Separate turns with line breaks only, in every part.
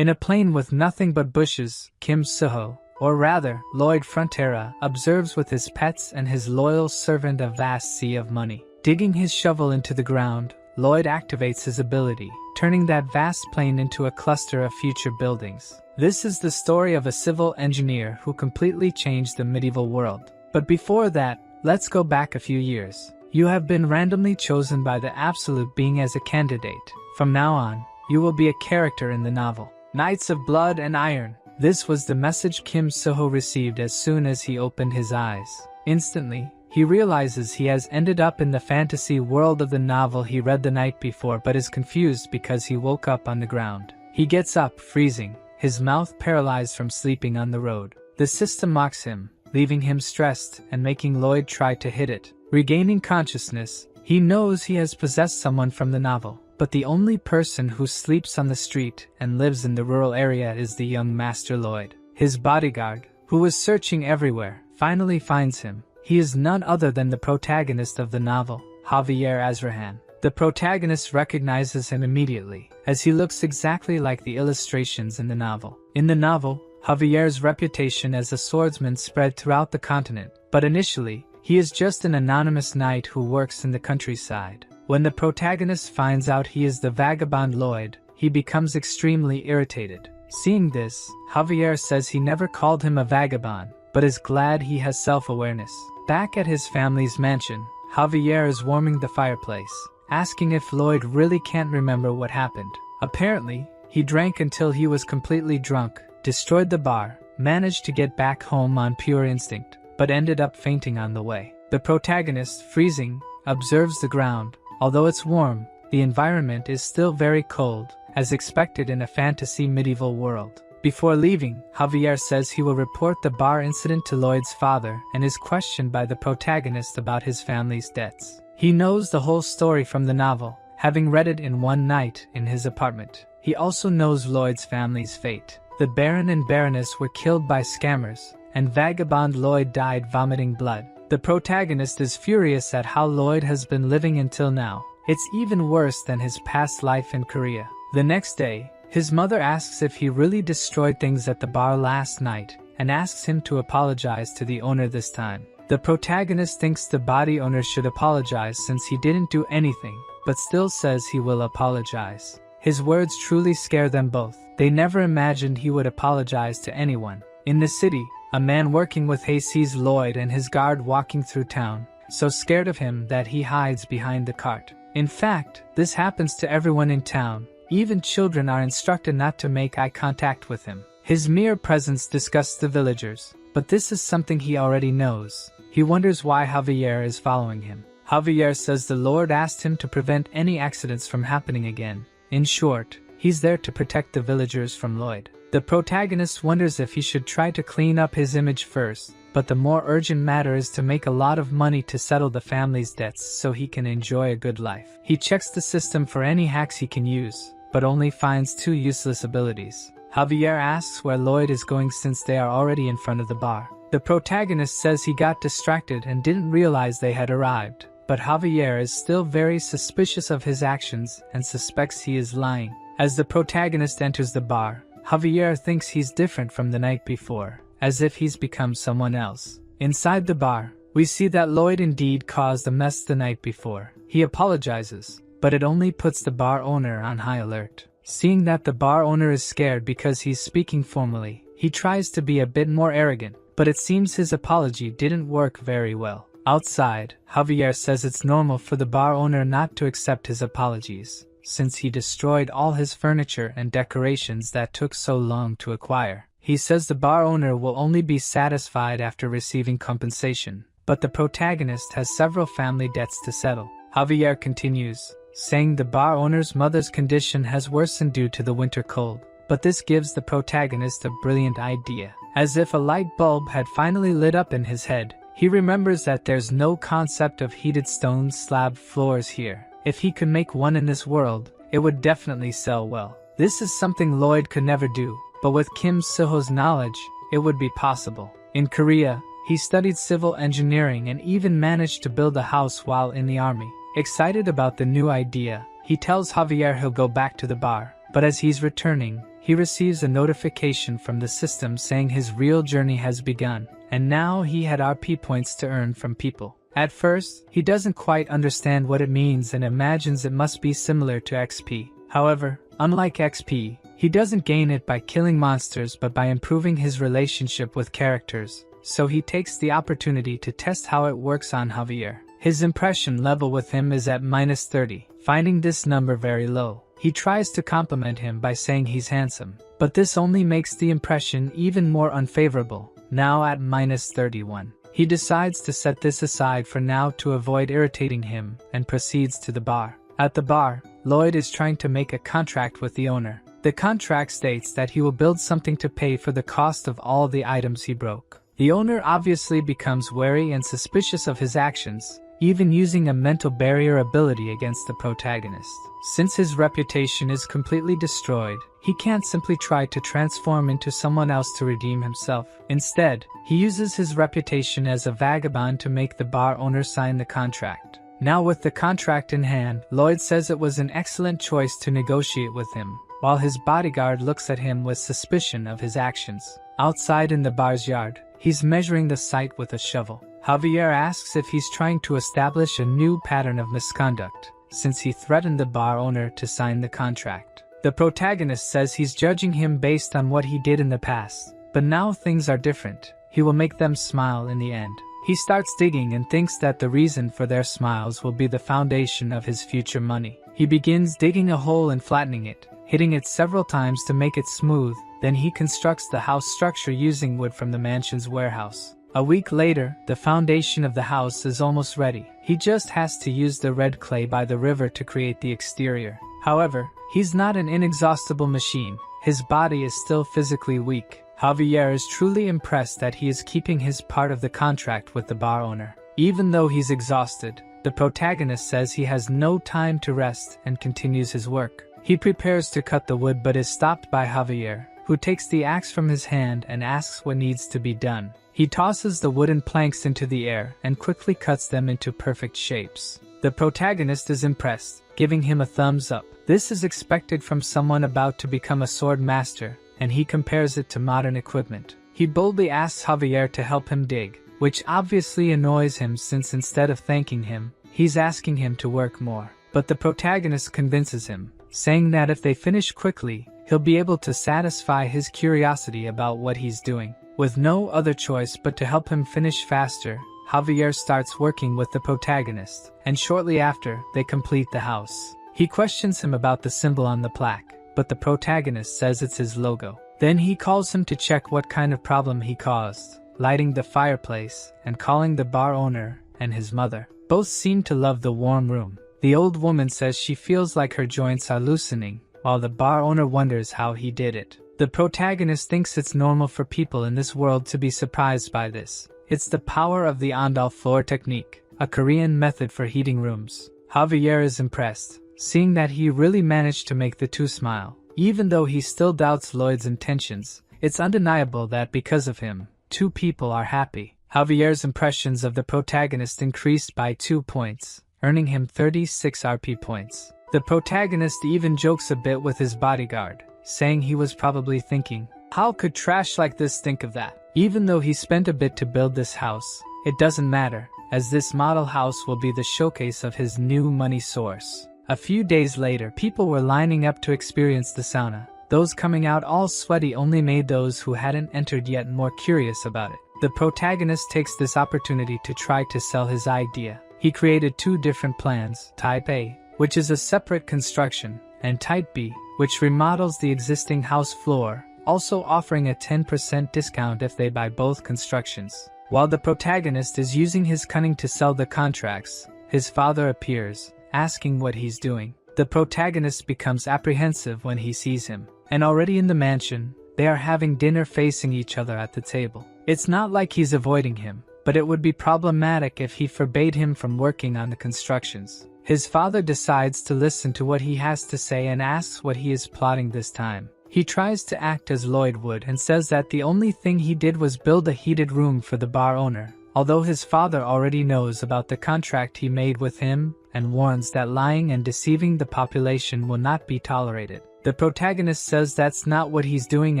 In a plain with nothing but bushes, Kim Suho, or rather, Lloyd Frontera, observes with his pets and his loyal servant a vast sea of money. Digging his shovel into the ground, Lloyd activates his ability, turning that vast plain into a cluster of future buildings. This is the story of a civil engineer who completely changed the medieval world. But before that, let's go back a few years. You have been randomly chosen by the Absolute Being as a candidate. From now on, you will be a character in the novel. Knights of Blood and Iron. This was the message Kim Suho received as soon as he opened his eyes. Instantly, he realizes he has ended up in the fantasy world of the novel he read the night before but is confused because he woke up on the ground. He gets up, freezing, his mouth paralyzed from sleeping on the road. The system mocks him, leaving him stressed and making Lloyd try to hit it. Regaining consciousness, he knows he has possessed someone from the novel. But the only person who sleeps on the street and lives in the rural area is the young Master Lloyd. His bodyguard, who was searching everywhere, finally finds him. He is none other than the protagonist of the novel, Javier Azrahan. The protagonist recognizes him immediately, as he looks exactly like the illustrations in the novel. In the novel, Javier's reputation as a swordsman spread throughout the continent, but initially, he is just an anonymous knight who works in the countryside. When the protagonist finds out he is the vagabond Lloyd, he becomes extremely irritated. Seeing this, Javier says he never called him a vagabond, but is glad he has self-awareness. Back at his family's mansion, Javier is warming the fireplace, asking if Lloyd really can't remember what happened. Apparently, he drank until he was completely drunk, destroyed the bar, managed to get back home on pure instinct, but ended up fainting on the way. The protagonist, freezing, observes the ground. Although it's warm, the environment is still very cold, as expected in a fantasy medieval world. Before leaving, Javier says he will report the bar incident to Lloyd's father and is questioned by the protagonist about his family's debts. He knows the whole story from the novel, having read it in one night in his apartment. He also knows Lloyd's family's fate. The Baron and Baroness were killed by scammers, and vagabond Lloyd died vomiting blood. The protagonist is furious at how Lloyd has been living until now. It's even worse than his past life in Korea. The next day, his mother asks if he really destroyed things at the bar last night, and asks him to apologize to the owner this time. The protagonist thinks the body owner should apologize since he didn't do anything, but still says he will apologize. His words truly scare them both. They never imagined he would apologize to anyone. In the city, a man working with hay sees Lloyd and his guard walking through town, so scared of him that he hides behind the cart. In fact, this happens to everyone in town. Even children are instructed not to make eye contact with him. His mere presence disgusts the villagers, but this is something he already knows. He wonders why Javier is following him. Javier says the Lord asked him to prevent any accidents from happening again. In short, he's there to protect the villagers from Lloyd. The protagonist wonders if he should try to clean up his image first, but the more urgent matter is to make a lot of money to settle the family's debts so he can enjoy a good life. He checks the system for any hacks he can use, but only finds two useless abilities. Javier asks where Lloyd is going since they are already in front of the bar. The protagonist says he got distracted and didn't realize they had arrived, but Javier is still very suspicious of his actions and suspects he is lying. As the protagonist enters the bar, Javier thinks he's different from the night before, as if he's become someone else. Inside the bar, we see that Lloyd indeed caused a mess the night before. He apologizes, but it only puts the bar owner on high alert. Seeing that the bar owner is scared because he's speaking formally, he tries to be a bit more arrogant, but it seems his apology didn't work very well. Outside, Javier says it's normal for the bar owner not to accept his apologies, since he destroyed all his furniture and decorations that took so long to acquire. He says the bar owner will only be satisfied after receiving compensation, but the protagonist has several family debts to settle. Javier continues, saying the bar owner's mother's condition has worsened due to the winter cold, but this gives the protagonist a brilliant idea. As if a light bulb had finally lit up in his head, he remembers that there's no concept of heated stone slab floors here. If he could make one in this world, it would definitely sell well. This is something Lloyd could never do, but with Kim Suho's knowledge, it would be possible. In Korea, he studied civil engineering and even managed to build a house while in the army. Excited about the new idea, he tells Javier he'll go back to the bar, but as he's returning, he receives a notification from the system saying his real journey has begun, and now he had RP points to earn from people. At first, he doesn't quite understand what it means and imagines it must be similar to XP. However, unlike XP, he doesn't gain it by killing monsters but by improving his relationship with characters, so he takes the opportunity to test how it works on Javier. His impression level with him is at -30, finding this number very low. He tries to compliment him by saying he's handsome, but this only makes the impression even more unfavorable, now at -31. He decides to set this aside for now to avoid irritating him and proceeds to the bar. At the bar, Lloyd is trying to make a contract with the owner. The contract states that he will build something to pay for the cost of all the items he broke. The owner obviously becomes wary and suspicious of his actions, even using a mental barrier ability against the protagonist. Since his reputation is completely destroyed, he can't simply try to transform into someone else to redeem himself. Instead, he uses his reputation as a vagabond to make the bar owner sign the contract. Now with the contract in hand, Lloyd says it was an excellent choice to negotiate with him, while his bodyguard looks at him with suspicion of his actions. Outside in the bar's yard, he's measuring the site with a shovel. Javier asks if he's trying to establish a new pattern of misconduct, since he threatened the bar owner to sign the contract. The protagonist says he's judging him based on what he did in the past, but now things are different. He will make them smile in the end. He starts digging and thinks that the reason for their smiles will be the foundation of his future money. He begins digging a hole and flattening it, hitting it several times to make it smooth. Then he constructs the house structure using wood from the mansion's warehouse. A week later, the foundation of the house is almost ready. He just has to use the red clay by the river to create the exterior. However, he's not an inexhaustible machine. His body is still physically weak. Javier is truly impressed that he is keeping his part of the contract with the bar owner. Even though he's exhausted, the protagonist says he has no time to rest and continues his work. He prepares to cut the wood but is stopped by Javier, who takes the axe from his hand and asks what needs to be done. He tosses the wooden planks into the air and quickly cuts them into perfect shapes. The protagonist is impressed, giving him a thumbs up. This is expected from someone about to become a sword master, and he compares it to modern equipment. He boldly asks Javier to help him dig, which obviously annoys him since instead of thanking him, he's asking him to work more. But the protagonist convinces him, saying that if they finish quickly, he'll be able to satisfy his curiosity about what he's doing. With no other choice but to help him finish faster, Javier starts working with the protagonist, and shortly after, they complete the house. He questions him about the symbol on the plaque, but the protagonist says it's his logo. Then he calls him to check what kind of problem he caused, lighting the fireplace and calling the bar owner and his mother. Both seem to love the warm room. The old woman says she feels like her joints are loosening, while the bar owner wonders how he did it. The protagonist thinks it's normal for people in this world to be surprised by this. It's the power of the Andal floor technique, a Korean method for heating rooms. Javier is impressed, seeing that he really managed to make the two smile. Even though he still doubts Lloyd's intentions, it's undeniable that because of him, two people are happy. Javier's impressions of the protagonist increased by 2 points, earning him 36 RP points. The protagonist even jokes a bit with his bodyguard, saying he was probably thinking, how could trash like this think of that? Even though he spent a bit to build this house, it doesn't matter, as this model house will be the showcase of his new money source. A few days later, people were lining up to experience the sauna. Those coming out all sweaty only made those who hadn't entered yet more curious about it. The protagonist takes this opportunity to try to sell his idea. He created 2 different plans, Type A, which is a separate construction, and Type B, which remodels the existing house floor, also offering a 10% discount if they buy both constructions. While the protagonist is using his cunning to sell the contracts, his father appears, asking what he's doing. The protagonist becomes apprehensive when he sees him, and already in the mansion, they are having dinner facing each other at the table. It's not like he's avoiding him, but it would be problematic if he forbade him from working on the constructions. His father decides to listen to what he has to say and asks what he is plotting this time. He tries to act as Lloyd would and says that the only thing he did was build a heated room for the bar owner, although his father already knows about the contract he made with him and warns that lying and deceiving the population will not be tolerated. The protagonist says that's not what he's doing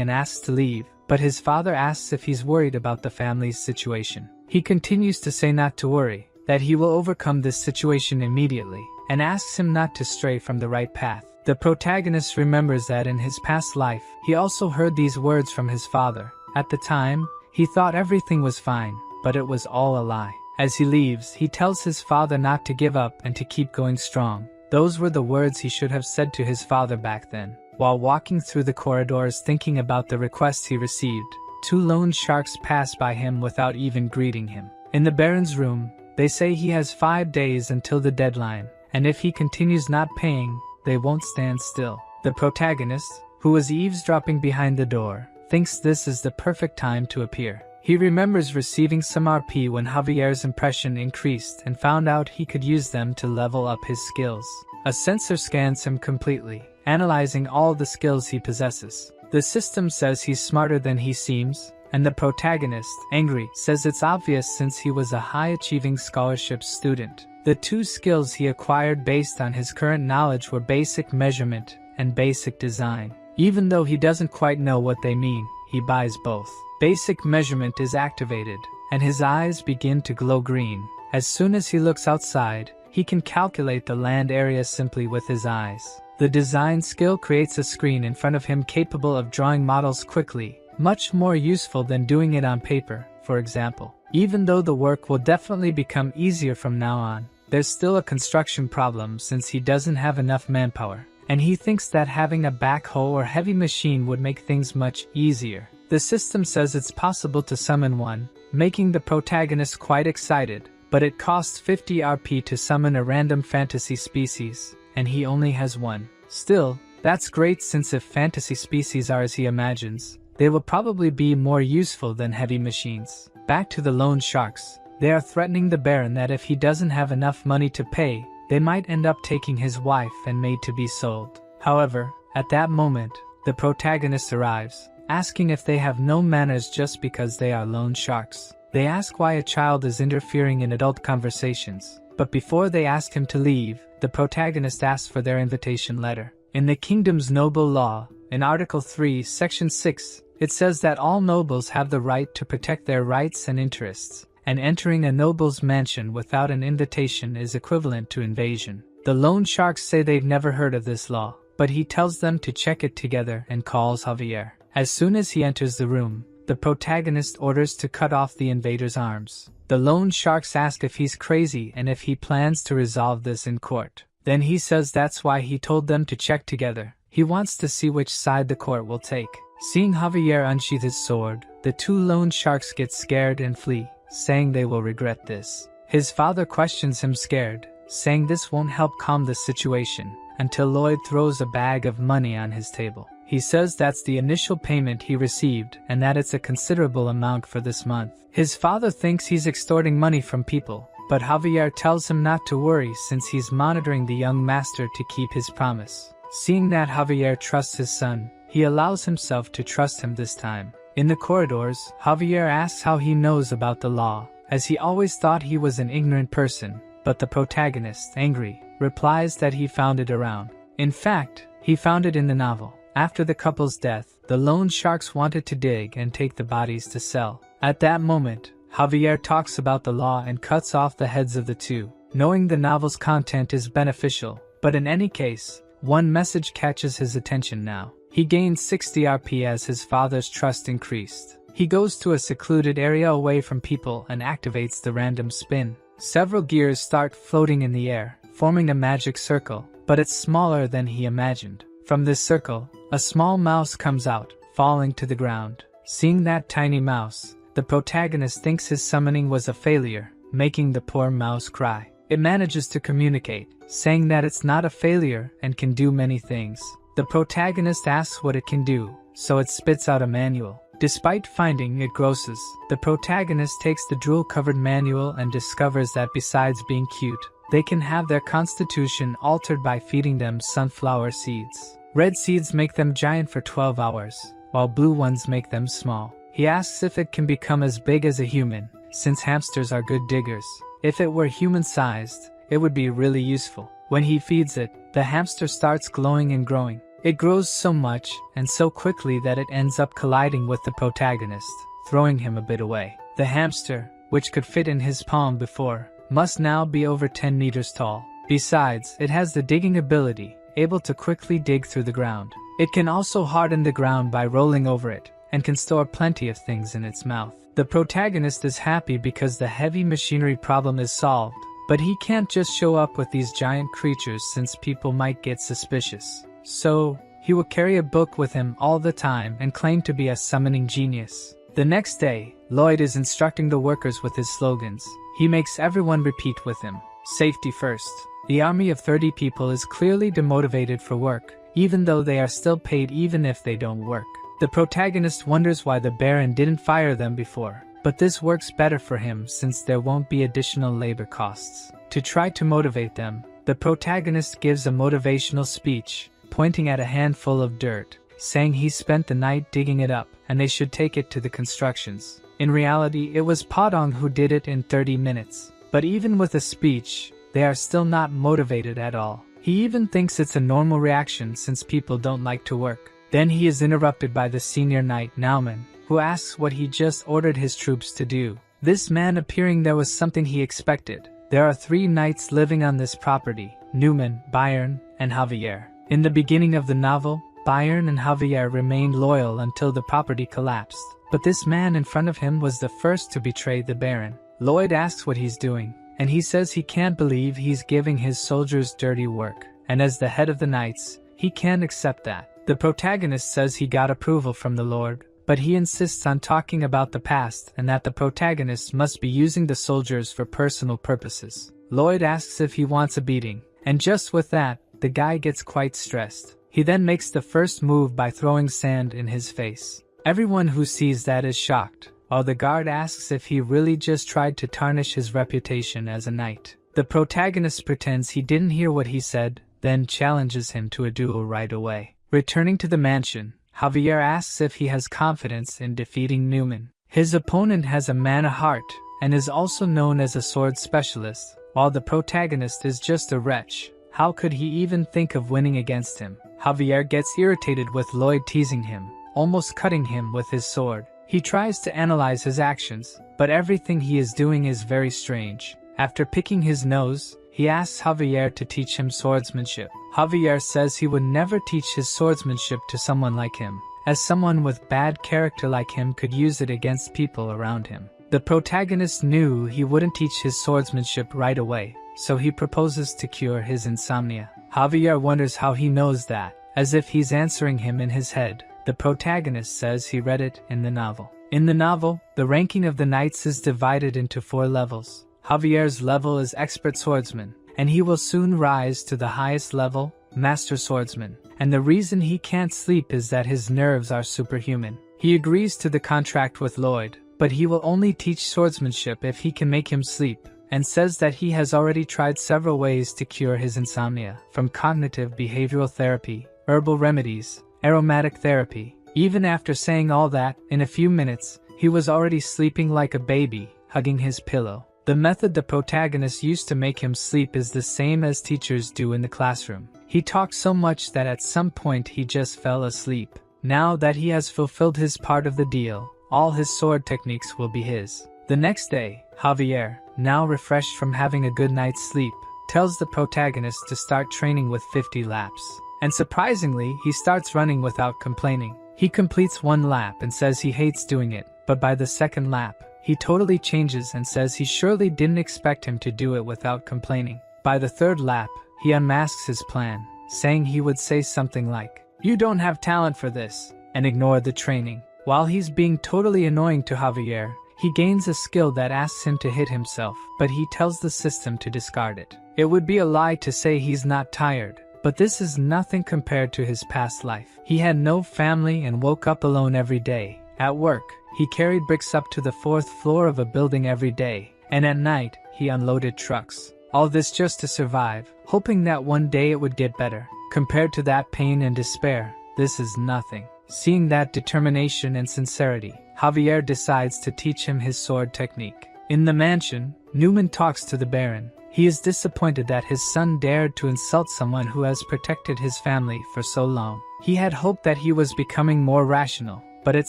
and asks to leave, but his father asks if he's worried about the family's situation. He continues to say not to worry, that he will overcome this situation immediately, and asks him not to stray from the right path. The protagonist remembers that in his past life, he also heard these words from his father. At the time, he thought everything was fine, but it was all a lie. As he leaves, he tells his father not to give up and to keep going strong. Those were the words he should have said to his father back then. While walking through the corridors thinking about the request he received, 2 loan sharks pass by him without even greeting him. In the Baron's room, they say he has 5 days until the deadline, and if he continues not paying, they won't stand still. The protagonist, who was eavesdropping behind the door, thinks this is the perfect time to appear. He remembers receiving some RP when Javier's impression increased and found out he could use them to level up his skills. A sensor scans him completely, analyzing all the skills he possesses. The system says he's smarter than he seems, and the protagonist, angry, says it's obvious since he was a high-achieving scholarship student. The 2 skills he acquired based on his current knowledge were basic measurement and basic design. Even though he doesn't quite know what they mean, he buys both. Basic measurement is activated, and his eyes begin to glow green. As soon as he looks outside, he can calculate the land area simply with his eyes. The design skill creates a screen in front of him capable of drawing models quickly, much more useful than doing it on paper, for example. Even though the work will definitely become easier from now on, there's still a construction problem since he doesn't have enough manpower, and he thinks that having a backhoe or heavy machine would make things much easier. The system says it's possible to summon one, making the protagonist quite excited, but it costs 50 RP to summon a random fantasy species, and he only has one. Still, that's great since if fantasy species are as he imagines, they will probably be more useful than heavy machines. Back to the loan sharks. They are threatening the Baron that if he doesn't have enough money to pay, they might end up taking his wife and maid to be sold. However, at that moment, the protagonist arrives, asking if they have no manners just because they are loan sharks. They ask why a child is interfering in adult conversations, but before they ask him to leave, the protagonist asks for their invitation letter. In the kingdom's noble law, in Article 3, Section 6, it says that all nobles have the right to protect their rights and interests, and entering a noble's mansion without an invitation is equivalent to invasion. The loan sharks say they've never heard of this law, but he tells them to check it together and calls Javier. As soon as he enters the room, the protagonist orders to cut off the invader's arms. The loan sharks ask if he's crazy and if he plans to resolve this in court. Then he says that's why he told them to check together. He wants to see which side the court will take. Seeing Javier unsheath his sword, the 2 loan sharks get scared and flee, saying they will regret this. His father questions him scared, saying this won't help calm the situation, until Lloyd throws a bag of money on his table. He says that's the initial payment he received and that it's a considerable amount for this month. His father thinks he's extorting money from people, but Javier tells him not to worry since he's monitoring the young master to keep his promise. Seeing that Javier trusts his son, he allows himself to trust him this time. In the corridors, Javier asks how he knows about the law, as he always thought he was an ignorant person, but the protagonist, angry, replies that he found it around. In fact, he found it in the novel. After the couple's death, the loan sharks wanted to dig and take the bodies to sell. At that moment, Javier talks about the law and cuts off the heads of the 2, knowing the novel's content is beneficial, but in any case, one message catches his attention now. He gains 60 RP as his father's trust increased. He goes to a secluded area away from people and activates the random spin. Several gears start floating in the air, forming a magic circle, but it's smaller than he imagined. From this circle, a small mouse comes out, falling to the ground. Seeing that tiny mouse, the protagonist thinks his summoning was a failure, making the poor mouse cry. It manages to communicate, saying that it's not a failure and can do many things. The protagonist asks what it can do, so it spits out a manual. Despite finding it grosses, the protagonist takes the drool-covered manual and discovers that besides being cute, they can have their constitution altered by feeding them sunflower seeds. Red seeds make them giant for 12 hours, while blue ones make them small. He asks if it can become as big as a human, since hamsters are good diggers. If it were human-sized, it would be really useful. When he feeds it, the hamster starts glowing and growing. It grows so much and so quickly that it ends up colliding with the protagonist, throwing him a bit away. The hamster, which could fit in his palm before, must now be over 10 meters tall. Besides, it has the digging ability, able to quickly dig through the ground. It can also harden the ground by rolling over it, and can store plenty of things in its mouth. The protagonist is happy because the heavy machinery problem is solved, but he can't just show up with these giant creatures since people might get suspicious. So, he will carry a book with him all the time and claim to be a summoning genius. The next day, Lloyd is instructing the workers with his slogans. He makes everyone repeat with him, "Safety first." The army of 30 people is clearly demotivated for work, even though they are still paid even if they don't work. The protagonist wonders why the Baron didn't fire them before, but this works better for him since there won't be additional labor costs. To try to motivate them, the protagonist gives a motivational speech, pointing at a handful of dirt, saying he spent the night digging it up and they should take it to the constructions. In reality, it was Padong who did it in 30 minutes. But even with a speech, they are still not motivated at all. He even thinks it's a normal reaction since people don't like to work. Then he is interrupted by the senior knight Naumann, who asks what he just ordered his troops to do. This man appearing there was something he expected. There are 3 knights living on this property, Newman, Bayern, and Javier. In the beginning of the novel, Bayern and Javier remained loyal until the property collapsed. But this man in front of him was the first to betray the Baron. Lloyd asks what he's doing, and he says he can't believe he's giving his soldiers dirty work. And as the head of the knights, he can't accept that. The protagonist says he got approval from the Lord, but he insists on talking about the past and that the protagonist must be using the soldiers for personal purposes. Lloyd asks if he wants a beating, and just with that, the guy gets quite stressed. He then makes the first move by throwing sand in his face. Everyone who sees that is shocked, while the guard asks if he really just tried to tarnish his reputation as a knight. The protagonist pretends he didn't hear what he said, then challenges him to a duel right away. Returning to the mansion, Javier asks if he has confidence in defeating Newman. His opponent has a man of heart, and is also known as a sword specialist, while the protagonist is just a wretch. How could he even think of winning against him? Javier gets irritated with Lloyd teasing him, almost cutting him with his sword. He tries to analyze his actions, but everything he is doing is very strange. After picking his nose, he asks Javier to teach him swordsmanship. Javier says he would never teach his swordsmanship to someone like him, as someone with bad character like him could use it against people around him. The protagonist knew he wouldn't teach his swordsmanship right away, so he proposes to cure his insomnia. Javier wonders how he knows that, as if he's answering him in his head. The protagonist says he read it in the novel. In the novel, the ranking of the knights is divided into 4 levels. Javier's level is expert swordsman, and he will soon rise to the highest level, master swordsman. And the reason he can't sleep is that his nerves are superhuman. He agrees to the contract with Lloyd, but he will only teach swordsmanship if he can make him sleep, and says that he has already tried several ways to cure his insomnia, from cognitive behavioral therapy, herbal remedies, aromatic therapy. Even after saying all that, in a few minutes, he was already sleeping like a baby, hugging his pillow. The method the protagonist used to make him sleep is the same as teachers do in the classroom. He talked so much that at some point he just fell asleep. Now that he has fulfilled his part of the deal, all his sword techniques will be his. The next day, Javier, now refreshed from having a good night's sleep, tells the protagonist to start training with 50 laps. And surprisingly, he starts running without complaining. He completes 1 lap and says he hates doing it, but by the 2nd lap, he totally changes and says he surely didn't expect him to do it without complaining. By the 3rd lap, he unmasks his plan, saying he would say something like, "You don't have talent for this," and ignore the training. While he's being totally annoying to Javier, he gains a skill that asks him to hit himself, but he tells the system to discard it. It would be a lie to say he's not tired, but this is nothing compared to his past life. He had no family and woke up alone every day. At work, he carried bricks up to the 4th floor of a building every day, and at night, he unloaded trucks. All this just to survive, hoping that one day it would get better. Compared to that pain and despair, this is nothing. Seeing that determination and sincerity, Javier decides to teach him his sword technique. In the mansion, Newman talks to the Baron. He is disappointed that his son dared to insult someone who has protected his family for so long. He had hoped that he was becoming more rational, but it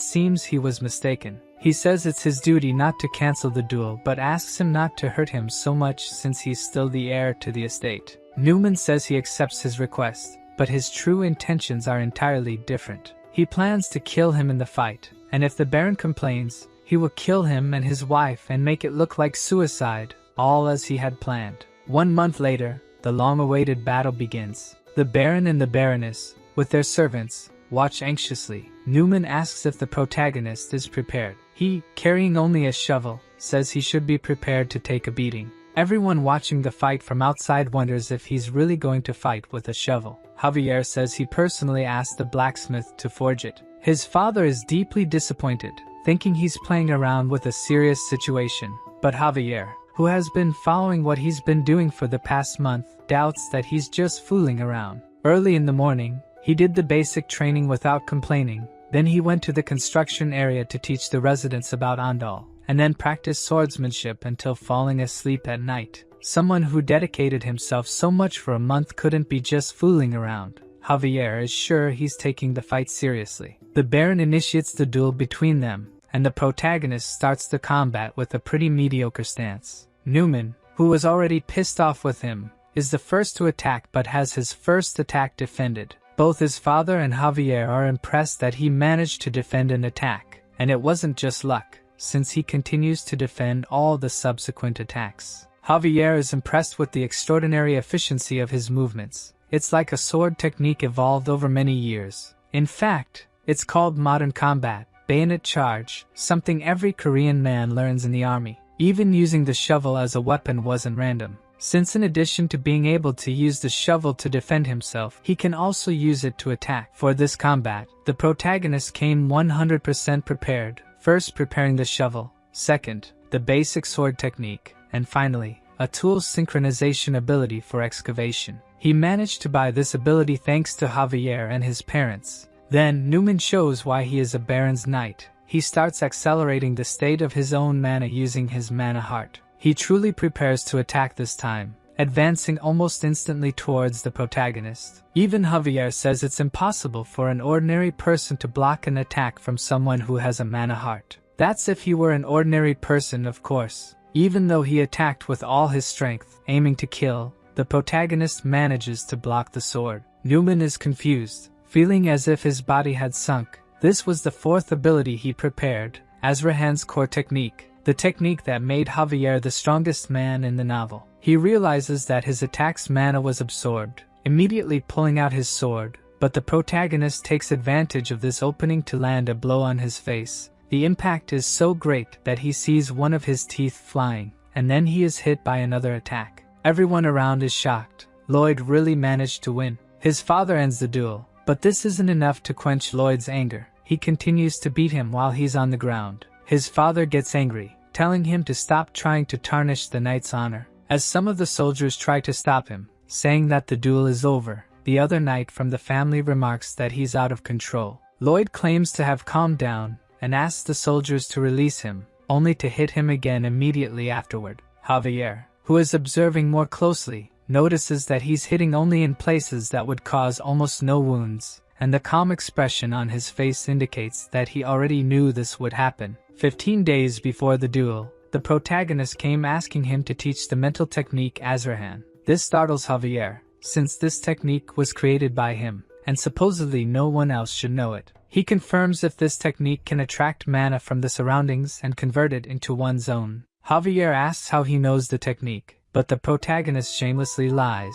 seems he was mistaken. He says it's his duty not to cancel the duel, but asks him not to hurt him so much since he's still the heir to the estate. Newman says he accepts his request, but his true intentions are entirely different. He plans to kill him in the fight, and if the Baron complains, he will kill him and his wife and make it look like suicide, all as he had planned. 1 month later, the long-awaited battle begins. The Baron and the Baroness, with their servants, watch anxiously. Newman asks if the protagonist is prepared. He, carrying only a shovel, says he should be prepared to take a beating. Everyone watching the fight from outside wonders if he's really going to fight with a shovel. Javier says he personally asked the blacksmith to forge it. His father is deeply disappointed, thinking he's playing around with a serious situation. But Javier, who has been following what he's been doing for the past month, doubts that he's just fooling around. Early in the morning, he did the basic training without complaining. Then he went to the construction area to teach the residents about Andal, and then practiced swordsmanship until falling asleep at night. Someone who dedicated himself so much for a month couldn't be just fooling around. Javier is sure he's taking the fight seriously. The Baron initiates the duel between them, and the protagonist starts the combat with a pretty mediocre stance. Newman, who was already pissed off with him, is the first to attack but has his first attack defended. Both his father and Javier are impressed that he managed to defend an attack, and it wasn't just luck, since he continues to defend all the subsequent attacks. Javier is impressed with the extraordinary efficiency of his movements. It's like a sword technique evolved over many years. In fact, it's called modern combat, bayonet charge, something every Korean man learns in the army. Even using the shovel as a weapon wasn't random, since in addition to being able to use the shovel to defend himself, he can also use it to attack. For this combat, the protagonist came 100% prepared, first preparing the shovel, second, the basic sword technique, and finally, a tool synchronization ability for excavation. He managed to buy this ability thanks to Javier and his parents. Then, Newman shows why he is a Baron's Knight. He starts accelerating the state of his own mana using his mana heart. He truly prepares to attack this time, advancing almost instantly towards the protagonist. Even Javier says it's impossible for an ordinary person to block an attack from someone who has a mana heart. That's if he were an ordinary person, of course. Even though he attacked with all his strength, aiming to kill, the protagonist manages to block the sword. Newman is confused, feeling as if his body had sunk. This was the fourth ability he prepared, Azrahan's core technique, the technique that made Javier the strongest man in the novel. He realizes that his attack's mana was absorbed, immediately pulling out his sword, but the protagonist takes advantage of this opening to land a blow on his face. The impact is so great that he sees one of his teeth flying, and then he is hit by another attack. Everyone around is shocked. Lloyd really managed to win. His father ends the duel, but this isn't enough to quench Lloyd's anger. He continues to beat him while he's on the ground. His father gets angry, telling him to stop trying to tarnish the knight's honor. As some of the soldiers try to stop him, saying that the duel is over, the other knight from the family remarks that he's out of control. Lloyd claims to have calmed down and asks the soldiers to release him, only to hit him again immediately afterward. Javier, who is observing more closely, notices that he's hitting only in places that would cause almost no wounds, and the calm expression on his face indicates that he already knew this would happen. 15 days before the duel, the protagonist came asking him to teach the mental technique Azrahan. This startles Javier, since this technique was created by him, and supposedly no one else should know it. He confirms if this technique can attract mana from the surroundings and convert it into one's own. Javier asks how he knows the technique, but the protagonist shamelessly lies,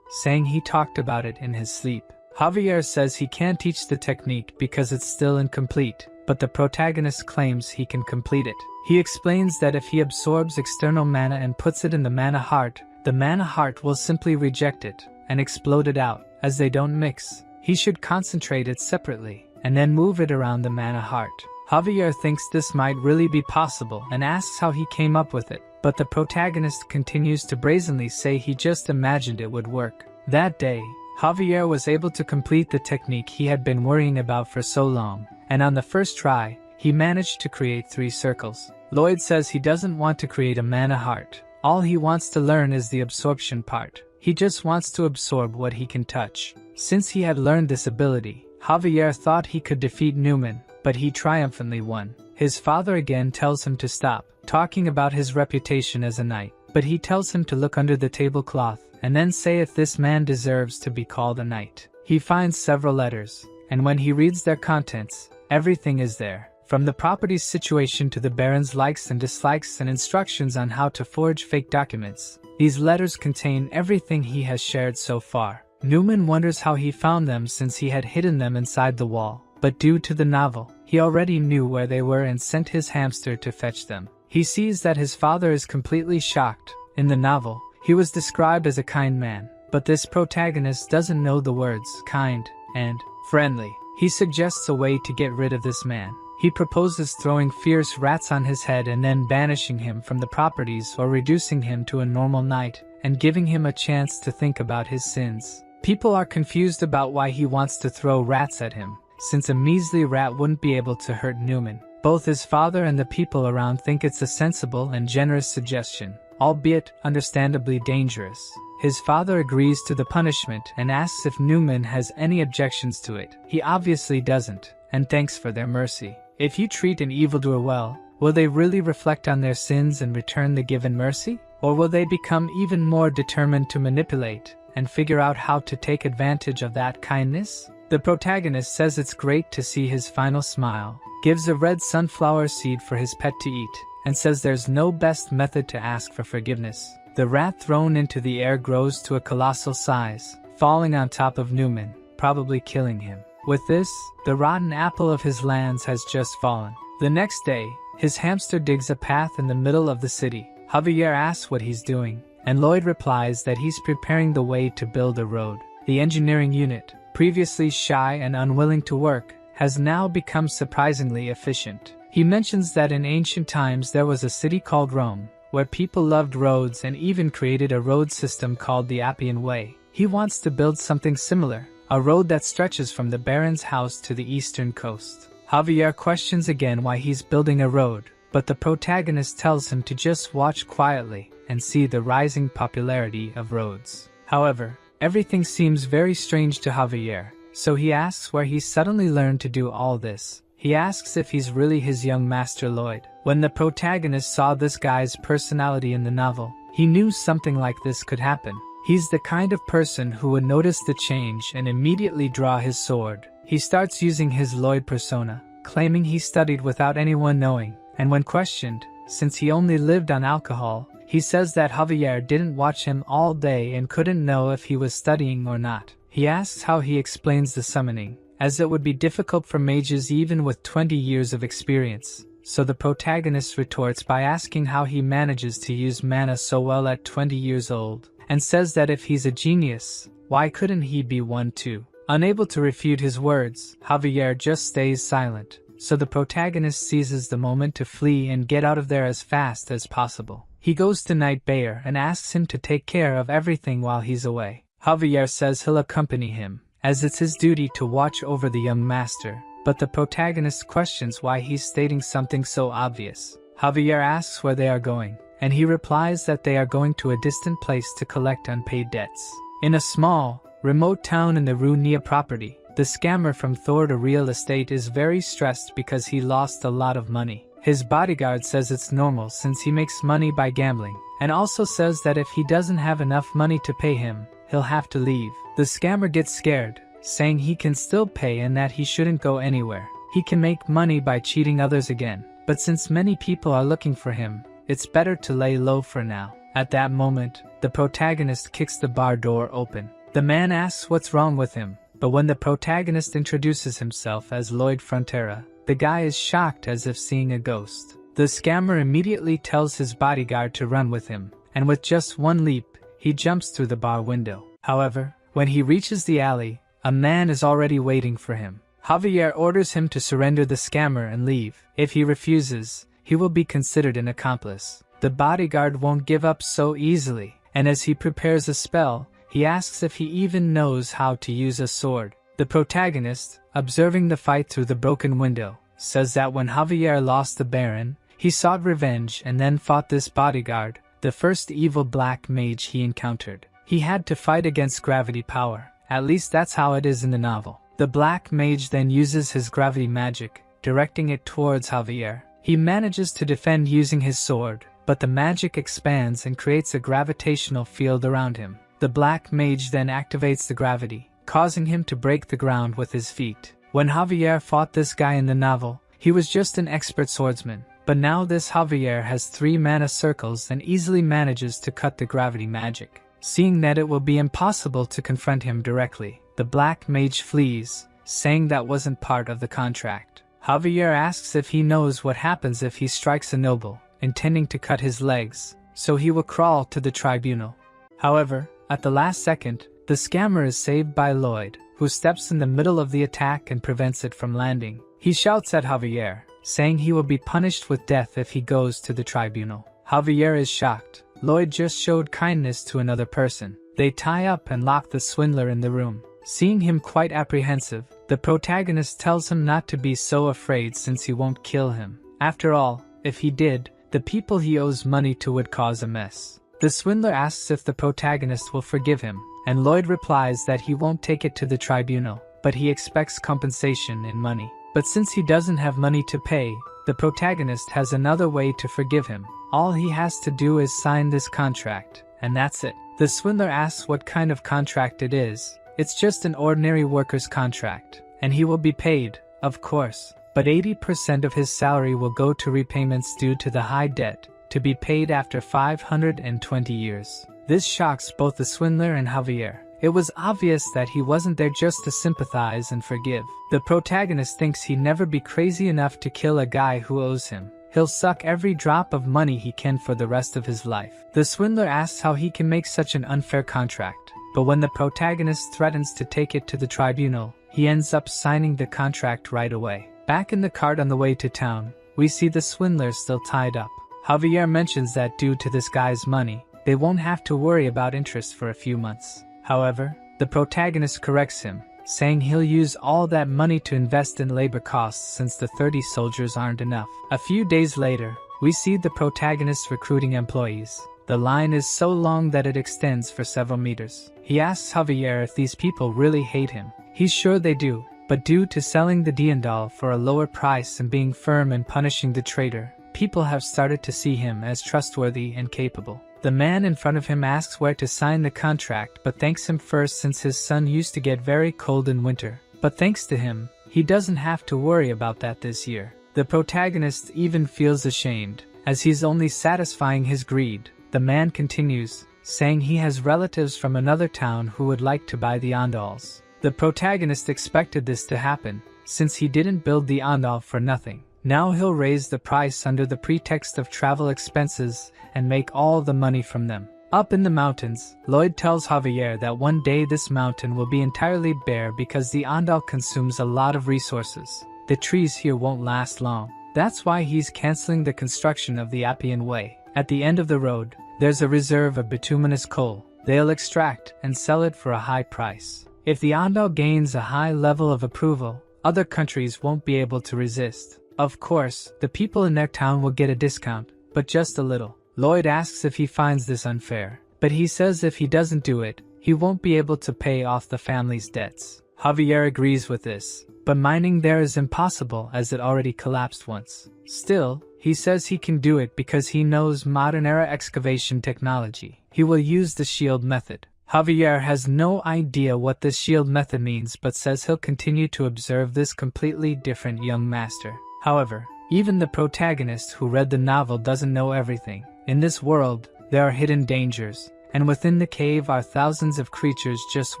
saying he talked about it in his sleep. Javier says he can't teach the technique because it's still incomplete, but the protagonist claims he can complete it. He explains that if he absorbs external mana and puts it in the mana heart, the mana heart will simply reject it and explode it out, as they don't mix. He should concentrate it separately, and then move it around the mana heart. Javier thinks this might really be possible and asks how he came up with it, but the protagonist continues to brazenly say he just imagined it would work. That day, Javier was able to complete the technique he had been worrying about for so long, and on the first try, he managed to create 3 circles. Lloyd says he doesn't want to create a mana heart, All he wants to learn is the absorption part. He just wants to absorb what he can touch. Since he had learned this ability, Javier thought he could defeat Newman, but he triumphantly won. His father again tells him to stop talking about his reputation as a knight, but he tells him to look under the tablecloth and then say if this man deserves to be called a knight. He finds several letters, and when he reads their contents, everything is there. From the property's situation to the Baron's likes and dislikes and instructions on how to forge fake documents, these letters contain everything he has shared so far. Newman wonders how he found them since he had hidden them inside the wall, but due to the novel, he already knew where they were and sent his hamster to fetch them. He sees that his father is completely shocked. In the novel, he was described as a kind man, but this protagonist doesn't know the words kind and friendly. He suggests a way to get rid of this man. He proposes throwing fierce rats on his head and then banishing him from the properties or reducing him to a normal knight and giving him a chance to think about his sins. People are confused about why he wants to throw rats at him, since a measly rat wouldn't be able to hurt Newman. Both his father and the people around think it's a sensible and generous suggestion, albeit understandably dangerous. His father agrees to the punishment and asks if Newman has any objections to it. He obviously doesn't, and thanks for their mercy. If you treat an evildoer well, will they really reflect on their sins and return the given mercy? Or will they become even more determined to manipulate and figure out how to take advantage of that kindness? The protagonist says it's great to see his final smile, gives a red sunflower seed for his pet to eat, and says there's no best method to ask for forgiveness. The rat thrown into the air grows to a colossal size, falling on top of Newman, probably killing him. With this, the rotten apple of his lands has just fallen. The next day, his hamster digs a path in the middle of the city. Javier asks what he's doing, and Lloyd replies that he's preparing the way to build a road. The engineering unit, previously shy and unwilling to work, has now become surprisingly efficient. He mentions that in ancient times there was a city called Rome, where people loved roads and even created a road system called the Appian Way. He wants to build something similar, a road that stretches from the Baron's house to the eastern coast. Javier questions again why he's building a road, but the protagonist tells him to just watch quietly and see the rising popularity of roads. However, everything seems very strange to Javier, so he asks where he suddenly learned to do all this. He asks if he's really his young master Lloyd. When the protagonist saw this guy's personality in the novel, he knew something like this could happen. He's the kind of person who would notice the change and immediately draw his sword. He starts using his Lloyd persona, claiming he studied without anyone knowing, and when questioned, since he only lived on alcohol, he says that Javier didn't watch him all day and couldn't know if he was studying or not. He asks how he explains the summoning, as it would be difficult for mages even with 20 years of experience. So the protagonist retorts by asking how he manages to use mana so well at 20 years old, and says that if he's a genius, why couldn't he be one too? Unable to refute his words, Javier just stays silent, so the protagonist seizes the moment to flee and get out of there as fast as possible. He goes to Knight Bayer and asks him to take care of everything while he's away. Javier says he'll accompany him, as it's his duty to watch over the young master, but the protagonist questions why he's stating something so obvious. Javier asks where they are going, and he replies that they are going to a distant place to collect unpaid debts. In a small, remote town in the Runia property, the scammer from Thor to Real Estate is very stressed because he lost a lot of money. His bodyguard says it's normal since he makes money by gambling, and also says that if he doesn't have enough money to pay him, he'll have to leave. The scammer gets scared, saying he can still pay and that he shouldn't go anywhere. He can make money by cheating others again, but since many people are looking for him, it's better to lay low for now. At that moment, the protagonist kicks the bar door open. The man asks what's wrong with him, but when the protagonist introduces himself as Lloyd Frontera, the guy is shocked as if seeing a ghost. The scammer immediately tells his bodyguard to run with him, and with just one leap, he jumps through the bar window. However, when he reaches the alley, a man is already waiting for him. Javier orders him to surrender the scammer and leave. If he refuses, he will be considered an accomplice. The bodyguard won't give up so easily, and as he prepares a spell, he asks if he even knows how to use a sword. The protagonist, observing the fight through the broken window, says that when Javier lost the Baron, he sought revenge and then fought this bodyguard, the first evil black mage he encountered. He had to fight against gravity power. At least that's how it is in the novel. The black mage then uses his gravity magic, directing it towards Javier. He manages to defend using his sword, but the magic expands and creates a gravitational field around him. The black mage then activates the gravity, causing him to break the ground with his feet. When Javier fought this guy in the novel, he was just an expert swordsman, but now this Javier has 3 mana circles and easily manages to cut the gravity magic. Seeing that it will be impossible to confront him directly, the black mage flees, saying that wasn't part of the contract. Javier asks if he knows what happens if he strikes a noble, intending to cut his legs, so he will crawl to the tribunal. However, at the last second, the scammer is saved by Lloyd, who steps in the middle of the attack and prevents it from landing. He shouts at Javier, saying he will be punished with death if he goes to the tribunal. Javier is shocked. Lloyd just showed kindness to another person. They tie up and lock the swindler in the room. Seeing him quite apprehensive, the protagonist tells him not to be so afraid since he won't kill him. After all, if he did, the people he owes money to would cause a mess. The swindler asks if the protagonist will forgive him, and Lloyd replies that he won't take it to the tribunal, but he expects compensation in money. But since he doesn't have money to pay, the protagonist has another way to forgive him. All he has to do is sign this contract, and that's it. The swindler asks what kind of contract it is. It's just an ordinary worker's contract, and he will be paid, of course, but 80% of his salary will go to repayments due to the high debt, to be paid after 520 years. This shocks both the swindler and Javier. It was obvious that he wasn't there just to sympathize and forgive. The protagonist thinks he'd never be crazy enough to kill a guy who owes him. He'll suck every drop of money he can for the rest of his life. The swindler asks how he can make such an unfair contract, but when the protagonist threatens to take it to the tribunal, he ends up signing the contract right away. Back in the cart on the way to town, we see the swindler still tied up. Javier mentions that due to this guy's money, they won't have to worry about interest for a few months. However, the protagonist corrects him, saying he'll use all that money to invest in labor costs since the 30 soldiers aren't enough. A few days later, we see the protagonist recruiting employees. The line is so long that it extends for several meters. He asks Javier if these people really hate him. He's sure they do, but due to selling the Diandal for a lower price and being firm in punishing the traitor, people have started to see him as trustworthy and capable. The man in front of him asks where to sign the contract but thanks him first since his son used to get very cold in winter. But thanks to him, he doesn't have to worry about that this year. The protagonist even feels ashamed, as he's only satisfying his greed. The man continues, saying he has relatives from another town who would like to buy the Andals. The protagonist expected this to happen, since he didn't build the Andal for nothing. Now he'll raise the price under the pretext of travel expenses and make all the money from them. Up in the mountains, Lloyd tells Javier that one day this mountain will be entirely bare because the Andal consumes a lot of resources. The trees here won't last long. That's why he's canceling the construction of the Appian Way. At the end of the road, there's a reserve of bituminous coal. They'll extract and sell it for a high price. If the Andal gains a high level of approval, other countries won't be able to resist. Of course, the people in their town will get a discount, but just a little. Lloyd asks if he finds this unfair, but he says if he doesn't do it, he won't be able to pay off the family's debts. Javier agrees with this, but mining there is impossible as it already collapsed once. Still, he says he can do it because he knows modern-era excavation technology. He will use the shield method. Javier has no idea what this shield method means but says he'll continue to observe this completely different young master. However, even the protagonist who read the novel doesn't know everything. In this world, there are hidden dangers, and within the cave are thousands of creatures just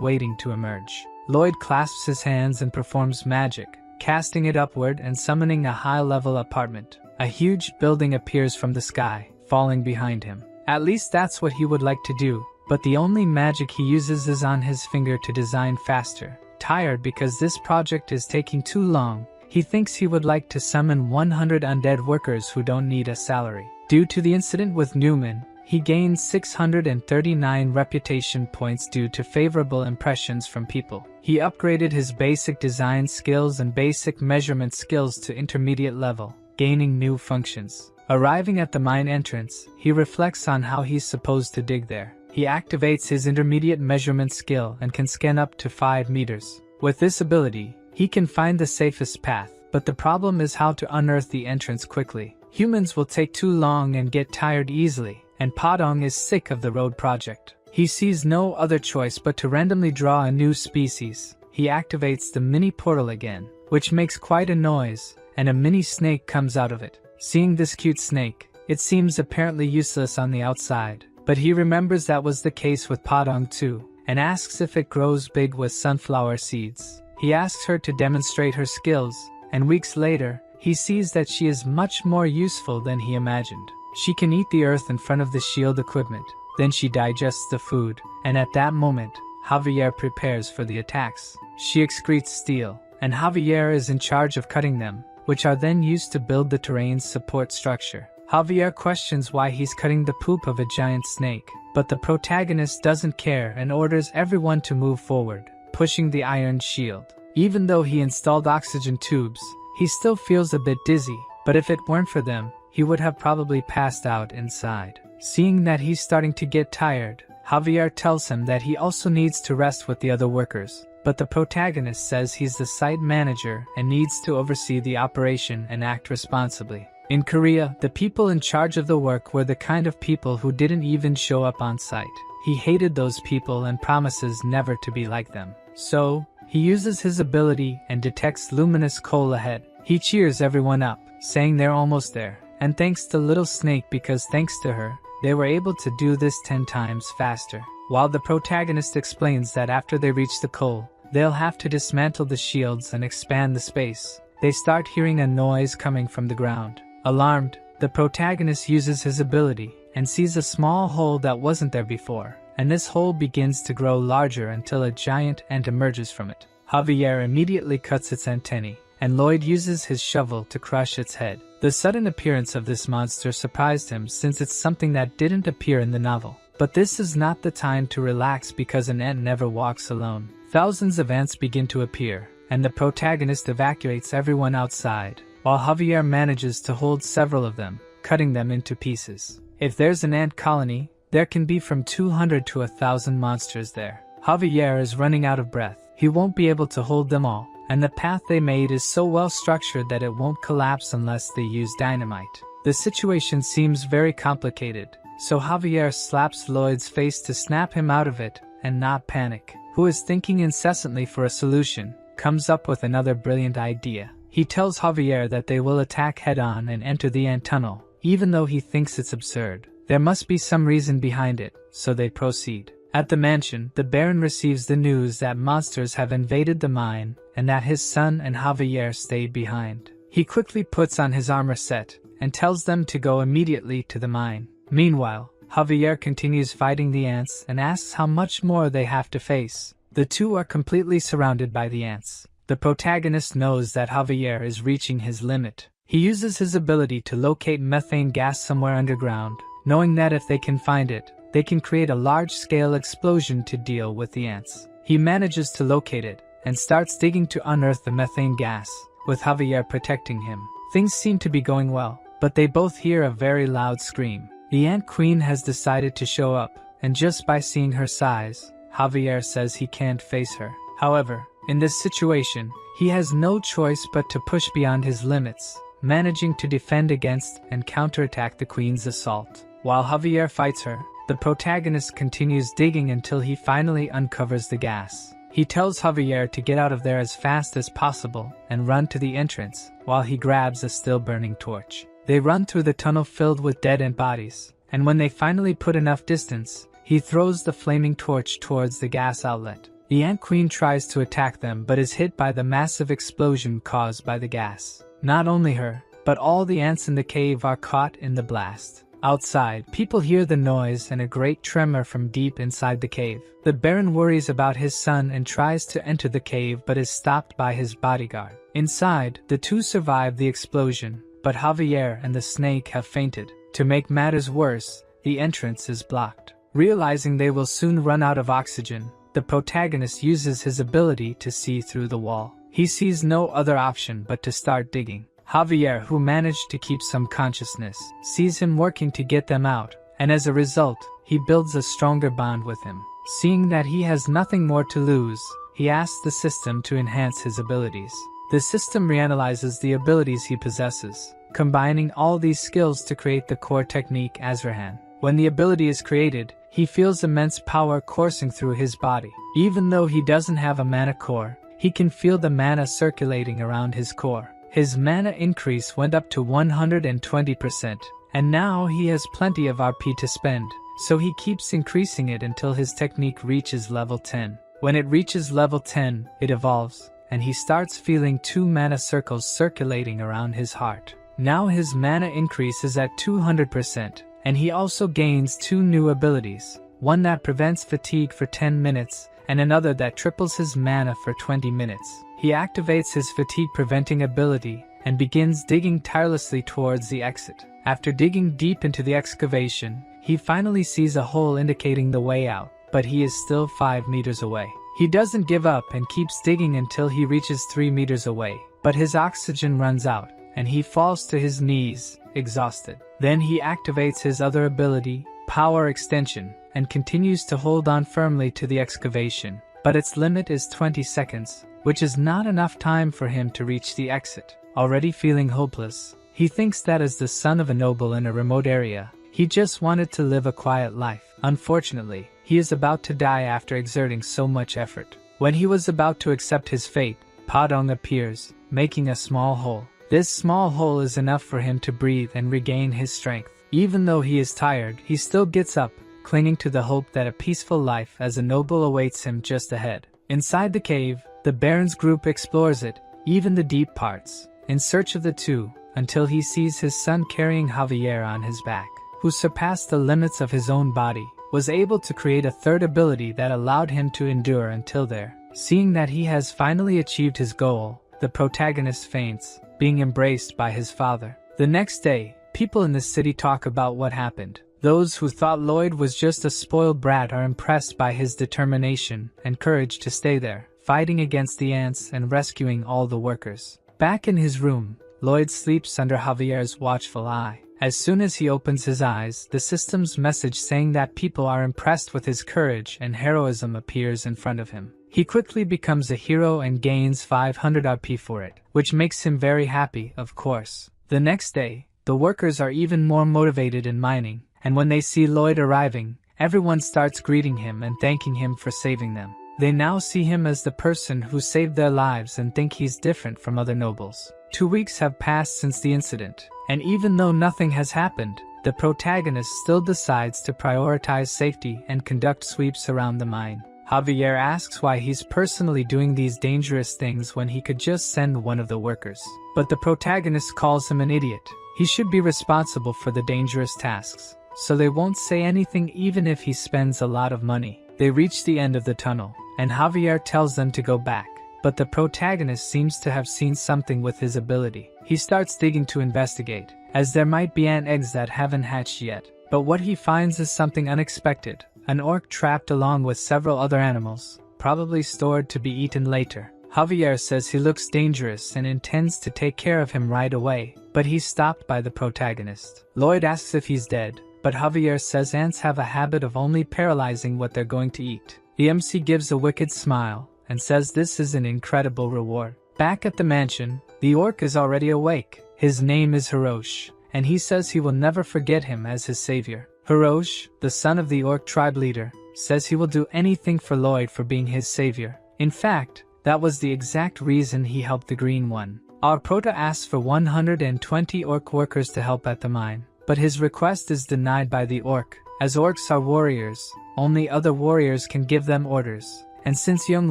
waiting to emerge. Lloyd clasps his hands and performs magic, casting it upward and summoning a high-level apartment. A huge building appears from the sky, falling behind him. At least that's what he would like to do, but the only magic he uses is on his finger to design faster. Tired because this project is taking too long, he thinks he would like to summon 100 undead workers who don't need a salary. Due to the incident with Newman, he gains 639 reputation points due to favorable impressions from people. He upgraded his basic design skills and basic measurement skills to intermediate level, gaining new functions. Arriving at the mine entrance, he reflects on how he's supposed to dig there. He activates his intermediate measurement skill and can scan up to 5 meters. With this ability, he can find the safest path, but the problem is how to unearth the entrance quickly. Humans will take too long and get tired easily, and Padong is sick of the road project. He sees no other choice but to randomly draw a new species. He activates the mini portal again, which makes quite a noise, and a mini snake comes out of it. Seeing this cute snake, it seems apparently useless on the outside, but he remembers that was the case with Padong too, and asks if it grows big with sunflower seeds. He asks her to demonstrate her skills, and weeks later, he sees that she is much more useful than he imagined. She can eat the earth in front of the shield equipment, then she digests the food, and at that moment, Javier prepares for the attacks. She excretes steel, and Javier is in charge of cutting them, which are then used to build the terrain's support structure. Javier questions why he's cutting the poop of a giant snake, but the protagonist doesn't care and orders everyone to move forward, pushing the iron shield. Even though he installed oxygen tubes, he still feels a bit dizzy, but if it weren't for them, he would have probably passed out inside. Seeing that he's starting to get tired, Javier tells him that he also needs to rest with the other workers, but the protagonist says he's the site manager and needs to oversee the operation and act responsibly. In Korea, the people in charge of the work were the kind of people who didn't even show up on site. He hated those people and promises never to be like them. So, he uses his ability and detects luminous coal ahead. He cheers everyone up, saying they're almost there, and thanks the little snake because thanks to her, they were able to do this 10 times faster. While the protagonist explains that after they reach the coal, they'll have to dismantle the shields and expand the space, they start hearing a noise coming from the ground. Alarmed, the protagonist uses his ability and sees a small hole that wasn't there before, and this hole begins to grow larger until a giant ant emerges from it. Javier immediately cuts its antennae, and Lloyd uses his shovel to crush its head. The sudden appearance of this monster surprised him since it's something that didn't appear in the novel. But this is not the time to relax because an ant never walks alone. Thousands of ants begin to appear, and the protagonist evacuates everyone outside, while Javier manages to hold several of them, cutting them into pieces. If there's an ant colony, there can be from 200 to 1,000 monsters there. Javier is running out of breath. He won't be able to hold them all, and the path they made is so well structured that it won't collapse unless they use dynamite. The situation seems very complicated, so Javier slaps Lloyd's face to snap him out of it and not panic, who is thinking incessantly for a solution, comes up with another brilliant idea. He tells Javier that they will attack head-on and enter the ant tunnel, even though he thinks it's absurd. There must be some reason behind it, so they proceed. At the mansion, the Baron receives the news that monsters have invaded the mine and that his son and Javier stayed behind. He quickly puts on his armor set and tells them to go immediately to the mine. Meanwhile, Javier continues fighting the ants and asks how much more they have to face. The two are completely surrounded by the ants. The protagonist knows that Javier is reaching his limit. He uses his ability to locate methane gas somewhere underground, knowing that if they can find it, they can create a large-scale explosion to deal with the ants. He manages to locate it and starts digging to unearth the methane gas, with Javier protecting him. Things seem to be going well, but they both hear a very loud scream. The Ant Queen has decided to show up, and just by seeing her size, Javier says he can't face her. However, in this situation, he has no choice but to push beyond his limits, managing to defend against and counterattack the Queen's assault. While Javier fights her, the protagonist continues digging until he finally uncovers the gas. He tells Javier to get out of there as fast as possible and run to the entrance, while he grabs a still-burning torch. They run through the tunnel filled with dead ant bodies, and when they finally put enough distance, he throws the flaming torch towards the gas outlet. The Ant Queen tries to attack them but is hit by the massive explosion caused by the gas. Not only her, but all the ants in the cave are caught in the blast. Outside, people hear the noise and a great tremor from deep inside the cave. The Baron worries about his son and tries to enter the cave but is stopped by his bodyguard. Inside, the two survive the explosion, but Javier and the snake have fainted. To make matters worse, the entrance is blocked. Realizing they will soon run out of oxygen, the protagonist uses his ability to see through the wall. He sees no other option but to start digging. Javier, who managed to keep some consciousness, sees him working to get them out, and as a result, he builds a stronger bond with him. Seeing that he has nothing more to lose, he asks the system to enhance his abilities. The system reanalyzes the abilities he possesses, combining all these skills to create the core technique Azrahan. When the ability is created, he feels immense power coursing through his body. Even though he doesn't have a mana core, he can feel the mana circulating around his core. His mana increase went up to 120%, and now he has plenty of RP to spend, so he keeps increasing it until his technique reaches level 10. When it reaches level 10, it evolves, and he starts feeling 2 mana circles circulating around his heart. Now his mana increase is at 200%, and he also gains 2 new abilities, one that prevents fatigue for 10 minutes, and another that triples his mana for 20 minutes. He activates his fatigue-preventing ability, and begins digging tirelessly towards the exit. After digging deep into the excavation, he finally sees a hole indicating the way out, but he is still 5 meters away. He doesn't give up and keeps digging until he reaches 3 meters away, but his oxygen runs out, and he falls to his knees, exhausted. Then he activates his other ability, Power Extension, and continues to hold on firmly to the excavation, but its limit is 20 seconds, which is not enough time for him to reach the exit. Already feeling hopeless, he thinks that as the son of a noble in a remote area, he just wanted to live a quiet life. Unfortunately, he is about to die after exerting so much effort. When he was about to accept his fate, Padong appears, making a small hole. This small hole is enough for him to breathe and regain his strength. Even though he is tired, he still gets up, clinging to the hope that a peaceful life as a noble awaits him just ahead. Inside the cave, the Baron's group explores it, even the deep parts, in search of the two, until he sees his son carrying Javier on his back, who surpassed the limits of his own body, was able to create a third ability that allowed him to endure until there. Seeing that he has finally achieved his goal, the protagonist faints, being embraced by his father. The next day, people in the city talk about what happened. Those who thought Lloyd was just a spoiled brat are impressed by his determination and courage to stay there, fighting against the ants and rescuing all the workers. Back in his room, Lloyd sleeps under Javier's watchful eye. As soon as he opens his eyes, the system's message saying that people are impressed with his courage and heroism appears in front of him. He quickly becomes a hero and gains 500 RP for it, which makes him very happy, of course. The next day, the workers are even more motivated in mining, and when they see Lloyd arriving, everyone starts greeting him and thanking him for saving them. They now see him as the person who saved their lives and think he's different from other nobles. 2 weeks have passed since the incident, and even though nothing has happened, the protagonist still decides to prioritize safety and conduct sweeps around the mine. Javier asks why he's personally doing these dangerous things when he could just send one of the workers. But the protagonist calls him an idiot. He should be responsible for the dangerous tasks, so they won't say anything even if he spends a lot of money. They reach the end of the tunnel, and Javier tells them to go back. But the protagonist seems to have seen something with his ability. He starts digging to investigate, as there might be ant eggs that haven't hatched yet. But what he finds is something unexpected. An orc trapped along with several other animals, probably stored to be eaten later. Javier says he looks dangerous and intends to take care of him right away, but he's stopped by the protagonist. Lloyd asks if he's dead, but Javier says ants have a habit of only paralyzing what they're going to eat. The MC gives a wicked smile and says this is an incredible reward. Back at the mansion, the orc is already awake. His name is Hirosh, and he says he will never forget him as his savior. Hirosh, the son of the orc tribe leader, says he will do anything for Lloyd for being his savior. In fact, that was the exact reason he helped the Green One. Our prota asks for 120 orc workers to help at the mine, but his request is denied by the orc. As orcs are warriors, only other warriors can give them orders, and since young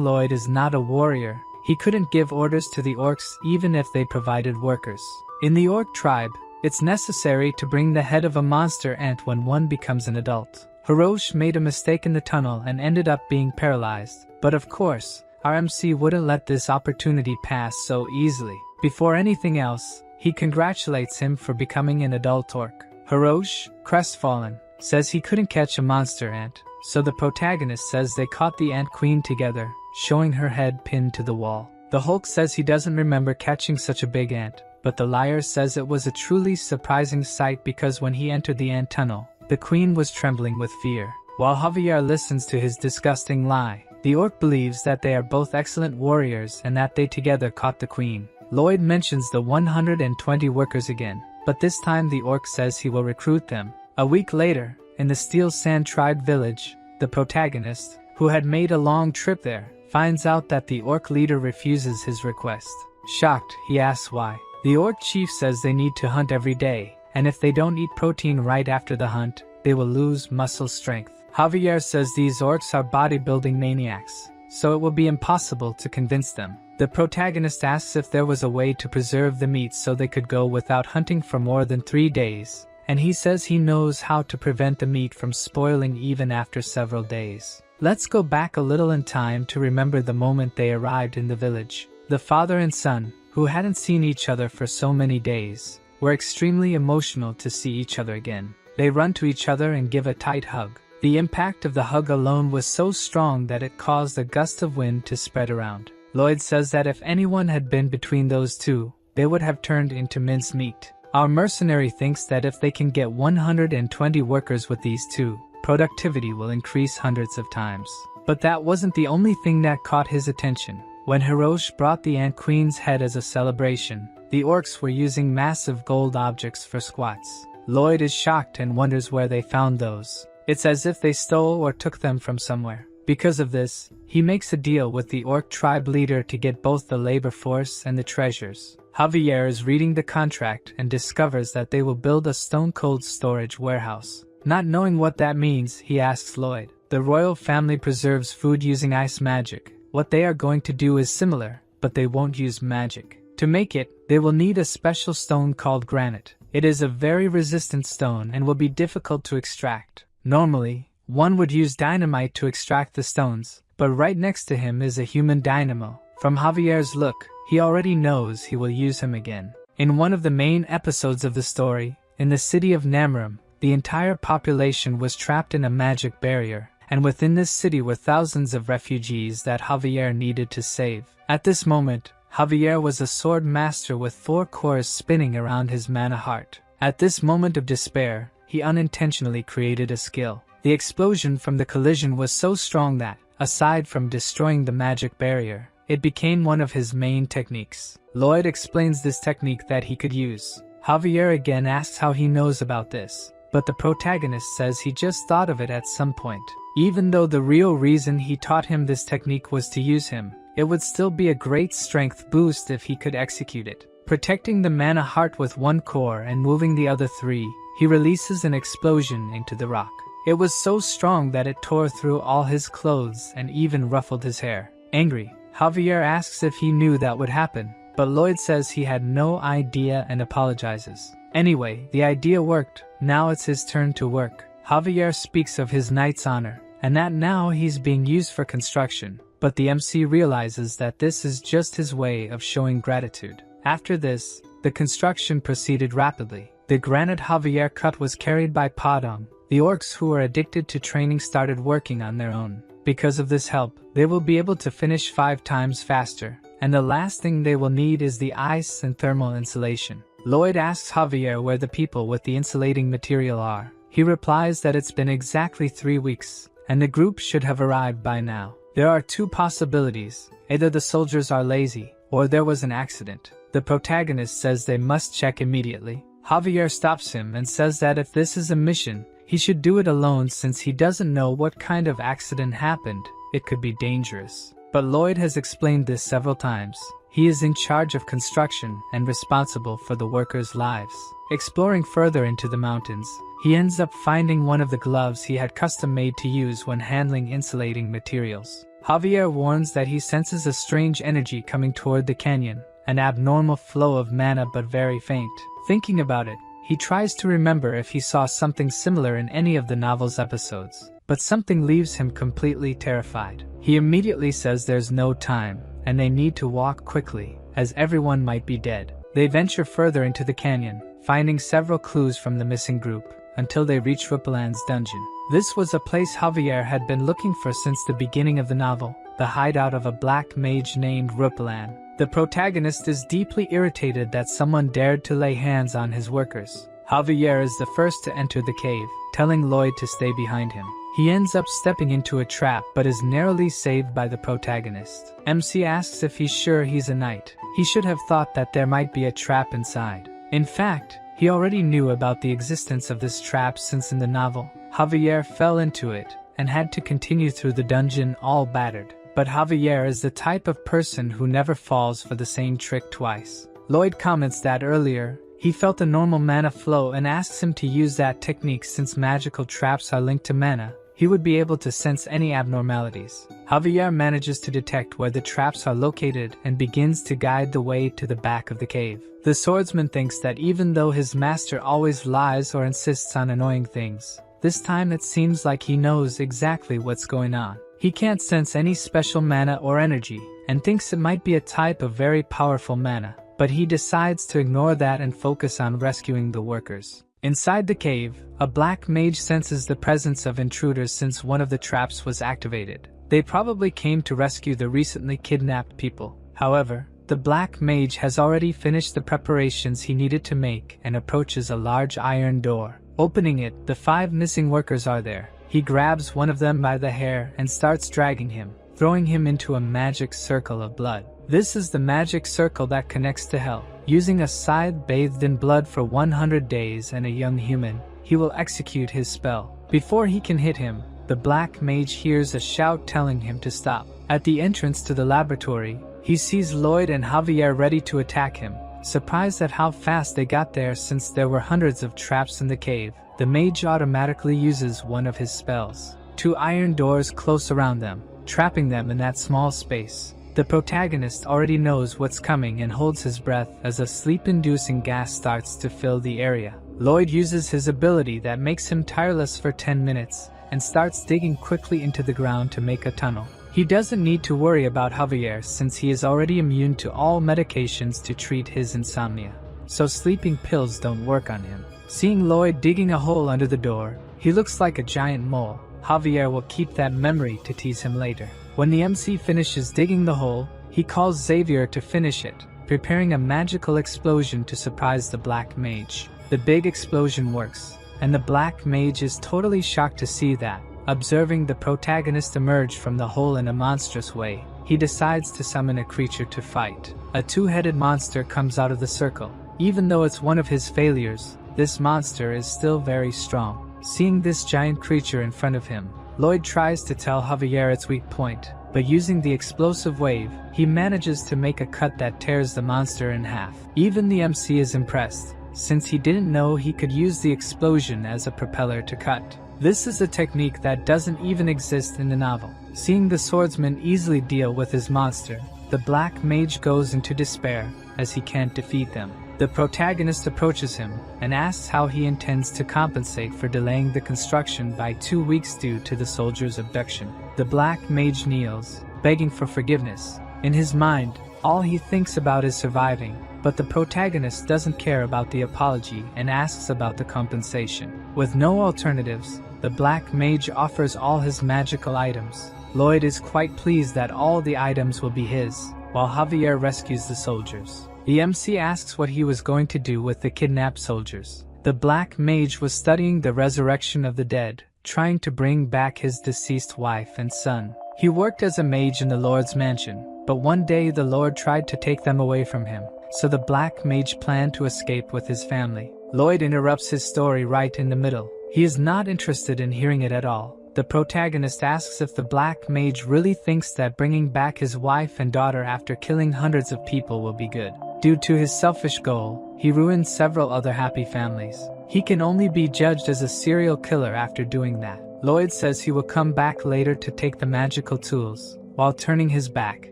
Lloyd is not a warrior, he couldn't give orders to the orcs even if they provided workers. In the orc tribe, it's necessary to bring the head of a monster ant when one becomes an adult. Hirosh made a mistake in the tunnel and ended up being paralyzed, but of course, our MC wouldn't let this opportunity pass so easily. Before anything else, he congratulates him for becoming an adult orc. Hirosh, crestfallen, says he couldn't catch a monster ant, so the protagonist says they caught the ant queen together, showing her head pinned to the wall. The Hulk says he doesn't remember catching such a big ant, but the liar says it was a truly surprising sight because when he entered the ant tunnel, the queen was trembling with fear. While Javier listens to his disgusting lie, the orc believes that they are both excellent warriors and that they together caught the queen. Lloyd mentions the 120 workers again, but this time the orc says he will recruit them. A week later, in the Steel Sand Tribe village, the protagonist, who had made a long trip there, finds out that the orc leader refuses his request. Shocked, he asks why. The orc chief says they need to hunt every day, and if they don't eat protein right after the hunt, they will lose muscle strength. Javier says these orcs are bodybuilding maniacs, so it will be impossible to convince them. The protagonist asks if there was a way to preserve the meat so they could go without hunting for more than 3 days, and he says he knows how to prevent the meat from spoiling even after several days. Let's go back a little in time to remember the moment they arrived in the village. The father and son, who hadn't seen each other for so many days, were extremely emotional to see each other again. They run to each other and give a tight hug. The impact of the hug alone was so strong that it caused a gust of wind to spread around. Lloyd says that if anyone had been between those two, they would have turned into mincemeat. Our mercenary thinks that if they can get 120 workers with these two, productivity will increase hundreds of times. But that wasn't the only thing that caught his attention. When Hirosh brought the Ant Queen's head as a celebration, the orcs were using massive gold objects for squats. Lloyd is shocked and wonders where they found those. It's as if they stole or took them from somewhere. Because of this, he makes a deal with the orc tribe leader to get both the labor force and the treasures. Javier is reading the contract and discovers that they will build a stone-cold storage warehouse. Not knowing what that means, he asks Lloyd. The royal family preserves food using ice magic. What they are going to do is similar, but they won't use magic. To make it, they will need a special stone called granite. It is a very resistant stone and will be difficult to extract. Normally, one would use dynamite to extract the stones, but right next to him is a human dynamo. From Javier's look, he already knows he will use him again. In one of the main episodes of the story, in the city of Namram, the entire population was trapped in a magic barrier, and within this city were thousands of refugees that Javier needed to save. At this moment, Javier was a sword master with 4 cores spinning around his mana heart. At this moment of despair, he unintentionally created a skill. The explosion from the collision was so strong that, aside from destroying the magic barrier, it became one of his main techniques. Lloyd explains this technique that he could use. Javier again asks how he knows about this, but the protagonist says he just thought of it at some point. Even though the real reason he taught him this technique was to use him, it would still be a great strength boost if he could execute it. Protecting the mana heart with 1 core and moving the other 3, he releases an explosion into the rock. It was so strong that it tore through all his clothes and even ruffled his hair. Angry, Javier asks if he knew that would happen, but Lloyd says he had no idea and apologizes. Anyway, the idea worked. Now it's his turn to work. Javier speaks of his knight's honor, and that now he's being used for construction, but the MC realizes that this is just his way of showing gratitude. After this, the construction proceeded rapidly. The granite Javier cut was carried by Padang. The orcs who were addicted to training started working on their own. Because of this help, they will be able to finish 5 times faster, and the last thing they will need is the ice and thermal insulation. Lloyd asks Javier where the people with the insulating material are. He replies that it's been exactly 3 weeks, and the group should have arrived by now. There are 2 possibilities. Either the soldiers are lazy, or there was an accident. The protagonist says they must check immediately. Javier stops him and says that if this is a mission, he should do it alone since he doesn't know what kind of accident happened. It could be dangerous. But Lloyd has explained this several times. He is in charge of construction and responsible for the workers' lives. Exploring further into the mountains, he ends up finding one of the gloves he had custom made to use when handling insulating materials. Javier warns that he senses a strange energy coming toward the canyon, an abnormal flow of mana but very faint. Thinking about it, he tries to remember if he saw something similar in any of the novel's episodes, but something leaves him completely terrified. He immediately says there's no time, and they need to walk quickly, as everyone might be dead. They venture further into the canyon, finding several clues from the missing group, until they reach Rupalan's dungeon. This was a place Javier had been looking for since the beginning of the novel, the hideout of a black mage named Rupalan. The protagonist is deeply irritated that someone dared to lay hands on his workers. Javier is the first to enter the cave, telling Lloyd to stay behind him. He ends up stepping into a trap but is narrowly saved by the protagonist. MC asks if he's sure he's a knight. He should have thought that there might be a trap inside. In fact, he already knew about the existence of this trap since in the novel, Javier fell into it and had to continue through the dungeon all battered. But Javier is the type of person who never falls for the same trick twice. Lloyd comments that earlier, he felt a normal mana flow and asks him to use that technique since magical traps are linked to mana. He would be able to sense any abnormalities. Javier manages to detect where the traps are located and begins to guide the way to the back of the cave. The swordsman thinks that even though his master always lies or insists on annoying things, this time it seems like he knows exactly what's going on. He can't sense any special mana or energy, and thinks it might be a type of very powerful mana, but he decides to ignore that and focus on rescuing the workers. Inside the cave, a black mage senses the presence of intruders since one of the traps was activated. They probably came to rescue the recently kidnapped people. However, the black mage has already finished the preparations he needed to make and approaches a large iron door. Opening it, the 5 missing workers are there. He grabs one of them by the hair and starts dragging him, throwing him into a magic circle of blood. This is the magic circle that connects to hell. Using a scythe bathed in blood for 100 days and a young human, he will execute his spell. Before he can hit him, the black mage hears a shout telling him to stop. At the entrance to the laboratory, he sees Lloyd and Javier ready to attack him. Surprised at how fast they got there since there were hundreds of traps in the cave, the mage automatically uses one of his spells. 2 iron doors close around them, trapping them in that small space. The protagonist already knows what's coming and holds his breath as a sleep-inducing gas starts to fill the area. Lloyd uses his ability that makes him tireless for 10 minutes and starts digging quickly into the ground to make a tunnel. He doesn't need to worry about Javier since he is already immune to all medications to treat his insomnia, so sleeping pills don't work on him. Seeing Lloyd digging a hole under the door, he looks like a giant mole. Javier will keep that memory to tease him later. When the MC finishes digging the hole, he calls Xavier to finish it, preparing a magical explosion to surprise the black mage. The big explosion works, and the black mage is totally shocked to see that. Observing the protagonist emerge from the hole in a monstrous way, he decides to summon a creature to fight. A 2-headed monster comes out of the circle. Even though it's one of his failures, this monster is still very strong. Seeing this giant creature in front of him, Lloyd tries to tell Javier its weak point, but using the explosive wave, he manages to make a cut that tears the monster in half. Even the MC is impressed, since he didn't know he could use the explosion as a propeller to cut. This is a technique that doesn't even exist in the novel. Seeing the swordsman easily deal with his monster, the black mage goes into despair as he can't defeat them. The protagonist approaches him and asks how he intends to compensate for delaying the construction by 2 weeks due to the soldier's abduction. The black mage kneels, begging for forgiveness. In his mind, all he thinks about is surviving, but the protagonist doesn't care about the apology and asks about the compensation. With no alternatives, the black mage offers all his magical items. Lloyd is quite pleased that all the items will be his, while Javier rescues the soldiers. The MC asks what he was going to do with the kidnapped soldiers. The black mage was studying the resurrection of the dead, trying to bring back his deceased wife and son. He worked as a mage in the Lord's mansion, but one day the Lord tried to take them away from him, so the black mage planned to escape with his family. Lloyd interrupts his story right in the middle. He is not interested in hearing it at all. The protagonist asks if the black mage really thinks that bringing back his wife and daughter after killing hundreds of people will be good. Due to his selfish goal, he ruined several other happy families. He can only be judged as a serial killer after doing that. Lloyd says he will come back later to take the magical tools. While turning his back,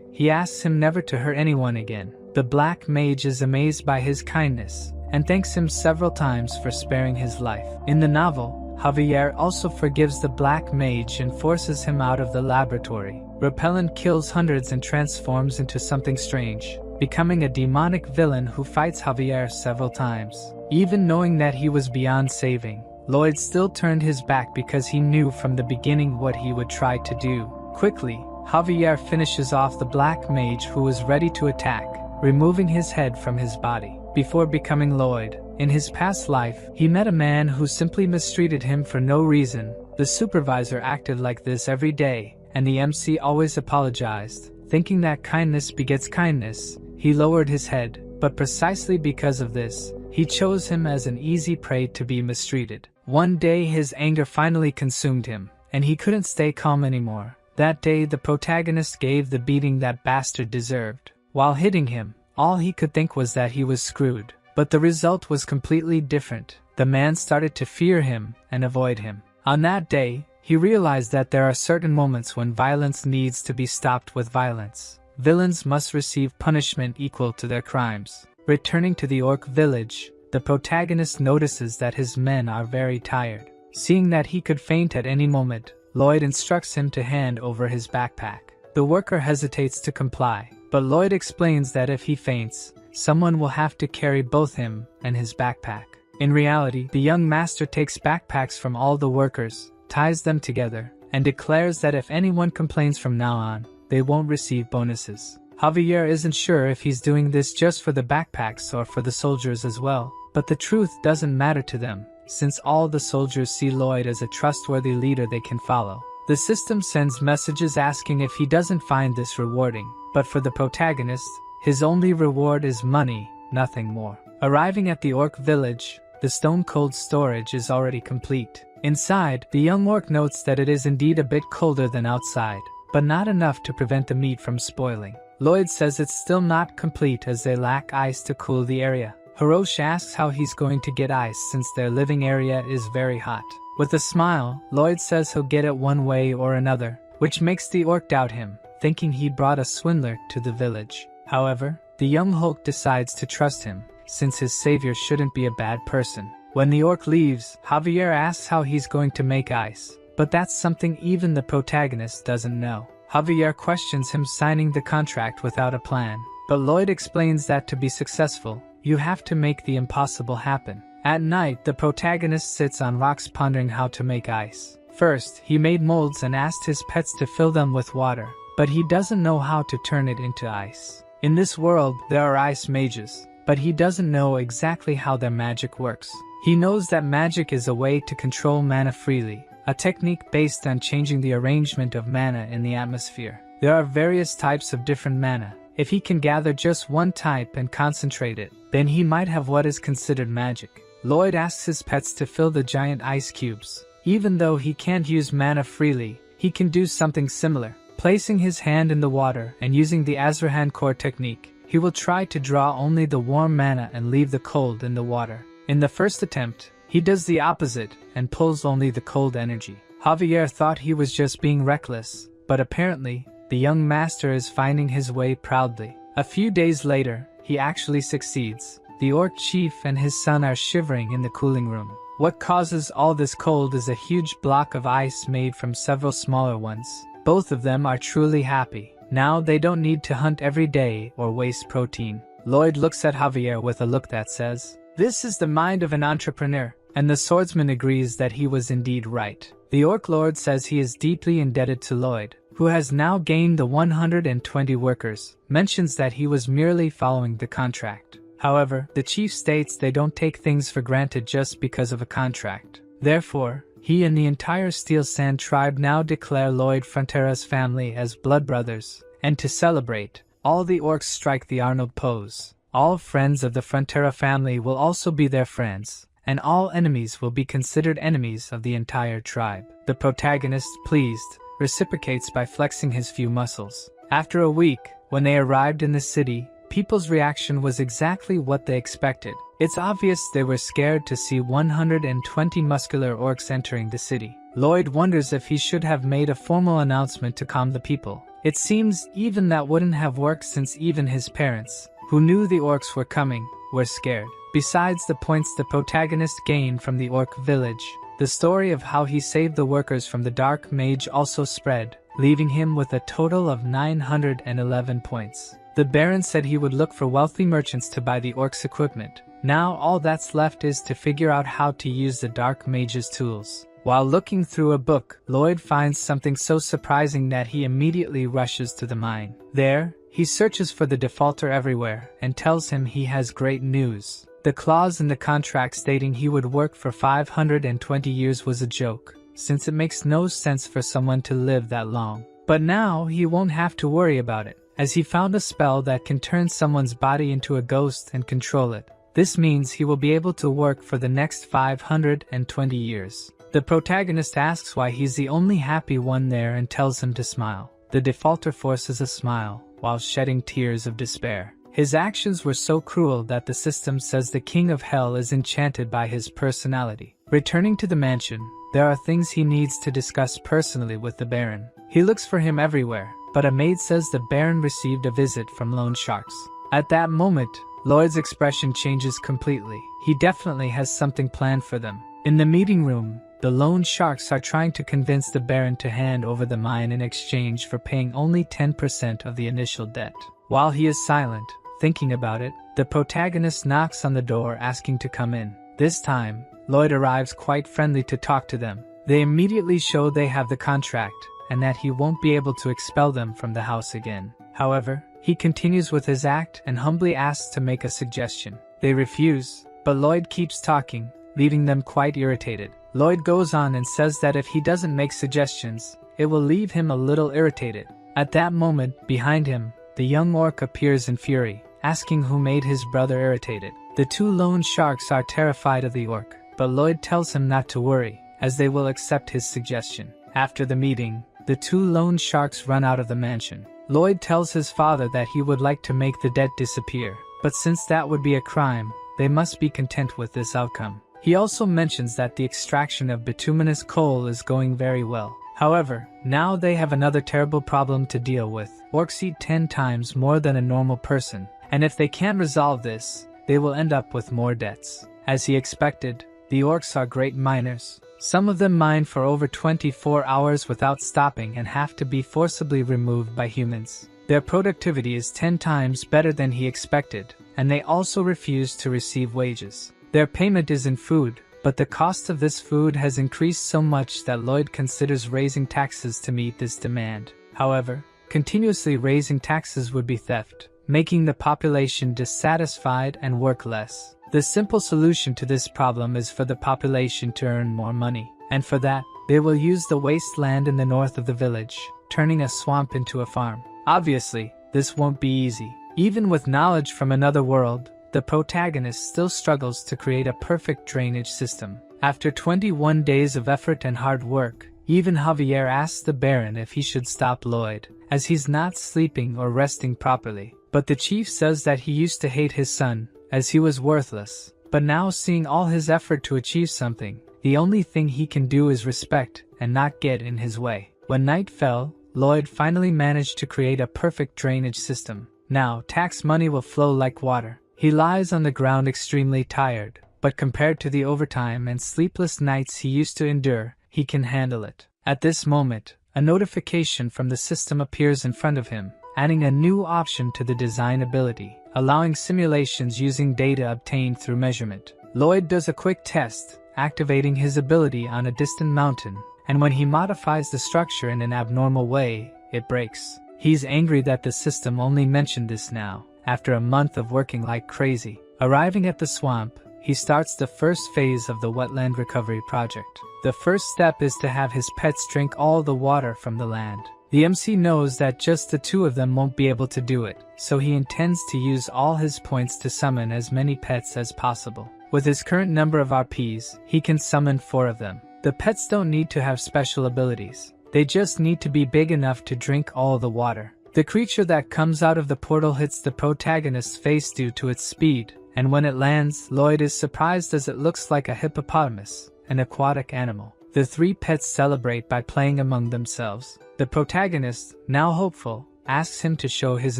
he asks him never to hurt anyone again. The black mage is amazed by his kindness and thanks him several times for sparing his life. In the novel, Javier also forgives the black mage and forces him out of the laboratory. Repellent kills hundreds and transforms into something strange, becoming a demonic villain who fights Javier several times. Even knowing that he was beyond saving, Lloyd still turned his back because he knew from the beginning what he would try to do. Quickly, Javier finishes off the black mage who was ready to attack, removing his head from his body. Before becoming Lloyd, in his past life, he met a man who simply mistreated him for no reason. The supervisor acted like this every day, and the MC always apologized. Thinking that kindness begets kindness, he lowered his head, but precisely because of this, he chose him as an easy prey to be mistreated. One day his anger finally consumed him, and he couldn't stay calm anymore. That day the protagonist gave the beating that bastard deserved. While hitting him, all he could think was that he was screwed. But the result was completely different. The man started to fear him and avoid him. On that day, he realized that there are certain moments when violence needs to be stopped with violence. Villains must receive punishment equal to their crimes. Returning to the orc village, the protagonist notices that his men are very tired. Seeing that he could faint at any moment, Lloyd instructs him to hand over his backpack. The worker hesitates to comply, but Lloyd explains that if he faints, someone will have to carry both him and his backpack. In reality, the young master takes backpacks from all the workers, ties them together, and declares that if anyone complains from now on, they won't receive bonuses. Javier isn't sure if he's doing this just for the backpacks or for the soldiers as well, but the truth doesn't matter to them, since all the soldiers see Lloyd as a trustworthy leader they can follow. The system sends messages asking if he doesn't find this rewarding, but for the protagonist, his only reward is money, nothing more. Arriving at the orc village, the stone-cold storage is already complete. Inside, the young orc notes that it is indeed a bit colder than outside, but not enough to prevent the meat from spoiling. Lloyd says it's still not complete as they lack ice to cool the area. Hirosh asks how he's going to get ice since their living area is very hot. With a smile, Lloyd says he'll get it one way or another, which makes the orc doubt him, thinking he brought a swindler to the village. However, the young Hulk decides to trust him, since his savior shouldn't be a bad person. When the orc leaves, Javier asks how he's going to make ice, but that's something even the protagonist doesn't know. Javier questions him signing the contract without a plan, but Lloyd explains that to be successful, you have to make the impossible happen. At night, the protagonist sits on rocks pondering how to make ice. First, he made molds and asked his pets to fill them with water, but he doesn't know how to turn it into ice. In this world, there are ice mages, but he doesn't know exactly how their magic works. He knows that magic is a way to control mana freely, a technique based on changing the arrangement of mana in the atmosphere. There are various types of different mana. If he can gather just one type and concentrate it, then he might have what is considered magic. Lloyd asks his pets to fill the giant ice cubes. Even though he can't use mana freely, he can do something similar. Placing his hand in the water and using the Azrahan core technique, he will try to draw only the warm mana and leave the cold in the water. In the first attempt, he does the opposite and pulls only the cold energy. Javier thought he was just being reckless, but apparently, the young master is finding his way proudly. A few days later, he actually succeeds. The orc chief and his son are shivering in the cooling room. What causes all this cold is a huge block of ice made from several smaller ones. Both of them are truly happy. Now they don't need to hunt every day or waste protein. Lloyd looks at Javier with a look that says, "This is the mind of an entrepreneur," and the swordsman agrees that he was indeed right. The orc lord says he is deeply indebted to Lloyd, who has now gained the 120 workers, mentions that he was merely following the contract. However, the chief states they don't take things for granted just because of a contract. Therefore, he and the entire Steel Sand tribe now declare Lloyd Frontera's family as blood brothers, and to celebrate, all the orcs strike the Arnold pose. All friends of the Frontera family will also be their friends, and all enemies will be considered enemies of the entire tribe. The protagonist, pleased, reciprocates by flexing his few muscles. After a week, when they arrived in the city, people's reaction was exactly what they expected. It's obvious they were scared to see 120 muscular orcs entering the city. Lloyd wonders if he should have made a formal announcement to calm the people. It seems even that wouldn't have worked since even his parents, who knew the orcs were coming, were scared. Besides the points the protagonist gained from the orc village, the story of how he saved the workers from the dark mage also spread, leaving him with a total of 911 points. The Baron said he would look for wealthy merchants to buy the orcs' equipment. Now all that's left is to figure out how to use the dark mage's tools. While looking through a book, Lloyd finds something so surprising that he immediately rushes to the mine. There, he searches for the defaulter everywhere and tells him he has great news. The clause in the contract stating he would work for 520 years was a joke, since it makes no sense for someone to live that long. But now he won't have to worry about it, as he found a spell that can turn someone's body into a ghost and control it. This means he will be able to work for the next 520 years. The protagonist asks why he's the only happy one there and tells him to smile. The defaulter forces a smile, while shedding tears of despair. His actions were so cruel that the system says the king of hell is enchanted by his personality. Returning to the mansion, there are things he needs to discuss personally with the Baron. He looks for him everywhere, but a maid says the Baron received a visit from loan sharks. At that moment, Lloyd's expression changes completely. He definitely has something planned for them. In the meeting room, the loan sharks are trying to convince the Baron to hand over the mine in exchange for paying only 10% of the initial debt. While he is silent, thinking about it, the protagonist knocks on the door asking to come in. This time, Lloyd arrives quite friendly to talk to them. They immediately show they have the contract, and that he won't be able to expel them from the house again. However, he continues with his act and humbly asks to make a suggestion. They refuse, but Lloyd keeps talking, leaving them quite irritated. Lloyd goes on and says that if he doesn't make suggestions, it will leave him a little irritated. At that moment, behind him, the young orc appears in fury, asking who made his brother irritated. The two loan sharks are terrified of the orc, but Lloyd tells him not to worry, as they will accept his suggestion. After the meeting, the two loan sharks run out of the mansion. Lloyd tells his father that he would like to make the debt disappear, but since that would be a crime, they must be content with this outcome. He also mentions that the extraction of bituminous coal is going very well. However, now they have another terrible problem to deal with. Orcs eat 10 times more than a normal person, and if they can't resolve this, they will end up with more debts. As he expected, the orcs are great miners. Some of them mine for over 24 hours without stopping and have to be forcibly removed by humans. Their productivity is 10 times better than he expected, and they also refuse to receive wages. Their payment is in food, but the cost of this food has increased so much that Lloyd considers raising taxes to meet this demand. However, continuously raising taxes would be theft, making the population dissatisfied and work less. The simple solution to this problem is for the population to earn more money, and for that, they will use the wasteland in the north of the village, turning a swamp into a farm. Obviously, this won't be easy. Even with knowledge from another world, the protagonist still struggles to create a perfect drainage system. After 21 days of effort and hard work, even Javier asks the Baron if he should stop Lloyd, as he's not sleeping or resting properly. But the chief says that he used to hate his son, as he was worthless. But now seeing all his effort to achieve something, the only thing he can do is respect and not get in his way. When night fell, Lloyd finally managed to create a perfect drainage system. Now, tax money will flow like water. He lies on the ground extremely tired, but compared to the overtime and sleepless nights he used to endure, he can handle it. At this moment, a notification from the system appears in front of him, adding a new option to the design ability, allowing simulations using data obtained through measurement. Lloyd does a quick test, activating his ability on a distant mountain, and when he modifies the structure in an abnormal way, it breaks. He's angry that the system only mentioned this now, after a month of working like crazy. Arriving at the swamp, he starts the first phase of the wetland recovery project. The first step is to have his pets drink all the water from the land. The MC knows that just the two of them won't be able to do it, so he intends to use all his points to summon as many pets as possible. With his current number of RPs, he can summon 4 of them. The pets don't need to have special abilities. They just need to be big enough to drink all the water. The creature that comes out of the portal hits the protagonist's face due to its speed, and when it lands, Lloyd is surprised as it looks like a hippopotamus, an aquatic animal. The 3 pets celebrate by playing among themselves. The protagonist, now hopeful, asks him to show his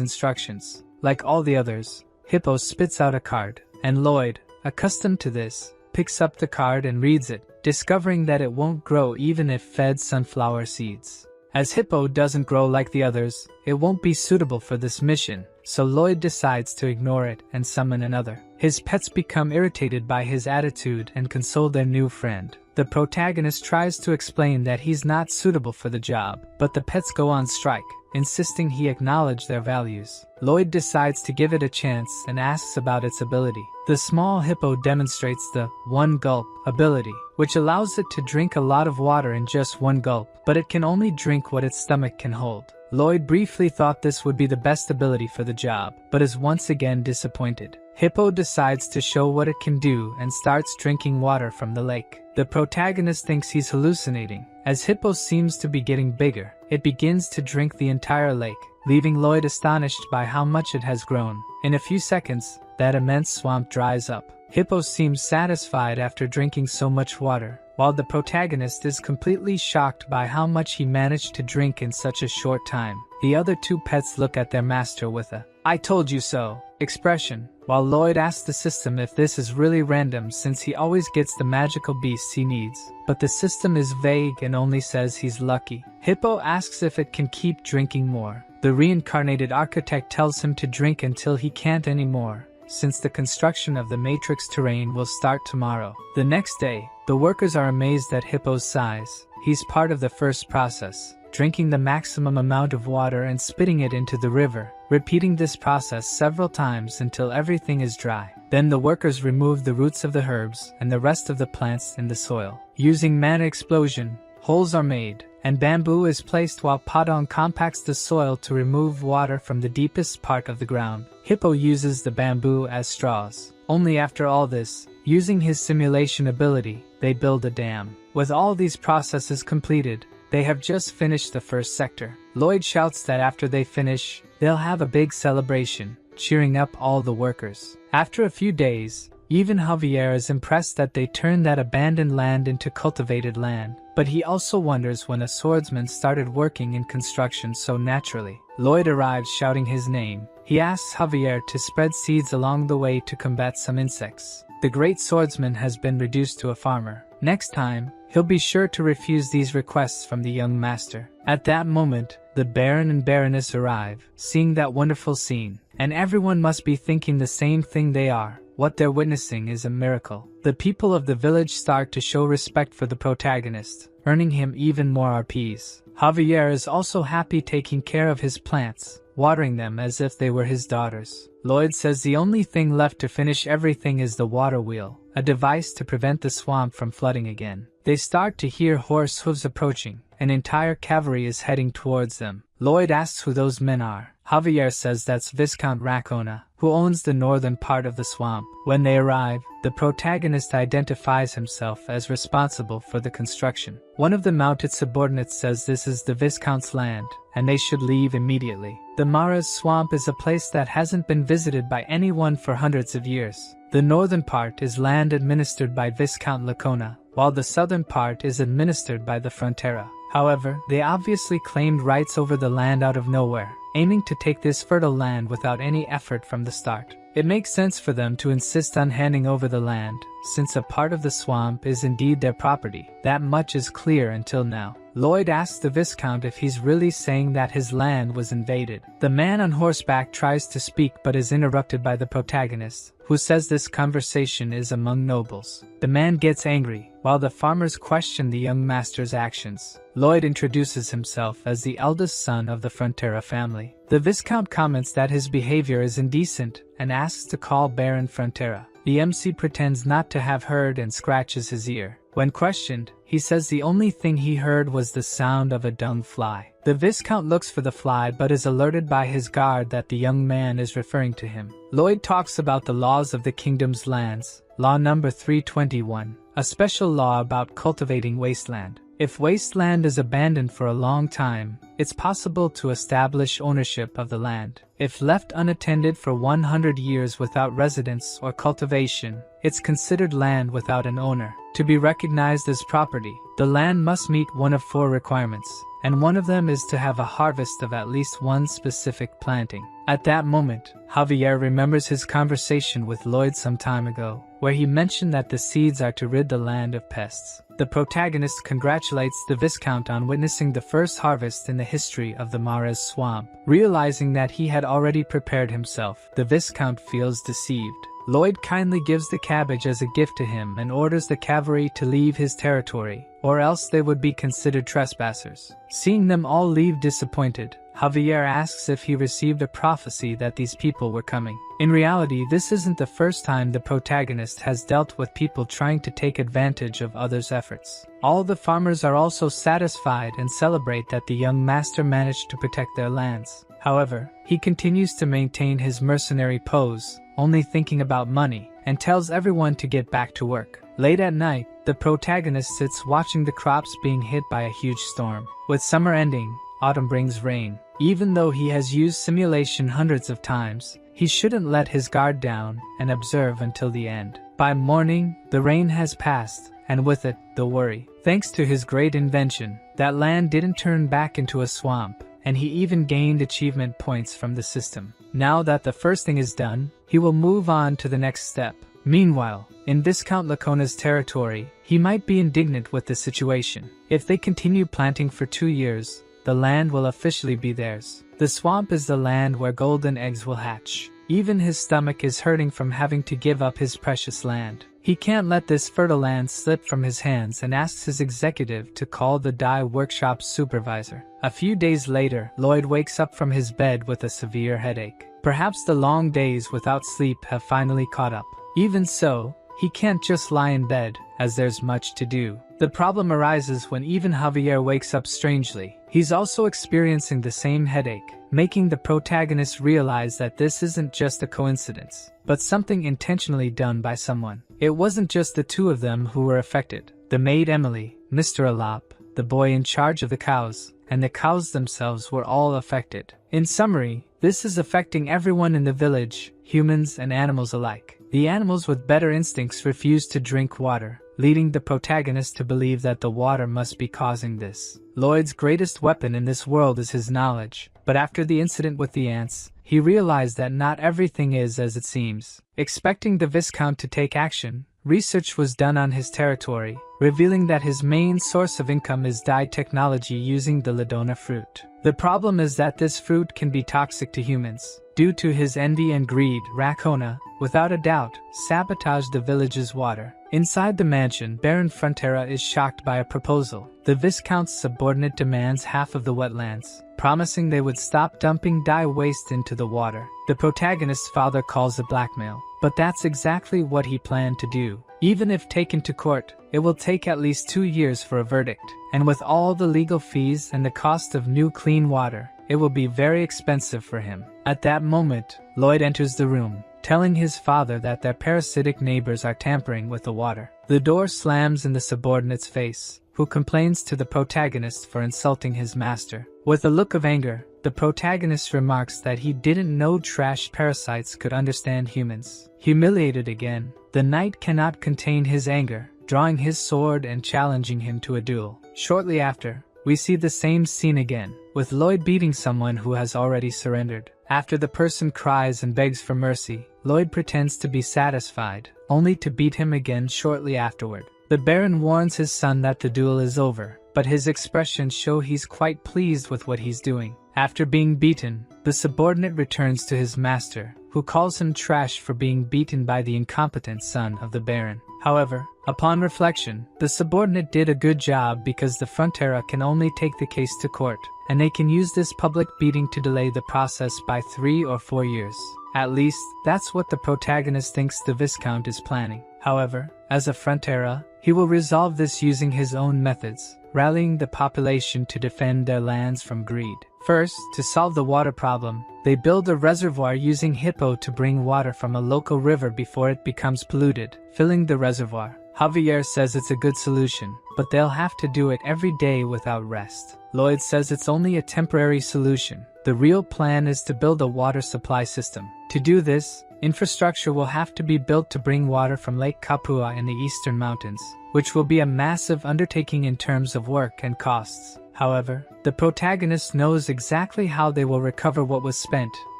instructions. Like all the others, Hippo spits out a card, and Lloyd, accustomed to this, picks up the card and reads it, discovering that it won't grow even if fed sunflower seeds. As Hippo doesn't grow like the others, it won't be suitable for this mission, so Lloyd decides to ignore it and summon another. His pets become irritated by his attitude and console their new friend. The The protagonist tries to explain that he's not suitable for the job, but the pets go on strike, insisting he acknowledge their values. Lloyd decides to give it a chance and asks about its ability. The small hippo demonstrates the one gulp ability, which allows it to drink a lot of water in just one gulp, but it can only drink what its stomach can hold. Lloyd briefly thought this would be the best ability for the job, but is once again disappointed. Hippo decides to show what it can do and starts drinking water from the lake. The protagonist thinks he's hallucinating. As Hippo seems to be getting bigger, it begins to drink the entire lake, leaving Lloyd astonished by how much it has grown. In a few seconds, that immense swamp dries up. Hippo seems satisfied after drinking so much water, while the protagonist is completely shocked by how much he managed to drink in such a short time. The other two pets look at their master with a "I told you so" expression, while Lloyd asks the system if this is really random since he always gets the magical beasts he needs, but the system is vague and only says he's lucky. Hippo asks if it can keep drinking more. The reincarnated architect tells him to drink until he can't anymore, since the construction of the matrix terrain will start tomorrow. The next day, the workers are amazed at Hippo's size. He's part of the first process, drinking the maximum amount of water and spitting it into the river, repeating this process several times until everything is dry. Then the workers remove the roots of the herbs and the rest of the plants in the soil. Using mana explosion, holes are made, and bamboo is placed while Padong compacts the soil to remove water from the deepest part of the ground. Hippo uses the bamboo as straws. Only after all this, using his simulation ability, they build a dam. With all these processes completed, they have just finished the first sector. Lloyd shouts that after they finish, they'll have a big celebration, cheering up all the workers. After a few days, even Javier is impressed that they turned that abandoned land into cultivated land, but he also wonders when a swordsman started working in construction so naturally. Lloyd arrives shouting his name. He asks Javier to spread seeds along the way to combat some insects. The great swordsman has been reduced to a farmer. Next time, he'll be sure to refuse these requests from the young master. At that moment, the Baron and Baroness arrive, seeing that wonderful scene, and everyone must be thinking the same thing they are. What they're witnessing is a miracle. The people of the village start to show respect for the protagonist, earning him even more RPs. Javier is also happy taking care of his plants, watering them as if they were his daughters. Lloyd says the only thing left to finish everything is the water wheel, a device to prevent the swamp from flooding again. They start to hear horse hooves approaching. An entire cavalry is heading towards them. Lloyd asks who those men are. Javier says that's Viscount Racona, who owns the northern part of the swamp. When they arrive, the protagonist identifies himself as responsible for the construction. One of the mounted subordinates says this is the Viscount's land, and they should leave immediately. The Maras swamp is a place that hasn't been visited by anyone for hundreds of years. The northern part is land administered by Viscount Lacona, while the southern part is administered by the Frontera. However, they obviously claimed rights over the land out of nowhere, aiming to take this fertile land without any effort from the start. It makes sense for them to insist on handing over the land, since a part of the swamp is indeed their property. That much is clear until now. Lloyd asks the Viscount if he's really saying that his land was invaded. The man on horseback tries to speak but is interrupted by the protagonist, who says this conversation is among nobles. The man gets angry, while the farmers question the young master's actions. Lloyd introduces himself as the eldest son of the Frontera family. The Viscount comments that his behavior is indecent and asks to call Baron Frontera. The MC pretends not to have heard and scratches his ear. When questioned, he says the only thing he heard was the sound of a dung fly. The Viscount looks for the fly but is alerted by his guard that the young man is referring to him. Lloyd talks about the laws of the kingdom's lands, Law number 321, a special law about cultivating wasteland. If wasteland is abandoned for a long time, it's possible to establish ownership of the land. If left unattended for 100 years without residence or cultivation, it's considered land without an owner. To be recognized as property, the land must meet one of 4 requirements, and one of them is to have a harvest of at least one specific planting. At that moment, Javier remembers his conversation with Lloyd some time ago, where he mentioned that the seeds are to rid the land of pests. The protagonist congratulates the Viscount on witnessing the first harvest in the history of the Maras swamp. Realizing that he had already prepared himself, the Viscount feels deceived. Lloyd kindly gives the cabbage as a gift to him and orders the cavalry to leave his territory, or else they would be considered trespassers. Seeing them all leave disappointed, Javier asks if he received a prophecy that these people were coming. In reality, this isn't the first time the protagonist has dealt with people trying to take advantage of others' efforts. All the farmers are also satisfied and celebrate that the young master managed to protect their lands. However, he continues to maintain his mercenary pose, only thinking about money, and tells everyone to get back to work. Late at night, the protagonist sits watching the crops being hit by a huge storm. With summer ending, autumn brings rain. Even though he has used simulation hundreds of times, he shouldn't let his guard down and observe until the end. By morning, the rain has passed, and with it, the worry. Thanks to his great invention, that land didn't turn back into a swamp, and he even gained achievement points from the system. Now that the first thing is done, he will move on to the next step. Meanwhile, in Viscount Lacona's territory, he might be indignant with the situation. If they continue planting for 2 years, the land will officially be theirs. The swamp is the land where golden eggs will hatch. Even his stomach is hurting from having to give up his precious land. He can't let this fertile land slip from his hands and asks his executive to call the dye workshop supervisor. A few days later, Lloyd wakes up from his bed with a severe headache. Perhaps the long days without sleep have finally caught up. Even so, he can't just lie in bed, as there's much to do. The problem arises when even Javier wakes up strangely. He's also experiencing the same headache, making the protagonist realize that this isn't just a coincidence, but something intentionally done by someone. It wasn't just the two of them who were affected. The maid Emily, Mr. Alap, the boy in charge of the cows, and the cows themselves were all affected. In summary, this is affecting everyone in the village, humans and animals alike. The animals with better instincts refuse to drink water, leading the protagonist to believe that the water must be causing this. Lloyd's greatest weapon in this world is his knowledge, but after the incident with the ants, he realized that not everything is as it seems. Expecting the Viscount to take action, research was done on his territory, revealing that his main source of income is dye technology using the Ladona fruit. The problem is that this fruit can be toxic to humans. Due to his envy and greed, Racona, without a doubt, sabotaged the village's water. Inside the mansion, Baron Frontera is shocked by a proposal. The Viscount's subordinate demands half of the wetlands, promising they would stop dumping dye waste into the water. The protagonist's father calls it blackmail, but that's exactly what he planned to do. Even if taken to court, it will take at least 2 years for a verdict, and with all the legal fees and the cost of new clean water, it will be very expensive for him. At that moment, Lloyd enters the room, telling his father that their parasitic neighbors are tampering with the water. The door slams in the subordinate's face, who complains to the protagonist for insulting his master. With a look of anger, the protagonist remarks that he didn't know trash parasites could understand humans. Humiliated again, the knight cannot contain his anger, drawing his sword and challenging him to a duel. Shortly after, we see the same scene again, with Lloyd beating someone who has already surrendered. After the person cries and begs for mercy, Lloyd pretends to be satisfied, only to beat him again shortly afterward. The Baron warns his son that the duel is over, but his expressions show he's quite pleased with what he's doing. After being beaten, the subordinate returns to his master, who calls him trash for being beaten by the incompetent son of the Baron. However, upon reflection, the subordinate did a good job because the Frontera can only take the case to court, and they can use this public beating to delay the process by 3 or 4 years. At least, that's what the protagonist thinks the Viscount is planning. However, as a Frontera, he will resolve this using his own methods, rallying the population to defend their lands from greed. First, to solve the water problem, they build a reservoir using hippo to bring water from a local river before it becomes polluted, filling the reservoir. Javier says it's a good solution, but they'll have to do it every day without rest. Lloyd says it's only a temporary solution. The real plan is to build a water supply system. To do this, infrastructure will have to be built to bring water from Lake Kapua in the eastern mountains, which will be a massive undertaking in terms of work and costs. However, the protagonist knows exactly how they will recover what was spent,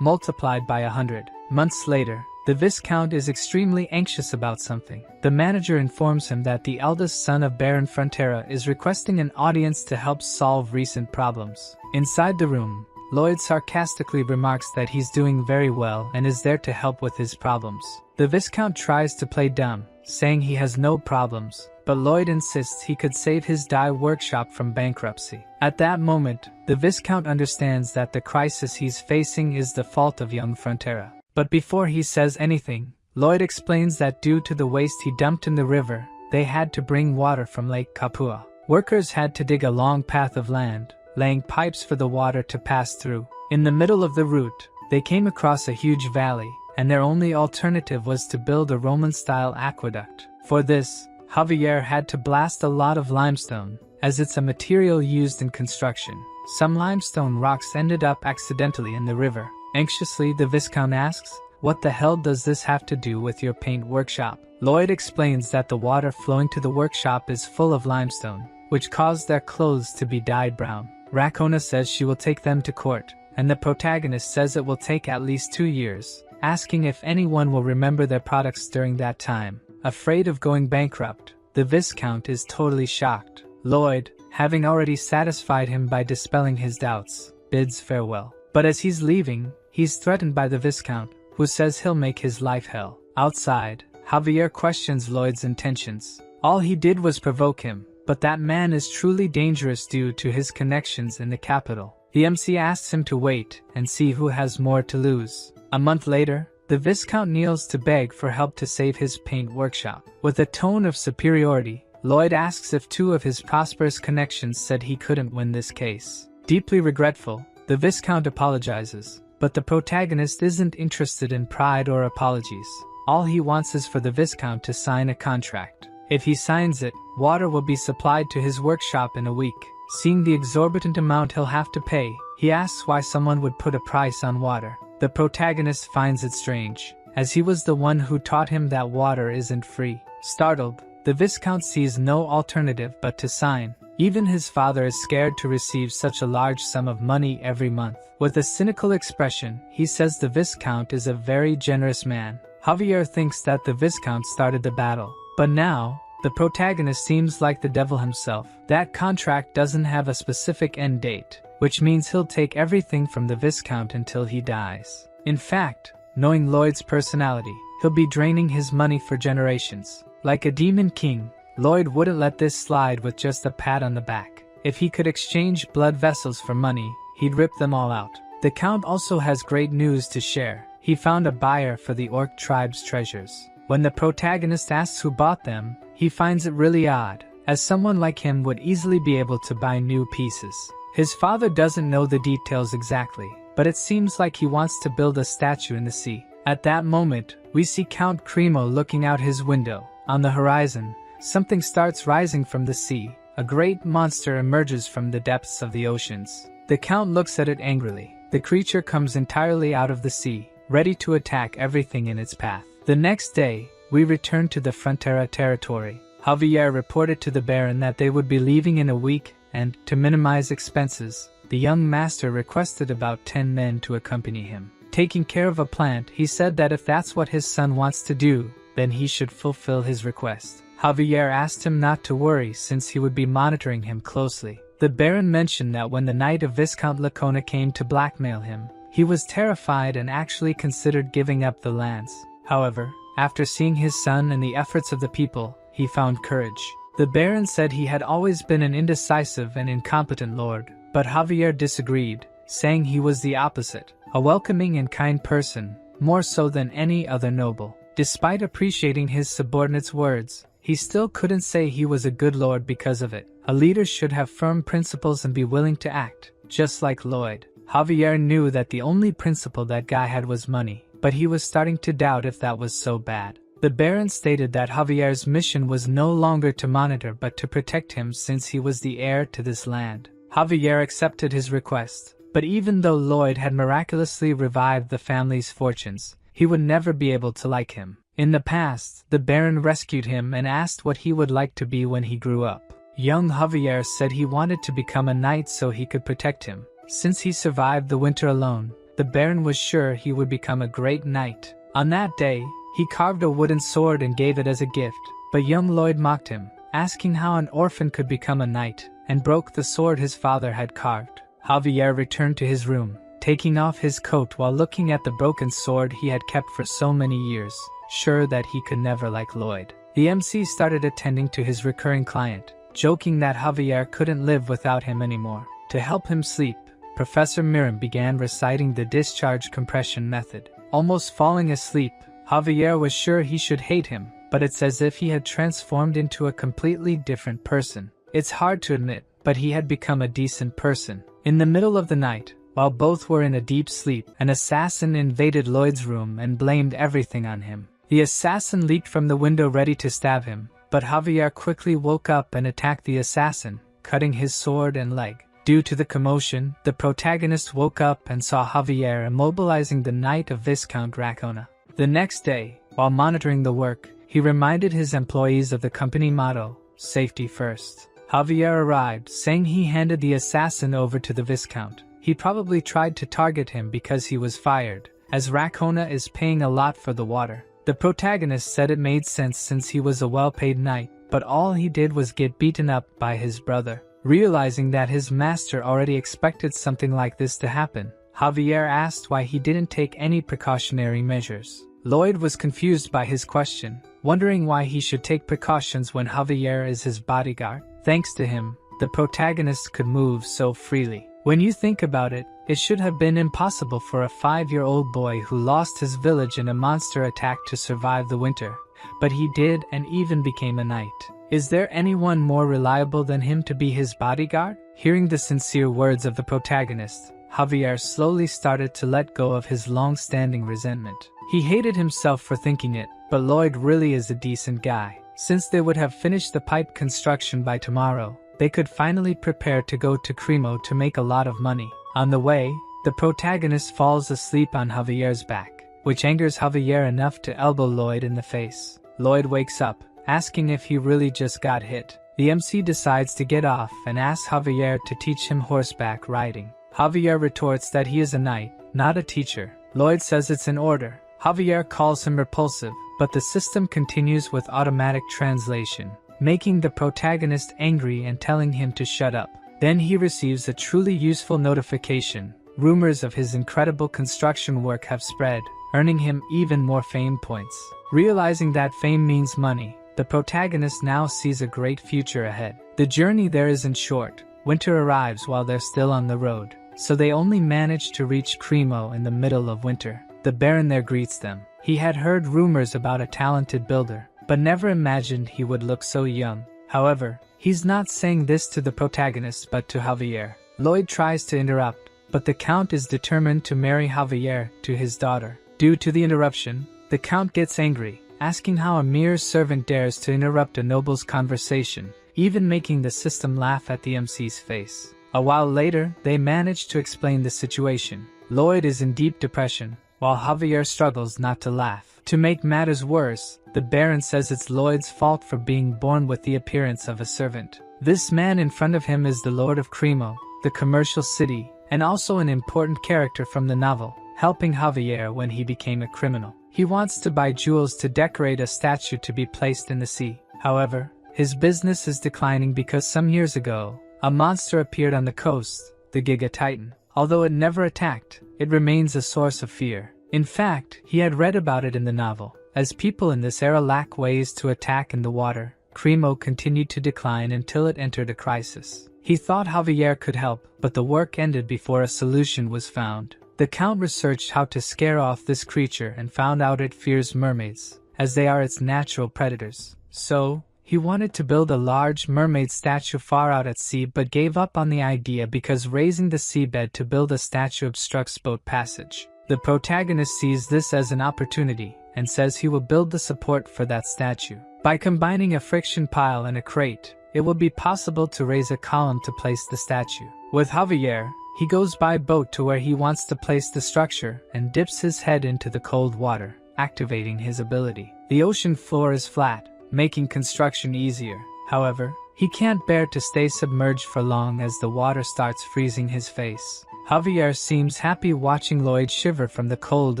multiplied by 100. Months later, the Viscount is extremely anxious about something. The manager informs him that the eldest son of Baron Frontera is requesting an audience to help solve recent problems. Inside the room, Lloyd sarcastically remarks that he's doing very well and is there to help with his problems. The Viscount tries to play dumb, saying he has no problems, but Lloyd insists he could save his dye workshop from bankruptcy. At that moment, the Viscount understands that the crisis he's facing is the fault of young Frontera. But before he says anything, Lloyd explains that due to the waste he dumped in the river, they had to bring water from Lake Kapua. Workers had to dig a long path of land, laying pipes for the water to pass through. In the middle of the route, they came across a huge valley, and their only alternative was to build a Roman-style aqueduct. For this, Javier had to blast a lot of limestone, as it's a material used in construction. Some limestone rocks ended up accidentally in the river. Anxiously, the Viscount asks, "What the hell does this have to do with your paint workshop?" Lloyd explains that the water flowing to the workshop is full of limestone, which caused their clothes to be dyed brown. Racona says she will take them to court, and the protagonist says it will take at least 2 years, asking if anyone will remember their products during that time. Afraid of going bankrupt, the Viscount is totally shocked. Lloyd, having already satisfied him by dispelling his doubts, bids farewell. But as he's leaving, he's threatened by the Viscount, who says he'll make his life hell. Outside, Javier questions Lloyd's intentions. All he did was provoke him, but that man is truly dangerous due to his connections in the capital. The MC asks him to wait and see who has more to lose. A month later, the Viscount kneels to beg for help to save his paint workshop. With a tone of superiority, Lloyd asks if 2 of his prosperous connections said he couldn't win this case. Deeply regretful, the Viscount apologizes, but the protagonist isn't interested in pride or apologies. All he wants is for the Viscount to sign a contract. If he signs it, water will be supplied to his workshop in a week. Seeing the exorbitant amount he'll have to pay, he asks why someone would put a price on water. The protagonist finds it strange, as he was the one who taught him that water isn't free. Startled, the Viscount sees no alternative but to sign. Even his father is scared to receive such a large sum of money every month. With a cynical expression, he says the Viscount is a very generous man. Javier thinks that the Viscount started the battle. But now, the protagonist seems like the devil himself. That contract doesn't have a specific end date, which means he'll take everything from the Viscount until he dies. In fact, knowing Lloyd's personality, he'll be draining his money for generations. Like a demon king, Lloyd wouldn't let this slide with just a pat on the back. If he could exchange blood vessels for money, he'd rip them all out. The Count also has great news to share. He found a buyer for the Orc tribe's treasures. When the protagonist asks who bought them, he finds it really odd, as someone like him would easily be able to buy new pieces. His father doesn't know the details exactly, but it seems like he wants to build a statue in the sea. At that moment, we see Count Cremo looking out his window. On the horizon, something starts rising from the sea. A great monster emerges from the depths of the oceans. The Count looks at it angrily. The creature comes entirely out of the sea, ready to attack everything in its path. The next day, we return to the Frontera territory. Javier reported to the Baron that they would be leaving in a week, and, to minimize expenses, the young master requested about 10 men to accompany him. Taking care of a plant, he said that if that's what his son wants to do, then he should fulfill his request. Javier asked him not to worry since he would be monitoring him closely. The Baron mentioned that when the night of Viscount Lacona came to blackmail him, he was terrified and actually considered giving up the lands. However, after seeing his son and the efforts of the people, he found courage. The Baron said he had always been an indecisive and incompetent lord, but Javier disagreed, saying he was the opposite, a welcoming and kind person, more so than any other noble. Despite appreciating his subordinate's words, he still couldn't say he was a good lord because of it. A leader should have firm principles and be willing to act, just like Lloyd. Javier knew that the only principle that guy had was money, but he was starting to doubt if that was so bad. The Baron stated that Javier's mission was no longer to monitor but to protect him since he was the heir to this land. Javier accepted his request, but even though Lloyd had miraculously revived the family's fortunes, he would never be able to like him. In the past, the Baron rescued him and asked what he would like to be when he grew up. Young Javier said he wanted to become a knight so he could protect him. Since he survived the winter alone, the Baron was sure he would become a great knight. On that day, he carved a wooden sword and gave it as a gift, but young Lloyd mocked him, asking how an orphan could become a knight, and broke the sword his father had carved. Javier returned to his room, taking off his coat while looking at the broken sword he had kept for so many years, sure that he could never like Lloyd. The MC started attending to his recurring client, joking that Javier couldn't live without him anymore. To help him sleep, Professor Miram began reciting the discharge compression method. Almost falling asleep, Javier was sure he should hate him, but it's as if he had transformed into a completely different person. It's hard to admit, but he had become a decent person. In the middle of the night, while both were in a deep sleep, an assassin invaded Lloyd's room and blamed everything on him. The assassin leaped from the window ready to stab him, but Javier quickly woke up and attacked the assassin, cutting his sword and leg. Due to the commotion, the protagonist woke up and saw Javier immobilizing the knight of Viscount Racona. The next day, while monitoring the work, he reminded his employees of the company motto, "Safety first." Javier arrived, saying he handed the assassin over to the Viscount. He probably tried to target him because he was fired, as Racona is paying a lot for the water. The protagonist said it made sense since he was a well-paid knight, but all he did was get beaten up by his brother. Realizing that his master already expected something like this to happen, Javier asked why he didn't take any precautionary measures. Lloyd was confused by his question, wondering why he should take precautions when Javier is his bodyguard. Thanks to him, the protagonist could move so freely. When you think about it, it should have been impossible for a 5-year-old boy who lost his village in a monster attack to survive the winter. But he did and even became a knight. Is there anyone more reliable than him to be his bodyguard? Hearing the sincere words of the protagonist, Javier slowly started to let go of his long-standing resentment. He hated himself for thinking it, but Lloyd really is a decent guy. Since they would have finished the pipe construction by tomorrow, they could finally prepare to go to Cremo to make a lot of money. On the way, the protagonist falls asleep on Javier's back, which angers Javier enough to elbow Lloyd in the face. Lloyd wakes up, asking if he really just got hit. The MC decides to get off and asks Javier to teach him horseback riding. Javier retorts that he is a knight, not a teacher. Lloyd says it's an order. Javier calls him repulsive, but the system continues with automatic translation, making the protagonist angry and telling him to shut up. Then he receives a truly useful notification. Rumors of his incredible construction work have spread, earning him even more fame points. Realizing that fame means money, the protagonist now sees a great future ahead. The journey there isn't short. Winter arrives while they're still on the road, so they only manage to reach Cremo in the middle of winter. The Baron there greets them. He had heard rumors about a talented builder, but never imagined he would look so young. However, he's not saying this to the protagonist but to Javier. Lloyd tries to interrupt, but the Count is determined to marry Javier to his daughter. Due to the interruption, the Count gets angry, asking how a mere servant dares to interrupt a noble's conversation, even making the system laugh at the MC's face. A while later, they manage to explain the situation. Lloyd is in deep depression, while Javier struggles not to laugh. To make matters worse, the Baron says it's Lloyd's fault for being born with the appearance of a servant. This man in front of him is the Lord of Cremo, the commercial city, and also an important character from the novel, helping Javier when he became a criminal. He wants to buy jewels to decorate a statue to be placed in the sea. However, his business is declining because some years ago, a monster appeared on the coast, the Giga Titan. Although it never attacked, it remains a source of fear. In fact, he had read about it in the novel. As people in this era lack ways to attack in the water, Cremo continued to decline until it entered a crisis. He thought Javier could help, but the work ended before a solution was found. The Count researched how to scare off this creature and found out it fears mermaids, as they are its natural predators. So, he wanted to build a large mermaid statue far out at sea but gave up on the idea because raising the seabed to build a statue obstructs boat passage. The protagonist sees this as an opportunity and says he will build the support for that statue. By combining a friction pile and a crate, it will be possible to raise a column to place the statue. With Javier, he goes by boat to where he wants to place the structure and dips his head into the cold water, activating his ability. The ocean floor is flat, making construction easier. However, he can't bear to stay submerged for long as the water starts freezing his face. Javier seems happy watching Lloyd shiver from the cold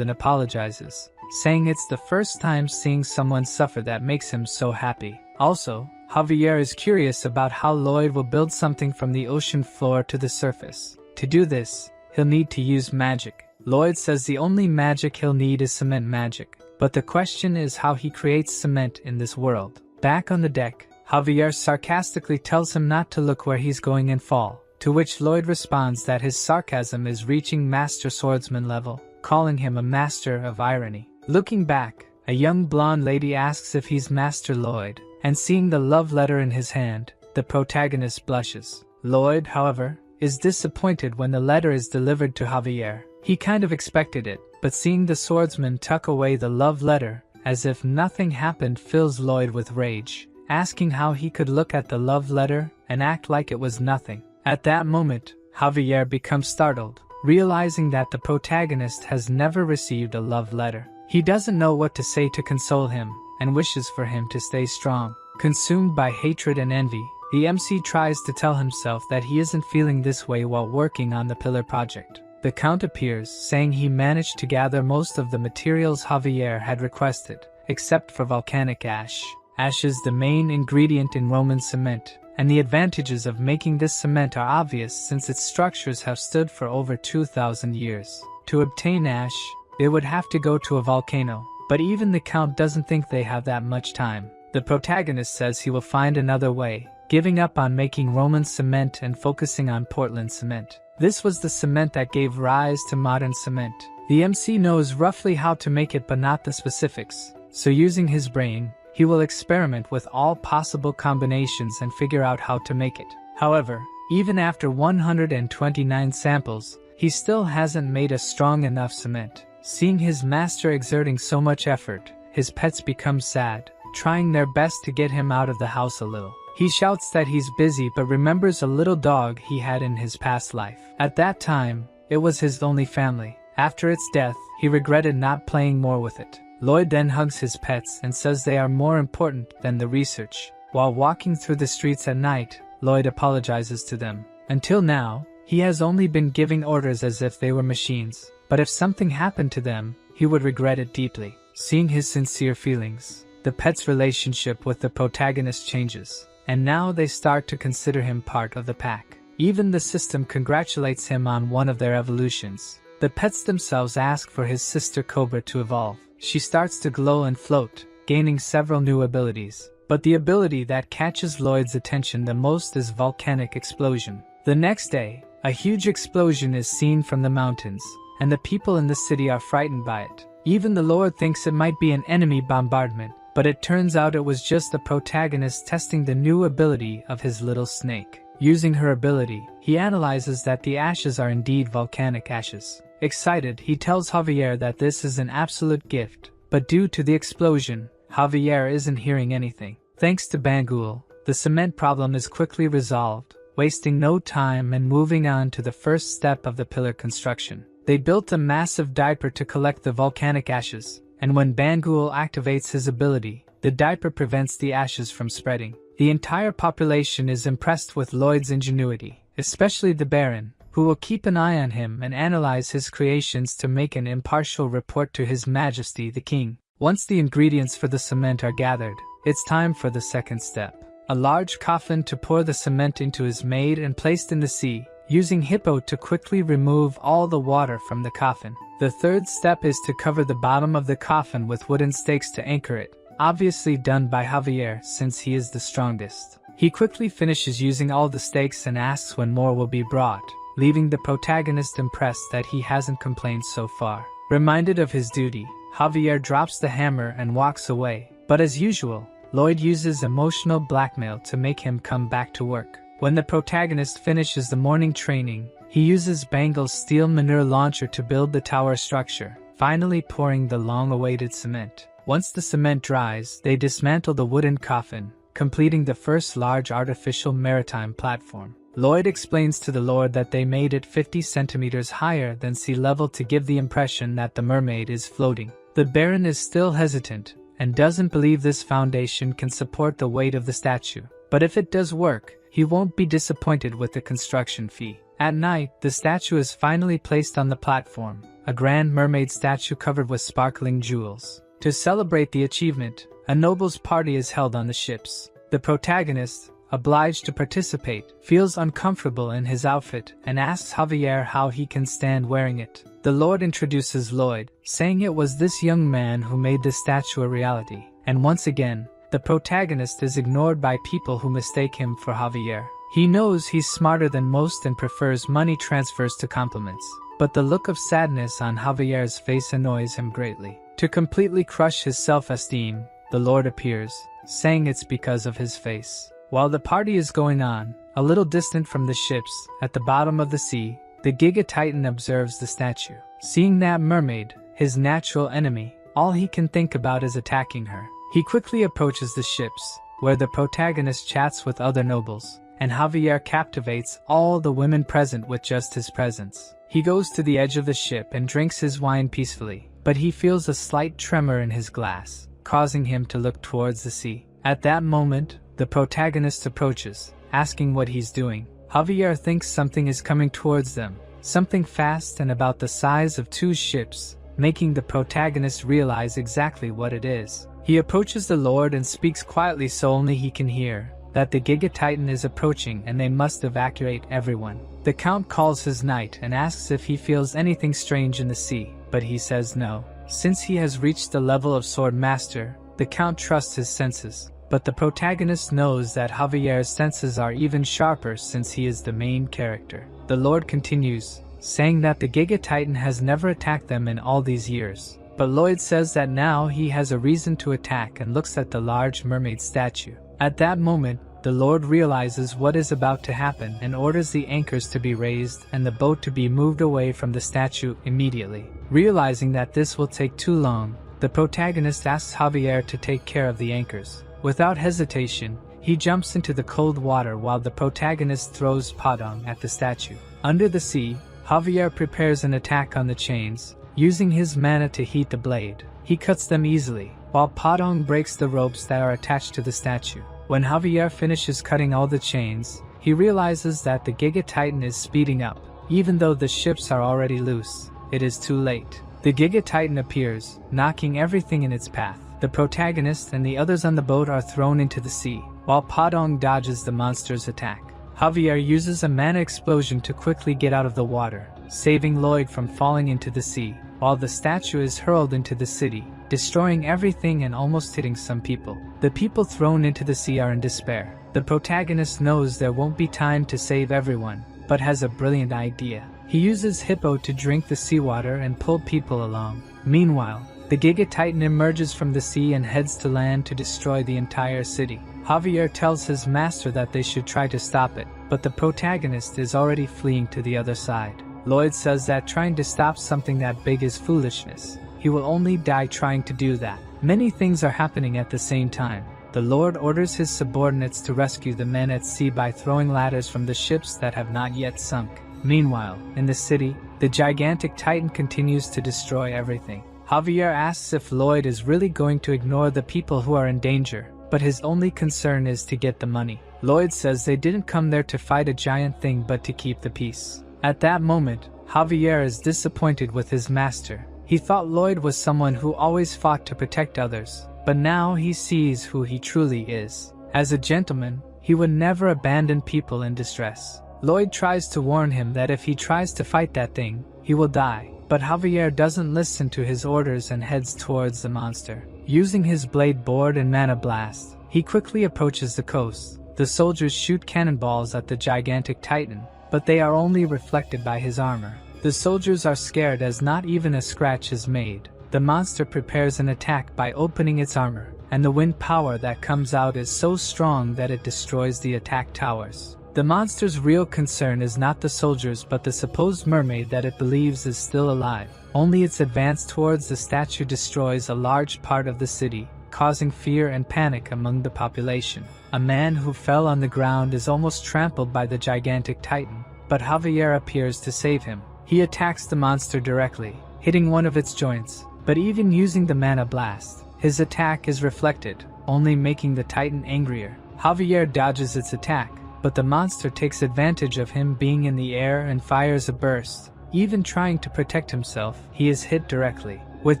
and apologizes, saying it's the first time seeing someone suffer that makes him so happy. Also, Javier is curious about how Lloyd will build something from the ocean floor to the surface. To do this, he'll need to use magic. Lloyd says the only magic he'll need is cement magic, but the question is how he creates cement in this world. Back on the deck, Javier sarcastically tells him not to look where he's going and fall, to which Lloyd responds that his sarcasm is reaching master swordsman level, calling him a master of irony. Looking back, a young blonde lady asks if he's Master Lloyd, and seeing the love letter in his hand, the protagonist blushes. Lloyd, however, is disappointed when the letter is delivered to Javier. He kind of expected it, but seeing the swordsman tuck away the love letter, as if nothing happened, fills Lloyd with rage, asking how he could look at the love letter and act like it was nothing. At that moment, Javier becomes startled, realizing that the protagonist has never received a love letter. He doesn't know what to say to console him, and wishes for him to stay strong. Consumed by hatred and envy, the MC tries to tell himself that he isn't feeling this way while working on the pillar project. The Count appears, saying he managed to gather most of the materials Javier had requested, except for volcanic ash. Ash is the main ingredient in Roman cement, and the advantages of making this cement are obvious since its structures have stood for over 2,000 years. To obtain ash, they would have to go to a volcano, but even the Count doesn't think they have that much time. The protagonist says he will find another way, giving up on making Roman cement and focusing on Portland cement. This was the cement that gave rise to modern cement. The MC knows roughly how to make it but not the specifics, so using his brain, he will experiment with all possible combinations and figure out how to make it. However, even after 129 samples, he still hasn't made a strong enough cement. Seeing his master exerting so much effort, his pets become sad, trying their best to get him out of the house a little. He shouts that he's busy but remembers a little dog he had in his past life. At that time, it was his only family. After its death, he regretted not playing more with it. Lloyd then hugs his pets and says they are more important than the research. While walking through the streets at night, Lloyd apologizes to them. Until now, he has only been giving orders as if they were machines, but if something happened to them, he would regret it deeply. Seeing his sincere feelings, the pet's relationship with the protagonist changes, and now they start to consider him part of the pack. Even the system congratulates him on one of their evolutions. The pets themselves ask for his sister Cobra to evolve. She starts to glow and float, gaining several new abilities. But the ability that catches Lloyd's attention the most is volcanic explosion. The next day, a huge explosion is seen from the mountains, and the people in the city are frightened by it. Even the Lord thinks it might be an enemy bombardment, but it turns out it was just the protagonist testing the new ability of his little snake. Using her ability, he analyzes that the ashes are indeed volcanic ashes. Excited, he tells Javier that this is an absolute gift, but due to the explosion, Javier isn't hearing anything. Thanks to Bangul, the cement problem is quickly resolved, wasting no time and moving on to the first step of the pillar construction. They built a massive diaper to collect the volcanic ashes, and when Bangul activates his ability, the diaper prevents the ashes from spreading. The entire population is impressed with Lloyd's ingenuity, especially the Baron, who will keep an eye on him and analyze his creations to make an impartial report to His Majesty the King. Once the ingredients for the cement are gathered, it's time for the second step. A large coffin to pour the cement into is made and placed in the sea, using Hippo to quickly remove all the water from the coffin. The third step is to cover the bottom of the coffin with wooden stakes to anchor it, obviously done by Javier since he is the strongest. He quickly finishes using all the stakes and asks when more will be brought, leaving the protagonist impressed that he hasn't complained so far. Reminded of his duty, Javier drops the hammer and walks away, but as usual, Lloyd uses emotional blackmail to make him come back to work. When the protagonist finishes the morning training, he uses Bangle's steel manure launcher to build the tower structure, finally pouring the long-awaited cement. Once the cement dries, they dismantle the wooden coffin, completing the first large artificial maritime platform. Lloyd explains to the Lord that they made it 50 centimeters higher than sea level to give the impression that the mermaid is floating. The Baron is still hesitant, and doesn't believe this foundation can support the weight of the statue. But if it does work, he won't be disappointed with the construction fee. At night, the statue is finally placed on the platform, a grand mermaid statue covered with sparkling jewels. To celebrate the achievement, a nobles' party is held on the ships. The protagonist, obliged to participate, feels uncomfortable in his outfit and asks Javier how he can stand wearing it. The Lord introduces Lloyd, saying it was this young man who made the statue a reality, and once again, the protagonist is ignored by people who mistake him for Javier. He knows he's smarter than most and prefers money transfers to compliments, but the look of sadness on Javier's face annoys him greatly. To completely crush his self-esteem, the Lord appears, saying it's because of his face. While the party is going on, a little distant from the ships, at the bottom of the sea, the Giga Titan observes the statue. Seeing that mermaid, his natural enemy, all he can think about is attacking her. He quickly approaches the ships, where the protagonist chats with other nobles, and Javier captivates all the women present with just his presence. He goes to the edge of the ship and drinks his wine peacefully, but he feels a slight tremor in his glass, causing him to look towards the sea. At that moment, the protagonist approaches, asking what he's doing. Javier thinks something is coming towards them, something fast and about the size of 2 ships, making the protagonist realize exactly what it is. He approaches the Lord and speaks quietly so only he can hear, that the Giga Titan is approaching and they must evacuate everyone. The Count calls his knight and asks if he feels anything strange in the sea, but he says no. Since he has reached the level of Sword Master, the Count trusts his senses, but the protagonist knows that Javier's senses are even sharper since he is the main character. The Lord continues, saying that the Giga Titan has never attacked them in all these years, but Lloyd says that now he has a reason to attack and looks at the large mermaid statue. At that moment, the Lord realizes what is about to happen and orders the anchors to be raised and the boat to be moved away from the statue immediately. Realizing that this will take too long, the protagonist asks Javier to take care of the anchors. Without hesitation, he jumps into the cold water while the protagonist throws Padang at the statue. Under the sea, Javier prepares an attack on the chains, using his mana to heat the blade. He cuts them easily, while Padang breaks the ropes that are attached to the statue. When Javier finishes cutting all the chains, he realizes that the Giga Titan is speeding up. Even though the ships are already loose, it is too late. The Giga Titan appears, knocking everything in its path. The protagonist and the others on the boat are thrown into the sea, while Padang dodges the monster's attack. Javier uses a mana explosion to quickly get out of the water, saving Lloyd from falling into the sea, while the statue is hurled into the city, destroying everything and almost hitting some people. The people thrown into the sea are in despair. The protagonist knows there won't be time to save everyone, but has a brilliant idea. He uses Hippo to drink the seawater and pull people along. Meanwhile, the Giga Titan emerges from the sea and heads to land to destroy the entire city. Javier tells his master that they should try to stop it, but the protagonist is already fleeing to the other side. Lloyd says that trying to stop something that big is foolishness. He will only die trying to do that. Many things are happening at the same time. The Lord orders his subordinates to rescue the men at sea by throwing ladders from the ships that have not yet sunk. Meanwhile, in the city, the gigantic Titan continues to destroy everything. Javier asks if Lloyd is really going to ignore the people who are in danger, but his only concern is to get the money. Lloyd says they didn't come there to fight a giant thing but to keep the peace. At that moment, Javier is disappointed with his master. He thought Lloyd was someone who always fought to protect others, but now he sees who he truly is. As a gentleman, he would never abandon people in distress. Lloyd tries to warn him that if he tries to fight that thing, he will die, but Javier doesn't listen to his orders and heads towards the monster. Using his blade board and mana blast, he quickly approaches the coast. The soldiers shoot cannonballs at the gigantic Titan, but they are only reflected by his armor. The soldiers are scared as not even a scratch is made. The monster prepares an attack by opening its armor, and the wind power that comes out is so strong that it destroys the attack towers. The monster's real concern is not the soldiers but the supposed mermaid that it believes is still alive. Only its advance towards the statue destroys a large part of the city, causing fear and panic among the population. A man who fell on the ground is almost trampled by the gigantic Titan, but Javier appears to save him. He attacks the monster directly, hitting one of its joints, but even using the mana blast, his attack is reflected, only making the Titan angrier. Javier dodges its attack, but the monster takes advantage of him being in the air and fires a burst. Even trying to protect himself, he is hit directly. With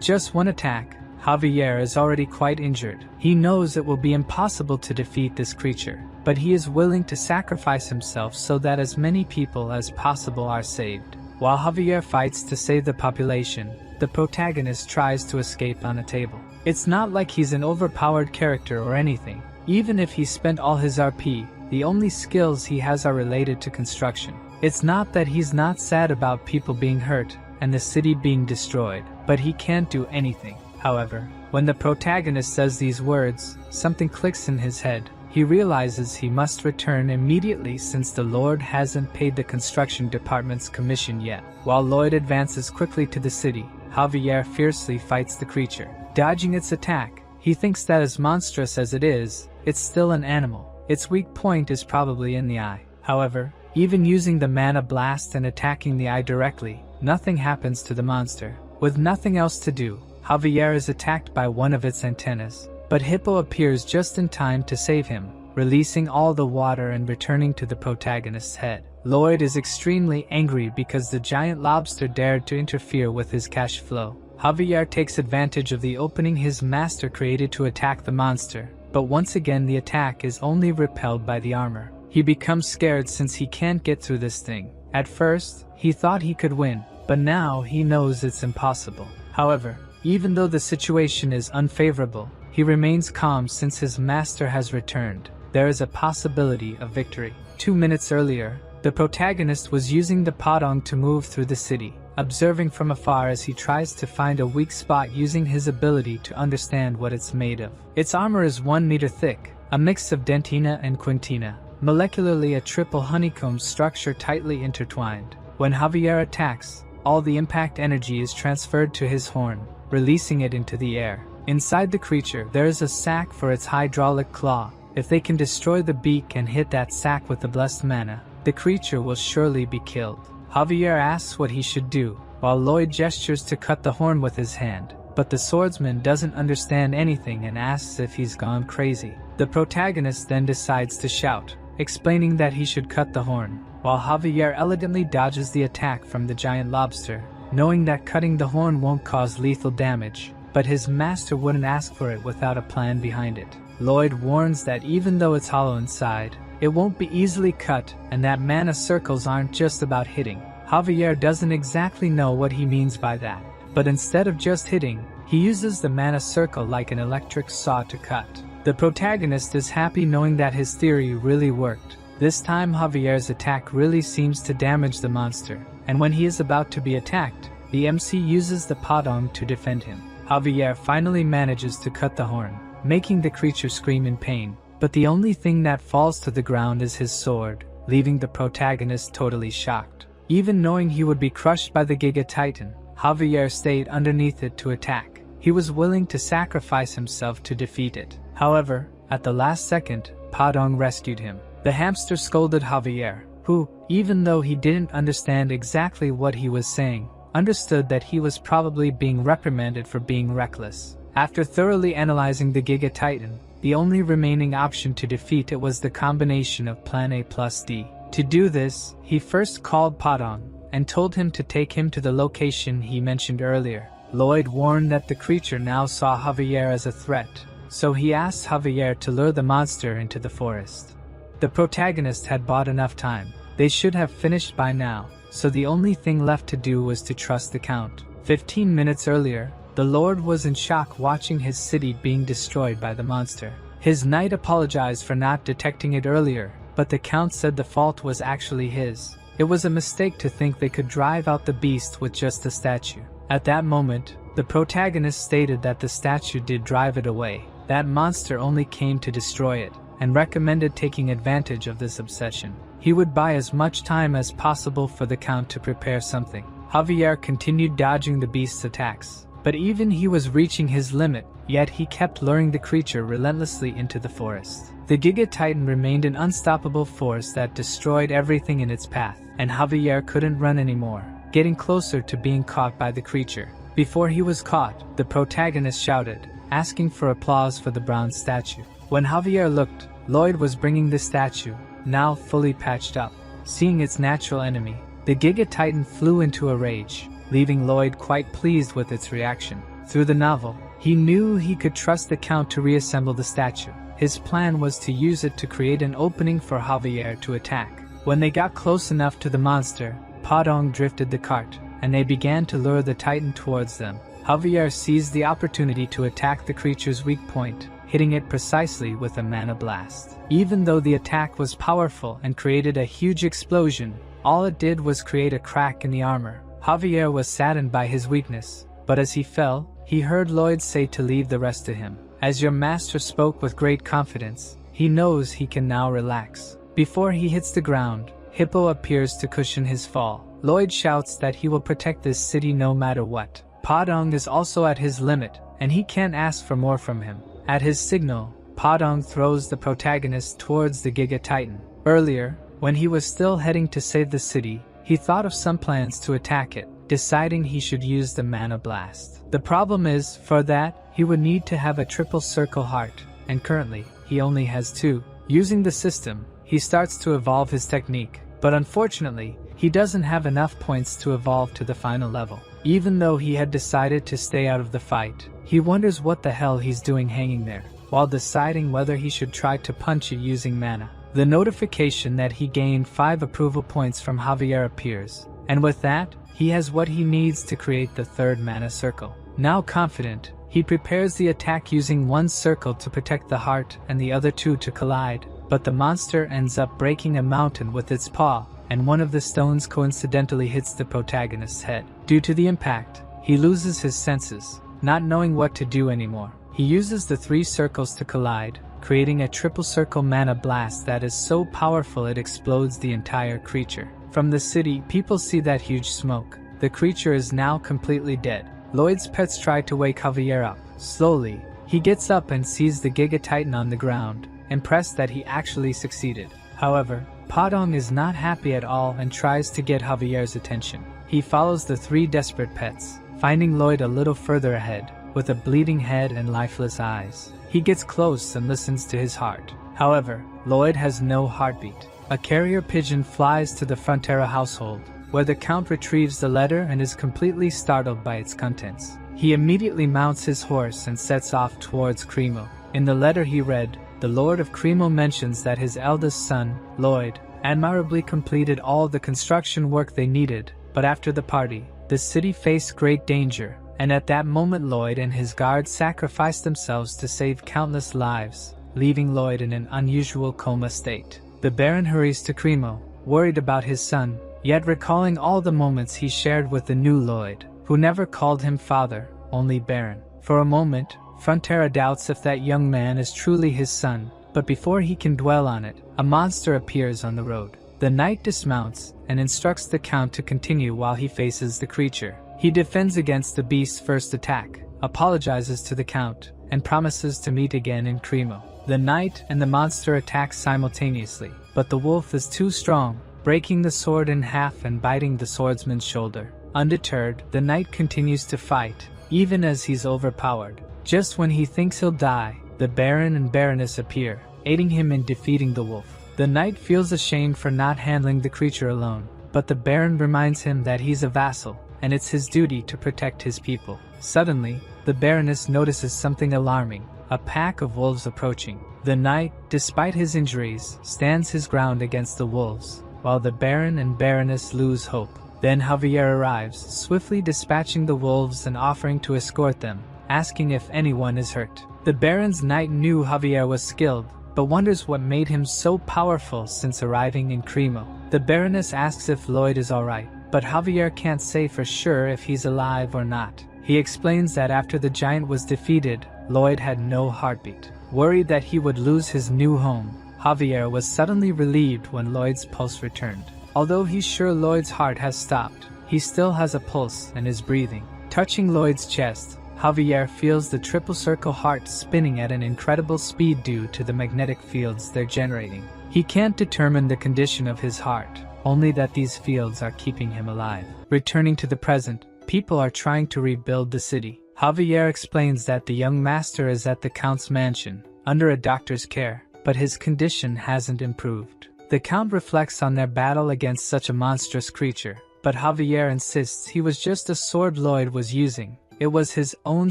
just one attack, Javier is already quite injured. He knows it will be impossible to defeat this creature, but he is willing to sacrifice himself so that as many people as possible are saved. While Javier fights to save the population, the protagonist tries to escape on a table. It's not like he's an overpowered character or anything. Even if he spent all his RP, the only skills he has are related to construction. It's not that he's not sad about people being hurt and the city being destroyed, but he can't do anything. However, when the protagonist says these words, something clicks in his head. He realizes he must return immediately since the Lord hasn't paid the construction department's commission yet. While Lloyd advances quickly to the city, Javier fiercely fights the creature. Dodging its attack, he thinks that as monstrous as it is, it's still an animal. Its weak point is probably in the eye. However, even using the mana blast and attacking the eye directly, nothing happens to the monster. With nothing else to do, Javier is attacked by one of its antennas, but Hippo appears just in time to save him, releasing all the water and returning to the protagonist's head. Lloyd is extremely angry because the giant lobster dared to interfere with his cash flow. Javier takes advantage of the opening his master created to attack the monster, but once again the attack is only repelled by the armor. He becomes scared since he can't get through this thing. At first, he thought he could win, but now he knows it's impossible. However, even though the situation is unfavorable, he remains calm since his master has returned. There is a possibility of victory. 2 minutes earlier, the protagonist was using the Padang to move through the city, observing from afar as he tries to find a weak spot using his ability to understand what it's made of. Its armor is 1 meter thick, a mix of dentina and quintina, molecularly a triple honeycomb structure tightly intertwined. When Javier attacks, all the impact energy is transferred to his horn, releasing it into the air. Inside the creature, there is a sac for its hydraulic claw. If they can destroy the beak and hit that sac with the blessed mana, the creature will surely be killed. Javier asks what he should do, while Lloyd gestures to cut the horn with his hand, but the swordsman doesn't understand anything and asks if he's gone crazy. The protagonist then decides to shout, explaining that he should cut the horn, while Javier elegantly dodges the attack from the giant lobster, knowing that cutting the horn won't cause lethal damage. But his master wouldn't ask for it without a plan behind it. Lloyd warns that even though it's hollow inside, it won't be easily cut and that mana circles aren't just about hitting. Javier doesn't exactly know what he means by that, but instead of just hitting, he uses the mana circle like an electric saw to cut. The protagonist is happy knowing that his theory really worked. This time Javier's attack really seems to damage the monster, and when he is about to be attacked, the MC uses the Padang to defend him. Javier finally manages to cut the horn, making the creature scream in pain, but the only thing that falls to the ground is his sword, leaving the protagonist totally shocked. Even knowing he would be crushed by the Giga Titan, Javier stayed underneath it to attack. He was willing to sacrifice himself to defeat it. However, at the last second, Padang rescued him. The hamster scolded Javier, who, even though he didn't understand exactly what he was saying, understood that he was probably being reprimanded for being reckless. After thoroughly analyzing the Giga Titan, the only remaining option to defeat it was the combination of Plan A plus D. To do this, he first called Padang and told him to take him to the location he mentioned earlier. Lloyd warned that the creature now saw Javier as a threat, so he asked Javier to lure the monster into the forest. The protagonist had bought enough time. They should have finished by now, so the only thing left to do was to trust the Count. 15 minutes earlier, the Lord was in shock watching his city being destroyed by the monster. His knight apologized for not detecting it earlier, but the Count said the fault was actually his. It was a mistake to think they could drive out the beast with just a statue. At that moment, the protagonist stated that the statue did drive it away. That monster only came to destroy it, and recommended taking advantage of this obsession. He would buy as much time as possible for the Count to prepare something. Javier continued dodging the beast's attacks, but even he was reaching his limit, yet he kept luring the creature relentlessly into the forest. The Giga Titan remained an unstoppable force that destroyed everything in its path, and Javier couldn't run anymore, getting closer to being caught by the creature. Before he was caught, the protagonist shouted, asking for applause for the bronze statue. When Javier looked, Lloyd was bringing the statue, now fully patched up. Seeing its natural enemy, the Giga Titan flew into a rage, leaving Lloyd quite pleased with its reaction. Through the novel, he knew he could trust the Count to reassemble the statue. His plan was to use it to create an opening for Javier to attack. When they got close enough to the monster, Padong drifted the cart, and they began to lure the titan towards them. Javier seized the opportunity to attack the creature's weak point, hitting it precisely with a mana blast. Even though the attack was powerful and created a huge explosion, all it did was create a crack in the armor. Javier was saddened by his weakness, but as he fell, he heard Lloyd say to leave the rest to him. As your master spoke with great confidence, he knows he can now relax. Before he hits the ground, Hippo appears to cushion his fall. Lloyd shouts that he will protect this city no matter what. Padong is also at his limit, and he can't ask for more from him. At his signal, Padong throws the protagonist towards the Giga Titan. Earlier, when he was still heading to save the city, he thought of some plans to attack it, deciding he should use the mana blast. The problem is, for that, he would need to have a triple circle heart, and currently, he only has 2. Using the system, he starts to evolve his technique, but unfortunately, he doesn't have enough points to evolve to the final level. Even though he had decided to stay out of the fight, he wonders what the hell he's doing hanging there, while deciding whether he should try to punch it using mana. The notification that he gained 5 approval points from Javier appears, and with that, he has what he needs to create the 3rd mana circle. Now confident, he prepares the attack using 1 circle to protect the heart and the other 2 to collide, but the monster ends up breaking a mountain with its paw, and one of the stones coincidentally hits the protagonist's head. Due to the impact, he loses his senses, not knowing what to do anymore. He uses the 3 circles to collide, creating a triple circle mana blast that is so powerful it explodes the entire creature. From the city, people see that huge smoke. The creature is now completely dead. Lloyd's pets try to wake Javier up. Slowly, he gets up and sees the Giga Titan on the ground, impressed that he actually succeeded. However, Padong is not happy at all and tries to get Javier's attention. He follows the 3 desperate pets, finding Lloyd a little further ahead, with a bleeding head and lifeless eyes. He gets close and listens to his heart. However, Lloyd has no heartbeat. A carrier pigeon flies to the Frontera household, where the Count retrieves the letter and is completely startled by its contents. He immediately mounts his horse and sets off towards Cremo. In the letter he read, the Lord of Cremo mentions that his eldest son, Lloyd, admirably completed all the construction work they needed, but after the party, the city faced great danger, and at that moment Lloyd and his guards sacrificed themselves to save countless lives, leaving Lloyd in an unusual coma state. The Baron hurries to Cremo, worried about his son, yet recalling all the moments he shared with the new Lloyd, who never called him father, only Baron. For a moment, Frontera doubts if that young man is truly his son, but before he can dwell on it, a monster appears on the road. The knight dismounts and instructs the Count to continue while he faces the creature. He defends against the beast's first attack, apologizes to the Count, and promises to meet again in Cremo. The knight and the monster attack simultaneously, but the wolf is too strong, breaking the sword in half and biting the swordsman's shoulder. Undeterred, the knight continues to fight, even as he's overpowered. Just when he thinks he'll die, the Baron and Baroness appear, aiding him in defeating the wolf. The knight feels ashamed for not handling the creature alone, but the Baron reminds him that he's a vassal, and it's his duty to protect his people. Suddenly, the Baroness notices something alarming, a pack of wolves approaching. The knight, despite his injuries, stands his ground against the wolves, while the Baron and Baroness lose hope. Then Javier arrives, swiftly dispatching the wolves and offering to escort them, asking if anyone is hurt. The Baron's knight knew Javier was skilled, but wonders what made him so powerful since arriving in Cremo. The Baroness asks if Lloyd is alright, but Javier can't say for sure if he's alive or not. He explains that after the giant was defeated, Lloyd had no heartbeat. Worried that he would lose his new home, Javier was suddenly relieved when Lloyd's pulse returned. Although he's sure Lloyd's heart has stopped, he still has a pulse and is breathing. Touching Lloyd's chest, Javier feels the triple circle heart spinning at an incredible speed due to the magnetic fields they're generating. He can't determine the condition of his heart, only that these fields are keeping him alive. Returning to the present, people are trying to rebuild the city. Javier explains that the young master is at the Count's mansion, under a doctor's care, but his condition hasn't improved. The Count reflects on their battle against such a monstrous creature, but Javier insists he was just a sword Lloyd was using. It was his own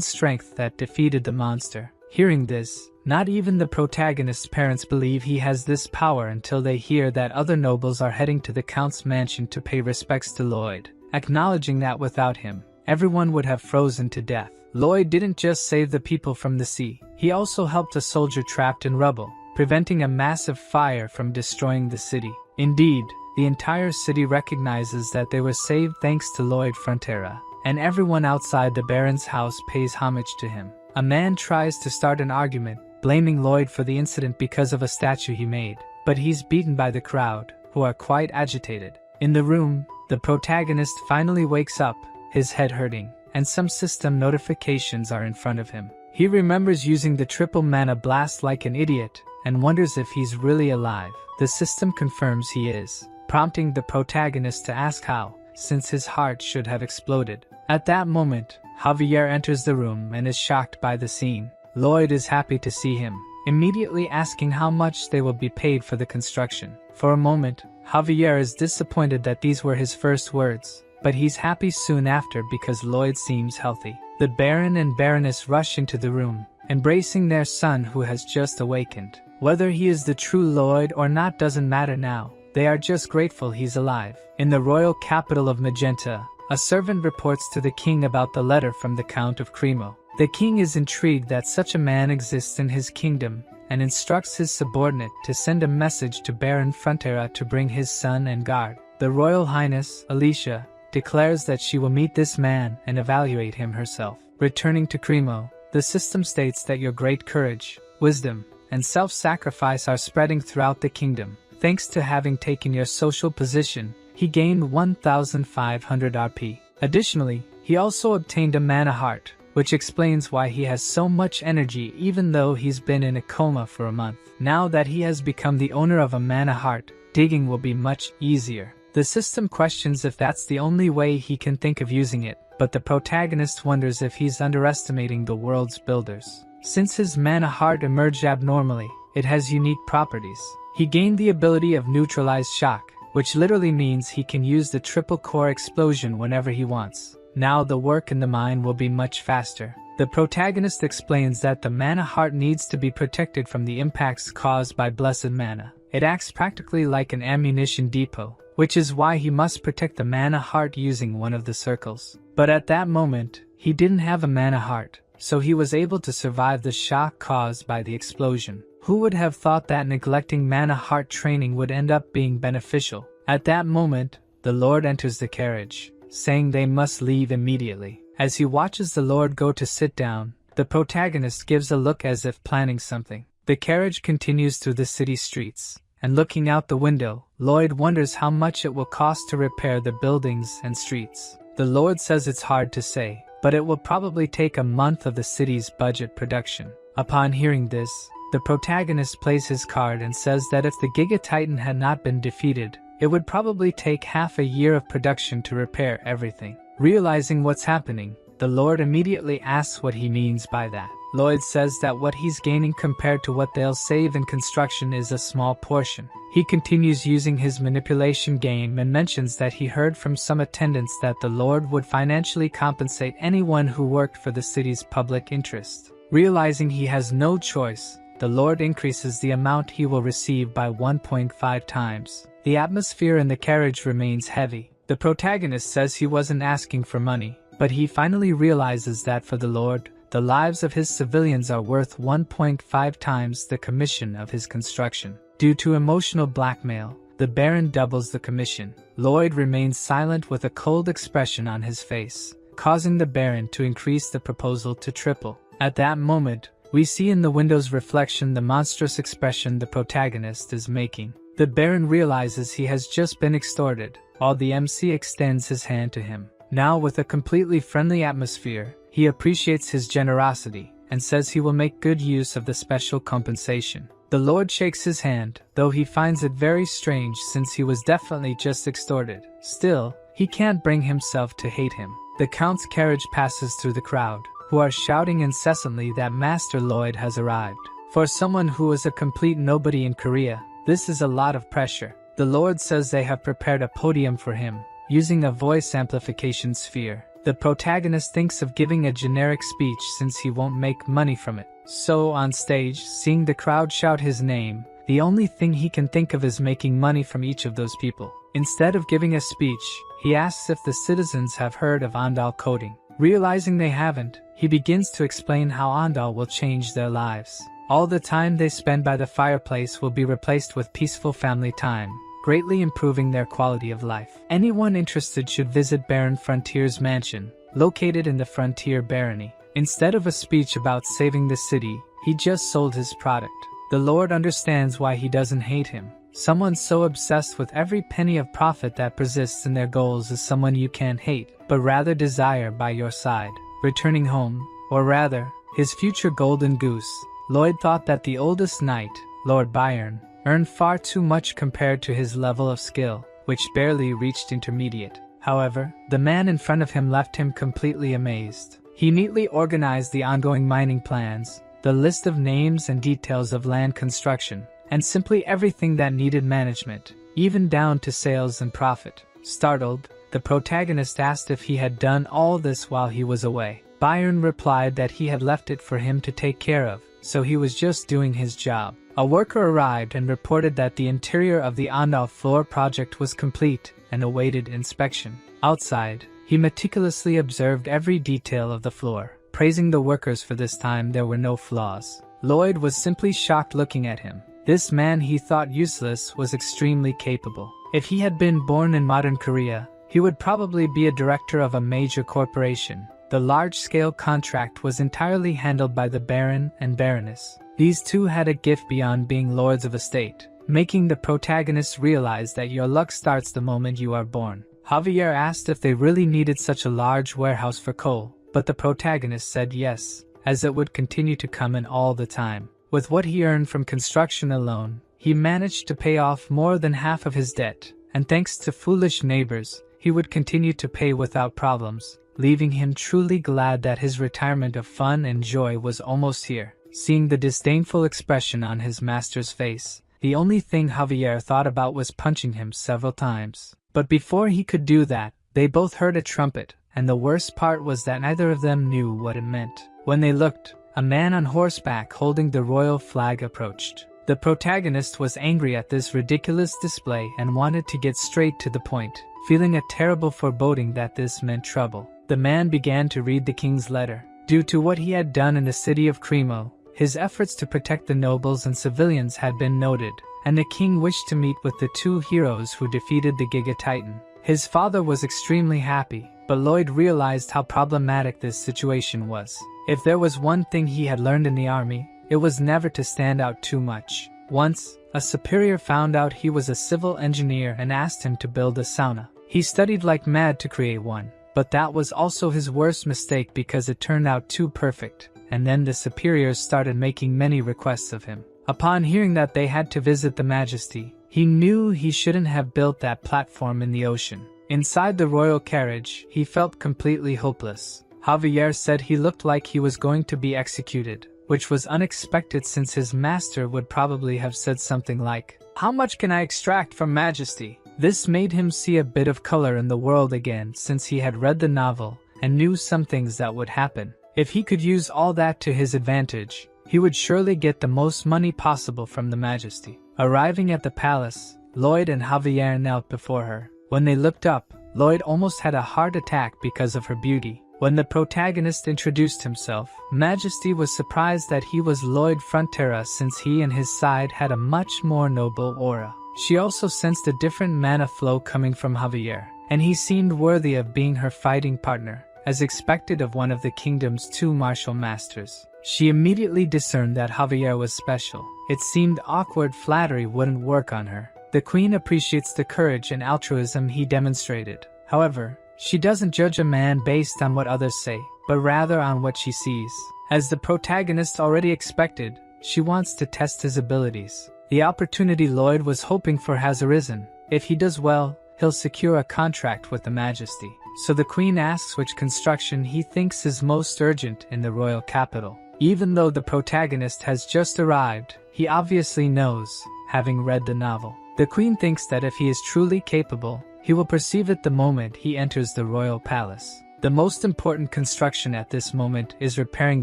strength that defeated the monster. Hearing this, Not even the protagonist's parents believe he has this power until they hear that other nobles are heading to the Count's mansion to pay respects to Lloyd, acknowledging that without him, everyone would have frozen to death. Lloyd didn't just save the people from the sea, he also helped a soldier trapped in rubble, preventing a massive fire from destroying the city. Indeed, the entire city recognizes that they were saved thanks to Lloyd Frontera, and everyone outside the Baron's house pays homage to him. A man tries to start an argument, blaming Lloyd for the incident because of a statue he made, but he's beaten by the crowd, who are quite agitated. In the room, the protagonist finally wakes up, his head hurting, and some system notifications are in front of him. He remembers using the triple mana blast like an idiot, and wonders if he's really alive. The system confirms he is, prompting the protagonist to ask how, since his heart should have exploded. At that moment, Javier enters the room and is shocked by the scene. Lloyd is happy to see him, immediately asking how much they will be paid for the construction. For a moment, Javier is disappointed that these were his first words, but he's happy soon after because Lloyd seems healthy. The Baron and Baroness rush into the room, embracing their son who has just awakened. Whether he is the true Lloyd or not doesn't matter now, they are just grateful he's alive. In the royal capital of Magenta, a servant reports to the king about the letter from the Count of Cremo. The king is intrigued that such a man exists in his kingdom, and instructs his subordinate to send a message to Baron Frontera to bring his son and guard. The Royal Highness, Alicia, declares that she will meet this man and evaluate him herself. Returning to Cremo, the system states that your great courage, wisdom, and self-sacrifice are spreading throughout the kingdom. Thanks to having taken your social position, he gained 1,500 RP. Additionally, he also obtained a mana heart, which explains why he has so much energy even though he's been in a coma for a month. Now that he has become the owner of a mana heart, digging will be much easier. The system questions if that's the only way he can think of using it, but the protagonist wonders if he's underestimating the world's builders. Since his mana heart emerged abnormally, it has unique properties. He gained the ability of neutralized shock, which literally means he can use the triple core explosion whenever he wants. Now the work in the mine will be much faster. The protagonist explains that the mana heart needs to be protected from the impacts caused by blessed mana. It acts practically like an ammunition depot, which is why he must protect the mana heart using one of the circles. But at that moment, he didn't have a mana heart, so he was able to survive the shock caused by the explosion. Who would have thought that neglecting mana heart training would end up being beneficial? At that moment, the Lord enters the carriage, saying they must leave immediately. As he watches the Lord go to sit down, the protagonist gives a look as if planning something. The carriage continues through the city streets, and looking out the window, Lloyd wonders how much it will cost to repair the buildings and streets. The Lord says it's hard to say, but it will probably take a month of the city's budget production. Upon hearing this, the protagonist plays his card and says that if the Giga Titan had not been defeated, it would probably take half a year of production to repair everything. Realizing what's happening, the Lord immediately asks what he means by that. Lloyd says that what he's gaining compared to what they'll save in construction is a small portion. He continues using his manipulation game and mentions that he heard from some attendants that the Lord would financially compensate anyone who worked for the city's public interest. Realizing he has no choice, the Lord increases the amount he will receive by 1.5 times. The atmosphere in the carriage remains heavy. The protagonist says he wasn't asking for money, but he finally realizes that for the Lord, the lives of his civilians are worth 1.5 times the commission of his construction. Due to emotional blackmail, the Baron doubles the commission. Lloyd remains silent with a cold expression on his face, causing the Baron to increase the proposal to triple. At that moment, we see in the window's reflection the monstrous expression the protagonist is making. The Baron realizes he has just been extorted, while the MC extends his hand to him. Now with a completely friendly atmosphere, he appreciates his generosity, and says he will make good use of the special compensation. The Lord shakes his hand, though he finds it very strange since he was definitely just extorted. Still, he can't bring himself to hate him. The Count's carriage passes through the crowd, who are shouting incessantly that Master Lloyd has arrived. For someone who is a complete nobody in Korea, this is a lot of pressure. The Lord says they have prepared a podium for him, using a voice amplification sphere. The protagonist thinks of giving a generic speech since he won't make money from it. So on stage, seeing the crowd shout his name, the only thing he can think of is making money from each of those people. Instead of giving a speech, he asks if the citizens have heard of Andal coding. Realizing they haven't, he begins to explain how Andal will change their lives. All the time they spend by the fireplace will be replaced with peaceful family time, greatly improving their quality of life. Anyone interested should visit Baron Frontier's mansion, located in the Frontier Barony. Instead of a speech about saving the city, he just sold his product. The Lord understands why he doesn't hate him. Someone so obsessed with every penny of profit that persists in their goals is someone you can't hate, but rather desire by your side. Returning home, or rather, his future golden goose, Lloyd thought that the oldest knight, Lord Byron, earned far too much compared to his level of skill, which barely reached intermediate. However, the man in front of him left him completely amazed. He neatly organized the ongoing mining plans, the list of names and details of land construction, and simply everything that needed management, even down to sales and profit. Startled, the protagonist asked if he had done all this while he was away. Byron replied that he had left it for him to take care of, so he was just doing his job. A worker arrived and reported that the interior of the Andal floor project was complete and awaited inspection. Outside, he meticulously observed every detail of the floor, praising the workers for this time there were no flaws. Lloyd was simply shocked looking at him. This man he thought useless was extremely capable. If he had been born in modern Korea, he would probably be a director of a major corporation. The large-scale contract was entirely handled by the Baron and Baroness. These two had a gift beyond being lords of a state, making the protagonist realize that your luck starts the moment you are born. Javier asked if they really needed such a large warehouse for coal, but the protagonist said yes, as it would continue to come in all the time. With what he earned from construction alone, he managed to pay off more than half of his debt, and thanks to foolish neighbors, he would continue to pay without problems, leaving him truly glad that his retirement of fun and joy was almost here. Seeing the disdainful expression on his master's face, the only thing Javier thought about was punching him several times. But before he could do that, they both heard a trumpet, and the worst part was that neither of them knew what it meant. When they looked, a man on horseback holding the royal flag approached. The protagonist was angry at this ridiculous display and wanted to get straight to the point, feeling a terrible foreboding that this meant trouble. The man began to read the king's letter. Due to what he had done in the city of Cremo, his efforts to protect the nobles and civilians had been noted, and the king wished to meet with the two heroes who defeated the Giga Titan. His father was extremely happy, but Lloyd realized how problematic this situation was. If there was one thing he had learned in the army, it was never to stand out too much. Once, a superior found out he was a civil engineer and asked him to build a sauna. He studied like mad to create one, but that was also his worst mistake because it turned out too perfect, and then the superiors started making many requests of him. Upon hearing that they had to visit the Majesty, he knew he shouldn't have built that platform in the ocean. Inside the royal carriage, he felt completely hopeless. Javier said he looked like he was going to be executed, which was unexpected since his master would probably have said something like, "How much can I extract from Majesty?" This made him see a bit of color in the world again since he had read the novel and knew some things that would happen. If he could use all that to his advantage, he would surely get the most money possible from the Majesty. Arriving at the palace, Lloyd and Javier knelt before her. When they looked up, Lloyd almost had a heart attack because of her beauty. When the protagonist introduced himself, Majesty was surprised that he was Lloyd Frontera since he and his side had a much more noble aura. She also sensed a different mana flow coming from Javier, and he seemed worthy of being her fighting partner, as expected of one of the kingdom's two martial masters. She immediately discerned that Javier was special. It seemed awkward flattery wouldn't work on her. The queen appreciates the courage and altruism he demonstrated. However, she doesn't judge a man based on what others say, but rather on what she sees. As the protagonist already expected, she wants to test his abilities. The opportunity Lloyd was hoping for has arisen. If he does well, he'll secure a contract with the Majesty. So the queen asks which construction he thinks is most urgent in the royal capital. Even though the protagonist has just arrived, he obviously knows, having read the novel. The queen thinks that if he is truly capable, he will perceive it the moment he enters the royal palace. The most important construction at this moment is repairing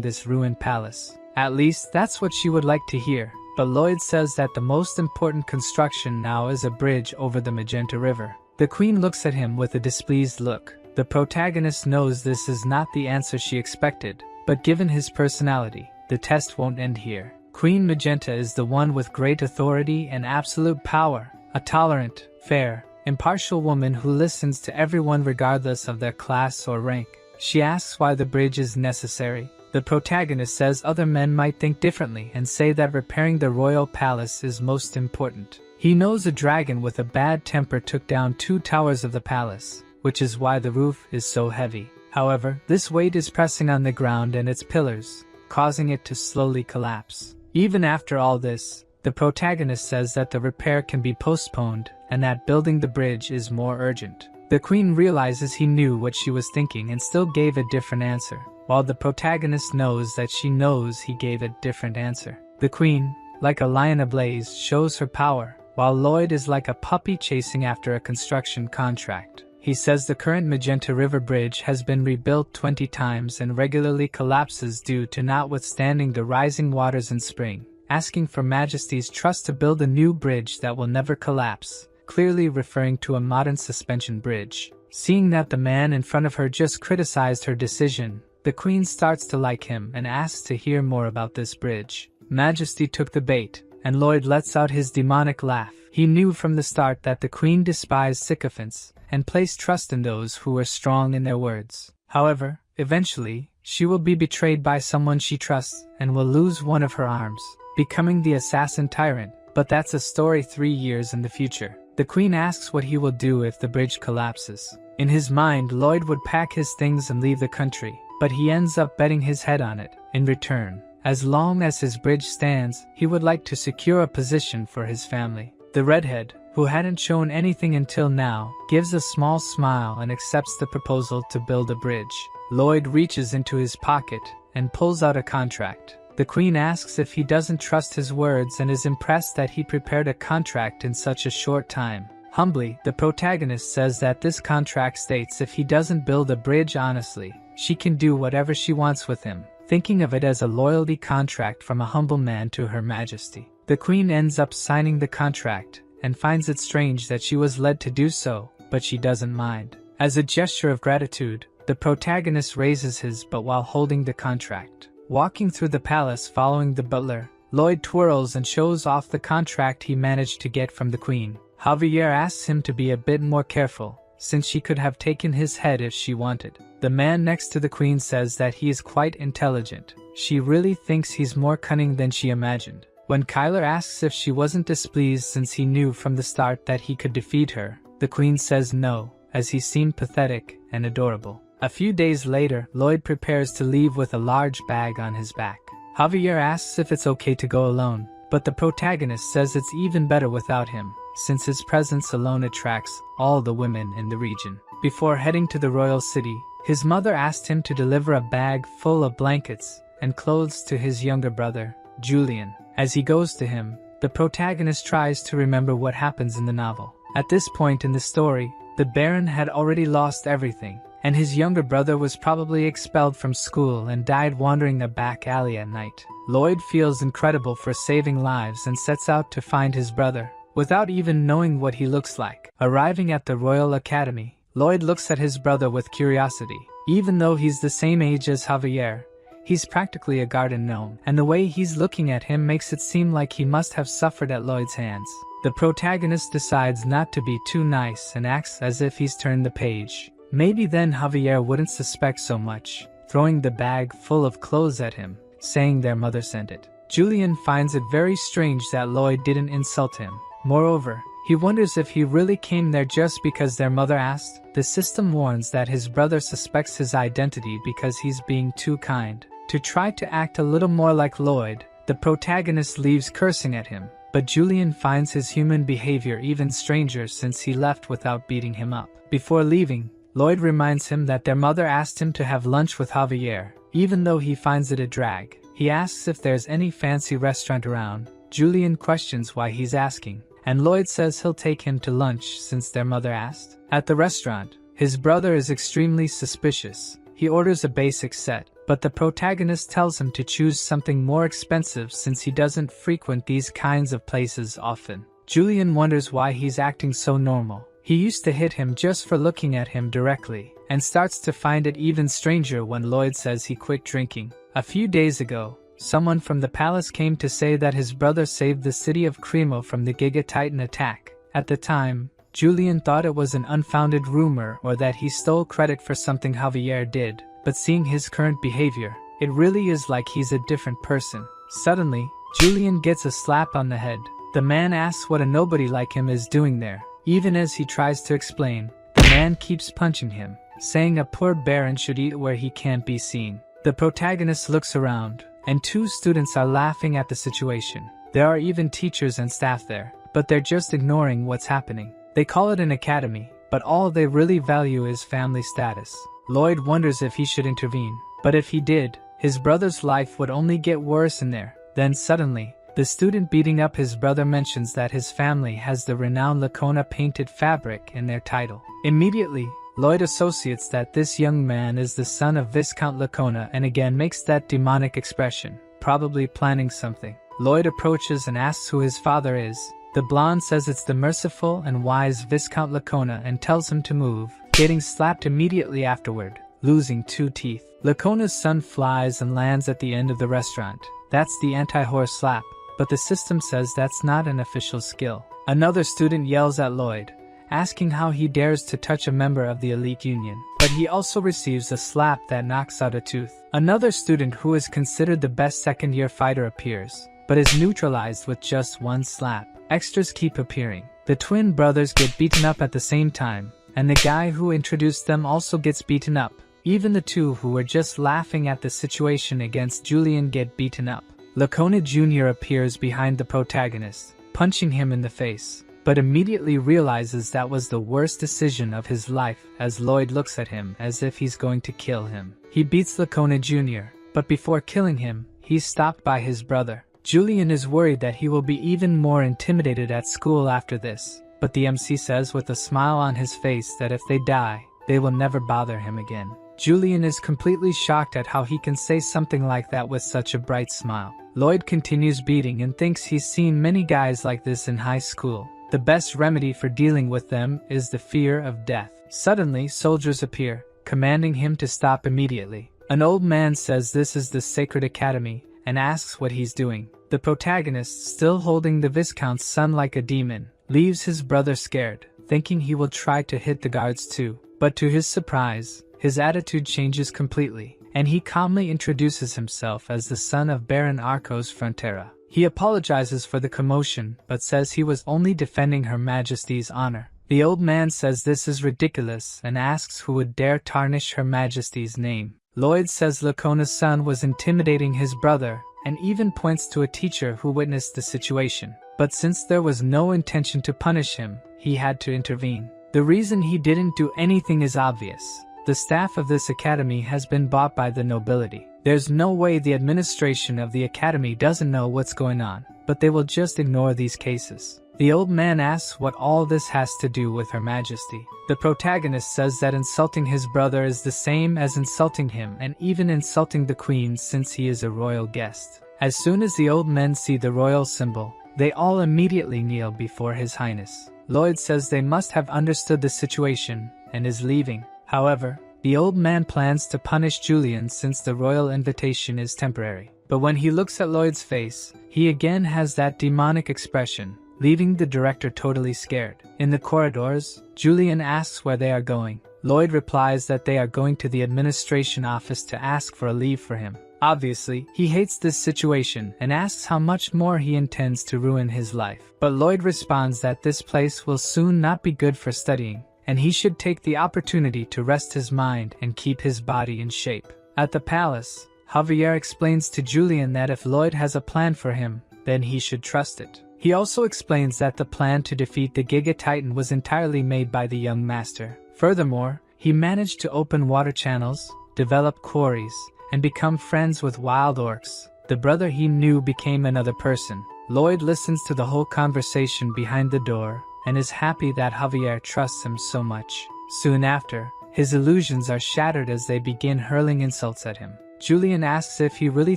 this ruined palace. At least that's what she would like to hear. But Lloyd says that the most important construction now is a bridge over the Magenta River. The Queen looks at him with a displeased look. The protagonist knows this is not the answer she expected, but given his personality, the test won't end here. Queen Magenta is the one with great authority and absolute power, a tolerant, fair, impartial woman who listens to everyone regardless of their class or rank. She asks why the bridge is necessary. The protagonist says other men might think differently and say that repairing the royal palace is most important. He knows a dragon with a bad temper took down 2 towers of the palace, which is why the roof is so heavy. However, this weight is pressing on the ground and its pillars, causing it to slowly collapse. Even after all this, the protagonist says that the repair can be postponed and that building the bridge is more urgent. The Queen realizes he knew what she was thinking and still gave a different answer, while the protagonist knows that she knows he gave a different answer. The Queen, like a lion ablaze, shows her power, while Lloyd is like a puppy chasing after a construction contract. He says the current Magenta River Bridge has been rebuilt 20 times and regularly collapses due to not withstanding the rising waters in spring, asking for Majesty's trust to build a new bridge that will never collapse, clearly referring to a modern suspension bridge. Seeing that the man in front of her just criticized her decision, the Queen starts to like him and asks to hear more about this bridge. Majesty took the bait, and Lloyd lets out his demonic laugh. He knew from the start that the Queen despised sycophants and placed trust in those who were strong in their words. However, eventually, she will be betrayed by someone she trusts and will lose one of her arms, becoming the assassin tyrant. But that's a story 3 years in the future. The Queen asks what he will do if the bridge collapses. In his mind, Lloyd would pack his things and leave the country, but he ends up betting his head on it. In return, as long as his bridge stands, he would like to secure a position for his family. The redhead, who hadn't shown anything until now, gives a small smile and accepts the proposal to build a bridge. Lloyd reaches into his pocket and pulls out a contract. The Queen asks if he doesn't trust his words and is impressed that he prepared a contract in such a short time. Humbly, the protagonist says that this contract states if he doesn't build a bridge honestly, she can do whatever she wants with him, thinking of it as a loyalty contract from a humble man to Her Majesty. The Queen ends up signing the contract and finds it strange that she was led to do so, but she doesn't mind. As a gesture of gratitude, the protagonist raises his but while holding the contract. Walking through the palace following the butler, Lloyd twirls and shows off the contract he managed to get from the Queen. Javier asks him to be a bit more careful, since she could have taken his head if she wanted. The man next to the Queen says that he is quite intelligent. She really thinks he's more cunning than she imagined. When Kyler asks if she wasn't displeased since he knew from the start that he could defeat her, the Queen says no, as he seemed pathetic and adorable. A few days later, Lloyd prepares to leave with a large bag on his back. Javier asks if it's okay to go alone, but the protagonist says it's even better without him, since his presence alone attracts all the women in the region. Before heading to the royal city, his mother asked him to deliver a bag full of blankets and clothes to his younger brother, Julian. As he goes to him, the protagonist tries to remember what happens in the novel. At this point in the story, the Baron had already lost everything, and his younger brother was probably expelled from school and died wandering a back alley at night. Lloyd feels incredible for saving lives and sets out to find his brother, without even knowing what he looks like. Arriving at the Royal Academy, Lloyd looks at his brother with curiosity. Even though he's the same age as Javier, he's practically a garden gnome, and the way he's looking at him makes it seem like he must have suffered at Lloyd's hands. The protagonist decides not to be too nice and acts as if he's turned the page. Maybe then Javier wouldn't suspect so much, throwing the bag full of clothes at him, saying their mother sent it. Julian finds it very strange that Lloyd didn't insult him. Moreover, he wonders if he really came there just because their mother asked. The system warns that his brother suspects his identity because he's being too kind. To try to act a little more like Lloyd, the protagonist leaves cursing at him, but Julian finds his human behavior even stranger since he left without beating him up. Before leaving, Lloyd reminds him that their mother asked him to have lunch with Javier, even though he finds it a drag. He asks if there's any fancy restaurant around. Julian questions why he's asking, and Lloyd says he'll take him to lunch since their mother asked. At the restaurant, his brother is extremely suspicious. He orders a basic set, but the protagonist tells him to choose something more expensive since he doesn't frequent these kinds of places often. Julian wonders why he's acting so normal. He used to hit him just for looking at him directly, and starts to find it even stranger when Lloyd says he quit drinking. A few days ago, someone from the palace came to say that his brother saved the city of Cremo from the Giga Titan attack. At the time, Julian thought it was an unfounded rumor or that he stole credit for something Javier did, but seeing his current behavior, it really is like he's a different person. Suddenly, Julian gets a slap on the head. The man asks what a nobody like him is doing there. Even as he tries to explain, the man keeps punching him, saying a poor baron should eat where he can't be seen. The protagonist looks around, and two students are laughing at the situation. There are even teachers and staff there, but they're just ignoring what's happening. They call it an academy, but all they really value is family status. Lloyd wonders if he should intervene, but if he did, his brother's life would only get worse in there. Then suddenly, the student beating up his brother mentions that his family has the renowned Lacona painted fabric in their title. Immediately, Lloyd associates that this young man is the son of Viscount Lacona and again makes that demonic expression, probably planning something. Lloyd approaches and asks who his father is. The blonde says it's the merciful and wise Viscount Lacona and tells him to move, getting slapped immediately afterward, losing 2 teeth. Lacona's son flies and lands at the end of the restaurant. That's the anti-horse slap. But the system says that's not an official skill. Another student yells at Lloyd, asking how he dares to touch a member of the elite union. But he also receives a slap that knocks out a tooth. Another student who is considered the best second-year fighter appears, but is neutralized with just 1 slap. Extras keep appearing. The twin brothers get beaten up at the same time, and the guy who introduced them also gets beaten up. Even the two who were just laughing at the situation against Julian get beaten up. Lacona Jr. appears behind the protagonist, punching him in the face, but immediately realizes that was the worst decision of his life as Lloyd looks at him as if he's going to kill him. He beats Lacona Jr., but before killing him, he's stopped by his brother. Julian is worried that he will be even more intimidated at school after this, but the MC says with a smile on his face that if they die, they will never bother him again. Julian is completely shocked at how he can say something like that with such a bright smile. Lloyd continues beating and thinks he's seen many guys like this in high school. The best remedy for dealing with them is the fear of death. Suddenly, soldiers appear, commanding him to stop immediately. An old man says this is the Sacred Academy and asks what he's doing. The protagonist, still holding the Viscount's son like a demon, leaves his brother scared, thinking he will try to hit the guards too. But to his surprise, his attitude changes completely, and he calmly introduces himself as the son of Baron Arcos Frontera. He apologizes for the commotion, but says he was only defending Her Majesty's honor. The old man says this is ridiculous and asks who would dare tarnish Her Majesty's name. Lloyd says Lacona's son was intimidating his brother, and even points to a teacher who witnessed the situation. But since there was no intention to punish him, he had to intervene. The reason he didn't do anything is obvious. The staff of this academy has been bought by the nobility. There's no way the administration of the academy doesn't know what's going on, but they will just ignore these cases. The old man asks what all this has to do with Her Majesty. The protagonist says that insulting his brother is the same as insulting him and even insulting the queen since he is a royal guest. As soon as the old men see the royal symbol, they all immediately kneel before His Highness. Lloyd says they must have understood the situation and is leaving. However, the old man plans to punish Julian since the royal invitation is temporary. But when he looks at Lloyd's face, he again has that demonic expression, leaving the director totally scared. In the corridors, Julian asks where they are going. Lloyd replies that they are going to the administration office to ask for a leave for him. Obviously, he hates this situation and asks how much more he intends to ruin his life. But Lloyd responds that this place will soon not be good for studying, and he should take the opportunity to rest his mind and keep his body in shape. At the palace, Javier explains to Julian that if Lloyd has a plan for him, then he should trust it. He also explains that the plan to defeat the Giga Titan was entirely made by the young master. Furthermore, he managed to open water channels, develop quarries, and become friends with wild orcs. The brother he knew became another person. Lloyd listens to the whole conversation behind the door and is happy that Javier trusts him so much. Soon after, his illusions are shattered as they begin hurling insults at him. Julian asks if he really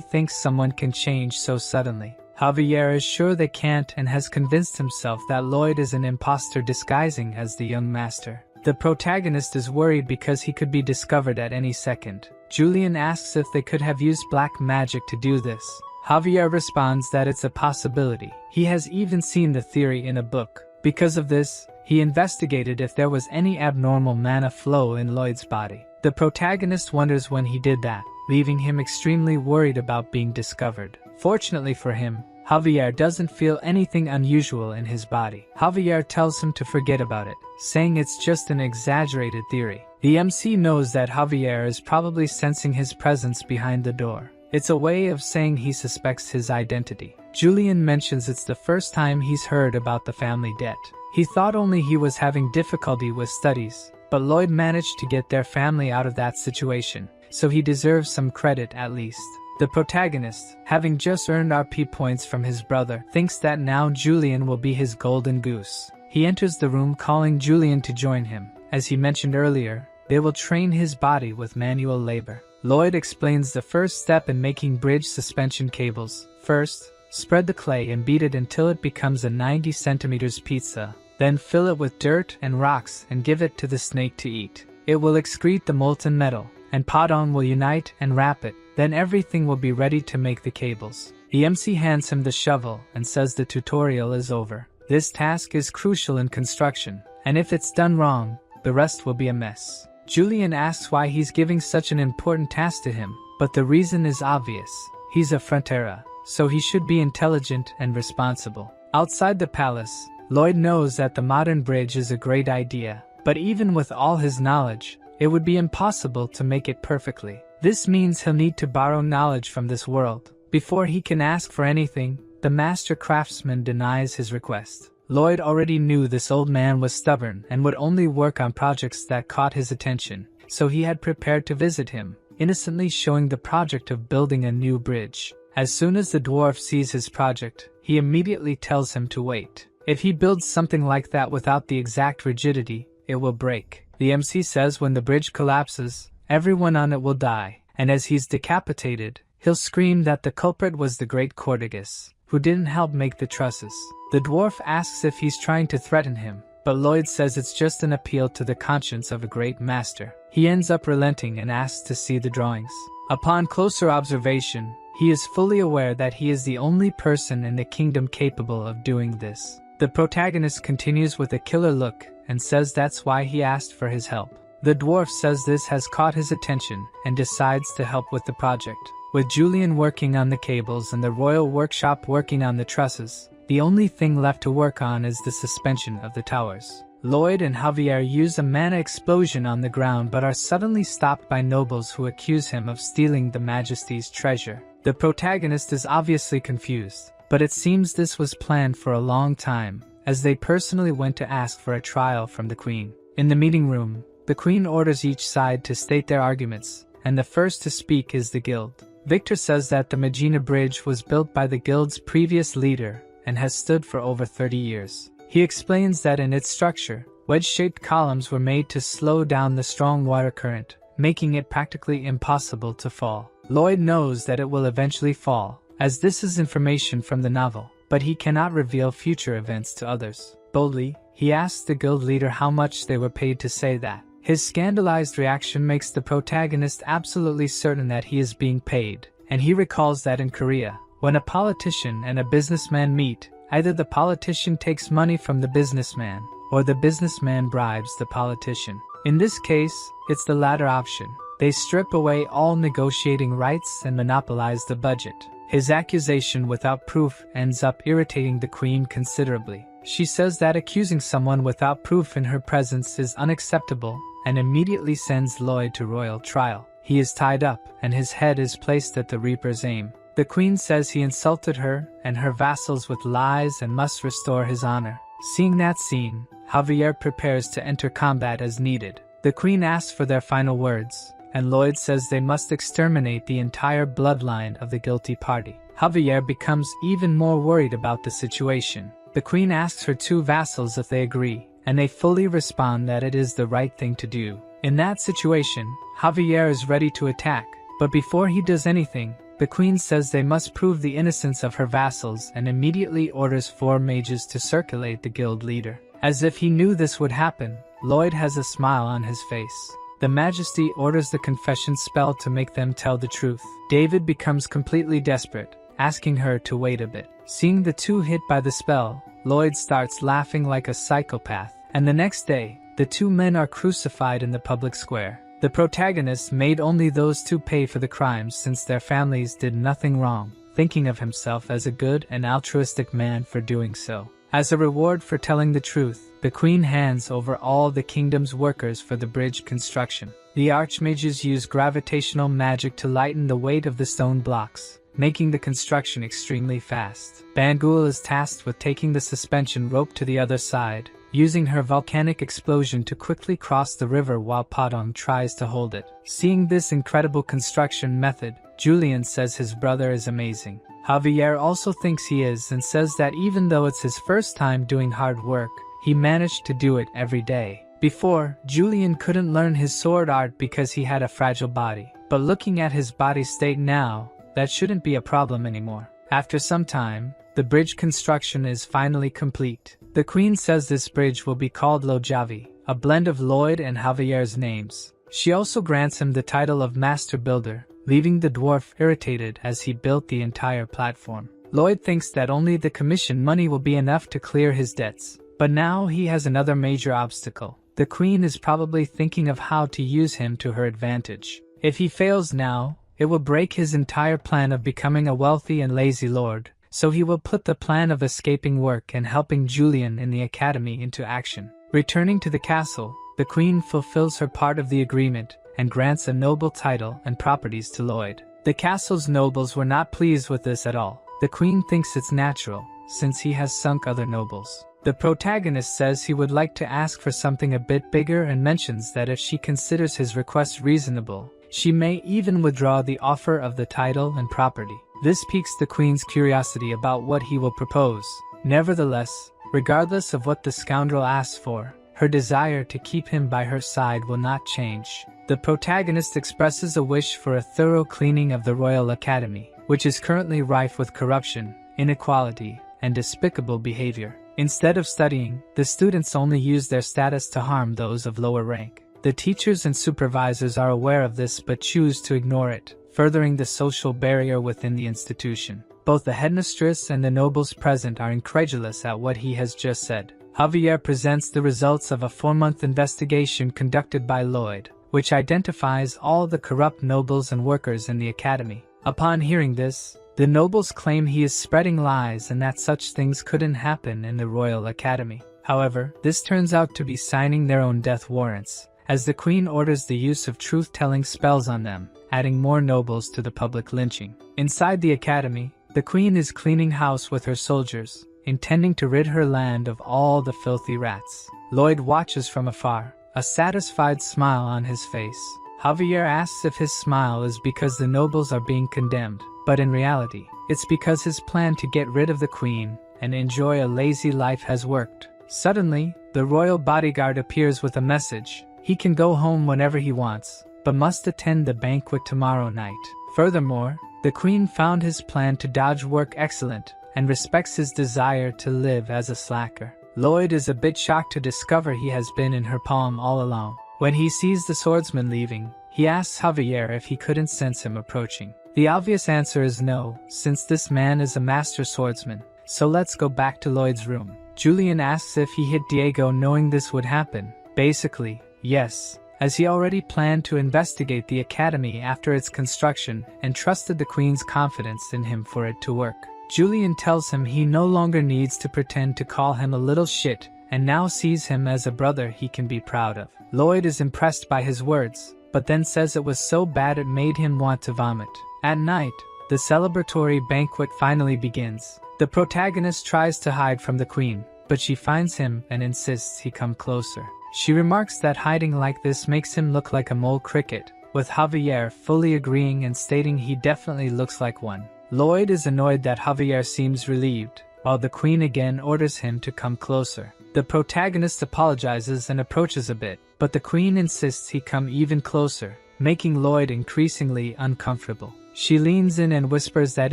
thinks someone can change so suddenly. Javier is sure they can't and has convinced himself that Lloyd is an imposter disguising as the young master. The protagonist is worried because he could be discovered at any second. Julian asks if they could have used black magic to do this. Javier responds that it's a possibility. He has even seen the theory in a book. Because of this, he investigated if there was any abnormal mana flow in Lloyd's body. The protagonist wonders when he did that, leaving him extremely worried about being discovered. Fortunately for him, Javier doesn't feel anything unusual in his body. Javier tells him to forget about it, saying it's just an exaggerated theory. The MC knows that Javier is probably sensing his presence behind the door. It's a way of saying he suspects his identity. Julian mentions it's the first time he's heard about the family debt. He thought only he was having difficulty with studies, but Lloyd managed to get their family out of that situation, so he deserves some credit at least. The protagonist, having just earned RP points from his brother, thinks that now Julian will be his golden goose. He enters the room calling Julian to join him. As he mentioned earlier, they will train his body with manual labor. Lloyd explains the first step in making bridge suspension cables. First, spread the clay and beat it until it becomes a 90 centimeters pizza. Then fill it with dirt and rocks and give it to the snake to eat. It will excrete the molten metal, and Padon will unite and wrap it. Then everything will be ready to make the cables. The MC hands him the shovel and says the tutorial is over. This task is crucial in construction, and if it's done wrong, the rest will be a mess. Julian asks why he's giving such an important task to him, but the reason is obvious. He's a Frontera, so he should be intelligent and responsible. Outside the palace, Lloyd knows that the modern bridge is a great idea, but even with all his knowledge, it would be impossible to make it perfectly. This means he'll need to borrow knowledge from this world. Before he can ask for anything, the master craftsman denies his request. Lloyd already knew this old man was stubborn and would only work on projects that caught his attention, so he had prepared to visit him, innocently showing the project of building a new bridge. As soon as the dwarf sees his project, he immediately tells him to wait. If he builds something like that without the exact rigidity, it will break. The MC says when the bridge collapses, everyone on it will die, and as he's decapitated, he'll scream that the culprit was the great Cortigus, who didn't help make the trusses. The dwarf asks if he's trying to threaten him, but Lloyd says it's just an appeal to the conscience of a great master. He ends up relenting and asks to see the drawings. Upon closer observation, he is fully aware that he is the only person in the kingdom capable of doing this. The protagonist continues with a killer look and says that's why he asked for his help. The dwarf says this has caught his attention and decides to help with the project. With Julian working on the cables and the royal workshop working on the trusses, the only thing left to work on is the suspension of the towers. Lloyd and Javier use a mana explosion on the ground but are suddenly stopped by nobles who accuse him of stealing the Majesty's treasure. The protagonist is obviously confused, but it seems this was planned for a long time, as they personally went to ask for a trial from the Queen. In the meeting room, the Queen orders each side to state their arguments, and the first to speak is the guild. Victor says that the Magina Bridge was built by the guild's previous leader and has stood for over 30 years. He explains that in its structure, wedge-shaped columns were made to slow down the strong water current, making it practically impossible to fall. Lloyd knows that it will eventually fall, as this is information from the novel, but he cannot reveal future events to others. Boldly, he asks the guild leader how much they were paid to say that. His scandalized reaction makes the protagonist absolutely certain that he is being paid, and he recalls that in Korea, when a politician and a businessman meet, either the politician takes money from the businessman, or the businessman bribes the politician. In this case, it's the latter option. They strip away all negotiating rights and monopolize the budget. His accusation without proof ends up irritating the Queen considerably. She says that accusing someone without proof in her presence is unacceptable and immediately sends Lloyd to royal trial. He is tied up and his head is placed at the Reaper's aim. The Queen says he insulted her and her vassals with lies and must restore his honor. Seeing that scene, Javier prepares to enter combat as needed. The Queen asks for their final words, and Lloyd says they must exterminate the entire bloodline of the guilty party. Javier becomes even more worried about the situation. The Queen asks her two vassals if they agree, and they fully respond that it is the right thing to do. In that situation, Javier is ready to attack, But before he does anything, the queen says they must prove the innocence of her vassals and immediately orders 4 mages to circulate the guild leader. As if he knew this would happen, Lloyd has a smile on his face. The Majesty orders the confession spell to make them tell the truth. David becomes completely desperate, asking her to wait a bit. Seeing the 2 hit by the spell, Lloyd starts laughing like a psychopath, and the next day, the 2 men are crucified in the public square. The protagonists made only those 2 pay for the crimes since their families did nothing wrong, thinking of himself as a good and altruistic man for doing so. As a reward for telling the truth, the queen hands over all the kingdom's workers for the bridge construction. The archmages use gravitational magic to lighten the weight of the stone blocks, making the construction extremely fast. Bangul is tasked with taking the suspension rope to the other side, using her volcanic explosion to quickly cross the river while Padong tries to hold it. Seeing this incredible construction method, Julian says his brother is amazing. Javier also thinks he is and says that even though it's his first time doing hard work, he managed to do it every day. Before, Julian couldn't learn his sword art because he had a fragile body. But looking at his body state now, that shouldn't be a problem anymore. After some time, the bridge construction is finally complete. The queen says this bridge will be called Lojavi, a blend of Lloyd and Javier's names. She also grants him the title of Master Builder, leaving the dwarf irritated as he built the entire platform. Lloyd thinks that only the commission money will be enough to clear his debts, but now he has another major obstacle. The queen is probably thinking of how to use him to her advantage. If he fails now, it will break his entire plan of becoming a wealthy and lazy lord, so he will put the plan of escaping work and helping Julian in the academy into action. Returning to the castle, the queen fulfills her part of the agreement and grants a noble title and properties to Lloyd. The castle's nobles were not pleased with this at all. The queen thinks it's natural, since he has sunk other nobles. The protagonist says he would like to ask for something a bit bigger and mentions that if she considers his request reasonable, she may even withdraw the offer of the title and property. This piques the queen's curiosity about what he will propose. Nevertheless, regardless of what the scoundrel asks for, her desire to keep him by her side will not change. The protagonist expresses a wish for a thorough cleaning of the Royal Academy, which is currently rife with corruption, inequality, and despicable behavior. Instead of studying, the students only use their status to harm those of lower rank. The teachers and supervisors are aware of this but choose to ignore it, furthering the social barrier within the institution. Both the headmistress and the nobles present are incredulous at what he has just said. Javier presents the results of a 4-month investigation conducted by Lloyd, which identifies all the corrupt nobles and workers in the academy. Upon hearing this, the nobles claim he is spreading lies and that such things couldn't happen in the Royal Academy. However, this turns out to be signing their own death warrants, as the queen orders the use of truth-telling spells on them, adding more nobles to the public lynching. Inside the academy, the queen is cleaning house with her soldiers, intending to rid her land of all the filthy rats. Lloyd watches from afar, a satisfied smile on his face. Javier asks if his smile is because the nobles are being condemned, but in reality, it's because his plan to get rid of the queen and enjoy a lazy life has worked. Suddenly, the royal bodyguard appears with a message. He can go home whenever he wants, but must attend the banquet tomorrow night. Furthermore, the queen found his plan to dodge work excellent and respects his desire to live as a slacker. Lloyd is a bit shocked to discover he has been in her palm all along. When he sees the swordsman leaving, he asks Javier if he couldn't sense him approaching. The obvious answer is no, since this man is a master swordsman. So let's go back to Lloyd's room. Julian asks if he hit Diego knowing this would happen. Basically, yes, as he already planned to investigate the academy after its construction and trusted the queen's confidence in him for it to work. Julian tells him he no longer needs to pretend to call him a little shit and now sees him as a brother he can be proud of. Lloyd is impressed by his words, but then says it was so bad it made him want to vomit. At night, the celebratory banquet finally begins. The protagonist tries to hide from the queen, but she finds him and insists he come closer. She remarks that hiding like this makes him look like a mole cricket, with Javier fully agreeing and stating he definitely looks like one. Lloyd is annoyed that Javier seems relieved, while the queen again orders him to come closer. The protagonist apologizes and approaches a bit, but the queen insists he come even closer, making Lloyd increasingly uncomfortable. She leans in and whispers that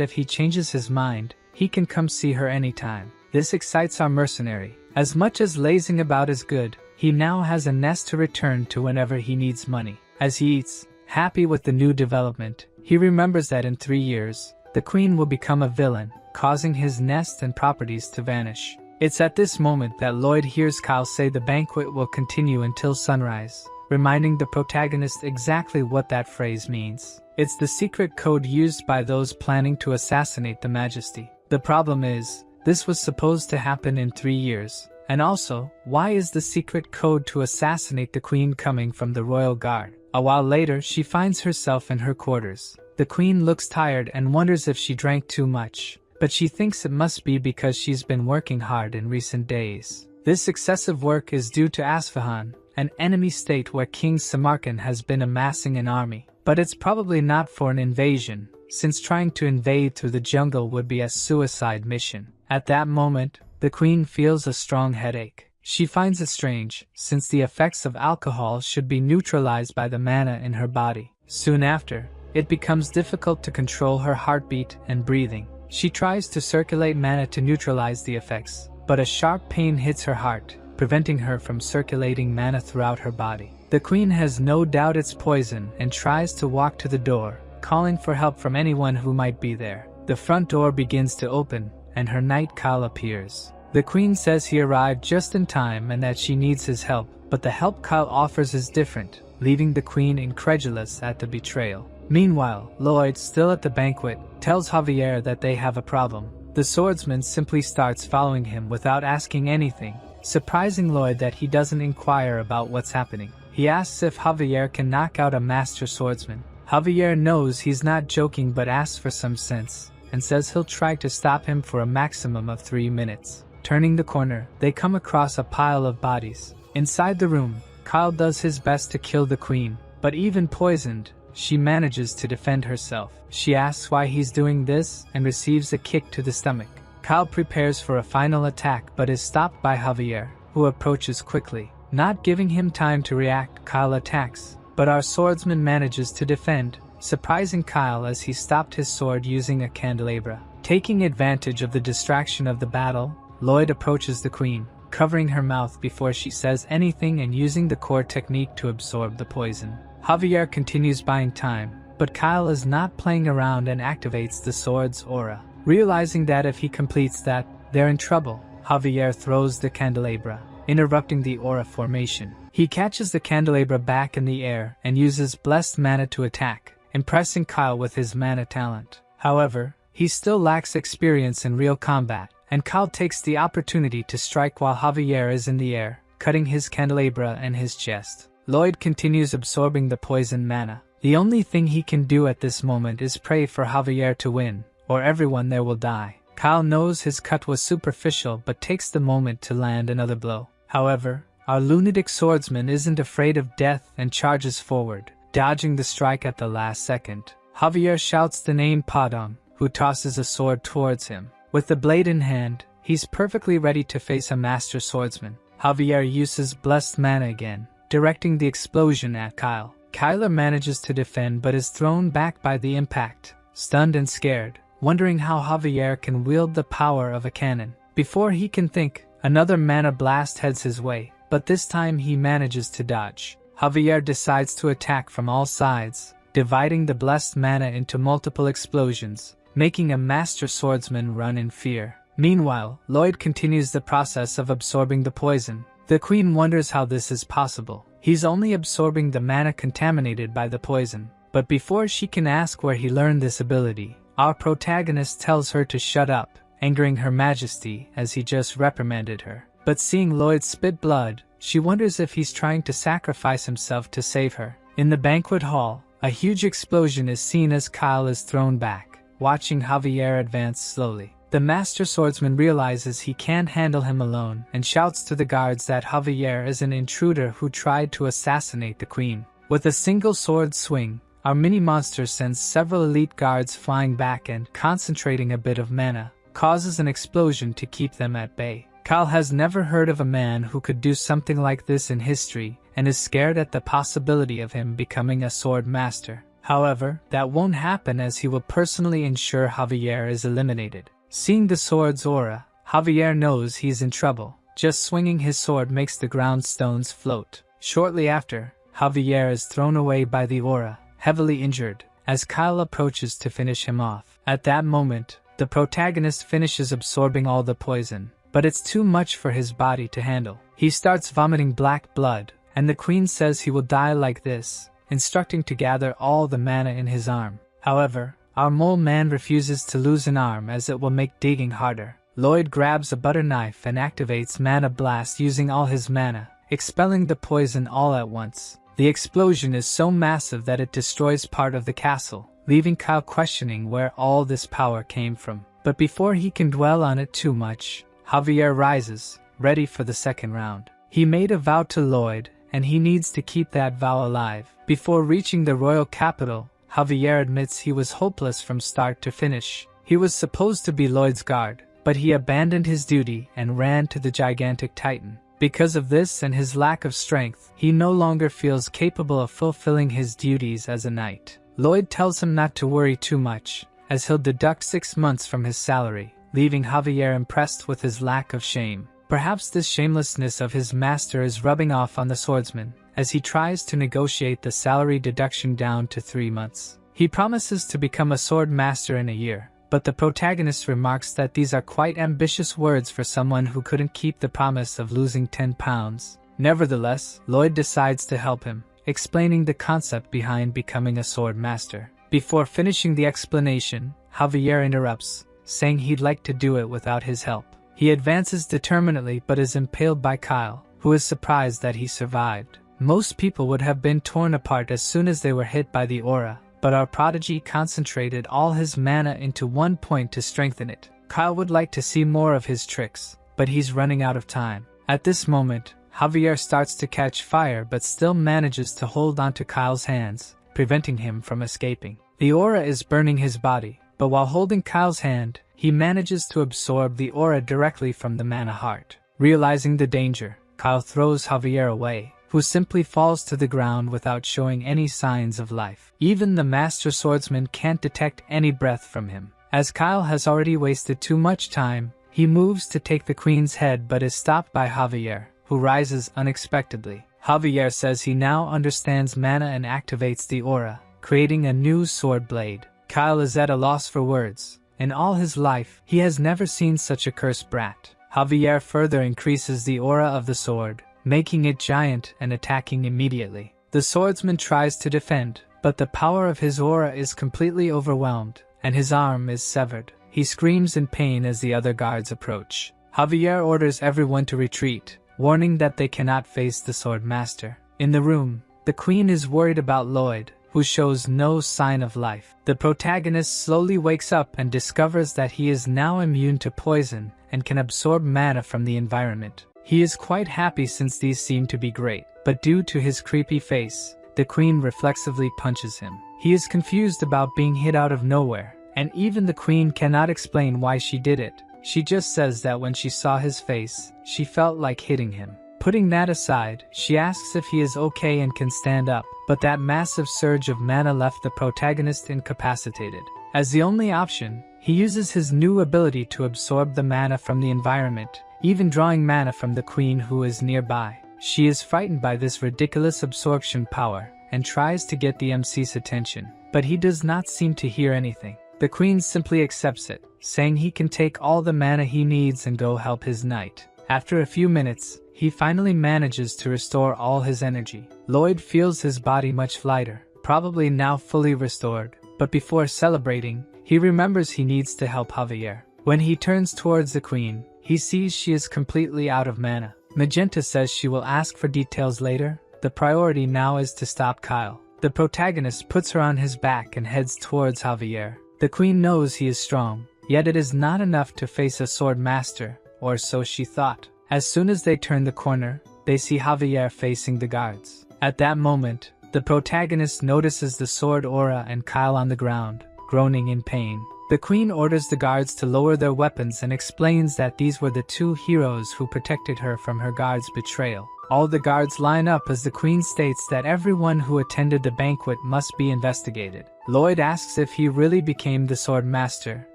if he changes his mind, he can come see her anytime. This excites our mercenary. As much as lazing about is good, he now has a nest to return to whenever he needs money. As he eats, happy with the new development, he remembers that in 3 years, the queen will become a villain, causing his nest and properties to vanish. It's at this moment that Lloyd hears Kyle say the banquet will continue until sunrise, reminding the protagonist exactly what that phrase means. It's the secret code used by those planning to assassinate the Majesty. The problem is, this was supposed to happen in 3 years. And also, why is the secret code to assassinate the queen coming from the royal guard? A while later, she finds herself in her quarters. The queen looks tired and wonders if she drank too much, but she thinks it must be because she's been working hard in recent days. This excessive work is due to Asfahan, an enemy state where King Samarkand has been amassing an army. But it's probably not for an invasion, since trying to invade through the jungle would be a suicide mission. At that moment, the queen feels a strong headache. She finds it strange, since the effects of alcohol should be neutralized by the mana in her body. Soon after, it becomes difficult to control her heartbeat and breathing. She tries to circulate mana to neutralize the effects, but a sharp pain hits her heart, preventing her from circulating mana throughout her body. The queen has no doubt it's poison and tries to walk to the door, calling for help from anyone who might be there. The front door begins to open, and her knight Kyle appears. The queen says he arrived just in time and that she needs his help, but the help Kyle offers is different, leaving the queen incredulous at the betrayal. Meanwhile, Lloyd, still at the banquet, tells Javier that they have a problem. The swordsman simply starts following him without asking anything, surprising Lloyd that he doesn't inquire about what's happening. He asks if Javier can knock out a master swordsman. Javier knows he's not joking but asks for some sense, and says he'll try to stop him for a maximum of 3 minutes. Turning the corner, they come across a pile of bodies. Inside the room, Kyle does his best to kill the queen, but even poisoned, she manages to defend herself. She asks why he's doing this and receives a kick to the stomach. Kyle prepares for a final attack but is stopped by Javier, who approaches quickly. Not giving him time to react, Kyle attacks, but our swordsman manages to defend, surprising Kyle as he stopped his sword using a candelabra. Taking advantage of the distraction of the battle, Lloyd approaches the queen, covering her mouth before she says anything and using the core technique to absorb the poison. Javier continues buying time, but Kyle is not playing around and activates the sword's aura. Realizing that if he completes that, they're in trouble, Javier throws the candelabra, interrupting the aura formation. He catches the candelabra back in the air and uses blessed mana to attack, impressing Kyle with his mana talent. However, he still lacks experience in real combat, and Kyle takes the opportunity to strike while Javier is in the air, cutting his candelabra and his chest. Lloyd continues absorbing the poison mana. The only thing he can do at this moment is pray for Javier to win, or everyone there will die. Kyle knows his cut was superficial but takes the moment to land another blow. However, our lunatic swordsman isn't afraid of death and charges forward, dodging the strike at the last second. Javier shouts the name Padong, who tosses a sword towards him. With the blade in hand, he's perfectly ready to face a master swordsman. Javier uses blessed mana again, directing the explosion at Kyle. Kyler manages to defend but is thrown back by the impact, stunned and scared, wondering how Javier can wield the power of a cannon. Before he can think, another mana blast heads his way, but this time he manages to dodge. Javier decides to attack from all sides, dividing the blessed mana into multiple explosions, making a master swordsman run in fear. Meanwhile, Lloyd continues the process of absorbing the poison. The queen wonders how this is possible. He's only absorbing the mana contaminated by the poison. But before she can ask where he learned this ability, our protagonist tells her to shut up, angering Her Majesty as he just reprimanded her. But seeing Lloyd spit blood, she wonders if he's trying to sacrifice himself to save her. In the banquet hall, a huge explosion is seen as Kyle is thrown back, watching Javier advance slowly. The master swordsman realizes he can't handle him alone and shouts to the guards that Javier is an intruder who tried to assassinate the queen. With a single sword swing, our mini-monster sends several elite guards flying back and, concentrating a bit of mana, causes an explosion to keep them at bay. Kyle has never heard of a man who could do something like this in history and is scared at the possibility of him becoming a sword master. However, that won't happen as he will personally ensure Javier is eliminated. Seeing the sword's aura, Javier knows he's in trouble. Just swinging his sword makes the ground stones float. Shortly after, Javier is thrown away by the aura, heavily injured, as Kyle approaches to finish him off. At that moment, the protagonist finishes absorbing all the poison, but it's too much for his body to handle. He starts vomiting black blood, and the queen says he will die like this, instructing to gather all the mana in his arm. However, our mole man refuses to lose an arm as it will make digging harder. Lloyd grabs a butter knife and activates Mana Blast using all his mana, expelling the poison all at once. The explosion is so massive that it destroys part of the castle, leaving Kyle questioning where all this power came from. But before he can dwell on it too much, Javier rises, ready for the second round. He made a vow to Lloyd, and he needs to keep that vow alive. Before reaching the royal capital, Javier admits he was hopeless from start to finish. He was supposed to be Lloyd's guard, but he abandoned his duty and ran to the gigantic titan. Because of this and his lack of strength, he no longer feels capable of fulfilling his duties as a knight. Lloyd tells him not to worry too much, as he'll deduct 6 months from his salary, leaving Javier impressed with his lack of shame. Perhaps this shamelessness of his master is rubbing off on the swordsman, as he tries to negotiate the salary deduction down to 3 months. He promises to become a sword master in a year, but the protagonist remarks that these are quite ambitious words for someone who couldn't keep the promise of losing 10 pounds. Nevertheless, Lloyd decides to help him, explaining the concept behind becoming a sword master. Before finishing the explanation, Javier interrupts, saying he'd like to do it without his help. He advances determinedly but is impaled by Kyle, who is surprised that he survived. Most people would have been torn apart as soon as they were hit by the aura, but our prodigy concentrated all his mana into one point to strengthen it. Kyle would like to see more of his tricks, but he's running out of time. At this moment, Javier starts to catch fire but still manages to hold onto Kyle's hands, preventing him from escaping. The aura is burning his body, but while holding Kyle's hand, he manages to absorb the aura directly from the mana heart. Realizing the danger, Kyle throws Javier away, who simply falls to the ground without showing any signs of life. Even the master swordsman can't detect any breath from him. As Kyle has already wasted too much time, he moves to take the queen's head but is stopped by Javier, who rises unexpectedly. Javier says he now understands mana and activates the aura, creating a new sword blade. Kyle is at a loss for words. In all his life, he has never seen such a cursed brat. Javier further increases the aura of the sword, making it giant and attacking immediately. The swordsman tries to defend, but the power of his aura is completely overwhelmed, and his arm is severed. He screams in pain as the other guards approach. Javier orders everyone to retreat, warning that they cannot face the sword master. In the room, the queen is worried about Lloyd, who shows no sign of life. The protagonist slowly wakes up and discovers that he is now immune to poison and can absorb mana from the environment. He is quite happy since these seem to be great, but due to his creepy face, the queen reflexively punches him. He is confused about being hit out of nowhere, and even the queen cannot explain why she did it. She just says that when she saw his face, she felt like hitting him. Putting that aside, she asks if he is okay and can stand up, but that massive surge of mana left the protagonist incapacitated. As the only option, he uses his new ability to absorb the mana from the environment, even drawing mana from the queen who is nearby. She is frightened by this ridiculous absorption power and tries to get the MC's attention, but he does not seem to hear anything. The queen simply accepts it, saying he can take all the mana he needs and go help his knight. After a few minutes, he finally manages to restore all his energy. Lloyd feels his body much lighter, probably now fully restored, but before celebrating, he remembers he needs to help Javier. When he turns towards the queen, he sees she is completely out of mana. Magenta says she will ask for details later. The priority now is to stop Kyle. The protagonist puts her on his back and heads towards Javier. The queen knows he is strong, yet it is not enough to face a sword master, or so she thought. As soon as they turn the corner, they see Javier facing the guards. At that moment, the protagonist notices the sword aura and Kyle on the ground, groaning in pain. The queen orders the guards to lower their weapons and explains that these were the two heroes who protected her from her guard's betrayal. All the guards line up as the queen states that everyone who attended the banquet must be investigated. Lloyd asks if he really became the sword master.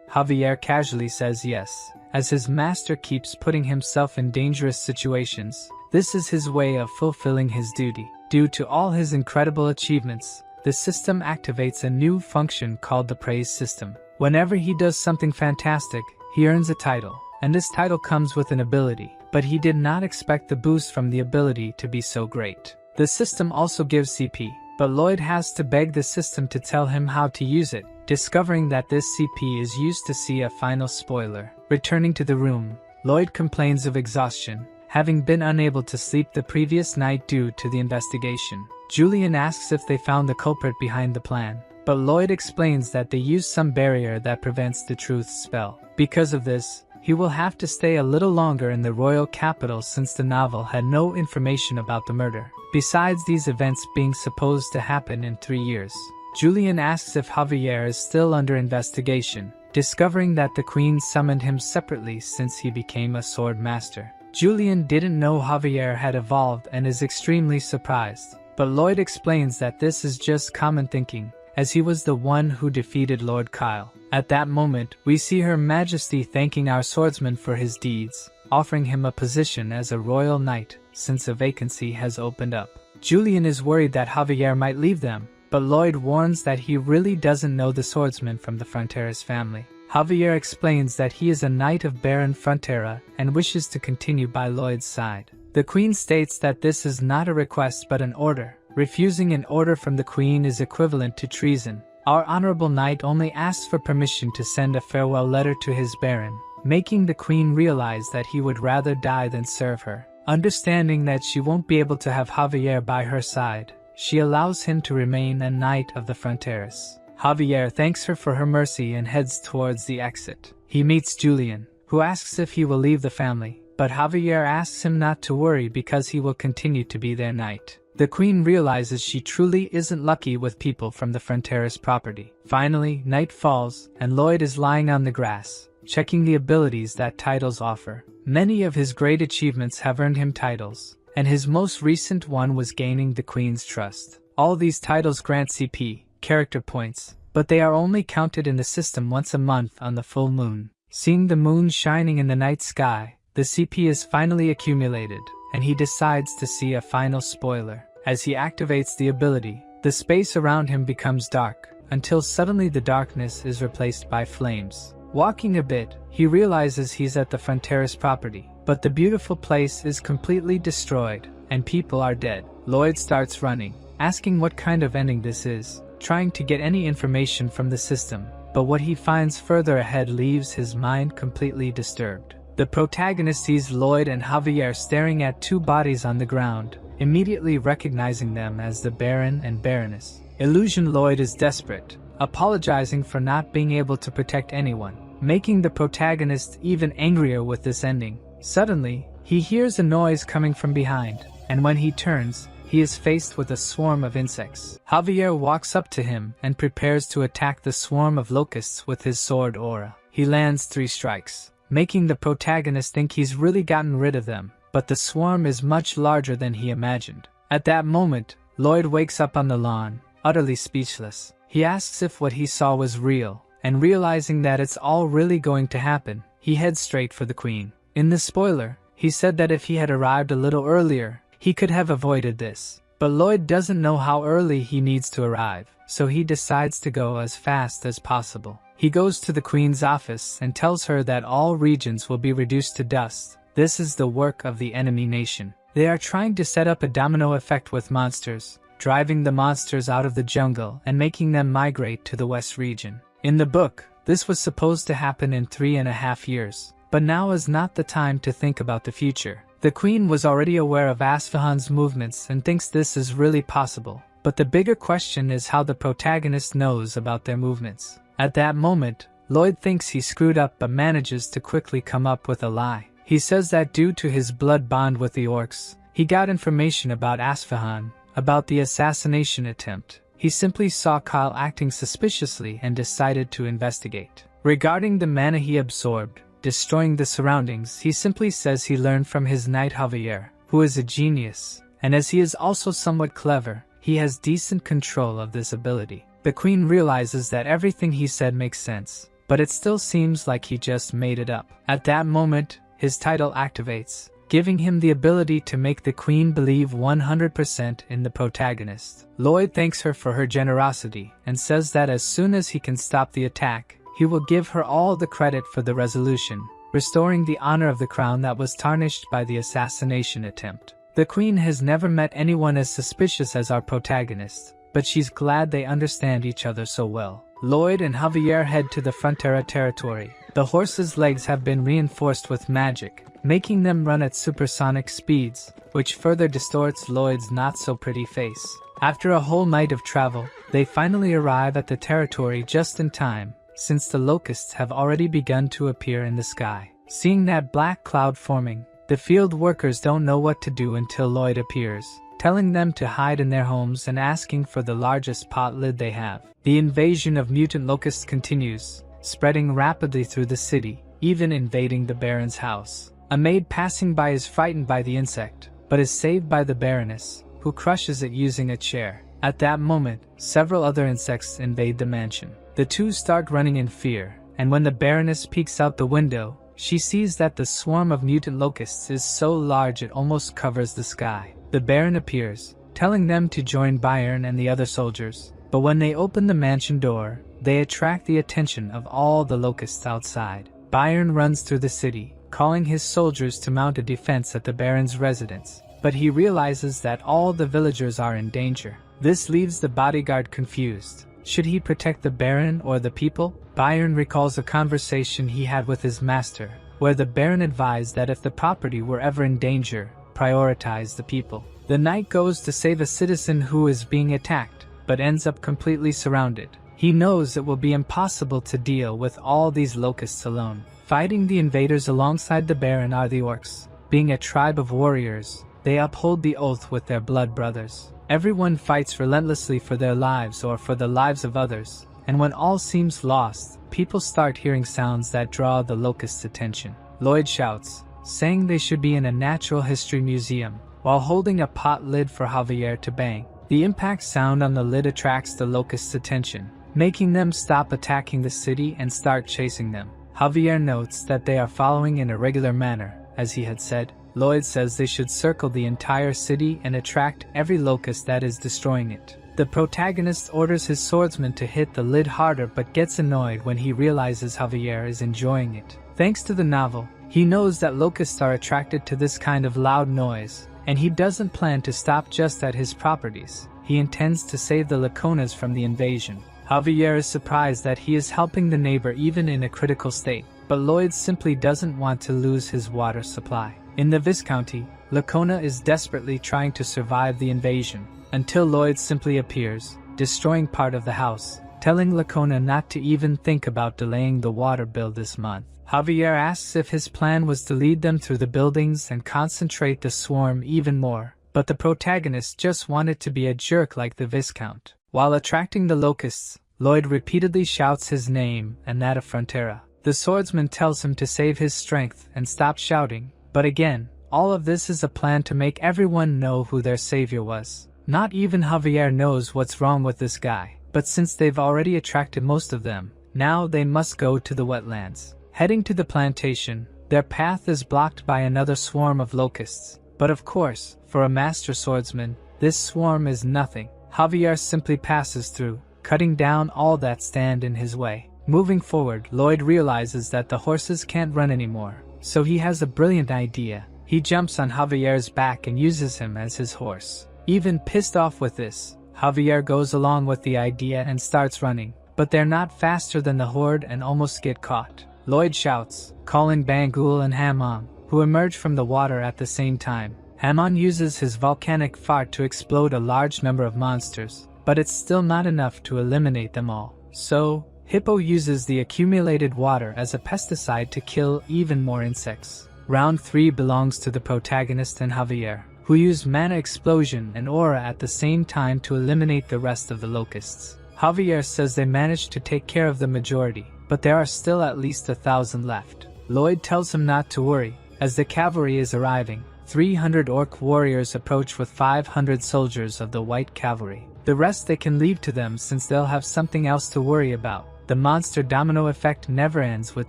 Javier casually says yes, as his master keeps putting himself in dangerous situations. This is his way of fulfilling his duty. Due to all his incredible achievements, the system activates a new function called the praise system. Whenever he does something fantastic, he earns a title, and this title comes with an ability, but he did not expect the boost from the ability to be so great. The system also gives CP, but Lloyd has to beg the system to tell him how to use it, discovering that this CP is used to see a final spoiler. Returning to the room, Lloyd complains of exhaustion, having been unable to sleep the previous night due to the investigation. Julian asks if they found the culprit behind the plan, but Lloyd explains that they used some barrier that prevents the truth spell. Because of this, he will have to stay a little longer in the royal capital since the novel had no information about the murder, besides these events being supposed to happen in 3 years. Julian asks if Javier is still under investigation, discovering that the queen summoned him separately since he became a sword master. Julian didn't know Javier had evolved and is extremely surprised, but Lloyd explains that this is just common thinking, as he was the one who defeated Lord Kyle. At that moment, we see Her Majesty thanking our swordsman for his deeds, offering him a position as a royal knight, since a vacancy has opened up. Julian is worried that Javier might leave them, but Lloyd warns that he really doesn't know the swordsman from the Frontera's family. Javier explains that he is a knight of Baron Frontera and wishes to continue by Lloyd's side. The queen states that this is not a request but an order. Refusing an order from the queen is equivalent to treason. Our honorable knight only asks for permission to send a farewell letter to his baron, making the queen realize that he would rather die than serve her. Understanding that she won't be able to have Javier by her side, she allows him to remain a knight of the Fronteras. Javier thanks her for her mercy and heads towards the exit. He meets Julian, who asks if he will leave the family, but Javier asks him not to worry because he will continue to be their knight. The queen realizes she truly isn't lucky with people from the Frontera's property. Finally, night falls, and Lloyd is lying on the grass, checking the abilities that titles offer. Many of his great achievements have earned him titles, and his most recent one was gaining the queen's trust. All these titles grant CP, character points, but they are only counted in the system once a month on the full moon. Seeing the moon shining in the night sky, the CP is finally accumulated, and he decides to see a final spoiler. As he activates the ability, the space around him becomes dark, until suddenly the darkness is replaced by flames. Walking a bit, he realizes he's at the Frontera's property, but the beautiful place is completely destroyed, and people are dead. Lloyd starts running, asking what kind of ending this is, trying to get any information from the system, but what he finds further ahead leaves his mind completely disturbed. The protagonist sees Lloyd and Javier staring at two bodies on the ground, immediately recognizing them as the Baron and Baroness. Illusion Lloyd is desperate, apologizing for not being able to protect anyone, making the protagonist even angrier with this ending. Suddenly, he hears a noise coming from behind, and when he turns, he is faced with a swarm of insects. Javier walks up to him and prepares to attack the swarm of locusts with his sword aura. He lands 3 strikes, making the protagonist think he's really gotten rid of them, but the swarm is much larger than he imagined. At that moment, Lloyd wakes up on the lawn, utterly speechless. He asks if what he saw was real, and realizing that it's all really going to happen, he heads straight for the queen. In the spoiler, he said that if he had arrived a little earlier, he could have avoided this. But Lloyd doesn't know how early he needs to arrive, so he decides to go as fast as possible. He goes to the queen's office and tells her that all regions will be reduced to dust. This is the work of the enemy nation. They are trying to set up a domino effect with monsters, driving the monsters out of the jungle and making them migrate to the west region. In the book, this was supposed to happen in 3.5 years, but now is not the time to think about the future. The queen was already aware of Asfahan's movements and thinks this is really possible, but the bigger question is how the protagonist knows about their movements. At that moment, Lloyd thinks he screwed up but manages to quickly come up with a lie. He says that due to his blood bond with the orcs, he got information about Asfahan, about the assassination attempt. He simply saw Kyle acting suspiciously and decided to investigate. Regarding the mana he absorbed, destroying the surroundings, he simply says he learned from his knight Javier. who is a genius, and as he is also somewhat clever, he has decent control of this ability. The queen realizes that everything he said makes sense, but it still seems like he just made it up. At that moment, his title activates, giving him the ability to make the queen believe 100% in the protagonist. Lloyd thanks her for her generosity and says that as soon as he can stop the attack, he will give her all the credit for the resolution, restoring the honor of the crown that was tarnished by the assassination attempt. The queen has never met anyone as suspicious as our protagonist, but she's glad they understand each other so well. Lloyd and Javier head to the Frontera territory. The horses' legs have been reinforced with magic, making them run at supersonic speeds, which further distorts Lloyd's not-so-pretty face. After a whole night of travel, they finally arrive at the territory just in time, since the locusts have already begun to appear in the sky. Seeing that black cloud forming, the field workers don't know what to do until Lloyd appears, telling them to hide in their homes and asking for the largest pot lid they have. The invasion of mutant locusts continues, spreading rapidly through the city, even invading the Baron's house. A maid passing by is frightened by the insect, but is saved by the Baroness, who crushes it using a chair. At that moment, several other insects invade the mansion. The two start running in fear, and when the Baroness peeks out the window, she sees that the swarm of mutant locusts is so large it almost covers the sky. The Baron appears, telling them to join Byron and the other soldiers, but when they open the mansion door, they attract the attention of all the locusts outside. Byron runs through the city, calling his soldiers to mount a defense at the Baron's residence, but he realizes that all the villagers are in danger. This leaves the bodyguard confused. Should he protect the Baron or the people? Byron recalls a conversation he had with his master, where the Baron advised that if the property were ever in danger, prioritize the people. The knight goes to save a citizen who is being attacked, but ends up completely surrounded. He knows it will be impossible to deal with all these locusts alone. Fighting the invaders alongside the Baron are the orcs. Being a tribe of warriors, they uphold the oath with their blood brothers. Everyone fights relentlessly for their lives or for the lives of others, and when all seems lost, people start hearing sounds that draw the locusts' attention. Lloyd shouts, saying they should be in a natural history museum, while holding a pot lid for Javier to bang. The impact sound on the lid attracts the locusts' attention, making them stop attacking the city and start chasing them. Javier notes that they are following in a regular manner, as he had said. Lloyd says they should circle the entire city and attract every locust that is destroying it. The protagonist orders his swordsman to hit the lid harder but gets annoyed when he realizes Javier is enjoying it. Thanks to the novel, he knows that locusts are attracted to this kind of loud noise, and he doesn't plan to stop just at his properties. He intends to save the Laconas from the invasion. Javier is surprised that he is helping the neighbor even in a critical state, but Lloyd simply doesn't want to lose his water supply. In the Viscounty, Lacona is desperately trying to survive the invasion, until Lloyd simply appears, destroying part of the house, telling Lacona not to even think about delaying the water bill this month. Javier asks if his plan was to lead them through the buildings and concentrate the swarm even more, but the protagonist just wanted to be a jerk like the Viscount. While attracting the locusts, Lloyd repeatedly shouts his name and that of Frontera. The swordsman tells him to save his strength and stop shouting, but again, all of this is a plan to make everyone know who their savior was. Not even Javier knows what's wrong with this guy, but since they've already attracted most of them, now they must go to the wetlands. Heading to the plantation, their path is blocked by another swarm of locusts. But of course, for a master swordsman, this swarm is nothing. Javier simply passes through, cutting down all that stand in his way. Moving forward, Lloyd realizes that the horses can't run anymore, so he has a brilliant idea. He jumps on Javier's back and uses him as his horse. Even pissed off with this, Javier goes along with the idea and starts running, but they're not faster than the horde and almost get caught. Lloyd shouts, calling Bangul and Hammon, who emerge from the water at the same time. Hammon uses his volcanic fart to explode a large number of monsters, but it's still not enough to eliminate them all. So, Hippo uses the accumulated water as a pesticide to kill even more insects. Round 3 belongs to the protagonist and Javier, who use mana explosion and aura at the same time to eliminate the rest of the locusts. Javier says they managed to take care of the majority, but there are still at least 1,000 left. Lloyd tells him not to worry, as the cavalry is arriving, 300 orc warriors approach with 500 soldiers of the white cavalry. The rest they can leave to them since they'll have something else to worry about. The monster domino effect never ends with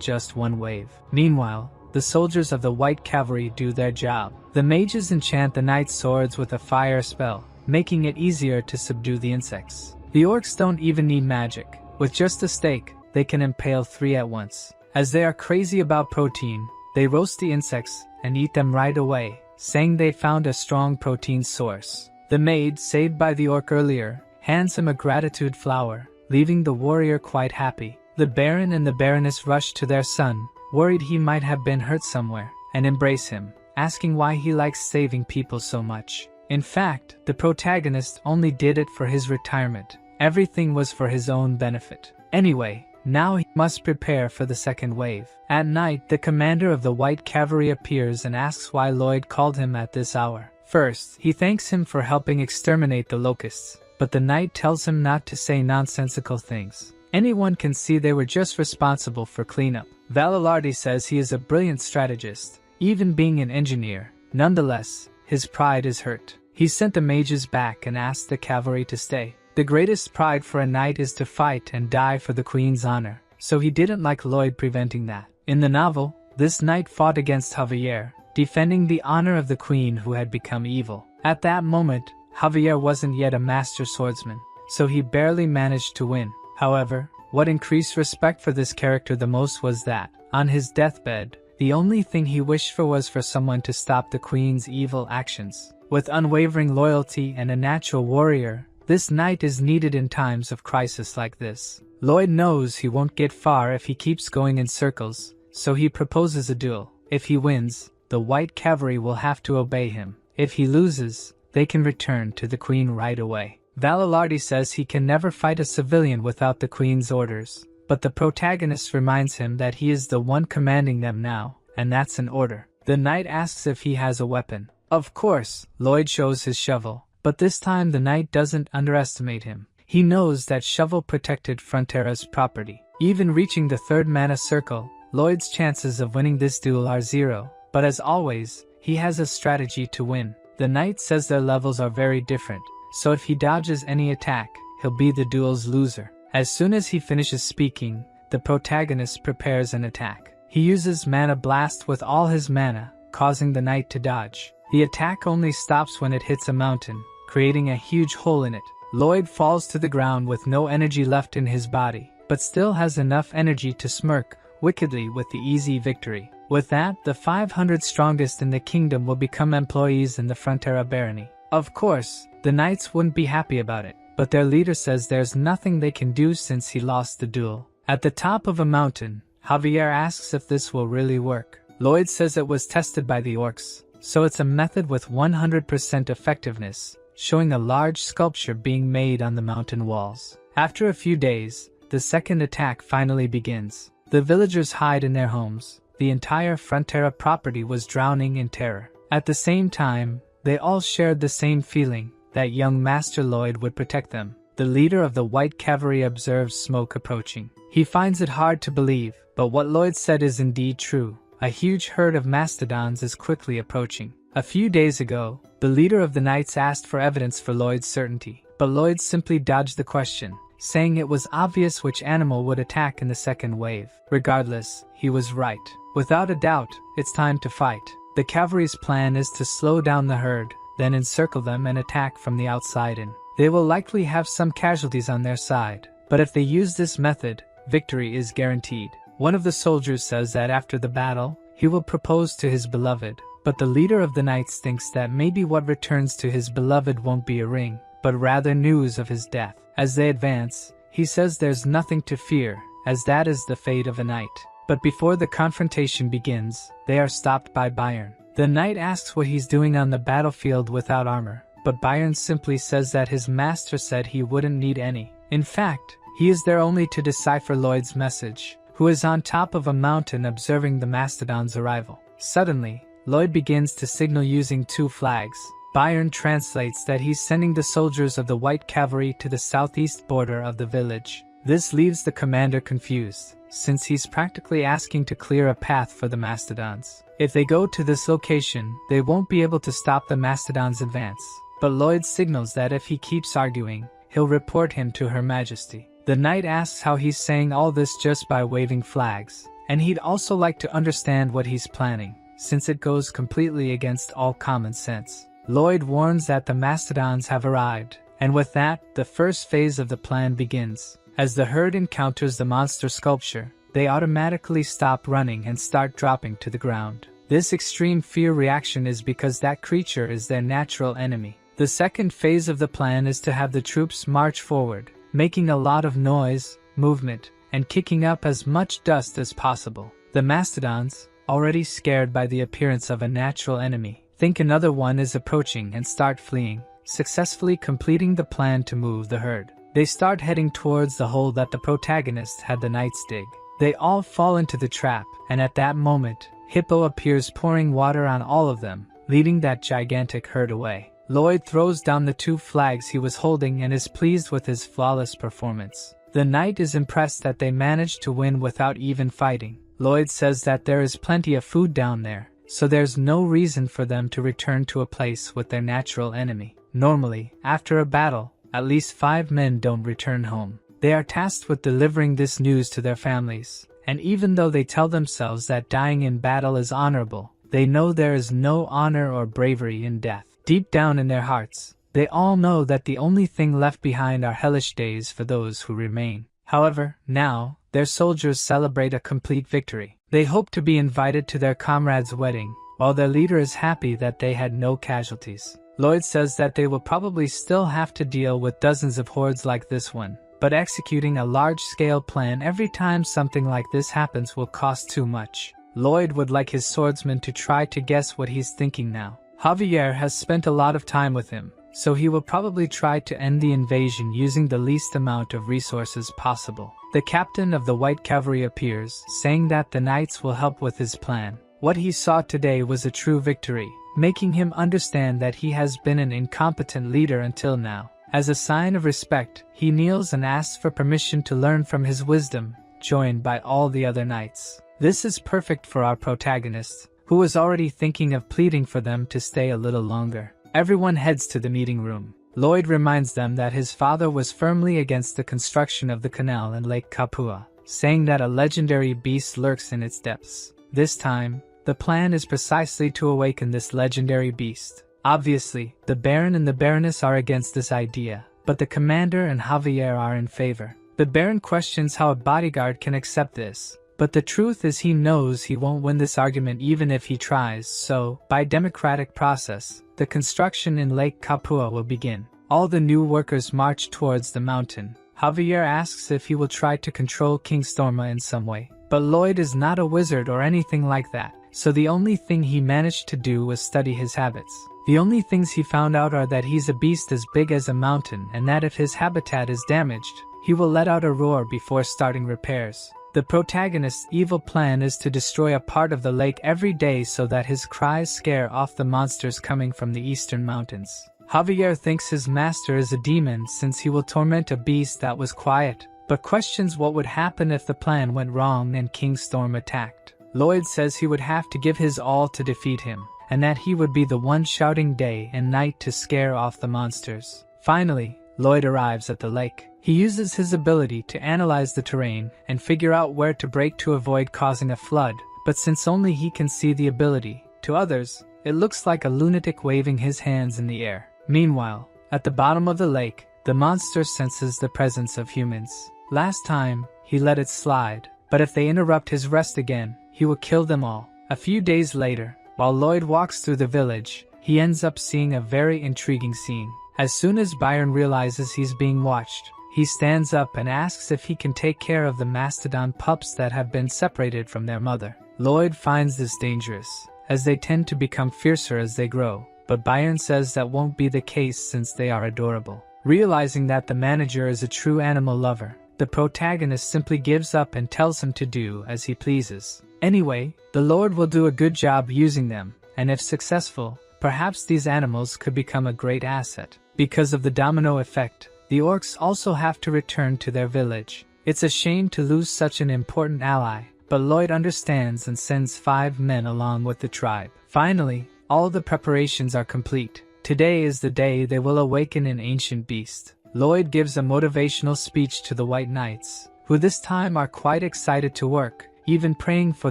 just one wave. Meanwhile, the soldiers of the white cavalry do their job. The mages enchant the knight's swords with a fire spell, making it easier to subdue the insects. The orcs don't even need magic. With just a stake, they can impale 3 at once. As they are crazy about protein, they roast the insects and eat them right away, saying they found a strong protein source. The maid, saved by the orc earlier, hands him a gratitude flower, leaving the warrior quite happy. The baron and the baroness rush to their son, worried he might have been hurt somewhere, and embrace him, asking why he likes saving people so much. In fact, the protagonist only did it for his retirement. Everything was for his own benefit. Anyway, now he must prepare for the second wave. At night, the commander of the white cavalry appears and asks why Lloyd called him at this hour. First, he thanks him for helping exterminate the locusts, but the knight tells him not to say nonsensical things. Anyone can see they were just responsible for cleanup. Valalardi says he is a brilliant strategist, even being an engineer. Nonetheless, his pride is hurt. He sent the mages back and asked the cavalry to stay. The greatest pride for a knight is to fight and die for the queen's honor, so he didn't like Lloyd preventing that. In the novel, this knight fought against Javier, defending the honor of the queen who had become evil. At that moment, Javier wasn't yet a master swordsman, so he barely managed to win. However, what increased respect for this character the most was that, on his deathbed, the only thing he wished for was for someone to stop the queen's evil actions. With unwavering loyalty and a natural warrior, this knight is needed in times of crisis like this. Lloyd knows he won't get far if he keeps going in circles, so he proposes a duel. If he wins, the white cavalry will have to obey him. If he loses, they can return to the queen right away. Valalardi says he can never fight a civilian without the queen's orders, but the protagonist reminds him that he is the one commanding them now, and that's an order. The knight asks if he has a weapon. Of course, Lloyd shows his shovel, but this time the knight doesn't underestimate him. He knows that shovel protected Frontera's property. Even reaching the 3rd mana circle, Lloyd's chances of winning this duel are 0, but as always, he has a strategy to win. The knight says their levels are very different, so if he dodges any attack, he'll be the duel's loser. As soon as he finishes speaking, the protagonist prepares an attack. He uses Mana Blast with all his mana, causing the knight to dodge. The attack only stops when it hits a mountain, creating a huge hole in it. Lloyd falls to the ground with no energy left in his body, but still has enough energy to smirk wickedly with the easy victory. With that, the 500 strongest in the kingdom will become employees in the Frontera barony. Of course, the knights wouldn't be happy about it, but their leader says there's nothing they can do since he lost the duel. At the top of a mountain, Javier asks if this will really work. Lloyd says it was tested by the orcs, so it's a method with 100% effectiveness, showing a large sculpture being made on the mountain walls. After a few days, the second attack finally begins. The villagers hide in their homes. The entire Frontera property was drowning in terror. At the same time, they all shared the same feeling, that young Master Lloyd would protect them. The leader of the white cavalry observes smoke approaching. He finds it hard to believe, but what Lloyd said is indeed true. A huge herd of mastodons is quickly approaching. A few days ago, the leader of the knights asked for evidence for Lloyd's certainty, but Lloyd simply dodged the question, saying it was obvious which animal would attack in the second wave. Regardless, he was right. Without a doubt, it's time to fight. The cavalry's plan is to slow down the herd, then encircle them and attack from the outside in. They will likely have some casualties on their side, but if they use this method, victory is guaranteed. One of the soldiers says that after the battle, he will propose to his beloved, but the leader of the knights thinks that maybe what returns to his beloved won't be a ring, but rather news of his death. As they advance, he says there's nothing to fear, as that is the fate of a knight. But before the confrontation begins, they are stopped by Bayern. The knight asks what he's doing on the battlefield without armor, but Bayern simply says that his master said he wouldn't need any. In fact, he is there only to decipher Lloyd's message, who is on top of a mountain observing the mastodon's arrival. Suddenly, Lloyd begins to signal using 2 flags. Bayern translates that he's sending the soldiers of the white cavalry to the southeast border of the village. This leaves the commander confused, since he's practically asking to clear a path for the mastodons. If they go to this location, they won't be able to stop the mastodon's advance. But Lloyd signals that if he keeps arguing, he'll report him to Her Majesty. The knight asks how he's saying all this just by waving flags, and he'd also like to understand what he's planning, since it goes completely against all common sense. Lloyd warns that the mastodons have arrived, and with that, the first phase of the plan begins. As the herd encounters the monster sculpture, they automatically stop running and start dropping to the ground. This extreme fear reaction is because that creature is their natural enemy. The second phase of the plan is to have the troops march forward, making a lot of noise, movement, and kicking up as much dust as possible. The mastodons, already scared by the appearance of a natural enemy, think another one is approaching and start fleeing, successfully completing the plan to move the herd. They start heading towards the hole that the protagonist had the knights dig. They all fall into the trap, and at that moment, Hippo appears pouring water on all of them, leading that gigantic herd away. Lloyd throws down the 2 flags he was holding and is pleased with his flawless performance. The knight is impressed that they managed to win without even fighting. Lloyd says that there is plenty of food down there, so there's no reason for them to return to a place with their natural enemy. Normally, after a battle, at least 5 men don't return home. They are tasked with delivering this news to their families, and even though they tell themselves that dying in battle is honorable, they know there is no honor or bravery in death. Deep down in their hearts, they all know that the only thing left behind are hellish days for those who remain. However, now, their soldiers celebrate a complete victory. They hope to be invited to their comrade's wedding, while their leader is happy that they had no casualties. Lloyd says that they will probably still have to deal with dozens of hordes like this one, but executing a large-scale plan every time something like this happens will cost too much. Lloyd would like his swordsman to try to guess what he's thinking now. Javier has spent a lot of time with him, so he will probably try to end the invasion using the least amount of resources possible. The captain of the White Cavalry appears, saying that the knights will help with his plan. What he saw today was a true victory, making him understand that he has been an incompetent leader until now. As a sign of respect, he kneels and asks for permission to learn from his wisdom, joined by all the other knights. This is perfect for our protagonist, who was already thinking of pleading for them to stay a little longer. Everyone heads to the meeting room. Lloyd reminds them that his father was firmly against the construction of the canal in Lake Kapua, saying that a legendary beast lurks in its depths. This time, the plan is precisely to awaken this legendary beast. Obviously, the Baron and the Baroness are against this idea, but the commander and Javier are in favor. The Baron questions how a bodyguard can accept this, but the truth is he knows he won't win this argument even if he tries, so, by democratic process, the construction in Lake Kapua will begin. All the new workers march towards the mountain. Javier asks if he will try to control King Storma in some way, but Lloyd is not a wizard or anything like that, so the only thing he managed to do was study his habits. The only things he found out are that he's a beast as big as a mountain and that if his habitat is damaged, he will let out a roar before starting repairs. The protagonist's evil plan is to destroy a part of the lake every day so that his cries scare off the monsters coming from the eastern mountains. Javier thinks his master is a demon since he will torment a beast that was quiet, but questions what would happen if the plan went wrong and King Storm attacked. Lloyd says he would have to give his all to defeat him, and that he would be the one shouting day and night to scare off the monsters. Finally, Lloyd arrives at the lake. He uses his ability to analyze the terrain and figure out where to break to avoid causing a flood, but since only he can see the ability, to others, it looks like a lunatic waving his hands in the air. Meanwhile, at the bottom of the lake, the monster senses the presence of humans. Last time, he let it slide, but if they interrupt his rest again, he will kill them all. A few days later, while Lloyd walks through the village, he ends up seeing a very intriguing scene. As soon as Byron realizes he's being watched, he stands up and asks if he can take care of the mastodon pups that have been separated from their mother. Lloyd finds this dangerous, as they tend to become fiercer as they grow, but Byron says that won't be the case since they are adorable. Realizing that the manager is a true animal lover, the protagonist simply gives up and tells him to do as he pleases. Anyway, the Lord will do a good job using them, and if successful, perhaps these animals could become a great asset. Because of the domino effect, the orcs also have to return to their village. It's a shame to lose such an important ally, but Lloyd understands and sends 5 men along with the tribe. Finally, all the preparations are complete. Today is the day they will awaken an ancient beast. Lloyd gives a motivational speech to the White Knights, who this time are quite excited to work, even praying for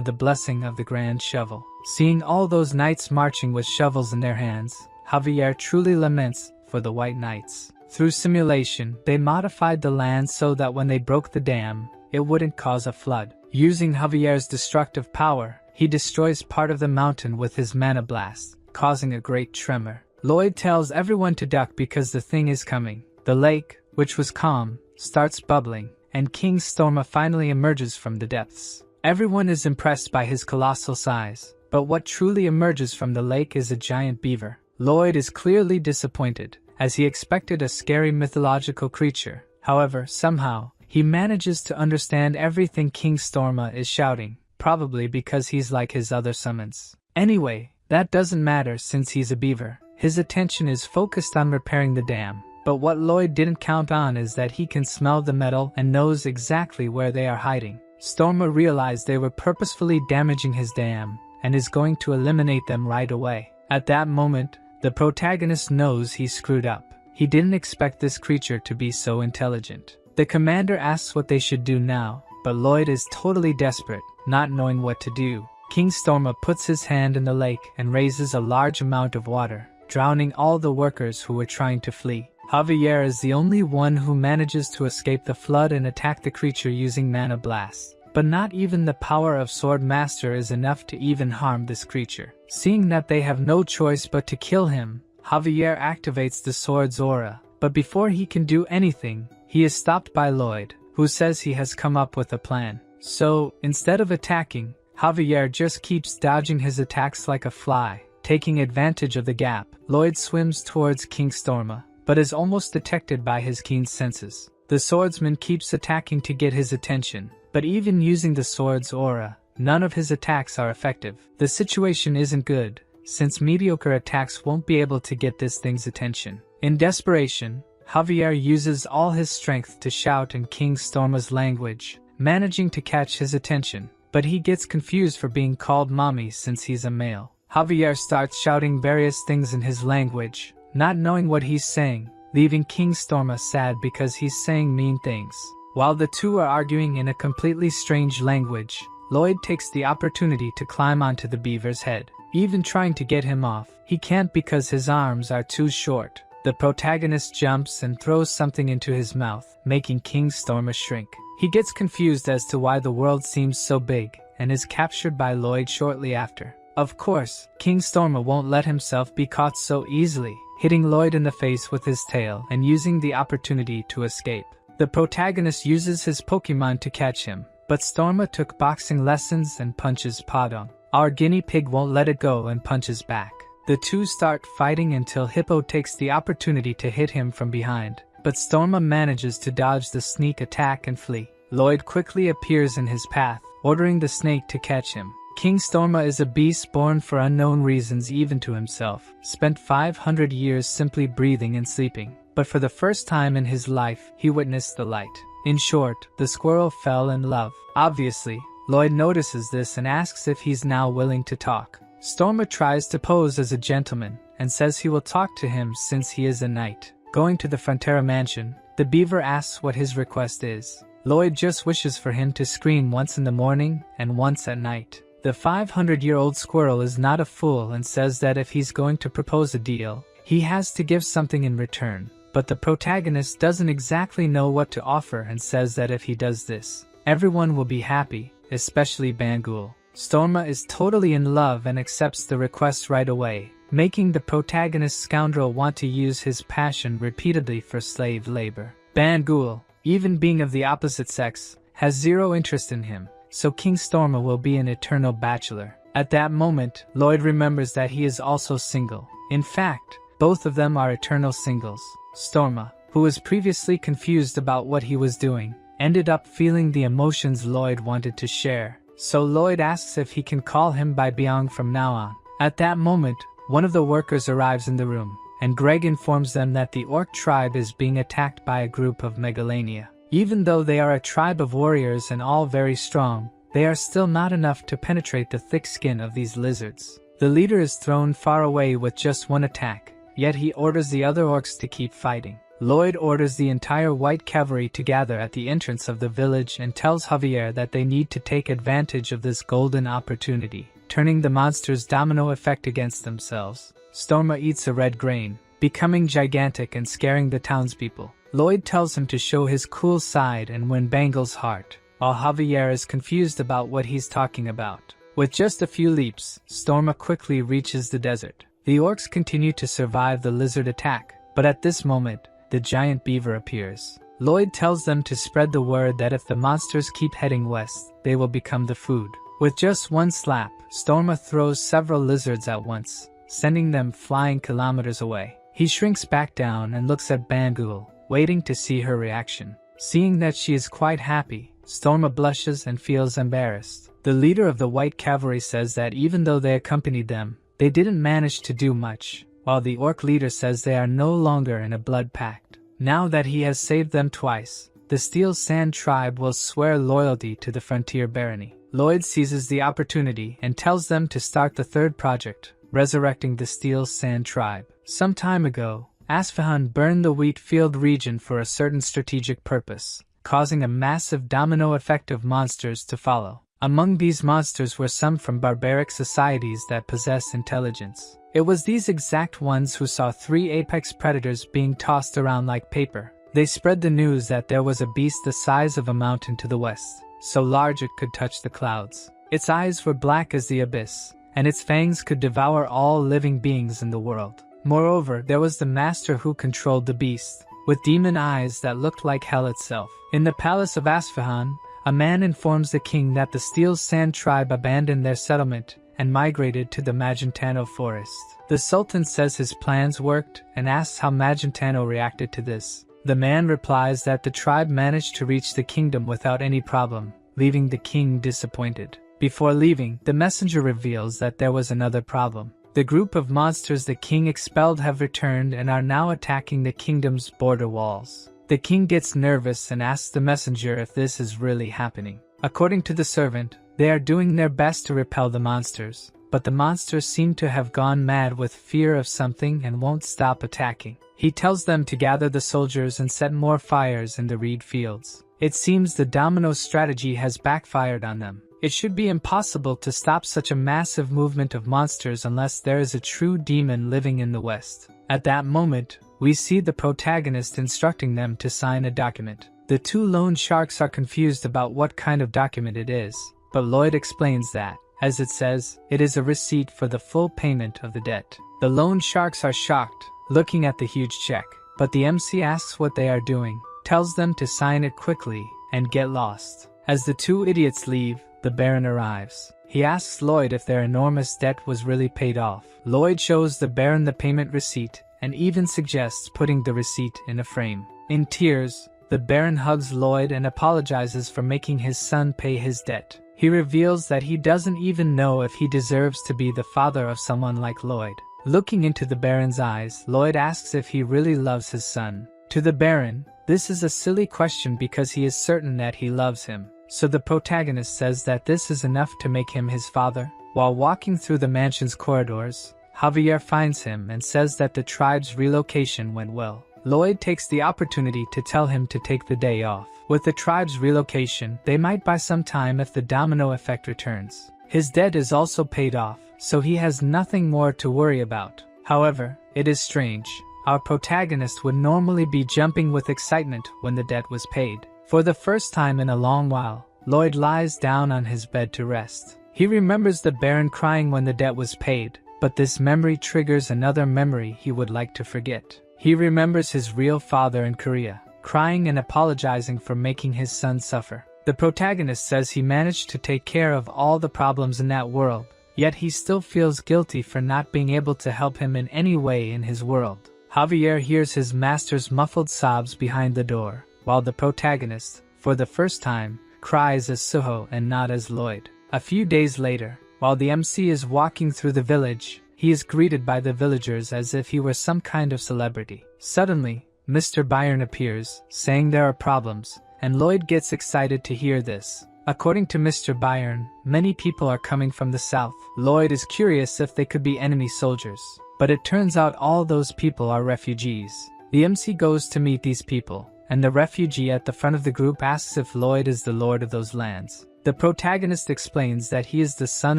the blessing of the grand shovel. Seeing all those knights marching with shovels in their hands, Javier truly laments for the White Knights. Through simulation, they modified the land so that when they broke the dam, it wouldn't cause a flood. Using Javier's destructive power, he destroys part of the mountain with his mana blast, causing a great tremor. Lloyd tells everyone to duck because the thing is coming. The lake, which was calm, starts bubbling, and King Storma finally emerges from the depths. Everyone is impressed by his colossal size, but what truly emerges from the lake is a giant beaver. Lloyd is clearly disappointed, as he expected a scary mythological creature. However, somehow, he manages to understand everything King Storma is shouting, probably because he's like his other summons. Anyway, that doesn't matter since he's a beaver. His attention is focused on repairing the dam, but what Lloyd didn't count on is that he can smell the metal and knows exactly where they are hiding. Storma realized they were purposefully damaging his dam, and is going to eliminate them right away. At that moment, the protagonist knows he screwed up. He didn't expect this creature to be so intelligent. The commander asks what they should do now, but Lloyd is totally desperate, not knowing what to do. King Storma puts his hand in the lake and raises a large amount of water, drowning all the workers who were trying to flee. Javier is the only one who manages to escape the flood and attack the creature using mana blast. But not even the power of Sword Master is enough to even harm this creature. Seeing that they have no choice but to kill him, Javier activates the sword's aura. But before he can do anything, he is stopped by Lloyd, who says he has come up with a plan. So, instead of attacking, Javier just keeps dodging his attacks like a fly. Taking advantage of the gap, Lloyd swims towards King Storma, but is almost detected by his keen senses. The swordsman keeps attacking to get his attention, but even using the sword's aura, none of his attacks are effective. The situation isn't good, since mediocre attacks won't be able to get this thing's attention. In desperation, Javier uses all his strength to shout in King Storma's language, managing to catch his attention, but he gets confused for being called mommy since he's a male. Javier starts shouting various things in his language, not knowing what he's saying, leaving King Storma sad because he's saying mean things. While the two are arguing in a completely strange language, Lloyd takes the opportunity to climb onto the beaver's head. Even trying to get him off, he can't because his arms are too short. The protagonist jumps and throws something into his mouth, making King Storma shrink. He gets confused as to why the world seems so big, and is captured by Lloyd shortly after. Of course, King Storma won't let himself be caught so easily, hitting Lloyd in the face with his tail and using the opportunity to escape. The protagonist uses his Pokemon to catch him, but Storma took boxing lessons and punches Padong. Our guinea pig won't let it go and punches back. The two start fighting until Hippo takes the opportunity to hit him from behind, but Storma manages to dodge the sneak attack and flee. Lloyd quickly appears in his path, ordering the snake to catch him. King Storma is a beast born for unknown reasons even to himself, spent 500 years simply breathing and sleeping, but for the first time in his life, he witnessed the light. In short, the squirrel fell in love. Obviously, Lloyd notices this and asks if he's now willing to talk. Storma tries to pose as a gentleman, and says he will talk to him since he is a knight. Going to the Frontera mansion, the beaver asks what his request is. Lloyd just wishes for him to scream once in the morning and once at night. The 500-year-old squirrel is not a fool and says that if he's going to propose a deal, he has to give something in return. But the protagonist doesn't exactly know what to offer and says that if he does this, everyone will be happy, especially Bangul. Storma is totally in love and accepts the request right away, making the protagonist scoundrel want to use his passion repeatedly for slave labor. Bangul, even being of the opposite sex, has zero interest in him, so King Storma will be an eternal bachelor. At that moment, Lloyd remembers that he is also single. In fact, both of them are eternal singles. Storma, who was previously confused about what he was doing, ended up feeling the emotions Lloyd wanted to share. So Lloyd asks if he can call him by Byung from now on. At that moment, one of the workers arrives in the room, and Greg informs them that the orc tribe is being attacked by a group of Megalania. Even though they are a tribe of warriors and all very strong, they are still not enough to penetrate the thick skin of these lizards. The leader is thrown far away with just one attack, yet he orders the other orcs to keep fighting. Lloyd orders the entire white cavalry to gather at the entrance of the village and tells Javier that they need to take advantage of this golden opportunity, turning the monster's domino effect against themselves. Storma eats a red grain, becoming gigantic and scaring the townspeople. Lloyd tells him to show his cool side and win Bangle's heart, while Javier is confused about what he's talking about. With just a few leaps, Storma quickly reaches the desert. The orcs continue to survive the lizard attack, but at this moment, the giant beaver appears. Lloyd tells them to spread the word that if the monsters keep heading west, they will become the food. With just one slap, Storma throws several lizards at once, sending them flying kilometers away. He shrinks back down and looks at Bangle, waiting to see her reaction. Seeing that she is quite happy, Storma blushes and feels embarrassed. The leader of the White Cavalry says that even though they accompanied them, they didn't manage to do much, while the orc leader says they are no longer in a blood pact. Now that he has saved them twice, the Steel Sand tribe will swear loyalty to the Frontier Barony. Lloyd seizes the opportunity and tells them to start the third project, resurrecting the Steel Sand tribe. Some time ago, Asfahan burned the wheat field region for a certain strategic purpose, causing a massive domino effect of monsters to follow. Among these monsters were some from barbaric societies that possess intelligence. It was these exact ones who saw 3 apex predators being tossed around like paper. They spread the news that there was a beast the size of a mountain to the west, so large it could touch the clouds. Its eyes were black as the abyss, and its fangs could devour all living beings in the world. Moreover, there was the master who controlled the beast, with demon eyes that looked like hell itself. In the palace of Asfahan, a man informs the king that the Steel Sand tribe abandoned their settlement and migrated to the Magentano forest. The Sultan says his plans worked and asks how Magentano reacted to this. The man replies that the tribe managed to reach the kingdom without any problem, leaving the king disappointed. Before leaving, the messenger reveals that there was another problem. The group of monsters the king expelled have returned and are now attacking the kingdom's border walls. The king gets nervous and asks the messenger if this is really happening. According to the servant, they are doing their best to repel the monsters, but the monsters seem to have gone mad with fear of something and won't stop attacking. He tells them to gather the soldiers and set more fires in the reed fields. It seems the domino strategy has backfired on them. It should be impossible to stop such a massive movement of monsters unless there is a true demon living in the West. At that moment, we see the protagonist instructing them to sign a document. The 2 loan sharks are confused about what kind of document it is, but Lloyd explains that, as it says, it is a receipt for the full payment of the debt. The loan sharks are shocked, looking at the huge check, but the MC asks what they are doing, tells them to sign it quickly, and get lost. As the 2 idiots leave, the Baron arrives. He asks Lloyd if their enormous debt was really paid off. Lloyd shows the Baron the payment receipt and even suggests putting the receipt in a frame. In tears, the Baron hugs Lloyd and apologizes for making his son pay his debt. He reveals that he doesn't even know if he deserves to be the father of someone like Lloyd. Looking into the Baron's eyes, Lloyd asks if he really loves his son. To the Baron, this is a silly question because he is certain that he loves him. So the protagonist says that this is enough to make him his father. While walking through the mansion's corridors, Javier finds him and says that the tribe's relocation went well. Lloyd takes the opportunity to tell him to take the day off. With the tribe's relocation, they might buy some time if the domino effect returns. His debt is also paid off, so he has nothing more to worry about. However, it is strange. Our protagonist would normally be jumping with excitement when the debt was paid. For the first time in a long while, Lloyd lies down on his bed to rest. He remembers the Baron crying when the debt was paid, but this memory triggers another memory he would like to forget. He remembers his real father in Korea, crying and apologizing for making his son suffer. The protagonist says he managed to take care of all the problems in that world, yet he still feels guilty for not being able to help him in any way in his world. Javier hears his master's muffled sobs behind the door, while the protagonist, for the first time, cries as Suho and not as Lloyd. A few days later, while the MC is walking through the village, he is greeted by the villagers as if he were some kind of celebrity. Suddenly, Mr. Byron appears, saying there are problems, and Lloyd gets excited to hear this. According to Mr. Byron, many people are coming from the south. Lloyd is curious if they could be enemy soldiers, but it turns out all those people are refugees. The MC goes to meet these people, and the refugee at the front of the group asks if Lloyd is the lord of those lands. The protagonist explains that he is the son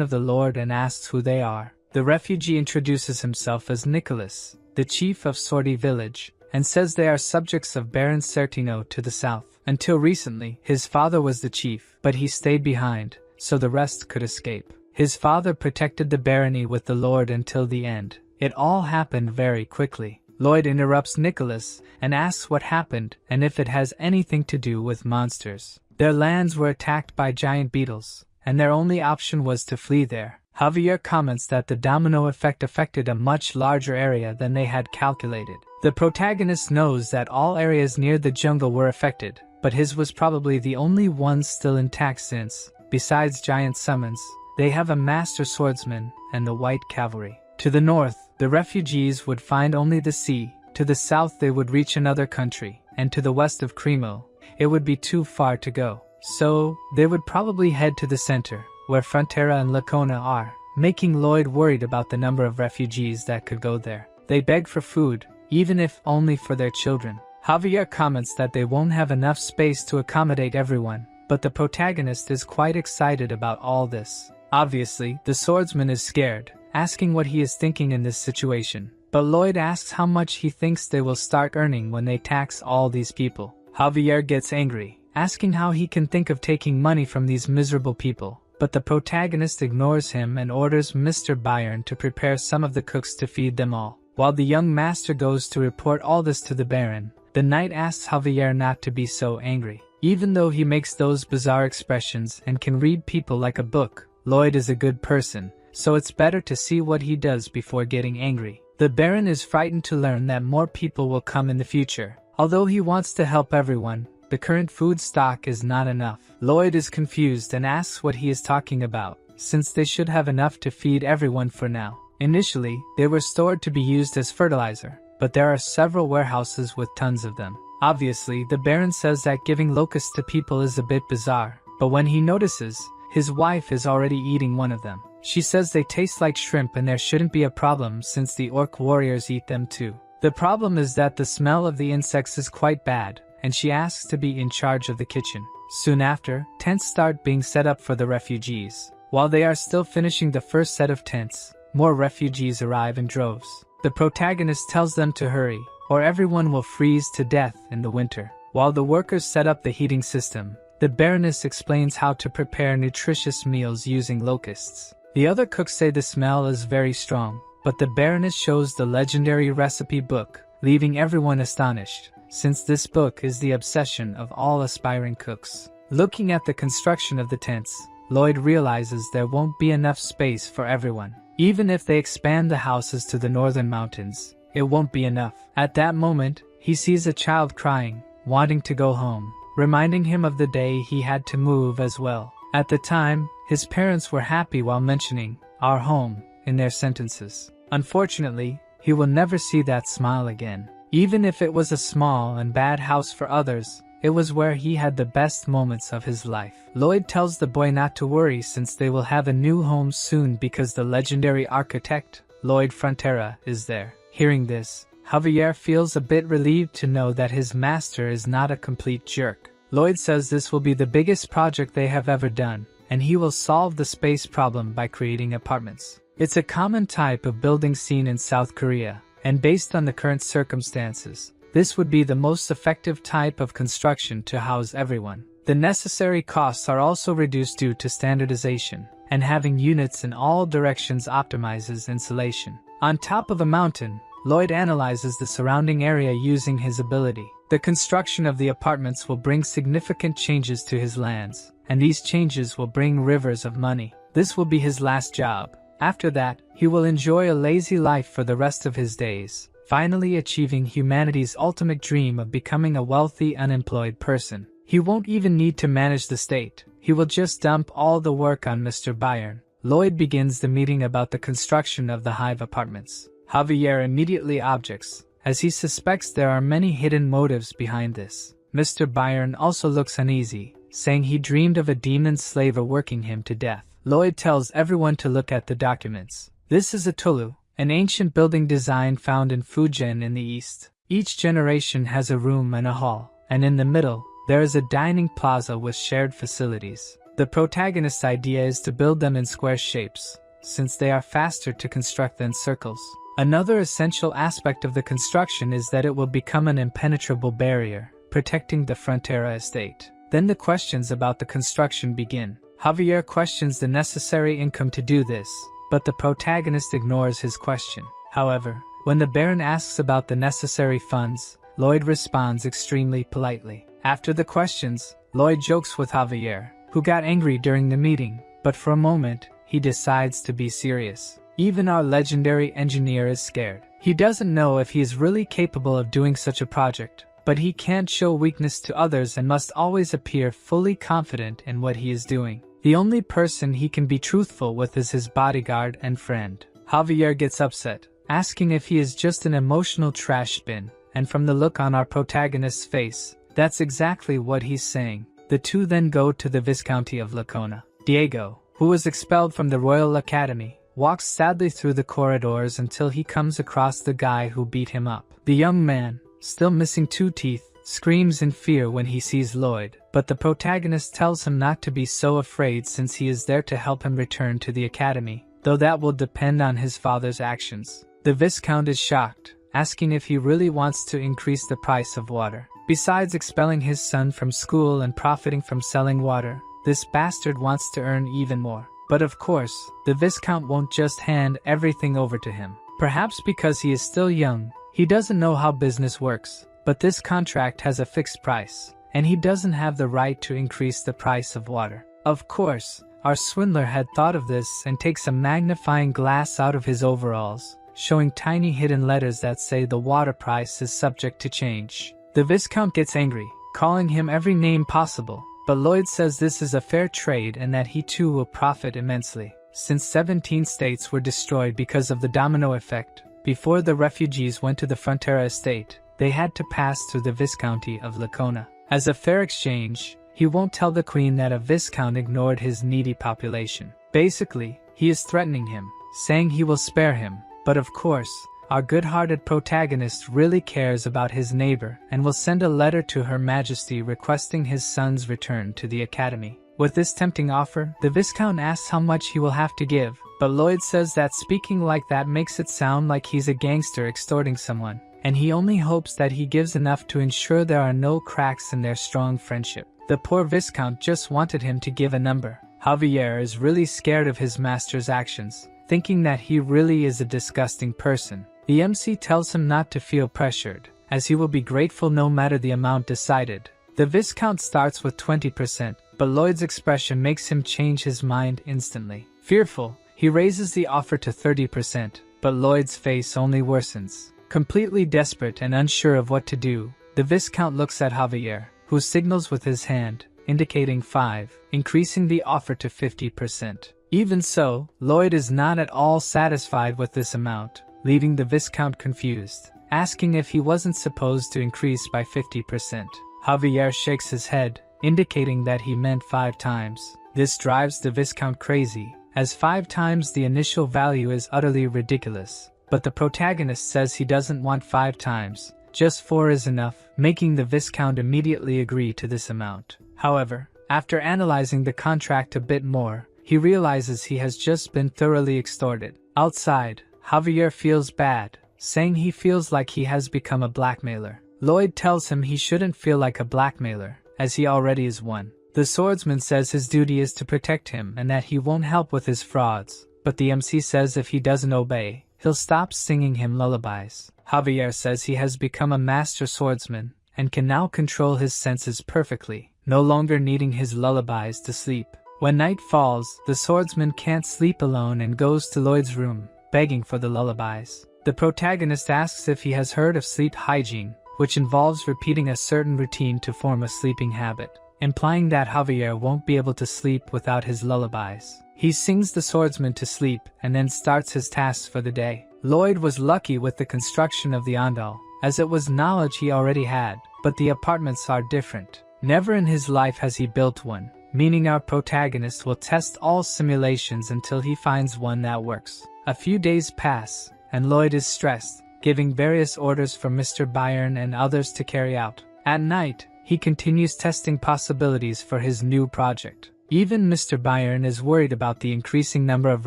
of the lord and asks who they are. The refugee introduces himself as Nicholas, the chief of Sortie village, and says they are subjects of Baron Certino to the south. Until recently, his father was the chief, but he stayed behind, so the rest could escape. His father protected the barony with the lord until the end. It all happened very quickly. Lloyd interrupts Nicholas and asks what happened and if it has anything to do with monsters. Their lands were attacked by giant beetles, and their only option was to flee there. Javier comments that the domino effect affected a much larger area than they had calculated. The protagonist knows that all areas near the jungle were affected, but his was probably the only one still intact since, besides giant summons, they have a master swordsman and the white cavalry. To the north, the refugees would find only the sea, to the south they would reach another country, and to the west of Cremo, it would be too far to go. So, they would probably head to the center, where Frontera and Lacona are, making Lloyd worried about the number of refugees that could go there. They beg for food, even if only for their children. Javier comments that they won't have enough space to accommodate everyone, but the protagonist is quite excited about all this. Obviously, the swordsman is scared, asking what he is thinking in this situation, but Lloyd asks how much he thinks they will start earning when they tax all these people. Javier gets angry, asking how he can think of taking money from these miserable people, but the protagonist ignores him and orders Mr. Byron to prepare some of the cooks to feed them all. While the young master goes to report all this to the Baron, the knight asks Javier not to be so angry. Even though he makes those bizarre expressions and can read people like a book, Lloyd is a good person, so it's better to see what he does before getting angry. The Baron is frightened to learn that more people will come in the future. Although he wants to help everyone, the current food stock is not enough. Lloyd is confused and asks what he is talking about, since they should have enough to feed everyone for now. Initially, they were stored to be used as fertilizer, but there are several warehouses with tons of them. Obviously, the Baron says that giving locusts to people is a bit bizarre, but when he notices, his wife is already eating one of them. She says they taste like shrimp and there shouldn't be a problem since the orc warriors eat them too. The problem is that the smell of the insects is quite bad, and she asks to be in charge of the kitchen. Soon after, tents start being set up for the refugees. While they are still finishing the first set of tents, more refugees arrive in droves. The protagonist tells them to hurry, or everyone will freeze to death in the winter. While the workers set up the heating system, the Baroness explains how to prepare nutritious meals using locusts. The other cooks say the smell is very strong, but the Baroness shows the legendary recipe book, leaving everyone astonished, since this book is the obsession of all aspiring cooks. Looking at the construction of the tents, Lloyd realizes there won't be enough space for everyone. Even if they expand the houses to the northern mountains, it won't be enough. At that moment, he sees a child crying, wanting to go home, reminding him of the day he had to move as well. At the time, his parents were happy while mentioning "our home" in their sentences. Unfortunately, he will never see that smile again. Even if it was a small and bad house for others, it was where he had the best moments of his life. Lloyd tells the boy not to worry since they will have a new home soon because the legendary architect, Lloyd Frontera, is there. Hearing this, Javier feels a bit relieved to know that his master is not a complete jerk. Lloyd says this will be the biggest project they have ever done, and he will solve the space problem by creating apartments. It's a common type of building seen in South Korea, and based on the current circumstances, this would be the most effective type of construction to house everyone. The necessary costs are also reduced due to standardization, and having units in all directions optimizes insulation. On top of a mountain, Lloyd analyzes the surrounding area using his ability. The construction of the apartments will bring significant changes to his lands, and these changes will bring rivers of money. This will be his last job. After that, he will enjoy a lazy life for the rest of his days, finally achieving humanity's ultimate dream of becoming a wealthy, unemployed person. He won't even need to manage the state. He will just dump all the work on Mr. Byron. Lloyd begins the meeting about the construction of the Hive apartments. Javier immediately objects, as he suspects there are many hidden motives behind this. Mr. Byron also looks uneasy, saying he dreamed of a demon slaver working him to death. Lloyd tells everyone to look at the documents. This is a tulu, an ancient building design found in Fujian in the east. Each generation has a room and a hall, and in the middle, there is a dining plaza with shared facilities. The protagonist's idea is to build them in square shapes, since they are faster to construct than circles. Another essential aspect of the construction is that it will become an impenetrable barrier, protecting the Frontera estate. Then the questions about the construction begin. Javier questions the necessary income to do this, but the protagonist ignores his question. However, when the Baron asks about the necessary funds, Lloyd responds extremely politely. After the questions, Lloyd jokes with Javier, who got angry during the meeting, but for a moment, he decides to be serious. Even our legendary engineer is scared. He doesn't know if he is really capable of doing such a project, but he can't show weakness to others and must always appear fully confident in what he is doing. The only person he can be truthful with is his bodyguard and friend. Javier gets upset, asking if he is just an emotional trash bin, and from the look on our protagonist's face, that's exactly what he's saying. The two then go to the Viscounty of Lacona. Diego, who was expelled from the Royal Academy, walks sadly through the corridors until he comes across the guy who beat him up. The young man, still missing 2 teeth, screams in fear when he sees Lloyd, but the protagonist tells him not to be so afraid since he is there to help him return to the academy, though that will depend on his father's actions. The Viscount is shocked, asking if he really wants to increase the price of water. Besides expelling his son from school and profiting from selling water, this bastard wants to earn even more. But of course, the Viscount won't just hand everything over to him. Perhaps because he is still young, he doesn't know how business works, but this contract has a fixed price, and he doesn't have the right to increase the price of water. Of course, our swindler had thought of this and takes a magnifying glass out of his overalls, showing tiny hidden letters that say the water price is subject to change. The Viscount gets angry, calling him every name possible, but Lloyd says this is a fair trade and that he too will profit immensely. Since 17 states were destroyed because of the domino effect, before the refugees went to the Frontera estate, they had to pass through the Viscounty of Lacona. As a fair exchange, he won't tell the Queen that a Viscount ignored his needy population. Basically, he is threatening him, saying he will spare him, but of course, our good-hearted protagonist really cares about his neighbor and will send a letter to Her Majesty requesting his son's return to the academy. With this tempting offer, the Viscount asks how much he will have to give, but Lloyd says that speaking like that makes it sound like he's a gangster extorting someone, and he only hopes that he gives enough to ensure there are no cracks in their strong friendship. The poor Viscount just wanted him to give a number. Javier is really scared of his master's actions, thinking that he really is a disgusting person. The MC tells him not to feel pressured, as he will be grateful no matter the amount decided. The Viscount starts with 20%, but Lloyd's expression makes him change his mind instantly. Fearful, he raises the offer to 30%, but Lloyd's face only worsens. Completely desperate and unsure of what to do, the Viscount looks at Javier, who signals with his hand, indicating 5, increasing the offer to 50%. Even so, Lloyd is not at all satisfied with this amount, leaving the Viscount confused, asking if he wasn't supposed to increase by 50%. Javier shakes his head, indicating that he meant 5 times. This drives the Viscount crazy, as 5 times the initial value is utterly ridiculous. But the protagonist says he doesn't want 5 times, just 4 is enough, making the Viscount immediately agree to this amount. However, after analyzing the contract a bit more, he realizes he has just been thoroughly extorted. Outside, Javier feels bad, saying he feels like he has become a blackmailer. Lloyd tells him he shouldn't feel like a blackmailer, as he already is one. The swordsman says his duty is to protect him and that he won't help with his frauds, but the MC says if he doesn't obey, he'll stop singing him lullabies. Javier says he has become a master swordsman and can now control his senses perfectly, no longer needing his lullabies to sleep. When night falls, the swordsman can't sleep alone and goes to Lloyd's room, begging for the lullabies. The protagonist asks if he has heard of sleep hygiene, which involves repeating a certain routine to form a sleeping habit, implying that Javier won't be able to sleep without his lullabies. He sings the swordsman to sleep and then starts his tasks for the day. Lloyd was lucky with the construction of the Andal, as it was knowledge he already had, but the apartments are different. Never in his life has he built one, meaning our protagonist will test all simulations until he finds one that works. A few days pass, and Lloyd is stressed, giving various orders for Mr. Byron and others to carry out. At night, he continues testing possibilities for his new project. Even Mr. Byron is worried about the increasing number of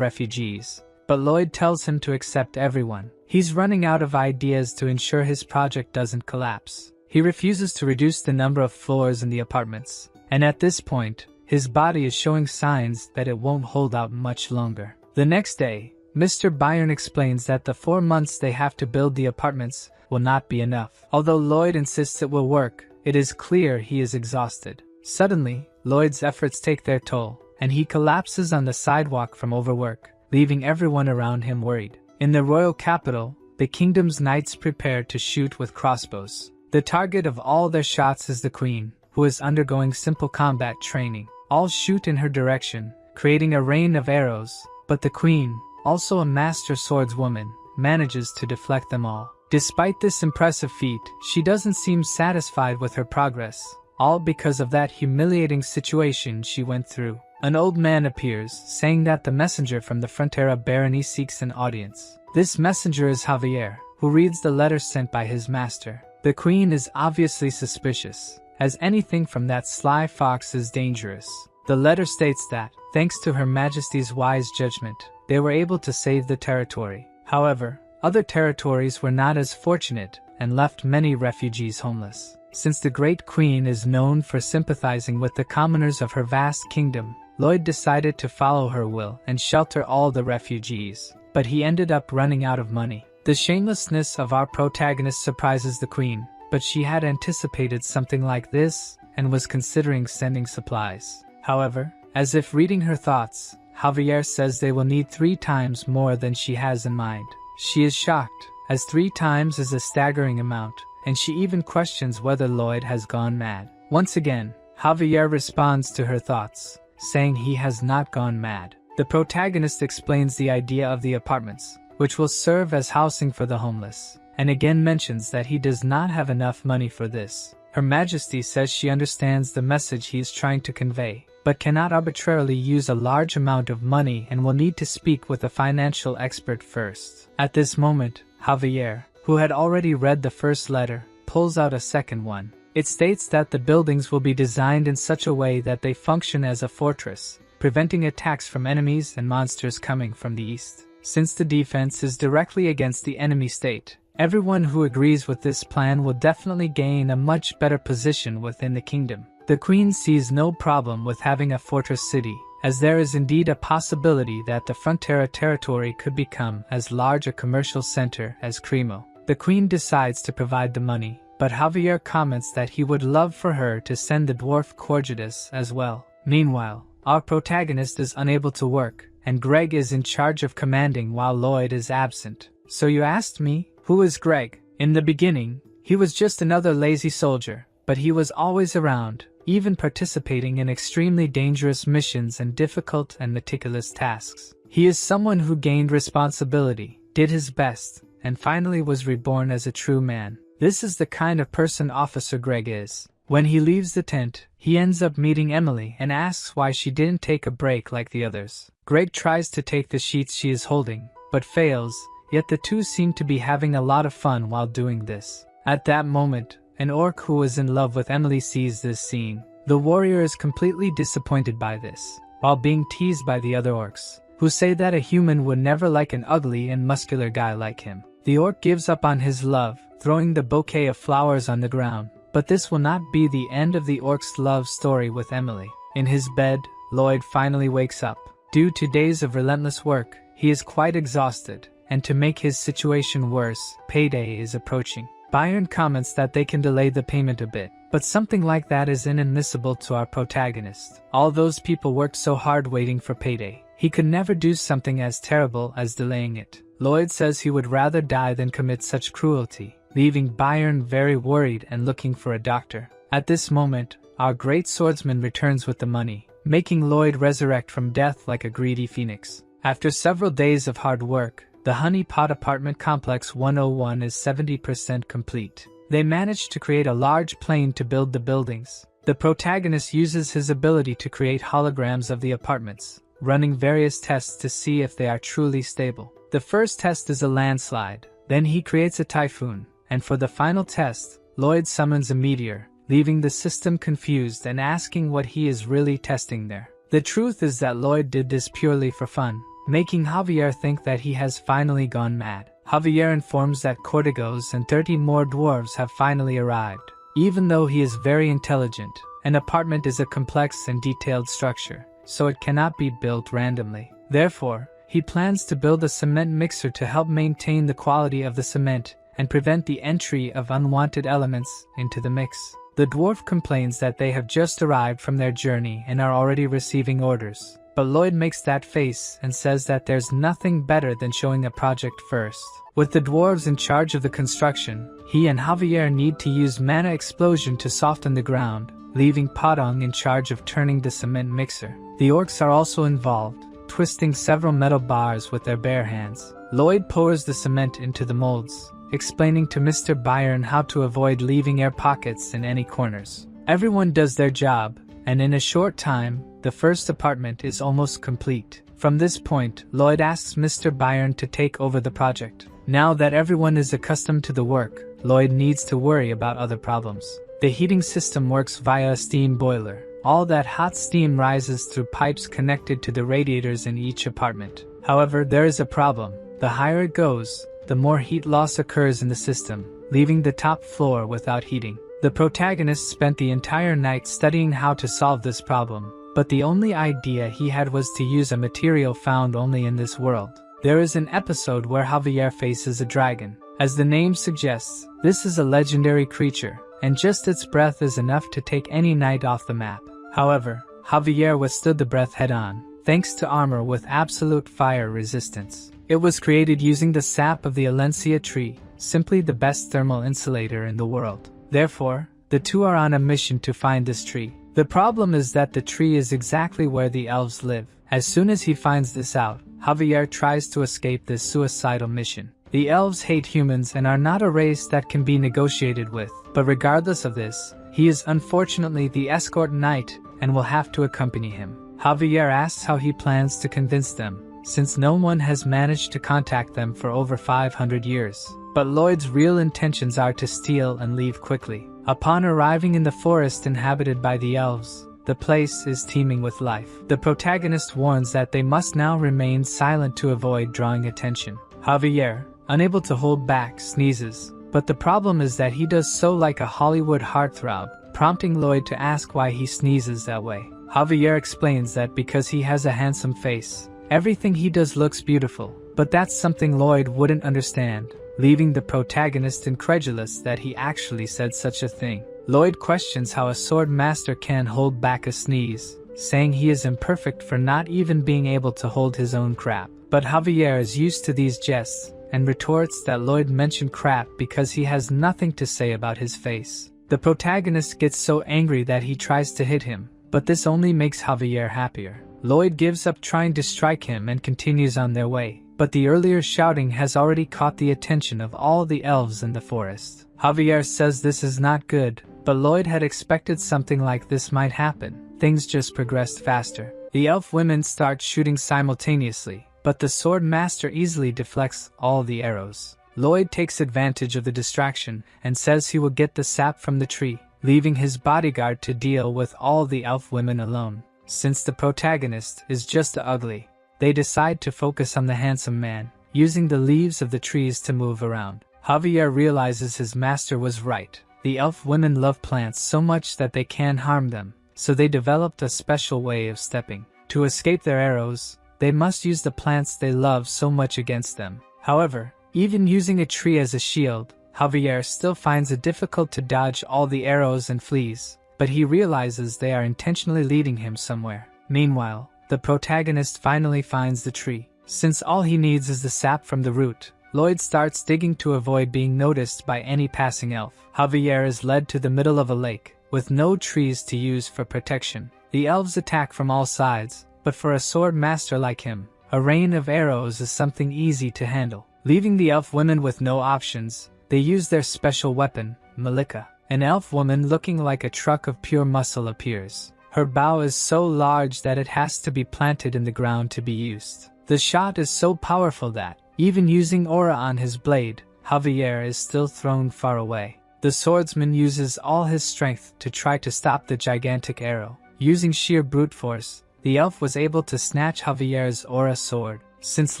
refugees, but Lloyd tells him to accept everyone. He's running out of ideas to ensure his project doesn't collapse. He refuses to reduce the number of floors in the apartments, and at this point, his body is showing signs that it won't hold out much longer. The next day, Mr. Byron explains that the 4 months they have to build the apartments will not be enough. Although Lloyd insists it will work, it is clear he is exhausted. Suddenly, Lloyd's efforts take their toll, and he collapses on the sidewalk from overwork, leaving everyone around him worried. In the royal capital, the kingdom's knights prepare to shoot with crossbows. The target of all their shots is the queen, who is undergoing simple combat training. All shoot in her direction, creating a rain of arrows, but the queen, also a master swordswoman, manages to deflect them all. Despite this impressive feat, she doesn't seem satisfied with her progress, all because of that humiliating situation she went through. An old man appears, saying that the messenger from the Frontera barony seeks an audience. This messenger is Javier, who reads the letter sent by his master. The queen is obviously suspicious, as anything from that sly fox is dangerous. The letter states that, thanks to Her Majesty's wise judgment, they were able to save the territory. However, other territories were not as fortunate and left many refugees homeless. Since the Great Queen is known for sympathizing with the commoners of her vast kingdom, Lloyd decided to follow her will and shelter all the refugees, but he ended up running out of money. The shamelessness of our protagonist surprises the queen, but she had anticipated something like this and was considering sending supplies. However, as if reading her thoughts, Javier says they will need 3 times more than she has in mind. She is shocked, as 3 times is a staggering amount, and she even questions whether Lloyd has gone mad. Once again, Javier responds to her thoughts, saying he has not gone mad. The protagonist explains the idea of the apartments, which will serve as housing for the homeless, and again mentions that he does not have enough money for this. Her Majesty says she understands the message he is trying to convey, but cannot arbitrarily use a large amount of money and will need to speak with a financial expert first. At this moment, Javier, who had already read the first letter, pulls out a second one. It states that the buildings will be designed in such a way that they function as a fortress, preventing attacks from enemies and monsters coming from the east. Since the defense is directly against the enemy state, everyone who agrees with this plan will definitely gain a much better position within the kingdom. The queen sees no problem with having a fortress city, as there is indeed a possibility that the Frontera territory could become as large a commercial center as Cremo. The queen decides to provide the money, but Javier comments that he would love for her to send the dwarf Corjudas as well. Meanwhile, our protagonist is unable to work, and Greg is in charge of commanding while Lloyd is absent. So you asked me, who is Greg? In the beginning, he was just another lazy soldier, but he was always around, even participating in extremely dangerous missions and difficult and meticulous tasks. He is someone who gained responsibility, did his best, and finally was reborn as a true man. This is the kind of person Officer Greg is. When he leaves the tent, he ends up meeting Emily and asks why she didn't take a break like the others. Greg tries to take the sheets she is holding, but fails, yet the two seem to be having a lot of fun while doing this. At that moment, an orc who is in love with Emily sees this scene. The warrior is completely disappointed by this, while being teased by the other orcs, who say that a human would never like an ugly and muscular guy like him. The orc gives up on his love, throwing the bouquet of flowers on the ground. But this will not be the end of the orc's love story with Emily. In his bed, Lloyd finally wakes up. Due to days of relentless work, he is quite exhausted, and to make his situation worse, payday is approaching. Byron comments that they can delay the payment a bit, but something like that is inadmissible to our protagonist. All those people worked so hard waiting for payday. He could never do something as terrible as delaying it. Lloyd says he would rather die than commit such cruelty, leaving Byron very worried and looking for a doctor. At this moment, our great swordsman returns with the money, making Lloyd resurrect from death like a greedy phoenix. After several days of hard work, the Honey Pot Apartment Complex 101 is 70% complete. They managed to create a large plane to build the buildings. The protagonist uses his ability to create holograms of the apartments, running various tests to see if they are truly stable. The first test is a landslide, then he creates a typhoon, and for the final test, Lloyd summons a meteor, leaving the system confused and asking what he is really testing there. The truth is that Lloyd did this purely for fun, making Javier think that he has finally gone mad. Javier informs that Cortigos and 30 more dwarves have finally arrived. Even though he is very intelligent, an apartment is a complex and detailed structure, so it cannot be built randomly. Therefore, he plans to build a cement mixer to help maintain the quality of the cement and prevent the entry of unwanted elements into the mix. The dwarf complains that they have just arrived from their journey and are already receiving orders. But Lloyd makes that face and says that there's nothing better than showing a project first. With the dwarves in charge of the construction, he and Javier need to use mana explosion to soften the ground, leaving Padong in charge of turning the cement mixer. The orcs are also involved, twisting several metal bars with their bare hands. Lloyd pours the cement into the molds, explaining to Mr. Byron how to avoid leaving air pockets in any corners. Everyone does their job, and in a short time, the first apartment is almost complete. From this point, Lloyd asks Mr. Byron to take over the project. Now that everyone is accustomed to the work, Lloyd needs to worry about other problems. The heating system works via a steam boiler. All that hot steam rises through pipes connected to the radiators in each apartment. However, there is a problem. The higher it goes, the more heat loss occurs in the system, leaving the top floor without heating. The protagonist spent the entire night studying how to solve this problem, but the only idea he had was to use a material found only in this world. There is an episode where Javier faces a dragon. As the name suggests, this is a legendary creature, and just its breath is enough to take any knight off the map. However, Javier withstood the breath head-on, thanks to armor with absolute fire resistance. It was created using the sap of the Alencia tree, simply the best thermal insulator in the world. Therefore, the two are on a mission to find this tree. The problem is that the tree is exactly where the elves live. As soon as he finds this out, Javier tries to escape this suicidal mission. The elves hate humans and are not a race that can be negotiated with, but regardless of this, he is unfortunately the escort knight and will have to accompany him. Javier asks how he plans to convince them, since no one has managed to contact them for over 500 years. But Lloyd's real intentions are to steal and leave quickly. Upon arriving in the forest inhabited by the elves, the place is teeming with life. The protagonist warns that they must now remain silent to avoid drawing attention. Javier, unable to hold back, sneezes, but the problem is that he does so like a Hollywood heartthrob, prompting Lloyd to ask why he sneezes that way. Javier explains that because he has a handsome face, everything he does looks beautiful, but that's something Lloyd wouldn't understand, leaving the protagonist incredulous that he actually said such a thing. Lloyd questions how a sword master can hold back a sneeze, saying he is imperfect for not even being able to hold his own crap. But Javier is used to these jests, and retorts that Lloyd mentioned crap because he has nothing to say about his face. The protagonist gets so angry that he tries to hit him, but this only makes Javier happier. Lloyd gives up trying to strike him and continues on their way, but the earlier shouting has already caught the attention of all the elves in the forest. Javier says this is not good, but Lloyd had expected something like this might happen. Things just progressed faster. The elf women start shooting simultaneously, but the sword master easily deflects all the arrows. Lloyd takes advantage of the distraction and says he will get the sap from the tree, leaving his bodyguard to deal with all the elf women alone. Since the protagonist is just ugly, they decide to focus on the handsome man, using the leaves of the trees to move around. Javier realizes his master was right. The elf women love plants so much that they can harm them, so they developed a special way of stepping. To escape their arrows, they must use the plants they love so much against them. However, even using a tree as a shield, Javier still finds it difficult to dodge all the arrows and fleas, but he realizes they are intentionally leading him somewhere. Meanwhile, the protagonist finally finds the tree. Since all he needs is the sap from the root, Lloyd starts digging to avoid being noticed by any passing elf. Javier is led to the middle of a lake, with no trees to use for protection. The elves attack from all sides, but for a sword master like him, a rain of arrows is something easy to handle. Leaving the elf women with no options, they use their special weapon, Malika. an elf woman looking like a truck of pure muscle appears. Her bow is so large that it has to be planted in the ground to be used. The shot is so powerful that, even using aura on his blade, Javier is still thrown far away. The swordsman uses all his strength to try to stop the gigantic arrow. Using sheer brute force, the elf was able to snatch Javier's aura sword. Since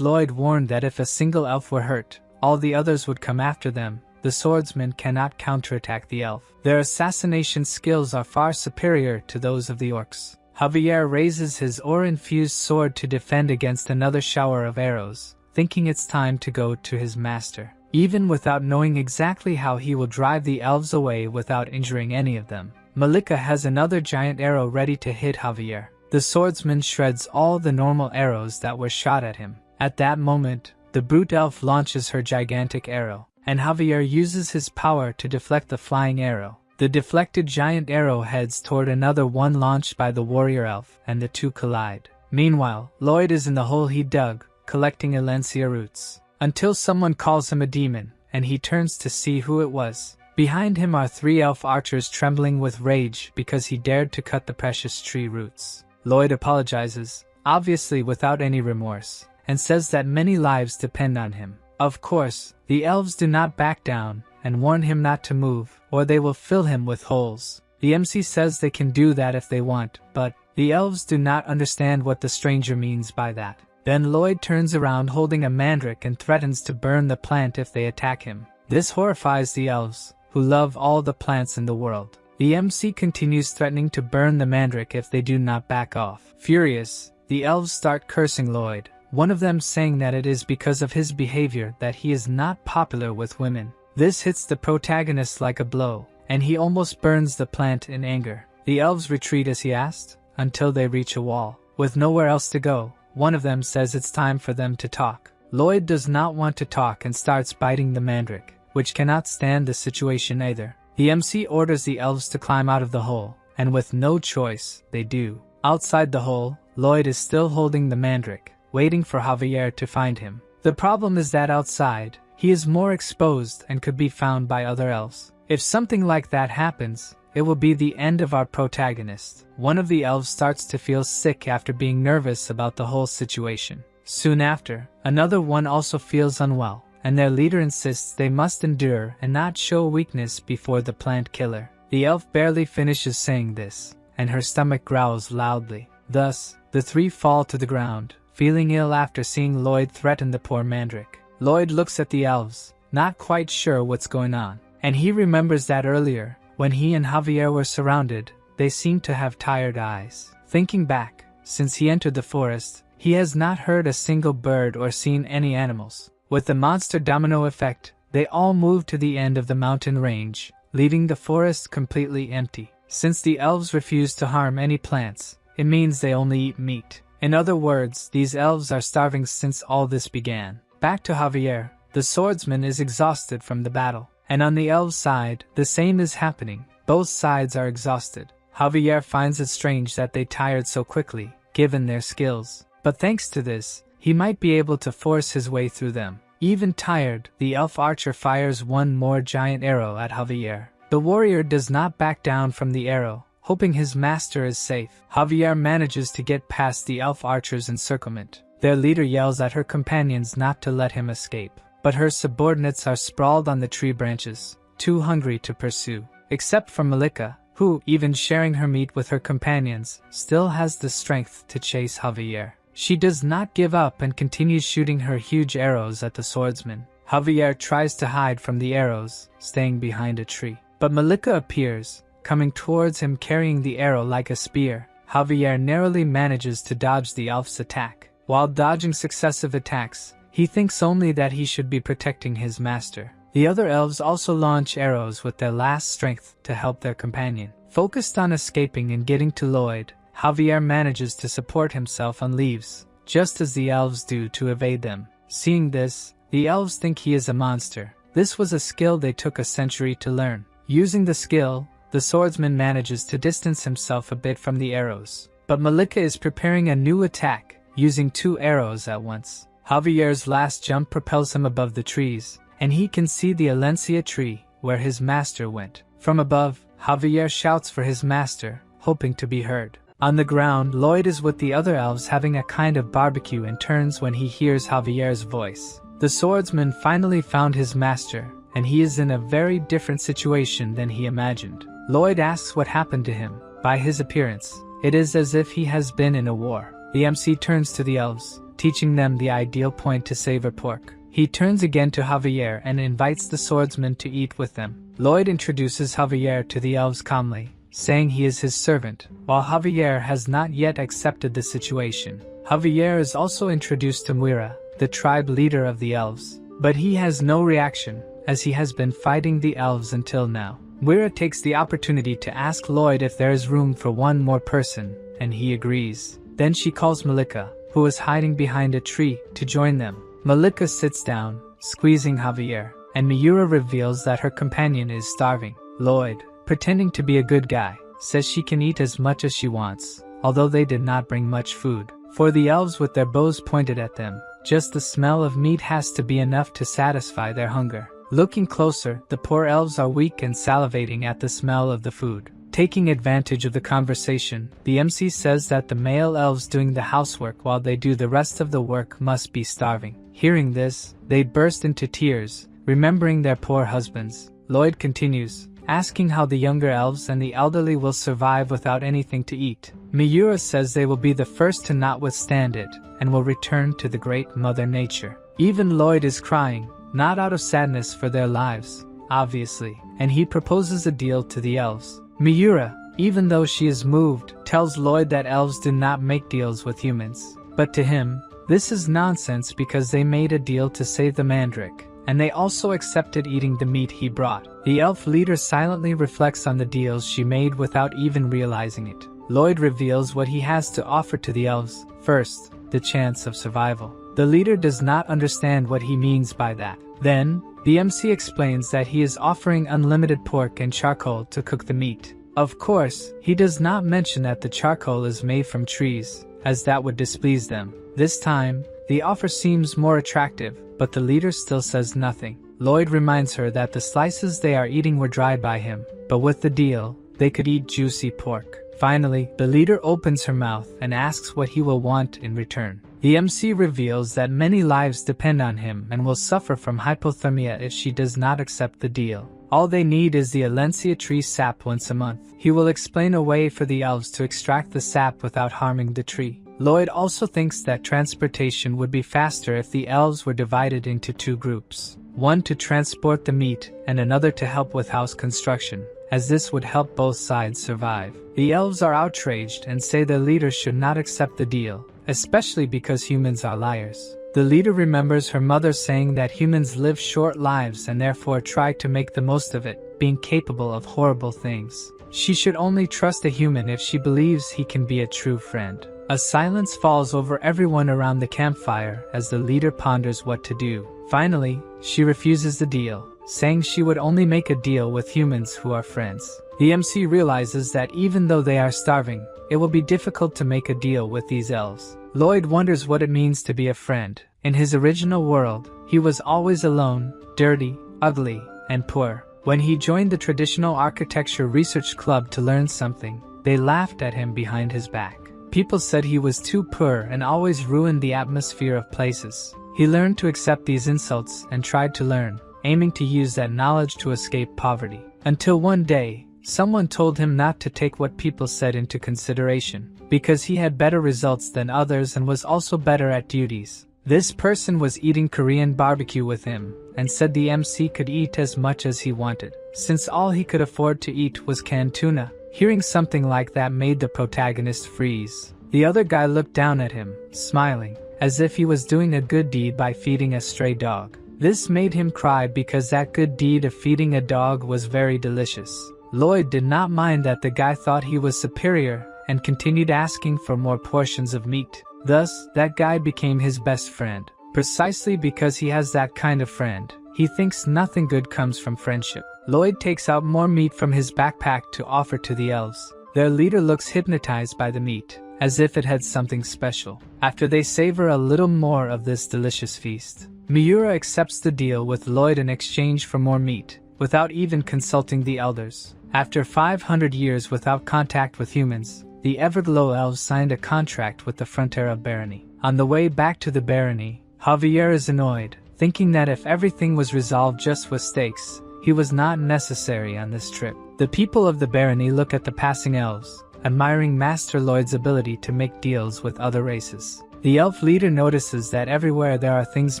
Lloyd warned that if a single elf were hurt, all the others would come after them, the swordsman cannot counterattack the elf. Their assassination skills are far superior to those of the orcs. Javier raises his aura-infused sword to defend against another shower of arrows, thinking it's time to go to his master. Even without knowing exactly how he will drive the elves away without injuring any of them, Malika has another giant arrow ready to hit Javier. The swordsman shreds all the normal arrows that were shot at him. At that moment, the brute elf launches her gigantic arrow, and Javier uses his power to deflect the flying arrow. The deflected giant arrow heads toward another one launched by the warrior elf, and the two collide. Meanwhile, Lloyd is in the hole he dug, collecting Alencia roots, until someone calls him a demon, and he turns to see who it was. Behind him are 3 elf archers trembling with rage because he dared to cut the precious tree roots. Lloyd apologizes, obviously without any remorse, and says that many lives depend on him. Of course, the elves do not back down and warn him not to move, or they will fill him with holes. The MC says they can do that if they want, but the elves do not understand what the stranger means by that. Then Lloyd turns around holding a mandrake and threatens to burn the plant if they attack him. This horrifies the elves, who love all the plants in the world. The MC continues threatening to burn the mandrake if they do not back off. Furious, the elves start cursing Lloyd, one of them saying that it is because of his behavior that he is not popular with women. This hits the protagonist like a blow, and he almost burns the plant in anger. The elves retreat as he asked, until they reach a wall. With nowhere else to go, one of them says it's time for them to talk. Lloyd does not want to talk and starts biting the mandrake, which cannot stand the situation either. The MC orders the elves to climb out of the hole, and with no choice, they do. Outside the hole, Lloyd is still holding the mandrake, waiting for Javier to find him. The problem is that outside, he is more exposed and could be found by other elves. If something like that happens, it will be the end of our protagonist. One of the elves starts to feel sick after being nervous about the whole situation. Soon after, another one also feels unwell, and their leader insists they must endure and not show weakness before the plant killer. The elf barely finishes saying this, and her stomach growls loudly. Thus, the 3 fall to the ground, feeling ill after seeing Lloyd threaten the poor mandrake. Lloyd looks at the elves, not quite sure what's going on, and he remembers that earlier, when he and Javier were surrounded, they seemed to have tired eyes. Thinking back, since he entered the forest, he has not heard a single bird or seen any animals. With the monster domino effect, they all move to the end of the mountain range, leaving the forest completely empty. Since the elves refuse to harm any plants, it means they only eat meat. In other words, these elves are starving since all this began. Back to Javier, the swordsman is exhausted from the battle, and on the elves' side, the same is happening. Both sides are exhausted. Javier finds it strange that they tired so quickly, given their skills. But thanks to this, he might be able to force his way through them. Even tired, the elf archer fires one more giant arrow at Javier. The warrior does not back down from the arrow, hoping his master is safe. Javier manages to get past the elf archer's encirclement. Their leader yells at her companions not to let him escape, but her subordinates are sprawled on the tree branches, too hungry to pursue. Except for Malika, who, even sharing her meat with her companions, still has the strength to chase Javier. She does not give up and continues shooting her huge arrows at the swordsman. Javier tries to hide from the arrows, staying behind a tree. But Malika appears, coming towards him carrying the arrow like a spear. Javier narrowly manages to dodge the elf's attack. While dodging successive attacks, he thinks only that he should be protecting his master. The other elves also launch arrows with their last strength to help their companion. Focused on escaping and getting to Lloyd, Javier manages to support himself on leaves, just as the elves do to evade them. Seeing this, the elves think he is a monster. This was a skill they took a century to learn. Using the skill, the swordsman manages to distance himself a bit from the arrows. But Malika is preparing a new attack, using 2 arrows at once. Javier's last jump propels him above the trees, and he can see the Alencia tree, where his master went. From above, Javier shouts for his master, hoping to be heard. On the ground, Lloyd is with the other elves having a kind of barbecue and turns when he hears Javier's voice. The swordsman finally found his master, and he is in a very different situation than he imagined. Lloyd asks what happened to him. By his appearance, it is as if he has been in a war. The MC turns to the elves, teaching them the ideal point to savor pork. He turns again to Javier and invites the swordsman to eat with them. Lloyd introduces Javier to the elves calmly, saying he is his servant, while Javier has not yet accepted the situation. Javier is also introduced to Muira, the tribe leader of the elves, but he has no reaction, as he has been fighting the elves until now. Muira takes the opportunity to ask Lloyd if there is room for one more person, and he agrees. Then she calls Malika, who is hiding behind a tree, to join them. Malika sits down, squeezing Javier, and Miura reveals that her companion is starving. Lloyd, pretending to be a good guy, says she can eat as much as she wants, although they did not bring much food. For the elves with their bows pointed at them, just the smell of meat has to be enough to satisfy their hunger. Looking closer, the poor elves are weak and salivating at the smell of the food. Taking advantage of the conversation, the MC says that the male elves doing the housework while they do the rest of the work must be starving. Hearing this, they burst into tears, remembering their poor husbands. Lloyd continues, asking how the younger elves and the elderly will survive without anything to eat. Miura says they will be the first to not withstand it, and will return to the great Mother Nature. Even Lloyd is crying, not out of sadness for their lives, obviously, and he proposes a deal to the elves. Miura, even though she is moved, tells Lloyd that elves do not make deals with humans. But to him, this is nonsense because they made a deal to save the mandrake, and they also accepted eating the meat he brought. The elf leader silently reflects on the deals she made without even realizing it. Lloyd reveals what he has to offer to the elves. First, the chance of survival. The leader does not understand what he means by that. Then, the MC explains that he is offering unlimited pork and charcoal to cook the meat. Of course, he does not mention that the charcoal is made from trees, as that would displease them. This time, the offer seems more attractive, but the leader still says nothing. Lloyd reminds her that the slices they are eating were dried by him, but with the deal, they could eat juicy pork. Finally, the leader opens her mouth and asks what he will want in return. The MC reveals that many lives depend on him and will suffer from hypothermia if she does not accept the deal. All they need is the Alencia tree sap once a month. He will explain a way for the elves to extract the sap without harming the tree. Lloyd also thinks that transportation would be faster if the elves were divided into two groups. One to transport the meat and another to help with house construction, as this would help both sides survive. The elves are outraged and say their leader should not accept the deal, especially because humans are liars. The leader remembers her mother saying that humans live short lives and therefore try to make the most of it, being capable of horrible things. She should only trust a human if she believes he can be a true friend. A silence falls over everyone around the campfire as the leader ponders what to do. Finally, she refuses the deal, saying she would only make a deal with humans who are friends. The MC realizes that even though they are starving, it will be difficult to make a deal with these elves. Lloyd wonders what it means to be a friend. In his original world, he was always alone, dirty, ugly, and poor. When he joined the Traditional Architecture Research Club to learn something, they laughed at him behind his back. People said he was too poor and always ruined the atmosphere of places. He learned to accept these insults and tried to learn, aiming to use that knowledge to escape poverty. Until one day, someone told him not to take what people said into consideration, because he had better results than others and was also better at duties. This person was eating Korean barbecue with him, and said the MC could eat as much as he wanted, since all he could afford to eat was canned tuna. Hearing something like that made the protagonist freeze. The other guy looked down at him, smiling, as if he was doing a good deed by feeding a stray dog. This made him cry because that good deed of feeding a dog was very delicious. Lloyd did not mind that the guy thought he was superior and continued asking for more portions of meat. Thus, that guy became his best friend. Precisely because he has that kind of friend, he thinks nothing good comes from friendship. Lloyd takes out more meat from his backpack to offer to the elves. Their leader looks hypnotized by the meat, as if it had something special. After they savor a little more of this delicious feast, Miura accepts the deal with Lloyd in exchange for more meat, without even consulting the elders. After 500 years without contact with humans, the Everglow elves signed a contract with the Frontera barony. On the way back to the barony, Javier is annoyed, thinking that if everything was resolved just with stakes, he was not necessary on this trip. The people of the barony look at the passing elves, admiring Master Lloyd's ability to make deals with other races. The elf leader notices that everywhere there are things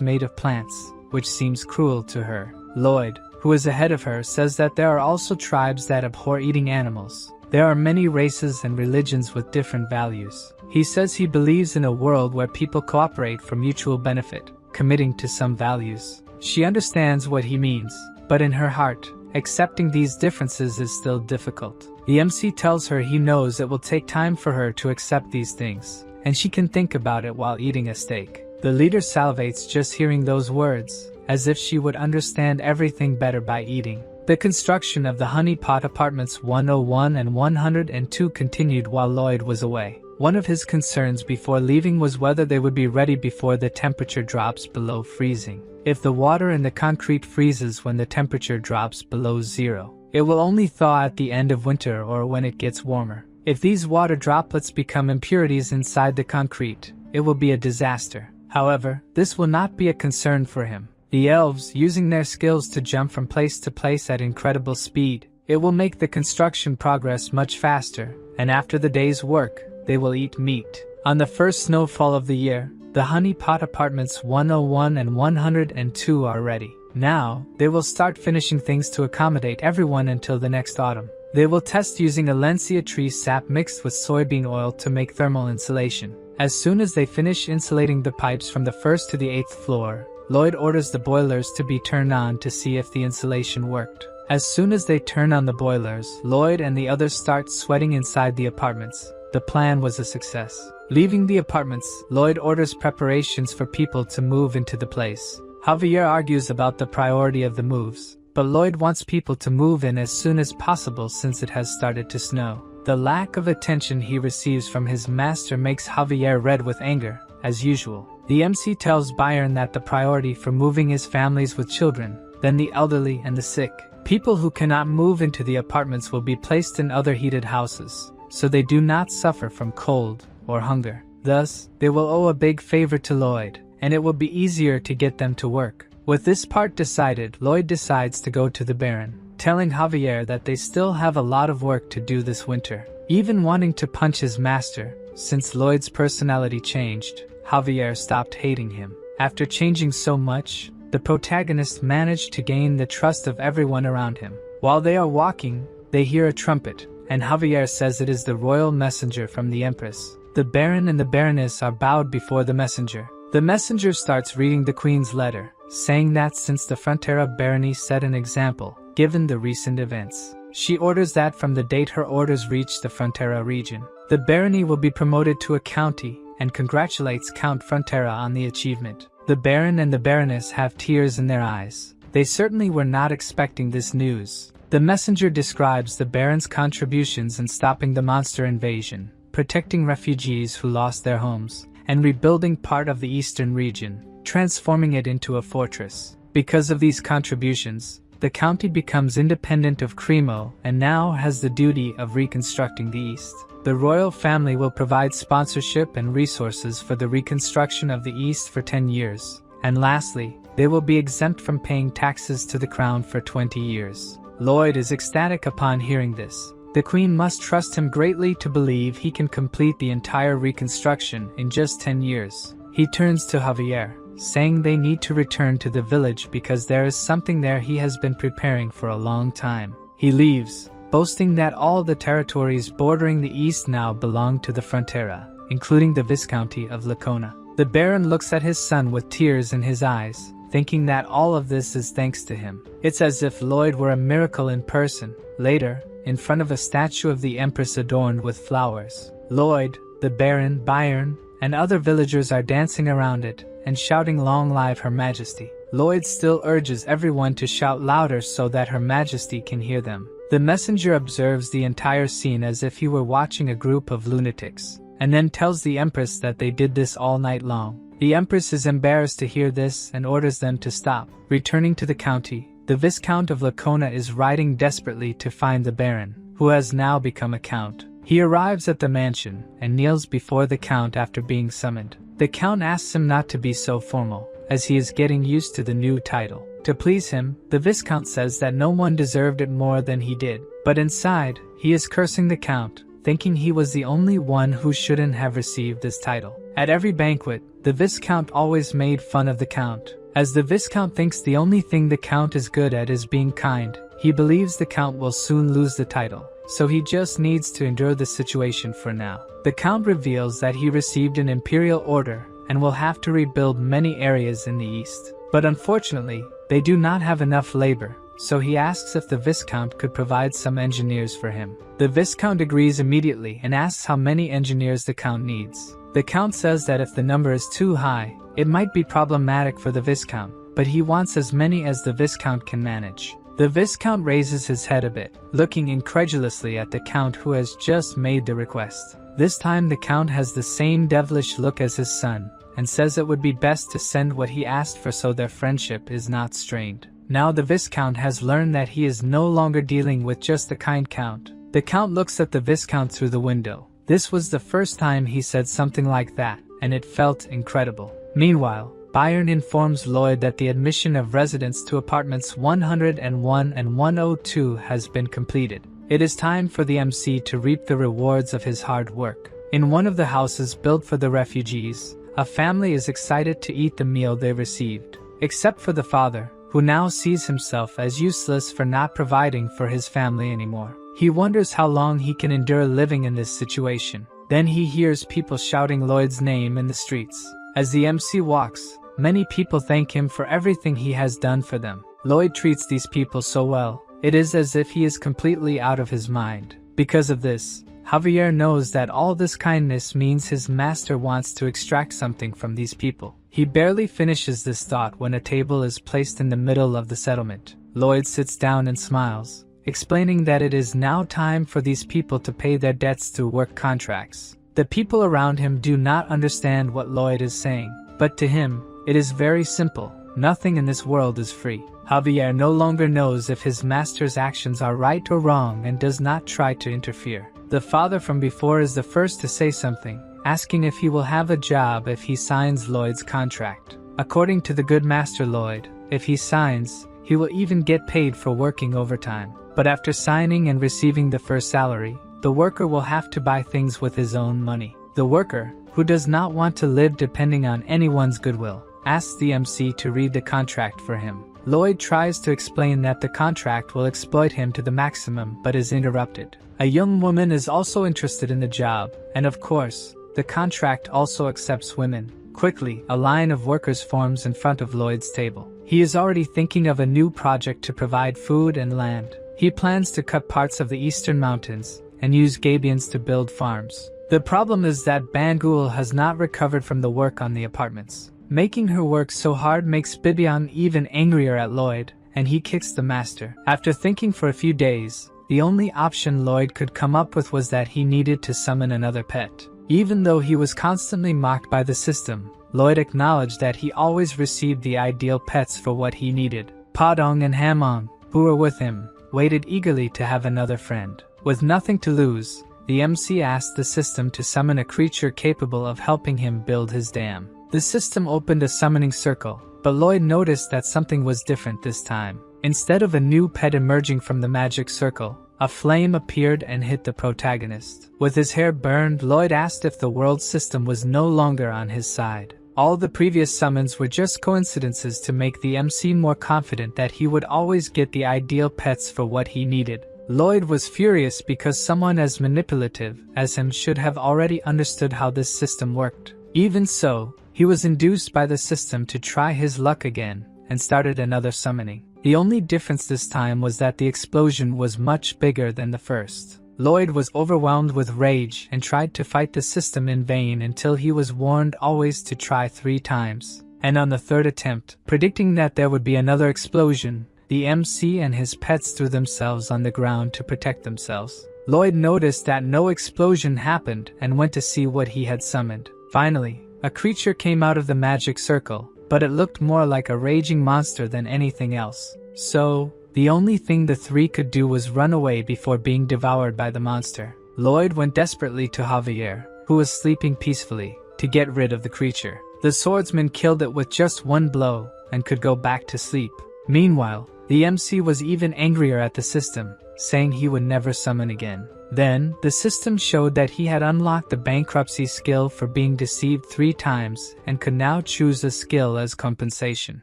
made of plants, which seems cruel to her. Lloyd, who is ahead of her, says that there are also tribes that abhor eating animals. There are many races and religions with different values. He says he believes in a world where people cooperate for mutual benefit, committing to some values. She understands what he means, but in her heart, accepting these differences is still difficult. The MC tells her he knows it will take time for her to accept these things, and she can think about it while eating a steak. The leader salivates just hearing those words, as if she would understand everything better by eating. The construction of the Honey Pot Apartments 101 and 102 continued while Lloyd was away. One of his concerns before leaving was whether they would be ready before the temperature drops below freezing. If the water in the concrete freezes when the temperature drops below zero, it will only thaw at the end of winter or when it gets warmer. If these water droplets become impurities inside the concrete, it will be a disaster. However, this will not be a concern for him. The elves, using their skills to jump from place to place at incredible speed, it will make the construction progress much faster, and after the day's work, they will eat meat. On the first snowfall of the year, the Honey Pot Apartments 101 and 102 are ready. Now, they will start finishing things to accommodate everyone until the next autumn. They will test using Alencia tree sap mixed with soybean oil to make thermal insulation. As soon as they finish insulating the pipes from the first to the 8th floor, Lloyd orders the boilers to be turned on to see if the insulation worked. As soon as they turn on the boilers, Lloyd and the others start sweating inside the apartments. The plan was a success. Leaving the apartments, Lloyd orders preparations for people to move into the place. Javier argues about the priority of the moves, but Lloyd wants people to move in as soon as possible since it has started to snow. The lack of attention he receives from his master makes Javier red with anger, as usual. The MC tells Byron that the priority for moving is families with children, then the elderly and the sick. People who cannot move into the apartments will be placed in other heated houses, so they do not suffer from cold or hunger. Thus, they will owe a big favor to Lloyd, and it will be easier to get them to work. With this part decided, Lloyd decides to go to the Baron, telling Javier that they still have a lot of work to do this winter. Even wanting to punch his master, since Lloyd's personality changed, Javier stopped hating him. After changing so much, the protagonist managed to gain the trust of everyone around him. While they are walking, they hear a trumpet, and Javier says it is the royal messenger from the Empress. The Baron and the Baroness are bowed before the messenger. The messenger starts reading the Queen's letter, saying that since the Frontera barony set an example, given the recent events, she orders that from the date her orders reach the Frontera region, the barony will be promoted to a county, and congratulates Count Frontera on the achievement. The Baron and the Baroness have tears in their eyes. They certainly were not expecting this news. The messenger describes the Baron's contributions in stopping the monster invasion, protecting refugees who lost their homes, and rebuilding part of the eastern region, transforming it into a fortress. Because of these contributions, the county becomes independent of Cremo and now has the duty of reconstructing the east. The royal family will provide sponsorship and resources for the reconstruction of the East for 10 years. And lastly, they will be exempt from paying taxes to the crown for 20 years. Lloyd is ecstatic upon hearing this. The Queen must trust him greatly to believe he can complete the entire reconstruction in just 10 years. He turns to Javier, saying they need to return to the village because there is something there he has been preparing for a long time. He leaves, boasting that all the territories bordering the east now belong to the Frontera, including the Viscounty of Lacona. The Baron looks at his son with tears in his eyes, thinking that all of this is thanks to him. It's as if Lloyd were a miracle in person. Later, in front of a statue of the Empress adorned with flowers, Lloyd, the Baron, Byron, and other villagers are dancing around it and shouting "Long live Her Majesty." Lloyd still urges everyone to shout louder so that Her Majesty can hear them. The messenger observes the entire scene as if he were watching a group of lunatics, and then tells the Empress that they did this all night long. The Empress is embarrassed to hear this and orders them to stop. Returning to the county, the Viscount of Lacona is riding desperately to find the Baron, who has now become a count. He arrives at the mansion and kneels before the Count after being summoned. The Count asks him not to be so formal, as he is getting used to the new title. To please him, the Viscount says that no one deserved it more than he did, but inside, he is cursing the Count, thinking he was the only one who shouldn't have received this title. At every banquet, the Viscount always made fun of the Count. As the Viscount thinks the only thing the Count is good at is being kind, he believes the Count will soon lose the title, so he just needs to endure the situation for now. The Count reveals that he received an imperial order and will have to rebuild many areas in the east. But unfortunately, they do not have enough labor, so he asks if the Viscount could provide some engineers for him. The Viscount agrees immediately and asks how many engineers the Count needs. The Count says that if the number is too high, it might be problematic for the Viscount, but he wants as many as the Viscount can manage. The Viscount raises his head a bit, looking incredulously at the Count who has just made the request. This time the Count has the same devilish look as his son, and says it would be best to send what he asked for so their friendship is not strained. Now the Viscount has learned that he is no longer dealing with just a kind Count. The Count looks at the Viscount through the window. This was the first time he said something like that, and it felt incredible. Meanwhile, Bayern informs Lloyd that the admission of residents to apartments 101 and 102 has been completed. It is time for the MC to reap the rewards of his hard work. In one of the houses built for the refugees, a family is excited to eat the meal they received, except for the father, who now sees himself as useless for not providing for his family anymore. He wonders how long he can endure living in this situation. Then he hears people shouting Lloyd's name in the streets. As the MC walks, many people thank him for everything he has done for them. Lloyd treats these people so well, it is as if he is completely out of his mind. Because of this, Javier knows that all this kindness means his master wants to extract something from these people. He barely finishes this thought when a table is placed in the middle of the settlement. Lloyd sits down and smiles, explaining that it is now time for these people to pay their debts through work contracts. The people around him do not understand what Lloyd is saying, but to him, it is very simple. Nothing in this world is free. Javier no longer knows if his master's actions are right or wrong and does not try to interfere. The father from before is the first to say something, asking if he will have a job if he signs Lloyd's contract. According to the good master Lloyd, if he signs, he will even get paid for working overtime. But after signing and receiving the first salary, the worker will have to buy things with his own money. The worker, who does not want to live depending on anyone's goodwill, asks the MC to read the contract for him. Lloyd tries to explain that the contract will exploit him to the maximum but is interrupted. A young woman is also interested in the job, and of course, the contract also accepts women. Quickly, a line of workers forms in front of Lloyd's table. He is already thinking of a new project to provide food and land. He plans to cut parts of the eastern mountains and use gabions to build farms. The problem is that Bangul has not recovered from the work on the apartments. Making her work so hard makes Bibian even angrier at Lloyd, and he kicks the master. After thinking for a few days, the only option Lloyd could come up with was that he needed to summon another pet. Even though he was constantly mocked by the system, Lloyd acknowledged that he always received the ideal pets for what he needed. Padong and Hamong, who were with him, waited eagerly to have another friend. With nothing to lose, the MC asked the system to summon a creature capable of helping him build his dam. The system opened a summoning circle, but Lloyd noticed that something was different this time. Instead of a new pet emerging from the magic circle, a flame appeared and hit the protagonist. With his hair burned, Lloyd asked if the world system was no longer on his side. All the previous summons were just coincidences to make the MC more confident that he would always get the ideal pets for what he needed. Lloyd was furious because someone as manipulative as him should have already understood how this system worked. Even so, he was induced by the system to try his luck again, and started another summoning. The only difference this time was that the explosion was much bigger than the first. Lloyd was overwhelmed with rage and tried to fight the system in vain until he was warned always to try 3 times. And on the 3rd attempt, predicting that there would be another explosion, the MC and his pets threw themselves on the ground to protect themselves. Lloyd noticed that no explosion happened and went to see what he had summoned. Finally, a creature came out of the magic circle, but it looked more like a raging monster than anything else. So, the only thing the three could do was run away before being devoured by the monster. Lloyd went desperately to Javier, who was sleeping peacefully, to get rid of the creature. The swordsman killed it with just one blow and could go back to sleep. Meanwhile, the MC was even angrier at the system, saying he would never summon again. Then, the system showed that he had unlocked the bankruptcy skill for being deceived 3 times and could now choose a skill as compensation.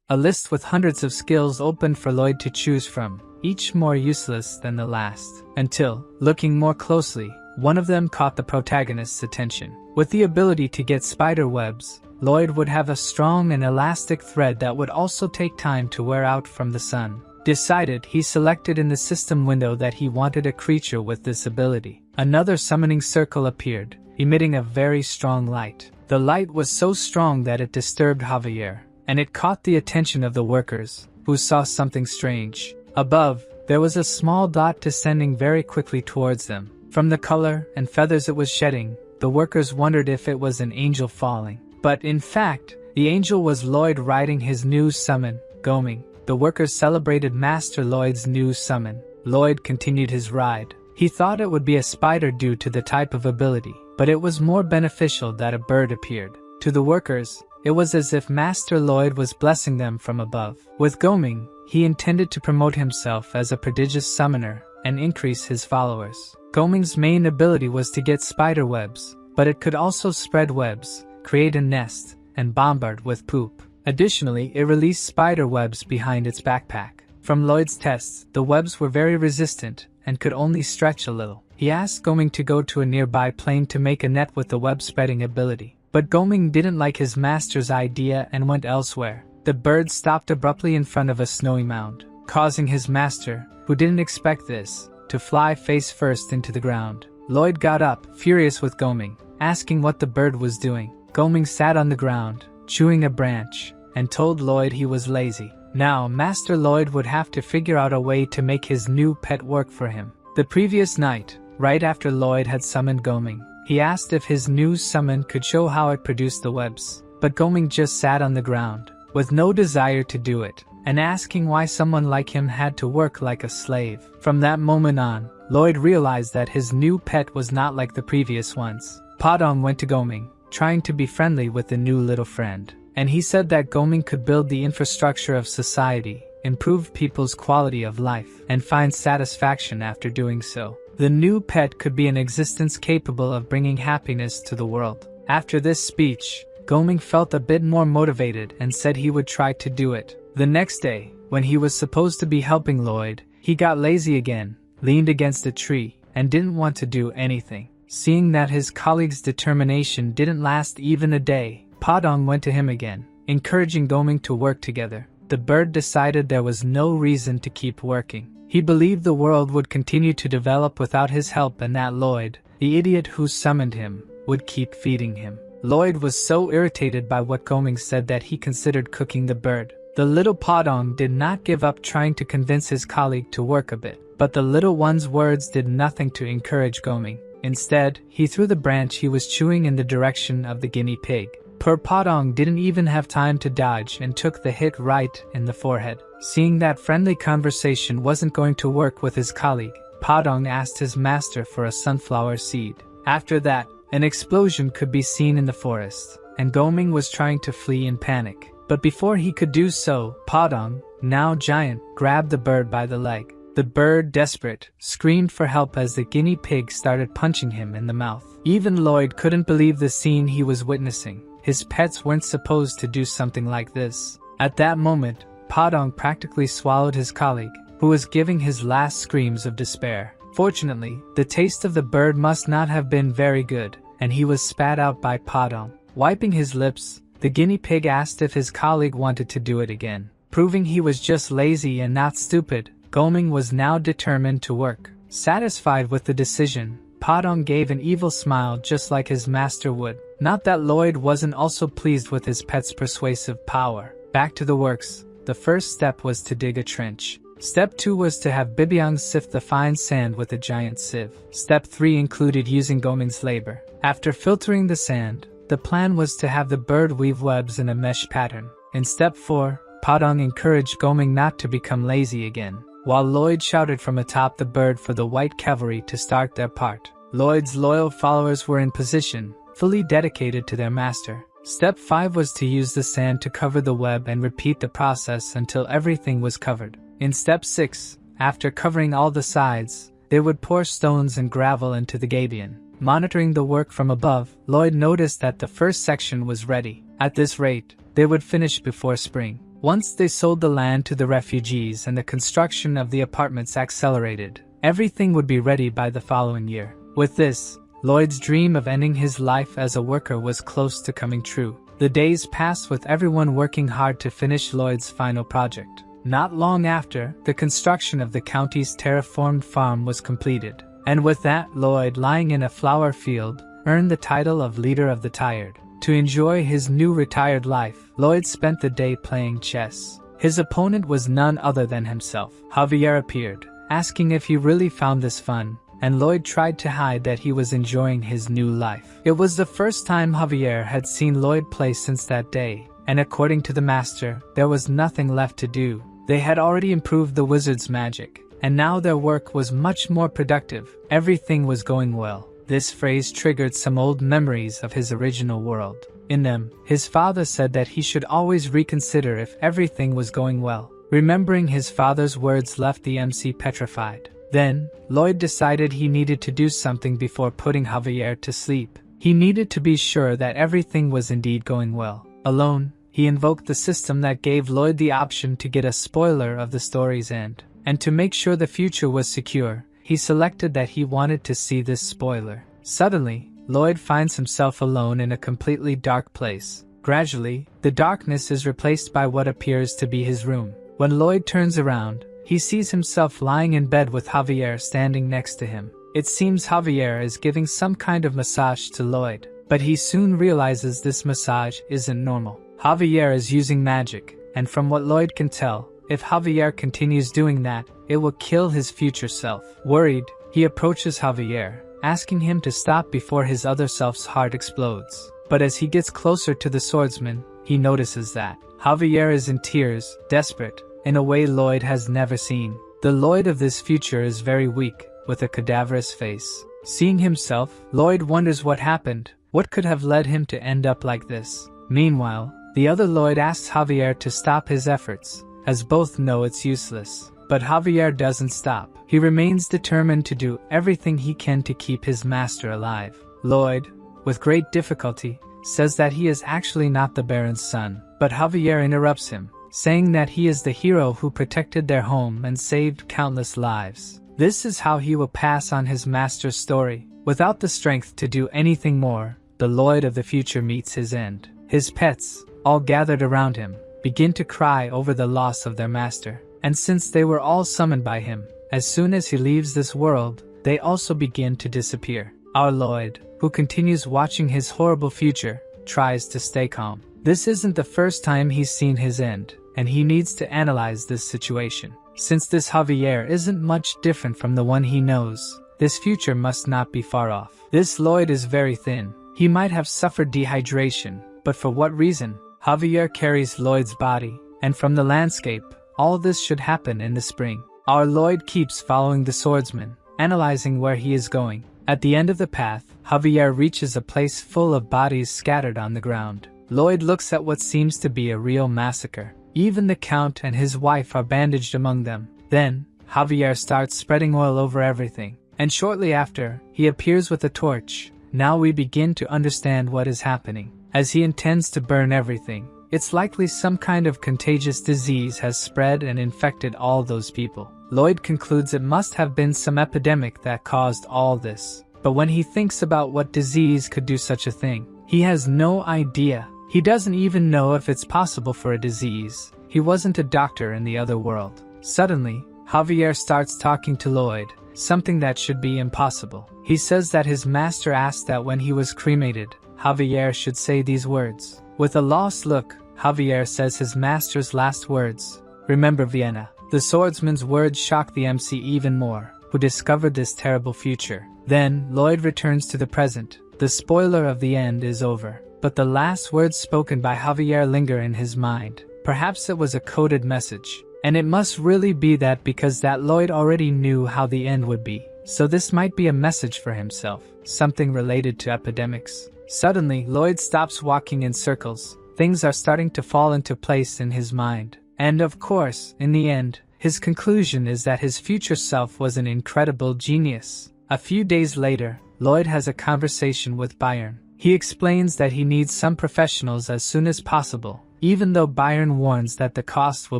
A list with hundreds of skills opened for Lloyd to choose from, each more useless than the last. Until, looking more closely, one of them caught the protagonist's attention. With the ability to get spider webs, Lloyd would have a strong and elastic thread that would also take time to wear out from the sun. Decided, he selected in the system window that he wanted a creature with this ability. Another summoning circle appeared, emitting a very strong light. The light was so strong that it disturbed Javier, and it caught the attention of the workers, who saw something strange. Above, there was a small dot descending very quickly towards them. From the color and feathers it was shedding, the workers wondered if it was an angel falling. But in fact, the angel was Lloyd riding his new summon, Goming. The workers celebrated Master Lloyd's new summon. Lloyd continued his ride. He thought it would be a spider due to the type of ability, but it was more beneficial that a bird appeared. To the workers, it was as if Master Lloyd was blessing them from above. With Goming, he intended to promote himself as a prodigious summoner and increase his followers. Goming's main ability was to get spider webs, but it could also spread webs, create a nest, and bombard with poop. Additionally, it released spider webs behind its backpack. From Lloyd's tests, the webs were very resistant and could only stretch a little. He asked Goming to go to a nearby plane to make a net with the web-spreading ability. But Goming didn't like his master's idea and went elsewhere. The bird stopped abruptly in front of a snowy mound, causing his master, who didn't expect this, to fly face first into the ground. Lloyd got up, furious with Goming, asking what the bird was doing. Goming sat on the ground, chewing a branch, and told Lloyd he was lazy. Now, Master Lloyd would have to figure out a way to make his new pet work for him. The previous night, right after Lloyd had summoned Goming, he asked if his new summon could show how it produced the webs. But Goming just sat on the ground, with no desire to do it, and asking why someone like him had to work like a slave. From that moment on, Lloyd realized that his new pet was not like the previous ones. Padong went to Goming, trying to be friendly with the new little friend. And he said that Goming could build the infrastructure of society, improve people's quality of life, and find satisfaction after doing so. The new pet could be an existence capable of bringing happiness to the world. After this speech, Goming felt a bit more motivated and said he would try to do it. The next day, when he was supposed to be helping Lloyd, he got lazy again, leaned against a tree, and didn't want to do anything. Seeing that his colleague's determination didn't last even a day, Padong went to him again, encouraging Goming to work together. The bird decided there was no reason to keep working. He believed the world would continue to develop without his help and that Lloyd, the idiot who summoned him, would keep feeding him. Lloyd was so irritated by what Goming said that he considered cooking the bird. The little Padong did not give up trying to convince his colleague to work a bit, but the little one's words did nothing to encourage Goming. Instead, he threw the branch he was chewing in the direction of the guinea pig. Poor Padong didn't even have time to dodge and took the hit right in the forehead. Seeing that friendly conversation wasn't going to work with his colleague, Padong asked his master for a sunflower seed. After that, an explosion could be seen in the forest, and Goming was trying to flee in panic. But before he could do so, Padong, now giant, grabbed the bird by the leg. The bird, desperate, screamed for help as the guinea pig started punching him in the mouth. Even Lloyd couldn't believe the scene he was witnessing. His pets weren't supposed to do something like this. At that moment, Padong practically swallowed his colleague, who was giving his last screams of despair. Fortunately, the taste of the bird must not have been very good, and he was spat out by Padong. Wiping his lips, the guinea pig asked if his colleague wanted to do it again. Proving he was just lazy and not stupid, Goming was now determined to work. Satisfied with the decision, Padong gave an evil smile just like his master would. Not that Lloyd wasn't also pleased with his pet's persuasive power. Back to the works, the first step was to dig a trench. Step 2 was to have Bibyang sift the fine sand with a giant sieve. Step 3 included using Goming's labor. After filtering the sand, the plan was to have the bird weave webs in a mesh pattern. In step 4, Padang encouraged Goming not to become lazy again, while Lloyd shouted from atop the bird for the white cavalry to start their part. Lloyd's loyal followers were in position, fully dedicated to their master. Step 5 was to use the sand to cover the web and repeat the process until everything was covered. In step 6, after covering all the sides, they would pour stones and gravel into the gabion. Monitoring the work from above, Lloyd noticed that the first section was ready. At this rate, they would finish before spring. Once they sold the land to the refugees and the construction of the apartments accelerated, everything would be ready by the following year. With this, Lloyd's dream of ending his life as a worker was close to coming true. The days passed with everyone working hard to finish Lloyd's final project. Not long after, the construction of the county's terraformed farm was completed. And with that, Lloyd, lying in a flower field, earned the title of Leader of the Tired. To enjoy his new retired life, Lloyd spent the day playing chess. His opponent was none other than himself. Javier appeared, asking if he really found this fun, and Lloyd tried to hide that he was enjoying his new life. It was the first time Javier had seen Lloyd play since that day, and according to the master, there was nothing left to do. They had already improved the wizard's magic, and now their work was much more productive. Everything was going well. This phrase triggered some old memories of his original world. In them, his father said that he should always reconsider if everything was going well. Remembering his father's words left the MC petrified. Then, Lloyd decided he needed to do something before putting Javier to sleep. He needed to be sure that everything was indeed going well. Alone, he invoked the system that gave Lloyd the option to get a spoiler of the story's end. And to make sure the future was secure, he selected that he wanted to see this spoiler. Suddenly, Lloyd finds himself alone in a completely dark place. Gradually, the darkness is replaced by what appears to be his room. When Lloyd turns around, he sees himself lying in bed with Javier standing next to him. It seems Javier is giving some kind of massage to Lloyd, but he soon realizes this massage isn't normal. Javier is using magic, and from what Lloyd can tell, if Javier continues doing that, it will kill his future self. Worried, he approaches Javier, asking him to stop before his other self's heart explodes. But as he gets closer to the swordsman, he notices that Javier is in tears, desperate, in a way Lloyd has never seen. The Lloyd of this future is very weak, with a cadaverous face. Seeing himself, Lloyd wonders what happened, what could have led him to end up like this. Meanwhile, the other Lloyd asks Javier to stop his efforts, as both know it's useless. But Javier doesn't stop. He remains determined to do everything he can to keep his master alive. Lloyd, with great difficulty, says that he is actually not the Baron's son, but Javier interrupts him, saying that he is the hero who protected their home and saved countless lives. This is how he will pass on his master's story. Without the strength to do anything more, the Lloyd of the future meets his end. His pets, all gathered around him, begin to cry over the loss of their master. And since they were all summoned by him, as soon as he leaves this world, they also begin to disappear. Our Lloyd, who continues watching his horrible future, tries to stay calm. This isn't the first time he's seen his end, and he needs to analyze this situation. Since this Javier isn't much different from the one he knows, this future must not be far off. This Lloyd is very thin. He might have suffered dehydration, but for what reason? Javier carries Lloyd's body, and from the landscape, all this should happen in the spring. Our Lloyd keeps following the swordsman, analyzing where he is going. At the end of the path, Javier reaches a place full of bodies scattered on the ground. Lloyd looks at what seems to be a real massacre. Even the Count and his wife are bandaged among them. Then, Javier starts spreading oil over everything, and shortly after, he appears with a torch. Now we begin to understand what is happening. As he intends to burn everything, it's likely some kind of contagious disease has spread and infected all those people. Lloyd concludes it must have been some epidemic that caused all this. But when he thinks about what disease could do such a thing, he has no idea. He doesn't even know if it's possible for a disease. He wasn't a doctor in the other world. Suddenly, Javier starts talking to Lloyd, something that should be impossible. He says that his master asked that when he was cremated, Javier should say these words. With a lost look, Javier says his master's last words, "Remember Vienna." The swordsman's words shock the MC even more, who discovered this terrible future. Then, Lloyd returns to the present. The spoiler of the end is over. But the last words spoken by Javier linger in his mind. Perhaps it was a coded message. And it must really be that because that Lloyd already knew how the end would be. So this might be a message for himself, something related to epidemics. Suddenly, Lloyd stops walking in circles. Things are starting to fall into place in his mind. And of course, in the end, his conclusion is that his future self was an incredible genius. A few days later, Lloyd has a conversation with Byron. He explains that he needs some professionals as soon as possible, even though Byron warns that the cost will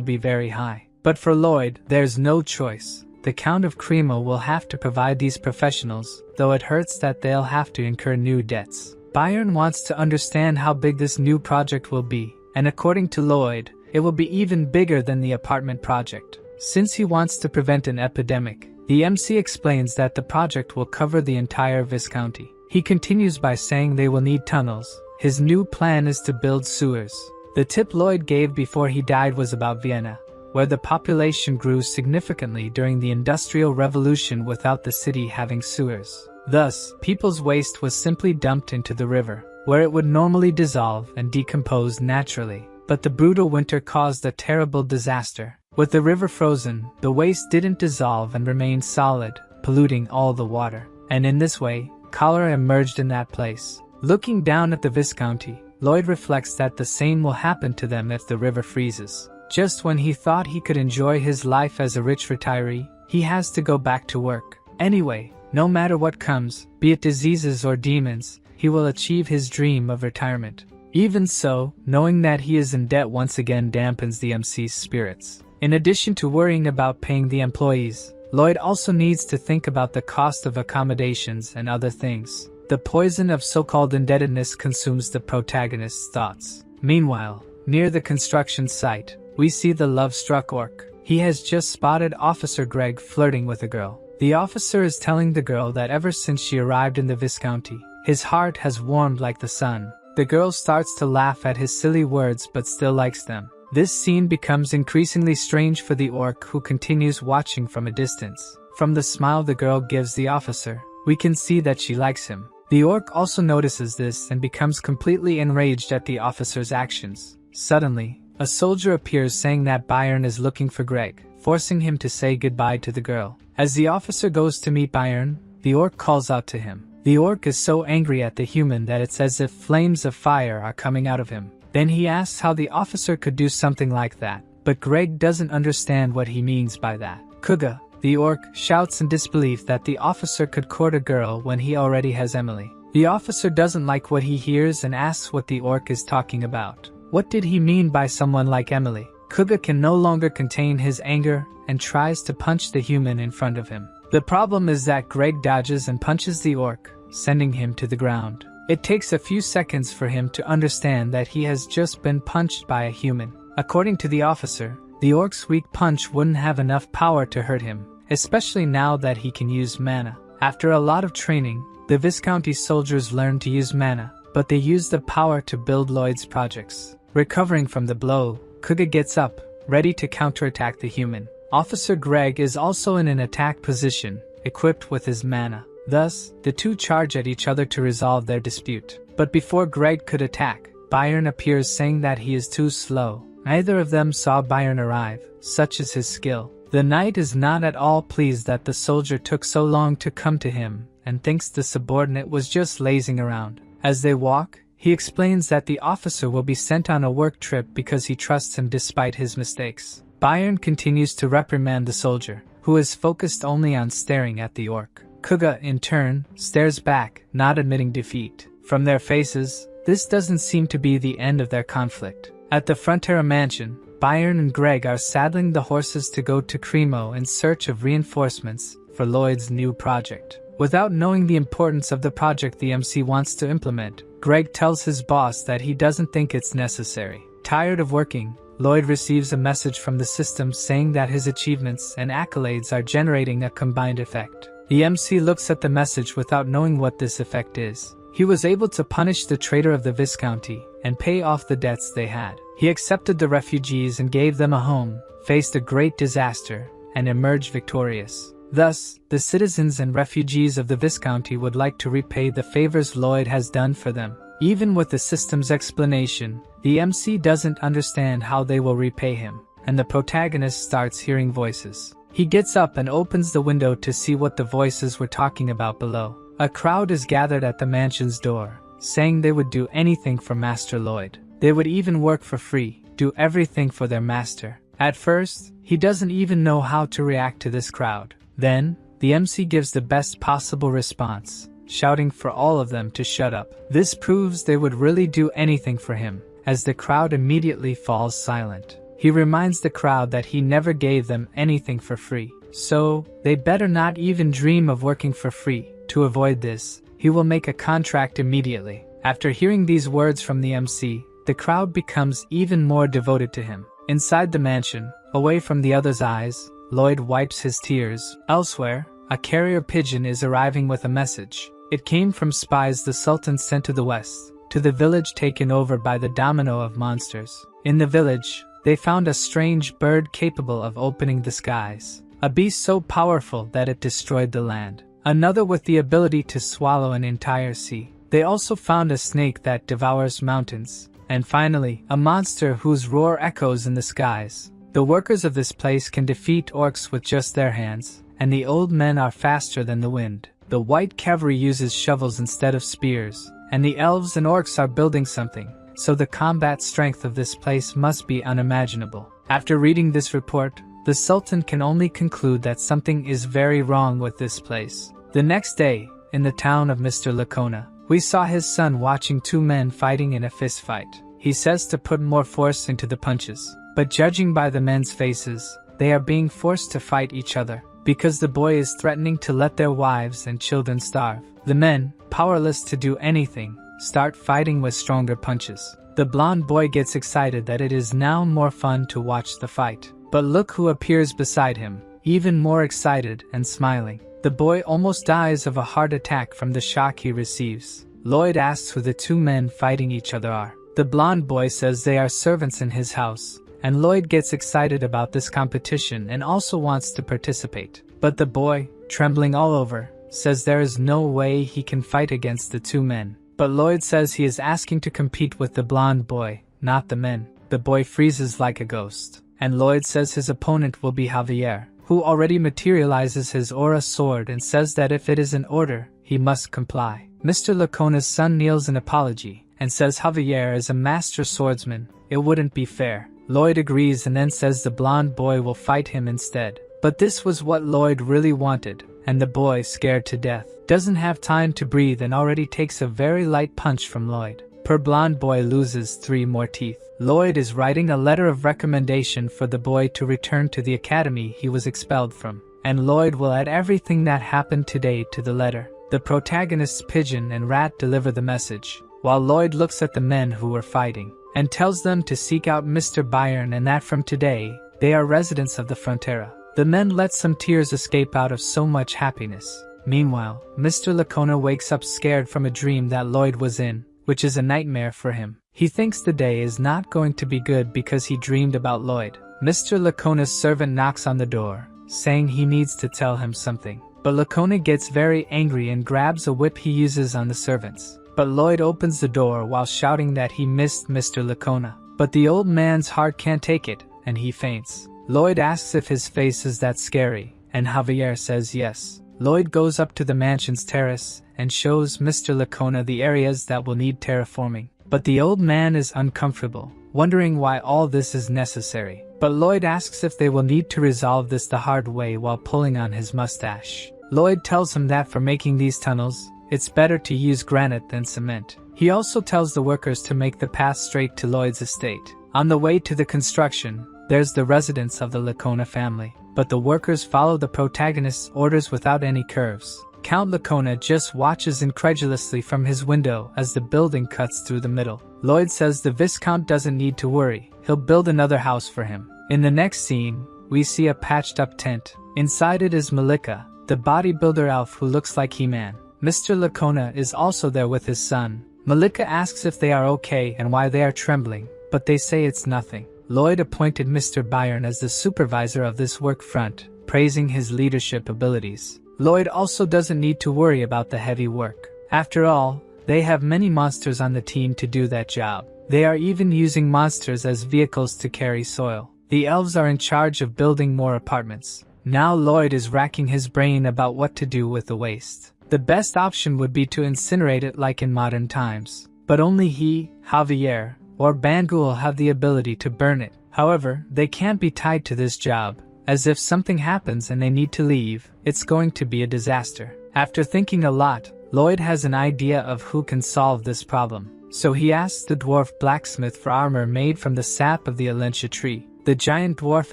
be very high. But for Lloyd, there's no choice. The Count of Cremo will have to provide these professionals, though it hurts that they'll have to incur new debts. Byron wants to understand how big this new project will be, and according to Lloyd, it will be even bigger than the apartment project. Since he wants to prevent an epidemic, the MC explains that the project will cover the entire Viscounty. He continues by saying they will need tunnels. His new plan is to build sewers. The tip Lloyd gave before he died was about Vienna, where the population grew significantly during the Industrial Revolution without the city having sewers. Thus, people's waste was simply dumped into the river, where it would normally dissolve and decompose naturally. But the brutal winter caused a terrible disaster. With the river frozen, the waste didn't dissolve and remained solid, polluting all the water. And in this way, cholera emerged in that place. Looking down at the Viscounty, Lloyd reflects that the same will happen to them if the river freezes. Just when he thought he could enjoy his life as a rich retiree, he has to go back to work. Anyway, no matter what comes, be it diseases or demons, he will achieve his dream of retirement. Even so, knowing that he is in debt once again dampens the MC's spirits. In addition to worrying about paying the employees, Lloyd also needs to think about the cost of accommodations and other things. The poison of so-called indebtedness consumes the protagonist's thoughts. Meanwhile, near the construction site, we see the love-struck orc. He has just spotted Officer Greg flirting with a girl. The officer is telling the girl that ever since she arrived in the Viscounty, his heart has warmed like the sun. The girl starts to laugh at his silly words but still likes them. This scene becomes increasingly strange for the orc, who continues watching from a distance. From the smile the girl gives the officer, we can see that she likes him. The orc also notices this and becomes completely enraged at the officer's actions. Suddenly, a soldier appears saying that Byron is looking for Greg, forcing him to say goodbye to the girl. As the officer goes to meet Byron, the orc calls out to him. The orc is so angry at the human that it's as if flames of fire are coming out of him. Then he asks how the officer could do something like that, but Greg doesn't understand what he means by that. Kuga, the orc, shouts in disbelief that the officer could court a girl when he already has Emily. The officer doesn't like what he hears and asks what the orc is talking about. What did he mean by someone like Emily? Kuga can no longer contain his anger and tries to punch the human in front of him. The problem is that Greg dodges and punches the orc, sending him to the ground. It takes a few seconds for him to understand that he has just been punched by a human. According to the officer, the orc's weak punch wouldn't have enough power to hurt him, especially now that he can use mana. After a lot of training, the Viscounty soldiers learned to use mana, but they used the power to build Lloyd's projects. Recovering from the blow, Kuga gets up, ready to counterattack the human. Officer Greg is also in an attack position, equipped with his mana. Thus, the two charge at each other to resolve their dispute. But before Greg could attack, Byron appears saying that he is too slow. Neither of them saw Byron arrive, such is his skill. The knight is not at all pleased that the soldier took so long to come to him, and thinks the subordinate was just lazing around. As they walk, he explains that the officer will be sent on a work trip because he trusts him despite his mistakes. Byron continues to reprimand the soldier, who is focused only on staring at the orc. Kuga, in turn, stares back, not admitting defeat. From their faces, this doesn't seem to be the end of their conflict. At the Frontera mansion, Byron and Greg are saddling the horses to go to Cremo in search of reinforcements for Lloyd's new project. Without knowing the importance of the project the MC wants to implement, Greg tells his boss that he doesn't think it's necessary. Tired of working, Lloyd receives a message from the system saying that his achievements and accolades are generating a combined effect. The MC looks at the message without knowing what this effect is. He was able to punish the traitor of the Viscounty and pay off the debts they had. He accepted the refugees and gave them a home, faced a great disaster, and emerged victorious. Thus, the citizens and refugees of the Viscounty would like to repay the favors Lloyd has done for them. Even with the system's explanation, the MC doesn't understand how they will repay him, and the protagonist starts hearing voices. He gets up and opens the window to see what the voices were talking about below. A crowd is gathered at the mansion's door, saying they would do anything for Master Lloyd. They would even work for free, do everything for their master. At first, he doesn't even know how to react to this crowd. Then, the MC gives the best possible response, shouting for all of them to shut up. This proves they would really do anything for him, as the crowd immediately falls silent. He reminds the crowd that he never gave them anything for free, so they better not even dream of working for free. To avoid this, he will make a contract immediately. After hearing these words from the MC, the crowd becomes even more devoted to him. Inside the mansion, away from the others' eyes, Lloyd wipes his tears. Elsewhere, a carrier pigeon is arriving with a message. It came from spies the Sultan sent to the west, to the village taken over by the domino of monsters. In the village, they found a strange bird capable of opening the skies, a beast so powerful that it destroyed the land, another with the ability to swallow an entire sea. They also found a snake that devours mountains, and finally, a monster whose roar echoes in the skies. The workers of this place can defeat orcs with just their hands, and the old men are faster than the wind. The white cavalry uses shovels instead of spears, and the elves and orcs are building something, so the combat strength of this place must be unimaginable. After reading this report, the Sultan can only conclude that something is very wrong with this place. The next day, in the town of Mr. Lacona, we saw his son watching two men fighting in a fist fight. He says to put more force into the punches, but judging by the men's faces, they are being forced to fight each other, because the boy is threatening to let their wives and children starve. The men, powerless to do anything, start fighting with stronger punches. The blonde boy gets excited that it is now more fun to watch the fight. But look who appears beside him, even more excited and smiling. The boy almost dies of a heart attack from the shock he receives. Lloyd asks who the two men fighting each other are. The blonde boy says they are servants in his house, and Lloyd gets excited about this competition and also wants to participate. But the boy, trembling all over, says there is no way he can fight against the two men. But Lloyd says he is asking to compete with the blonde boy, not the men. The boy freezes like a ghost, and Lloyd says his opponent will be Javier, who already materializes his aura sword and says that if it is an order, he must comply. Mr. Lacona's son kneels in apology and says Javier is a master swordsman. It wouldn't be fair. Lloyd agrees and then says the blonde boy will fight him instead. But this was what Lloyd really wanted, and the boy, scared to death, doesn't have time to breathe and already takes a very light punch from Lloyd. Poor blonde boy loses 3 more teeth. Lloyd is writing a letter of recommendation for the boy to return to the academy he was expelled from, and Lloyd will add everything that happened today to the letter. The protagonists Pigeon and Rat deliver the message, while Lloyd looks at the men who were fighting, and tells them to seek out Mr. Byron and that from today, they are residents of the Frontera. The men let some tears escape out of so much happiness. Meanwhile, Mr. Lacona wakes up scared from a dream that Lloyd was in, which is a nightmare for him. He thinks the day is not going to be good because he dreamed about Lloyd. Mr. Lacona's servant knocks on the door, saying he needs to tell him something. But Lacona gets very angry and grabs a whip he uses on the servants. But Lloyd opens the door while shouting that he missed Mr. Lacona. But the old man's heart can't take it, and he faints. Lloyd asks if his face is that scary, and Javier says yes. Lloyd goes up to the mansion's terrace and shows Mr. Lacona the areas that will need terraforming. But the old man is uncomfortable, wondering why all this is necessary. But Lloyd asks if they will need to resolve this the hard way while pulling on his mustache. Lloyd tells him that for making these tunnels, it's better to use granite than cement. He also tells the workers to make the path straight to Lloyd's estate. On the way to the construction, there's the residence of the Lacona family, but the workers follow the protagonist's orders without any curves. Count Lacona just watches incredulously from his window as the building cuts through the middle. Lloyd says the Viscount doesn't need to worry, he'll build another house for him. In the next scene, we see a patched up tent. Inside it is Malika, the bodybuilder elf who looks like He-Man. Mr. Lacona is also there with his son. Malika asks if they are okay and why they are trembling, but they say it's nothing. Lloyd appointed Mr. Byron as the supervisor of this work front, praising his leadership abilities. Lloyd also doesn't need to worry about the heavy work. After all, They have many monsters on the team to do that job. They are even using monsters as vehicles to carry soil. The elves are in charge of building more apartments. Now Lloyd is racking his brain about what to do with the waste. The best option would be to incinerate it like in modern times. But only he, Javier, or Bangul have the ability to burn it. However, they can't be tied to this job, as if something happens and they need to leave, it's going to be a disaster. After thinking a lot, Lloyd has an idea of who can solve this problem. So he asks the dwarf blacksmith for armor made from the sap of the Alentia tree. The giant dwarf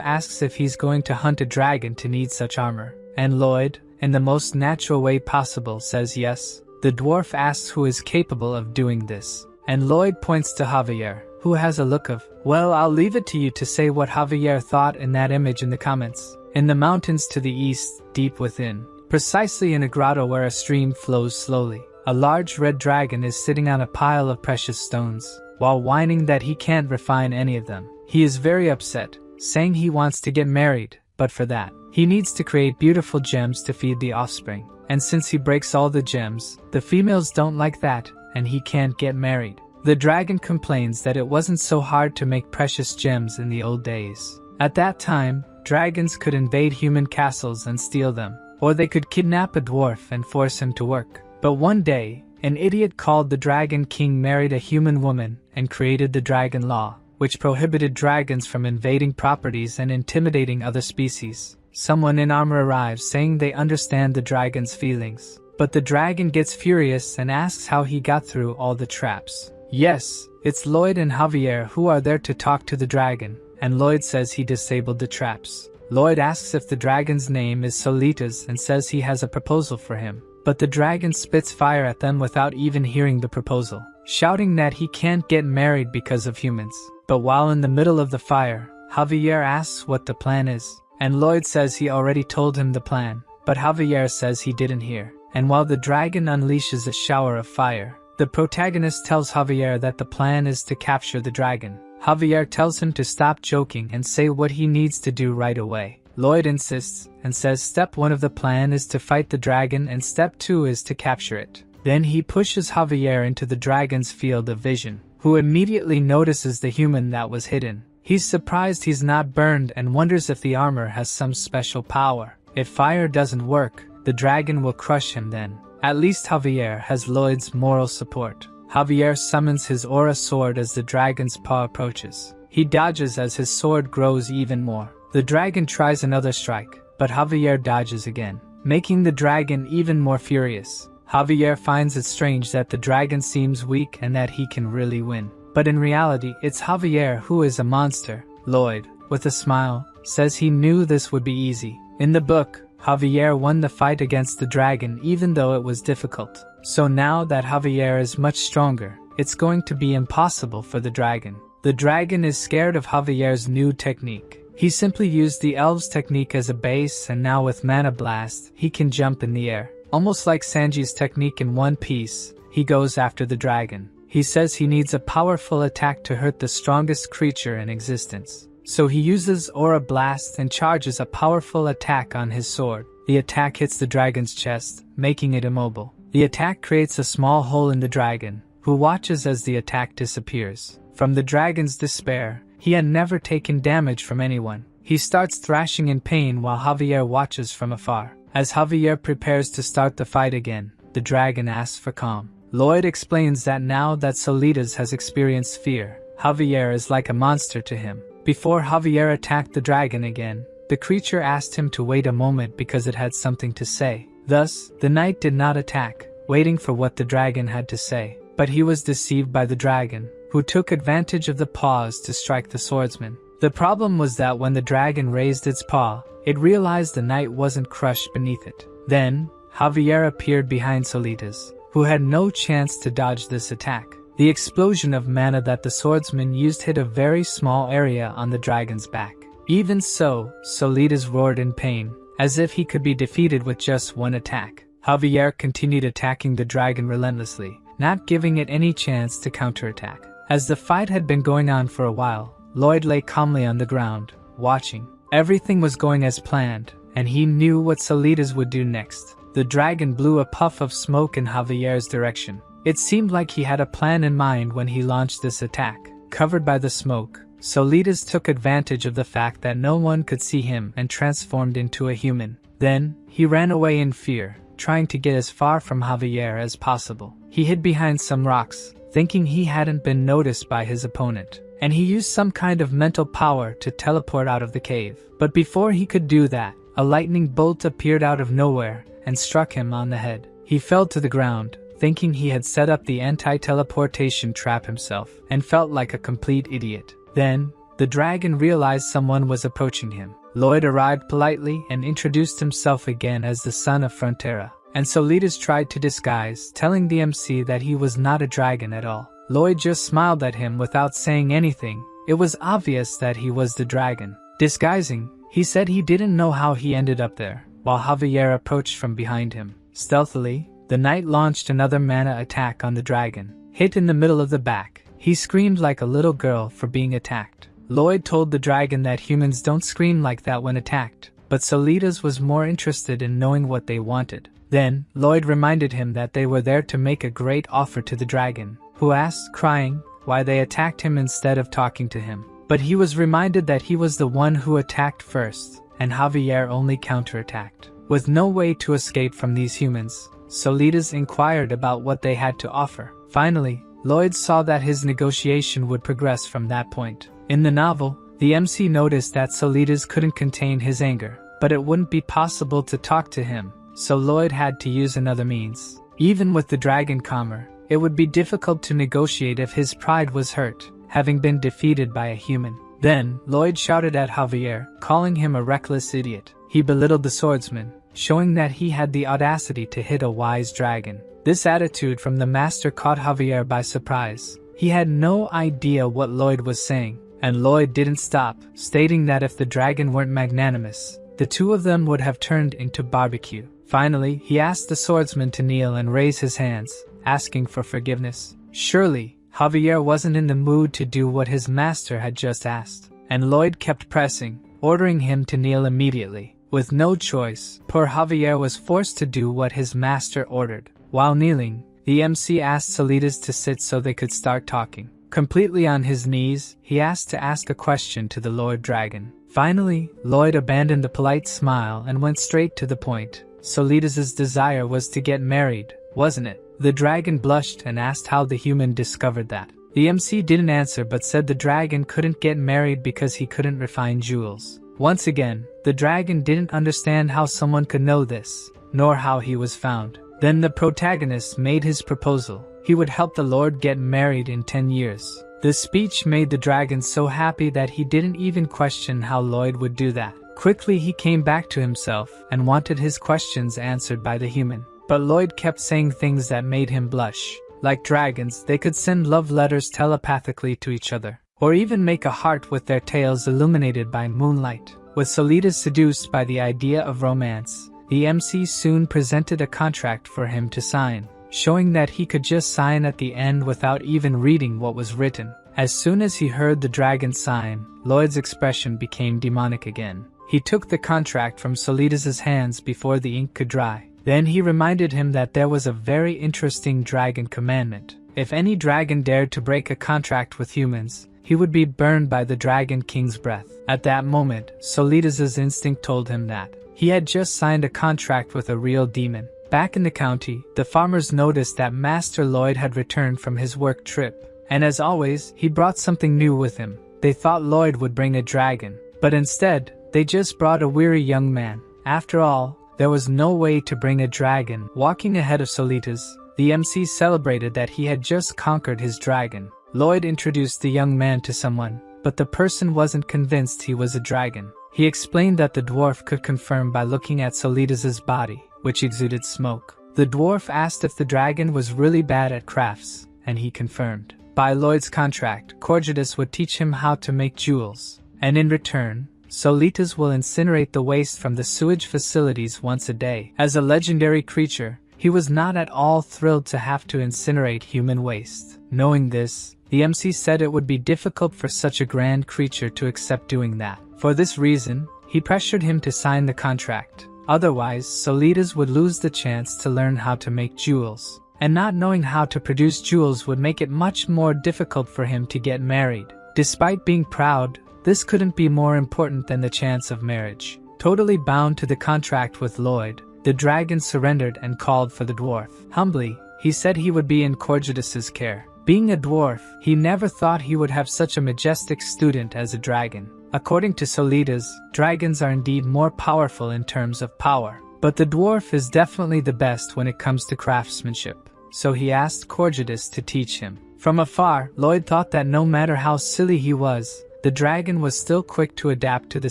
asks if he's going to hunt a dragon to need such armor, and Lloyd, in the most natural way possible, says yes. The dwarf asks who is capable of doing this, and Lloyd points to Javier, who has a look of, well, I'll leave it to you to say what Javier thought in that image in the comments. In the mountains to the east, deep within, precisely in a grotto where a stream flows slowly, a large red dragon is sitting on a pile of precious stones, while whining that he can't refine any of them. He is very upset, saying he wants to get married, but for that, he needs to create beautiful gems to feed the offspring. And since he breaks all the gems, the females don't like that, and he can't get married. The dragon complains that it wasn't so hard to make precious gems in the old days. At that time, dragons could invade human castles and steal them, or they could kidnap a dwarf and force him to work. But one day, an idiot called the Dragon King married a human woman and created the Dragon Law, which prohibited dragons from invading properties and intimidating other species. Someone in armor arrives saying they understand the dragon's feelings, but the dragon gets furious and asks how he got through all the traps. Yes, it's Lloyd and Javier who are there to talk to the dragon, and Lloyd says he disabled the traps. Lloyd asks if the dragon's name is Solitas and says he has a proposal for him, but the dragon spits fire at them without even hearing the proposal, shouting that he can't get married because of humans. But while in the middle of the fire, Javier asks what the plan is, and Lloyd says he already told him the plan, but Javier says he didn't hear. And while the dragon unleashes a shower of fire, the protagonist tells Javier that the plan is to capture the dragon. Javier tells him to stop joking and say what he needs to do right away. Lloyd insists and says step 1 of the plan is to fight the dragon and step 2 is to capture it. Then he pushes Javier into the dragon's field of vision, who immediately notices the human that was hidden. He's surprised he's not burned and wonders if the armor has some special power. If fire doesn't work, the dragon will crush him then. At least Javier has Lloyd's moral support. Javier summons his aura sword as the dragon's paw approaches. He dodges as his sword grows even more. The dragon tries another strike, but Javier dodges again, making the dragon even more furious. Javier finds it strange that the dragon seems weak and that he can really win. But in reality, it's Javier who is a monster. Lloyd, with a smile, says he knew this would be easy. In the book, Javier won the fight against the dragon even though it was difficult. So now that Javier is much stronger, it's going to be impossible for the dragon. The dragon is scared of Javier's new technique. He simply used the elves' technique as a base, and now with Mana Blast, he can jump in the air. Almost like Sanji's technique in One Piece, he goes after the dragon. He says he needs a powerful attack to hurt the strongest creature in existence. So he uses Aura Blast and charges a powerful attack on his sword. The attack hits the dragon's chest, making it immobile. The attack creates a small hole in the dragon, who watches as the attack disappears. From the dragon's despair, he had never taken damage from anyone. He starts thrashing in pain while Javier watches from afar. As Javier prepares to start the fight again, the dragon asks for calm. Lloyd explains that now that Solitas has experienced fear, Javier is like a monster to him. Before Javier attacked the dragon again, the creature asked him to wait a moment because it had something to say. Thus, the knight did not attack, waiting for what the dragon had to say. But he was deceived by the dragon, who took advantage of the pause to strike the swordsman. The problem was that when the dragon raised its paw, it realized the knight wasn't crushed beneath it. Then, Javier appeared behind Solitas, who had no chance to dodge this attack. The explosion of mana that the swordsman used hit a very small area on the dragon's back. Even so, Solitas roared in pain, as if he could be defeated with just one attack. Javier continued attacking the dragon relentlessly, not giving it any chance to counterattack. As the fight had been going on for a while, Lloyd lay calmly on the ground, watching. Everything was going as planned, and he knew what Solitas would do next. The dragon blew a puff of smoke in Javier's direction. It seemed like he had a plan in mind when he launched this attack. Covered by the smoke, Solitas took advantage of the fact that no one could see him and transformed into a human. Then, he ran away in fear, trying to get as far from Javier as possible. He hid behind some rocks, thinking he hadn't been noticed by his opponent, and he used some kind of mental power to teleport out of the cave. But before he could do that, a lightning bolt appeared out of nowhere and struck him on the head. He fell to the ground, thinking he had set up the anti-teleportation trap himself, and felt like a complete idiot. Then, the dragon realized someone was approaching him. Lloyd arrived politely and introduced himself again as the son of Frontera, and Solitas tried to disguise, telling the MC that he was not a dragon at all. Lloyd just smiled at him without saying anything. It was obvious that he was the dragon. Disguising, he said he didn't know how he ended up there, while Javier approached from behind him. Stealthily, the knight launched another mana attack on the dragon. Hit in the middle of the back, he screamed like a little girl for being attacked. Lloyd told the dragon that humans don't scream like that when attacked, but Solitas was more interested in knowing what they wanted. Then, Lloyd reminded him that they were there to make a great offer to the dragon, who asked, crying, why they attacked him instead of talking to him. But he was reminded that he was the one who attacked first, and Javier only counterattacked. With no way to escape from these humans, Solitas inquired about what they had to offer. Finally, Lloyd saw that his negotiation would progress from that point. In the novel, the MC noticed that Solitas couldn't contain his anger, but it wouldn't be possible to talk to him, so Lloyd had to use another means. Even with the dragon calmer, it would be difficult to negotiate if his pride was hurt, having been defeated by a human. Then, Lloyd shouted at Javier, calling him a reckless idiot. He belittled the swordsman, showing that he had the audacity to hit a wise dragon. This attitude from the master caught Javier by surprise. He had no idea what Lloyd was saying, and Lloyd didn't stop, stating that if the dragon weren't magnanimous, the two of them would have turned into barbecue. Finally, he asked the swordsman to kneel and raise his hands, asking for forgiveness. Surely, Javier wasn't in the mood to do what his master had just asked, and Lloyd kept pressing, ordering him to kneel immediately. With no choice, poor Javier was forced to do what his master ordered. While kneeling, the MC asked Solitas to sit so they could start talking. Completely on his knees, he asked to ask a question to the Lord Dragon. Finally, Lloyd abandoned the polite smile and went straight to the point. Solitas' desire was to get married, wasn't it? The dragon blushed and asked how the human discovered that. The MC didn't answer but said the dragon couldn't get married because he couldn't refine jewels. Once again, the dragon didn't understand how someone could know this, nor how he was found. Then the protagonist made his proposal. He would help the Lord get married in 10 years. This speech made the dragon so happy that he didn't even question how Lloyd would do that. Quickly he came back to himself and wanted his questions answered by the human. But Lloyd kept saying things that made him blush. Like dragons, they could send love letters telepathically to each other, or even make a heart with their tails illuminated by moonlight. With Solitas seduced by the idea of romance, the MC soon presented a contract for him to sign, showing that he could just sign at the end without even reading what was written. As soon as he heard the dragon sign, Lloyd's expression became demonic again. He took the contract from Solitas' hands before the ink could dry. Then he reminded him that there was a very interesting dragon commandment. If any dragon dared to break a contract with humans, he would be burned by the Dragon King's breath. At that moment, Solitas' instinct told him that he had just signed a contract with a real demon. Back in the county, the farmers noticed that Master Lloyd had returned from his work trip, and as always, he brought something new with him. They thought Lloyd would bring a dragon, but instead, they just brought a weary young man. After all, there was no way to bring a dragon. Walking ahead of Solitas, the MC celebrated that he had just conquered his dragon. Lloyd introduced the young man to someone, but the person wasn't convinced he was a dragon. He explained that the dwarf could confirm by looking at Solitas' body, which exuded smoke. The dwarf asked if the dragon was really bad at crafts, and he confirmed. By Lloyd's contract, Corgidus would teach him how to make jewels, and in return, Solitas will incinerate the waste from the sewage facilities once a day. As a legendary creature, he was not at all thrilled to have to incinerate human waste. Knowing this, the MC said it would be difficult for such a grand creature to accept doing that. For this reason, he pressured him to sign the contract. Otherwise, Solitas would lose the chance to learn how to make jewels. and not knowing how to produce jewels would make it much more difficult for him to get married. Despite being proud, this couldn't be more important than the chance of marriage. Totally bound to the contract with Lloyd, the dragon surrendered and called for the dwarf. Humbly, he said he would be in Corjudas's care. Being a dwarf, he never thought he would have such a majestic student as a dragon. According to Solidas, dragons are indeed more powerful in terms of power. But the dwarf is definitely the best when it comes to craftsmanship. So he asked Corjudas to teach him. From afar, Lloyd thought that no matter how silly he was, the dragon was still quick to adapt to the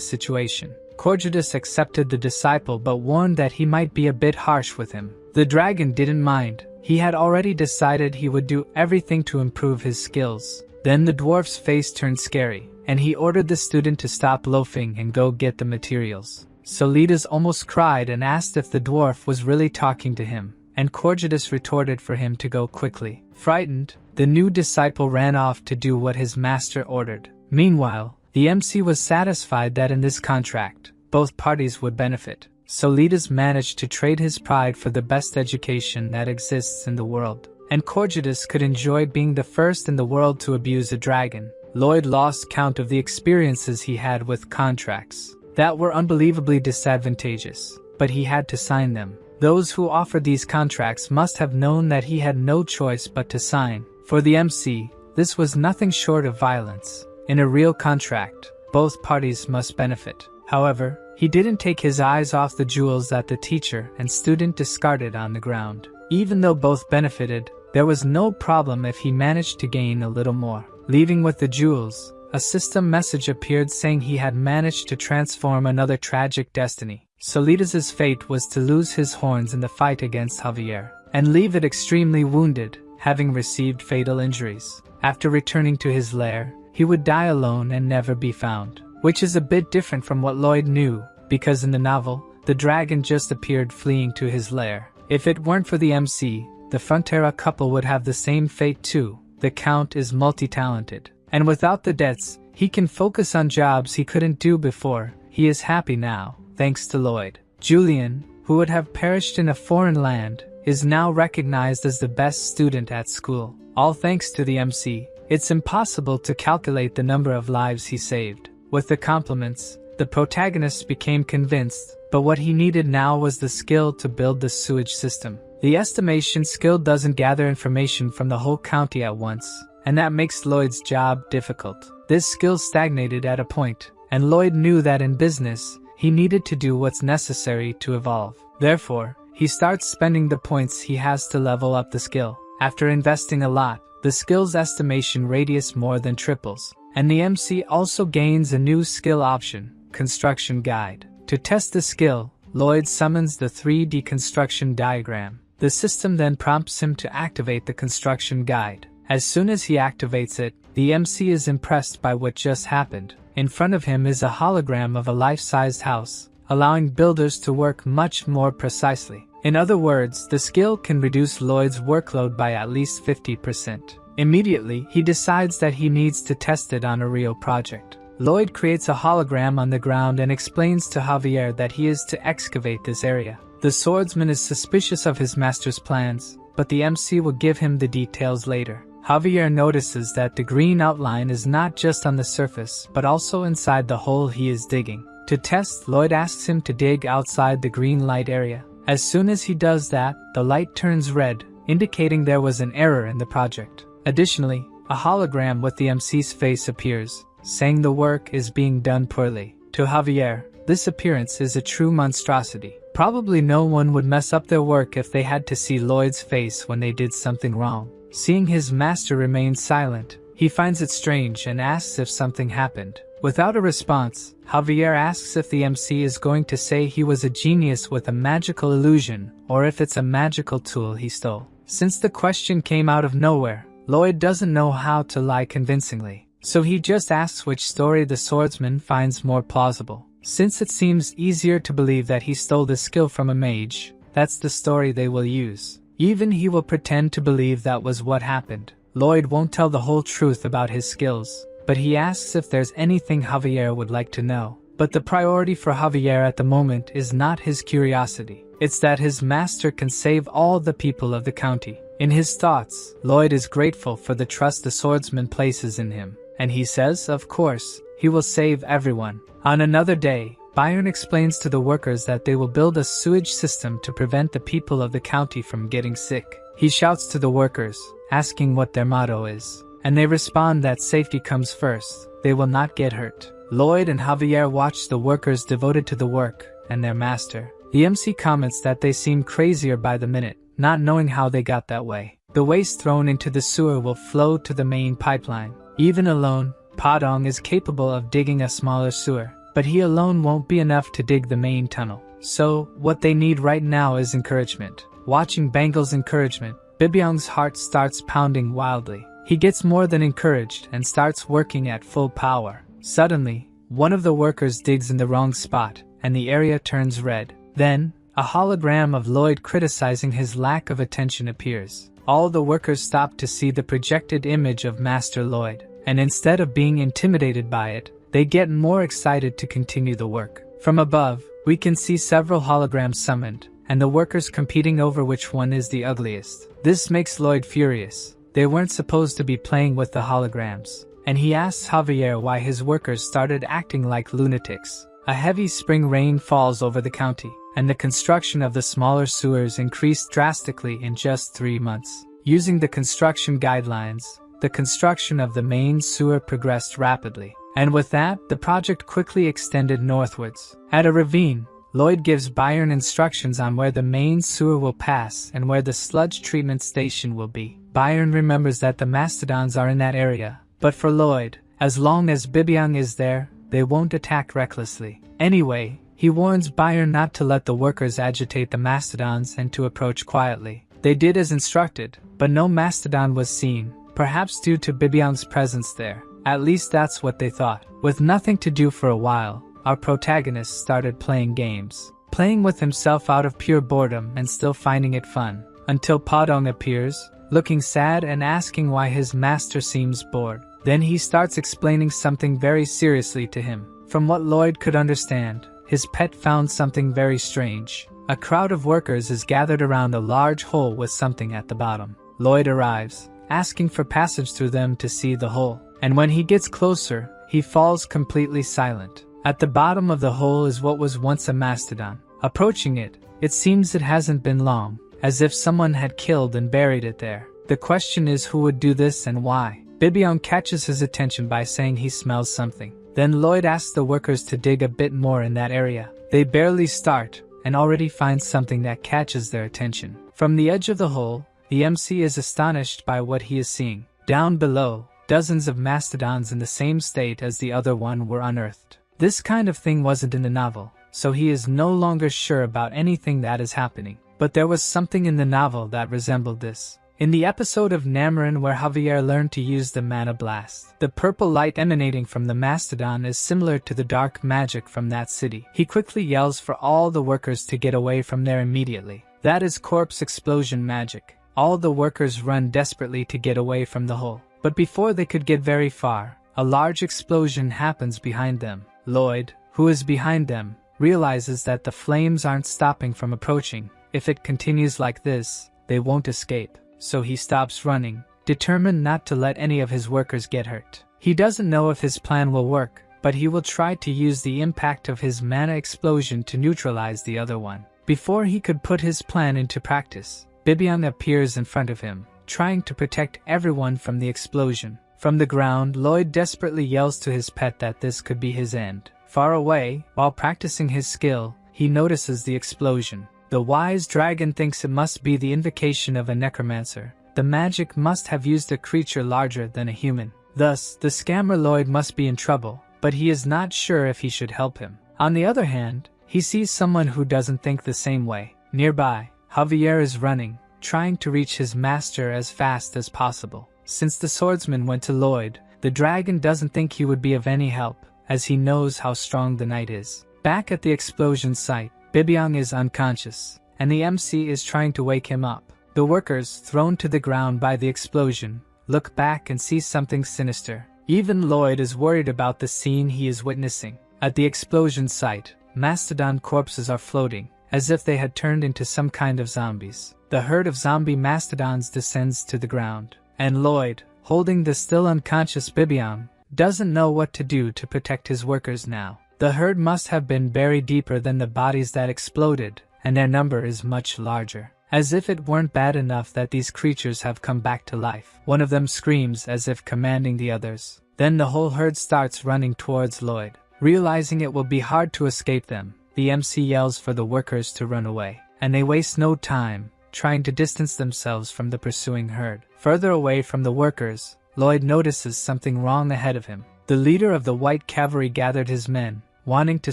situation. Corjudas accepted the disciple but warned that he might be a bit harsh with him. The dragon didn't mind. He had already decided he would do everything to improve his skills. Then the dwarf's face turned scary, and he ordered the student to stop loafing and go get the materials. Solidas almost cried and asked if the dwarf was really talking to him, and Corjudas retorted for him to go quickly. Frightened, the new disciple ran off to do what his master ordered. Meanwhile, the MC was satisfied that in this contract, both parties would benefit. Solidas managed to trade his pride for the best education that exists in the world, and Corjudas could enjoy being the first in the world to abuse a dragon. Lloyd lost count of the experiences he had with contracts that were unbelievably disadvantageous, but he had to sign them. Those who offered these contracts must have known that he had no choice but to sign. For the MC, this was nothing short of violence. In a real contract, both parties must benefit. However, he didn't take his eyes off the jewels that the teacher and student discarded on the ground. Even though both benefited, there was no problem if he managed to gain a little more. Leaving with the jewels, a system message appeared saying he had managed to transform another tragic destiny. Solidas's fate was to lose his horns in the fight against Javier, and leave it extremely wounded, having received fatal injuries. After returning to his lair, he would die alone and never be found. Which is a bit different from what Lloyd knew, because in the novel, the dragon just appeared fleeing to his lair. If it weren't for the MC, the Frontera couple would have the same fate too. The Count is multi-talented, and without the debts, he can focus on jobs he couldn't do before. He is happy now, thanks to Lloyd. Julian, who would have perished in a foreign land, is now recognized as the best student at school. All thanks to the MC. It's impossible to calculate the number of lives he saved. With the compliments, the protagonist became convinced, but what he needed now was the skill to build the sewage system. The estimation skill doesn't gather information from the whole county at once, and that makes Lloyd's job difficult. This skill stagnated at a point, and Lloyd knew that in business, he needed to do what's necessary to evolve. Therefore, he starts spending the points he has to level up the skill. After investing a lot, the skill's estimation radius more than triples, and the MC also gains a new skill option, Construction Guide. To test the skill, Lloyd summons the 3D construction diagram. The system then prompts him to activate the construction guide. As soon as he activates it, the MC is impressed by what just happened. In front of him is a hologram of a life-sized house, allowing builders to work much more precisely. In other words, the skill can reduce Lloyd's workload by at least 50%. Immediately, he decides that he needs to test it on a real project. Lloyd creates a hologram on the ground and explains to Javier that he is to excavate this area. The swordsman is suspicious of his master's plans, but the MC will give him the details later. Javier notices that the green outline is not just on the surface, but also inside the hole he is digging. To test, Lloyd asks him to dig outside the green light area. As soon as he does that, the light turns red, indicating there was an error in the project. Additionally, a hologram with the MC's face appears, saying the work is being done poorly. To Javier, this appearance is a true monstrosity. Probably no one would mess up their work if they had to see Lloyd's face when they did something wrong. Seeing his master remain silent, he finds it strange and asks if something happened. Without a response, Javier asks if the MC is going to say he was a genius with a magical illusion, or if it's a magical tool he stole. Since the question came out of nowhere, Lloyd doesn't know how to lie convincingly. So he just asks which story the swordsman finds more plausible. Since it seems easier to believe that he stole the skill from a mage, that's the story they will use. Even he will pretend to believe that was what happened. Lloyd won't tell the whole truth about his skills, but he asks if there's anything Javier would like to know. But the priority for Javier at the moment is not his curiosity. It's that his master can save all the people of the county. In his thoughts, Lloyd is grateful for the trust the swordsman places in him, and he says, of course, he will save everyone. On another day, Byron explains to the workers that they will build a sewage system to prevent the people of the county from getting sick. He shouts to the workers, asking what their motto is, and they respond that safety comes first, they will not get hurt. Lloyd and Javier watch the workers devoted to the work and their master. The MC comments that they seem crazier by the minute, not knowing how they got that way. The waste thrown into the sewer will flow to the main pipeline. Even alone, Padong is capable of digging a smaller sewer, but he alone won't be enough to dig the main tunnel. So, what they need right now is encouragement. Watching Bangle's encouragement, Bibyong's heart starts pounding wildly. He gets more than encouraged and starts working at full power. Suddenly, one of the workers digs in the wrong spot, and the area turns red. Then, a hologram of Lloyd criticizing his lack of attention appears. All the workers stop to see the projected image of Master Lloyd, and instead of being intimidated by it, they get more excited to continue the work. From above, we can see several holograms summoned, and the workers competing over which one is the ugliest. This makes Lloyd furious. They weren't supposed to be playing with the holograms, and he asks Javier why his workers started acting like lunatics. A heavy spring rain falls over the county, and the construction of the smaller sewers increased drastically in just 3 months. Using the construction guidelines, the construction of the main sewer progressed rapidly, and with that, the project quickly extended northwards. At a ravine, Lloyd gives Byron instructions on where the main sewer will pass and where the sludge treatment station will be. Byron remembers that the mastodons are in that area, but for Lloyd, as long as Bibyong is there, they won't attack recklessly. Anyway, he warns Byron not to let the workers agitate the mastodons and to approach quietly. They did as instructed, but no mastodon was seen, perhaps due to Bibyong's presence there. At least that's what they thought. With nothing to do for a while, our protagonist started playing games. Playing with himself out of pure boredom and still finding it fun. Until Padong appears, looking sad and asking why his master seems bored. Then he starts explaining something very seriously to him. From what Lloyd could understand, his pet found something very strange. A crowd of workers is gathered around a large hole with something at the bottom. Lloyd arrives, asking for passage through them to see the hole. And when he gets closer, he falls completely silent. At the bottom of the hole is what was once a mastodon. Approaching it, it seems it hasn't been long, as if someone had killed and buried it there. The question is who would do this and why. Bibyong catches his attention by saying he smells something. Then Lloyd asks the workers to dig a bit more in that area. They barely start, and already find something that catches their attention. From the edge of the hole, the MC is astonished by what he is seeing. Down below, dozens of mastodons in the same state as the other one were unearthed. This kind of thing wasn't in the novel, so he is no longer sure about anything that is happening. But there was something in the novel that resembled this. In the episode of Namarin where Javier learned to use the mana blast, the purple light emanating from the mastodon is similar to the dark magic from that city. He quickly yells for all the workers to get away from there immediately. That is corpse explosion magic. All the workers run desperately to get away from the hole. But before they could get very far, a large explosion happens behind them. Lloyd, who is behind them, realizes that the flames aren't stopping from approaching. If it continues like this, they won't escape. So he stops running, determined not to let any of his workers get hurt. He doesn't know if his plan will work, but he will try to use the impact of his mana explosion to neutralize the other one. Before he could put his plan into practice, Bibyong appears in front of him, trying to protect everyone from the explosion. From the ground, Lloyd desperately yells to his pet that this could be his end. Far away, while practicing his skill, he notices the explosion. The wise dragon thinks it must be the invocation of a necromancer. The magic must have used a creature larger than a human. Thus, the scammer Lloyd must be in trouble, but he is not sure if he should help him. On the other hand, he sees someone who doesn't think the same way. Nearby, Javier is running, trying to reach his master as fast as possible. Since the swordsman went to Lloyd, the dragon doesn't think he would be of any help, as he knows how strong the knight is. Back at the explosion site, Bibyong is unconscious, and the MC is trying to wake him up. The workers, thrown to the ground by the explosion, look back and see something sinister. Even Lloyd is worried about the scene he is witnessing. At the explosion site, mastodon corpses are floating, as if they had turned into some kind of zombies. The herd of zombie mastodons descends to the ground, and Lloyd, holding the still unconscious Bibiang, doesn't know what to do to protect his workers now. The herd must have been buried deeper than the bodies that exploded, and their number is much larger. As if it weren't bad enough that these creatures have come back to life, one of them screams as if commanding the others. Then the whole herd starts running towards Lloyd. Realizing it will be hard to escape them, the MC yells for the workers to run away, and they waste no time trying to distance themselves from the pursuing herd. Further away from the workers, Lloyd notices something wrong ahead of him. The leader of the white cavalry gathered his men, wanting to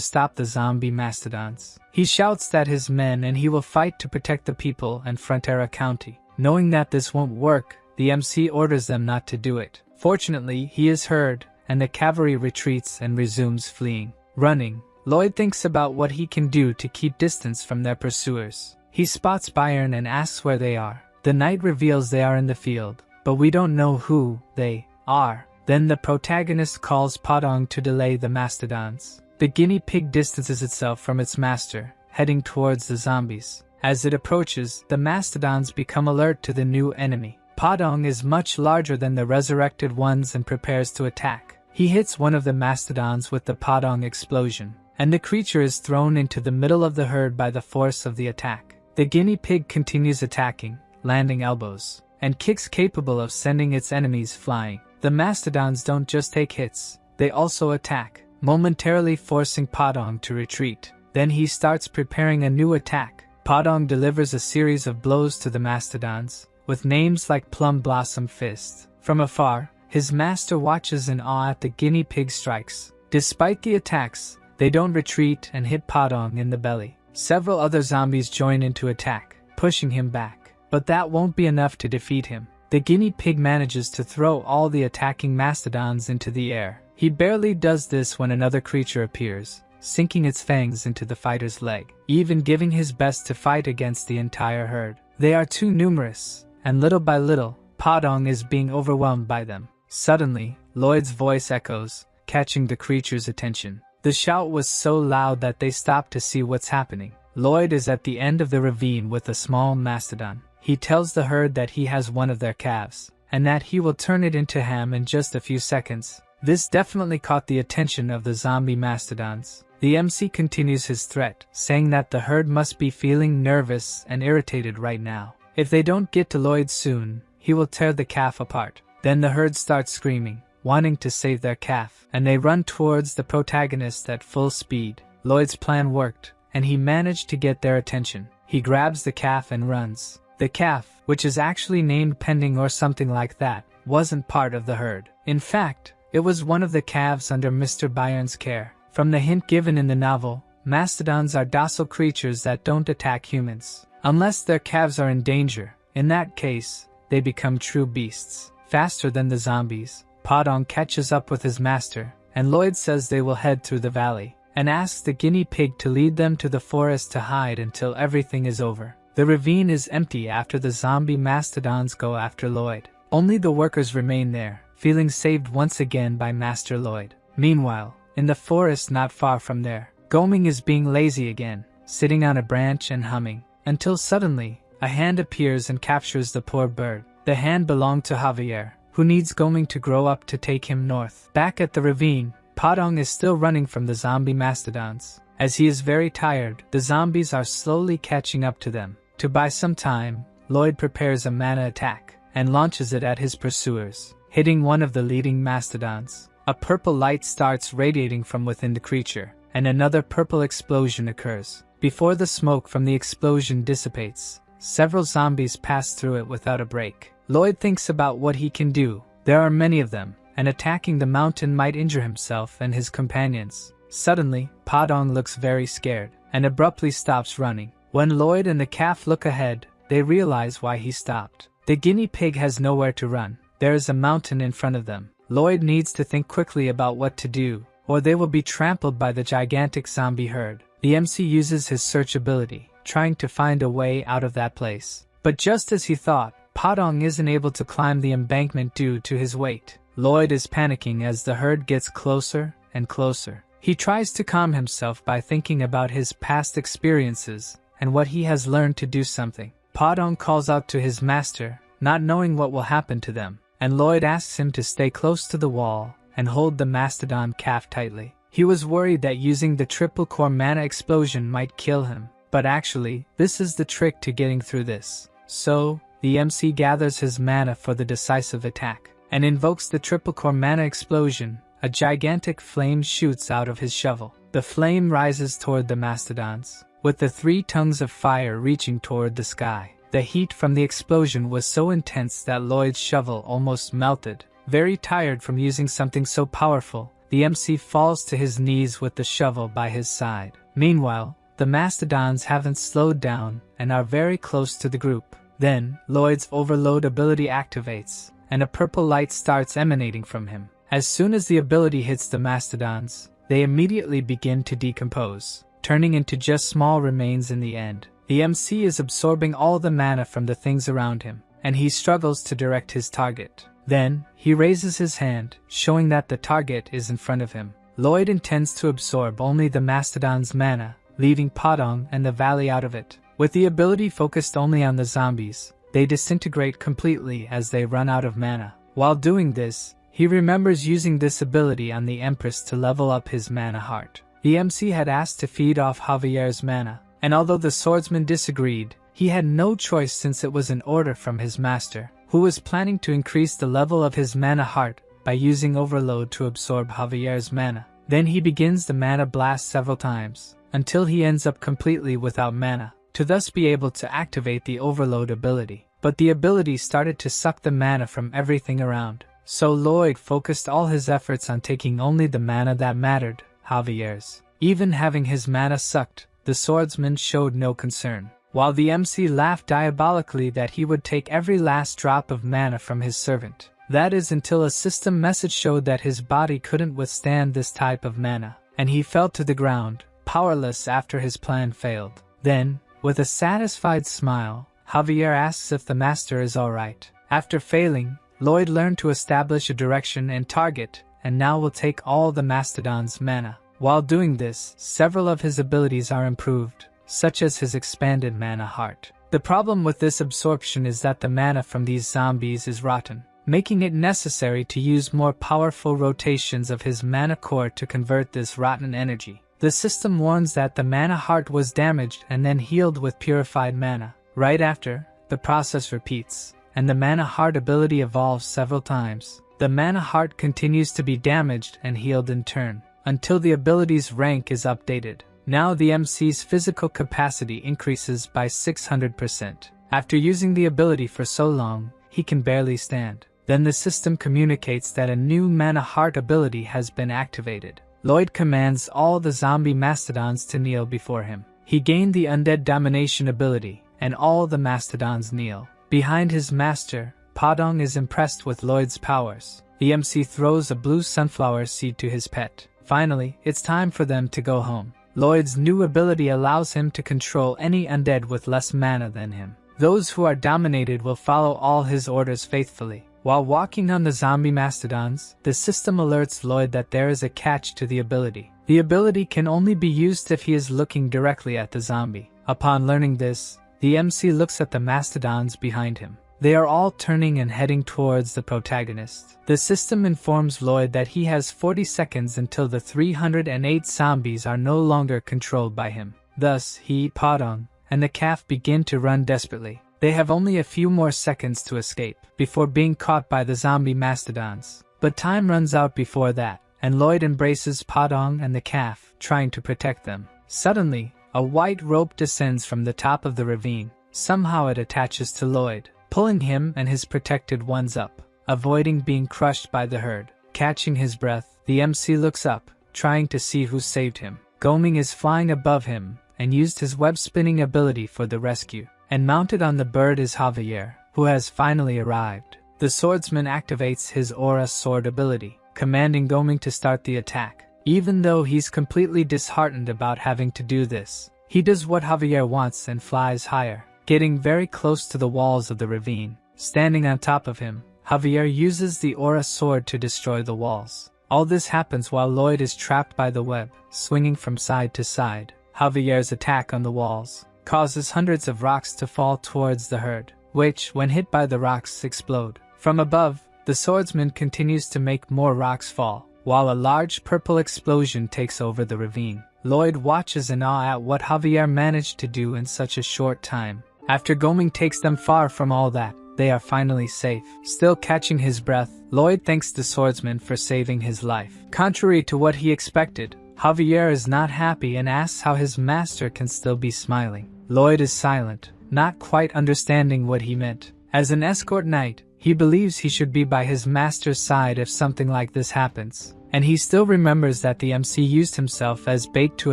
stop the zombie mastodons. He shouts at his men and he will fight to protect the people and Frontera County. Knowing that this won't work, the MC orders them not to do it. Fortunately, he is heard, and the cavalry retreats and resumes fleeing. Running, Lloyd thinks about what he can do to keep distance from their pursuers. He spots Byron and asks where they are. The knight reveals they are in the field, but we don't know who they are. Then the protagonist calls Podong to delay the mastodons. The guinea pig distances itself from its master, heading towards the zombies. As it approaches, the mastodons become alert to the new enemy. Podong is much larger than the resurrected ones and prepares to attack. He hits one of the mastodons with the Podong explosion, and the creature is thrown into the middle of the herd by the force of the attack. The guinea pig continues attacking, landing elbows and kicks capable of sending its enemies flying. The mastodons don't just take hits, they also attack, momentarily forcing Podong to retreat. Then he starts preparing a new attack. Podong delivers a series of blows to the mastodons, with names like Plum Blossom Fist. From afar, his master watches in awe at the guinea pig strikes. Despite the attacks, they don't retreat and hit Podong in the belly. Several other zombies join in to attack, pushing him back. But that won't be enough to defeat him. The guinea pig manages to throw all the attacking mastodons into the air. He barely does this when another creature appears, sinking its fangs into the fighter's leg, even giving his best to fight against the entire herd. They are too numerous, and little by little, Podong is being overwhelmed by them. Suddenly, Lloyd's voice echoes, catching the creature's attention. The shout was so loud that they stop to see what's happening. Lloyd is at the end of the ravine with a small mastodon. He tells the herd that he has one of their calves, and that he will turn it into ham in just a few seconds. This definitely caught the attention of the zombie mastodons. The MC continues his threat, saying that the herd must be feeling nervous and irritated right now. If they don't get to Lloyd soon, he will tear the calf apart. Then the herd starts screaming, wanting to save their calf, and they run towards the protagonist at full speed. Lloyd's plan worked, and he managed to get their attention. He grabs the calf and runs. The calf, which is actually named Pending or something like that, wasn't part of the herd. In fact, it was one of the calves under Mr. Byron's care. From the hint given in the novel, mastodons are docile creatures that don't attack humans, unless their calves are in danger. In that case, they become true beasts. Faster than the zombies, Podong catches up with his master, and Lloyd says they will head through the valley, and asks the guinea pig to lead them to the forest to hide until everything is over. The ravine is empty after the zombie mastodons go after Lloyd. Only the workers remain there, feeling saved once again by Master Lloyd. Meanwhile, in the forest not far from there, Goming is being lazy again, sitting on a branch and humming, until suddenly, a hand appears and captures the poor bird. The hand belonged to Javier, who needs Goming to grow up to take him north. Back at the ravine, Podong is still running from the zombie mastodons. As he is very tired, the zombies are slowly catching up to them. To buy some time, Lloyd prepares a mana attack, and launches it at his pursuers, hitting one of the leading mastodons. A purple light starts radiating from within the creature, and another purple explosion occurs. Before the smoke from the explosion dissipates, several zombies pass through it without a break. Lloyd thinks about what he can do. There are many of them, and attacking the mountain might injure himself and his companions. Suddenly, Podong looks very scared, and abruptly stops running. When Lloyd and the calf look ahead, they realize why he stopped. The guinea pig has nowhere to run. There is a mountain in front of them. Lloyd needs to think quickly about what to do, or they will be trampled by the gigantic zombie herd. The MC uses his search ability, trying to find a way out of that place. But just as he thought, Podong isn't able to climb the embankment due to his weight. Lloyd is panicking as the herd gets closer and closer. He tries to calm himself by thinking about his past experiences, and what he has learned to do something. Padong calls out to his master, not knowing what will happen to them, and Lloyd asks him to stay close to the wall and hold the mastodon calf tightly. He was worried that using the triple core mana explosion might kill him, but actually, this is the trick to getting through this. So, the MC gathers his mana for the decisive attack, and invokes the triple core mana explosion. A gigantic flame shoots out of his shovel. The flame rises toward the mastodons, with the 3 tongues of fire reaching toward the sky. The heat from the explosion was so intense that Lloyd's shovel almost melted. Very tired from using something so powerful, the MC falls to his knees with the shovel by his side. Meanwhile, the mastodons haven't slowed down and are very close to the group. Then, Lloyd's overload ability activates, and a purple light starts emanating from him. As soon as the ability hits the mastodons, they immediately begin to decompose, turning into just small remains in the end. The MC is absorbing all the mana from the things around him, and he struggles to direct his target. Then, he raises his hand, showing that the target is in front of him. Lloyd intends to absorb only the mastodon's mana, leaving Padong and the valley out of it. With the ability focused only on the zombies, they disintegrate completely as they run out of mana. While doing this, he remembers using this ability on the Empress to level up his mana heart. The MC had asked to feed off Javier's mana, and although the swordsman disagreed, he had no choice since it was an order from his master, who was planning to increase the level of his mana heart by using overload to absorb Javier's mana. Then he begins the mana blast several times, until he ends up completely without mana, to thus be able to activate the overload ability. But the ability started to suck the mana from everything around, so Lloyd focused all his efforts on taking only the mana that mattered, Javier's. Even having his mana sucked, the swordsman showed no concern, while the MC laughed diabolically that he would take every last drop of mana from his servant. That is until a system message showed that his body couldn't withstand this type of mana, and he fell to the ground, powerless after his plan failed. Then, with a satisfied smile, Javier asks if the master is alright. After failing, Lloyd learned to establish a direction and target, and now will take all the mastodon's mana. While doing this, several of his abilities are improved, such as his expanded mana heart. The problem with this absorption is that the mana from these zombies is rotten, making it necessary to use more powerful rotations of his mana core to convert this rotten energy. The system warns that the mana heart was damaged and then healed with purified mana. Right after, the process repeats, and the mana heart ability evolves several times. The mana heart continues to be damaged and healed in turn, until the ability's rank is updated. Now the MC's physical capacity increases by 600%. After using the ability for so long, he can barely stand. Then the system communicates that a new mana heart ability has been activated. Lloyd commands all the zombie mastodons to kneel before him. He gained the undead domination ability, and all the mastodons kneel. Behind his master, Padong is impressed with Lloyd's powers. The MC throws a blue sunflower seed to his pet. Finally, it's time for them to go home. Lloyd's new ability allows him to control any undead with less mana than him. Those who are dominated will follow all his orders faithfully. While walking on the zombie mastodons, the system alerts Lloyd that there is a catch to the ability. The ability can only be used if he is looking directly at the zombie. Upon learning this, the MC looks at the mastodons behind him. They are all turning and heading towards the protagonist. The system informs Lloyd that he has 40 seconds until the 308 zombies are no longer controlled by him. Thus, he, Padong, and the calf begin to run desperately. They have only a few more seconds to escape, before being caught by the zombie mastodons. But time runs out before that, and Lloyd embraces Padong and the calf, trying to protect them. Suddenly, a white rope descends from the top of the ravine. Somehow it attaches to Lloyd, pulling him and his protected ones up, avoiding being crushed by the herd. Catching his breath, the MC looks up, trying to see who saved him. Goming is flying above him, and used his web-spinning ability for the rescue. And mounted on the bird is Javier, who has finally arrived. The swordsman activates his aura sword ability, commanding Goming to start the attack. Even though he's completely disheartened about having to do this, he does what Javier wants and flies higher, getting very close to the walls of the ravine. Standing on top of him, Javier uses the aura sword to destroy the walls. All this happens while Lloyd is trapped by the web, swinging from side to side. Javier's attack on the walls causes hundreds of rocks to fall towards the herd, which, when hit by the rocks, explode. From above, the swordsman continues to make more rocks fall, while a large purple explosion takes over the ravine. Lloyd watches in awe at what Javier managed to do in such a short time. After Goming takes them far from all that, they are finally safe. Still catching his breath, Lloyd thanks the swordsman for saving his life. Contrary to what he expected, Javier is not happy and asks how his master can still be smiling. Lloyd is silent, not quite understanding what he meant. As an escort knight, he believes he should be by his master's side if something like this happens. And he still remembers that the MC used himself as bait to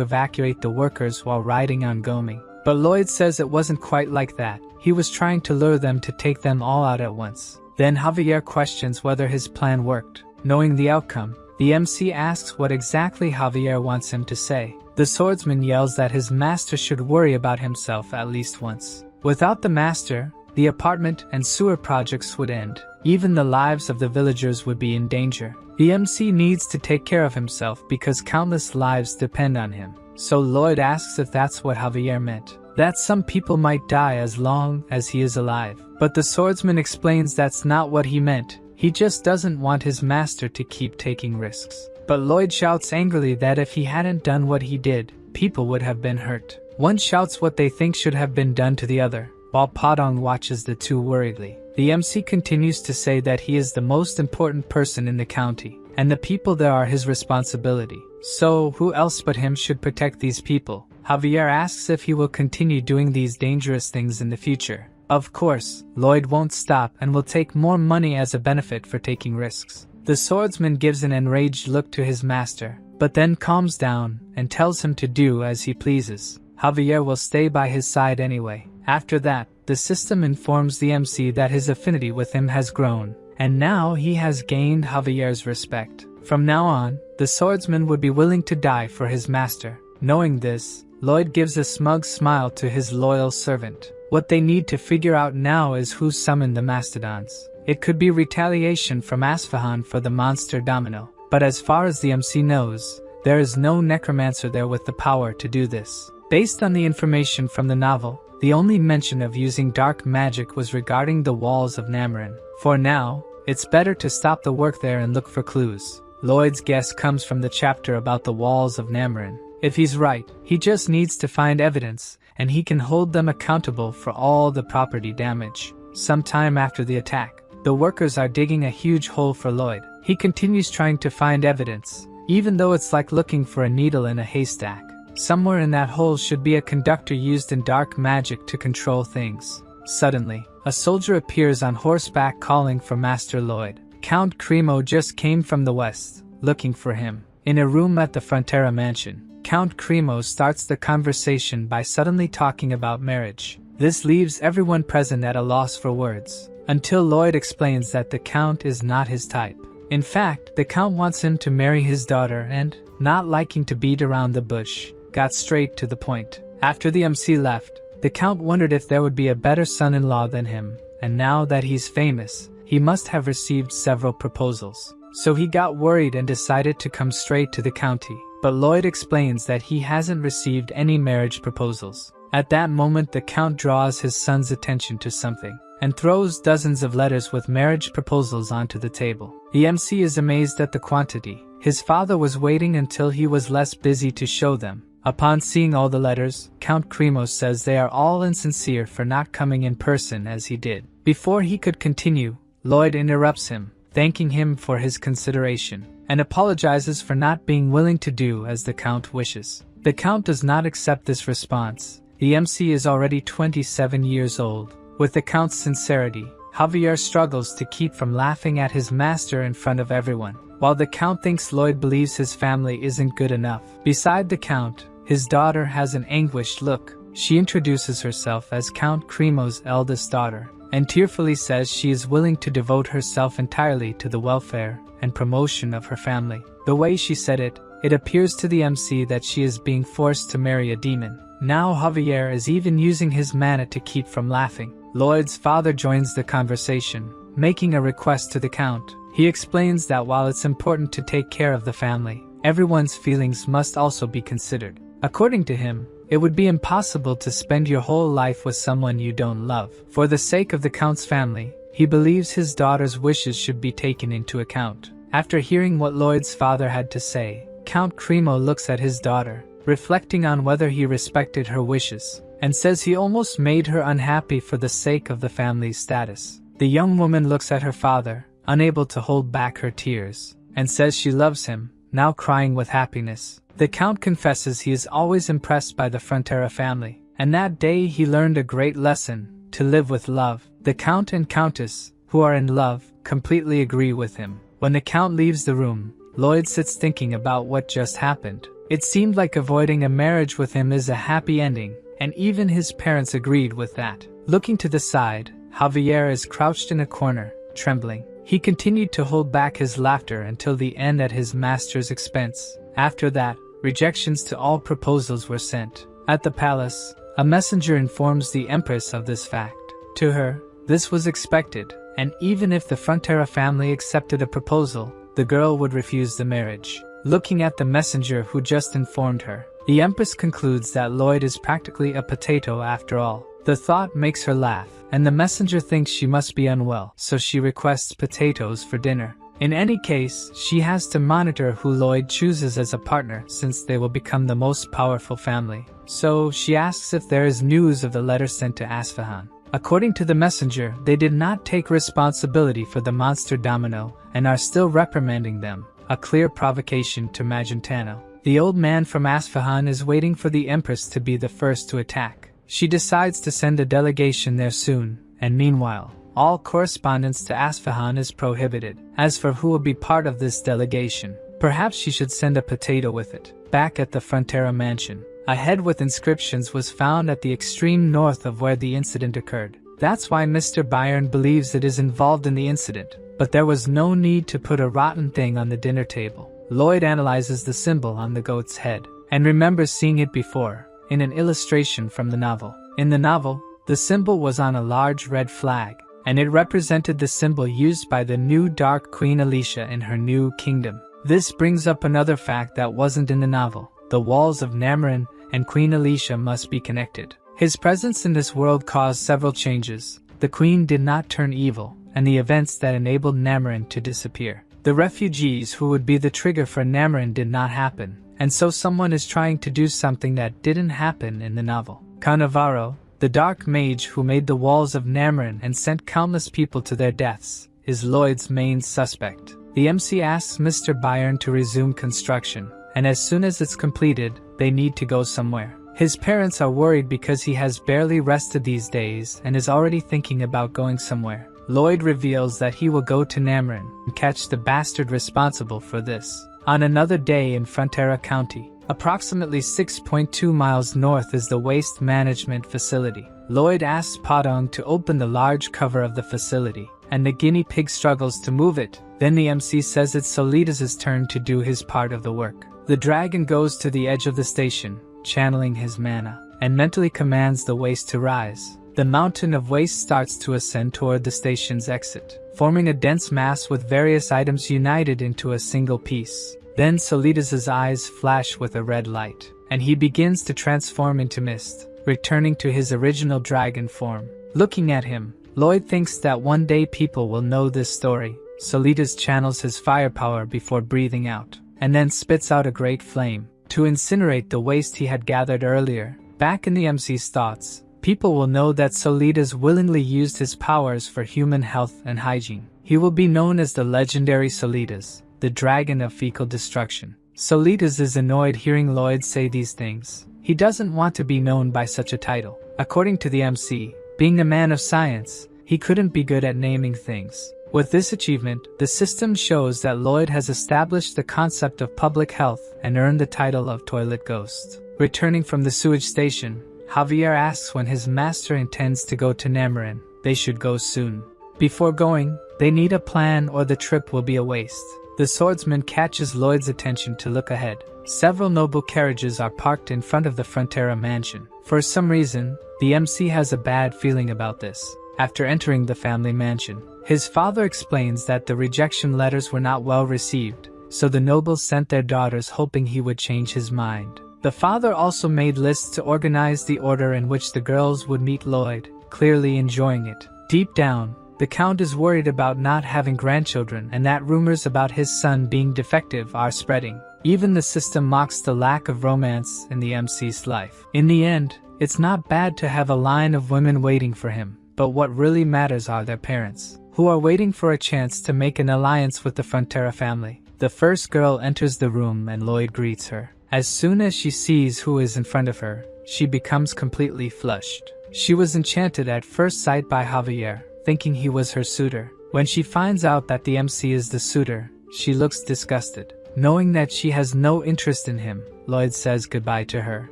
evacuate the workers while riding on Goming. But Lloyd says it wasn't quite like that. He was trying to lure them to take them all out at once. Then Javier questions whether his plan worked. Knowing the outcome, the MC asks what exactly Javier wants him to say. The swordsman yells that his master should worry about himself at least once. Without the master, the apartment and sewer projects would end. Even the lives of the villagers would be in danger. The MC needs to take care of himself because countless lives depend on him. So Lloyd asks if that's what Javier meant. That some people might die as long as he is alive. But the swordsman explains that's not what he meant. He just doesn't want his master to keep taking risks. But Lloyd shouts angrily that if he hadn't done what he did, people would have been hurt. One shouts what they think should have been done to the other, while Padong watches the two worriedly. The MC continues to say that he is the most important person in the county, and the people there are his responsibility. So, who else but him should protect these people? Javier asks if he will continue doing these dangerous things in the future. Of course, Lloyd won't stop and will take more money as a benefit for taking risks. The swordsman gives an enraged look to his master, but then calms down and tells him to do as he pleases. Javier will stay by his side anyway. After that, the system informs the MC that his affinity with him has grown, and now he has gained Javier's respect. From now on, the swordsman would be willing to die for his master. Knowing this, Lloyd gives a smug smile to his loyal servant. What they need to figure out now is who summoned the mastodons. It could be retaliation from Asfahan for the monster Domino, but as far as the MC knows, there is no necromancer there with the power to do this. Based on the information from the novel, the only mention of using dark magic was regarding the walls of Namarin. For now, it's better to stop the work there and look for clues. Lloyd's guess comes from the chapter about the walls of Namarin. If he's right, he just needs to find evidence, and he can hold them accountable for all the property damage. Sometime after the attack, the workers are digging a huge hole for Lloyd. He continues trying to find evidence, even though it's like looking for a needle in a haystack. Somewhere in that hole should be a conductor used in dark magic to control things. Suddenly, a soldier appears on horseback calling for Master Lloyd. Count Cremo just came from the west, looking for him. In a room at the Frontera mansion, Count Cremo starts the conversation by suddenly talking about marriage. This leaves everyone present at a loss for words, until Lloyd explains that the Count is not his type. In fact, the Count wants him to marry his daughter and, not liking to beat around the bush, got straight to the point. After the MC left, the Count wondered if there would be a better son-in-law than him, and now that he's famous, he must have received several proposals. So he got worried and decided to come straight to the county. But Lloyd explains that he hasn't received any marriage proposals. At that moment, the Count draws his son's attention to something, and throws dozens of letters with marriage proposals onto the table. The MC is amazed at the quantity. His father was waiting until he was less busy to show them. Upon seeing all the letters, Count Cremo says they are all insincere for not coming in person as he did. Before he could continue, Lloyd interrupts him, thanking him for his consideration, and apologizes for not being willing to do as the Count wishes. The Count does not accept this response. The MC is already 27 years old. With the Count's sincerity, Javier struggles to keep from laughing at his master in front of everyone, while the Count thinks Lloyd believes his family isn't good enough. Beside the Count, his daughter has an anguished look. She introduces herself as Count Cremo's eldest daughter, and tearfully says she is willing to devote herself entirely to the welfare and promotion of her family. The way she said it, it appears to the MC that she is being forced to marry a demon. Now Javier is even using his mana to keep from laughing. Lloyd's father joins the conversation, making a request to the Count. He explains that while it's important to take care of the family, everyone's feelings must also be considered. According to him, It would be impossible to spend your whole life with someone you don't love. For the sake of the Count's family, he believes his daughter's wishes should be taken into account. After hearing what Lloyd's father had to say, Count Cremo looks at his daughter, reflecting on whether he respected her wishes, and says he almost made her unhappy for the sake of the family's status. The young woman looks at her father, unable to hold back her tears, and says she loves him, now crying with happiness. The Count confesses he is always impressed by the Frontera family, and that day he learned a great lesson: to live with love. The Count and Countess, who are in love, completely agree with him. When the Count leaves the room, Lloyd sits thinking about what just happened. It seemed like avoiding a marriage with him is a happy ending, and even his parents agreed with that. Looking to the side, Javier is crouched in a corner, trembling. He continued to hold back his laughter until the end at his master's expense. After that, rejections to all proposals were sent. At the palace, a messenger informs the Empress of this fact. To her, this was expected, and even if the Frontera family accepted a proposal, the girl would refuse the marriage. Looking at the messenger who just informed her, the Empress concludes that Lloyd is practically a potato after all. The thought makes her laugh, and the messenger thinks she must be unwell, so she requests potatoes for dinner. In any case, she has to monitor who Lloyd chooses as a partner since they will become the most powerful family. So she asks if there is news of the letter sent to Asfahan. According to the messenger, they did not take responsibility for the monster domino and are still reprimanding them, a clear provocation to Magentano. The old man from Asfahan is waiting for the Empress to be the first to attack. She decides to send a delegation there soon, and meanwhile, all correspondence to Asfahan is prohibited. As for who will be part of this delegation, perhaps she should send a potato with it. Back at the Frontera mansion, a head with inscriptions was found at the extreme north of where the incident occurred. That's why Mr. Byron believes it is involved in the incident, but there was no need to put a rotten thing on the dinner table. Lloyd analyzes the symbol on the goat's head, and remembers seeing it before, in an illustration from the novel. In the novel, the symbol was on a large red flag, and it represented the symbol used by the new Dark Queen Alicia in her new kingdom. This brings up another fact that wasn't in the novel. The walls of Namarin and Queen Alicia must be connected. His presence in this world caused several changes. The queen did not turn evil, and the events that enabled Namarin to disappear. The refugees who would be the trigger for Namarin did not happen, and so someone is trying to do something that didn't happen in the novel. Cannavaro, the dark mage who made the walls of Namarin and sent countless people to their deaths, is Lloyd's main suspect. The MC asks Mr. Byron to resume construction, and as soon as it's completed, they need to go somewhere. His parents are worried because he has barely rested these days and is already thinking about going somewhere. Lloyd reveals that he will go to Namarin and catch the bastard responsible for this. On another day in Frontera County, approximately 6.2 miles north is the waste management facility. Lloyd asks Padong to open the large cover of the facility, and the guinea pig struggles to move it. Then the MC says it's Solidas' turn to do his part of the work. The dragon goes to the edge of the station, channeling his mana, and mentally commands the waste to rise. The mountain of waste starts to ascend toward the station's exit, forming a dense mass with various items united into a single piece. Then Solidas' eyes flash with a red light, and he begins to transform into mist, returning to his original dragon form. Looking at him, Lloyd thinks that one day people will know this story. Solidas channels his firepower before breathing out, and then spits out a great flame to incinerate the waste he had gathered earlier. Back in the MC's thoughts, people will know that Solidas willingly used his powers for human health and hygiene. He will be known as the legendary Solidas, the dragon of fecal destruction. Solidas is annoyed hearing Lloyd say these things. He doesn't want to be known by such a title. According to the MC, being a man of science, he couldn't be good at naming things. With this achievement, the system shows that Lloyd has established the concept of public health and earned the title of Toilet Ghost. Returning from the sewage station, Javier asks when his master intends to go to Namarin. They should go soon. Before going, they need a plan or the trip will be a waste. The swordsman catches Lloyd's attention to look ahead. Several noble carriages are parked in front of the Frontera mansion. For some reason, the MC has a bad feeling about this. After entering the family mansion, his father explains that the rejection letters were not well received, so the nobles sent their daughters hoping he would change his mind. The father also made lists to organize the order in which the girls would meet Lloyd, clearly enjoying it. Deep down, the Count is worried about not having grandchildren and that rumors about his son being defective are spreading. Even the system mocks the lack of romance in the MC's life. In the end, it's not bad to have a line of women waiting for him, but what really matters are their parents, who are waiting for a chance to make an alliance with the Frontera family. The first girl enters the room and Lloyd greets her. As soon as she sees who is in front of her, she becomes completely flushed. She was enchanted at first sight by Javier, thinking he was her suitor. When she finds out that the MC is the suitor, she looks disgusted. Knowing that she has no interest in him, Lloyd says goodbye to her.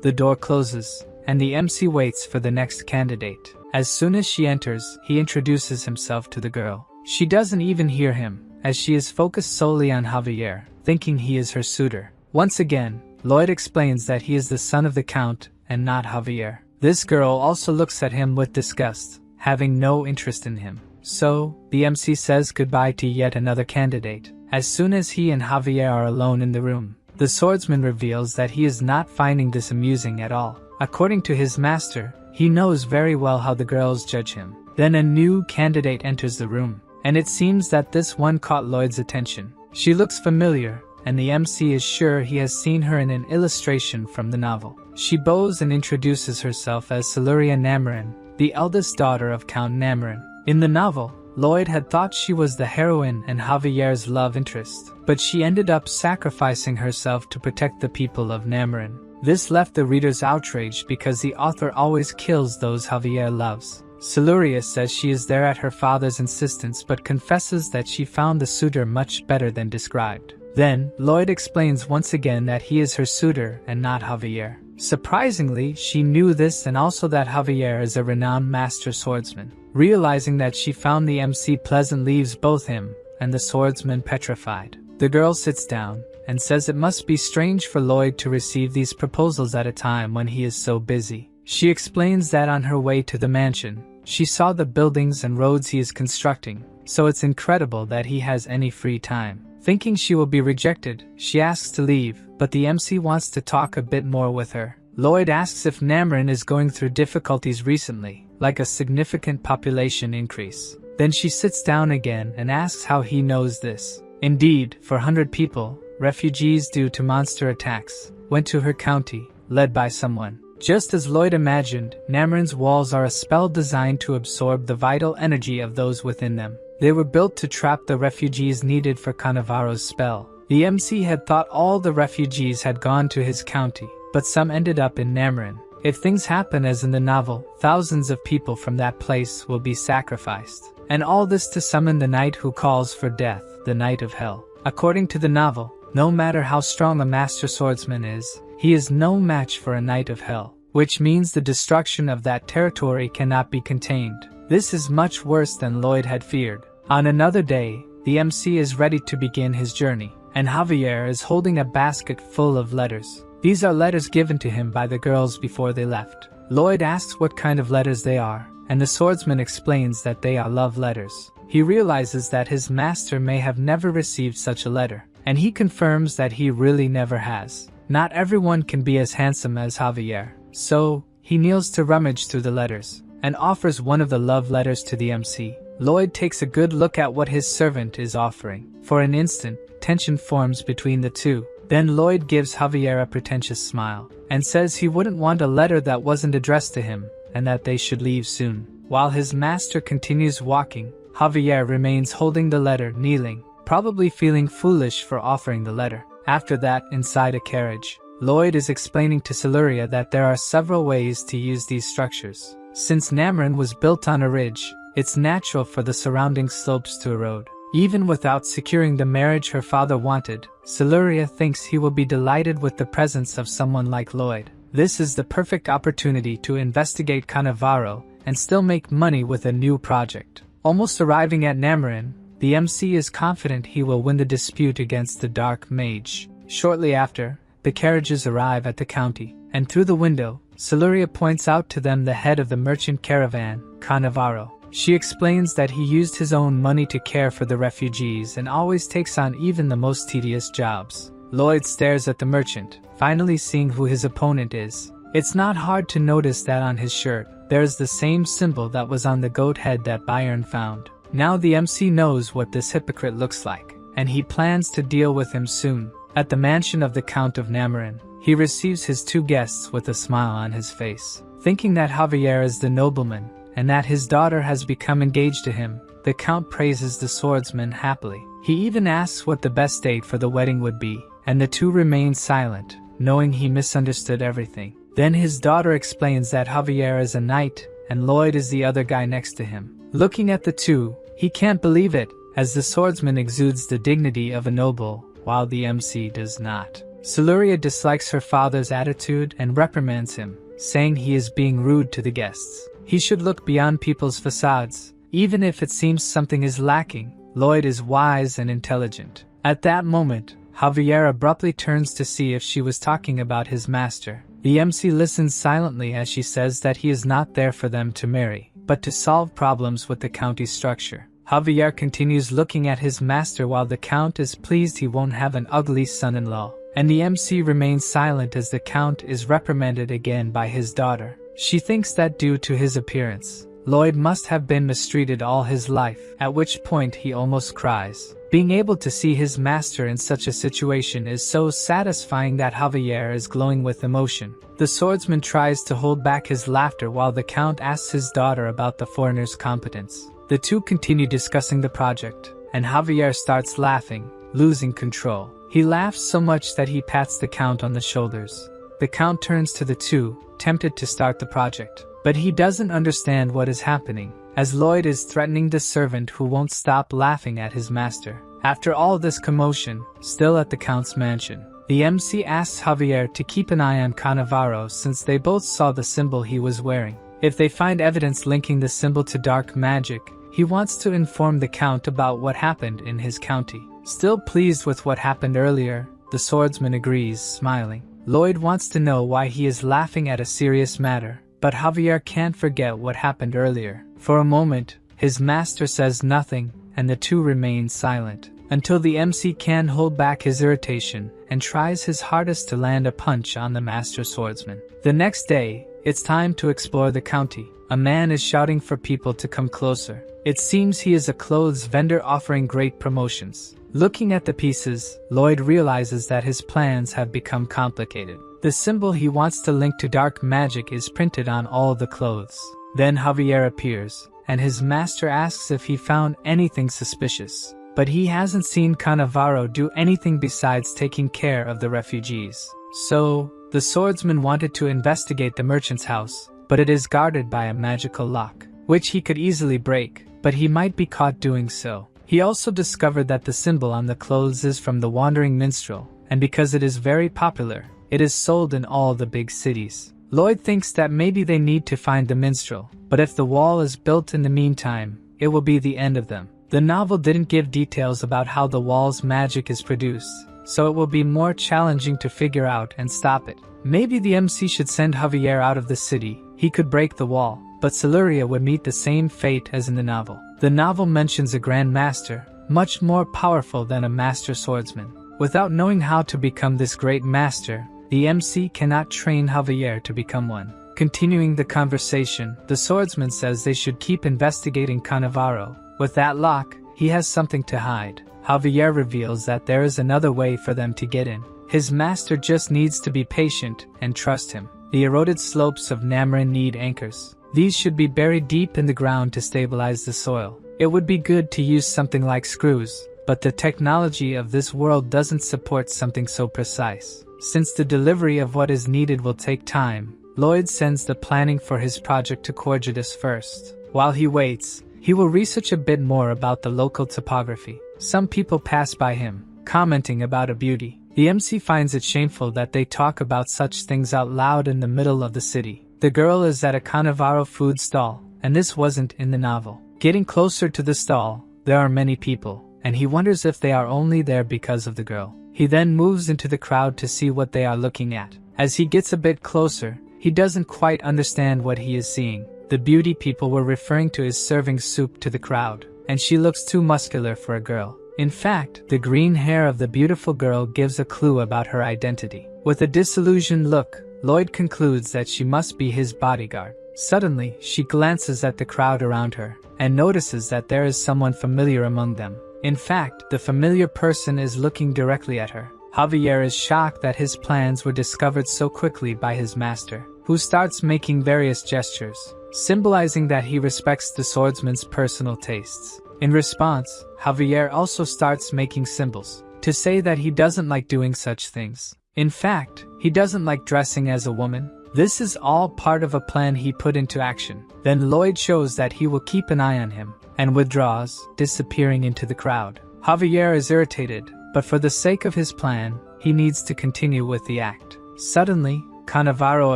The door closes, and the MC waits for the next candidate. As soon as she enters, he introduces himself to the girl. She doesn't even hear him, as she is focused solely on Javier, thinking he is her suitor. Once again, Lloyd explains that he is the son of the Count and not Javier. This girl also looks at him with disgust, having no interest in him. So, the MC says goodbye to yet another candidate. As soon as he and Javier are alone in the room, the swordsman reveals that he is not finding this amusing at all. According to his master, he knows very well how the girls judge him. Then a new candidate enters the room, and it seems that this one caught Lloyd's attention. She looks familiar, and the MC is sure he has seen her in an illustration from the novel. She bows and introduces herself as Siluria Namarin, the eldest daughter of Count Namarin. In the novel, Lloyd had thought she was the heroine and Javier's love interest, but she ended up sacrificing herself to protect the people of Namarin. This left the readers outraged because the author always kills those Javier loves. Siluria says she is there at her father's insistence but confesses that she found the suitor much better than described. Then, Lloyd explains once again that he is her suitor and not Javier. Surprisingly, she knew this and also that Javier is a renowned master swordsman. Realizing that she found the MC pleasant, leaves both him and the swordsman petrified. The girl sits down and says it must be strange for Lloyd to receive these proposals at a time when he is so busy. She explains that on her way to the mansion, she saw the buildings and roads he is constructing, so it's incredible that he has any free time. Thinking she will be rejected, she asks to leave, but the MC wants to talk a bit more with her. Lloyd asks if Namarin is going through difficulties recently, like a significant population increase. Then she sits down again and asks how he knows this. Indeed, 400 people, refugees due to monster attacks, went to her county, led by someone. Just as Lloyd imagined, Namarin's walls are a spell designed to absorb the vital energy of those within them. They were built to trap the refugees needed for Cannavaro's spell. The MC had thought all the refugees had gone to his county, but some ended up in Namarin. If things happen as in the novel, thousands of people from that place will be sacrificed. And all this to summon the knight who calls for death, the Knight of Hell. According to the novel, no matter how strong a master swordsman is, he is no match for a Knight of Hell, which means the destruction of that territory cannot be contained. This is much worse than Lloyd had feared. On another day, the MC is ready to begin his journey, and Javier is holding a basket full of letters. These are letters given to him by the girls before they left. Lloyd asks what kind of letters they are, and the swordsman explains that they are love letters. He realizes that his master may have never received such a letter, and he confirms that he really never has. Not everyone can be as handsome as Javier, so he kneels to rummage through the letters, and offers one of the love letters to the MC. Lloyd takes a good look at what his servant is offering. For an instant, tension forms between the two. Then Lloyd gives Javier a pretentious smile, and says he wouldn't want a letter that wasn't addressed to him, and that they should leave soon. While his master continues walking, Javier remains holding the letter, kneeling, probably feeling foolish for offering the letter. After that, inside a carriage, Lloyd is explaining to Siluria that there are several ways to use these structures. Since Namarin was built on a ridge, it's natural for the surrounding slopes to erode. Even without securing the marriage her father wanted, Siluria thinks he will be delighted with the presence of someone like Lloyd. This is the perfect opportunity to investigate Cannavaro and still make money with a new project. Almost arriving at Namarin, the MC is confident he will win the dispute against the Dark Mage. Shortly after, the carriages arrive at the county, and through the window, Siluria points out to them the head of the merchant caravan, Cannavaro. She explains that he used his own money to care for the refugees and always takes on even the most tedious jobs. Lloyd stares at the merchant, finally seeing who his opponent is. It's not hard to notice that on his shirt, there's the same symbol that was on the goat head that Byron found. Now the MC knows what this hypocrite looks like, and he plans to deal with him soon. At the mansion of the Count of Namarin, he receives his 2 guests with a smile on his face. Thinking that Javier is the nobleman, and that his daughter has become engaged to him, the Count praises the swordsman happily. He even asks what the best date for the wedding would be, and the 2 remain silent, knowing he misunderstood everything. Then his daughter explains that Javier is a knight, and Lloyd is the other guy next to him. Looking at the 2, he can't believe it, as the swordsman exudes the dignity of a noble, while the MC does not. Siluria dislikes her father's attitude and reprimands him, saying he is being rude to the guests. He should look beyond people's facades, even if it seems something is lacking. Lloyd is wise and intelligent. At that moment, Javier abruptly turns to see if she was talking about his master. The MC listens silently as she says that he is not there for them to marry, but to solve problems with the county structure. Javier continues looking at his master while the Count is pleased he won't have an ugly son-in-law, and the MC remains silent as the Count is reprimanded again by his daughter. She thinks that due to his appearance, Lloyd must have been mistreated all his life, at which point he almost cries. Being able to see his master in such a situation is so satisfying that Javier is glowing with emotion. The swordsman tries to hold back his laughter while the Count asks his daughter about the foreigner's competence. The 2 continue discussing the project, and Javier starts laughing, losing control. He laughs so much that he pats the Count on the shoulders. The Count turns to the 2, tempted to start the project, but he doesn't understand what is happening, as Lloyd is threatening the servant who won't stop laughing at his master. After all this commotion, still at the Count's mansion, the MC asks Javier to keep an eye on Cannavaro since they both saw the symbol he was wearing. If they find evidence linking the symbol to dark magic, he wants to inform the Count about what happened in his county. Still pleased with what happened earlier, the swordsman agrees, smiling. Lloyd wants to know why he is laughing at a serious matter, but Javier can't forget what happened earlier. For a moment, his master says nothing, and the 2 remain silent, until the MC can hold back his irritation and tries his hardest to land a punch on the master swordsman. The next day, it's time to explore the county. A man is shouting for people to come closer. It seems he is a clothes vendor offering great promotions. Looking at the pieces, Lloyd realizes that his plans have become complicated. The symbol he wants to link to dark magic is printed on all the clothes. Then Javier appears, and his master asks if he found anything suspicious. But he hasn't seen Cannavaro do anything besides taking care of the refugees. So, the swordsman wanted to investigate the merchant's house, but it is guarded by a magical lock, which he could easily break, but he might be caught doing so. He also discovered that the symbol on the clothes is from the Wandering Minstrel, and because it is very popular, it is sold in all the big cities. Lloyd thinks that maybe they need to find the minstrel, but if the wall is built in the meantime, it will be the end of them. The novel didn't give details about how the wall's magic is produced, so it will be more challenging to figure out and stop it. Maybe the MC should send Javier out of the city. He could break the wall, but Siluria would meet the same fate as in the novel. The novel mentions a Grand Master, much more powerful than a Master Swordsman. Without knowing how to become this great master, the MC cannot train Javier to become one. Continuing the conversation, the swordsman says they should keep investigating Cannavaro. With that lock, he has something to hide. Javier reveals that there is another way for them to get in. His master just needs to be patient and trust him. The eroded slopes of Namarin need anchors. These should be buried deep in the ground to stabilize the soil. It would be good to use something like screws, but the technology of this world doesn't support something so precise. Since the delivery of what is needed will take time, Lloyd sends the planning for his project to Corgidus first. While he waits, he will research a bit more about the local topography. Some people pass by him, commenting about a beauty. The MC finds it shameful that they talk about such things out loud in the middle of the city. The girl is at a Cannavaro food stall, and this wasn't in the novel. Getting closer to the stall, there are many people, and he wonders if they are only there because of the girl. He then moves into the crowd to see what they are looking at. As he gets a bit closer, he doesn't quite understand what he is seeing. The beauty people were referring to is serving soup to the crowd, and she looks too muscular for a girl. In fact, the green hair of the beautiful girl gives a clue about her identity. With a disillusioned look, Lloyd concludes that she must be his bodyguard. Suddenly, she glances at the crowd around her and notices that there is someone familiar among them. In fact, the familiar person is looking directly at her. Javier is shocked that his plans were discovered so quickly by his master, who starts making various gestures, symbolizing that he respects the swordsman's personal tastes. In response, Javier also starts making symbols to say that he doesn't like doing such things. In fact, he doesn't like dressing as a woman. This is all part of a plan he put into action. Then Lloyd shows that he will keep an eye on him and withdraws, disappearing into the crowd. Javier is irritated, but for the sake of his plan, he needs to continue with the act. Suddenly, Cannavaro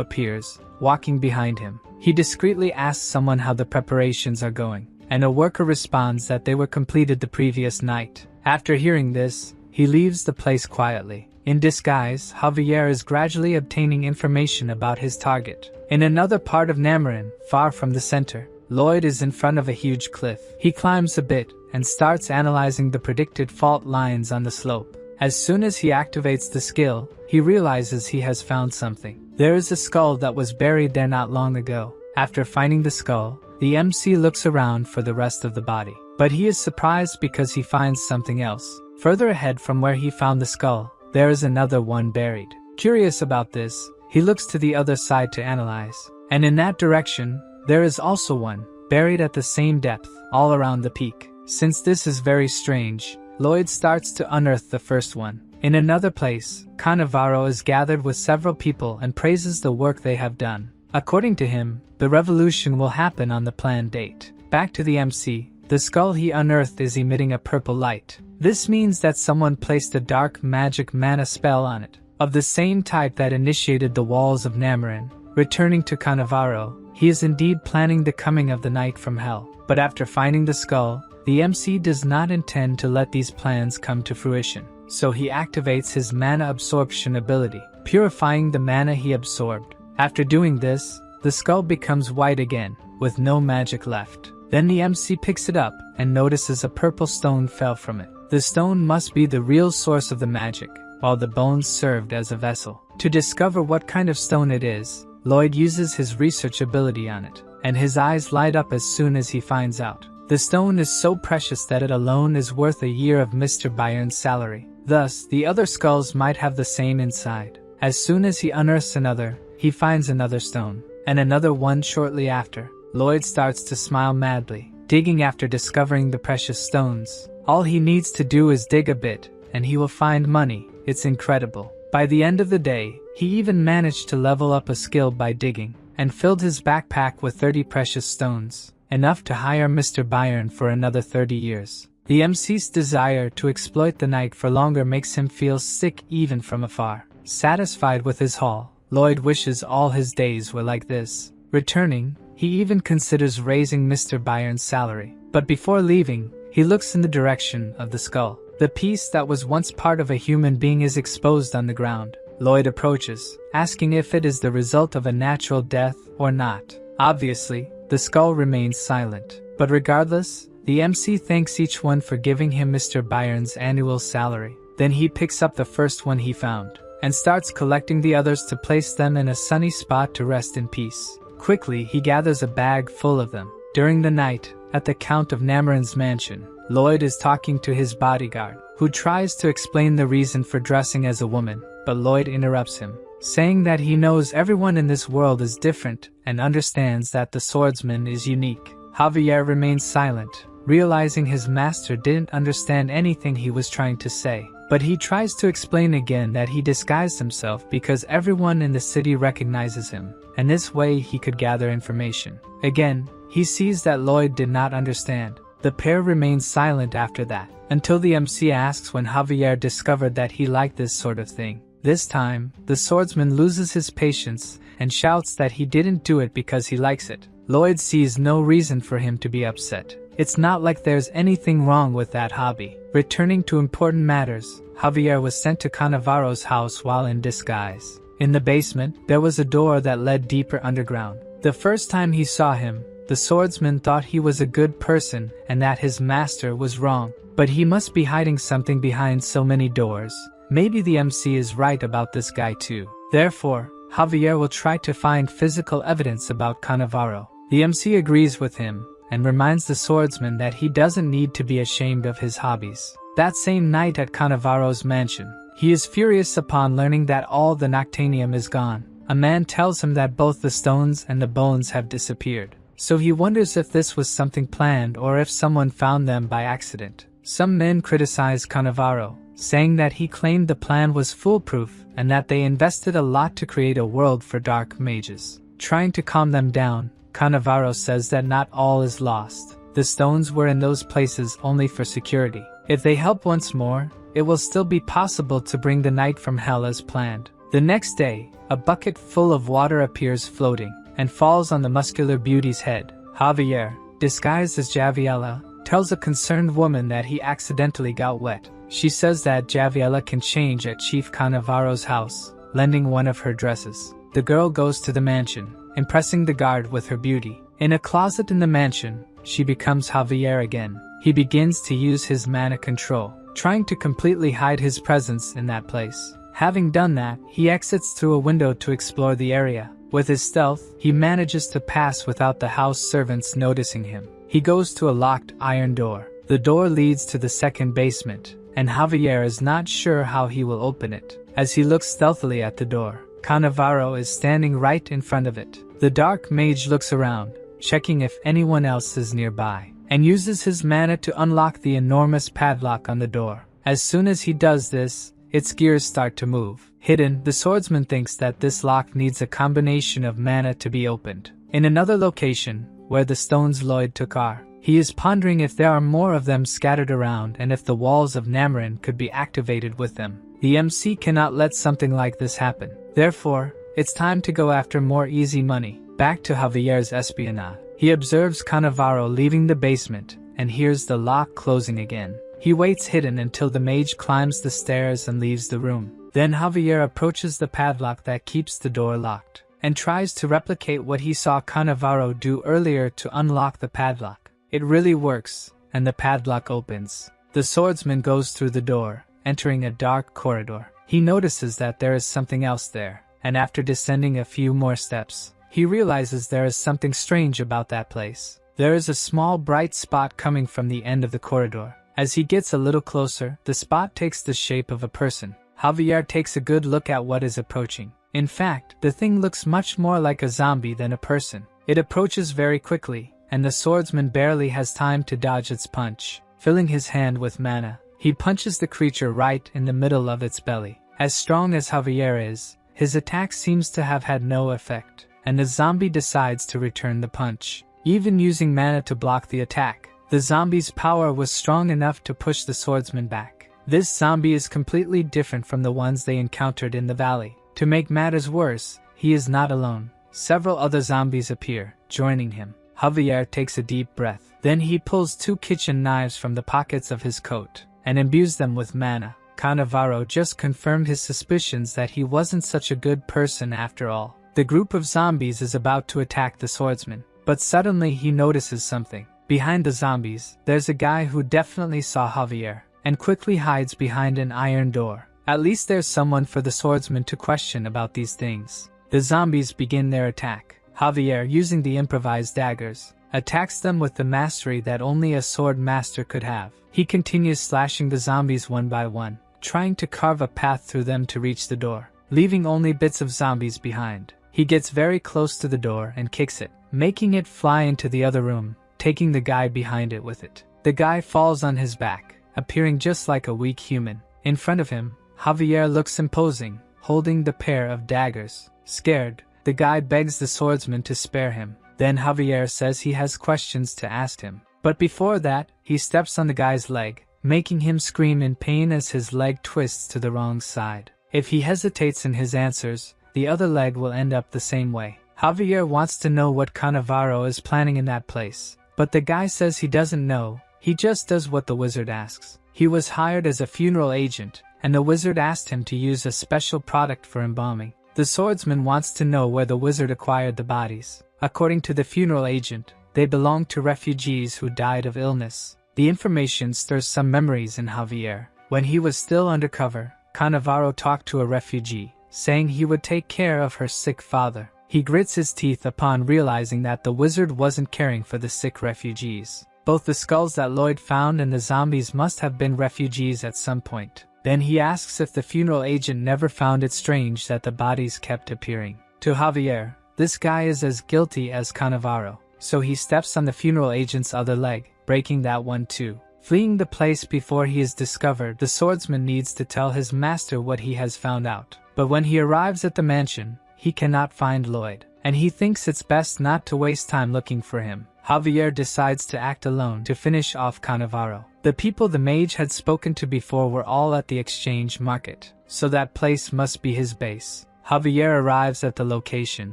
appears, walking behind him. He discreetly asks someone how the preparations are going, and a worker responds that they were completed the previous night. After hearing this, he leaves the place quietly. In disguise, Javier is gradually obtaining information about his target. In another part of Namarin, far from the center, Lloyd is in front of a huge cliff. He climbs a bit and starts analyzing the predicted fault lines on the slope. As soon as he activates the skill, he realizes he has found something. There is a skull that was buried there not long ago. After finding the skull, the MC looks around for the rest of the body. But he is surprised because he finds something else. Further ahead from where he found the skull, there is another one buried. Curious about this, he looks to the other side to analyze. And in that direction, there is also one, buried at the same depth, all around the peak. Since this is very strange, Lloyd starts to unearth the first one. In another place, Cannavaro is gathered with several people and praises the work they have done. According to him, the revolution will happen on the planned date. Back to the MC, the skull he unearthed is emitting a purple light. This means that someone placed a dark magic mana spell on it, of the same type that initiated the walls of Namarin. Returning to Cannavaro, he is indeed planning the coming of the knight from hell. But after finding the skull, the MC does not intend to let these plans come to fruition. So he activates his mana absorption ability, purifying the mana he absorbed. After doing this, the skull becomes white again, with no magic left. Then the MC picks it up and notices a purple stone fell from it. The stone must be the real source of the magic, while the bones served as a vessel. To discover what kind of stone it is, Lloyd uses his research ability on it, and his eyes light up as soon as he finds out. The stone is so precious that it alone is worth a year of Mr. Byron's salary. Thus, the other skulls might have the same inside. As soon as he unearths another, he finds another stone, and another one shortly after. Lloyd starts to smile madly, digging after discovering the precious stones. All he needs to do is dig a bit, and he will find money. It's incredible. By the end of the day, he even managed to level up a skill by digging, and filled his backpack with 30 precious stones, enough to hire Mr. Byron for another 30 years. The MC's desire to exploit the night for longer makes him feel sick even from afar. Satisfied with his haul, Lloyd wishes all his days were like this. Returning, he even considers raising Mr. Byron's salary. But before leaving, he looks in the direction of the skull. The piece that was once part of a human being is exposed on the ground. Lloyd approaches, asking if it is the result of a natural death or not. Obviously, the skull remains silent. But regardless, the MC thanks each one for giving him Mr. Byron's annual salary. Then he picks up the first one he found, and starts collecting the others to place them in a sunny spot to rest in peace. Quickly, he gathers a bag full of them. During the night, at the Count of Namarin's mansion, Lloyd is talking to his bodyguard, who tries to explain the reason for dressing as a woman, but Lloyd interrupts him, saying that he knows everyone in this world is different and understands that the swordsman is unique. Javier remains silent, realizing his master didn't understand anything he was trying to say. But he tries to explain again that he disguised himself because everyone in the city recognizes him, and this way he could gather information. Again, he sees that Lloyd did not understand. The pair remains silent after that, until the MC asks when Javier discovered that he liked this sort of thing. This time, the swordsman loses his patience and shouts that he didn't do it because he likes it. Lloyd sees no reason for him to be upset. It's not like there's anything wrong with that hobby. Returning to important matters, Javier was sent to Cannavaro's house while in disguise. In the basement, there was a door that led deeper underground. The first time he saw him, The swordsman thought he was a good person and that his master was wrong, but he must be hiding something behind so many doors. Maybe the MC is right about this guy too. Therefore, Javier will try to find physical evidence about Cannavaro. The MC agrees with him and reminds the swordsman that he doesn't need to be ashamed of his hobbies. That same night at Cannavaro's mansion, he is furious upon learning that all the Noctanium is gone. A man tells him that both the stones and the bones have disappeared. So he wonders if this was something planned or if someone found them by accident. Some men criticize Cannavaro, saying that he claimed the plan was foolproof and that they invested a lot to create a world for dark mages. Trying to calm them down, Cannavaro says that not all is lost. The stones were in those places only for security. If they help once more, it will still be possible to bring the knight from hell as planned. The next day, a bucket full of water appears floating and falls on the muscular beauty's head. Javier, disguised as Javiella, tells a concerned woman that he accidentally got wet. She says that Javiella can change at Chief Cannavaro's house, lending one of her dresses. The girl goes to the mansion, impressing the guard with her beauty. In a closet in the mansion, she becomes Javier again. He begins to use his mana control, trying to completely hide his presence in that place. Having done that, he exits through a window to explore the area. With his stealth, he manages to pass without the house servants noticing him. He goes to a locked iron door. The door leads to the second basement, and Javier is not sure how he will open it. As he looks stealthily at the door, Cannavaro is standing right in front of it. The dark mage looks around, checking if anyone else is nearby, and uses his mana to unlock the enormous padlock on the door. As soon as he does this, its gears start to move. Hidden, the swordsman thinks that this lock needs a combination of mana to be opened. In another location, where the stones Lloyd took are, he is pondering if there are more of them scattered around and if the walls of Namarin could be activated with them. The MC cannot let something like this happen. Therefore, it's time to go after more easy money. Back to Javier's espionage. He observes Cannavaro leaving the basement and hears the lock closing again. He waits hidden until the mage climbs the stairs and leaves the room. Then Javier approaches the padlock that keeps the door locked, and tries to replicate what he saw Cannavaro do earlier to unlock the padlock. It really works, and the padlock opens. The swordsman goes through the door, entering a dark corridor. He notices that there is something else there, and after descending a few more steps, he realizes there is something strange about that place. There is a small bright spot coming from the end of the corridor. As he gets a little closer, the spot takes the shape of a person. Javier takes a good look at what is approaching. In fact, the thing looks much more like a zombie than a person. It approaches very quickly, and the swordsman barely has time to dodge its punch. Filling his hand with mana, he punches the creature right in the middle of its belly. As strong as Javier is, his attack seems to have had no effect, and the zombie decides to return the punch. Even using mana to block the attack, the zombie's power was strong enough to push the swordsman back. This zombie is completely different from the ones they encountered in the valley. To make matters worse, he is not alone. Several other zombies appear, joining him. Javier takes a deep breath. Then he pulls 2 kitchen knives from the pockets of his coat and imbues them with mana. Cannavaro just confirmed his suspicions that he wasn't such a good person after all. The group of zombies is about to attack the swordsman, but suddenly he notices something. Behind the zombies, there's a guy who definitely saw Javier, and quickly hides behind an iron door. At least there's someone for the swordsman to question about these things. The zombies begin their attack. Javier, using the improvised daggers, attacks them with the mastery that only a sword master could have. He continues slashing the zombies one by one, trying to carve a path through them to reach the door, leaving only bits of zombies behind. He gets very close to the door and kicks it, making it fly into the other room, taking the guy behind it with it. The guy falls on his back, appearing just like a weak human. In front of him, Javier looks imposing, holding the pair of daggers. Scared, the guy begs the swordsman to spare him. Then Javier says he has questions to ask him. But before that, he steps on the guy's leg, making him scream in pain as his leg twists to the wrong side. If he hesitates in his answers, the other leg will end up the same way. Javier wants to know what Cannavaro is planning in that place, but the guy says he doesn't know. He just does what the wizard asks. He was hired as a funeral agent, and the wizard asked him to use a special product for embalming. The swordsman wants to know where the wizard acquired the bodies. According to the funeral agent, They belonged to refugees who died of illness. The information stirs some memories in Javier. When he was still undercover, Cannavaro talked to a refugee, saying he would take care of her sick father. He grits his teeth upon realizing that the wizard wasn't caring for the sick refugees. Both the skulls that Lloyd found and the zombies must have been refugees at some point. Then he asks if the funeral agent never found it strange that the bodies kept appearing. To Javier, this guy is as guilty as Cannavaro, so he steps on the funeral agent's other leg, breaking that one too. Fleeing the place before he is discovered, the swordsman needs to tell his master what he has found out. But when he arrives at the mansion, he cannot find Lloyd, and he thinks it's best not to waste time looking for him. Javier decides to act alone to finish off Cannavaro. The people the mage had spoken to before were all at the exchange market, so that place must be his base. Javier arrives at the location,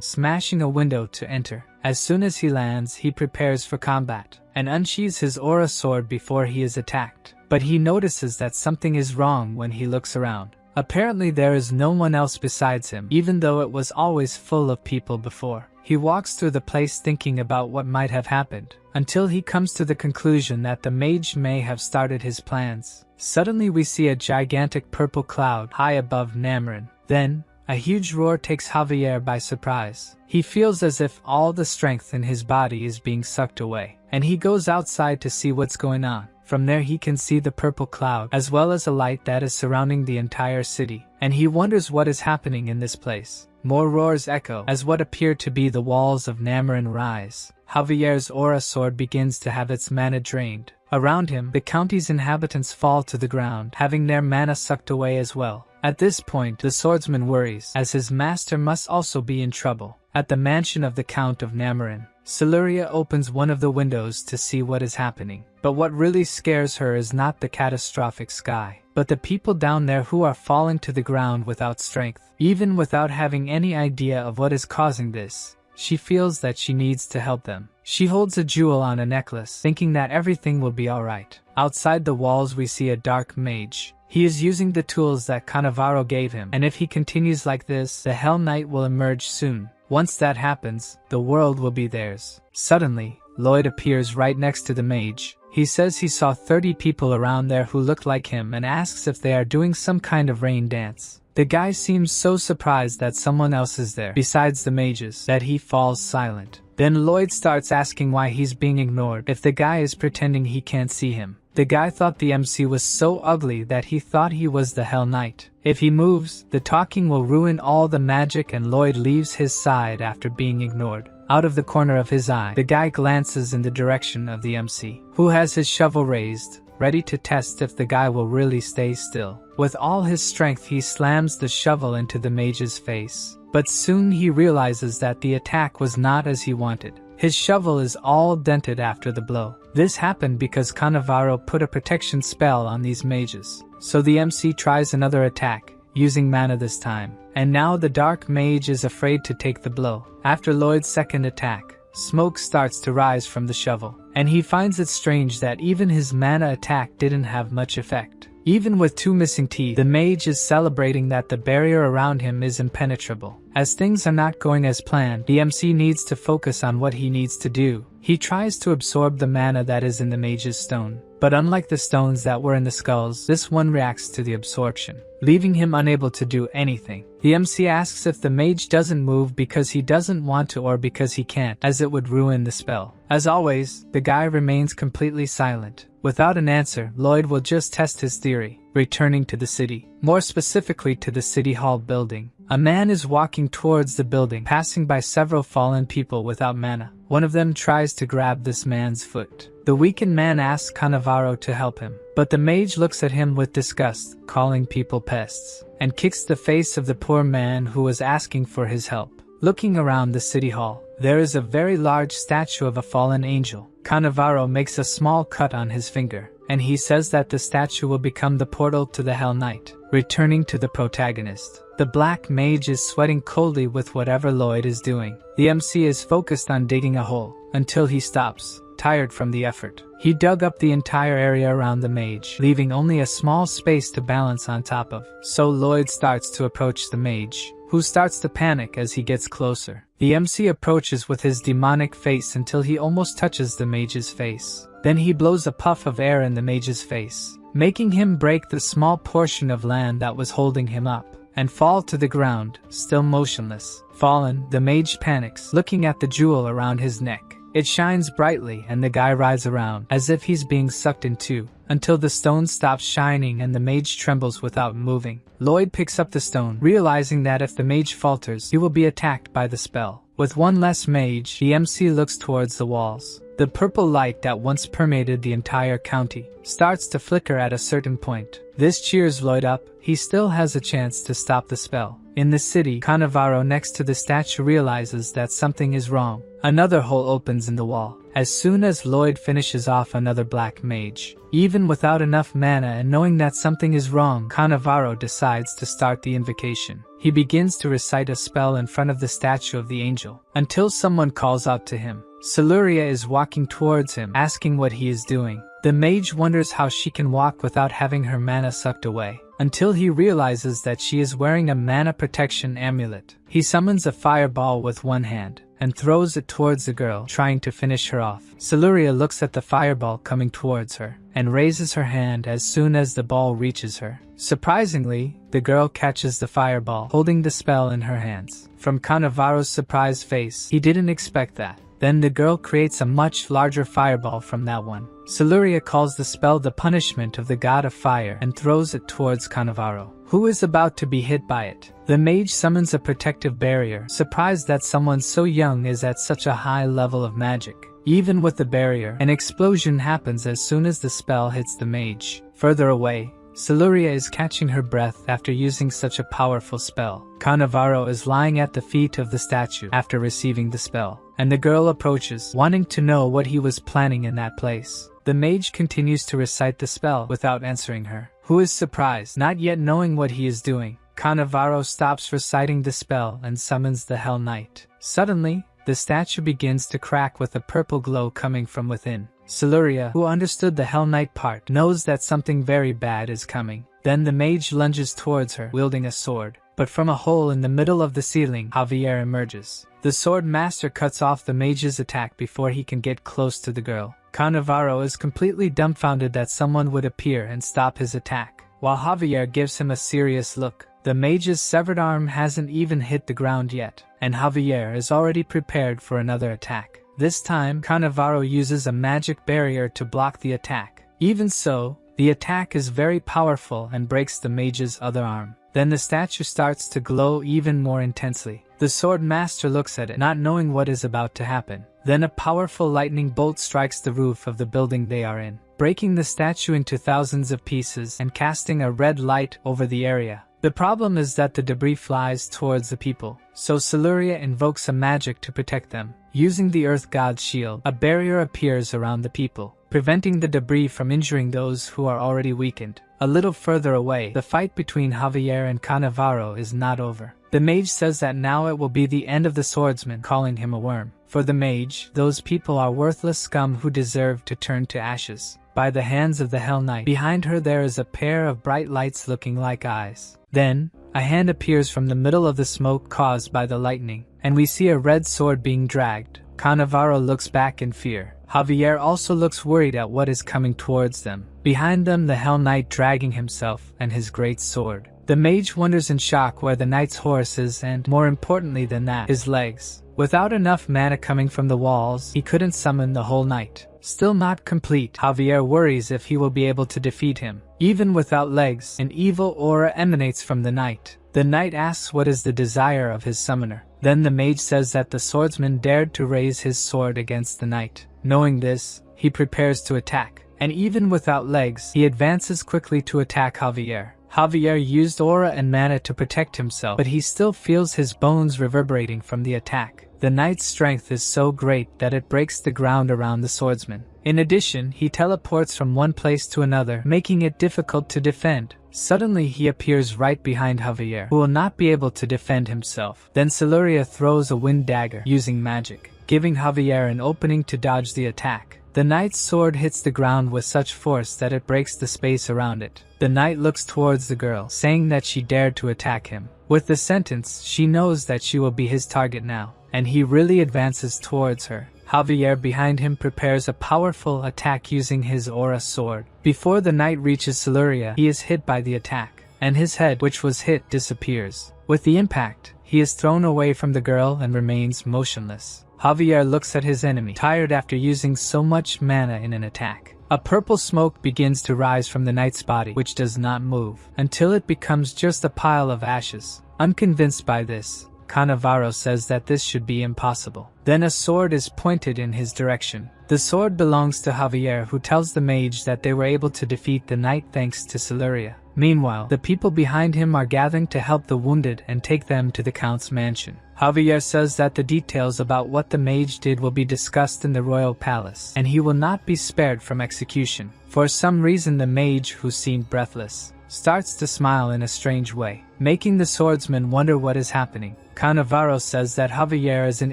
smashing a window to enter. As soon as he lands, he prepares for combat, and unsheathes his aura sword before he is attacked. But he notices that something is wrong when he looks around. Apparently there is no one else besides him, even though it was always full of people before. He walks through the place thinking about what might have happened, until he comes to the conclusion that the mage may have started his plans. Suddenly we see a gigantic purple cloud high above Namarin. Then, a huge roar takes Javier by surprise. He feels as if all the strength in his body is being sucked away, and he goes outside to see what's going on. From there he can see the purple cloud, as well as a light that is surrounding the entire city, and he wonders what is happening in this place. More roars echo as what appear to be the walls of Namarin rise. Javier's aura sword begins to have its mana drained. Around him, the county's inhabitants fall to the ground, having their mana sucked away as well. At this point, the swordsman worries, as his master must also be in trouble. At the mansion of the Count of Namarin, Siluria opens one of the windows to see what is happening. But what really scares her is not the catastrophic sky, but the people down there who are falling to the ground without strength. Even without having any idea of what is causing this, she feels that she needs to help them. She holds a jewel on a necklace, thinking that everything will be alright. Outside the walls we see a dark mage. He is using the tools that Cannavaro gave him, and if he continues like this, the Hell Knight will emerge soon. Once that happens, the world will be theirs. Suddenly, Lloyd appears right next to the mage. He says he saw 30 people around there who look like him and asks if they are doing some kind of rain dance. The guy seems so surprised that someone else is there, besides the mages, that he falls silent. Then Lloyd starts asking why he's being ignored if the guy is pretending he can't see him. The guy thought the MC was so ugly that he thought he was the Hell Knight. If he moves, the talking will ruin all the magic, and Lloyd leaves his side after being ignored. Out of the corner of his eye, the guy glances in the direction of the MC, who has his shovel raised, ready to test if the guy will really stay still. With all his strength he slams the shovel into the mage's face. But soon he realizes that the attack was not as he wanted. His shovel is all dented after the blow. This happened because Cannavaro put a protection spell on these mages. So the MC tries another attack, using mana this time. And now the dark mage is afraid to take the blow. After Lloyd's second attack, smoke starts to rise from the shovel, and he finds it strange that even his mana attack didn't have much effect. Even with 2 missing teeth, the mage is celebrating that the barrier around him is impenetrable. As things are not going as planned, the MC needs to focus on what he needs to do. He tries to absorb the mana that is in the mage's stone. But unlike the stones that were in the skulls, this one reacts to the absorption, leaving him unable to do anything. The MC asks if the mage doesn't move because he doesn't want to or because he can't, as it would ruin the spell. As always, the guy remains completely silent. Without an answer, Lloyd will just test his theory, returning to the city, more specifically to the City Hall building. A man is walking towards the building, passing by several fallen people without mana. One of them tries to grab this man's foot. The weakened man asks Cannavaro to help him, but the mage looks at him with disgust, calling people pests, and kicks the face of the poor man who was asking for his help. Looking around the city hall, there is a very large statue of a fallen angel. Cannavaro makes a small cut on his finger, and he says that the statue will become the portal to the Hell Knight. Returning to the protagonist, the black mage is sweating coldly with whatever Lloyd is doing. The MC is focused on digging a hole, until he stops. tired from the effort. He dug up the entire area around the mage, leaving only a small space to balance on top of. So Lloyd starts to approach the mage, who starts to panic as he gets closer. The MC approaches with his demonic face until he almost touches the mage's face. Then he blows a puff of air in the mage's face, making him break the small portion of land that was holding him up, and fall to the ground, still motionless. Fallen, the mage panics, looking at the jewel around his neck. It shines brightly and the guy rides around, as if he's being sucked into, until the stone stops shining and the mage trembles without moving. Lloyd picks up the stone, realizing that if the mage falters, he will be attacked by the spell. With one less mage, the MC looks towards the walls. The purple light that once permeated the entire county starts to flicker at a certain point. This cheers Lloyd up. He still has a chance to stop the spell. In the city, Cannavaro next to the statue realizes that something is wrong. Another hole opens in the wall. As soon as Lloyd finishes off another black mage, even without enough mana and knowing that something is wrong, Cannavaro decides to start the invocation. He begins to recite a spell in front of the statue of the angel, until someone calls out to him. Siluria is walking towards him, asking what he is doing. The mage wonders how she can walk without having her mana sucked away, until he realizes that she is wearing a mana protection amulet. He summons a fireball with one hand, and throws it towards the girl, trying to finish her off. Siluria looks at the fireball coming towards her, and raises her hand as soon as the ball reaches her. Surprisingly, the girl catches the fireball, holding the spell in her hands. From Cannavaro's surprised face, he didn't expect that. Then the girl creates a much larger fireball from that one. Siluria calls the spell the punishment of the god of fire and throws it towards Cannavaro, who is about to be hit by it. The mage summons a protective barrier, surprised that someone so young is at such a high level of magic. Even with the barrier, an explosion happens as soon as the spell hits the mage. Further away, Siluria is catching her breath after using such a powerful spell. Cannavaro is lying at the feet of the statue after receiving the spell, and the girl approaches, wanting to know what he was planning in that place. The mage continues to recite the spell without answering her, who is surprised, not yet knowing what he is doing. Cannavaro stops reciting the spell and summons the Hell Knight. Suddenly, the statue begins to crack with a purple glow coming from within. Siluria, who understood the Hell Knight part, knows that something very bad is coming. Then the mage lunges towards her, wielding a sword. But from a hole in the middle of the ceiling, Javier emerges. The sword master cuts off the mage's attack before he can get close to the girl. Cannavaro is completely dumbfounded that someone would appear and stop his attack, while Javier gives him a serious look. The mage's severed arm hasn't even hit the ground yet, and Javier is already prepared for another attack. This time, Cannavaro uses a magic barrier to block the attack. Even so, the attack is very powerful and breaks the mage's other arm. Then the statue starts to glow even more intensely. The sword master looks at it, not knowing what is about to happen. Then a powerful lightning bolt strikes the roof of the building they are in, breaking the statue into thousands of pieces and casting a red light over the area. The problem is that the debris flies towards the people, so Siluria invokes a magic to protect them. Using the Earth God's shield, a barrier appears around the people, preventing the debris from injuring those who are already weakened. A little further away, the fight between Javier and Cannavaro is not over. The mage says that now it will be the end of the swordsman, calling him a worm. For the mage, those people are worthless scum who deserve to turn to ashes by the hands of the Hell Knight. Behind her there is a pair of bright lights looking like eyes. Then, a hand appears from the middle of the smoke caused by the lightning, and we see a red sword being dragged. Cannavaro looks back in fear. Javier also looks worried at what is coming towards them. Behind them, the Hell Knight dragging himself and his great sword. The mage wonders in shock where the knight's horse is and, more importantly than that, his legs. Without enough mana coming from the walls, he couldn't summon the whole knight. Still not complete, Javier worries if he will be able to defeat him. Even without legs, an evil aura emanates from the knight. The knight asks what is the desire of his summoner. Then the mage says that the swordsman dared to raise his sword against the knight. Knowing this, he prepares to attack, and even without legs, he advances quickly to attack Javier. Javier used aura and mana to protect himself, but he still feels his bones reverberating from the attack. The knight's strength is so great that it breaks the ground around the swordsman. In addition, he teleports from one place to another, making it difficult to defend. Suddenly he appears right behind Javier, who will not be able to defend himself. Then Siluria throws a wind dagger using magic, giving Javier an opening to dodge the attack. The knight's sword hits the ground with such force that it breaks the space around it. The knight looks towards the girl, saying that she dared to attack him. With the sentence, she knows that she will be his target now, and he really advances towards her. Javier behind him prepares a powerful attack using his aura sword. Before the knight reaches Siluria, he is hit by the attack, and his head, which was hit, disappears. With the impact, he is thrown away from the girl and remains motionless. Javier looks at his enemy, tired after using so much mana in an attack. A purple smoke begins to rise from the knight's body, which does not move, until it becomes just a pile of ashes. Unconvinced by this, Cannavaro says that this should be impossible. Then a sword is pointed in his direction. The sword belongs to Javier, who tells the mage that they were able to defeat the knight thanks to Siluria. Meanwhile, the people behind him are gathering to help the wounded and take them to the count's mansion. Javier says that the details about what the mage did will be discussed in the royal palace, and he will not be spared from execution. For some reason, the mage, who seemed breathless, starts to smile in a strange way, making the swordsman wonder what is happening. Cannavaro says that Javier is an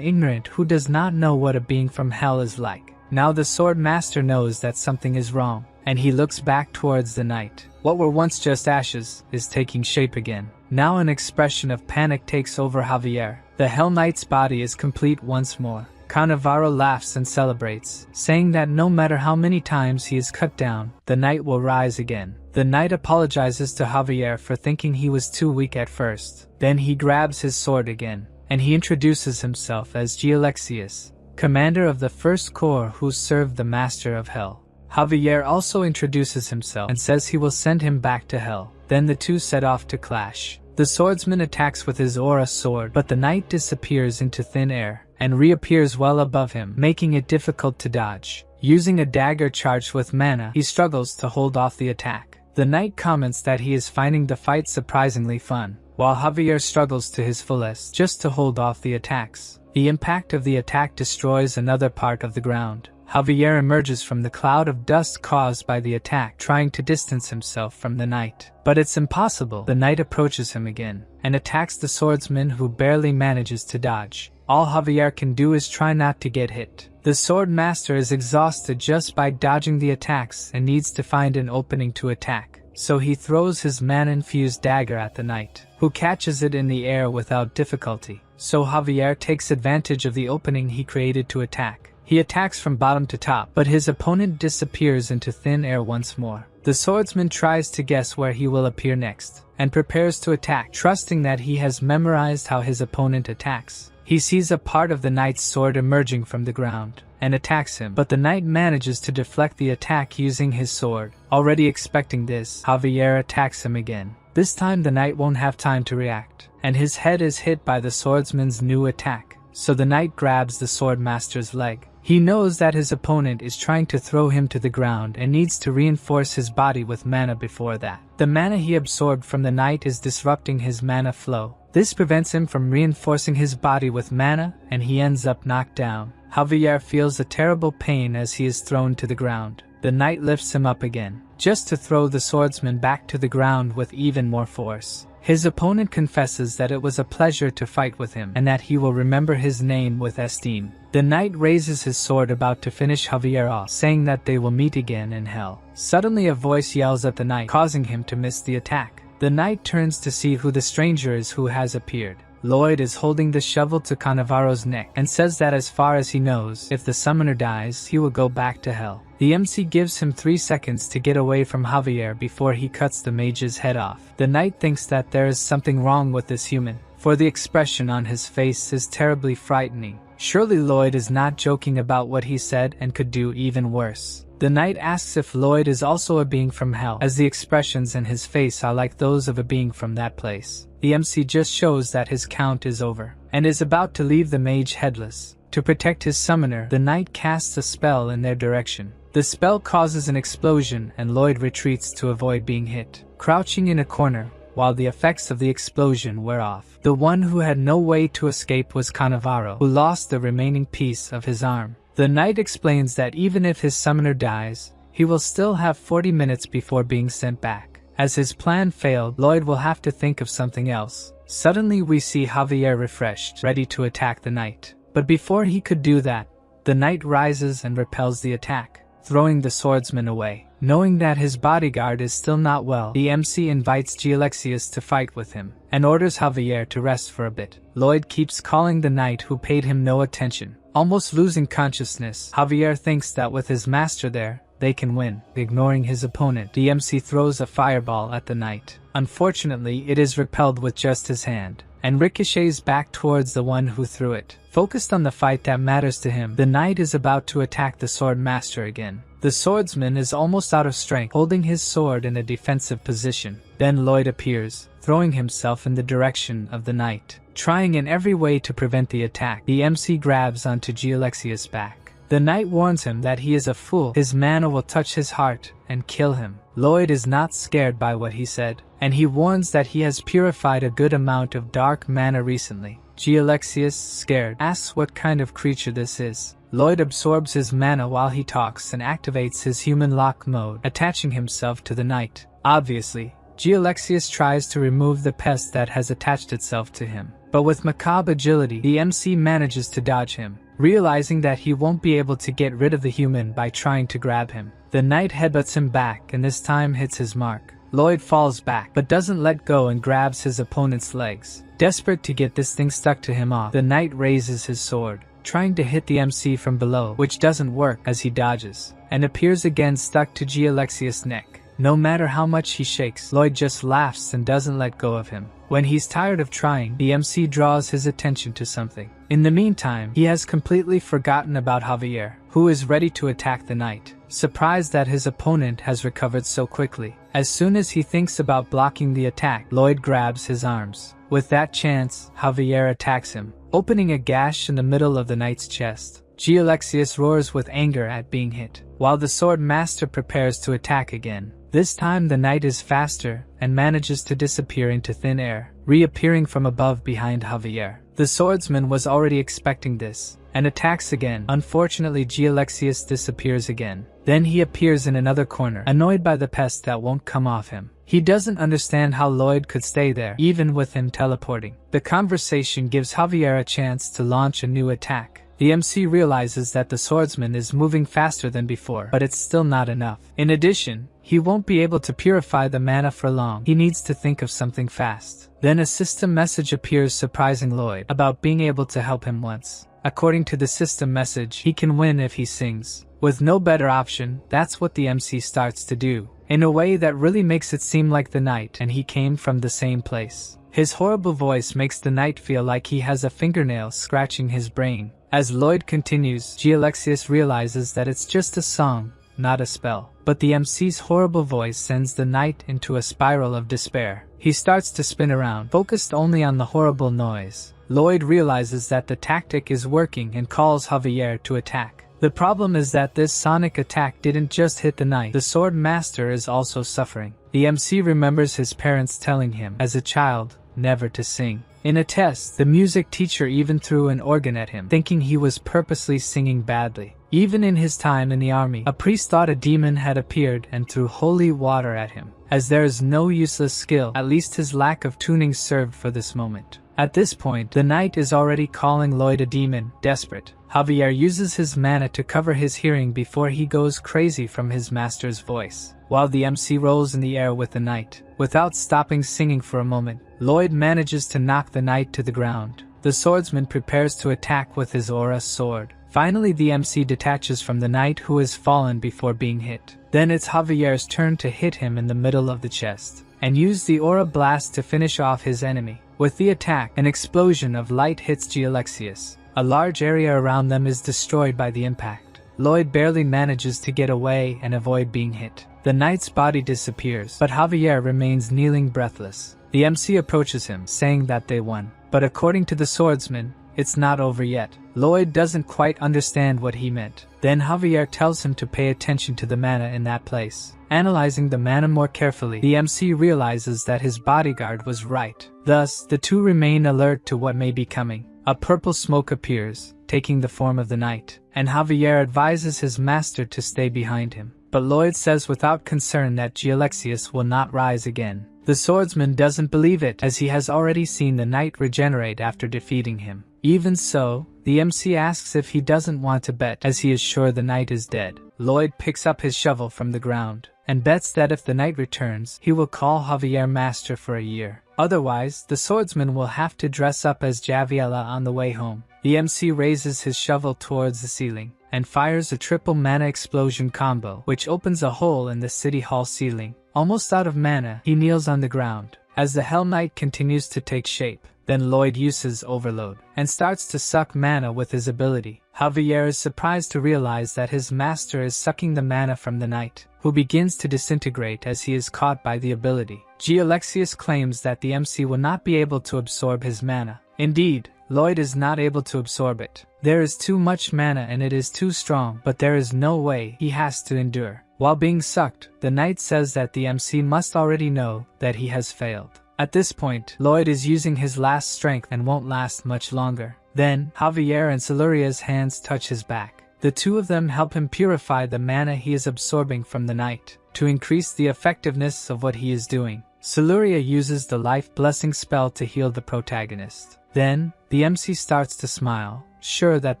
ignorant who does not know what a being from hell is like. Now the sword master knows that something is wrong, and he looks back towards the knight. What were once just ashes is taking shape again. Now an expression of panic takes over Javier. The Hell Knight's body is complete once more. Cannavaro laughs and celebrates, saying that no matter how many times he is cut down, the knight will rise again. The knight apologizes to Javier for thinking he was too weak at first. Then he grabs his sword again, and he introduces himself as Gialexius, commander of the First Corps who served the Master of Hell. Javier also introduces himself and says he will send him back to hell. Then the two set off to clash. The swordsman attacks with his aura sword, but the knight disappears into thin air and reappears well above him, making it difficult to dodge. Using a dagger charged with mana, he struggles to hold off the attack. The knight comments that he is finding the fight surprisingly fun, while Javier struggles to his fullest just to hold off the attacks. The impact of the attack destroys another part of the ground. Javier emerges from the cloud of dust caused by the attack, trying to distance himself from the knight. But it's impossible. The knight approaches him again and attacks the swordsman, who barely manages to dodge. All Javier can do is try not to get hit. The sword master is exhausted just by dodging the attacks and needs to find an opening to attack. So he throws his mana-infused dagger at the knight, who catches it in the air without difficulty. So Javier takes advantage of the opening he created to attack. He attacks from bottom to top, but his opponent disappears into thin air once more. The swordsman tries to guess where he will appear next, and prepares to attack, trusting that he has memorized how his opponent attacks. He sees a part of the knight's sword emerging from the ground, and attacks him, but the knight manages to deflect the attack using his sword. Already expecting this, Javier attacks him again. This time the knight won't have time to react, and his head is hit by the swordsman's new attack. So the knight grabs the sword master's leg. He knows that his opponent is trying to throw him to the ground and needs to reinforce his body with mana before that. The mana he absorbed from the knight is disrupting his mana flow. This prevents him from reinforcing his body with mana, and he ends up knocked down. Javier feels a terrible pain as he is thrown to the ground. The knight lifts him up again, just to throw the swordsman back to the ground with even more force. His opponent confesses that it was a pleasure to fight with him and that he will remember his name with esteem. The knight raises his sword about to finish Javier off, saying that they will meet again in hell. Suddenly a voice yells at the knight, causing him to miss the attack. The knight turns to see who the stranger is who has appeared. Lloyd is holding the shovel to Cannavaro's neck and says that as far as he knows, if the summoner dies, he will go back to hell. The MC gives him 3 seconds to get away from Javier before he cuts the mage's head off. The knight thinks that there is something wrong with this human, for the expression on his face is terribly frightening. Surely Lloyd is not joking about what he said and could do even worse. The knight asks if Lloyd is also a being from hell, as the expressions in his face are like those of a being from that place. The MC just shows that his count is over, and is about to leave the mage headless. To protect his summoner, the knight casts a spell in their direction. The spell causes an explosion and Lloyd retreats to avoid being hit, crouching in a corner while the effects of the explosion wear off. The one who had no way to escape was Cannavaro, who lost the remaining piece of his arm. The knight explains that even if his summoner dies, he will still have 40 minutes before being sent back. As his plan failed, Lloyd will have to think of something else. Suddenly we see Javier refreshed, ready to attack the knight. But before he could do that, The knight rises and repels the attack, throwing the swordsman away. Knowing that his bodyguard is still not well, the MC invites Gialexius to fight with him, and orders Javier to rest for a bit. Lloyd keeps calling the knight who paid him no attention. Almost losing consciousness, Javier thinks that with his master there, they can win. Ignoring his opponent, the MC throws a fireball at the knight. Unfortunately, it is repelled with just his hand, and ricochets back towards the one who threw it. Focused on the fight that matters to him, the knight is about to attack the sword master again. The swordsman is almost out of strength, holding his sword in a defensive position. Then Lloyd appears, throwing himself in the direction of the knight, trying in every way to prevent the attack. The MC grabs onto Gialexius' back. The knight warns him that he is a fool, his mana will touch his heart and kill him. Lloyd is not scared by what he said, and he warns that he has purified a good amount of dark mana recently. Gialexius, scared, asks what kind of creature this is. Lloyd absorbs his mana while he talks and activates his human lock mode, attaching himself to the knight. Obviously, Gialexius tries to remove the pest that has attached itself to him, but with macabre agility, the MC manages to dodge him. Realizing that he won't be able to get rid of the human by trying to grab him, the knight headbutts him back and this time hits his mark. Lloyd falls back, but doesn't let go and grabs his opponent's legs. Desperate to get this thing stuck to him off, the knight raises his sword, trying to hit the MC from below, which doesn't work as he dodges, and appears again stuck to Gialexius' neck. No matter how much he shakes, Lloyd just laughs and doesn't let go of him. When he's tired of trying, the MC draws his attention to something. In the meantime, he has completely forgotten about Javier, who is ready to attack the knight, surprised that his opponent has recovered so quickly. As soon as he thinks about blocking the attack, Lloyd grabs his arms. With that chance, Javier attacks him, opening a gash in the middle of the knight's chest. Gialexius roars with anger at being hit, while the sword master prepares to attack again. This time the knight is faster and manages to disappear into thin air, reappearing from above behind Javier. The swordsman was already expecting this, and attacks again. Unfortunately, Gialexius disappears again. Then he appears in another corner, annoyed by the pest that won't come off him. He doesn't understand how Lloyd could stay there, even with him teleporting. The conversation gives Javier a chance to launch a new attack. The MC realizes that the swordsman is moving faster than before, but it's still not enough. In addition, he won't be able to purify the mana for long. He needs to think of something fast. Then a system message appears surprising Lloyd about being able to help him once. According to the system message, he can win if he sings. With no better option, that's what the MC starts to do, in a way that really makes it seem like the knight and he came from the same place. His horrible voice makes the knight feel like he has a fingernail scratching his brain. As Lloyd continues, Gialexius realizes that it's just a song, not a spell. But the MC's horrible voice sends the knight into a spiral of despair. He starts to spin around, focused only on the horrible noise. Lloyd realizes that the tactic is working and calls Javier to attack. The problem is that this sonic attack didn't just hit the knight, the sword master is also suffering. The MC remembers his parents telling him, as a child, never to sing. In a test, the music teacher even threw an organ at him, thinking he was purposely singing badly. Even in his time in the army, a priest thought a demon had appeared and threw holy water at him. As there is no useless skill, at least his lack of tuning served for this moment. At this point, the knight is already calling Lloyd a demon, desperate. Javier uses his mana to cover his hearing before he goes crazy from his master's voice, while the MC rolls in the air with the knight. Without stopping singing for a moment, Lloyd manages to knock the knight to the ground. The swordsman prepares to attack with his aura sword. Finally, the MC detaches from the knight who has fallen before being hit. Then it's Javier's turn to hit him in the middle of the chest, and use the aura blast to finish off his enemy. With the attack, an explosion of light hits Gialexius. A large area around them is destroyed by the impact. Lloyd barely manages to get away and avoid being hit. The knight's body disappears, but Javier remains kneeling breathless. The MC approaches him, saying that they won. But according to the swordsman, it's not over yet. Lloyd doesn't quite understand what he meant. Then Javier tells him to pay attention to the mana in that place. Analyzing the mana more carefully, the MC realizes that his bodyguard was right. Thus, the two remain alert to what may be coming. A purple smoke appears, taking the form of the knight, and Javier advises his master to stay behind him. But Lloyd says without concern that Gialexius will not rise again. The swordsman doesn't believe it, as he has already seen the knight regenerate after defeating him. Even so, The MC asks if he doesn't want to bet, as he is sure the knight is dead. Lloyd picks up his shovel from the ground and bets that if the knight returns, he will call Javier master for a year. Otherwise, the swordsman will have to dress up as Javiella on the way home. The MC raises his shovel towards the ceiling and fires a triple mana explosion combo, which opens a hole in the city hall ceiling. Almost out of mana, he kneels on the ground as the Hell Knight continues to take shape. Then Lloyd uses Overload and starts to suck mana with his ability. Javier is surprised to realize that his master is sucking the mana from the knight, who begins to disintegrate as he is caught by the ability. Alexius claims that the MC will not be able to absorb his mana. Indeed, Lloyd is not able to absorb it. There is too much mana and it is too strong, but there is no way he has to endure. While being sucked, the knight says that the MC must already know that he has failed. At this point, Lloyd is using his last strength and won't last much longer. Then, Javier and Siluria's hands touch his back. The two of them help him purify the mana he is absorbing from the knight, to increase the effectiveness of what he is doing. Siluria uses the Life Blessing spell to heal the protagonist. Then, the MC starts to smile, sure that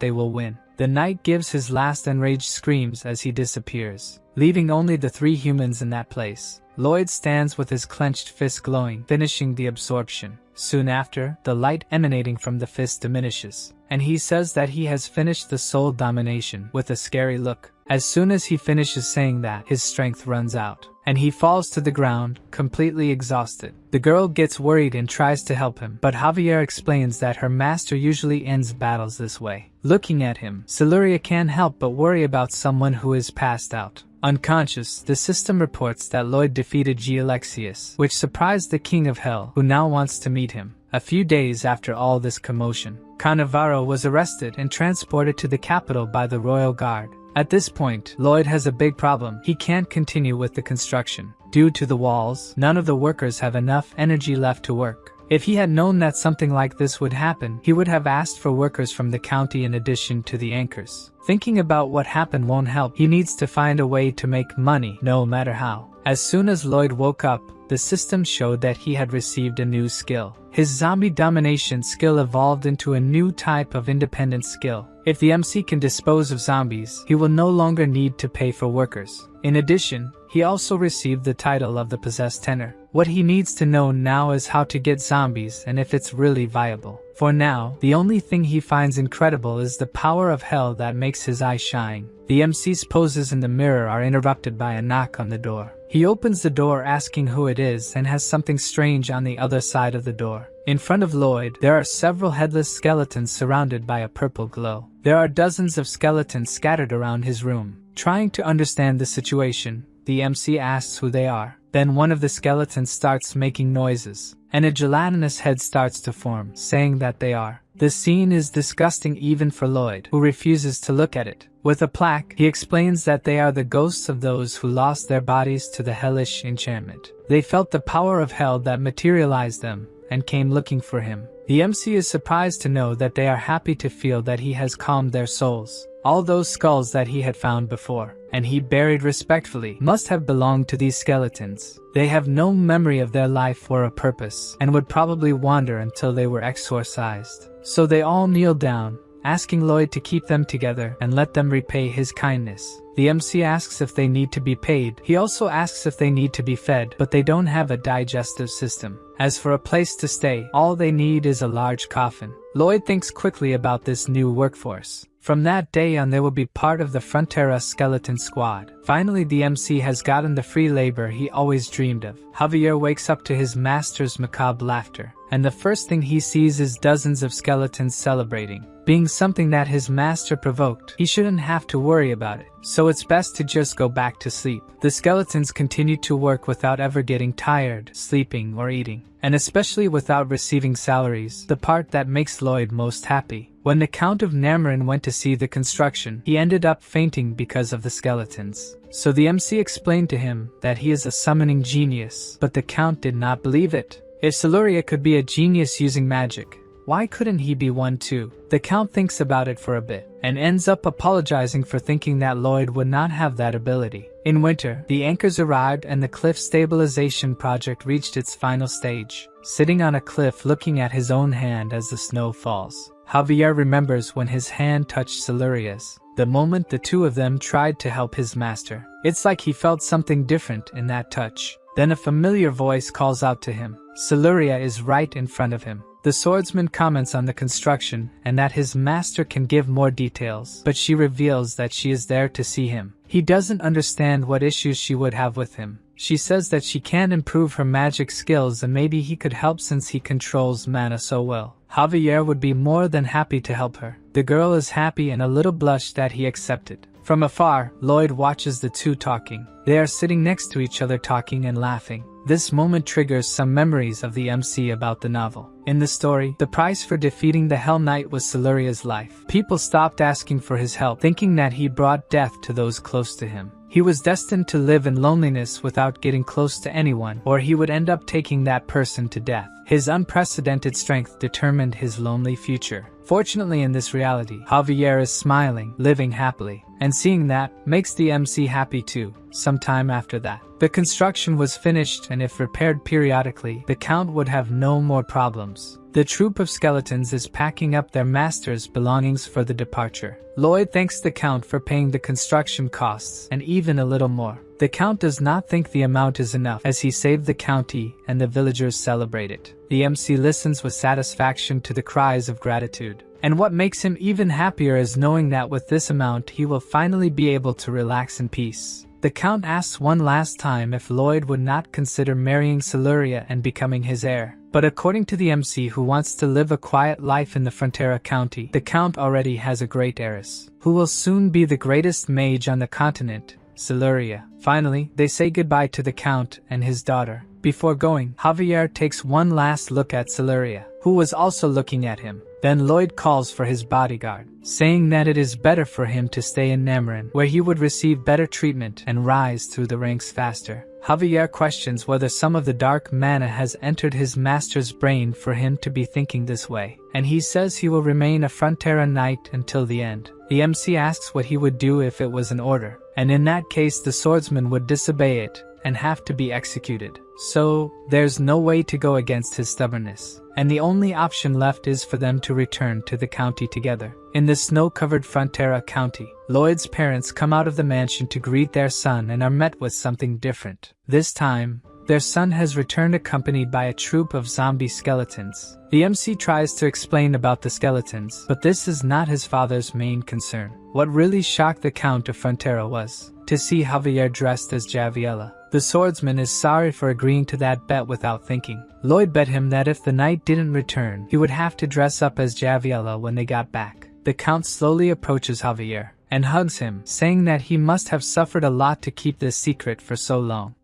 they will win. The knight gives his last enraged screams as he disappears, leaving only the three humans in that place. Lloyd stands with his clenched fist glowing, finishing the absorption. Soon after, the light emanating from the fist diminishes, and he says that he has finished the soul domination with a scary look. As soon as he finishes saying that, his strength runs out, and he falls to the ground, completely exhausted. The girl gets worried and tries to help him, but Javier explains that her master usually ends battles this way. Looking at him, Siluria can't help but worry about someone who is passed out. Unconscious, the system reports that Lloyd defeated Alexius, which surprised the King of Hell, who now wants to meet him. A few days after all this commotion, Cannavaro was arrested and transported to the capital by the Royal Guard. At this point, Lloyd has a big problem. He can't continue with the construction. Due to the walls, none of the workers have enough energy left to work. If he had known that something like this would happen, he would have asked for workers from the county in addition to the anchors. Thinking about what happened won't help. He needs to find a way to make money, no matter how. As soon as Lloyd woke up, the system showed that he had received a new skill. His zombie domination skill evolved into a new type of independent skill. If the MC can dispose of zombies, he will no longer need to pay for workers. In addition, he also received the title of the Possessed Tenor. What he needs to know now is how to get zombies and if it's really viable. For now, the only thing he finds incredible is the power of hell that makes his eyes shine. The MC's poses in the mirror are interrupted by a knock on the door. He opens the door asking who it is and has something strange on the other side of the door. In front of Lloyd, there are several headless skeletons surrounded by a purple glow. There are dozens of skeletons scattered around his room. Trying to understand the situation, the MC asks who they are. Then one of the skeletons starts making noises, and a gelatinous head starts to form, saying that they are. The scene is disgusting even for Lloyd, who refuses to look at it. With a plaque, he explains that they are the ghosts of those who lost their bodies to the hellish enchantment. They felt the power of hell that materialized them, and came looking for him. The MC is surprised to know that they are happy to feel that he has calmed their souls. All those skulls that he had found before, and he buried respectfully, must have belonged to these skeletons. They have no memory of their life or a purpose, and would probably wander until they were exorcised. So they all kneel down, asking Lloyd to keep them together and let them repay his kindness. The MC asks if they need to be paid. He also asks if they need to be fed, but they don't have a digestive system. As for a place to stay, all they need is a large coffin. Lloyd thinks quickly about this new workforce. From that day on, they will be part of the Frontera skeleton squad. Finally, the MC has gotten the free labor he always dreamed of. Javier wakes up to his master's macabre laughter, and the first thing he sees is dozens of skeletons celebrating. Being something that his master provoked, he shouldn't have to worry about it, so it's best to just go back to sleep. The skeletons continue to work without ever getting tired, sleeping, or eating, and especially without receiving salaries, the part that makes Lloyd most happy. When the Count of Namarin went to see the construction, he ended up fainting because of the skeletons. So the MC explained to him that he is a summoning genius, but the Count did not believe it. If Siluria could be a genius using magic, why couldn't he be one too? The Count thinks about it for a bit, and ends up apologizing for thinking that Lloyd would not have that ability. In winter, the anchors arrived and the cliff stabilization project reached its final stage. Sitting on a cliff looking at his own hand as the snow falls, Javier remembers when his hand touched Siluria's, the moment the two of them tried to help his master. It's like he felt something different in that touch. Then a familiar voice calls out to him. Siluria is right in front of him. The swordsman comments on the construction and that his master can give more details, but she reveals that she is there to see him. He doesn't understand what issues she would have with him. She says that she can improve her magic skills and maybe he could help since he controls mana so well. Javier would be more than happy to help her. The girl is happy and a little blushed that he accepted. From afar, Lloyd watches the two talking. They are sitting next to each other talking and laughing. This moment triggers some memories of the MC about the novel. In the story, the price for defeating the Hell Knight was Siluria's life. People stopped asking for his help, thinking that he brought death to those close to him. He was destined to live in loneliness without getting close to anyone, or he would end up taking that person to death. His unprecedented strength determined his lonely future. Fortunately, in this reality, Javier is smiling, living happily, and seeing that makes the MC happy too. Sometime after that, the construction was finished, and if repaired periodically, the Count would have no more problems. The troop of skeletons is packing up their master's belongings for the departure. Lloyd thanks the Count for paying the construction costs, and even a little more. The Count does not think the amount is enough, as he saved the county and the villagers celebrate it. The MC listens with satisfaction to the cries of gratitude. And what makes him even happier is knowing that with this amount he will finally be able to relax in peace. The Count asks one last time if Lloyd would not consider marrying Siluria and becoming his heir. But according to the MC, who wants to live a quiet life in the Frontera County, the Count already has a great heiress, who will soon be the greatest mage on the continent, Siluria. Finally, they say goodbye to the Count and his daughter. Before going, Javier takes one last look at Siluria, who was also looking at him. Then Lloyd calls for his bodyguard, saying that it is better for him to stay in Namran, where he would receive better treatment and rise through the ranks faster. Javier questions whether some of the dark mana has entered his master's brain for him to be thinking this way, and he says he will remain a Frontera knight until the end. The MC asks what he would do if it was an order, and in that case the swordsman would disobey it and have to be executed. So, there's no way to go against his stubbornness, and the only option left is for them to return to the county together. In the snow-covered Frontera County, Lloyd's parents come out of the mansion to greet their son and are met with something different. This time, their son has returned accompanied by a troop of zombie skeletons. The MC tries to explain about the skeletons, but this is not his father's main concern. What really shocked the Count of Frontera was to see Javier dressed as Javiella. The swordsman is sorry for agreeing to that bet without thinking. Lloyd bet him that if the knight didn't return, he would have to dress up as Javiella when they got back. The Count slowly approaches Javier and hugs him, saying that he must have suffered a lot to keep this secret for so long.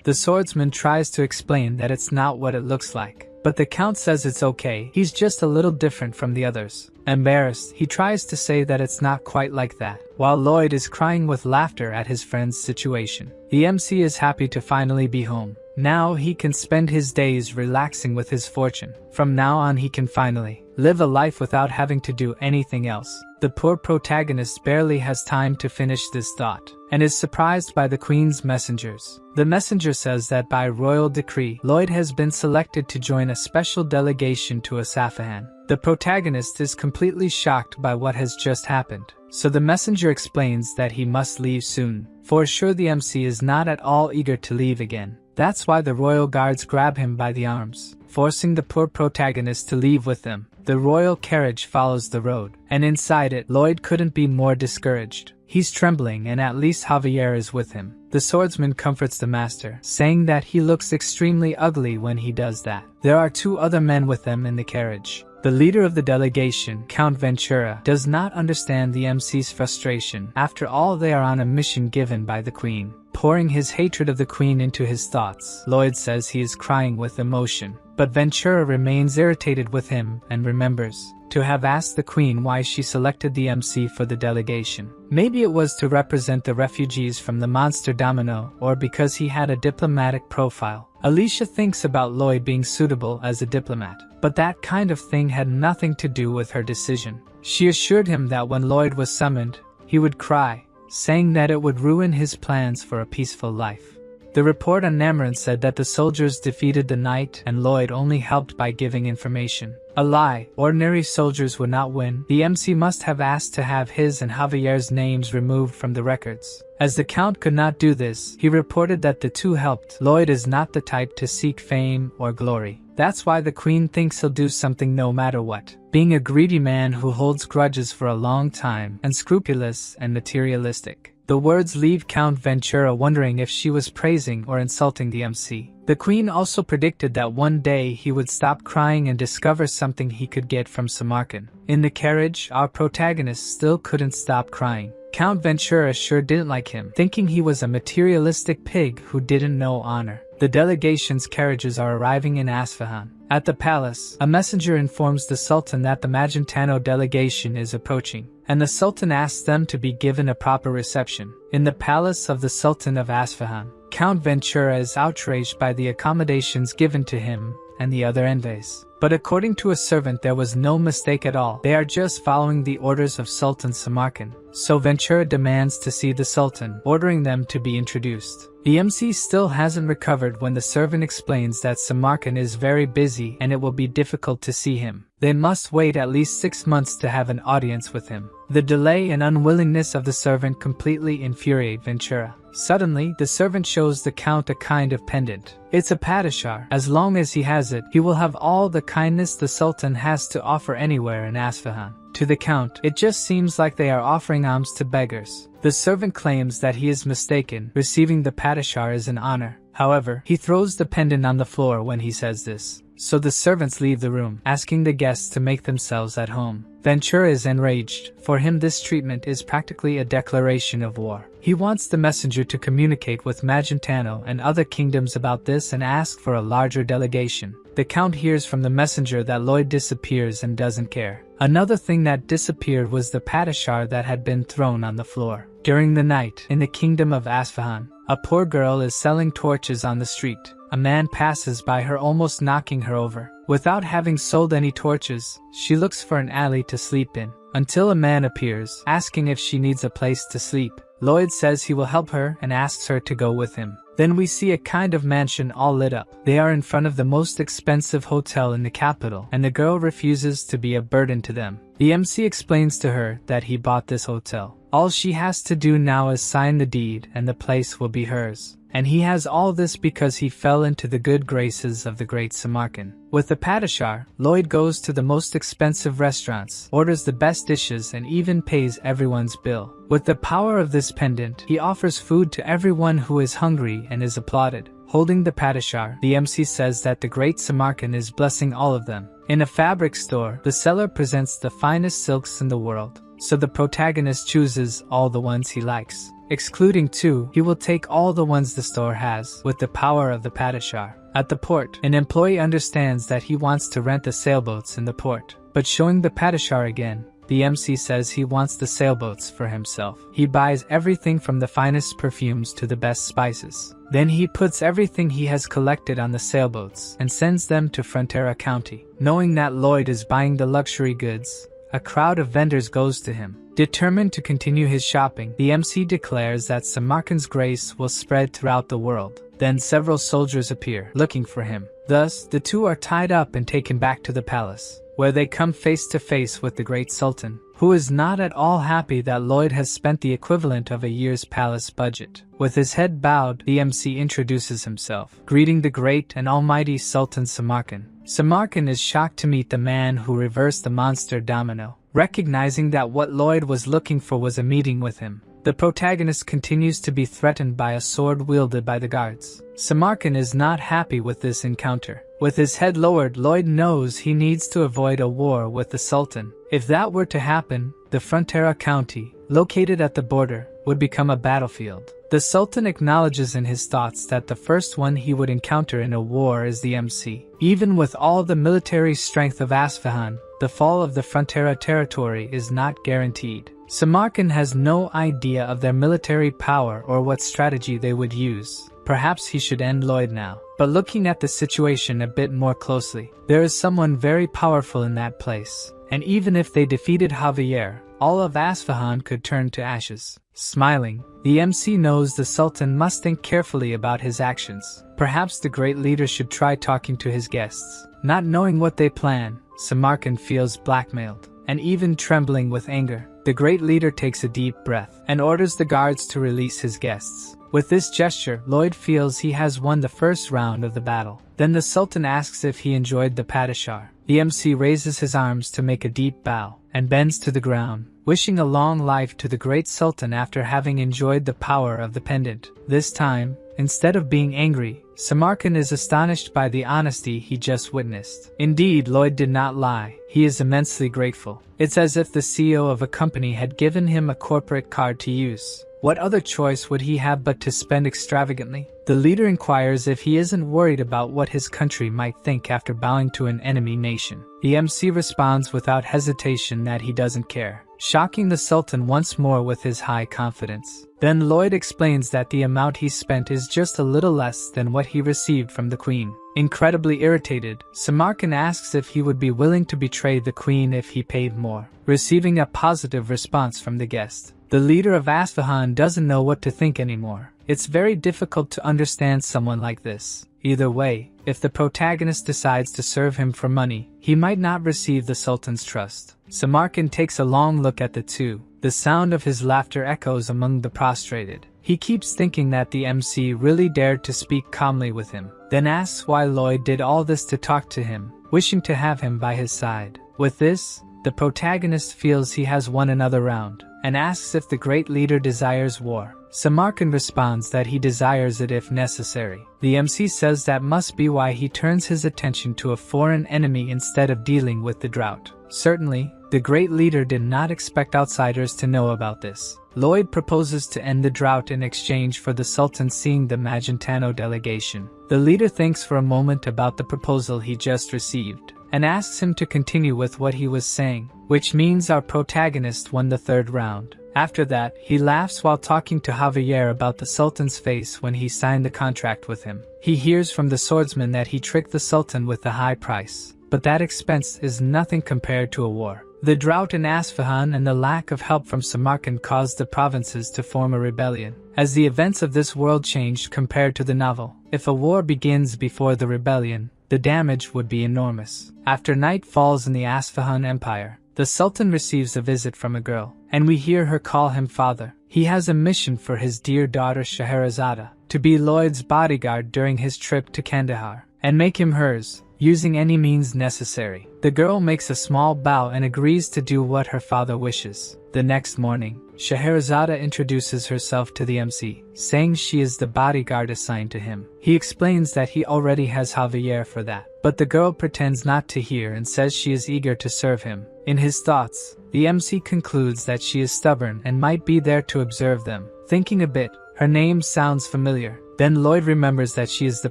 The swordsman tries to explain that it's not what it looks like, but the Count says it's okay, he's just a little different from the others. Embarrassed, he tries to say that it's not quite like that, while Lloyd is crying with laughter at his friend's situation. The MC is happy to finally be home. Now he can spend his days relaxing with his fortune. From now on he can finally live a life without having to do anything else. The poor protagonist barely has time to finish this thought, and is surprised by the Queen's messengers. The messenger says that by royal decree, Lloyd has been selected to join a special delegation to Asafahan. The protagonist is completely shocked by what has just happened, so the messenger explains that he must leave soon. For sure the MC is not at all eager to leave again. That's why the royal guards grab him by the arms, forcing the poor protagonist to leave with them. The royal carriage follows the road, and inside it, Lloyd couldn't be more discouraged. He's trembling, and at least Javier is with him. The swordsman comforts the master, saying that he looks extremely ugly when he does that. There are two other men with them in the carriage. The leader of the delegation, Count Ventura, does not understand the MC's frustration. After all, they are on a mission given by the Queen. Pouring his hatred of the Queen into his thoughts, Lloyd says he is crying with emotion. But Ventura remains irritated with him and remembers to have asked the Queen why she selected the MC for the delegation. Maybe it was to represent the refugees from the monster Domino, or because he had a diplomatic profile. Alicia thinks about Lloyd being suitable as a diplomat, but that kind of thing had nothing to do with her decision. She assured him that when Lloyd was summoned, he would cry, saying that it would ruin his plans for a peaceful life. The report on Namaran said that the soldiers defeated the knight and Lloyd only helped by giving information. A lie. Ordinary soldiers would not win. The MC must have asked to have his and Javier's names removed from the records. As the Count could not do this, he reported that the two helped. Lloyd is not the type to seek fame or glory. That's why the Queen thinks he'll do something no matter what. Being a greedy man who holds grudges for a long time, unscrupulous and materialistic. The words leave Count Ventura wondering if she was praising or insulting the MC. The Queen also predicted that one day he would stop crying and discover something he could get from Samarkand. In the carriage, our protagonist still couldn't stop crying. Count Ventura sure didn't like him, thinking he was a materialistic pig who didn't know honor. The delegation's carriages are arriving in Asfahan. At the palace, a messenger informs the Sultan that the Magentano delegation is approaching, and the Sultan asks them to be given a proper reception. In the palace of the Sultan of Asfahan, Count Ventura is outraged by the accommodations given to him and the other envoys. But according to a servant, there was no mistake at all. They are just following the orders of Sultan Samarkand. So Ventura demands to see the Sultan, ordering them to be introduced. The MC still hasn't recovered when the servant explains that Samarkand is very busy and it will be difficult to see him. They must wait at least 6 months to have an audience with him. The delay and unwillingness of the servant completely infuriate Ventura. Suddenly, the servant shows the Count a kind of pendant. It's a padishar. As long as he has it, he will have all the kindness the Sultan has to offer anywhere in Asfahan. To the Count, it just seems like they are offering alms to beggars. The servant claims that he is mistaken. Receiving the padishar is an honor. However, he throws the pendant on the floor when he says this. So the servants leave the room, asking the guests to make themselves at home. Ventura is enraged. For him, this treatment is practically a declaration of war. He wants the messenger to communicate with Magentano and other kingdoms about this and ask for a larger delegation. The Count hears from the messenger that Lloyd disappears and doesn't care. Another thing that disappeared was the padishar that had been thrown on the floor. During the night, in the kingdom of Asfahan, a poor girl is selling torches on the street. A man passes by her, almost knocking her over. Without having sold any torches, she looks for an alley to sleep in, until a man appears, asking if she needs a place to sleep. Lloyd says he will help her and asks her to go with him. Then we see a kind of mansion all lit up. They are in front of the most expensive hotel in the capital, and the girl refuses to be a burden to them. The MC explains to her that he bought this hotel. All she has to do now is sign the deed and the place will be hers. And he has all this because he fell into the good graces of the great Samarkand. With the padishar, Lloyd goes to the most expensive restaurants, orders the best dishes, and even pays everyone's bill. With the power of this pendant, he offers food to everyone who is hungry and is applauded. Holding the padishar, the MC says that the great Samarkand is blessing all of them. In a fabric store, the seller presents the finest silks in the world, so the protagonist chooses all the ones he likes. Excluding 2, he will take all the ones the store has, with the power of the padishar. At the port, an employee understands that he wants to rent the sailboats in the port, but showing the padishar again, the MC says he wants the sailboats for himself. He buys everything from the finest perfumes to the best spices. Then he puts everything he has collected on the sailboats and sends them to Frontera County. Knowing that Lloyd is buying the luxury goods, a crowd of vendors goes to him. Determined to continue his shopping, the MC declares that Samarkand's grace will spread throughout the world. Then several soldiers appear, looking for him. Thus, the two are tied up and taken back to the palace, where they come face to face with the great Sultan, who is not at all happy that Lloyd has spent the equivalent of a year's palace budget. With his head bowed, the MC introduces himself, greeting the great and almighty Sultan Samarkand. Samarkand is shocked to meet the man who reversed the monster domino. Recognizing that what Lloyd was looking for was a meeting with him, the protagonist continues to be threatened by a sword wielded by the guards. Samarkand is not happy with this encounter. With his head lowered, Lloyd knows he needs to avoid a war with the Sultan. If that were to happen, the Frontera County, located at the border, would become a battlefield. The Sultan acknowledges in his thoughts that the first one he would encounter in a war is the MC. Even with all the military strength of Asfahan, the fall of the Frontera territory is not guaranteed. Samarkand has no idea of their military power or what strategy they would use. Perhaps he should end Lloyd now. But looking at the situation a bit more closely, there is someone very powerful in that place. And even if they defeated Javier, all of Asfahan could turn to ashes. Smiling, the MC knows the Sultan must think carefully about his actions. Perhaps the great leader should try talking to his guests. Not knowing what they plan, Samarkand feels blackmailed, and even trembling with anger. The great leader takes a deep breath and orders the guards to release his guests. With this gesture, Lloyd feels he has won the first round of the battle. Then the Sultan asks if he enjoyed the padishah. The MC raises his arms to make a deep bow and bends to the ground, wishing a long life to the great Sultan after having enjoyed the power of the pendant. This time, instead of being angry, Samarkand is astonished by the honesty he just witnessed. Indeed, Lloyd did not lie. He is immensely grateful. It's as if the CEO of a company had given him a corporate card to use. What other choice would he have but to spend extravagantly? The leader inquires if he isn't worried about what his country might think after bowing to an enemy nation. The MC responds without hesitation that he doesn't care, shocking the Sultan once more with his high confidence. Then Lloyd explains that the amount he spent is just a little less than what he received from the Queen. Incredibly irritated, Samarkand asks if he would be willing to betray the Queen if he paid more, receiving a positive response from the guest. The leader of Isfahan doesn't know what to think anymore. It's very difficult to understand someone like this. Either way, if the protagonist decides to serve him for money, he might not receive the Sultan's trust. Samarkand takes a long look at the two. The sound of his laughter echoes among the prostrated. He keeps thinking that the MC really dared to speak calmly with him, then asks why Lloyd did all this to talk to him, wishing to have him by his side. With this, the protagonist feels he has won another round, and asks if the great leader desires war. Samarkand responds that he desires it if necessary. The MC says that must be why he turns his attention to a foreign enemy instead of dealing with the drought. Certainly, the great leader did not expect outsiders to know about this. Lloyd proposes to end the drought in exchange for the Sultan seeing the Magentano delegation. The leader thinks for a moment about the proposal he just received, and asks him to continue with what he was saying, which means our protagonist won the third round. After that, he laughs while talking to Javier about the Sultan's face when he signed the contract with him. He hears from the swordsman that he tricked the Sultan with the high price, but that expense is nothing compared to a war. The drought in Isfahan and the lack of help from Samarkand caused the provinces to form a rebellion. As the events of this world changed compared to the novel, if a war begins before the rebellion, the damage would be enormous. After night falls in the Isfahan Empire, the Sultan receives a visit from a girl, and we hear her call him father. He has a mission for his dear daughter Scheherazade, to be Lloyd's bodyguard during his trip to Kandahar, and make him hers, using any means necessary. The girl makes a small bow and agrees to do what her father wishes. The next morning, Scheherazade introduces herself to the MC, saying she is the bodyguard assigned to him. He explains that he already has Javier for that, but the girl pretends not to hear and says she is eager to serve him. In his thoughts, the MC concludes that she is stubborn and might be there to observe them. Thinking a bit, her name sounds familiar. Then Lloyd remembers that she is the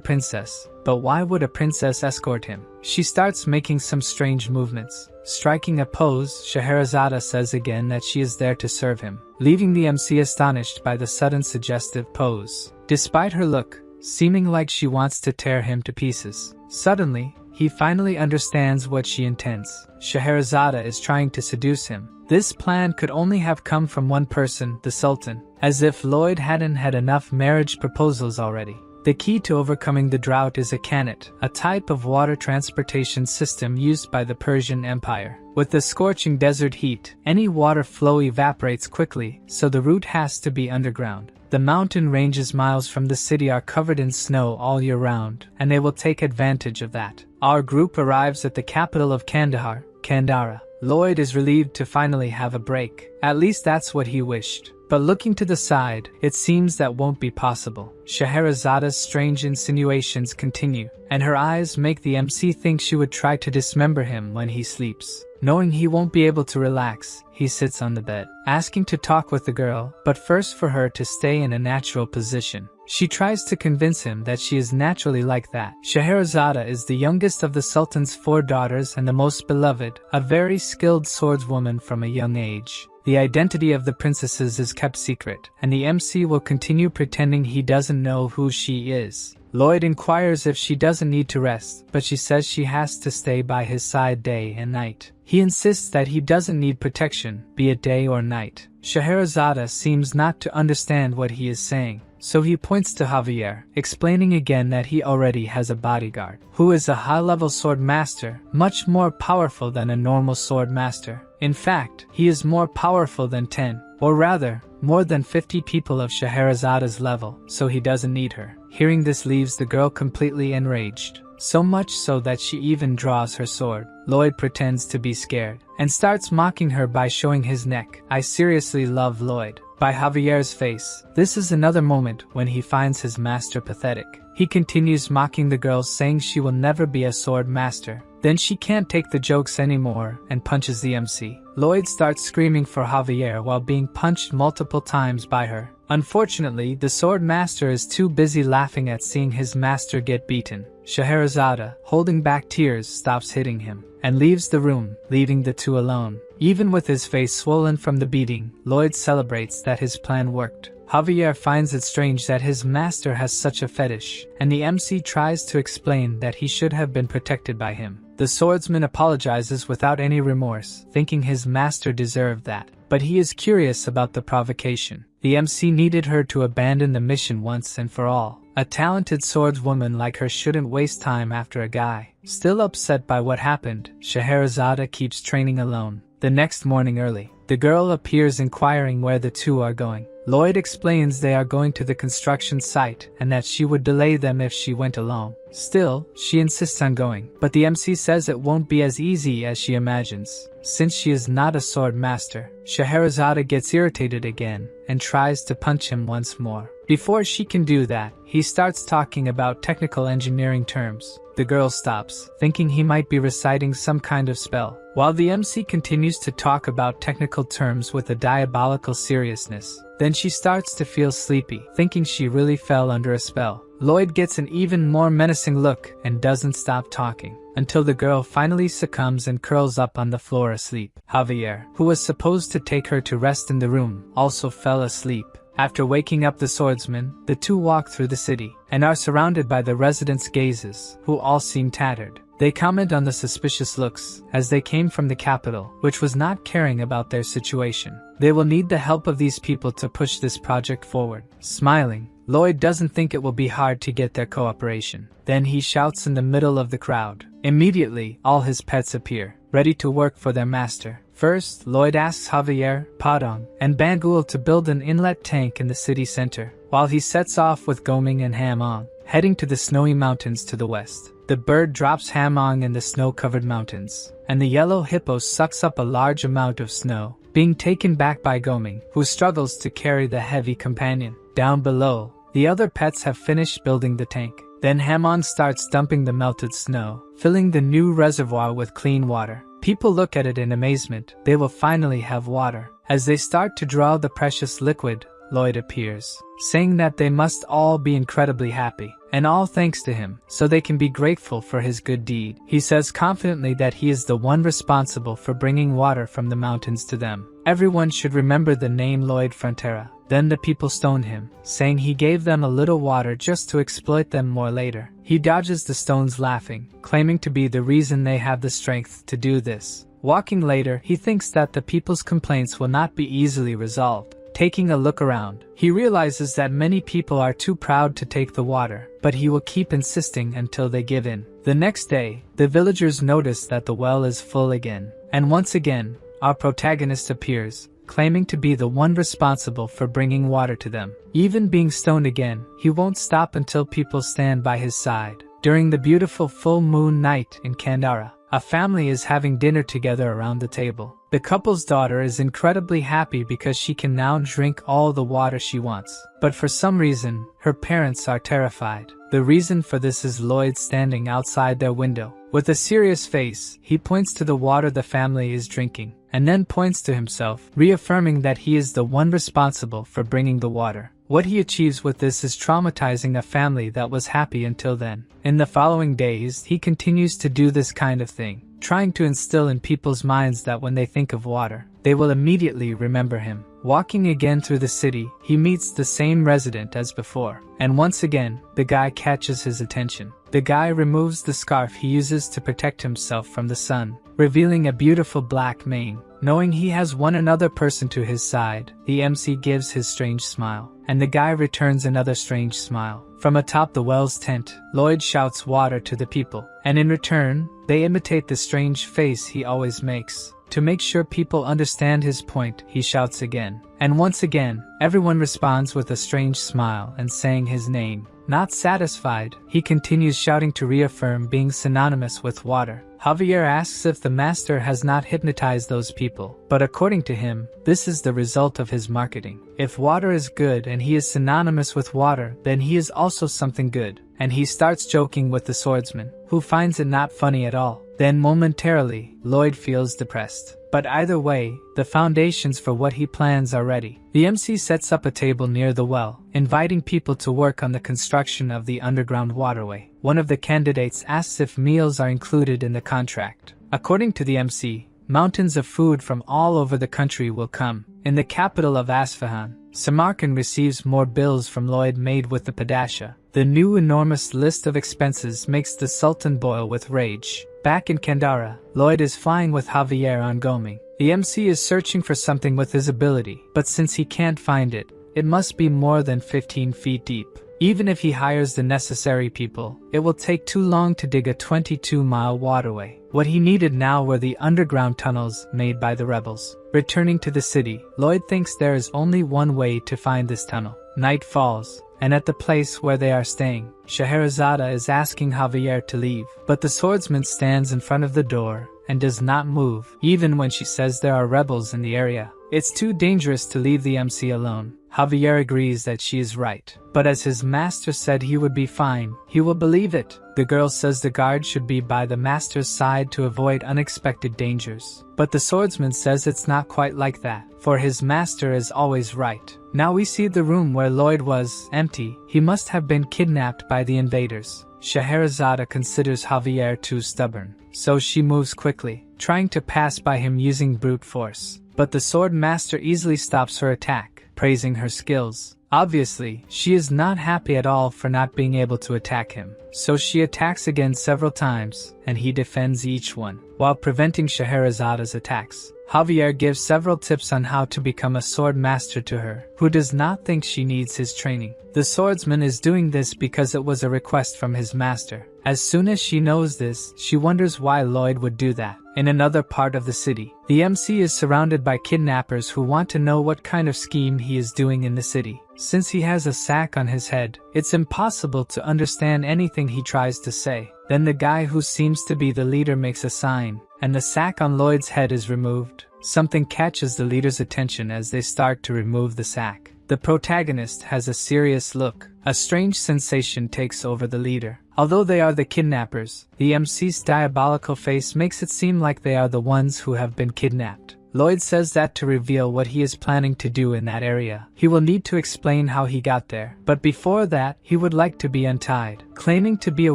princess. But why would a princess escort him? She starts making some strange movements. Striking a pose, Scheherazade says again that she is there to serve him, leaving the MC astonished by the sudden suggestive pose. Despite her look, seeming like she wants to tear him to pieces. Suddenly, he finally understands what she intends. Scheherazade is trying to seduce him. This plan could only have come from one person, the Sultan, as if Lloyd hadn't had enough marriage proposals already. The key to overcoming the drought is a kanat, a type of water transportation system used by the Persian Empire. With the scorching desert heat, any water flow evaporates quickly, so the route has to be underground. The mountain ranges miles from the city are covered in snow all year round, and they will take advantage of that. Our group arrives at the capital of Kandahar, Kandara. Lloyd is relieved to finally have a break. At least that's what he wished. But looking to the side, it seems that won't be possible. Scheherazade's strange insinuations continue, and her eyes make the MC think she would try to dismember him when he sleeps. Knowing he won't be able to relax, he sits on the bed, asking to talk with the girl, but first for her to stay in a natural position. She tries to convince him that she is naturally like that. Scheherazade is the youngest of the Sultan's 4 daughters and the most beloved, a very skilled swordswoman from a young age. The identity of the princesses is kept secret, and the MC will continue pretending he doesn't know who she is. Lloyd inquires if she doesn't need to rest, but she says she has to stay by his side day and night. He insists that he doesn't need protection, be it day or night. Scheherazade seems not to understand what he is saying, so he points to Javier, explaining again that he already has a bodyguard, who is a high-level sword master, much more powerful than a normal sword master. In fact, he is more powerful than 10, or rather, more than 50 people of Scheherazade's level, so he doesn't need her. Hearing this leaves the girl completely enraged, so much so that she even draws her sword. Lloyd pretends to be scared, and starts mocking her by showing his neck. "I seriously love Lloyd." By Javier's face. This is another moment when he finds his master pathetic. He continues mocking the girl, saying she will never be a sword master. Then she can't take the jokes anymore and punches the MC. Lloyd starts screaming for Javier while being punched multiple times by her. Unfortunately, the sword master is too busy laughing at seeing his master get beaten. Scheherazade, holding back tears, stops hitting him and leaves the room, leaving the two alone. Even with his face swollen from the beating, Lloyd celebrates that his plan worked. Javier finds it strange that his master has such a fetish, and the MC tries to explain that he should have been protected by him. The swordsman apologizes without any remorse, thinking his master deserved that, but he is curious about the provocation. The MC needed her to abandon the mission once and for all. A talented swordswoman like her shouldn't waste time after a guy. Still upset by what happened, Scheherazade keeps training alone. The next morning early, the girl appears inquiring where the two are going. Lloyd explains they are going to the construction site and that she would delay them if she went alone. Still, she insists on going, but the MC says it won't be as easy as she imagines, since she is not a sword master. Scheherazade gets irritated again and tries to punch him once more. Before she can do that, he starts talking about technical engineering terms. The girl stops, thinking he might be reciting some kind of spell, while the MC continues to talk about technical terms with a diabolical seriousness. Then she starts to feel sleepy, thinking she really fell under a spell. Lloyd gets an even more menacing look and doesn't stop talking, until the girl finally succumbs and curls up on the floor asleep. Javier, who was supposed to take her to rest in the room, also fell asleep. After waking up the swordsman, the two walk through the city, and are surrounded by the residents' gazes, who all seem tattered. They comment on the suspicious looks, as they came from the capital, which was not caring about their situation. They will need the help of these people to push this project forward. Smiling, Lloyd doesn't think it will be hard to get their cooperation. Then he shouts in the middle of the crowd. Immediately, all his pets appear, ready to work for their master. First, Lloyd asks Javier, Padong, and Bangul to build an inlet tank in the city center, while he sets off with Goming and Hamong, heading to the snowy mountains to the west. The bird drops Hamong in the snow-covered mountains, and the yellow hippo sucks up a large amount of snow, being taken back by Goming, who struggles to carry the heavy companion. Down below, the other pets have finished building the tank. Then Hamon starts dumping the melted snow, filling the new reservoir with clean water. People look at it in amazement. They will finally have water. As they start to draw the precious liquid, Lloyd appears, saying that they must all be incredibly happy, and all thanks to him, so they can be grateful for his good deed. He says confidently that he is the one responsible for bringing water from the mountains to them. Everyone should remember the name Lloyd Frontera. Then the people stone him, saying he gave them a little water just to exploit them more later. He dodges the stones laughing, claiming to be the reason they have the strength to do this. Walking later, he thinks that the people's complaints will not be easily resolved. Taking a look around, he realizes that many people are too proud to take the water, but he will keep insisting until they give in. The next day, the villagers notice that the well is full again, and once again, our protagonist appears, claiming to be the one responsible for bringing water to them. Even being stoned again, he won't stop until people stand by his side. During the beautiful full moon night in Kandara, a family is having dinner together around the table. The couple's daughter is incredibly happy because she can now drink all the water she wants. But for some reason, her parents are terrified. The reason for this is Lloyd standing outside their window. With a serious face, he points to the water the family is drinking, and then points to himself, reaffirming that he is the one responsible for bringing the water. What he achieves with this is traumatizing a family that was happy until then. In the following days, he continues to do this kind of thing, trying to instill in people's minds that when they think of water, they will immediately remember him. Walking again through the city, he meets the same resident as before, and once again, the guy catches his attention. The guy removes the scarf he uses to protect himself from the sun, revealing a beautiful black mane. Knowing he has won another person to his side, the MC gives his strange smile, and the guy returns another strange smile. From atop the well's tent, Lloyd shouts water to the people, and in return, they imitate the strange face he always makes. To make sure people understand his point, he shouts again. And once again, everyone responds with a strange smile and saying his name. Not satisfied, he continues shouting to reaffirm being synonymous with water. Javier asks if the master has not hypnotized those people, but according to him, this is the result of his marketing. If water is good and he is synonymous with water, then he is also something good. And he starts joking with the swordsman, who finds it not funny at all. Then momentarily, Lloyd feels depressed. But either way, the foundations for what he plans are ready. The MC sets up a table near the well, inviting people to work on the construction of the underground waterway. One of the candidates asks if meals are included in the contract. According to the MC, mountains of food from all over the country will come. In the capital of Isfahan, Samarkand receives more bills from Lloyd made with the Padasha. The new enormous list of expenses makes the Sultan boil with rage. Back in Kandahar, Lloyd is flying with Javier on Goming. The MC is searching for something with his ability, but since he can't find it, it must be more than 15 feet deep. Even if he hires the necessary people, it will take too long to dig a 22-mile waterway. What he needed now were the underground tunnels made by the rebels. Returning to the city, Lloyd thinks there is only one way to find this tunnel. Night falls, and at the place where they are staying, Scheherazade is asking Javier to leave, but the swordsman stands in front of the door and does not move, even when she says there are rebels in the area. It's too dangerous to leave the MC alone. Javier agrees that she is right, but as his master said he would be fine, he will believe it. The girl says the guard should be by the master's side to avoid unexpected dangers. But the swordsman says it's not quite like that, for his master is always right. Now we see the room where Lloyd was empty. He must have been kidnapped by the invaders. Scheherazade considers Javier too stubborn, so she moves quickly, trying to pass by him using brute force. But the sword master easily stops her attack, praising her skills. Obviously, she is not happy at all for not being able to attack him, so she attacks again several times, and he defends each one, while preventing Scheherazade's attacks. Javier gives several tips on how to become a sword master to her, who does not think she needs his training. The swordsman is doing this because it was a request from his master. As soon as she knows this, she wonders why Lloyd would do that. In another part of the city, the MC is surrounded by kidnappers who want to know what kind of scheme he is doing in the city. Since he has a sack on his head, it's impossible to understand anything he tries to say. Then the guy who seems to be the leader makes a sign, and the sack on Lloyd's head is removed. Something catches the leader's attention as they start to remove the sack. The protagonist has a serious look. A strange sensation takes over the leader. Although they are the kidnappers, the MC's diabolical face makes it seem like they are the ones who have been kidnapped. Lloyd says that to reveal what he is planning to do in that area, he will need to explain how he got there. But before that, he would like to be untied. Claiming to be a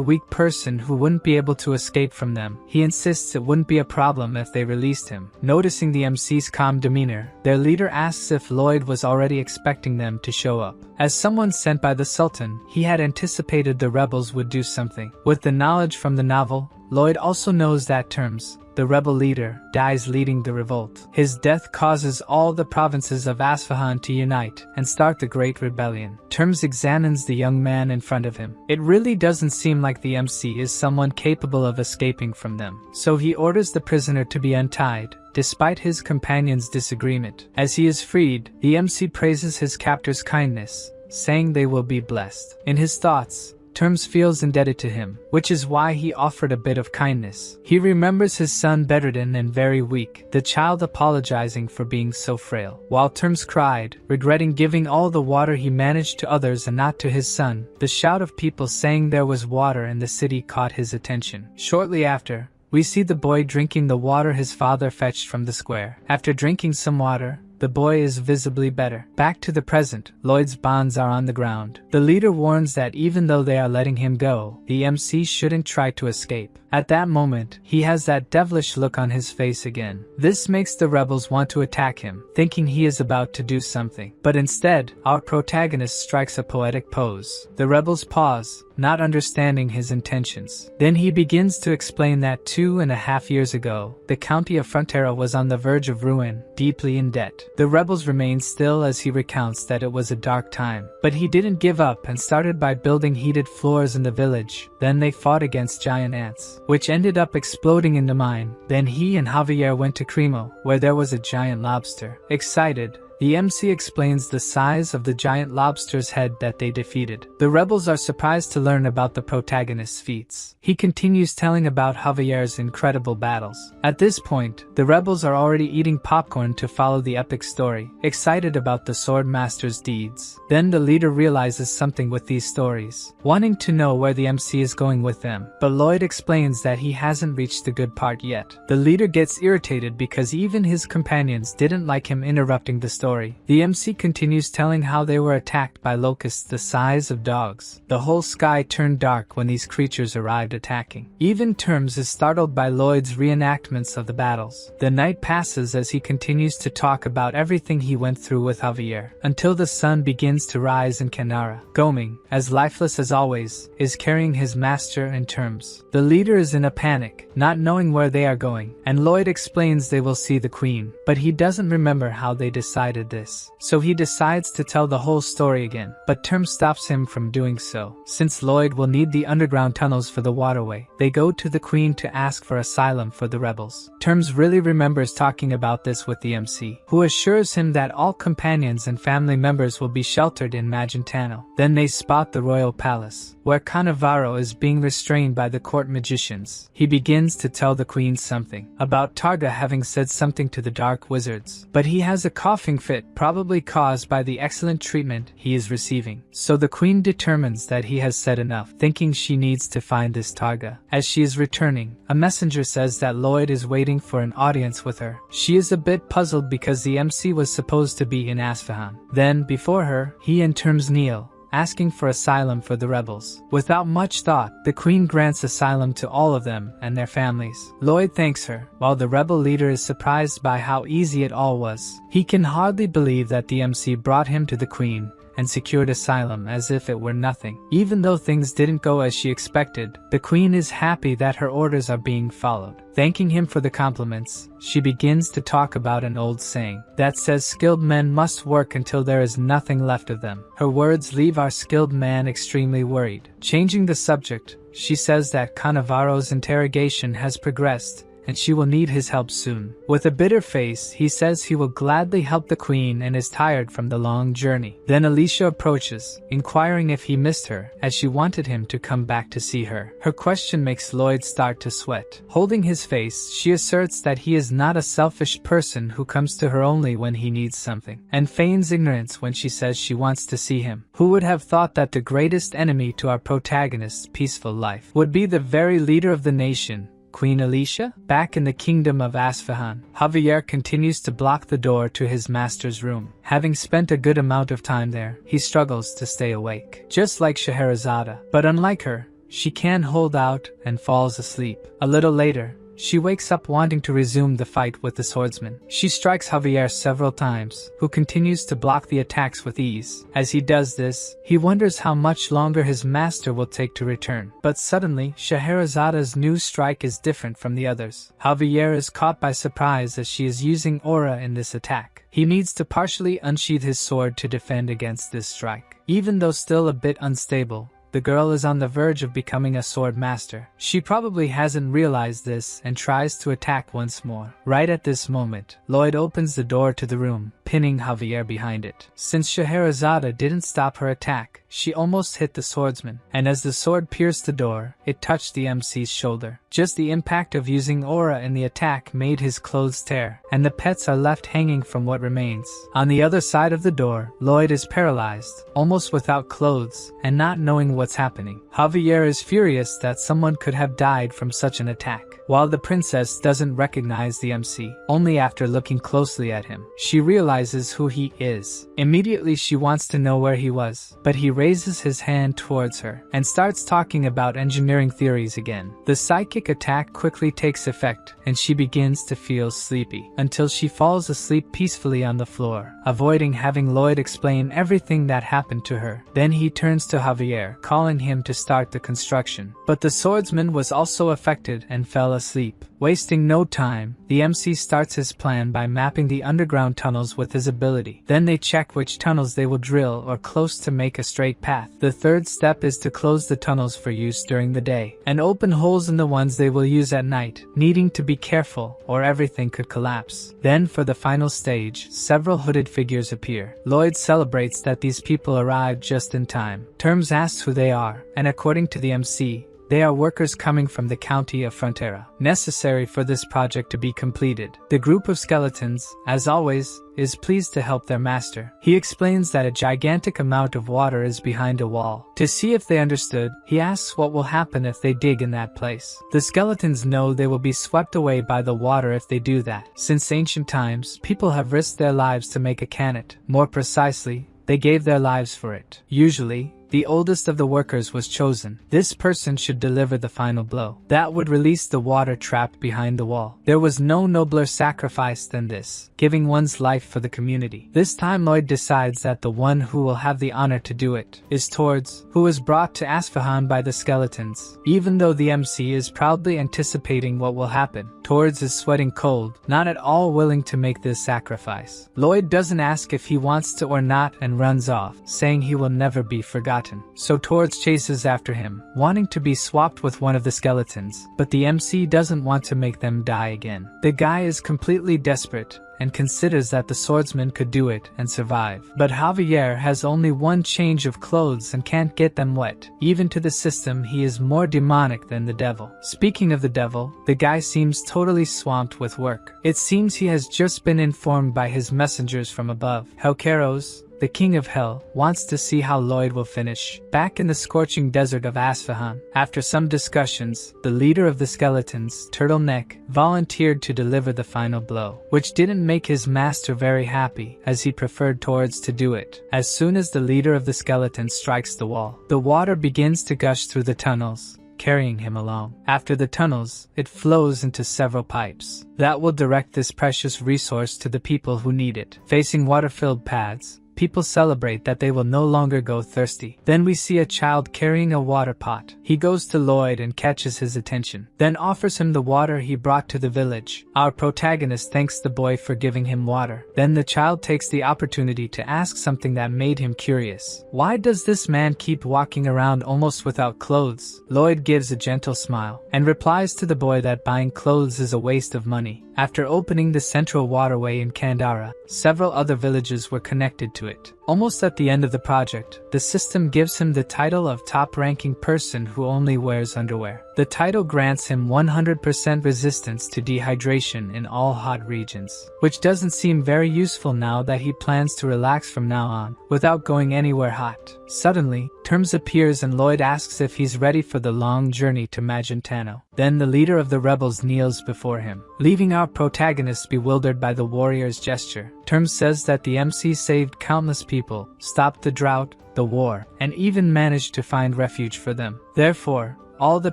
weak person who wouldn't be able to escape from them, he insists it wouldn't be a problem if they released him. Noticing the MC's calm demeanor, their leader asks if Lloyd was already expecting them to show up. As someone sent by the Sultan, he had anticipated the rebels would do something. With the knowledge from the novel, Lloyd also knows that Terms, the rebel leader, dies leading the revolt. His death causes all the provinces of Isfahan to unite and start the Great Rebellion. Terms examines the young man in front of him. It really doesn't seem like the MC is someone capable of escaping from them, so he orders the prisoner to be untied, despite his companion's disagreement. As he is freed, the MC praises his captor's kindness, saying they will be blessed. In his thoughts, Terms feels indebted to him, which is why he offered a bit of kindness. He remembers his son bedridden and very weak, the child apologizing for being so frail. While Terms cried, regretting giving all the water he managed to others and not to his son, the shout of people saying there was water in the city caught his attention. Shortly after, we see the boy drinking the water his father fetched from the square. After drinking some water, the boy is visibly better. Back to the present, Lloyd's bonds are on the ground. The leader warns that even though they are letting him go, the MC shouldn't try to escape. At that moment, he has that devilish look on his face again. This makes the rebels want to attack him, thinking he is about to do something. But instead, our protagonist strikes a poetic pose. The rebels pause, not understanding his intentions. Then he begins to explain that 2.5 years ago, the county of Frontera was on the verge of ruin, deeply in debt. The rebels remain still as he recounts that it was a dark time. But he didn't give up and started by building heated floors in the village. Then they fought against giant ants, which ended up exploding in the mine. Then he and Javier went to Cremo, where there was a giant lobster. Excited, the MC explains the size of the giant lobster's head that they defeated. The rebels are surprised to learn about the protagonist's feats. He continues telling about Javier's incredible battles. At this point, the rebels are already eating popcorn to follow the epic story, excited about the sword master's deeds. Then the leader realizes something with these stories, wanting to know where the MC is going with them. But Lloyd explains that he hasn't reached the good part yet. The leader gets irritated because even his companions didn't like him interrupting the story. The MC continues telling how they were attacked by locusts the size of dogs. The whole sky turned dark when these creatures arrived attacking. Even Terms is startled by Lloyd's reenactments of the battles. The night passes as he continues to talk about everything he went through with Javier, until the sun begins to rise in Canara. Goming, as lifeless as always, is carrying his master and Terms. The leader is in a panic, not knowing where they are going, and Lloyd explains they will see the queen, but he doesn't remember how they decided this. So he decides to tell the whole story again, but Terms stops him from doing so. Since Lloyd will need the underground tunnels for the waterway, they go to the queen to ask for asylum for the rebels. Terms really remembers talking about this with the MC, who assures him that all companions and family members will be sheltered in Magentano. Then they spot the royal palace, where Cannavaro is being restrained by the court magicians. He begins to tell the queen something about Targa having said something to the dark wizards, but he has a coughing fit, probably caused by the excellent treatment he is receiving. So the queen determines that he has said enough, thinking she needs to find this Targa. As she is returning, a messenger says that Lloyd is waiting for an audience with her. She is a bit puzzled because the MC was supposed to be in Asfahan. Then, before her, he and Terms kneel, asking for asylum for the rebels. Without much thought, the queen grants asylum to all of them and their families. Lloyd thanks her, while the rebel leader is surprised by how easy it all was. He can hardly believe that the MC brought him to the queen and secured asylum as if it were nothing. Even though things didn't go as she expected, the queen is happy that her orders are being followed. Thanking him for the compliments, she begins to talk about an old saying that says skilled men must work until there is nothing left of them. Her words leave our skilled man extremely worried. Changing the subject, she says that Cannavaro's interrogation has progressed and she will need his help soon. With a bitter face, he says he will gladly help the queen and is tired from the long journey. Then Alicia approaches, inquiring if he missed her, as she wanted him to come back to see her. Her question makes Lloyd start to sweat. Holding his face, she asserts that he is not a selfish person who comes to her only when he needs something, and feigns ignorance when she says she wants to see him. Who would have thought that the greatest enemy to our protagonist's peaceful life would be the very leader of the nation, Queen Alicia? Back in the kingdom of Asfahan, Javier continues to block the door to his master's room. Having spent a good amount of time there, he struggles to stay awake. Just like Scheherazade, but unlike her, she can hold out and falls asleep. A little later, she wakes up wanting to resume the fight with the swordsman. She strikes Javier several times, who continues to block the attacks with ease. As he does this, he wonders how much longer his master will take to return. But suddenly, Scheherazade's new strike is different from the others. Javier is caught by surprise as she is using aura in this attack. He needs to partially unsheath his sword to defend against this strike. Even though still a bit unstable, the girl is on the verge of becoming a sword master. She probably hasn't realized this and tries to attack once more. Right at this moment, Lloyd opens the door to the room, pinning Javier behind it. Since Scheherazade didn't stop her attack, she almost hit the swordsman, and as the sword pierced the door, it touched the MC's shoulder. Just the impact of using aura in the attack made his clothes tear, and the pets are left hanging from what remains. On the other side of the door, Lloyd is paralyzed, almost without clothes, and not knowing what's happening. Javier is furious that someone could have died from such an attack, while the princess doesn't recognize the MC. Only after looking closely at him, she realizes who he is. Immediately she wants to know where he was, but he raises his hand towards her and starts talking about engineering theories again. The psychic attack quickly takes effect, and she begins to feel sleepy until she falls asleep peacefully on the floor, avoiding having Lloyd explain everything that happened to her. Then he turns to Javier, calling him to start the construction. But the swordsman was also affected and fell asleep. Wasting no time, the MC starts his plan by mapping the underground tunnels with his ability. Then they check which tunnels they will drill or close to make a straight path. The third step is to close the tunnels for use during the day and open holes in the ones they will use at night, needing to be careful or everything could collapse. Then for the final stage, several hooded figures appear. Lloyd celebrates that these people arrived just in time. Terms asks who they are, and according to the MC, they are workers coming from the county of Frontera, necessary for this project to be completed. The group of skeletons, as always, is pleased to help their master. He explains that a gigantic amount of water is behind a wall. To see if they understood, he asks what will happen if they dig in that place. The skeletons know they will be swept away by the water if they do that. Since ancient times, people have risked their lives to make a canet. More precisely, they gave their lives for it. Usually, the oldest of the workers was chosen. This person should deliver the final blow. That would release the water trapped behind the wall. There was no nobler sacrifice than this, giving one's life for the community. This time Lloyd decides that the one who will have the honor to do it is Tords, who was brought to Asfahan by the skeletons. Even though the MC is proudly anticipating what will happen, Tords is sweating cold, not at all willing to make this sacrifice. Lloyd doesn't ask if he wants to or not and runs off, saying he will never be forgotten. So Tords chases after him, wanting to be swapped with one of the skeletons, but the MC doesn't want to make them die again. The guy is completely desperate and considers that the swordsman could do it and survive. But Javier has only one change of clothes and can't get them wet. Even to the system, he is more demonic than the devil. Speaking of the devil, the guy seems totally swamped with work. It seems he has just been informed by his messengers from above. Helkeros, the king of hell, wants to see how Lloyd will finish. Back in the scorching desert of Asfahan, after some discussions, the leader of the skeletons, Turtleneck, volunteered to deliver the final blow, which didn't make his master very happy, as he preferred Tords to do it. As soon as the leader of the skeletons strikes the wall, the water begins to gush through the tunnels, carrying him along. After the tunnels, it flows into several pipes that will direct this precious resource to the people who need it. Facing water-filled paths, people celebrate that they will no longer go thirsty. Then we see a child carrying a water pot. He goes to Lloyd and catches his attention, then offers him the water he brought to the village. Our protagonist thanks the boy for giving him water. Then the child takes the opportunity to ask something that made him curious. Why does this man keep walking around almost without clothes? Lloyd gives a gentle smile and replies to the boy that buying clothes is a waste of money. After opening the central waterway in Kandara, several other villages were connected to it. Almost at the end of the project, the system gives him the title of top-ranking person who only wears underwear. The title grants him 100% resistance to dehydration in all hot regions, which doesn't seem very useful now that he plans to relax from now on, without going anywhere hot. Suddenly, Terms appears and Lloyd asks if he's ready for the long journey to Magentano. Then the leader of the rebels kneels before him, leaving our protagonist bewildered by the warrior's gesture. Terms says that the MC saved countless people, stopped the drought, the war, and even managed to find refuge for them. Therefore, all the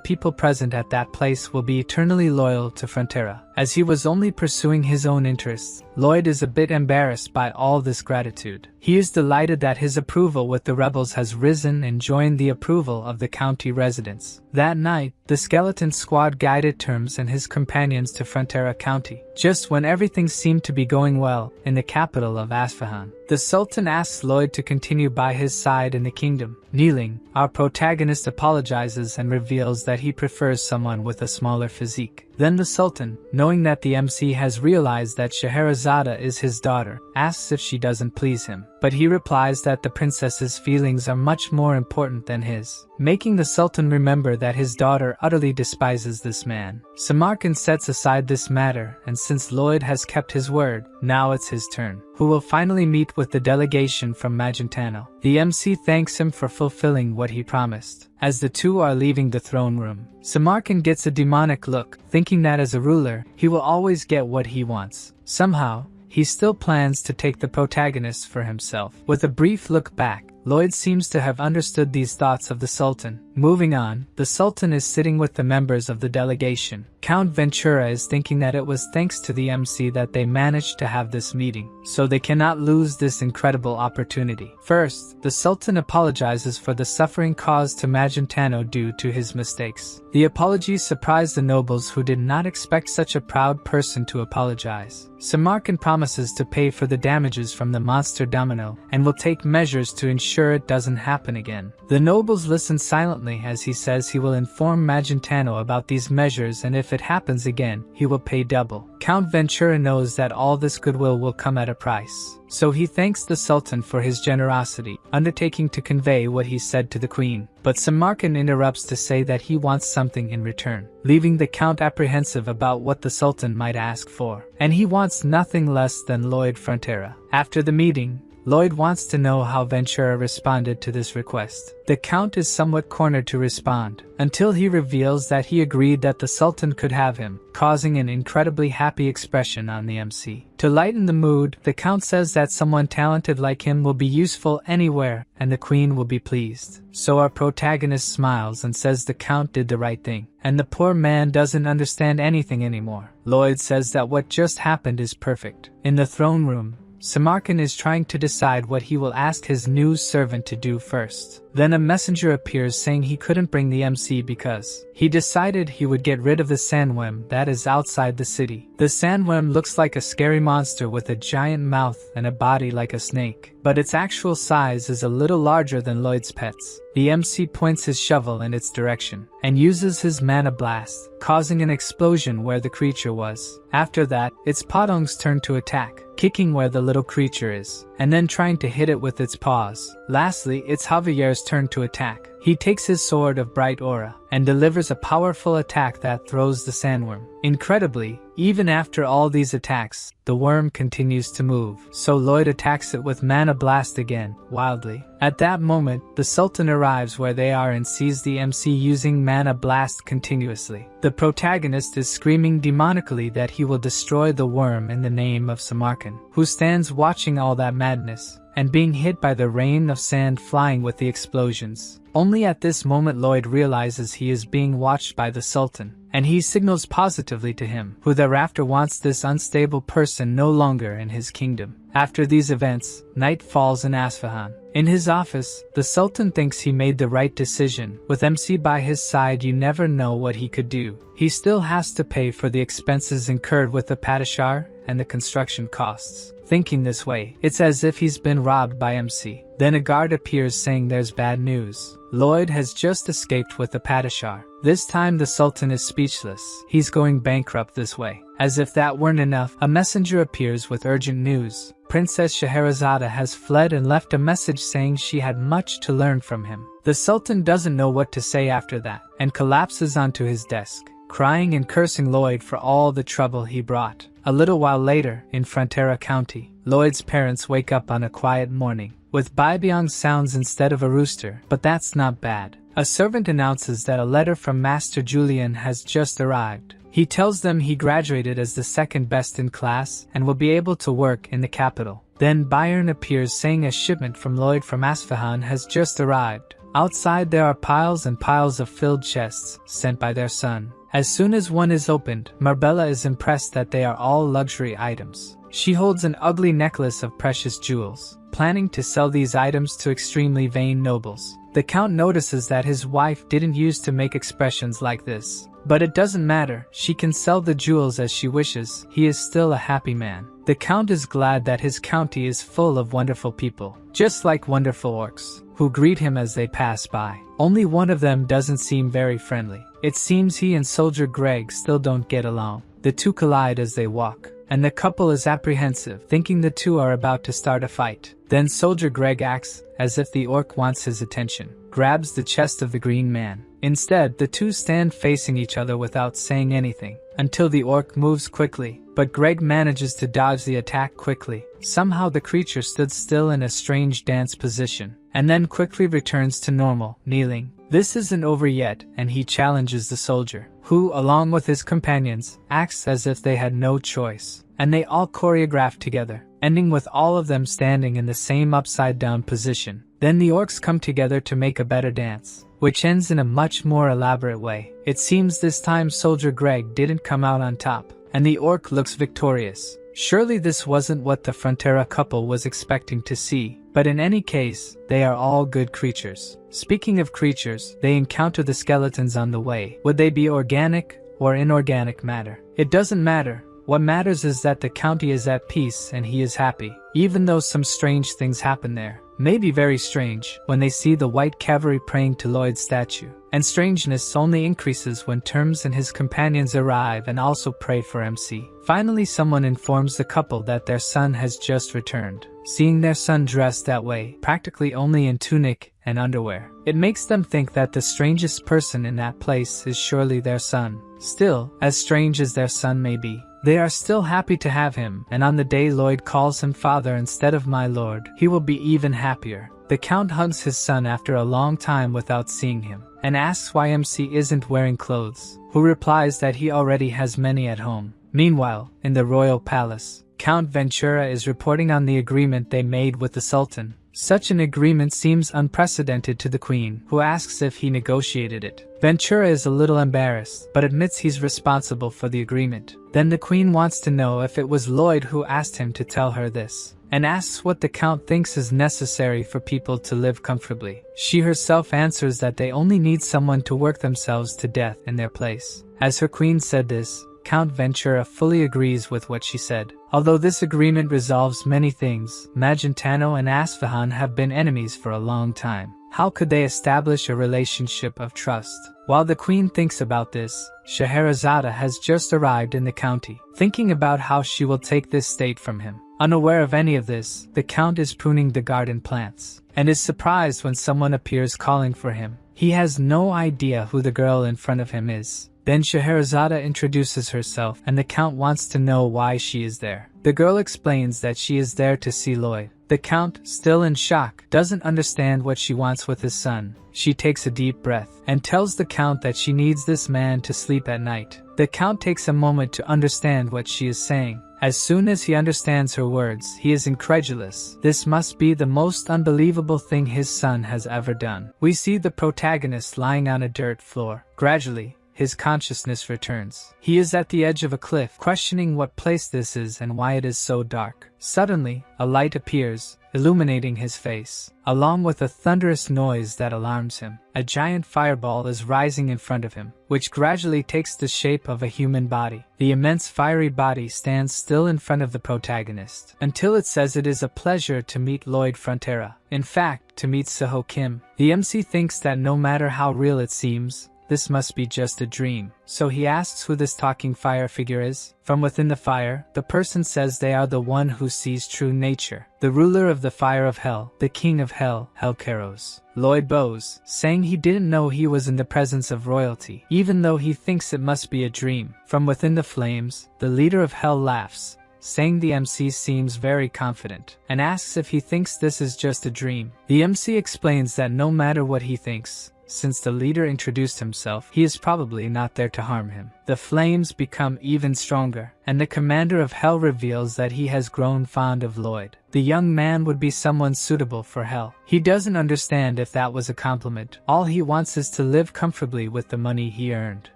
people present at that place will be eternally loyal to Frontera. As he was only pursuing his own interests, Lloyd is a bit embarrassed by all this gratitude. He is delighted that his approval with the rebels has risen and joined the approval of the county residents. That night, the skeleton squad guided Terms and his companions to Frontera County, just when everything seemed to be going well in the capital of Asfahan. The Sultan asks Lloyd to continue by his side in the kingdom. Kneeling, our protagonist apologizes and reveals that he prefers someone with a smaller physique. Then the Sultan, knowing that the MC has realized that Scheherazade is his daughter, asks if she doesn't please him. But he replies that the princess's feelings are much more important than his, making the Sultan remember that his daughter utterly despises this man. Samarkand sets aside this matter, and since Lloyd has kept his word, now it's his turn, who will finally meet with the delegation from Magentano. The MC thanks him for fulfilling what he promised. As the two are leaving the throne room, Samarkand gets a demonic look, thinking that as a ruler, he will always get what he wants. Somehow, he still plans to take the protagonist for himself. With a brief look back, Lloyd seems to have understood these thoughts of the Sultan. Moving on, the Sultan is sitting with the members of the delegation. Count Ventura is thinking that it was thanks to the MC that they managed to have this meeting, so they cannot lose this incredible opportunity. First, the Sultan apologizes for the suffering caused to Magentano due to his mistakes. The apology surprised the nobles who did not expect such a proud person to apologize. Samarkand promises to pay for the damages from the monster domino and will take measures to ensure it doesn't happen again. The nobles listen silently as he says he will inform Magentano about these measures, and if it happens again, he will pay double. Count Ventura knows that all this goodwill will come at a price, so he thanks the Sultan for his generosity, undertaking to convey what he said to the Queen. But Samarkand interrupts to say that he wants something in return, leaving the Count apprehensive about what the Sultan might ask for. And he wants nothing less than Lloyd Frontera. After the meeting, Lloyd wants to know how Ventura responded to this request. The Count is somewhat cornered to respond, until he reveals that he agreed that the Sultan could have him, causing an incredibly happy expression on the MC. To lighten the mood, the Count says that someone talented like him will be useful anywhere, and the Queen will be pleased. So our protagonist smiles and says the Count did the right thing, and the poor man doesn't understand anything anymore. Lloyd says that what just happened is perfect. In the throne room, Samarkand is trying to decide what he will ask his new servant to do first. Then a messenger appears saying he couldn't bring the MC because he decided he would get rid of the sandworm that is outside the city. The sandworm looks like a scary monster with a giant mouth and a body like a snake, but its actual size is a little larger than Lloyd's pets. The MC points his shovel in its direction and uses his mana blast, causing an explosion where the creature was. After that, its podongs turn to attack, kicking where the little creature is, and then trying to hit it with its paws. Lastly, its Javier's turn to attack. He takes his sword of bright aura and delivers a powerful attack that throws the sandworm. Incredibly, even after all these attacks, the worm continues to move, so Lloyd attacks it with Mana Blast again, wildly. At that moment, the Sultan arrives where they are and sees the MC using Mana Blast continuously. The protagonist is screaming demonically that he will destroy the worm in the name of Samarkand, who stands watching all that madness, and being hit by the rain of sand flying with the explosions. Only at this moment Lloyd realizes he is being watched by the Sultan, and he signals positively to him, who thereafter wants this unstable person no longer in his kingdom. After these events, night falls in Isfahan. In his office, the Sultan thinks he made the right decision. With MC by his side, you never know what he could do. He still has to pay for the expenses incurred with the Padishar and the construction costs. Thinking this way, it's as if he's been robbed by MC. Then a guard appears saying there's bad news. Lloyd has just escaped with the Padishar. This time the Sultan is speechless. He's going bankrupt this way. As if that weren't enough, a messenger appears with urgent news. Princess Scheherazade has fled and left a message saying she had much to learn from him. The Sultan doesn't know what to say after that, and collapses onto his desk, crying and cursing Lloyd for all the trouble he brought. A little while later, in Frontera County, Lloyd's parents wake up on a quiet morning, with bibyong sounds instead of a rooster, but that's not bad. A servant announces that a letter from Master Julian has just arrived. He tells them he graduated as the second best in class and will be able to work in the capital. Then Bayern appears saying a shipment from Lloyd from Isfahan has just arrived. Outside there are piles and piles of filled chests sent by their son. As soon as one is opened, Marbella is impressed that they are all luxury items. She holds an ugly necklace of precious jewels, planning to sell these items to extremely vain nobles. The Count notices that his wife didn't used to make expressions like this. But it doesn't matter, she can sell the jewels as she wishes, he is still a happy man. The Count is glad that his county is full of wonderful people, just like wonderful orcs, who greet him as they pass by. Only one of them doesn't seem very friendly. It seems he and Soldier Greg still don't get along. The two collide as they walk, and the couple is apprehensive, thinking the two are about to start a fight. Then Soldier Greg acts as if the orc wants his attention, grabs the chest of the green man. Instead, the two stand facing each other without saying anything, until the orc moves quickly, but Greg manages to dodge the attack quickly. Somehow the creature stood still in a strange dance position, and then quickly returns to normal, kneeling. This isn't over yet, and he challenges the soldier, who, along with his companions, acts as if they had no choice, and they all choreograph together, ending with all of them standing in the same upside-down position. Then the orcs come together to make a better dance, which ends in a much more elaborate way. It seems this time Soldier Greg didn't come out on top, and the orc looks victorious. Surely this wasn't what the Frontera couple was expecting to see, but in any case, they are all good creatures. Speaking of creatures, they encounter the skeletons on the way. Would they be organic or inorganic matter? It doesn't matter. What matters is that the county is at peace and he is happy, even though some strange things happen there. Maybe very strange when they see the white cavalry praying to Lloyd's statue. And strangeness only increases when Terms and his companions arrive and also pray for MC. Finally, someone informs the couple that their son has just returned. Seeing their son dressed that way, practically only in tunic and underwear, it makes them think that the strangest person in that place is surely their son. Still, as strange as their son may be, they are still happy to have him, and on the day Lloyd calls him father instead of my lord, he will be even happier. The Count hugs his son after a long time without seeing him, and asks why MC isn't wearing clothes, who replies that he already has many at home. Meanwhile, in the royal palace, Count Ventura is reporting on the agreement they made with the Sultan. Such an agreement seems unprecedented to the Queen, who asks if he negotiated it. Ventura is a little embarrassed, but admits he's responsible for the agreement. Then the Queen wants to know if it was Lloyd who asked him to tell her this, and asks what the Count thinks is necessary for people to live comfortably. She herself answers that they only need someone to work themselves to death in their place. As her Queen said this, Count Ventura fully agrees with what she said. Although this agreement resolves many things, Magentano and Asfahan have been enemies for a long time. How could they establish a relationship of trust? While the Queen thinks about this, Scheherazade has just arrived in the county, thinking about how she will take this state from him. Unaware of any of this, the Count is pruning the garden plants, and is surprised when someone appears calling for him. He has no idea who the girl in front of him is. Then Scheherazade introduces herself, and the Count wants to know why she is there. The girl explains that she is there to see Lloyd. The Count, still in shock, doesn't understand what she wants with his son. She takes a deep breath, and tells the Count that she needs this man to sleep at night. The Count takes a moment to understand what she is saying. As soon as he understands her words, he is incredulous. This must be the most unbelievable thing his son has ever done. We see the protagonist lying on a dirt floor. Gradually, his consciousness returns. He is at the edge of a cliff, questioning what place this is and why it is so dark. Suddenly, a light appears, illuminating his face, along with a thunderous noise that alarms him. A giant fireball is rising in front of him, which gradually takes the shape of a human body. The immense fiery body stands still in front of the protagonist, until it says it is a pleasure to meet Lloyd Frontera. In fact, to meet Suho Kim. The MC thinks that no matter how real it seems, this must be just a dream. So he asks who this talking fire figure is. From within the fire, the person says they are the one who sees true nature, the ruler of the fire of hell, the king of hell, Helkeros. Lloyd bows, saying he didn't know he was in the presence of royalty, even though he thinks it must be a dream. From within the flames, the leader of hell laughs, saying the MC seems very confident, and asks if he thinks this is just a dream. The MC explains that no matter what he thinks, since the leader introduced himself, he is probably not there to harm him. The flames become even stronger, and the commander of hell reveals that he has grown fond of Lloyd. The young man would be someone suitable for hell. He doesn't understand if that was a compliment. All he wants is to live comfortably with the money he earned.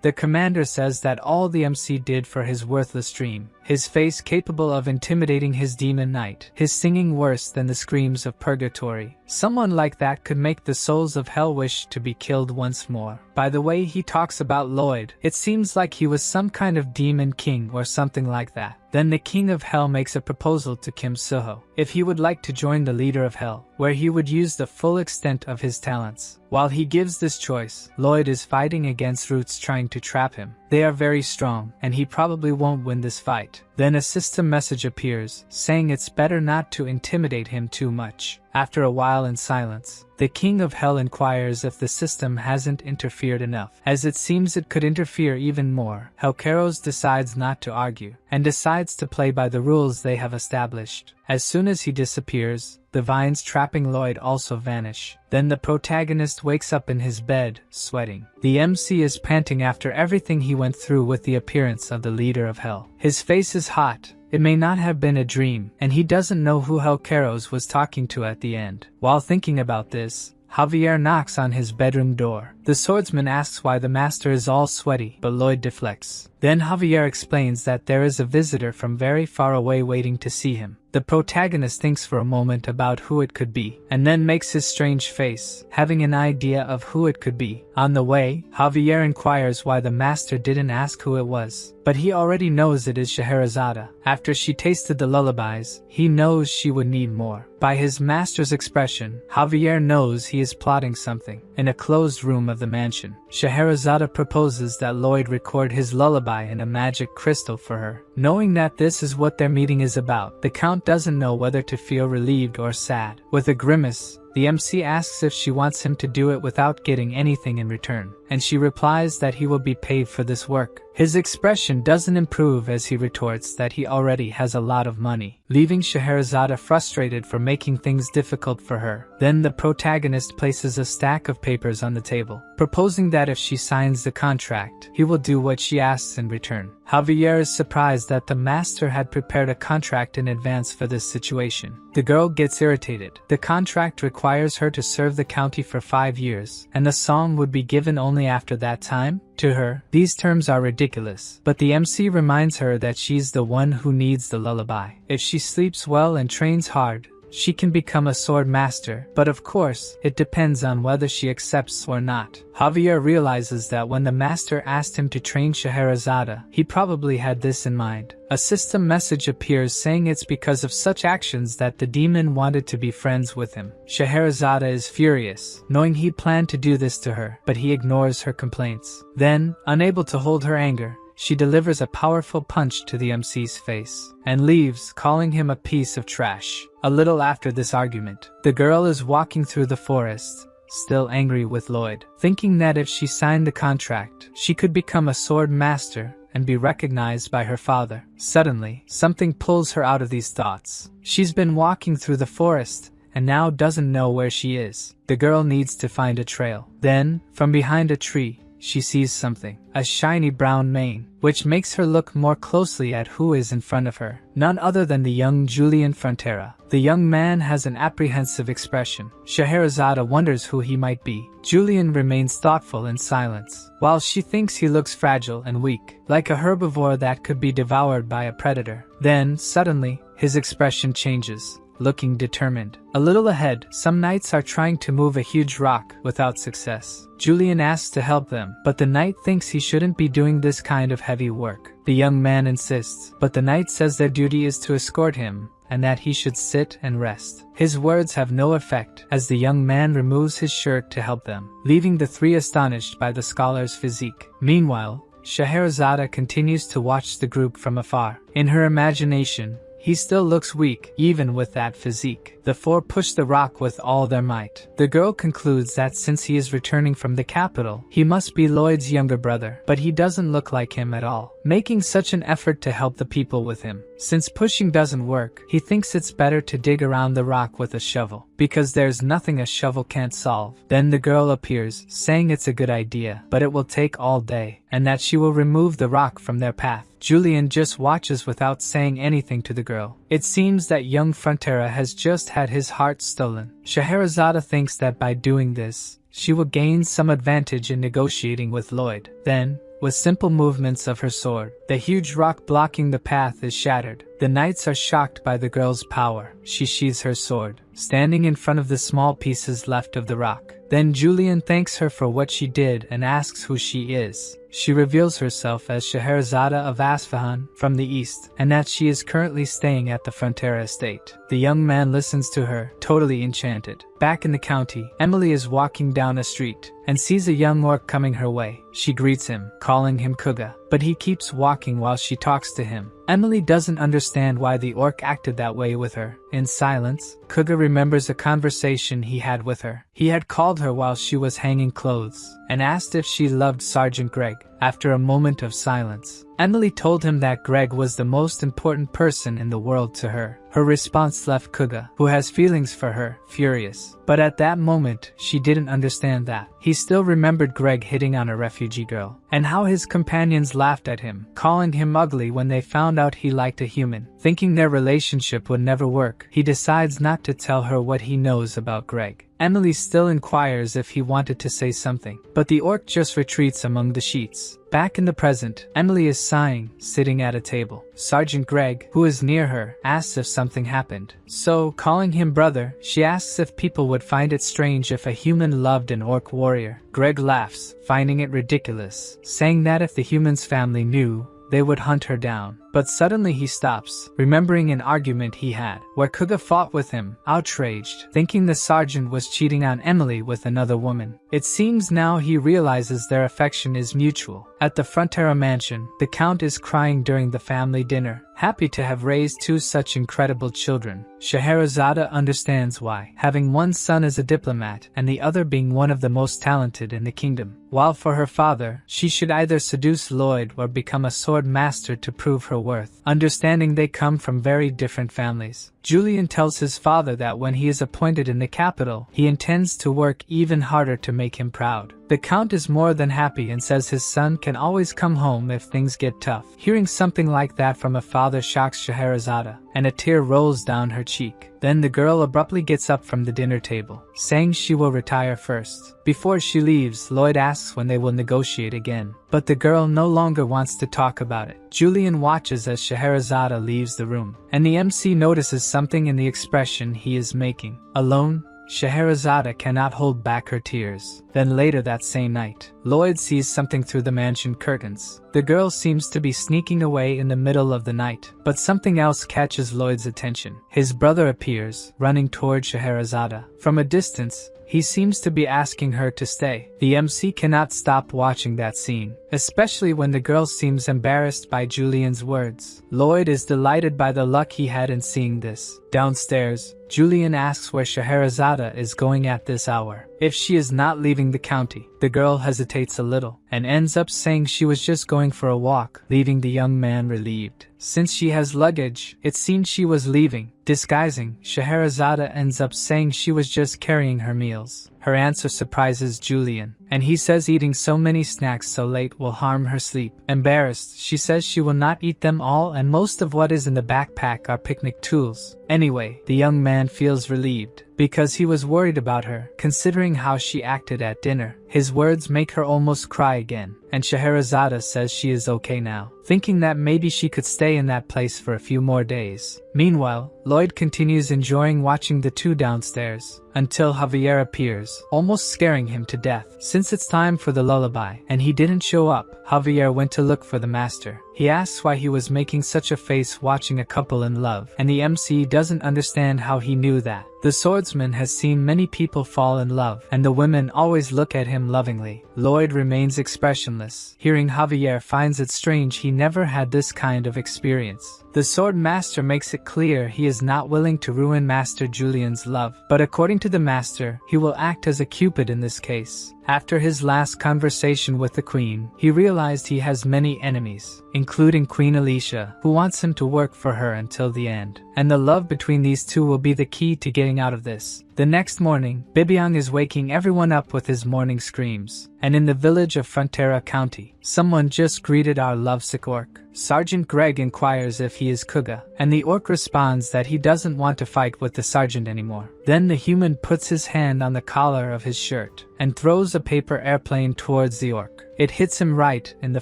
The commander says that all the MC did for his worthless dream, his face capable of intimidating his demon knight, his singing worse than the screams of purgatory. Someone like that could make the souls of hell wish to be killed once more. By the way he talks about Lloyd, it seems like he was some kind of demon king or something like that. Then the king of hell makes a proposal to Kim Suho, if he would like to join the leader of hell, where he would use the full extent of his talents. While he gives this choice, Lloyd is fighting against Roots trying to trap him. They are very strong, and he probably won't win this fight. Then a system message appears, saying it's better not to intimidate him too much. After a while in silence, the king of hell inquires if the system hasn't interfered enough, as it seems it could interfere even more. Helkeros decides not to argue, and decides to play by the rules they have established. As soon as he disappears, the vines trapping Lloyd also vanish. Then the protagonist wakes up in his bed, sweating. The MC is panting after everything he went through with the appearance of the leader of hell. His face is hot. It may not have been a dream, and he doesn't know who Hellcaros was talking to at the end. While thinking about this, Javier knocks on his bedroom door. The swordsman asks why the master is all sweaty, but Lloyd deflects. Then Javier explains that there is a visitor from very far away waiting to see him. The protagonist thinks for a moment about who it could be, and then makes his strange face, having an idea of who it could be. On the way, Javier inquires why the master didn't ask who it was, but he already knows it is Scheherazade. After she tasted the lullabies, he knows she would need more. By his master's expression, Javier knows he is plotting something. In a closed room of the mansion, Scheherazade proposes that Lloyd record his lullaby in a magic crystal for her. Knowing that this is what their meeting is about, the Count doesn't know whether to feel relieved or sad. With a grimace, the MC asks if she wants him to do it without getting anything in return, and she replies that he will be paid for this work. His expression doesn't improve as he retorts that he already has a lot of money, leaving Scheherazade frustrated for making things difficult for her. Then the protagonist places a stack of papers on the table, proposing that if she signs the contract, he will do what she asks in return. Javier is surprised that the master had prepared a contract in advance for this situation. The girl gets irritated. The contract requires her to serve the county for 5 years, and the song would be given only after that time. To her, these terms are ridiculous, but the MC reminds her that she's the one who needs the lullaby. If she sleeps well and trains hard, she can become a sword master, but of course, it depends on whether she accepts or not. Javier realizes that when the master asked him to train Scheherazade, he probably had this in mind. A system message appears saying it's because of such actions that the demon wanted to be friends with him. Scheherazade is furious, knowing he planned to do this to her, but he ignores her complaints. Then, unable to hold her anger, she delivers a powerful punch to the MC's face, and leaves, calling him a piece of trash. A little after this argument, the girl is walking through the forest, still angry with Lloyd, thinking that if she signed the contract, she could become a sword master and be recognized by her father. Suddenly, something pulls her out of these thoughts. She's been walking through the forest, and now doesn't know where she is. The girl needs to find a trail. Then, from behind a tree, she sees something, a shiny brown mane, which makes her look more closely at who is in front of her. None other than the young Lloyd Frontera. The young man has an apprehensive expression. Scheherazade wonders who he might be. Julian remains thoughtful in silence, while she thinks he looks fragile and weak, like a herbivore that could be devoured by a predator. Then, suddenly, his expression changes, looking determined. A little ahead, some knights are trying to move a huge rock without success. Julian asks to help them, but the knight thinks he shouldn't be doing this kind of heavy work. The young man insists, but the knight says their duty is to escort him, and that he should sit and rest. His words have no effect, as the young man removes his shirt to help them, leaving the three astonished by the scholar's physique. Meanwhile, Scheherazade continues to watch the group from afar. In her imagination, he still looks weak, even with that physique. The four push the rock with all their might. The girl concludes that since he is returning from the capital, he must be Lloyd's younger brother, but he doesn't look like him at all, making such an effort to help the people with him. Since pushing doesn't work, he thinks it's better to dig around the rock with a shovel, because there's nothing a shovel can't solve. Then the girl appears, saying it's a good idea, but it will take all day, and that she will remove the rock from their path. Julian just watches without saying anything to the girl. It seems that young Frontera has just had his heart stolen. Scheherazade thinks that by doing this, she will gain some advantage in negotiating with Lloyd. Then, with simple movements of her sword, the huge rock blocking the path is shattered. The knights are shocked by the girl's power. She sheathes her sword, standing in front of the small pieces left of the rock. Then Julian thanks her for what she did and asks who she is. She reveals herself as Scheherazade of Isfahan from the east, and that she is currently staying at the Frontera estate. The young man listens to her, totally enchanted. Back in the county, Emily is walking down a street and sees a young orc coming her way. She greets him, calling him Kuga, but he keeps walking while she talks to him. Emily doesn't understand why the orc acted that way with her. In silence, Kuga remembers a conversation he had with her. He had called her while she was hanging clothes and asked if she loved Sergeant Greg. After a moment of silence, Emily told him that Greg was the most important person in the world to her. Her response left Kuga, who has feelings for her, furious. But at that moment, she didn't understand that. He still remembered Greg hitting on a refugee girl, and how his companions laughed at him, calling him ugly when they found out he liked a human. Thinking their relationship would never work, he decides not to tell her what he knows about Greg. Emily still inquires if he wanted to say something, but the orc just retreats among the sheets. Back in the present, Emily is sighing, sitting at a table. Sergeant Greg, who is near her, asks if something happened. So, calling him brother, she asks if people would find it strange if a human loved an orc warrior. Greg laughs, finding it ridiculous, saying that if the human's family knew, they would hunt her down. But suddenly he stops, remembering an argument he had, where Kuga fought with him, outraged, thinking the sergeant was cheating on Emily with another woman. It seems now he realizes their affection is mutual. At the Frontera mansion, the Count is crying during the family dinner, happy to have raised two such incredible children. Scheherazade understands why, having one son as a diplomat and the other being one of the most talented in the kingdom. While for her father, she should either seduce Lloyd or become a sword master to prove her worth, understanding they come from very different families. Julian tells his father that when he is appointed in the capital, he intends to work even harder to make him proud. The Count is more than happy and says his son can always come home if things get tough. Hearing something like that from a father shocks Scheherazade, and a tear rolls down her cheek. Then the girl abruptly gets up from the dinner table, saying she will retire first. Before she leaves, Lloyd asks when they will negotiate again, but the girl no longer wants to talk about it. Julian watches as Scheherazade leaves the room, and the MC notices something in the expression he is making. Alone, Scheherazade cannot hold back her tears. Then later that same night, Lloyd sees something through the mansion curtains. The girl seems to be sneaking away in the middle of the night, but something else catches Lloyd's attention. His brother appears, running toward Scheherazade. From a distance, he seems to be asking her to stay. The MC cannot stop watching that scene, especially when the girl seems embarrassed by Julian's words. Lloyd is delighted by the luck he had in seeing this. Downstairs, Julian asks where Scheherazade is going at this hour. If she is not leaving the county, the girl hesitates a little, and ends up saying she was just going for a walk, leaving the young man relieved. Since she has luggage, it seems she was leaving. Disguising, Scheherazade ends up saying she was just carrying her meals. Her answer surprises Julian, and he says eating so many snacks so late will harm her sleep. Embarrassed, she says she will not eat them all and most of what is in the backpack are picnic tools. Anyway, the young man feels relieved, because he was worried about her, considering how she acted at dinner. His words make her almost cry again, and Scheherazade says she is okay now, thinking that maybe she could stay in that place for a few more days. Meanwhile, Lloyd continues enjoying watching the two downstairs, until Javier appears, almost scaring him to death. Since it's time for the lullaby, and he didn't show up, Javier went to look for the master. He asks why he was making such a face watching a couple in love, and the MC doesn't understand how he knew that. The swordsman has seen many people fall in love, and the women always look at him lovingly. Lloyd remains expressionless. Hearing Javier finds it strange he never had this kind of experience. The sword master makes it clear he is not willing to ruin Master Julian's love, but according to the master, he will act as a cupid in this case. After his last conversation with the queen, he realized he has many enemies, including Queen Alicia, who wants him to work for her until the end. And the love between these two will be the key to getting out of this. The next morning, Bibiang is waking everyone up with his morning screams. And in the village of Frontera County, someone just greeted our lovesick orc. Sergeant Greg inquires if he is Kuga, and the orc responds that he doesn't want to fight with the sergeant anymore. Then the human puts his hand on the collar of his shirt and throws a paper airplane towards the orc. It hits him right in the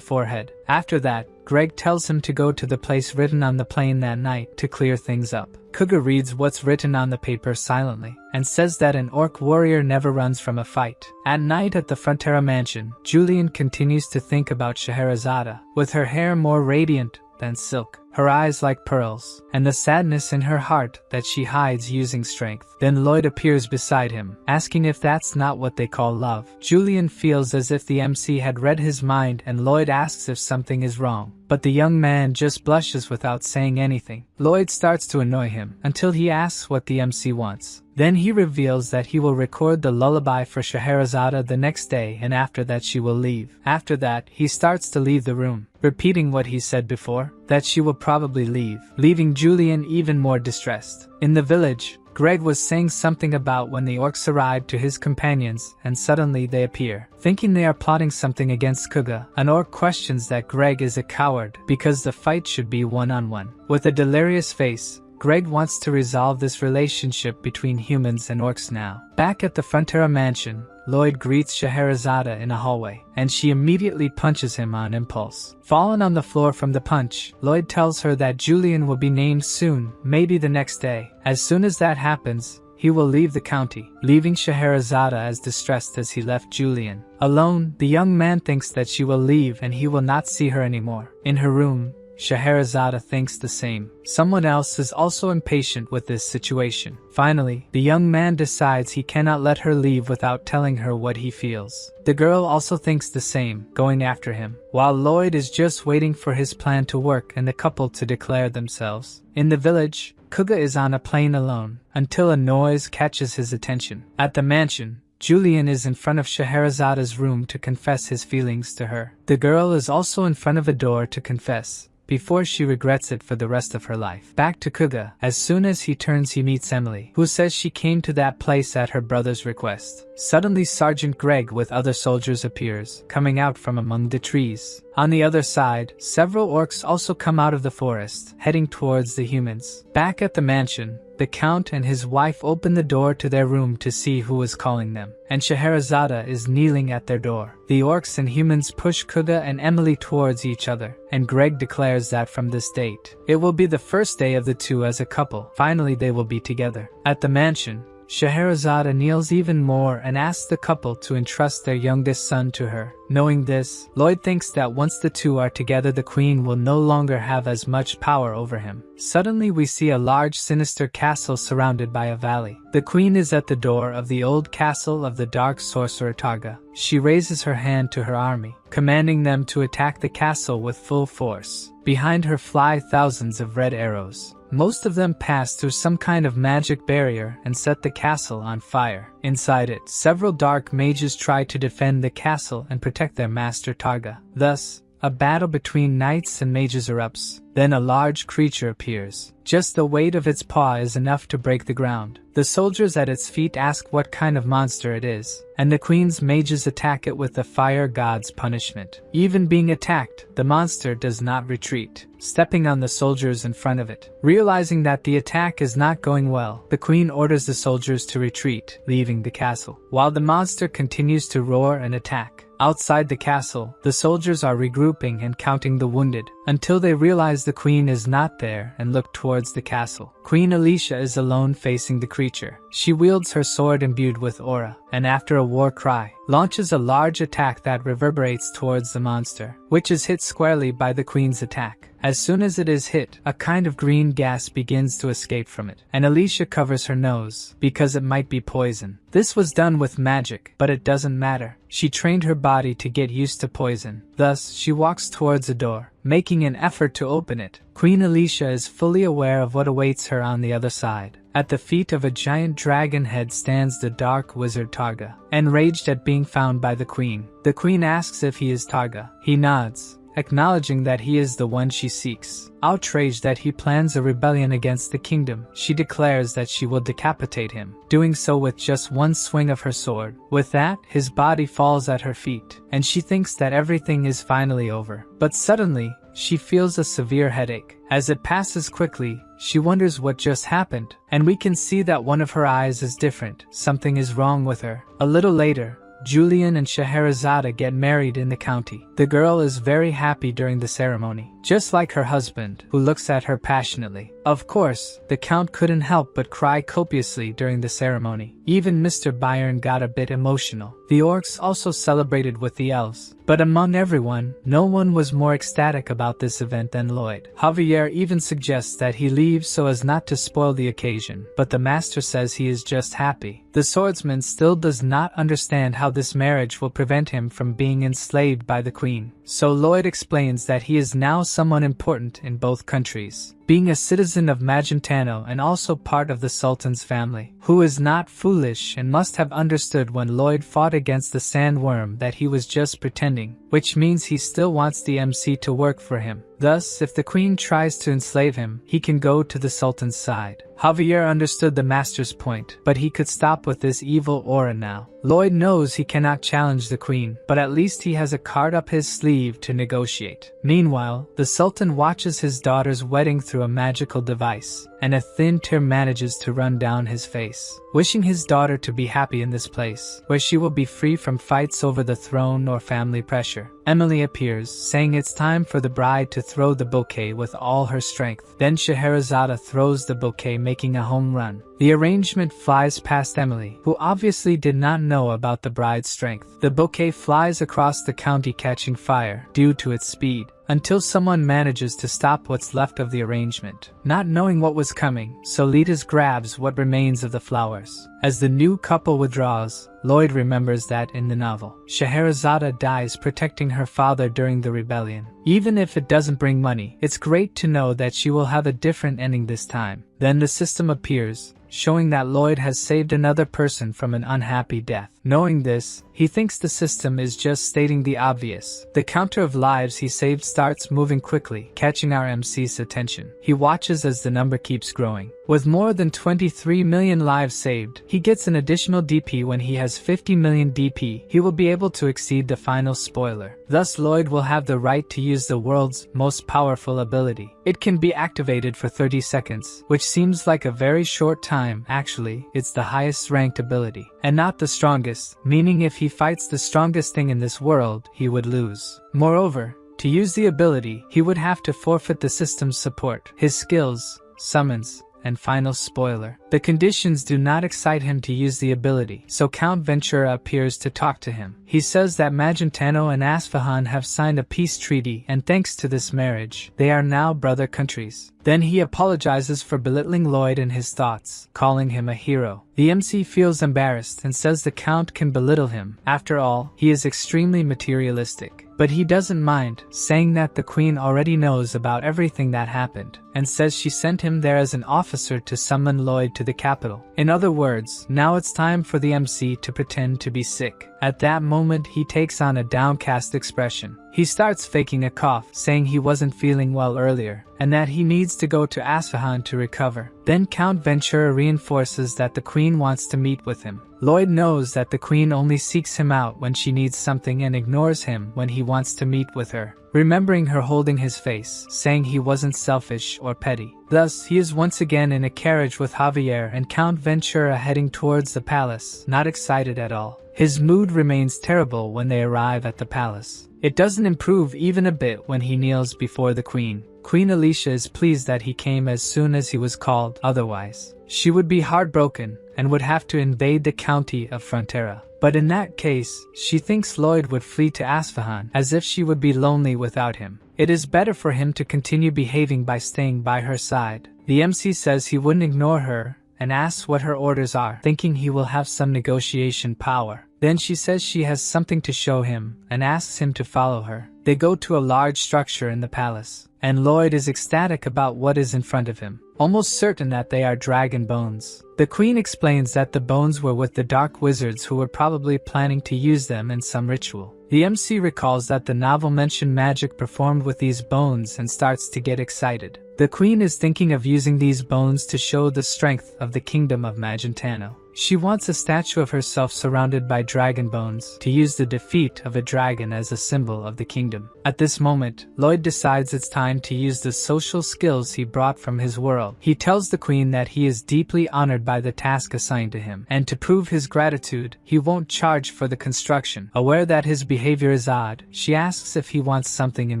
forehead. After that, Greg tells him to go to the place written on the plane that night to clear things up. Kuga reads what's written on the paper silently, and says that an orc warrior never runs from a fight. At night at the Frontera mansion, Julian continues to think about Scheherazade, with her hair more radiant than silk, her eyes like pearls, and the sadness in her heart that she hides using strength. Then Lloyd appears beside him, asking if that's not what they call love. Julian feels as if the MC had read his mind, and Lloyd asks if something is wrong, but the young man just blushes without saying anything. Lloyd starts to annoy him, until he asks what the MC wants. Then he reveals that he will record the lullaby for Scheherazade the next day, and after that she will leave. After that, he starts to leave the room, repeating what he said before, that she will probably leave, leaving Julian even more distressed. In the village, Greg was saying something about when the orcs arrived to his companions, and suddenly they appear. Thinking they are plotting something against Kuga, an orc questions that Greg is a coward because the fight should be one-on-one. With a delirious face, Greg wants to resolve this relationship between humans and orcs now. Back at the Frontera mansion, Lloyd greets Scheherazade in a hallway, and she immediately punches him on impulse. Fallen on the floor from the punch, Lloyd tells her that Julian will be named soon, maybe the next day. As soon as that happens, he will leave the county, leaving Scheherazade as distressed as he left Julian. Alone, the young man thinks that she will leave and he will not see her anymore. In her room, Scheherazade thinks the same. Someone else is also impatient with this situation. Finally, the young man decides he cannot let her leave without telling her what he feels. The girl also thinks the same, going after him, while Lloyd is just waiting for his plan to work and the couple to declare themselves. In the village, Kuga is on a plane alone, until a noise catches his attention. At the mansion, Julian is in front of Scheherazade's room to confess his feelings to her. The girl is also in front of a door to confess, before she regrets it for the rest of her life. Back to Kuga. As soon as he turns, he meets Emily, who says she came to that place at her brother's request. Suddenly, Sergeant Greg with other soldiers appears, coming out from among the trees. On the other side, several orcs also come out of the forest, heading towards the humans. Back at the mansion, the Count and his wife open the door to their room to see who is calling them, and Scheherazade is kneeling at their door. The orcs and humans push Kuga and Emily towards each other, and Greg declares that from this date, it will be the first day of the two as a couple. Finally, they will be together. At the mansion, Scheherazade kneels even more and asks the couple to entrust their youngest son to her. Knowing this, Lloyd thinks that once the two are together, the queen will no longer have as much power over him. Suddenly, we see a large sinister castle surrounded by a valley. The queen is at the door of the old castle of the dark sorcerer Targa. She raises her hand to her army, commanding them to attack the castle with full force. Behind her fly thousands of red arrows. Most of them pass through some kind of magic barrier and set the castle on fire. Inside it, several dark mages try to defend the castle and protect their master Targa. Thus, a battle between knights and mages erupts. Then a large creature appears. Just the weight of its paw is enough to break the ground. The soldiers at its feet ask what kind of monster it is, and the queen's mages attack it with the fire god's punishment. Even being attacked, the monster does not retreat, stepping on the soldiers in front of it. Realizing that the attack is not going well, the queen orders the soldiers to retreat, leaving the castle, while the monster continues to roar and attack. Outside the castle, the soldiers are regrouping and counting the wounded, until they realize the queen is not there and look towards the castle. Queen Alicia is alone facing the creature. She wields her sword imbued with aura, and after a war cry, launches a large attack that reverberates towards the monster, which is hit squarely by the queen's attack. As soon as it is hit, a kind of green gas begins to escape from it, and Alicia covers her nose, because it might be poison. This was done with magic, but it doesn't matter. She trained her body to get used to poison. Thus, she walks towards a door, making an effort to open it. Queen Alicia is fully aware of what awaits her on the other side. At the feet of a giant dragon head stands the dark wizard Targa, enraged at being found by the queen. The queen asks if he is Targa. He nods, acknowledging that he is the one she seeks. Outraged that he plans a rebellion against the kingdom, she declares that she will decapitate him, doing so with just one swing of her sword. With that, his body falls at her feet, and she thinks that everything is finally over. But suddenly, she feels a severe headache. As it passes quickly, she wonders what just happened, and we can see that one of her eyes is different. Something is wrong with her. A little later, Julian and Scheherazade get married in the county. The girl is very happy during the ceremony, just like her husband, who looks at her passionately. Of course, the Count couldn't help but cry copiously during the ceremony. Even Mr. Byron got a bit emotional. The orcs also celebrated with the elves, but among everyone, no one was more ecstatic about this event than Lloyd. Javier even suggests that he leaves so as not to spoil the occasion, but the master says he is just happy. The swordsman still does not understand how this marriage will prevent him from being enslaved by the queen. So Lloyd explains that he is now someone important in both countries. being a citizen of Magentano and also part of the Sultan's family, who is not foolish and must have understood when Lloyd fought against the sandworm that he was just pretending, which means he still wants the MC to work for him. Thus, if the Queen tries to enslave him, he can go to the Sultan's side. Javier understood the master's point, but he could stop with this evil aura now. Lloyd knows he cannot challenge the Queen, but at least he has a card up his sleeve to negotiate. Meanwhile, the Sultan watches his daughter's wedding through a magical device, and a thin tear manages to run down his face, wishing his daughter to be happy in this place, where she will be free from fights over the throne or family pressure. Emily appears, saying it's time for the bride to throw the bouquet with all her strength. Then Scheherazade throws the bouquet, making a home run. The arrangement flies past Emily, who obviously did not know about the bride's strength. The bouquet flies across the county, catching fire due to its speed, until someone manages to stop what's left of the arrangement. Not knowing what was coming, Solitas grabs what remains of the flowers. As the new couple withdraws, Lloyd remembers that in the novel, Scheherazade dies protecting her father during the rebellion. Even if it doesn't bring money, it's great to know that she will have a different ending this time. Then the system appears, showing that Lloyd has saved another person from an unhappy death. Knowing this, he thinks the system is just stating the obvious. The counter of lives he saved starts moving quickly, catching our MC's attention. He watches as the number keeps growing. With more than 23 million lives saved, he gets an additional DP. When he has 50 million DP, he will be able to exceed the final spoiler. Thus, Lloyd will have the right to use the world's most powerful ability. It can be activated for 30 seconds, which seems like a very short time. Actually, it's the highest ranked ability, and not the strongest, meaning if he fights the strongest thing in this world, he would lose. Moreover, to use the ability, he would have to forfeit the system's support, his skills, summons, and final spoiler. The conditions do not excite him to use the ability, so Count Ventura appears to talk to him. He says that Magentano and Asfahan have signed a peace treaty, and thanks to this marriage, they are now brother countries. Then he apologizes for belittling Lloyd in his thoughts, calling him a hero. The MC feels embarrassed and says the Count can belittle him. After all, he is extremely materialistic. But he doesn't mind, saying that the Queen already knows about everything that happened, and says she sent him there as an officer to summon Lloyd to the capital. In other words, now it's time for the MC to pretend to be sick. At that moment, he takes on a downcast expression. He starts faking a cough, saying he wasn't feeling well earlier, and that he needs to go to Asfahan to recover. Then Count Ventura reinforces that the Queen wants to meet with him. Lloyd knows that the Queen only seeks him out when she needs something and ignores him when he wants to meet with her, remembering her holding his face, saying he wasn't selfish or petty. Thus, he is once again in a carriage with Javier and Count Ventura heading towards the palace, not excited at all. His mood remains terrible when they arrive at the palace. It doesn't improve even a bit when he kneels before the Queen. Queen Alicia is pleased that he came as soon as he was called, otherwise she would be heartbroken and would have to invade the county of Frontera. But in that case, she thinks Lloyd would flee to Asfahan, as if she would be lonely without him. It is better for him to continue behaving by staying by her side. The MC says he wouldn't ignore her and asks what her orders are, thinking he will have some negotiation power. Then she says she has something to show him and asks him to follow her. They go to a large structure in the palace, and Lloyd is ecstatic about what is in front of him, almost certain that they are dragon bones. The Queen explains that the bones were with the dark wizards who were probably planning to use them in some ritual. The MC recalls that the novel mentioned magic performed with these bones and starts to get excited. The Queen is thinking of using these bones to show the strength of the kingdom of Magentano. She wants a statue of herself surrounded by dragon bones to use the defeat of a dragon as a symbol of the kingdom. At this moment, Lloyd decides it's time to use the social skills he brought from his world. He tells the Queen that he is deeply honored by the task assigned to him, and to prove his gratitude, he won't charge for the construction. Aware that his behavior is odd, she asks if he wants something in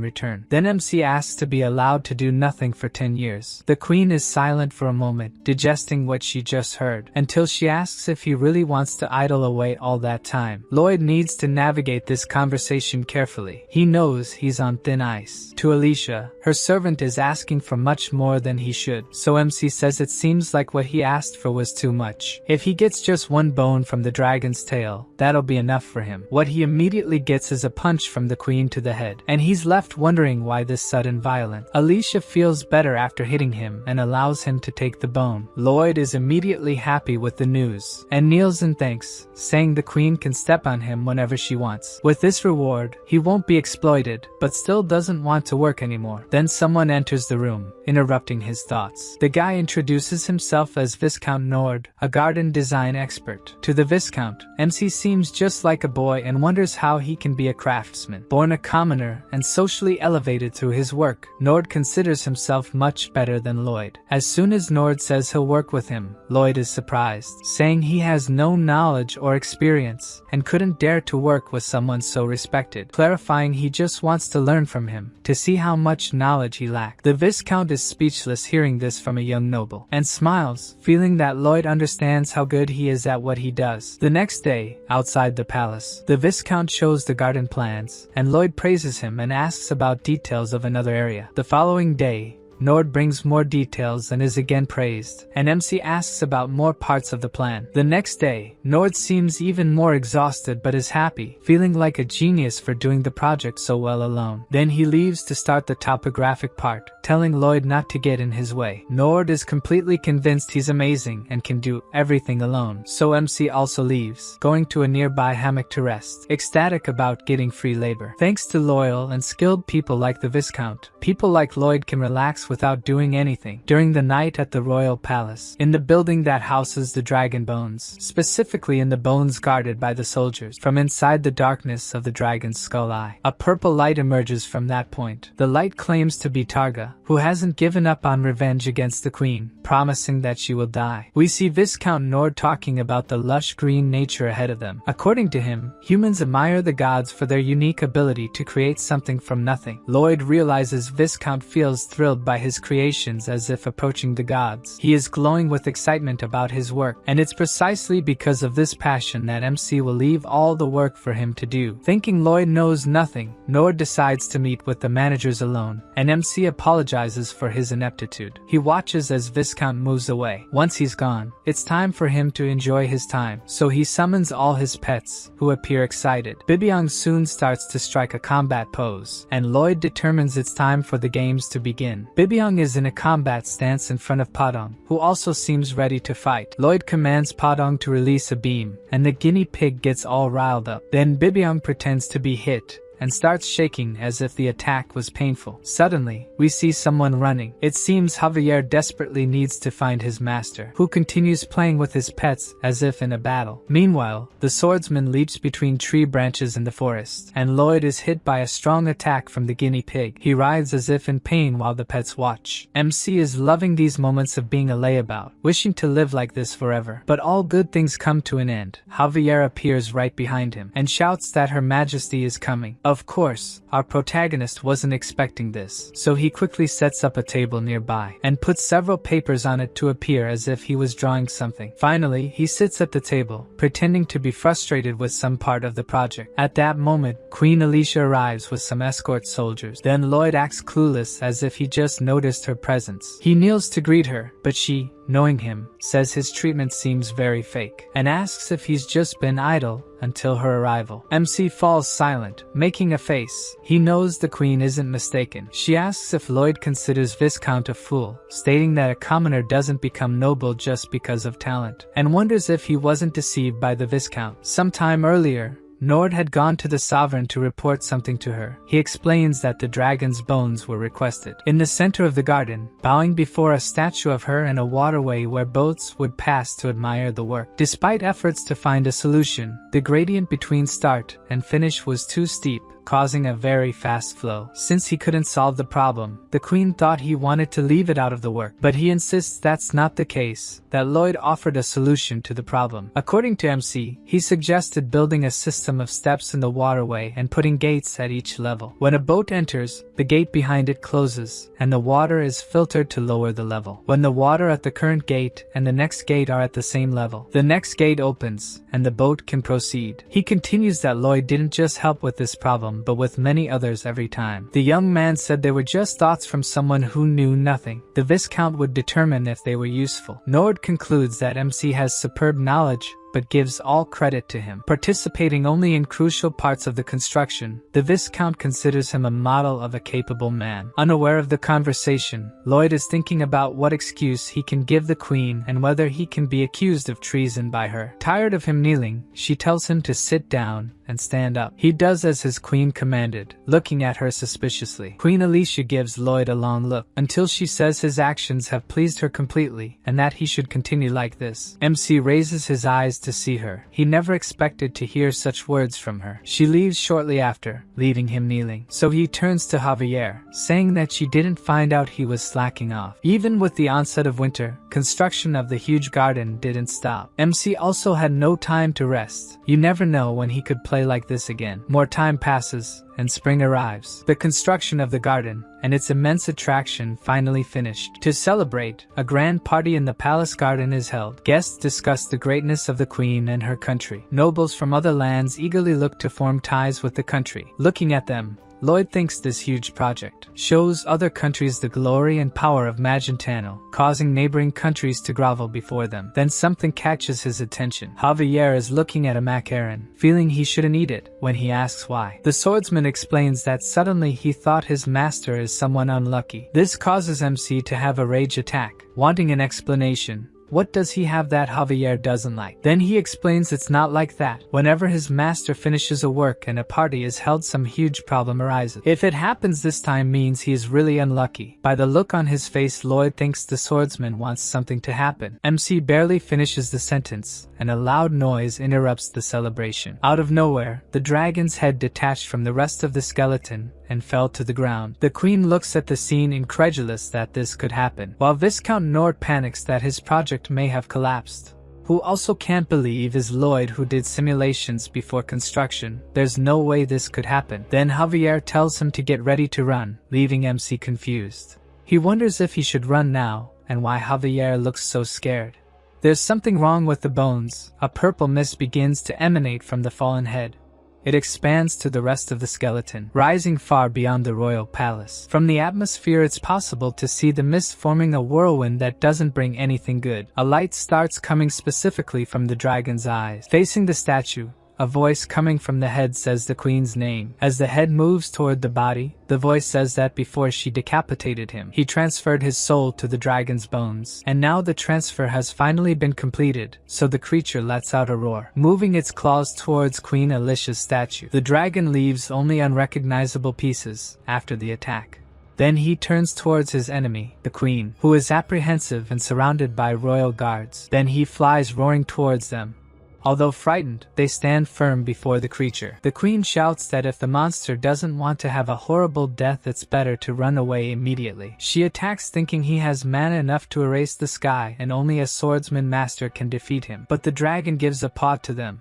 return. Then MC asks to be allowed to do nothing for 10 years. The Queen is silent for a moment, digesting what she just heard, until she asks asks if he really wants to idle away all that time. Lloyd needs to navigate this conversation carefully. He knows he's on thin ice. To Alicia, her servant is asking for much more than he should, so MC says it seems like what he asked for was too much. If he gets just one bone from the dragon's tail, that'll be enough for him. What he immediately gets is a punch from the queen to the head, and he's left wondering why this sudden violence. Alicia feels better after hitting him and allows him to take the bone. Lloyd is immediately happy with the news and kneels in thanks, saying the queen can step on him whenever she wants. With this reward, he won't be exploited, but still doesn't want to work anymore. Then someone enters the room, interrupting his thoughts. The guy introduces himself as Viscount Nord, a garden design expert. To the Viscount, MC seems just like a boy and wonders how he can be a craftsman. Born a commoner and socially elevated through his work, Nord considers himself much better than Lloyd. As soon as Nord says he'll work with him, Lloyd is surprised, saying he has no knowledge or experience and couldn't dare to work with someone so respected, clarifying he just wants to learn from him to see how much knowledge he lacked. The Viscount is speechless hearing this from a young noble, and smiles, feeling that Lloyd understands how good he is at what he does. The next day, outside the palace, the Viscount shows the garden plans, and Lloyd praises him and asks about details of another area. The following day, Nord brings more details and is again praised, and MC asks about more parts of the plan. The next day, Nord seems even more exhausted but is happy, feeling like a genius for doing the project so well alone. Then he leaves to start the topographic part, telling Lloyd not to get in his way. Nord is completely convinced he's amazing and can do everything alone, so MC also leaves, going to a nearby hammock to rest, ecstatic about getting free labor. Thanks to loyal and skilled people like the Viscount, people like Lloyd can relax without doing anything. During the night at the royal palace, in the building that houses the dragon bones, specifically in the bones guarded by the soldiers, from inside the darkness of the dragon's skull eye, a purple light emerges from that point. The light claims to be Targa, who hasn't given up on revenge against the queen, promising that she will die. We see Viscount Nord talking about the lush green nature ahead of them. According to him, humans admire the gods for their unique ability to create something from nothing. Lloyd realizes Viscount feels thrilled by his creations as if approaching the gods. He is glowing with excitement about his work, and it's precisely because of this passion that MC will leave all the work for him to do. Thinking Lloyd knows nothing, Nord decides to meet with the managers alone, and MC apologizes for his ineptitude. He watches as Viscount moves away. Once he's gone, it's time for him to enjoy his time, so he summons all his pets, who appear excited. Bibyong soon starts to strike a combat pose, and Lloyd determines it's time for the games to begin. Bibyong is in a combat stance in front of Padong, who also seems ready to fight. Lloyd commands Padong to release a beam, and the guinea pig gets all riled up. Then Bibyong pretends to be hit, and starts shaking as if the attack was painful. Suddenly, we see someone running. It seems Javier desperately needs to find his master, who continues playing with his pets as if in a battle. Meanwhile, the swordsman leaps between tree branches in the forest, and Lloyd is hit by a strong attack from the guinea pig. He writhes as if in pain while the pets watch. MC is loving these moments of being a layabout, wishing to live like this forever. But all good things come to an end. Javier appears right behind him, and shouts that Her Majesty is coming. Of course, our protagonist wasn't expecting this, so he quickly sets up a table nearby, and puts several papers on it to appear as if he was drawing something. Finally, he sits at the table, pretending to be frustrated with some part of the project. At that moment, Queen Alicia arrives with some escort soldiers. Then Lloyd acts clueless as if he just noticed her presence. He kneels to greet her, but she, knowing him, says his treatment seems very fake, and asks if he's just been idle until her arrival. MC falls silent, making a face. He knows the queen isn't mistaken. She asks if Lloyd considers Viscount a fool, stating that a commoner doesn't become noble just because of talent, and wonders if he wasn't deceived by the Viscount. Sometime earlier, Nord had gone to the sovereign to report something to her. He explains that the dragon's bones were requested. In the center of the garden, bowing before a statue of her and a waterway where boats would pass to admire the work. Despite efforts to find a solution, the gradient between start and finish was too steep, causing a very fast flow. Since he couldn't solve the problem, the queen thought he wanted to leave it out of the work, but he insists that's not the case, that Lloyd offered a solution to the problem. According to MC, he suggested building a system system of steps in the waterway and putting gates at each level. When a boat enters, the gate behind it closes, and the water is filtered to lower the level. When the water at the current gate and the next gate are at the same level, the next gate opens, and the boat can proceed. He continues that Lloyd didn't just help with this problem, but with many others every time. The young man said they were just thoughts from someone who knew nothing. The Viscount would determine if they were useful. Nord concludes that MC has superb knowledge, but gives all credit to him. Participating only in crucial parts of the construction, the Viscount considers him a model of a capable man. Unaware of the conversation, Lloyd is thinking about what excuse he can give the Queen and whether he can be accused of treason by her. Tired of him kneeling, she tells him to sit down and stand up. He does as his queen commanded, looking at her suspiciously. Queen Alicia gives Lloyd a long look, until she says his actions have pleased her completely, and that he should continue like this. MC raises his eyes to see her. He never expected to hear such words from her. She leaves shortly after, leaving him kneeling. So he turns to Javier, saying that she didn't find out he was slacking off. Even with the onset of winter, construction of the huge garden didn't stop. MC also had no time to rest. You never know when he could play like this again. More time passes, and spring arrives. The construction of the garden and its immense attraction finally finished. To celebrate, a grand party in the palace garden is held. Guests discuss the greatness of the Queen and her country. Nobles from other lands eagerly look to form ties with the country. Looking at them, Lloyd thinks this huge project shows other countries the glory and power of Magentano, causing neighboring countries to grovel before them. Then something catches his attention. Javier is looking at a macaron, feeling he shouldn't eat it, when he asks why. The swordsman explains that suddenly he thought his master is someone unlucky. This causes MC to have a rage attack, wanting an explanation. What does he have that Javier doesn't like? Then he explains it's not like that. Whenever his master finishes a work and a party is held, some huge problem arises. If it happens this time, means he is really unlucky. By the look on his face, Lloyd thinks the swordsman wants something to happen. MC barely finishes the sentence, and a loud noise interrupts the celebration. Out of nowhere, the dragon's head detached from the rest of the skeleton and fell to the ground. The Queen looks at the scene, incredulous that this could happen, while Viscount Nord panics that his project may have collapsed. Who also can't believe is Lloyd, who did simulations before construction. There's no way this could happen. Then Javier tells him to get ready to run, leaving MC confused. He wonders if he should run now, and why Javier looks so scared. There's something wrong with the bones. A purple mist begins to emanate from the fallen head. It expands to the rest of the skeleton, rising far beyond the royal palace. From the atmosphere, it's possible to see the mist forming a whirlwind that doesn't bring anything good. A light starts coming specifically from the dragon's eyes. Facing the statue, a voice coming from the head says the Queen's name. As the head moves toward the body, the voice says that before she decapitated him, he transferred his soul to the dragon's bones. And now the transfer has finally been completed, so the creature lets out a roar, moving its claws towards Queen Alicia's statue. The dragon leaves only unrecognizable pieces after the attack. Then he turns towards his enemy, the Queen, who is apprehensive and surrounded by royal guards. Then he flies roaring towards them. Although frightened, they stand firm before the creature. The Queen shouts that if the monster doesn't want to have a horrible death, it's better to run away immediately. She attacks, thinking he has mana enough to erase the sky and only a swordsman master can defeat him. But the dragon gives a paw to them,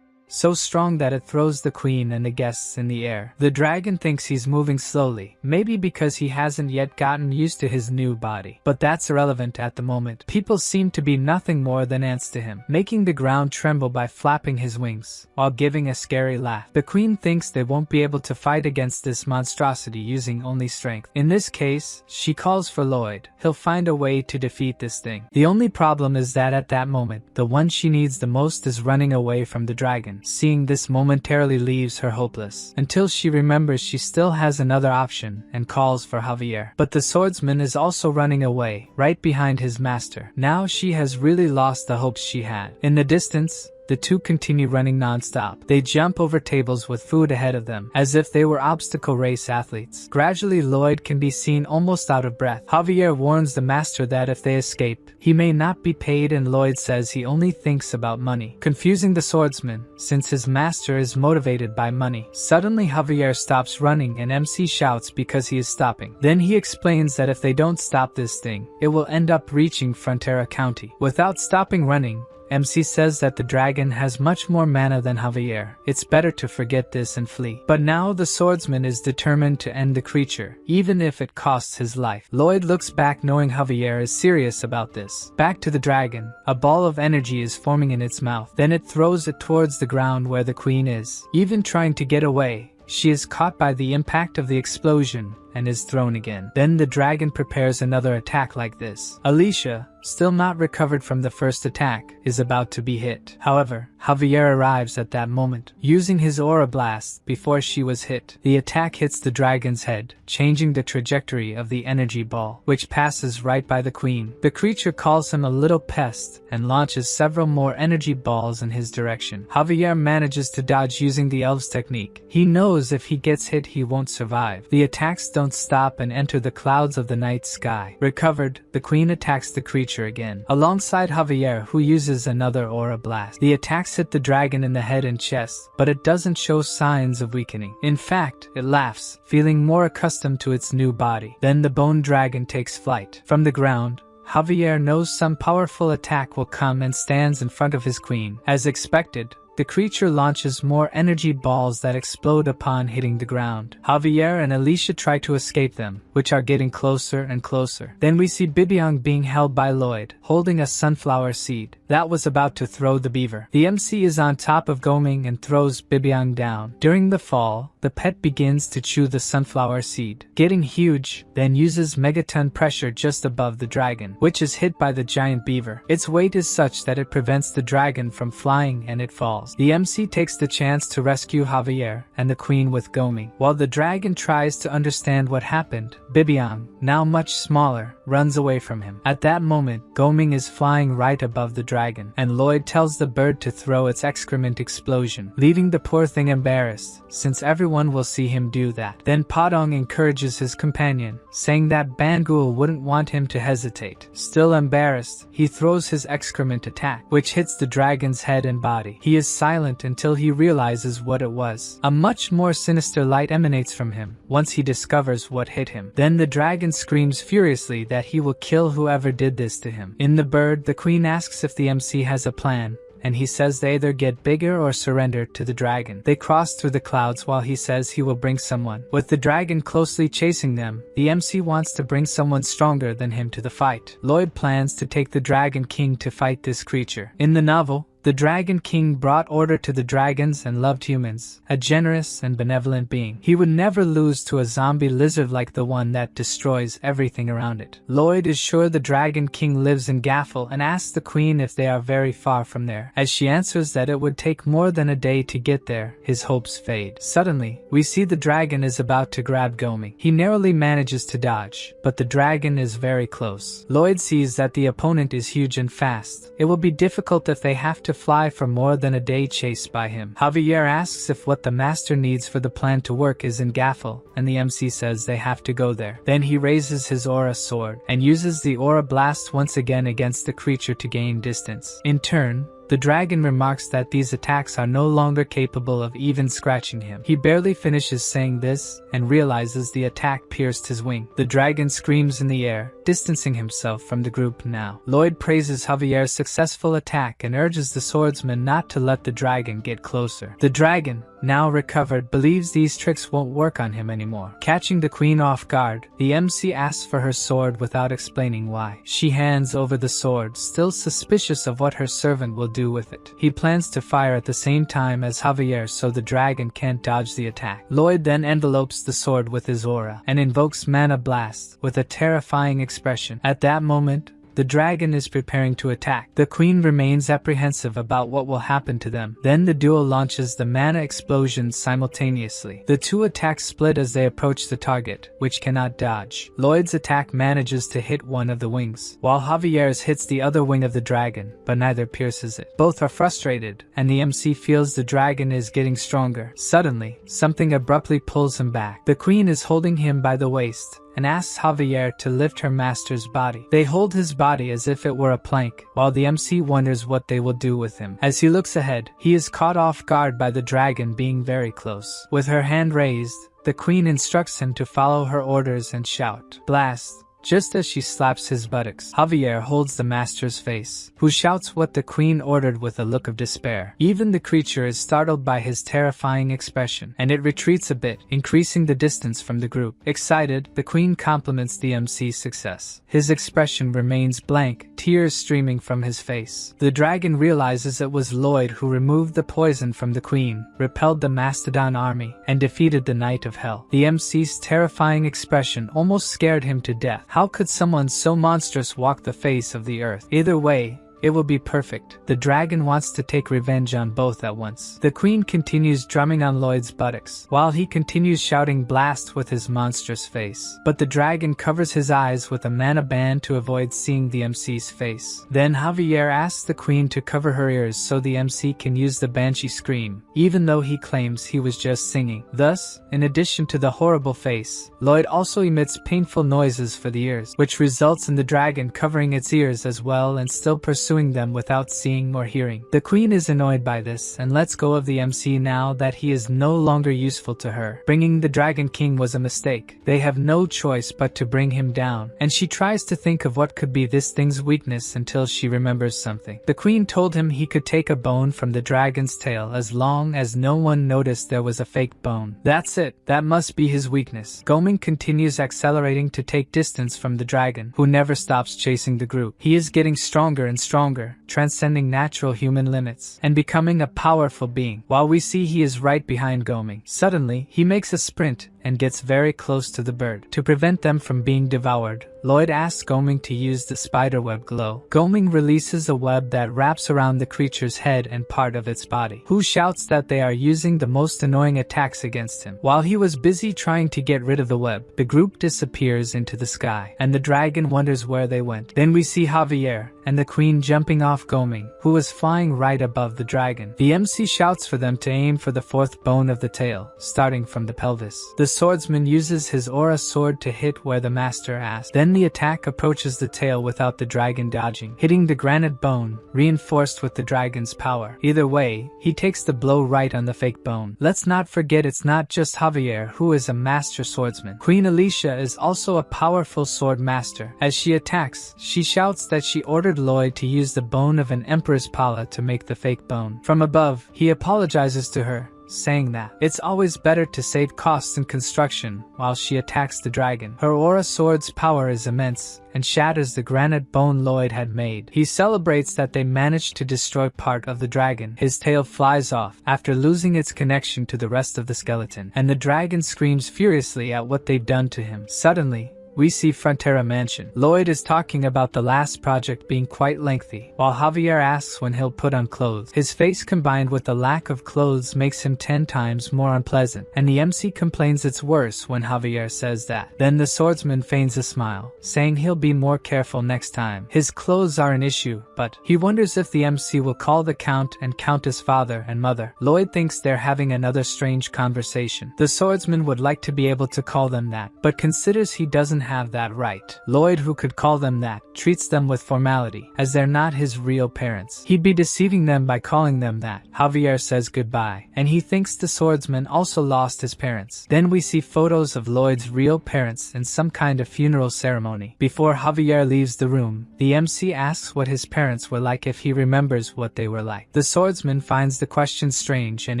so strong that it throws the Queen and the guests in the air. The dragon thinks he's moving slowly, maybe because he hasn't yet gotten used to his new body. But that's irrelevant at the moment. People seem to be nothing more than ants to him, making the ground tremble by flapping his wings, while giving a scary laugh. The Queen thinks they won't be able to fight against this monstrosity using only strength. In this case, she calls for Lloyd. He'll find a way to defeat this thing. The only problem is that at that moment, the one she needs the most is running away from the dragon. Seeing this momentarily leaves her hopeless, until she remembers she still has another option and calls for Javier. But the swordsman is also running away, right behind his master. Now she has really lost the hopes she had. In the distance, the two continue running non-stop. They jump over tables with food ahead of them, as if they were obstacle race athletes. Gradually, Lloyd can be seen almost out of breath. Javier warns the master that if they escape, he may not be paid, and Lloyd says he only thinks about money, confusing the swordsman, since his master is motivated by money. Suddenly, Javier stops running and MC shouts because he is stopping. Then he explains that if they don't stop this thing, it will end up reaching Frontera County. Without stopping running, MC says that the dragon has much more mana than Javier. It's better to forget this and flee. But now the swordsman is determined to end the creature, even if it costs his life. Lloyd looks back knowing Javier is serious about this. Back to the dragon. A ball of energy is forming in its mouth. Then it throws it towards the ground where the queen is. Even trying to get away, she is caught by the impact of the explosion and is thrown again. Then the dragon prepares another attack like this. Alicia, still not recovered from the first attack, is about to be hit. However, Javier arrives at that moment, using his aura blast before she was hit. The attack hits the dragon's head, changing the trajectory of the energy ball, which passes right by the queen. The creature calls him a little pest and launches several more energy balls in his direction. Javier manages to dodge using the elves technique. He knows if he gets hit he won't survive. The attacks don't stop and enter the clouds of the night sky. Recovered, the queen attacks the creature again, alongside Javier, who uses another aura blast. The attacks hit the dragon in the head and chest, but it doesn't show signs of weakening. In fact, it laughs, feeling more accustomed to its new body. Then the bone dragon takes flight. From the ground, Javier knows some powerful attack will come and stands in front of his queen. As expected, the creature launches more energy balls that explode upon hitting the ground. Javier and Alicia try to escape them, which are getting closer and closer. Then we see Bibiang being held by Lloyd, holding a sunflower seed that was about to throw the beaver. The MC is on top of Goming and throws Bibiang down. During the fall, the pet begins to chew the sunflower seed, getting huge, then uses megaton pressure just above the dragon, which is hit by the giant beaver. Its weight is such that it prevents the dragon from flying and it falls. The MC takes the chance to rescue Javier and the queen with Goming. While the dragon tries to understand what happened, Bibiang, now much smaller, runs away from him. At that moment, Goming is flying right above the dragon, and Lloyd tells the bird to throw its excrement explosion, leaving the poor thing embarrassed, since everyone will see him do that. Then Padong encourages his companion, saying that Bangul wouldn't want him to hesitate. Still embarrassed, he throws his excrement attack, which hits the dragon's head and body. He is silent until he realizes what it was. A much more sinister light emanates from him once he discovers what hit him. Then the dragon screams furiously that he will kill whoever did this to him. In the bird, the queen asks if the MC has a plan, and he says they either get bigger or surrender to the dragon. They cross through the clouds while he says he will bring someone. With the dragon closely chasing them, the MC wants to bring someone stronger than him to the fight. Lloyd plans to take the Dragon King to fight this creature. In the novel, the Dragon King brought order to the dragons and loved humans, a generous and benevolent being. He would never lose to a zombie lizard like the one that destroys everything around it. Lloyd is sure the Dragon King lives in Gaffel and asks the queen if they are very far from there. As she answers that it would take more than a day to get there, his hopes fade. Suddenly, we see the dragon is about to grab Goming. He narrowly manages to dodge, but the dragon is very close. Lloyd sees that the opponent is huge and fast. It will be difficult if they have to fly for more than a day chased by him. Javier asks if what the master needs for the plan to work is in Gaffel, and the MC says they have to go there. Then he raises his aura sword and uses the aura blast once again against the creature to gain distance. In turn, the dragon remarks that these attacks are no longer capable of even scratching him. He barely finishes saying this and realizes the attack pierced his wing. The dragon screams in the air, distancing himself from the group now. Lloyd praises Javier's successful attack and urges the swordsman not to let the dragon get closer. The dragon, now recovered, believes these tricks won't work on him anymore. Catching the queen off guard, the MC asks for her sword without explaining why. She hands over the sword, still suspicious of what her servant will do with it. He plans to fire at the same time as Javier so the dragon can't dodge the attack. Lloyd then envelopes the sword with his aura and invokes Mana Blast with a terrifying expression. At that moment, the dragon is preparing to attack. The queen remains apprehensive about what will happen to them. Then the duo launches the mana explosions simultaneously. The two attacks split as they approach the target, which cannot dodge. Lloyd's attack manages to hit one of the wings, while Javier's hits the other wing of the dragon, but neither pierces it. Both are frustrated, and the MC feels the dragon is getting stronger. Suddenly, something abruptly pulls him back. The queen is holding him by the waist and asks Javier to lift her master's body. They hold his body as if it were a plank, while the MC wonders what they will do with him. As he looks ahead, he is caught off guard by the dragon being very close. With her hand raised, the queen instructs him to follow her orders and shout, "Blast!" Just as she slaps his buttocks, Javier holds the master's face, who shouts what the queen ordered with a look of despair. Even the creature is startled by his terrifying expression, and it retreats a bit, increasing the distance from the group. Excited, the queen compliments the MC's success. His expression remains blank, tears streaming from his face. The dragon realizes it was Lloyd who removed the poison from the queen, repelled the mastodon army, and defeated the Knight of Hell. The MC's terrifying expression almost scared him to death. How could someone so monstrous walk the face of the earth? Either way, it will be perfect. The dragon wants to take revenge on both at once. The queen continues drumming on Lloyd's buttocks, while he continues shouting blast with his monstrous face. But the dragon covers his eyes with a mana band to avoid seeing the MC's face. Then Javier asks the queen to cover her ears so the MC can use the banshee scream, even though he claims he was just singing. Thus, in addition to the horrible face, Lloyd also emits painful noises for the ears, which results in the dragon covering its ears as well and still pursuing them without seeing or hearing. The queen is annoyed by this and lets go of the MC now that he is no longer useful to her. Bringing the Dragon King was a mistake. They have no choice but to bring him down, and she tries to think of what could be this thing's weakness until she remembers something. The queen told him he could take a bone from the dragon's tail as long as no one noticed there was a fake bone. That's it. That must be his weakness. Goming continues accelerating to take distance from the dragon, who never stops chasing the group. He is getting stronger and stronger, transcending natural human limits, and becoming a powerful being, while we see he is right behind Goming. Suddenly, he makes a sprint and gets very close to the bird. To prevent them from being devoured, Lloyd asks Goming to use the spiderweb glow. Goming releases a web that wraps around the creature's head and part of its body, who shouts that they are using the most annoying attacks against him. While he was busy trying to get rid of the web, the group disappears into the sky, and the dragon wonders where they went. Then we see Javier and the queen jumping off Goming, who was flying right above the dragon. The MC shouts for them to aim for the fourth bone of the tail, starting from the pelvis. The swordsman uses his aura sword to hit where the master asked. Then the attack approaches the tail without the dragon dodging, hitting the granite bone, reinforced with the dragon's power. Either way, he takes the blow right on the fake bone. Let's not forget it's not just Javier who is a master swordsman. Queen Alicia is also a powerful sword master. As she attacks, she shouts that she ordered Lloyd to use the bone of an empress Pala to make the fake bone. From above, he apologizes to her, saying that it's always better to save costs in construction while she attacks the dragon. Her aura sword's power is immense and shatters the granite bone Lloyd had made. He celebrates that they managed to destroy part of the dragon. His tail flies off after losing its connection to the rest of the skeleton, and the dragon screams furiously at what they've done to him. Suddenly, we see Frontera Mansion. Lloyd is talking about the last project being quite lengthy, while Javier asks when he'll put on clothes. His face combined with the lack of clothes makes him 10 times more unpleasant, and the MC complains it's worse when Javier says that. Then the swordsman feigns a smile, saying he'll be more careful next time. His clothes are an issue, but he wonders if the MC will call the Count and Countess father and mother. Lloyd thinks they're having another strange conversation. The swordsman would like to be able to call them that, but considers he doesn't have that right. Lloyd, who could call them that, treats them with formality, as they're not his real parents. He'd be deceiving them by calling them that. Javier says goodbye, and he thinks the swordsman also lost his parents. Then we see photos of Lloyd's real parents in some kind of funeral ceremony. Before Javier leaves the room, the MC asks what his parents were like if he remembers what they were like. The swordsman finds the question strange and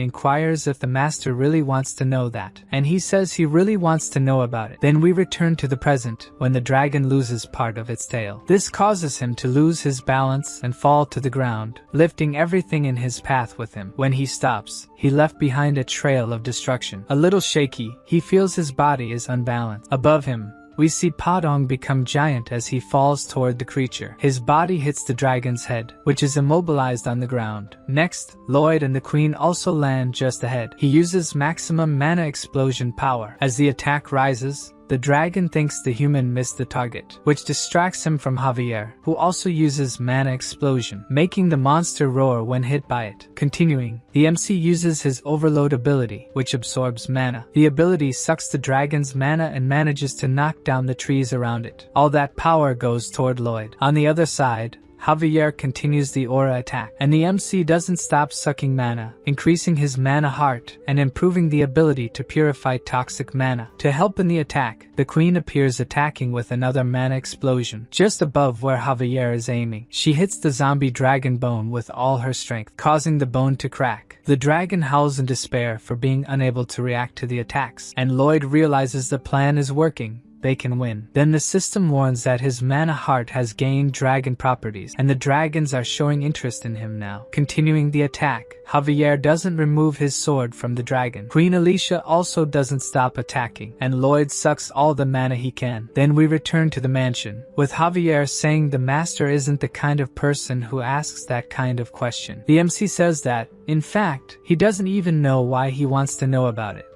inquires if the master really wants to know that, and he says he really wants to know about it. Then we return to the present, when the dragon loses part of its tail. This causes him to lose his balance and fall to the ground, lifting everything in his path with him. When he stops, he left behind a trail of destruction. A little shaky, he feels his body is unbalanced. Above him, we see Padong become giant as he falls toward the creature. His body hits the dragon's head, which is immobilized on the ground. Next, Lloyd and the queen also land just ahead. He uses maximum mana explosion power. As the attack rises, the dragon thinks the human missed the target, which distracts him from Javier, who also uses mana explosion, making the monster roar when hit by it. Continuing, the MC uses his overload ability, which absorbs mana. The ability sucks the dragon's mana and manages to knock down the trees around it. All that power goes toward Lloyd. On the other side, Javier continues the aura attack, and the MC doesn't stop sucking mana, increasing his mana heart and improving the ability to purify toxic mana. To help in the attack, the queen appears attacking with another mana explosion just above where Javier is aiming. She hits the zombie dragon bone with all her strength, causing the bone to crack. The dragon howls in despair for being unable to react to the attacks, and Lloyd realizes the plan is working. They can win. Then the system warns that his mana heart has gained dragon properties, and the dragons are showing interest in him now. Continuing the attack, Javier doesn't remove his sword from the dragon. Queen Alicia also doesn't stop attacking, and Lloyd sucks all the mana he can. Then we return to the mansion, with Javier saying the master isn't the kind of person who asks that kind of question. The MC says that, in fact, he doesn't even know why he wants to know about it.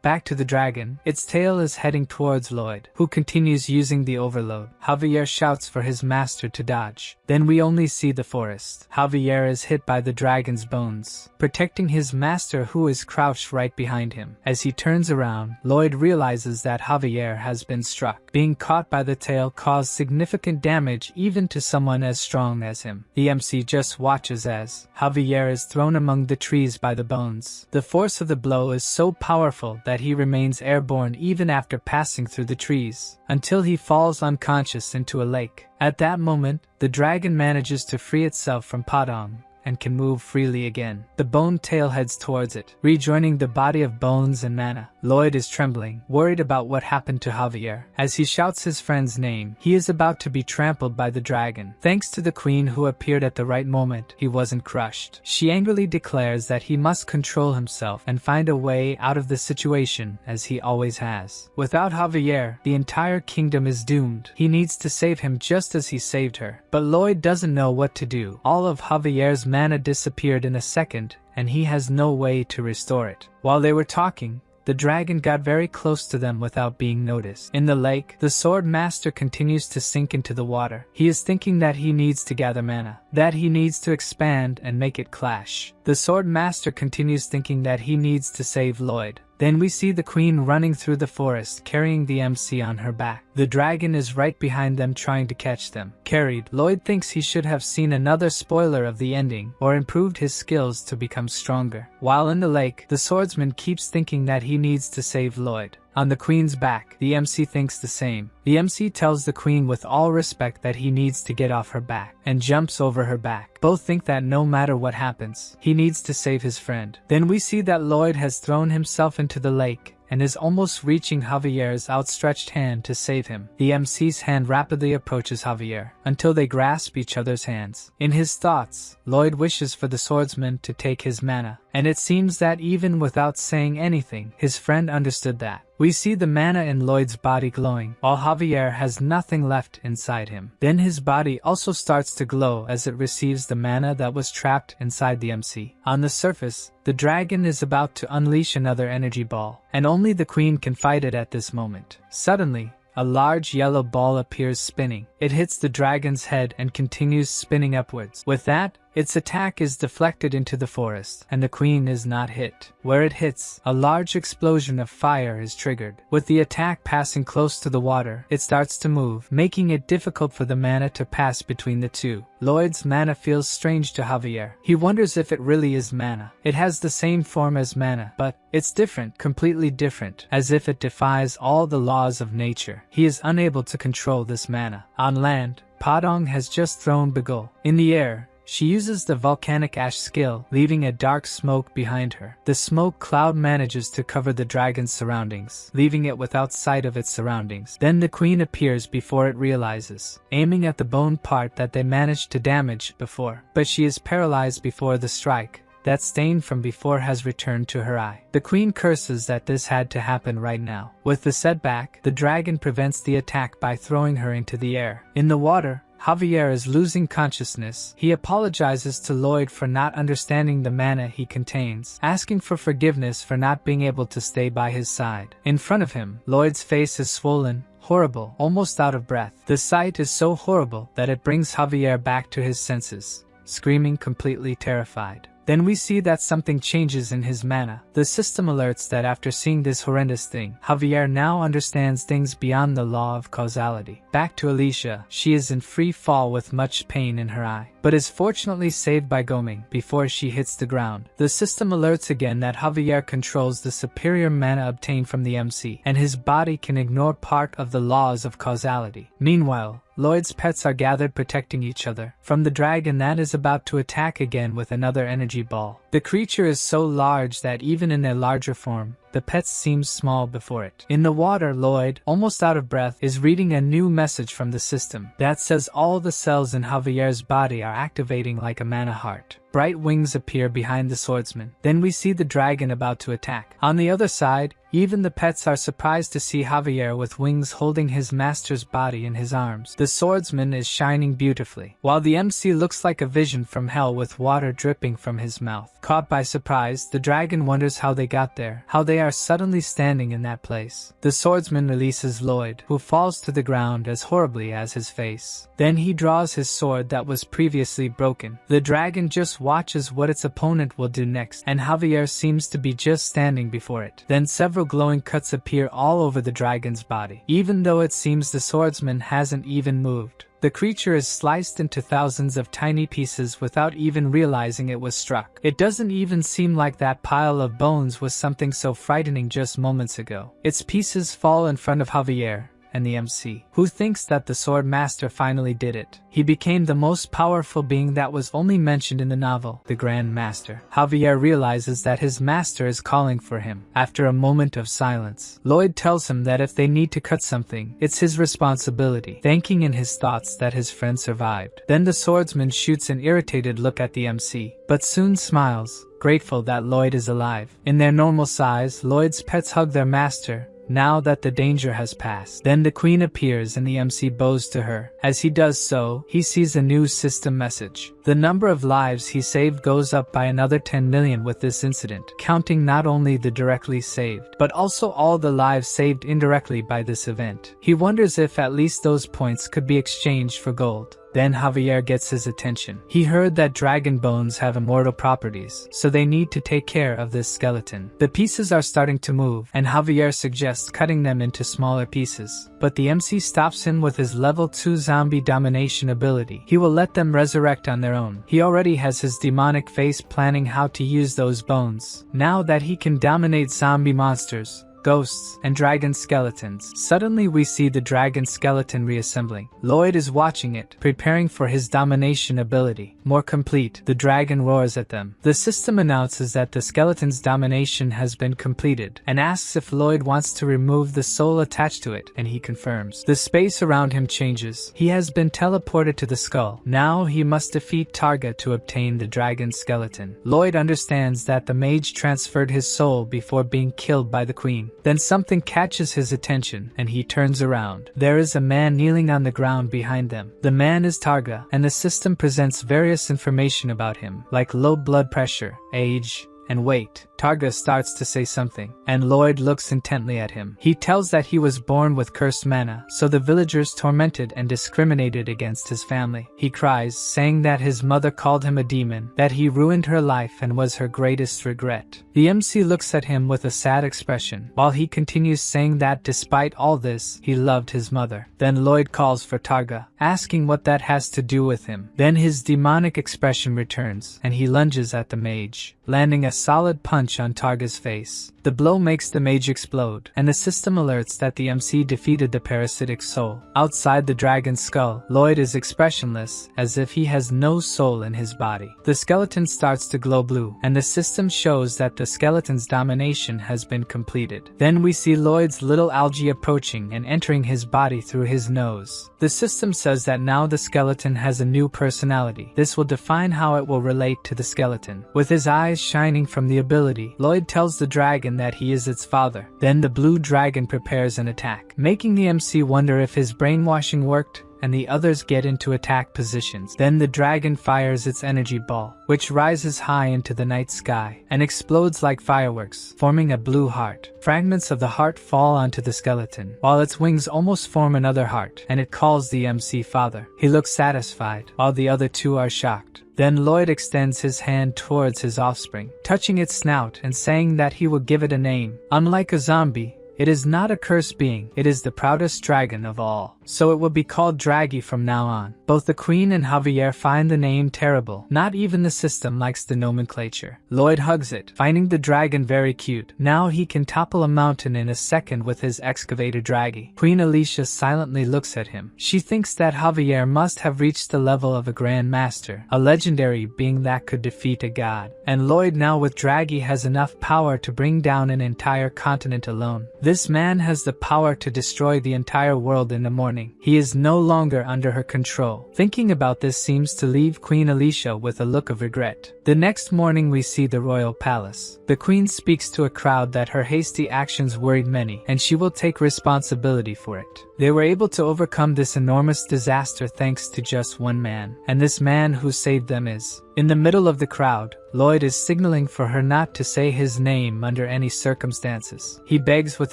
Back to the dragon, its tail is heading towards Lloyd, who continues using the overload. Javier shouts for his master to dodge. Then we only see the forest. Javier is hit by the dragon's bones, protecting his master who is crouched right behind him. As he turns around, Lloyd realizes that Javier has been struck. Being caught by the tail caused significant damage even to someone as strong as him. The MC just watches as Javier is thrown among the trees by the bones. The force of the blow is so powerful that he remains airborne even after passing through the trees, until he falls unconscious into a lake. At that moment, the dragon manages to free itself from Padang and can move freely again. The bone tail heads towards it, rejoining the body of bones and mana. Lloyd is trembling, worried about what happened to Javier. As he shouts his friend's name, he is about to be trampled by the dragon. Thanks to the queen who appeared at the right moment, he wasn't crushed. She angrily declares that he must control himself and find a way out of the situation, as he always has. Without Javier, the entire kingdom is doomed. He needs to save him just as he saved her. But Lloyd doesn't know what to do. All of Javier's mana disappeared in a second, and he has no way to restore it. While they were talking, the dragon got very close to them without being noticed. In the lake, the sword master continues to sink into the water. He is thinking that he needs to gather mana, that he needs to expand and make it clash. The sword master continues thinking that he needs to save Lloyd. Then we see the queen running through the forest, carrying the MC on her back. The dragon is right behind them trying to catch them. Carried, Lloyd thinks he should have seen another spoiler of the ending, or improved his skills to become stronger. While in the lake, the swordsman keeps thinking that he needs to save Lloyd. On the queen's back, the MC thinks the same. The MC tells the queen with all respect that he needs to get off her back, and jumps over her back. Both think that no matter what happens, he needs to save his friend. Then we see that Lloyd has thrown himself into the lake, and is almost reaching Javier's outstretched hand to save him. The MC's hand rapidly approaches Javier, until they grasp each other's hands. In his thoughts, Lloyd wishes for the swordsman to take his mana, and it seems that even without saying anything, his friend understood that. We see the mana in Lloyd's body glowing, while Javier has nothing left inside him. Then his body also starts to glow as it receives the mana that was trapped inside the MC. On the surface, the dragon is about to unleash another energy ball, and only the queen can fight it at this moment. Suddenly, a large yellow ball appears spinning. It hits the dragon's head and continues spinning upwards. With that, its attack is deflected into the forest, and the queen is not hit. Where it hits, a large explosion of fire is triggered. With the attack passing close to the water, it starts to move, making it difficult for the mana to pass between the two. Lloyd's mana feels strange to Javier. He wonders if it really is mana. It has the same form as mana, but it's different, completely different, as if it defies all the laws of nature. He is unable to control this mana. On land, Padang has just thrown Bagul. In the air, she uses the volcanic ash skill, leaving a dark smoke behind her. The smoke cloud manages to cover the dragon's surroundings, leaving it without sight of its surroundings. Then the queen appears before it realizes, aiming at the bone part that they managed to damage before. But she is paralyzed before the strike. That stain from before has returned to her eye. The queen curses that this had to happen right now. With the setback, the dragon prevents the attack by throwing her into the air. In the water, Javier is losing consciousness. He apologizes to Lloyd for not understanding the mana he contains, asking for forgiveness for not being able to stay by his side. In front of him, Lloyd's face is swollen, horrible, almost out of breath. The sight is so horrible that it brings Javier back to his senses, screaming completely terrified. Then we see that something changes in his mana. The system alerts that after seeing this horrendous thing, Javier now understands things beyond the law of causality. Back to Alicia, she is in free fall with much pain in her eye, but is fortunately saved by Goming before she hits the ground. The system alerts again that Javier controls the superior mana obtained from the MC, and his body can ignore part of the laws of causality. Meanwhile, Lloyd's pets are gathered protecting each other from the dragon that is about to attack again with another energy ball. The creature is so large that even in their larger form, the pets seem small before it. In the water, Lloyd, almost out of breath, is reading a new message from the system that says all the cells in Javier's body are activating like a mana heart. Bright wings appear behind the swordsman. Then we see the dragon about to attack. On the other side, even the pets are surprised to see Javier with wings holding his master's body in his arms. The swordsman is shining beautifully, while the MC looks like a vision from hell with water dripping from his mouth. Caught by surprise, the dragon wonders how they got there, how they are suddenly standing in that place. The swordsman releases Lloyd, who falls to the ground as horribly as his face. Then he draws his sword that was previously broken. The dragon just watches what its opponent will do next, and Javier seems to be just standing before it. Then several glowing cuts appear all over the dragon's body, even though it seems the swordsman hasn't even moved. The creature is sliced into thousands of tiny pieces without even realizing it was struck. It doesn't even seem like that pile of bones was something so frightening just moments ago. Its pieces fall in front of Javier and the MC, who thinks that the sword master finally did it. He became the most powerful being that was only mentioned in the novel, the Grand Master. Javier realizes that his master is calling for him. After a moment of silence, Lloyd tells him that if they need to cut something, it's his responsibility, thanking in his thoughts that his friend survived. Then the swordsman shoots an irritated look at the MC, but soon smiles, grateful that Lloyd is alive. In their normal size, Lloyd's pets hug their master, now that the danger has passed. Then the queen appears and the MC bows to her. As he does so, he sees a new system message. The number of lives he saved goes up by another 10 million with this incident, counting not only the directly saved, but also all the lives saved indirectly by this event. He wonders if at least those points could be exchanged for gold. Then Javier gets his attention. He heard that dragon bones have immortal properties, so they need to take care of this skeleton. The pieces are starting to move, and Javier suggests cutting them into smaller pieces. But the MC stops him with his level 2 zombie domination ability. He will let them resurrect on their own. He already has his demonic face planning how to use those bones, now that he can dominate zombie monsters, ghosts, and dragon skeletons. Suddenly we see the dragon skeleton reassembling. Lloyd is watching it, preparing for his domination ability. More complete, the dragon roars at them. The system announces that the skeleton's domination has been completed, and asks if Lloyd wants to remove the soul attached to it, and he confirms. The space around him changes. He has been teleported to the skull. Now he must defeat Targa to obtain the dragon skeleton. Lloyd understands that the mage transferred his soul before being killed by the queen. Then something catches his attention, and he turns around. There is a man kneeling on the ground behind them. The man is Targa, and the system presents various information about him, like low blood pressure, age, and weight. Targa starts to say something, and Lloyd looks intently at him. He tells that he was born with cursed mana, so the villagers tormented and discriminated against his family. He cries, saying that his mother called him a demon, that he ruined her life and was her greatest regret. The MC looks at him with a sad expression, while he continues saying that despite all this, he loved his mother. Then Lloyd calls for Targa, asking what that has to do with him. Then his demonic expression returns, and he lunges at the mage, landing a solid punch on Targa's face. The blow makes the mage explode, and the system alerts that the MC defeated the parasitic soul. Outside the dragon's skull, Lloyd is expressionless, as if he has no soul in his body. The skeleton starts to glow blue, and the system shows that the skeleton's domination has been completed. Then we see Lloyd's little algae approaching and entering his body through his nose. The system says that now the skeleton has a new personality. This will define how it will relate to the skeleton. With his eyes shining from the ability, Lloyd tells the dragon that he is its father. Then the blue dragon prepares an attack, making the MC wonder if his brainwashing worked, and the others get into attack positions. Then the dragon fires its energy ball, which rises high into the night sky, and explodes like fireworks, forming a blue heart. Fragments of the heart fall onto the skeleton, while its wings almost form another heart, and it calls the MC father. He looks satisfied, while the other two are shocked. Then Lloyd extends his hand towards his offspring, touching its snout and saying that he will give it a name. Unlike a zombie, it is not a cursed being, it is the proudest dragon of all. So it will be called Draggy from now on. Both the Queen and Javier find the name terrible. Not even the system likes the nomenclature. Lloyd hugs it, finding the dragon very cute. Now he can topple a mountain in a second with his excavator Draggy. Queen Alicia silently looks at him. She thinks that Javier must have reached the level of a Grand Master, a legendary being that could defeat a god. And Lloyd now with Draggy has enough power to bring down an entire continent alone. This man has the power to destroy the entire world in the morning. He is no longer under her control. Thinking about this seems to leave Queen Alicia with a look of regret. The next morning we see the royal palace. The queen speaks to a crowd that her hasty actions worried many, and she will take responsibility for it. They were able to overcome this enormous disaster thanks to just one man, and this man who saved them is. In the middle of the crowd, Lloyd is signaling for her not to say his name under any circumstances. He begs with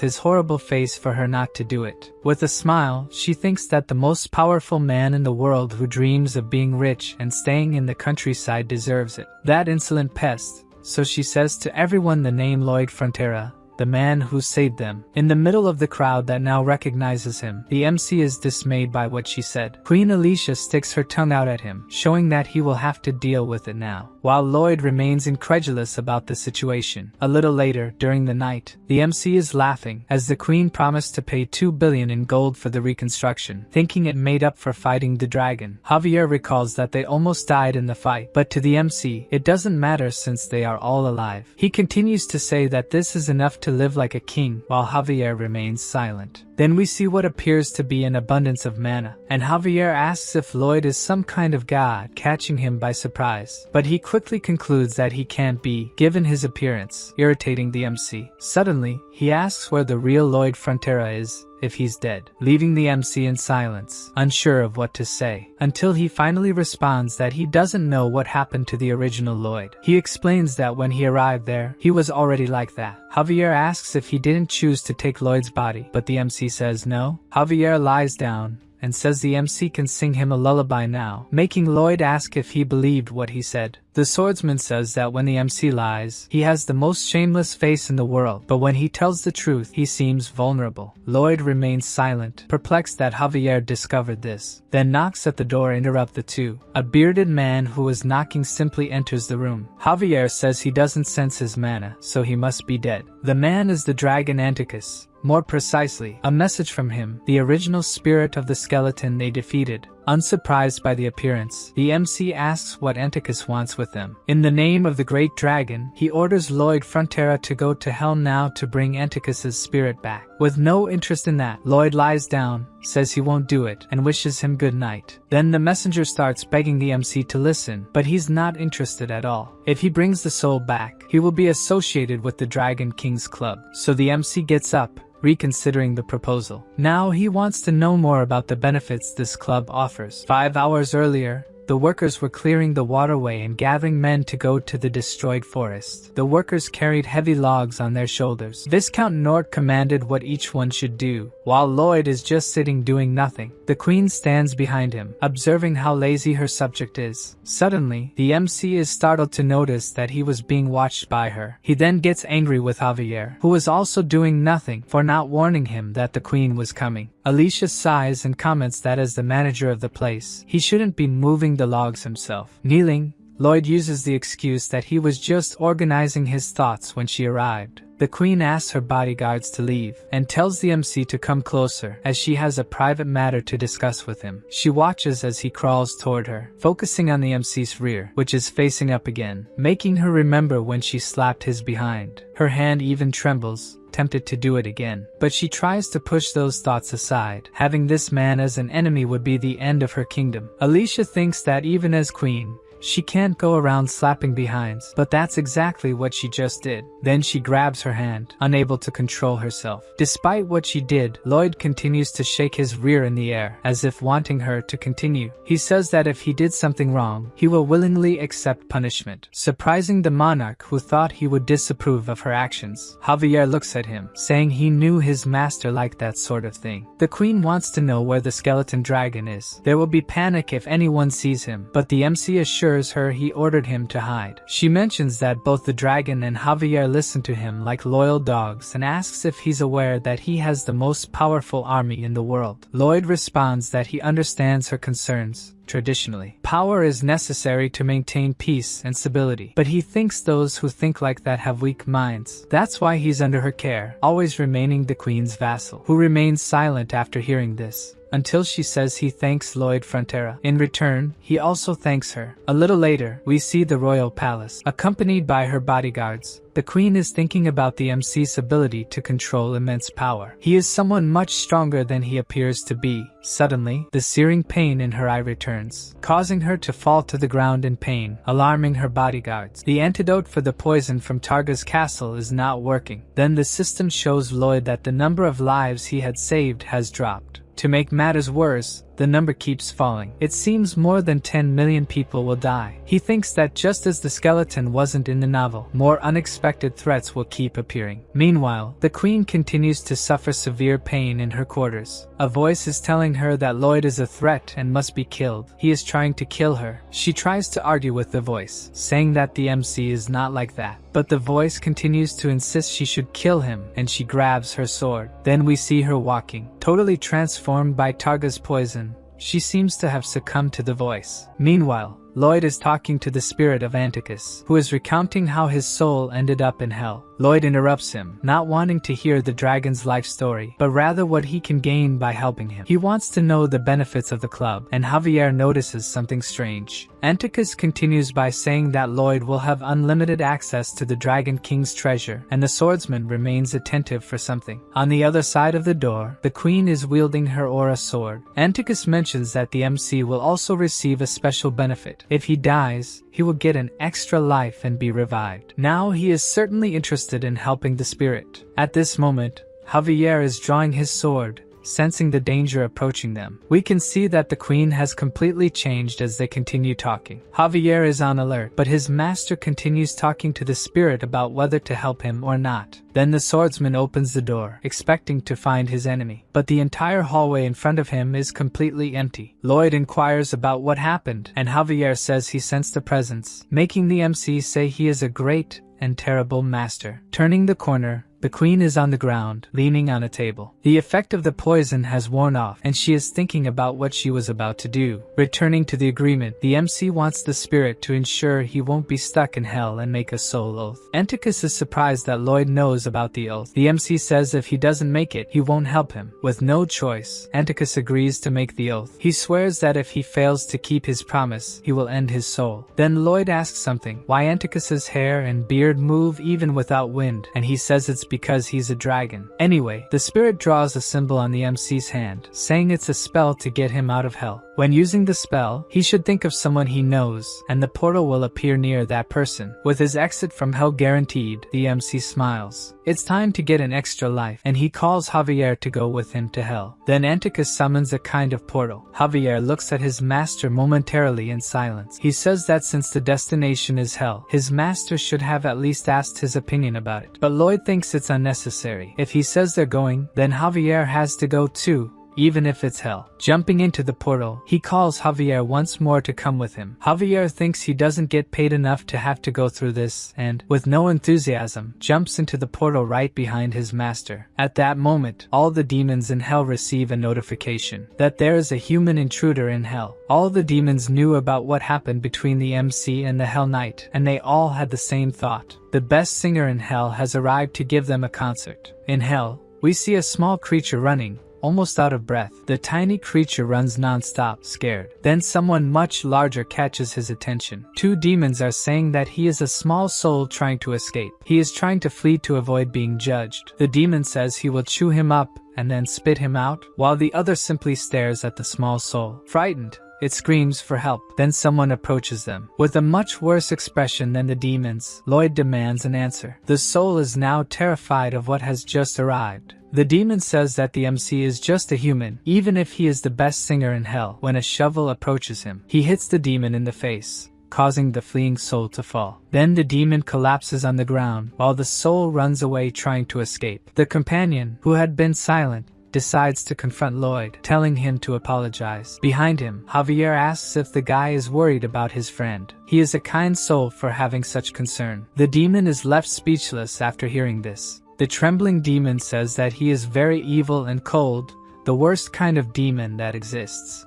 his horrible face for her not to do it. With a smile, she thinks that the most powerful man in the world who dreams of being rich and staying in the countryside deserves it. That insolent pest. So she says to everyone the name Lloyd Frontera, the man who saved them. In the middle of the crowd that now recognizes him, the MC is dismayed by what she said. Queen Alicia sticks her tongue out at him, showing that he will have to deal with it now, while Lloyd remains incredulous about the situation. A little later, during the night, the MC is laughing, as the queen promised to pay $2 billion in gold for the reconstruction, thinking it made up for fighting the dragon. Javier recalls that they almost died in the fight, but to the MC, it doesn't matter since they are all alive. He continues to say that this is enough to live like a king, while Javier remains silent. Then we see what appears to be an abundance of mana, and Javier asks if Lloyd is some kind of god, catching him by surprise. But he quickly concludes that he can't be, given his appearance, irritating the MC. Suddenly, he asks where the real Lloyd Frontera is, if he's dead, leaving the MC in silence, unsure of what to say, until he finally responds that he doesn't know what happened to the original Lloyd. He explains that when he arrived there, he was already like that. Javier asks if he didn't choose to take Lloyd's body, but the MC says no. Javier lies down and says the MC can sing him a lullaby now, making Lloyd ask if he believed what he said. The swordsman says that when the MC lies, he has the most shameless face in the world, but when he tells the truth, he seems vulnerable. Lloyd remains silent, perplexed that Javier discovered this, then knocks at the door, interrupt the two. A bearded man who was knocking simply enters the room. Javier says he doesn't sense his mana, so he must be dead. The man is the dragon Anticus. More precisely, a message from him, the original spirit of the skeleton they defeated. Unsurprised by the appearance, the MC asks what Anticus wants with them. In the name of the great dragon, he orders Lloyd Frontera to go to hell now to bring Anticus's spirit back. With no interest in that, Lloyd lies down, says he won't do it, and wishes him good night. Then the messenger starts begging the MC to listen, but he's not interested at all. If he brings the soul back, he will be associated with the Dragon King's Club. So the MC gets up, reconsidering the proposal. Now he wants to know more about the benefits this club offers. 5 hours earlier, the workers were clearing the waterway and gathering men to go to the destroyed forest. The workers carried heavy logs on their shoulders. Viscount Nord commanded what each one should do, while Lloyd is just sitting doing nothing. The queen stands behind him, observing how lazy her subject is. Suddenly, the MC is startled to notice that he was being watched by her. He then gets angry with Javier, who was also doing nothing, for not warning him that the queen was coming. Alicia sighs and comments that as the manager of the place, he shouldn't be moving the logs himself. Kneeling, Lloyd uses the excuse that he was just organizing his thoughts when she arrived. The queen asks her bodyguards to leave, and tells the MC to come closer, as she has a private matter to discuss with him. She watches as he crawls toward her, focusing on the MC's rear, which is facing up again, making her remember when she slapped his behind. Her hand even trembles, tempted to do it again, but she tries to push those thoughts aside. Having this man as an enemy would be the end of her kingdom. Alicia thinks that even as queen, she can't go around slapping behinds, but that's exactly what she just did. Then she grabs her hand, unable to control herself. Despite what she did, Lloyd continues to shake his rear in the air, as if wanting her to continue. He says that if he did something wrong, he will willingly accept punishment, surprising the monarch who thought he would disapprove of her actions. Javier looks at him, saying he knew his master liked that sort of thing. The queen wants to know where the skeleton dragon is. There will be panic if anyone sees him, but the MC assures assures her he ordered him to hide. She mentions that both the dragon and Javier listen to him like loyal dogs and asks if he's aware that he has the most powerful army in the world. Lloyd responds that he understands her concerns. Traditionally, power is necessary to maintain peace and stability, but he thinks those who think like that have weak minds. That's why he's under her care, always remaining the queen's vassal, who remains silent after hearing this, until she says he thanks Lloyd Frontera. In return, he also thanks her. A little later, we see the royal palace, accompanied by her bodyguards. The queen is thinking about the MC's ability to control immense power. He is someone much stronger than he appears to be. Suddenly, the searing pain in her eye returns, causing her to fall to the ground in pain, alarming her bodyguards. The antidote for the poison from Targa's castle is not working. Then the system shows Lloyd that the number of lives he had saved has dropped. To make matters worse, the number keeps falling. It seems more than 10 million people will die. He thinks that just as the skeleton wasn't in the novel, more unexpected threats will keep appearing. Meanwhile, the queen continues to suffer severe pain in her quarters. A voice is telling her that Lloyd is a threat and must be killed. He is trying to kill her. She tries to argue with the voice, saying that the MC is not like that. But the voice continues to insist she should kill him, and she grabs her sword. Then we see her walking, totally transformed by Targa's poison. She seems to have succumbed to the voice. Meanwhile, Lloyd is talking to the spirit of Anticus, who is recounting how his soul ended up in hell. Lloyd interrupts him, not wanting to hear the dragon's life story, but rather what he can gain by helping him. He wants to know the benefits of the club, and Javier notices something strange. Anticus continues by saying that Lloyd will have unlimited access to the Dragon King's treasure, and the swordsman remains attentive for something. On the other side of the door, the queen is wielding her aura sword. Anticus mentions that the MC will also receive a special benefit. If he dies, he will get an extra life and be revived. Now he is certainly interested in helping the spirit. At this moment, Javier is drawing his sword, sensing the danger approaching them. We can see that the queen has completely changed as they continue talking. Javier is on alert, but his master continues talking to the spirit about whether to help him or not. Then the swordsman opens the door, expecting to find his enemy, but the entire hallway in front of him is completely empty. Lloyd inquires about what happened, and Javier says he sensed a presence, making the MC say he is a great and terrible master. Turning the corner, the queen is on the ground, leaning on a table. The effect of the poison has worn off, and she is thinking about what she was about to do. Returning to the agreement, the MC wants the spirit to ensure he won't be stuck in hell and make a soul oath. Anticus is surprised that Lloyd knows about the oath. The MC says if he doesn't make it, he won't help him. With no choice, Anticus agrees to make the oath. He swears that if he fails to keep his promise, he will end his soul. Then Lloyd asks something, why Anticus's hair and beard move even without wind, and he says it's because he's a dragon. Anyway, the spirit draws a symbol on the MC's hand, saying it's a spell to get him out of hell. When using the spell, he should think of someone he knows, and the portal will appear near that person. With his exit from hell guaranteed, the MC smiles. It's time to get an extra life, and he calls Javier to go with him to hell. Then Anticus summons a kind of portal. Javier looks at his master momentarily in silence. He says that since the destination is hell, his master should have at least asked his opinion about it. But Lloyd thinks it's unnecessary. If he says they're going, then Javier has to go too, even if it's hell. Jumping into the portal, he calls Javier once more to come with him. Javier thinks he doesn't get paid enough to have to go through this, and, with no enthusiasm, jumps into the portal right behind his master. At that moment, all the demons in hell receive a notification that there is a human intruder in hell. All the demons knew about what happened between the MC and the Hell Knight, and they all had the same thought. The best singer in hell has arrived to give them a concert. In hell, we see a small creature running, almost out of breath. The tiny creature runs non-stop, scared. Then someone much larger catches his attention. Two demons are saying that he is a small soul trying to escape. He is trying to flee to avoid being judged. The demon says he will chew him up and then spit him out, while the other simply stares at the small soul. Frightened, it screams for help. Then someone approaches them. With a much worse expression than the demons, Lloyd demands an answer. The soul is now terrified of what has just arrived. The demon says that the MC is just a human, even if he is the best singer in hell. When a shovel approaches him, he hits the demon in the face, causing the fleeing soul to fall. Then the demon collapses on the ground, while the soul runs away trying to escape. The companion, who had been silent, decides to confront Lloyd, telling him to apologize. Behind him, Javier asks if the guy is worried about his friend. He is a kind soul for having such concern. The demon is left speechless after hearing this. The trembling demon says that he is very evil and cold, the worst kind of demon that exists.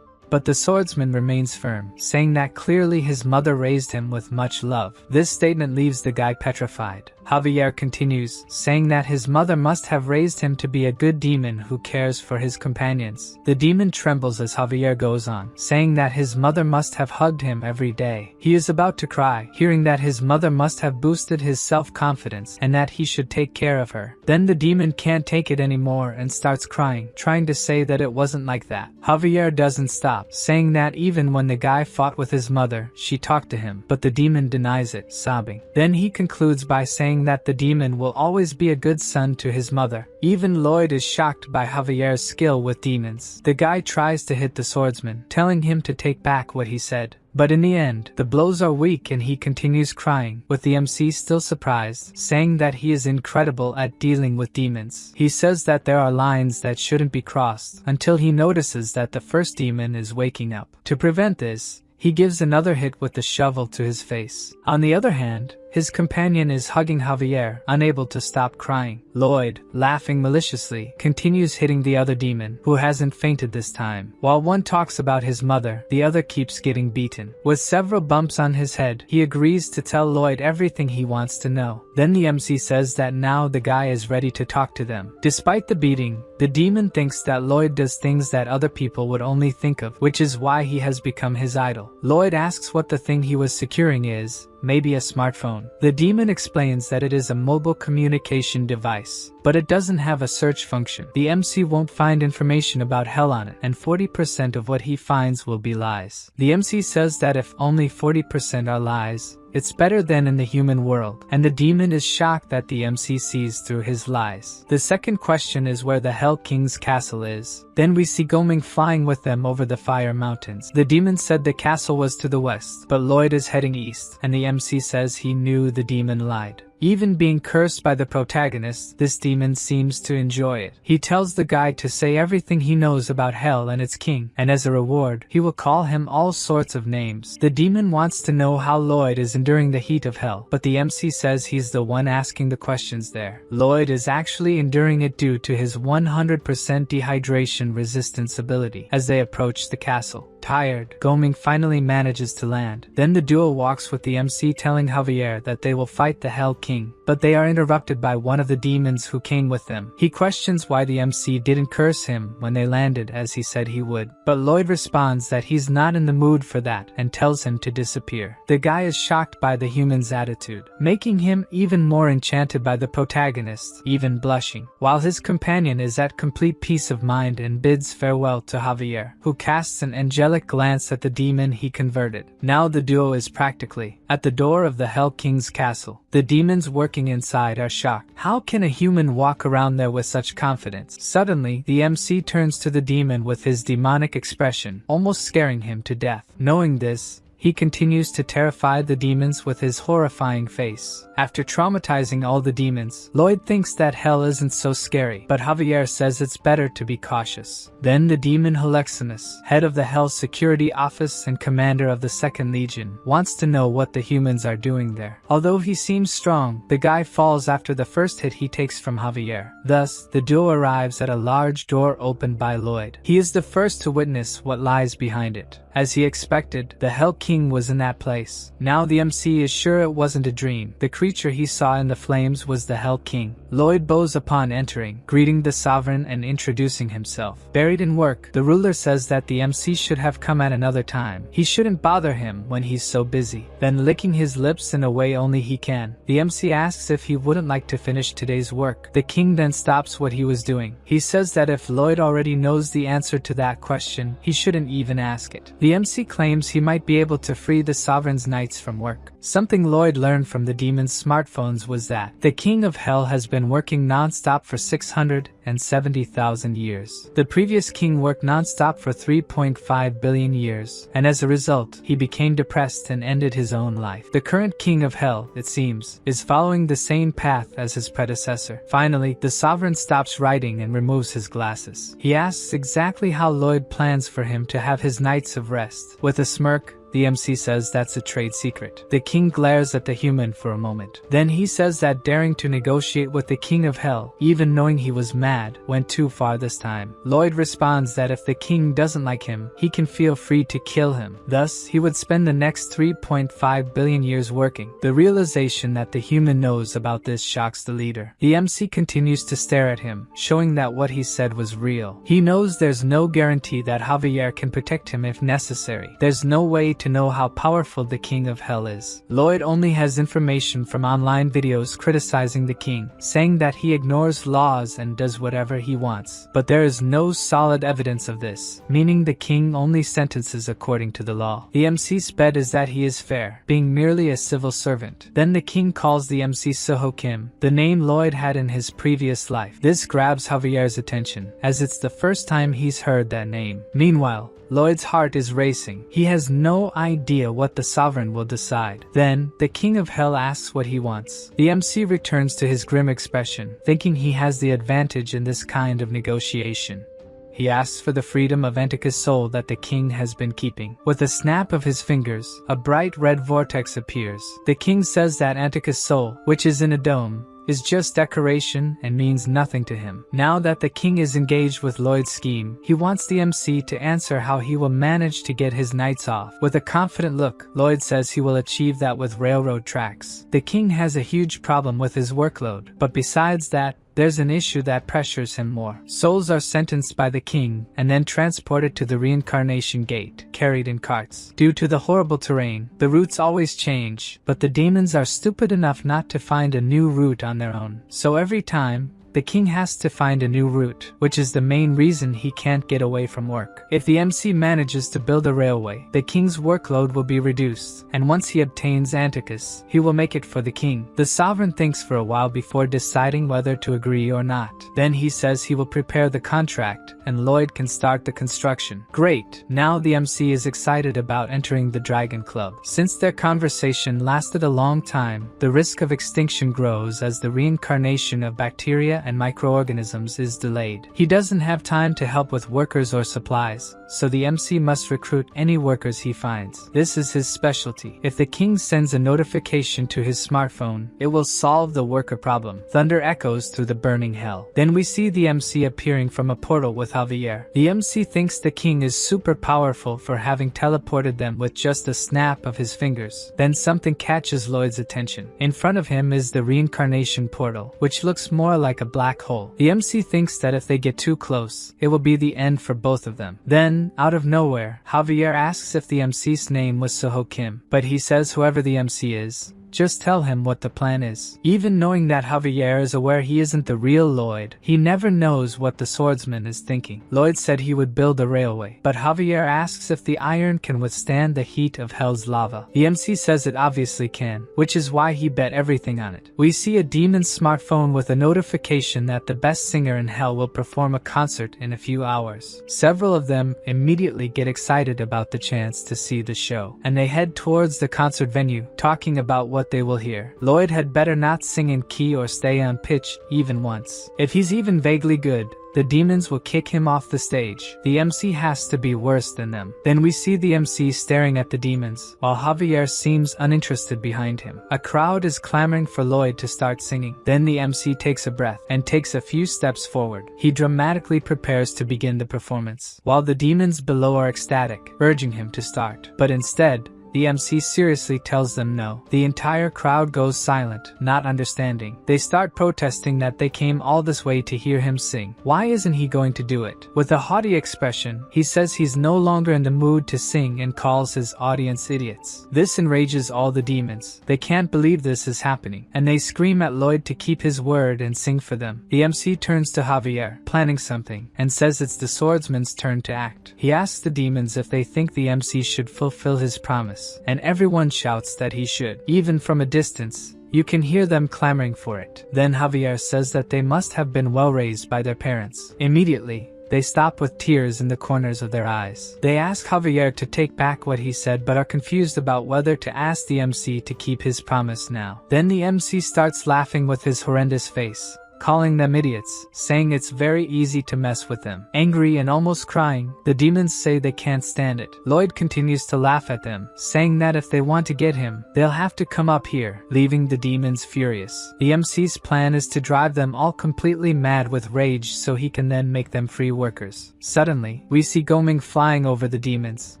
But the swordsman remains firm, saying that clearly his mother raised him with much love. This statement leaves the guy petrified. Javier continues, saying that his mother must have raised him to be a good demon who cares for his companions. The demon trembles as Javier goes on, saying that his mother must have hugged him every day. He is about to cry, hearing that his mother must have boosted his self-confidence and that he should take care of her. Then the demon can't take it anymore and starts crying, trying to say that it wasn't like that. Javier doesn't stop, saying that even when the guy fought with his mother, she talked to him, but the demon denies it, sobbing. Then he concludes by saying that the demon will always be a good son to his mother. Even Lloyd is shocked by Javier's skill with demons. The guy tries to hit the swordsman, telling him to take back what he said. But in the end, the blows are weak and he continues crying, with the MC still surprised, saying that he is incredible at dealing with demons. He says that there are lines that shouldn't be crossed, until he notices that the first demon is waking up. To prevent this, he gives another hit with the shovel to his face. On the other hand, his companion is hugging Javier, unable to stop crying. Lloyd, laughing maliciously, continues hitting the other demon, who hasn't fainted this time. While one talks about his mother, the other keeps getting beaten. With several bumps on his head, he agrees to tell Lloyd everything he wants to know. Then the MC says that now the guy is ready to talk to them. Despite the beating, the demon thinks that Lloyd does things that other people would only think of, which is why he has become his idol. Lloyd asks what the thing he was securing is, maybe a smartphone. The demon explains that it is a mobile communication device, but it doesn't have a search function. The MC won't find information about hell on it, and 40% of what he finds will be lies. The MC says that if only 40% are lies, it's better than in the human world, and the demon is shocked that the MC sees through his lies. The second question is where the Hell King's castle is. Then we see Goming flying with them over the fire mountains. The demon said the castle was to the west, but Lloyd is heading east, and the MC says he knew the demon lied. Even being cursed by the protagonist, this demon seems to enjoy it. He tells the guy to say everything he knows about hell and its king, and as a reward, he will call him all sorts of names. The demon wants to know how Lloyd is enduring the heat of hell, but the MC says he's the one asking the questions there. Lloyd is actually enduring it due to his 100% dehydration resistance ability. As they approach the castle, tired, Goming finally manages to land. Then the duo walks with the MC, telling Javier that they will fight the Hell King, but they are interrupted by one of the demons who came with them. He questions why the MC didn't curse him when they landed as he said he would, but Lloyd responds that he's not in the mood for that and tells him to disappear. The guy is shocked by the human's attitude, making him even more enchanted by the protagonist, even blushing, while his companion is at complete peace of mind and bids farewell to Javier, who casts an angelic glance at the demon he converted. Now the duo is practically at the door of the Hell King's castle. The demons working inside are shocked. How can a human walk around there with such confidence? Suddenly, the MC turns to the demon with his demonic expression, almost scaring him to death. Knowing this, he continues to terrify the demons with his horrifying face. After traumatizing all the demons, Lloyd thinks that hell isn't so scary, but Javier says it's better to be cautious. Then the demon Helexinus, head of the Hell Security Office and commander of the 2nd Legion, wants to know what the humans are doing there. Although he seems strong, the guy falls after the first hit he takes from Javier. Thus, the duo arrives at a large door opened by Lloyd. He is the first to witness what lies behind it. As he expected, the Hell King was in that place. Now the MC is sure it wasn't a dream. The creature he saw in the flames was the Hell King. Lloyd bows upon entering, greeting the sovereign and introducing himself. Buried in work, the ruler says that the MC should have come at another time. He shouldn't bother him when he's so busy. Then licking his lips in a way only he can, the MC asks if he wouldn't like to finish today's work. The king then stops what he was doing. He says that if Lloyd already knows the answer to that question, he shouldn't even ask it. The MC claims he might be able to free the sovereign's knights from work. Something Lloyd learned from the demon's smartphones was that the king of hell has been working non-stop for 670,000 years. The previous king worked non-stop for 3.5 billion years, and as a result, he became depressed and ended his own life. The current king of hell, it seems, is following the same path as his predecessor. Finally, the sovereign stops writing and removes his glasses. He asks exactly how Lloyd plans for him to have his nights of rest. With a smirk, the MC says that's a trade secret. The king glares at the human for a moment. Then he says that daring to negotiate with the king of hell, even knowing he was mad, went too far this time. Lloyd responds that if the king doesn't like him, he can feel free to kill him. Thus, he would spend the next 3.5 billion years working. The realization that the human knows about this shocks the leader. The MC continues to stare at him, showing that what he said was real. He knows there's no guarantee that Javier can protect him if necessary. There's no way to know how powerful the king of hell is. Lloyd only has information from online videos criticizing the king, saying that he ignores laws and does whatever he wants. But there is no solid evidence of this, meaning the king only sentences according to the law. The MC's bet is that he is fair, being merely a civil servant. Then the king calls the MC Suho Kim, the name Lloyd had in his previous life. This grabs Javier's attention, as it's the first time he's heard that name. Meanwhile, Lloyd's heart is racing. He has no idea what the sovereign will decide. Then, the king of hell asks what he wants. The MC returns to his grim expression, thinking he has the advantage in this kind of negotiation. He asks for the freedom of Antika's soul that the king has been keeping. With a snap of his fingers, a bright red vortex appears. The king says that Antika's soul, which is in a dome, is just decoration and means nothing to him. Now that the king is engaged with Lloyd's scheme, he wants the MC to answer how he will manage to get his nights off. With a confident look, Lloyd says he will achieve that with railroad tracks. The king has a huge problem with his workload, but besides that, there's an issue that pressures him more. Souls are sentenced by the king and then transported to the reincarnation gate, carried in carts. Due to the horrible terrain, the routes always change, but the demons are stupid enough not to find a new route on their own. So every time, the king has to find a new route, which is the main reason he can't get away from work. If the MC manages to build a railway, the king's workload will be reduced, and once he obtains Anticus, he will make it for the king. The sovereign thinks for a while before deciding whether to agree or not. Then he says he will prepare the contract, and Lloyd can start the construction. Great! Now the MC is excited about entering the Dragon Club. Since their conversation lasted a long time, the risk of extinction grows as the reincarnation of bacteria and microorganisms is delayed. He doesn't have time to help with workers or supplies, so the MC must recruit any workers he finds. This is his specialty. If the king sends a notification to his smartphone, it will solve the worker problem. Thunder echoes through the burning hell. Then we see the MC appearing from a portal with Javier. The MC thinks the king is super powerful for having teleported them with just a snap of his fingers. Then something catches Lloyd's attention. In front of him is the reincarnation portal, which looks more like a black hole. The MC thinks that if they get too close, it will be the end for both of them. Then, out of nowhere, Javier asks if the MC's name was Suho Kim, but he says whoever the MC is, just tell him what the plan is. Even knowing that Javier is aware he isn't the real Lloyd, he never knows what the swordsman is thinking. Lloyd said he would build a railway, but Javier asks if the iron can withstand the heat of hell's lava. The MC says it obviously can, which is why he bet everything on it. We see a demon's smartphone with a notification that the best singer in hell will perform a concert in a few hours. Several of them immediately get excited about the chance to see the show, and they head towards the concert venue, talking about what they will hear. Lloyd had better not sing in key or stay on pitch even once. If he's even vaguely good, the demons will kick him off the stage. The MC has to be worse than them. Then we see the MC staring at the demons, while Javier seems uninterested behind him. A crowd is clamoring for Lloyd to start singing. Then the MC takes a breath and takes a few steps forward. He dramatically prepares to begin the performance, while the demons below are ecstatic, urging him to start. But instead, the MC seriously tells them no. The entire crowd goes silent, not understanding. They start protesting that they came all this way to hear him sing. Why isn't he going to do it? With a haughty expression, he says he's no longer in the mood to sing and calls his audience idiots. This enrages all the demons. They can't believe this is happening, and they scream at Lloyd to keep his word and sing for them. The MC turns to Javier, planning something, and says it's the swordsman's turn to act. He asks the demons if they think the MC should fulfill his promise. lives, and everyone shouts that he should. Even from a distance, you can hear them clamoring for it. Then Javier says that they must have been well raised by their parents. Immediately, they stop with tears in the corners of their eyes. They ask Javier to take back what he said but are confused about whether to ask the MC to keep his promise now. Then the MC starts laughing with his horrendous face, calling them idiots, saying it's very easy to mess with them. Angry and almost crying, the demons say they can't stand it. Lloyd continues to laugh at them, saying that if they want to get him, they'll have to come up here, leaving the demons furious. The MC's plan is to drive them all completely mad with rage so he can then make them free workers. Suddenly, we see Goming flying over the demons.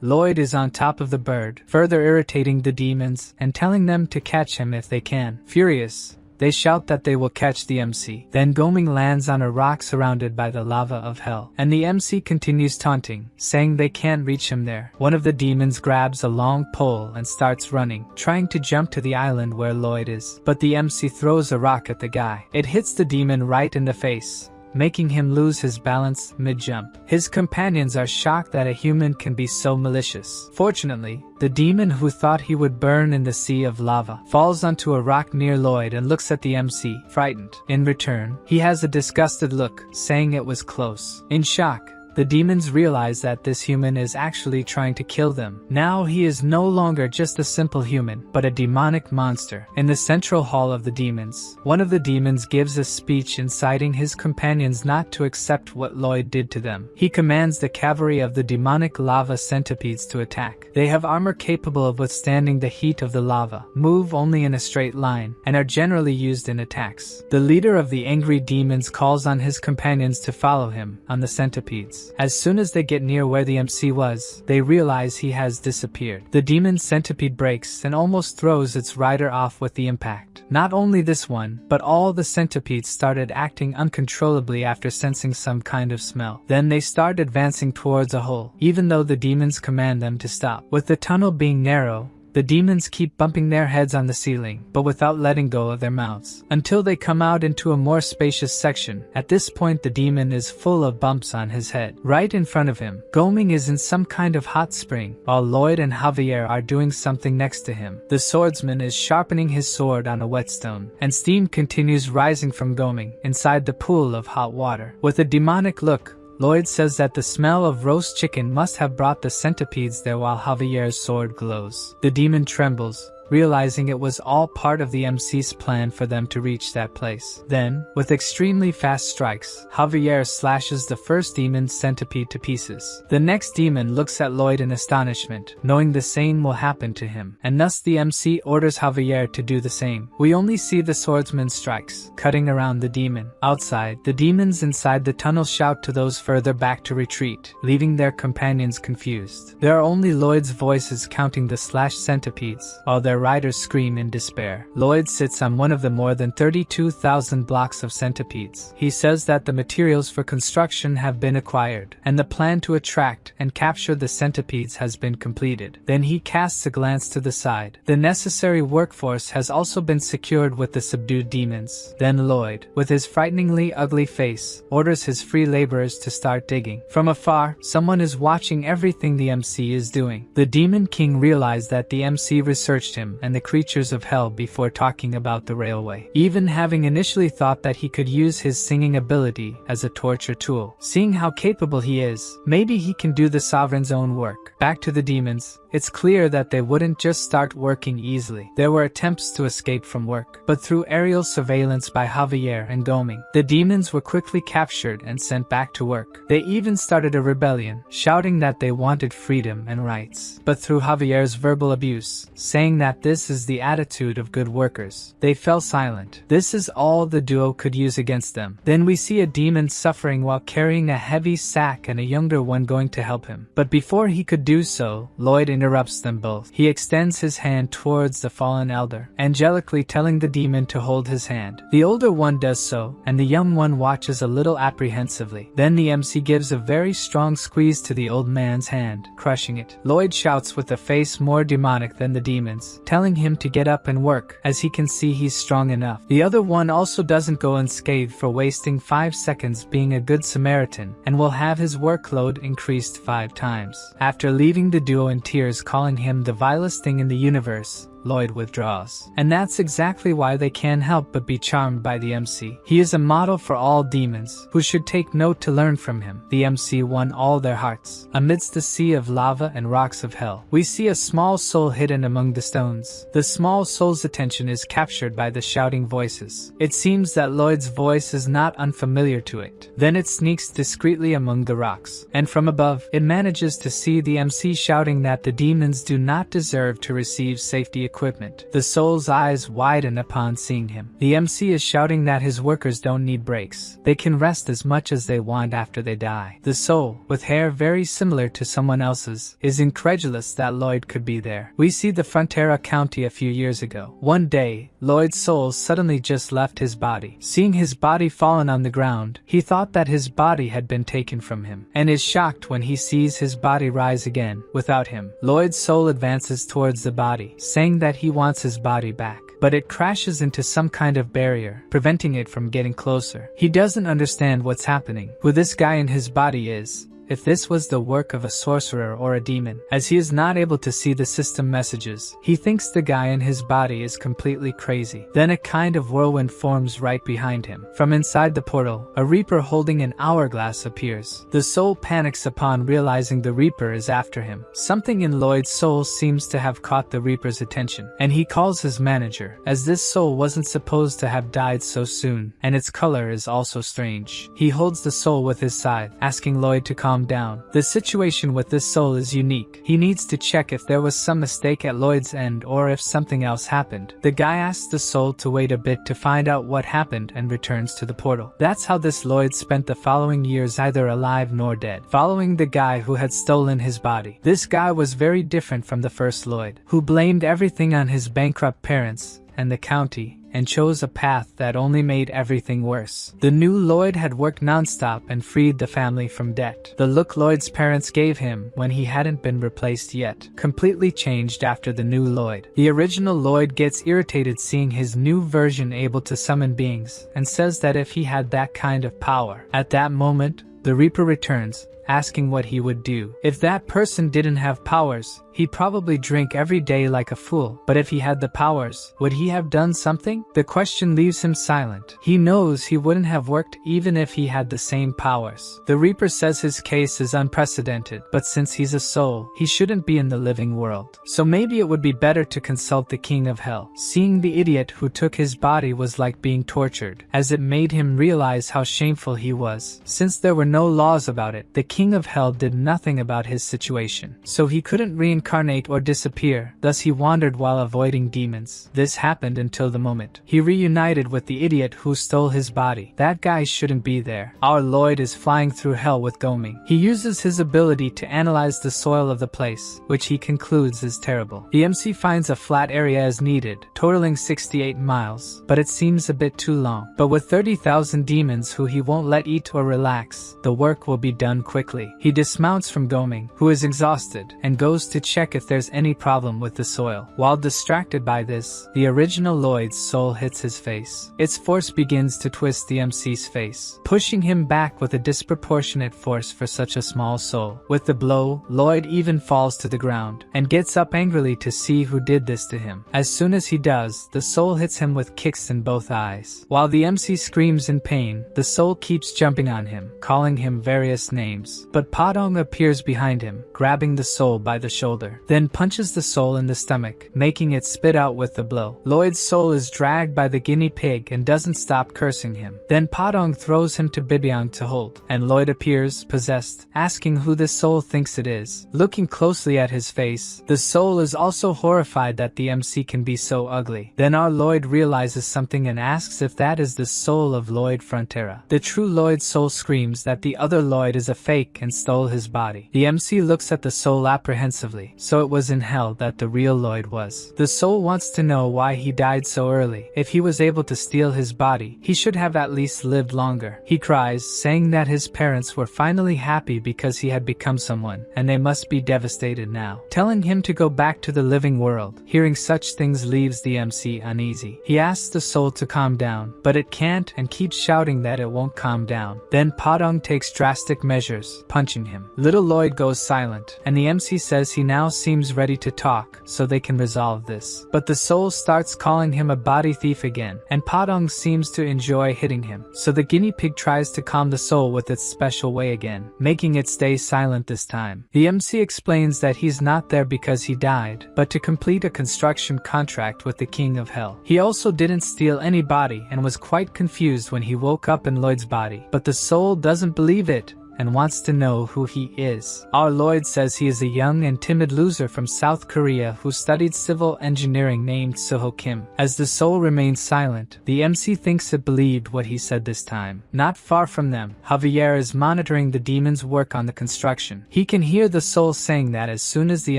Lloyd is on top of the bird, further irritating the demons and telling them to catch him if they can. Furious, they shout that they will catch the MC. Then Goming lands on a rock surrounded by the lava of hell, and the MC continues taunting, saying they can't reach him there. One of the demons grabs a long pole and starts running, trying to jump to the island where Lloyd is. But the MC throws a rock at the guy. It hits the demon right in the face, making him lose his balance mid-jump. His companions are shocked that a human can be so malicious. Fortunately, the demon who thought he would burn in the sea of lava falls onto a rock near Lloyd and looks at the MC, frightened. In return, he has a disgusted look, saying it was close. In shock, the demons realize that this human is actually trying to kill them. Now he is no longer just a simple human, but a demonic monster. In the central hall of the demons, one of the demons gives a speech inciting his companions not to accept what Lloyd did to them. He commands the cavalry of the demonic lava centipedes to attack. They have armor capable of withstanding the heat of the lava, move only in a straight line, and are generally used in attacks. The leader of the angry demons calls on his companions to follow him on the centipedes. As soon as they get near where the MC was, they realize he has disappeared. The demon centipede breaks and almost throws its rider off with the impact. Not only this one, but all the centipedes started acting uncontrollably after sensing some kind of smell. Then they start advancing towards a hole, even though the demons command them to stop. With the tunnel being narrow, the demons keep bumping their heads on the ceiling, but without letting go of their mouths, until they come out into a more spacious section. At this point, the demon is full of bumps on his head. Right in front of him, Goming is in some kind of hot spring, while Lloyd and Javier are doing something next to him. The swordsman is sharpening his sword on a whetstone, and steam continues rising from Goming inside the pool of hot water. With a demonic look, Lloyd says that the smell of roast chicken must have brought the centipedes there while Javier's sword glows. The demon trembles, realizing it was all part of the MC's plan for them to reach that place. Then, with extremely fast strikes, Javier slashes the first demon's centipede to pieces. The next demon looks at Lloyd in astonishment, knowing the same will happen to him, and thus the MC orders Javier to do the same. We only see the swordsman's strikes, cutting around the demon. Outside, the demons inside the tunnel shout to those further back to retreat, leaving their companions confused. There are only Lloyd's voices counting the slashed centipedes, while their riders scream in despair. Lloyd sits on one of the more than 32,000 blocks of centipedes. He says that the materials for construction have been acquired, and the plan to attract and capture the centipedes has been completed. Then he casts a glance to the side. The necessary workforce has also been secured with the subdued demons. Then Lloyd, with his frighteningly ugly face, orders his free laborers to start digging. From afar, someone is watching everything the MC is doing. The Demon King realized that the MC researched him and the creatures of hell before talking about the railway, even having initially thought that he could use his singing ability as a torture tool. Seeing how capable he is, maybe he can do the sovereign's own work. Back to the demons. It's clear that they wouldn't just start working easily. There were attempts to escape from work, but through aerial surveillance by Javier and Goming, the demons were quickly captured and sent back to work. They even started a rebellion, shouting that they wanted freedom and rights. But through Javier's verbal abuse, saying that this is the attitude of good workers, they fell silent. This is all the duo could use against them. Then we see a demon suffering while carrying a heavy sack and a younger one going to help him. But before he could do so, Lloyd interrupts them both. He extends his hand towards the fallen elder, angelically telling the demon to hold his hand. The older one does so, and the young one watches a little apprehensively. Then the MC gives a very strong squeeze to the old man's hand, crushing it. Lloyd shouts with a face more demonic than the demons, telling him to get up and work, as he can see he's strong enough. The other one also doesn't go unscathed for wasting 5 seconds being a good Samaritan, and will have his workload increased 5 times. After leaving the duo in tears is calling him the vilest thing in the universe, Lloyd withdraws. And that's exactly why they can't help but be charmed by the MC. He is a model for all demons, who should take note to learn from him. The MC won all their hearts. Amidst the sea of lava and rocks of hell, we see a small soul hidden among the stones. The small soul's attention is captured by the shouting voices. It seems that Lloyd's voice is not unfamiliar to it. Then it sneaks discreetly among the rocks, and from above, it manages to see the MC shouting that the demons do not deserve to receive safety equipment. The soul's eyes widen upon seeing him. The MC is shouting that his workers don't need breaks. They can rest as much as they want after they die. The soul, with hair very similar to someone else's, is incredulous that Lloyd could be there. We see the Frontera County a few years ago. One day, Lloyd's soul suddenly just left his body. Seeing his body fallen on the ground, he thought that his body had been taken from him, and is shocked when he sees his body rise again, without him. Lloyd's soul advances towards the body, saying that he wants his body back, but it crashes into some kind of barrier, preventing it from getting closer. He doesn't understand what's happening, who this guy in his body is, if this was the work of a sorcerer or a demon. As he is not able to see the system messages, he thinks the guy in his body is completely crazy. Then a kind of whirlwind forms right behind him. From inside the portal, a reaper holding an hourglass appears. The soul panics upon realizing the reaper is after him. Something in Lloyd's soul seems to have caught the reaper's attention, and he calls his manager, as this soul wasn't supposed to have died so soon, and its color is also strange. He holds the soul with his scythe, asking Lloyd to calm down. The situation with this soul is unique. He needs to check if there was some mistake at Lloyd's end or if something else happened. The guy asks the soul to wait a bit to find out what happened and returns to the portal. That's how this Lloyd spent the following years, either alive nor dead, following the guy who had stolen his body. This guy was very different from the first Lloyd, who blamed everything on his bankrupt parents and the county, and chose a path that only made everything worse. The new Lloyd had worked nonstop and freed the family from debt. The look Lloyd's parents gave him when he hadn't been replaced yet completely changed after the new Lloyd. The original Lloyd gets irritated seeing his new version able to summon beings, and says that if he had that kind of power. At that moment, the Reaper returns, asking what he would do. If that person didn't have powers, he'd probably drink every day like a fool. But if he had the powers, would he have done something? The question leaves him silent. He knows he wouldn't have worked even if he had the same powers. The Reaper says his case is unprecedented, but since he's a soul, he shouldn't be in the living world. So maybe it would be better to consult the King of Hell. Seeing the idiot who took his body was like being tortured, as it made him realize how shameful he was. Since there were no laws about it, the King of Hell did nothing about his situation. So he couldn't reincarnate or disappear, thus he wandered while avoiding demons. This happened until the moment he reunited with the idiot who stole his body. That guy shouldn't be there. Our Lloyd is flying through hell with Goming. He uses his ability to analyze the soil of the place, which he concludes is terrible. The MC finds a flat area as needed, totaling 68 miles, but it seems a bit too long. But with 30,000 demons who he won't let eat or relax, the work will be done quickly. He dismounts from Goming, who is exhausted, and goes to check if there's any problem with the soil. While distracted by this, the original Lloyd's soul hits his face. Its force begins to twist the MC's face, pushing him back with a disproportionate force for such a small soul. With the blow, Lloyd even falls to the ground, and gets up angrily to see who did this to him. As soon as he does, the soul hits him with kicks in both eyes. While the MC screams in pain, the soul keeps jumping on him, calling him various names. But Padong appears behind him, grabbing the soul by the shoulder, then punches the soul in the stomach, making it spit out with the blow. Lloyd's soul is dragged by the guinea pig and doesn't stop cursing him. Then Padong throws him to Bibyong to hold, and Lloyd appears, possessed, asking who the soul thinks it is. Looking closely at his face, the soul is also horrified that the MC can be so ugly. Then our Lloyd realizes something and asks if that is the soul of Lloyd Frontera. The true Lloyd's soul screams that the other Lloyd is a fake and stole his body. The MC looks at the soul apprehensively, so it was in hell that the real Lloyd was. The soul wants to know why he died so early. If he was able to steal his body, he should have at least lived longer. He cries, saying that his parents were finally happy because he had become someone, and they must be devastated now, telling him to go back to the living world. Hearing such things leaves the MC uneasy. He asks the soul to calm down, but it can't and keeps shouting that it won't calm down. Then Padong takes drastic measures, shoulders, punching him. Little Lloyd goes silent, and the MC says he now seems ready to talk, so they can resolve this. But the soul starts calling him a body thief again, and Padong seems to enjoy hitting him, so the guinea pig tries to calm the soul with its special way again, making it stay silent this time. The MC explains that he's not there because he died, but to complete a construction contract with the King of Hell. He also didn't steal any body and was quite confused when he woke up in Lloyd's body, but the soul doesn't believe it and wants to know who he is. Our Lloyd says he is a young and timid loser from South Korea who studied civil engineering named Suho Kim. As the soul remains silent, the MC thinks it believed what he said this time. Not far from them, Javier is monitoring the demon's work on the construction. He can hear the soul saying that as soon as the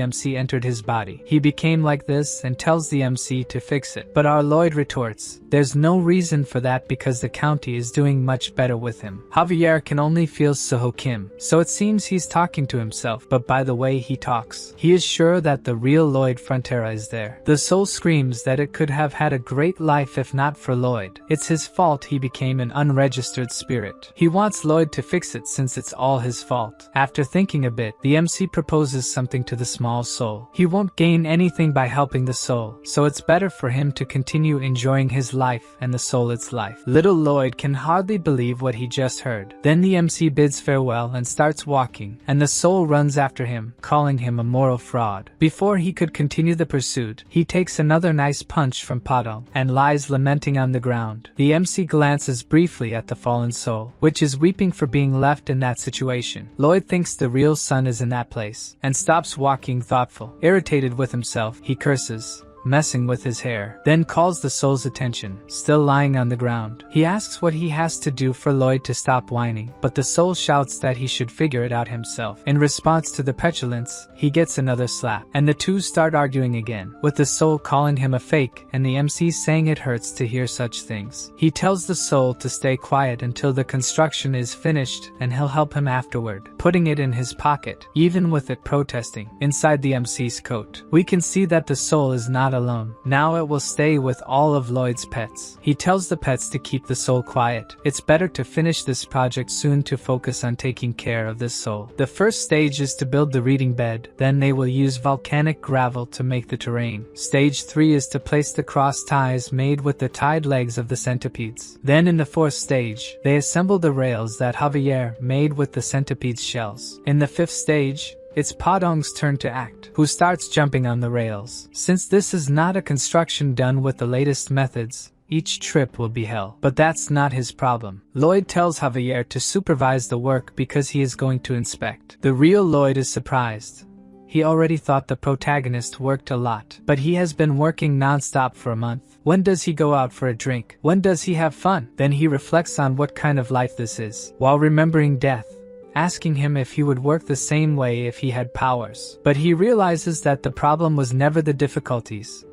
MC entered his body, he became like this and tells the MC to fix it. But our Lloyd retorts, there's no reason for that because the county is doing much better with him. Javier can only feel Suho Kim, so it seems he's talking to himself, but by the way he talks, he is sure that the real Lloyd Frontera is there. The soul screams that it could have had a great life if not for Lloyd. It's his fault he became an unregistered spirit. He wants Lloyd to fix it since it's all his fault. After thinking a bit, the MC proposes something to the small soul. He won't gain anything by helping the soul, so it's better for him to continue enjoying his life and the soul its life. Little Lloyd can hardly believe what he just heard. Then the MC bids farewell and starts walking, and the soul runs after him, calling him a moral fraud. Before he could continue the pursuit, he takes another nice punch from Padong and lies lamenting on the ground. The MC glances briefly at the fallen soul, which is weeping for being left in that situation. Lloyd thinks the real son is in that place, and stops walking thoughtful. Irritated with himself, he curses, messing with his hair, then calls the soul's attention, still lying on the ground. He asks what he has to do for Lloyd to stop whining, but the soul shouts that he should figure it out himself. In response to the petulance, he gets another slap, and the two start arguing again, with the soul calling him a fake and the MC saying it hurts to hear such things. He tells the soul to stay quiet until the construction is finished and he'll help him afterward, putting it in his pocket, even with it protesting, inside the MC's coat. We can see that the soul is not alone. Now it will stay with all of Lloyd's pets. He tells the pets to keep the soul quiet. It's better to finish this project soon to focus on taking care of this soul. The first stage is to build the reading bed, then they will use volcanic gravel to make the terrain. Stage 3 is to place the cross ties made with the tied legs of the centipedes. Then in the fourth stage, they assemble the rails that Javier made with the centipede's shells. In the fifth stage, it's Padong's turn to act, who starts jumping on the rails. Since this is not a construction done with the latest methods, each trip will be hell. But that's not his problem. Lloyd tells Javier to supervise the work because he is going to inspect. The real Lloyd is surprised. He already thought the protagonist worked a lot, but he has been working non-stop for a month. When does he go out for a drink? When does he have fun? Then he reflects on what kind of life this is, while remembering death, asking him if he would work the same way if he had powers. But he realizes that the problem was never the difficulties,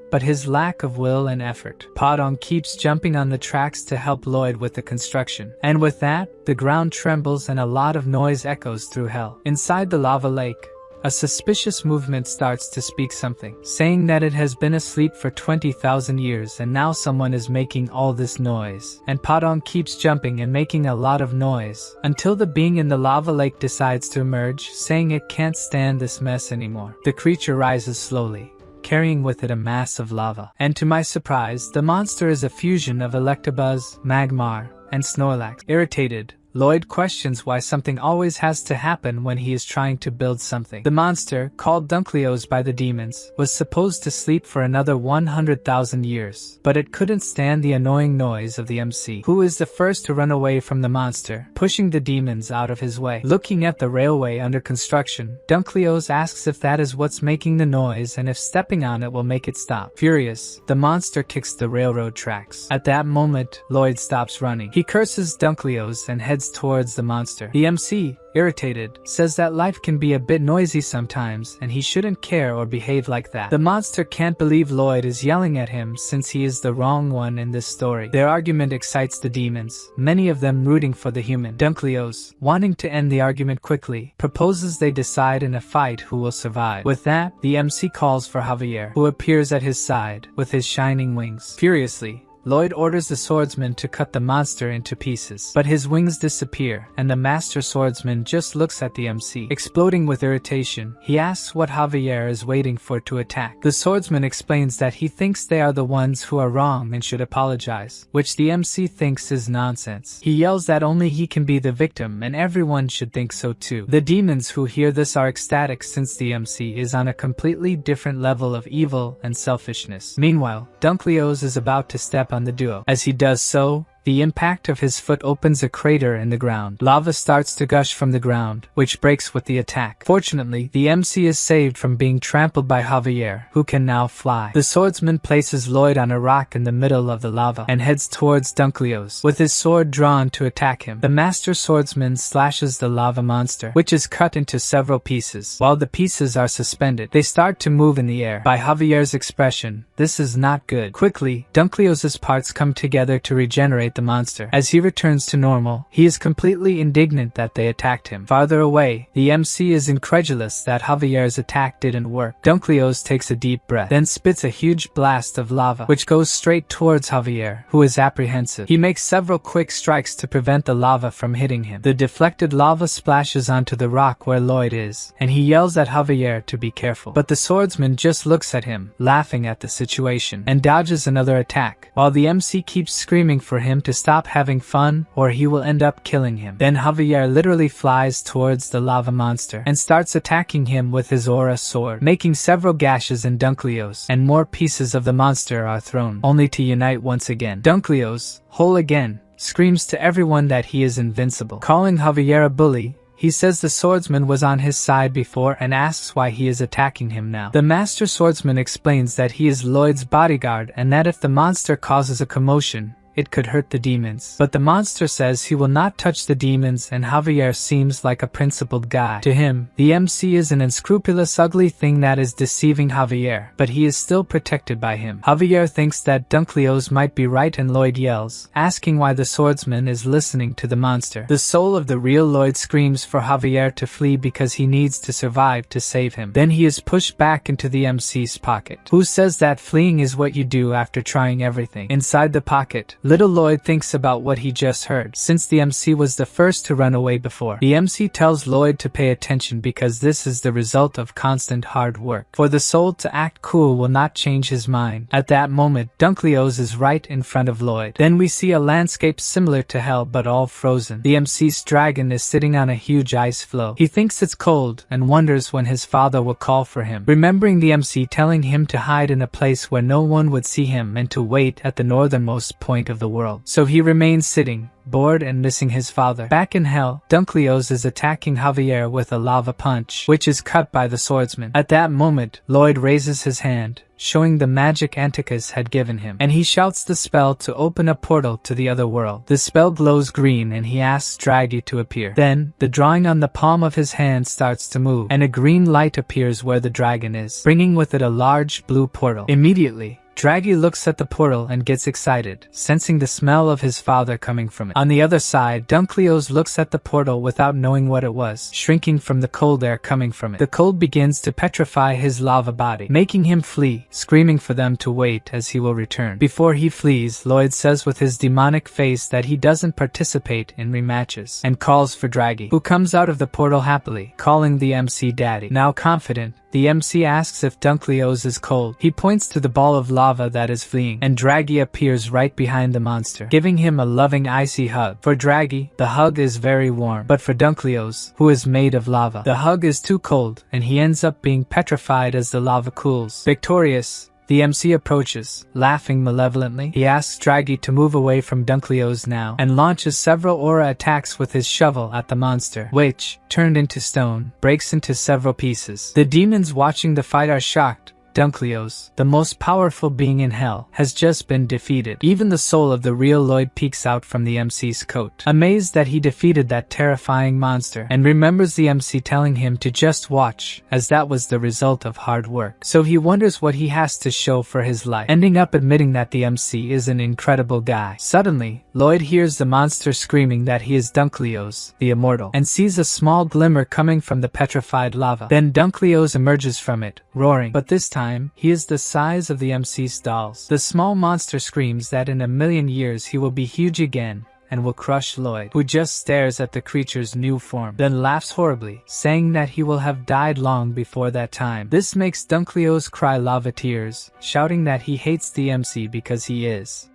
but his lack of will and effort. Padong keeps jumping on the tracks to help Lloyd with the construction. And with that, the ground trembles and a lot of noise echoes through hell. Inside the lava lake, a suspicious movement starts to speak something, saying that it has been asleep for 20,000 years and now someone is making all this noise. And Padong keeps jumping and making a lot of noise, until the being in the lava lake decides to emerge, saying it can't stand this mess anymore. The creature rises slowly, carrying with it a mass of lava. And to my surprise, the monster is a fusion of Electabuzz, Magmar, and Snorlax. Irritated, Lloyd questions why something always has to happen when he is trying to build something. The monster, called Dunkleos by the demons, was supposed to sleep for another 100,000 years, but it couldn't stand the annoying noise of the MC, who is the first to run away from the monster, pushing the demons out of his way. Looking at the railway under construction, Dunkleos asks if that is what's making the noise and if stepping on it will make it stop. Furious, the monster kicks the railroad tracks. At that moment, Lloyd stops running. He curses Dunkleos and heads towards the monster. The MC, irritated, says that life can be a bit noisy sometimes and he shouldn't care or behave like that. The monster can't believe Lloyd is yelling at him since he is the wrong one in this story. Their argument excites the demons, many of them rooting for the human. Dunkleos, wanting to end the argument quickly, proposes they decide in a fight who will survive. With that, the MC calls for Javier, who appears at his side with his shining wings. Furiously, Lloyd orders the swordsman to cut the monster into pieces, but his wings disappear, and the master swordsman just looks at the MC. Exploding with irritation, he asks what Javier is waiting for to attack. The swordsman explains that he thinks they are the ones who are wrong and should apologize, which the MC thinks is nonsense. He yells that only he can be the victim and everyone should think so too. The demons who hear this are ecstatic since the MC is on a completely different level of evil and selfishness. Meanwhile, Dunkleoz is about to step on the duo. As he does so, the impact of his foot opens a crater in the ground. Lava starts to gush from the ground, which breaks with the attack. Fortunately, the MC is saved from being trampled by Javier, who can now fly. The swordsman places Lloyd on a rock in the middle of the lava and heads towards Dunkleoz, with his sword drawn to attack him. The master swordsman slashes the lava monster, which is cut into several pieces. While the pieces are suspended, they start to move in the air. By Javier's expression, this is not good. Quickly, Dunkleoz's parts come together to regenerate the monster. As he returns to normal, he is completely indignant that they attacked him. Farther away, the MC is incredulous that Javier's attack didn't work. Dunkleoz takes a deep breath, then spits a huge blast of lava, which goes straight towards Javier, who is apprehensive. He makes several quick strikes to prevent the lava from hitting him. The deflected lava splashes onto the rock where Lloyd is, and he yells at Javier to be careful. But the swordsman just looks at him, laughing at the situation, and dodges another attack, while the MC keeps screaming for him to stop having fun or he will end up killing him. Then Javier literally flies towards the lava monster and starts attacking him with his aura sword, making several gashes in Dunkleoz, and more pieces of the monster are thrown, only to unite once again. Dunkleoz, whole again, screams to everyone that he is invincible. Calling Javier a bully, he says the swordsman was on his side before and asks why he is attacking him now. The master swordsman explains that he is Lloyd's bodyguard and that if the monster causes a commotion, it could hurt the demons. But the monster says he will not touch the demons and Javier seems like a principled guy. To him, the MC is an unscrupulous ugly thing that is deceiving Javier, but he is still protected by him. Javier thinks that Dunkleoz might be right and Lloyd yells, asking why the swordsman is listening to the monster. The soul of the real Lloyd screams for Javier to flee because he needs to survive to save him. Then he is pushed back into the MC's pocket, who says that fleeing is what you do after trying everything. Inside the pocket, little Lloyd thinks about what he just heard, since the MC was the first to run away before. The MC tells Lloyd to pay attention because this is the result of constant hard work. For the soul to act cool will not change his mind. At that moment, Dunkleoz is right in front of Lloyd. Then we see a landscape similar to hell but all frozen. The MC's dragon is sitting on a huge ice floe. He thinks it's cold and wonders when his father will call for him, remembering the MC telling him to hide in a place where no one would see him and to wait at the northernmost point of the world. So he remains sitting, bored and missing his father. Back in hell, Dunkleoz is attacking Javier with a lava punch, which is cut by the swordsman. At that moment, Lloyd raises his hand, showing the magic Anticus had given him, and he shouts the spell to open a portal to the other world. The spell glows green and he asks Draghi to appear. Then, the drawing on the palm of his hand starts to move, and a green light appears where the dragon is, bringing with it a large blue portal. Immediately, Draghi looks at the portal and gets excited, sensing the smell of his father coming from it. On the other side, Dunkleoz looks at the portal without knowing what it was, shrinking from the cold air coming from it. The cold begins to petrify his lava body, making him flee, screaming for them to wait as he will return. Before he flees, Lloyd says with his demonic face that he doesn't participate in rematches, and calls for Draghi, who comes out of the portal happily, calling the MC daddy. Now confident, the MC asks if Dunkleoz is cold. He points to the ball of lava that is fleeing, and Draghi appears right behind the monster, giving him a loving icy hug. For Draghi, the hug is very warm, but for Dunkleoz, who is made of lava, the hug is too cold, and he ends up being petrified as the lava cools. Victorious, the MC approaches, laughing malevolently. He asks Draghi to move away from Dunkleoz now, and launches several aura attacks with his shovel at the monster, which, turned into stone, breaks into several pieces. The demons watching the fight are shocked. Dunkleoz, the most powerful being in hell, has just been defeated. Even the soul of the real Lloyd peeks out from the MC's coat, amazed that he defeated that terrifying monster, and remembers the MC telling him to just watch, as that was the result of hard work. So he wonders what he has to show for his life, ending up admitting that the MC is an incredible guy. Suddenly, Lloyd hears the monster screaming that he is Dunkleoz, the immortal, and sees a small glimmer coming from the petrified lava. Then Dunkleoz emerges from it, roaring, but this time time, he is the size of the MC's dolls. The small monster screams that in a million years he will be huge again and will crush Lloyd, who just stares at the creature's new form, then laughs horribly, saying that he will have died long before that time. This makes Dunkleo's cry lava tears, shouting that he hates the MC because he is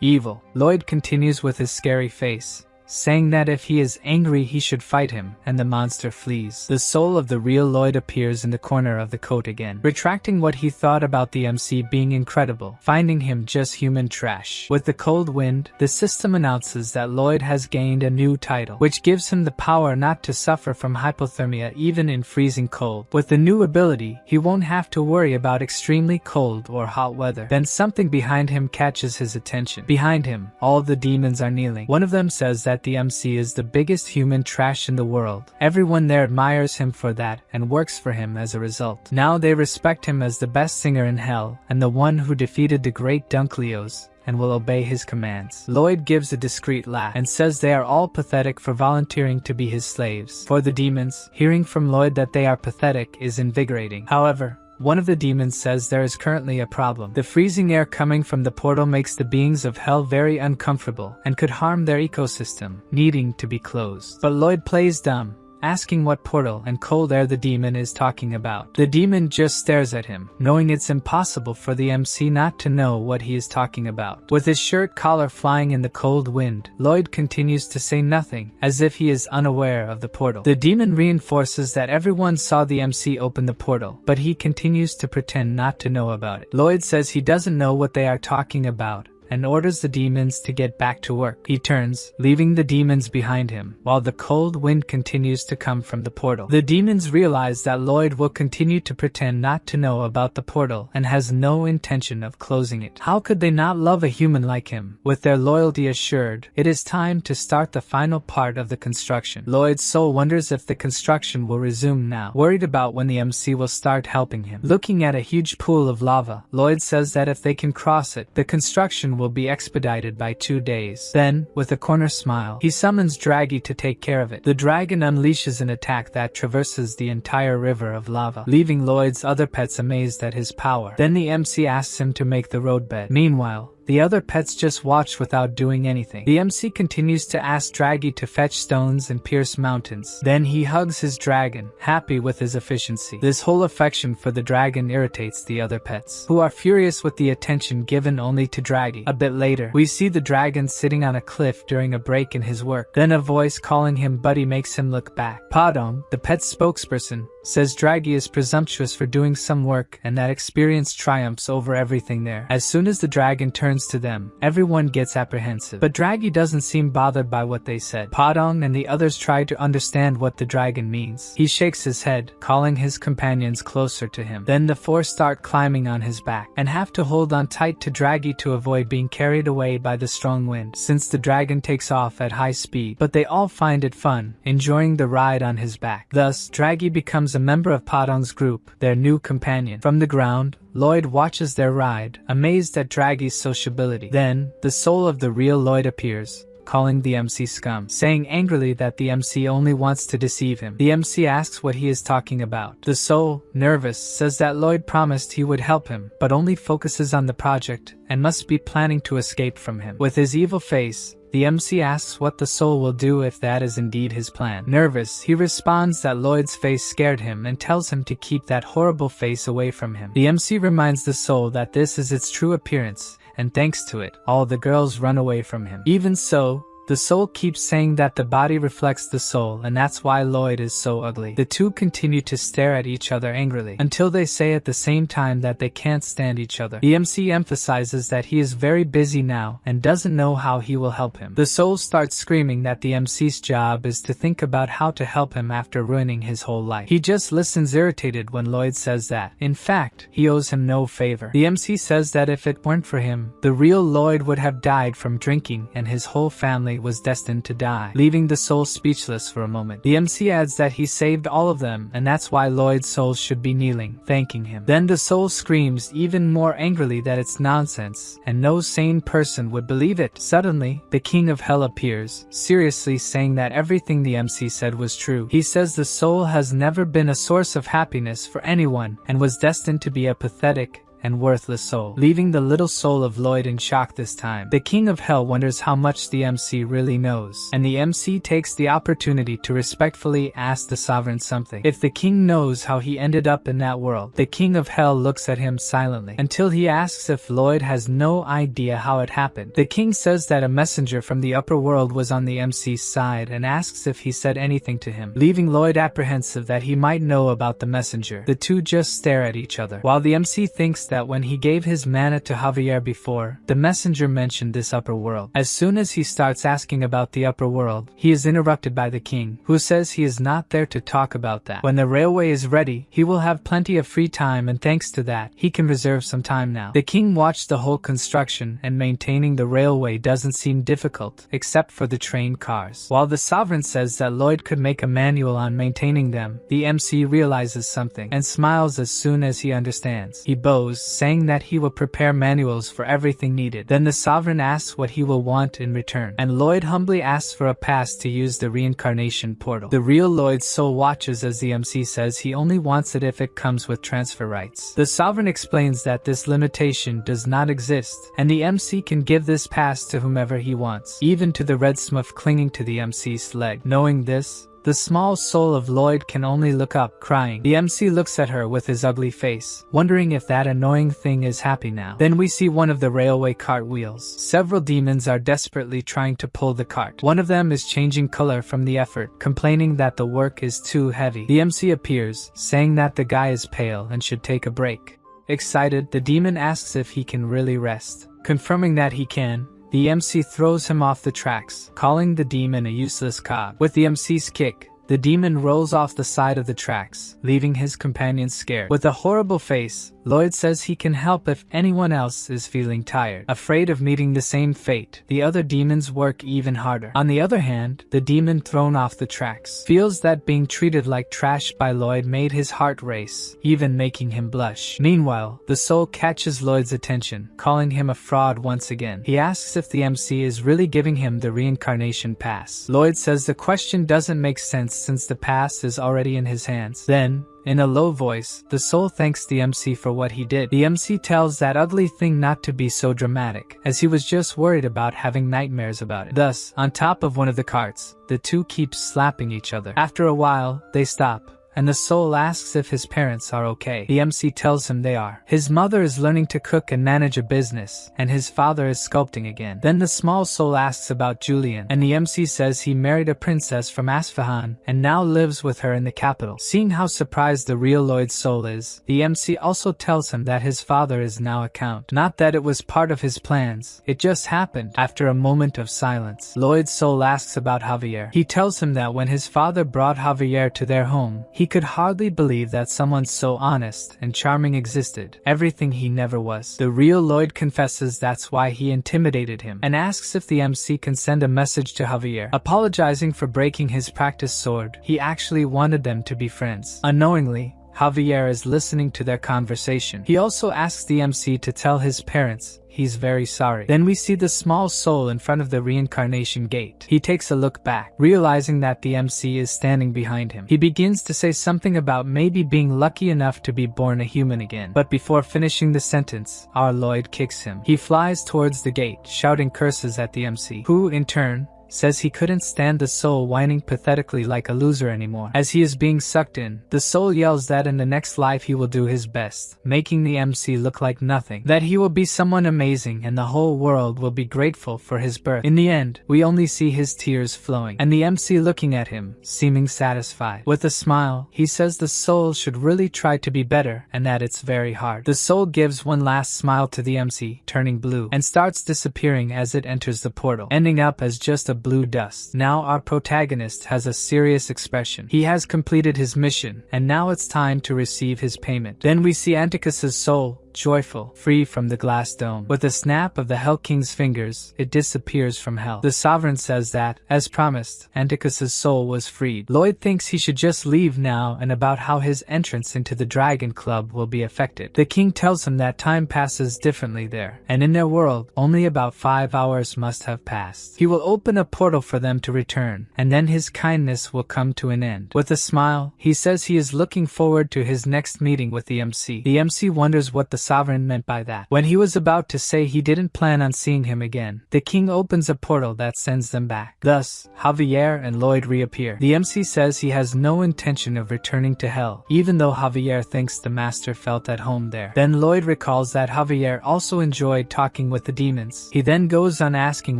evil. Lloyd continues with his scary face, saying that if he is angry he should fight him, and the monster flees. The soul of the real Lloyd appears in the corner of the coat again, retracting what he thought about the MC being incredible, finding him just human trash. With the cold wind, the system announces that Lloyd has gained a new title, which gives him the power not to suffer from hypothermia even in freezing cold. With the new ability, he won't have to worry about extremely cold or hot weather. Then something behind him catches his attention. Behind him, all the demons are kneeling. One of them says that the MC is the biggest human trash in the world. Everyone there admires him for that and works for him as a result. Now they respect him as the best singer in hell and the one who defeated the great Dunkleos and will obey his commands. Lloyd gives a discreet laugh and says they are all pathetic for volunteering to be his slaves. For the demons, hearing from Lloyd that they are pathetic is invigorating. However, one of the demons says there is currently a problem. The freezing air coming from the portal makes the beings of hell very uncomfortable and could harm their ecosystem, needing to be closed. But Lloyd plays dumb, asking what portal and cold air the demon is talking about. The demon just stares at him, knowing it's impossible for the MC not to know what he is talking about. With his shirt collar flying in the cold wind, Lloyd continues to say nothing, as if he is unaware of the portal. The demon reinforces that everyone saw the MC open the portal, but he continues to pretend not to know about it. Lloyd says he doesn't know what they are talking about, and orders the demons to get back to work. He turns, leaving the demons behind him, while the cold wind continues to come from the portal. The demons realize that Lloyd will continue to pretend not to know about the portal and has no intention of closing it. How could they not love a human like him? With their loyalty assured, it is time to start the final part of the construction. Lloyd's soul wonders if the construction will resume now, worried about when the MC will start helping him. Looking at a huge pool of lava, Lloyd says that if they can cross it, the construction will be expedited by 2 days. Then, with a corner smile, he summons Draggy to take care of it. The dragon unleashes an attack that traverses the entire river of lava, leaving Lloyd's other pets amazed at his power. Then the MC asks him to make the roadbed. Meanwhile, the other pets just watch without doing anything. The MC continues to ask Draggy to fetch stones and pierce mountains. Then he hugs his dragon, happy with his efficiency. This whole affection for the dragon irritates the other pets, who are furious with the attention given only to Draggy. A bit later, we see the dragon sitting on a cliff during a break in his work. Then a voice calling him buddy makes him look back. Padong, the pet spokesperson, says Draggy is presumptuous for doing some work and that experience triumphs over everything there. As soon as the dragon turns to them, everyone gets apprehensive. But Draggy doesn't seem bothered by what they said. Padong and the others try to understand what the dragon means. He shakes his head, calling his companions closer to him. Then the four start climbing on his back and have to hold on tight to Draggy to avoid being carried away by the strong wind, since the dragon takes off at high speed. But they all find it fun, enjoying the ride on his back. Thus, Draggy becomes a member of Padong's group, their new companion. From the ground, Lloyd watches their ride, amazed at Draggy's sociability. Then, the soul of the real Lloyd appears, calling the MC scum, saying angrily that the MC only wants to deceive him. The MC asks what he is talking about. The soul, nervous, says that Lloyd promised he would help him, but only focuses on the project and must be planning to escape from him. With his evil face, the MC asks what the soul will do if that is indeed his plan. Nervous, he responds that Lloyd's face scared him and tells him to keep that horrible face away from him. The MC reminds the soul that this is its true appearance, and thanks to it, all the girls run away from him. Even so, the soul keeps saying that the body reflects the soul and that's why Lloyd is so ugly. The two continue to stare at each other angrily, until they say at the same time that they can't stand each other. The MC emphasizes that he is very busy now and doesn't know how he will help him. The soul starts screaming that the MC's job is to think about how to help him after ruining his whole life. He just listens irritated when Lloyd says that. In fact, he owes him no favor. The MC says that if it weren't for him, the real Lloyd would have died from drinking and his whole family family was destined to die, leaving the soul speechless for a moment. The MC adds that he saved all of them, and that's why Lloyd's soul should be kneeling, thanking him. Then the soul screams even more angrily that it's nonsense, and no sane person would believe it. Suddenly, the king of hell appears, seriously saying that everything the MC said was true. He says the soul has never been a source of happiness for anyone, and was destined to be a pathetic and worthless soul, leaving the little soul of Lloyd in shock this time. The king of hell wonders how much the MC really knows, and the MC takes the opportunity to respectfully ask the sovereign something. If the king knows how he ended up in that world, the king of hell looks at him silently, until he asks if Lloyd has no idea how it happened. The king says that a messenger from the upper world was on the MC's side and asks if he said anything to him, leaving Lloyd apprehensive that he might know about the messenger. The two just stare at each other, while the MC thinks that when he gave his mana to Javier before, the messenger mentioned this upper world. As soon as he starts asking about the upper world, he is interrupted by the king, who says he is not there to talk about that. When the railway is ready, he will have plenty of free time, and thanks to that, he can reserve some time now. The king watched the whole construction, and maintaining the railway doesn't seem difficult, except for the train cars. While the sovereign says that Lloyd could make a manual on maintaining them, the MC realizes something, and smiles as soon as he understands. He bows, saying that he will prepare manuals for everything needed. Then the sovereign asks what he will want in return, and Lloyd humbly asks for a pass to use the reincarnation portal. The real Lloyd's soul watches as the MC says he only wants it if it comes with transfer rights. The sovereign explains that this limitation does not exist, and the MC can give this pass to whomever he wants, even to the red smurf clinging to the MC's leg. Knowing this, the small soul of Lloyd can only look up, crying. The MC looks at her with his ugly face, wondering if that annoying thing is happy now. Then we see one of the railway cart wheels. Several demons are desperately trying to pull the cart. One of them is changing color from the effort, complaining that the work is too heavy. The MC appears, saying that the guy is pale and should take a break. Excited, the demon asks if he can really rest. Confirming that he can, the MC throws him off the tracks, calling the demon a useless cog. With the MC's kick, the demon rolls off the side of the tracks, leaving his companions scared. With a horrible face, Lloyd says he can help if anyone else is feeling tired. Afraid of meeting the same fate, the other demons work even harder. On the other hand, the demon thrown off the tracks feels that being treated like trash by Lloyd made his heart race, even making him blush. Meanwhile, the soul catches Lloyd's attention, calling him a fraud once again. He asks if the MC is really giving him the reincarnation pass. Lloyd says the question doesn't make sense since the pass is already in his hands. Then, in a low voice, the soul thanks the MC for what he did. The MC tells that ugly thing not to be so dramatic, as he was just worried about having nightmares about it. Thus, on top of one of the carts, the two keep slapping each other. After a while, they stop, and the soul asks if his parents are okay. The MC tells him they are. His mother is learning to cook and manage a business, and his father is sculpting again. Then the small soul asks about Julian, and the MC says he married a princess from Asfahan, and now lives with her in the capital. Seeing how surprised the real Lloyd's soul is, the MC also tells him that his father is now a count. Not that it was part of his plans, it just happened. After a moment of silence, Lloyd's soul asks about Javier. He tells him that when his father brought Javier to their home, he could hardly believe that someone so honest and charming existed, everything he never was. The real Lloyd confesses that's why he intimidated him, and asks if the MC can send a message to Javier. Apologizing for breaking his practice sword, he actually wanted them to be friends. Unknowingly, Javier is listening to their conversation. He also asks the MC to tell his parents he's very sorry. Then we see the small soul in front of the reincarnation gate. He takes a look back, realizing that the MC is standing behind him. He begins to say something about maybe being lucky enough to be born a human again. But before finishing the sentence, our Lloyd kicks him. He flies towards the gate, shouting curses at the MC, who, in turn, says he couldn't stand the soul whining pathetically like a loser anymore. As he is being sucked in, the soul yells that in the next life he will do his best, making the MC look like nothing, that he will be someone amazing and the whole world will be grateful for his birth. In the end, we only see his tears flowing, and the MC looking at him, seeming satisfied. With a smile, he says the soul should really try to be better, and that it's very hard. The soul gives one last smile to the MC, turning blue, and starts disappearing as it enters the portal, ending up as just a blue dust. Now our protagonist has a serious expression. He has completed his mission, and now it's time to receive his payment. Then we see Anticus's soul, joyful, free from the glass dome. With a snap of the Hell King's fingers, it disappears from hell. The sovereign says that, as promised, Anticus's soul was freed. Lloyd thinks he should just leave now and about how his entrance into the Dragon Club will be affected. The king tells him that time passes differently there, and in their world, only about 5 hours must have passed. He will open a portal for them to return, and then his kindness will come to an end. With a smile, he says he is looking forward to his next meeting with the MC. The MC wonders what the sovereign meant by that. When he was about to say he didn't plan on seeing him again, the king opens a portal that sends them back. Thus, Javier and Lloyd reappear. The MC says he has no intention of returning to hell, even though Javier thinks the master felt at home there. Then Lloyd recalls that Javier also enjoyed talking with the demons. He then goes on asking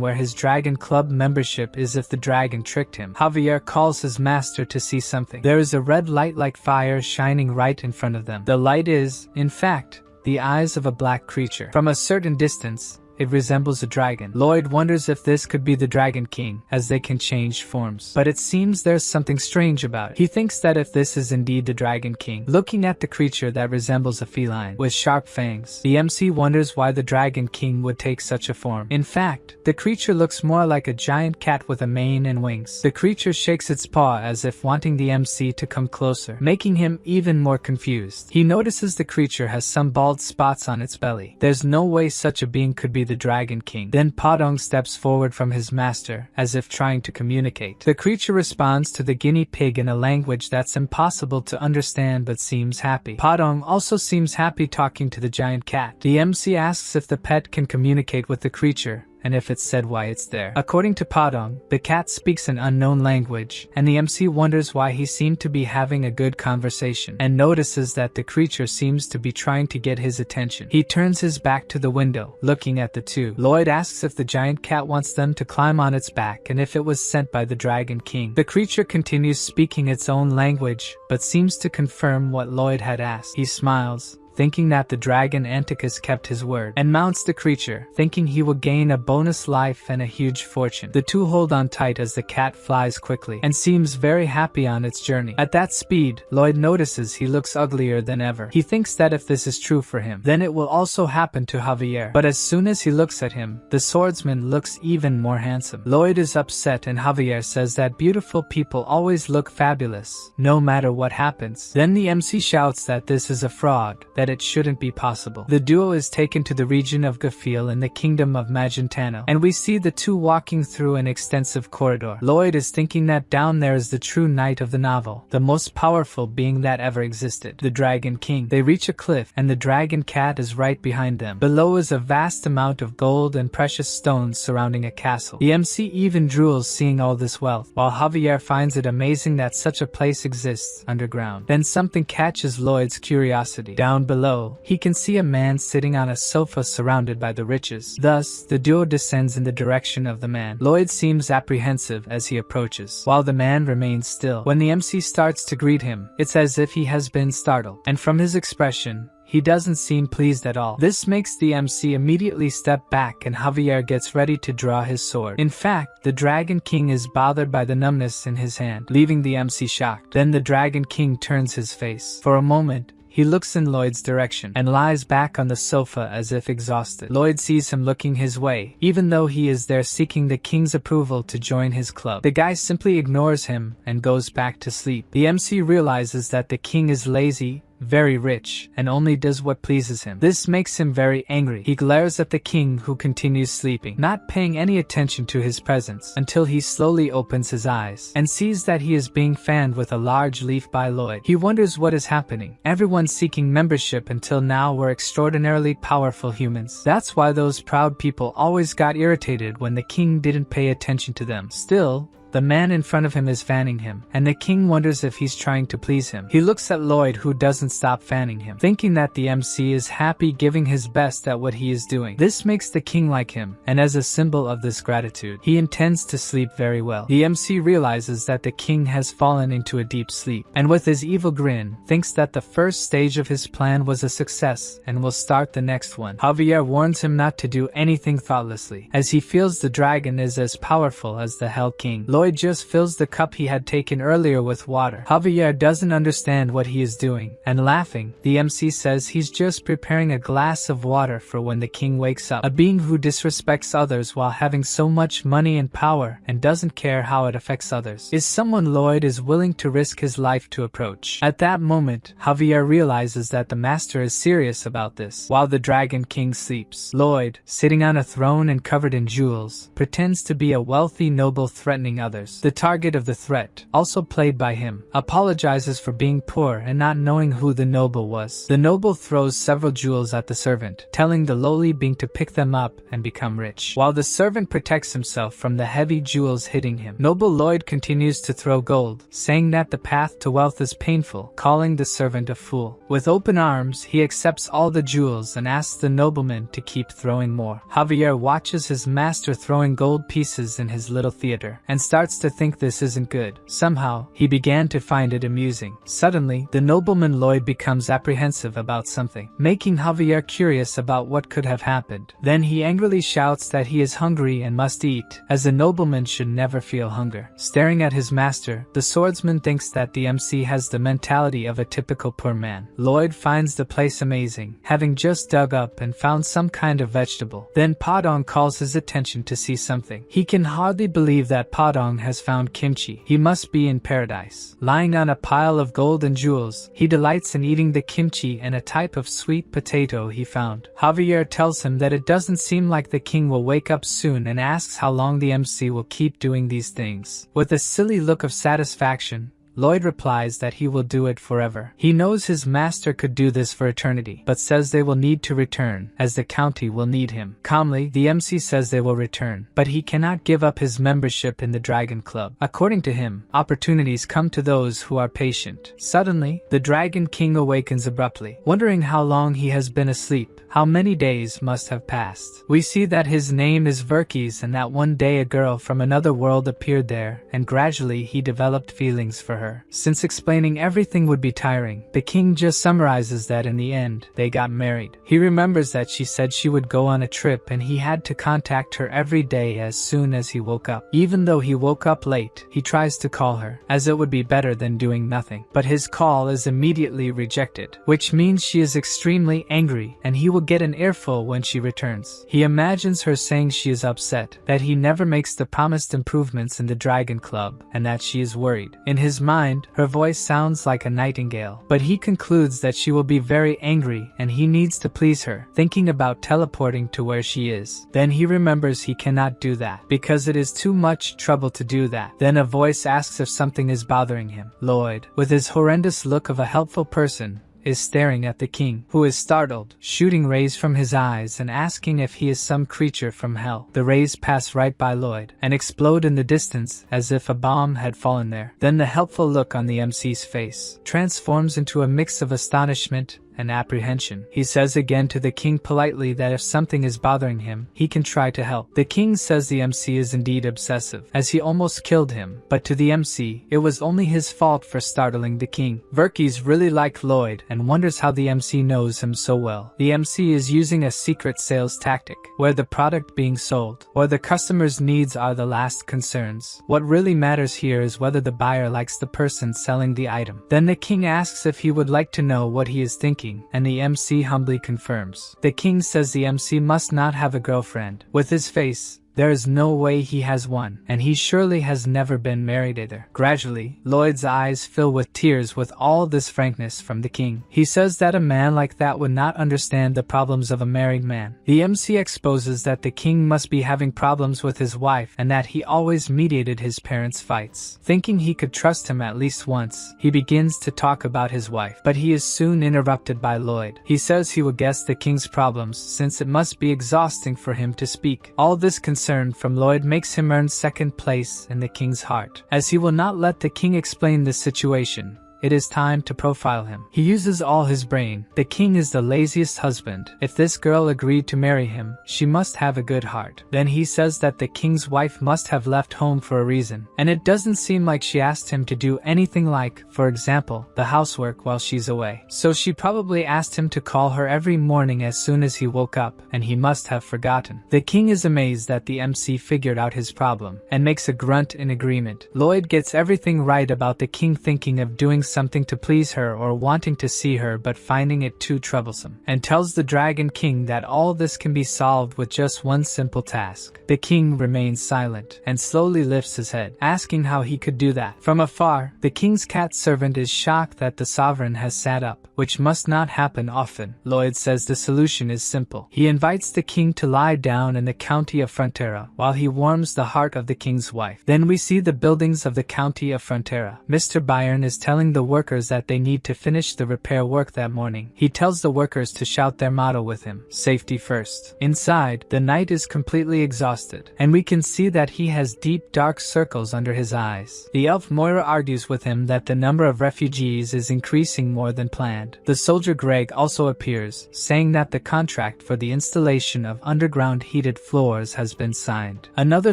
where his Dragon Club membership is if the dragon tricked him. Javier calls his master to see something. There is a red light like fire shining right in front of them. The light is, in fact, the eyes of a black creature. From a certain distance, it resembles a dragon. Lloyd wonders if this could be the Dragon King, as they can change forms. But it seems there's something strange about it. He thinks that if this is indeed the Dragon King, looking at the creature that resembles a feline with sharp fangs, the MC wonders why the Dragon King would take such a form. In fact, the creature looks more like a giant cat with a mane and wings. The creature shakes its paw as if wanting the MC to come closer, making him even more confused. He notices the creature has some bald spots on its belly. There's no way such a being could be the Dragon King. Then Padong steps forward from his master, as if trying to communicate. The creature responds to the guinea pig in a language that's impossible to understand but seems happy. Padong also seems happy talking to the giant cat. The MC asks if the pet can communicate with the creature, and if it's said why it's there. According to Padong, the cat speaks an unknown language, and the MC wonders why he seemed to be having a good conversation, and notices that the creature seems to be trying to get his attention. He turns his back to the window, looking at the two. Lloyd asks if the giant cat wants them to climb on its back and if it was sent by the Dragon King. The creature continues speaking its own language, but seems to confirm what Lloyd had asked. He smiles, thinking that the dragon Anticus kept his word, and mounts the creature, thinking he will gain a bonus life and a huge fortune. The two hold on tight as the cat flies quickly, and seems very happy on its journey. At that speed, Lloyd notices he looks uglier than ever. He thinks that if this is true for him, then it will also happen to Javier. But as soon as he looks at him, the swordsman looks even more handsome. Lloyd is upset and Javier says that beautiful people always look fabulous, no matter what happens. Then the MC shouts that this is a fraud, that it shouldn't be possible. The duo is taken to the region of Gafil in the kingdom of Magentano, and we see the two walking through an extensive corridor. Lloyd is thinking that down there is the true knight of the novel, the most powerful being that ever existed, the Dragon King. They reach a cliff, and the dragon cat is right behind them. Below is a vast amount of gold and precious stones surrounding a castle. The MC even drools seeing all this wealth, while Javier finds it amazing that such a place exists underground. Then something catches Lloyd's curiosity. Down below, he can see a man sitting on a sofa surrounded by the riches. Thus, the duo descends in the direction of the man. Lloyd seems apprehensive as he approaches, while the man remains still. When the MC starts to greet him, it's as if he has been startled, and from his expression, he doesn't seem pleased at all. This makes the MC immediately step back and Javier gets ready to draw his sword. In fact, the Dragon King is bothered by the numbness in his hand, leaving the MC shocked. Then the Dragon King turns his face. For a moment, he looks in Lloyd's direction and lies back on the sofa as if exhausted. Lloyd sees him looking his way, even though he is there seeking the king's approval to join his club. The guy simply ignores him and goes back to sleep. The MC realizes that the king is lazy, very rich, and only does what pleases him. This makes him very angry. He glares at the king, who continues sleeping, not paying any attention to his presence, until he slowly opens his eyes and sees that he is being fanned with a large leaf by Lloyd. He wonders what is happening. Everyone seeking membership until now were extraordinarily powerful humans. That's why those proud people always got irritated when the king didn't pay attention to them. Still, the man in front of him is fanning him, and the king wonders if he's trying to please him. He looks at Lloyd, who doesn't stop fanning him, thinking that the MC is happy, giving his best at what he is doing. This makes the king like him, and as a symbol of this gratitude, he intends to sleep very well. The MC realizes that the king has fallen into a deep sleep, and with his evil grin, thinks that the first stage of his plan was a success and will start the next one. Javier warns him not to do anything thoughtlessly, as he feels the dragon is as powerful as the Hell King. Lloyd Lloyd just fills the cup he had taken earlier with water. Javier doesn't understand what he is doing, and laughing, the MC says he's just preparing a glass of water for when the king wakes up. A being who disrespects others while having so much money and power and doesn't care how it affects others is someone Lloyd is willing to risk his life to approach. At that moment, Javier realizes that the master is serious about this. While the Dragon King sleeps, Lloyd, sitting on a throne and covered in jewels, pretends to be a wealthy noble threatening others. The target of the threat, also played by him, apologizes for being poor and not knowing who the noble was. The noble throws several jewels at the servant, telling the lowly being to pick them up and become rich. While the servant protects himself from the heavy jewels hitting him, noble Lloyd continues to throw gold, saying that the path to wealth is painful, calling the servant a fool. With open arms, he accepts all the jewels and asks the nobleman to keep throwing more. Javier watches his master throwing gold pieces in his little theater, and starts to think this isn't good. Somehow, he began to find it amusing. Suddenly, the nobleman Lloyd becomes apprehensive about something, making Javier curious about what could have happened. Then he angrily shouts that he is hungry and must eat, as a nobleman should never feel hunger. Staring at his master, the swordsman thinks that the MC has the mentality of a typical poor man. Lloyd finds the place amazing, having just dug up and found some kind of vegetable. Then Padong calls his attention to see something. He can hardly believe that Padong has found kimchi. He must be in paradise. Lying on a pile of gold and jewels, he delights in eating the kimchi and a type of sweet potato he found. Javier tells him that it doesn't seem like the king will wake up soon and asks how long the MC will keep doing these things. With a silly look of satisfaction, Lloyd replies that he will do it forever. He knows his master could do this for eternity, but says they will need to return, as the county will need him. Calmly, the MC says they will return, but he cannot give up his membership in the Dragon Club. According to him, opportunities come to those who are patient. Suddenly, the Dragon King awakens abruptly, wondering how long he has been asleep. How many days must have passed? We see that his name is Verkis and that one day a girl from another world appeared there, and gradually he developed feelings for her. Since explaining everything would be tiring, the king just summarizes that in the end, they got married. He remembers that she said she would go on a trip and he had to contact her every day as soon as he woke up. Even though he woke up late, he tries to call her, as it would be better than doing nothing. But his call is immediately rejected, which means she is extremely angry and he will get an earful when she returns. He imagines her saying she is upset, that he never makes the promised improvements in the Dragon Club, and that she is worried. In his mind, her voice sounds like a nightingale, but he concludes that she will be very angry and he needs to please her, thinking about teleporting to where she is. Then he remembers he cannot do that, because it is too much trouble to do that. Then a voice asks if something is bothering him. Lloyd, with his horrendous look of a helpful person, is staring at the king, who is startled, shooting rays from his eyes and asking if he is some creature from hell. The rays pass right by Lloyd and explode in the distance as if a bomb had fallen there. Then the helpful look on the MC's face transforms into a mix of astonishment and apprehension. He says again to the king politely that if something is bothering him, he can try to help. The king says the MC is indeed obsessive, as he almost killed him, but to the MC, it was only his fault for startling the king. Verkis really likes Lloyd and wonders how the MC knows him so well. The MC is using a secret sales tactic, where the product being sold, or the customer's needs are the last concerns. What really matters here is whether the buyer likes the person selling the item. Then the king asks if he would like to know what he is thinking, and the MC humbly confirms. The king says the MC must not have a girlfriend. With his face, there is no way he has one, and he surely has never been married either. Gradually, Lloyd's eyes fill with tears with all this frankness from the king. He says that a man like that would not understand the problems of a married man. The MC exposes that the king must be having problems with his wife and that he always mediated his parents' fights. Thinking he could trust him at least once, he begins to talk about his wife, but he is soon interrupted by Lloyd. He says he will guess the king's problems since it must be exhausting for him to speak. All this concern from Lloyd makes him earn second place in the king's heart. As he will not let the king explain the situation, it is time to profile him. He uses all his brain. The king is the laziest husband. If this girl agreed to marry him, she must have a good heart. Then he says that the king's wife must have left home for a reason, and it doesn't seem like she asked him to do anything like, for example, the housework while she's away. So she probably asked him to call her every morning as soon as he woke up, and he must have forgotten. The king is amazed that the MC figured out his problem, and makes a grunt in agreement. Lloyd gets everything right about the king thinking of doing something to please her or wanting to see her but finding it too troublesome, and tells the Dragon King that all this can be solved with just one simple task. The king remains silent, and slowly lifts his head, asking how he could do that. From afar, the king's cat servant is shocked that the sovereign has sat up, which must not happen often. Lloyd says the solution is simple. He invites the king to lie down in the county of Frontera, while he warms the heart of the king's wife. Then we see the buildings of the county of Frontera. Mr. Byron is telling the workers that they need to finish the repair work that morning. He tells the workers to shout their motto with him: safety first. Inside, the knight is completely exhausted, and we can see that he has deep dark circles under his eyes. The elf Moira argues with him that the number of refugees is increasing more than planned. The soldier Greg also appears, saying that the contract for the installation of underground heated floors has been signed. Another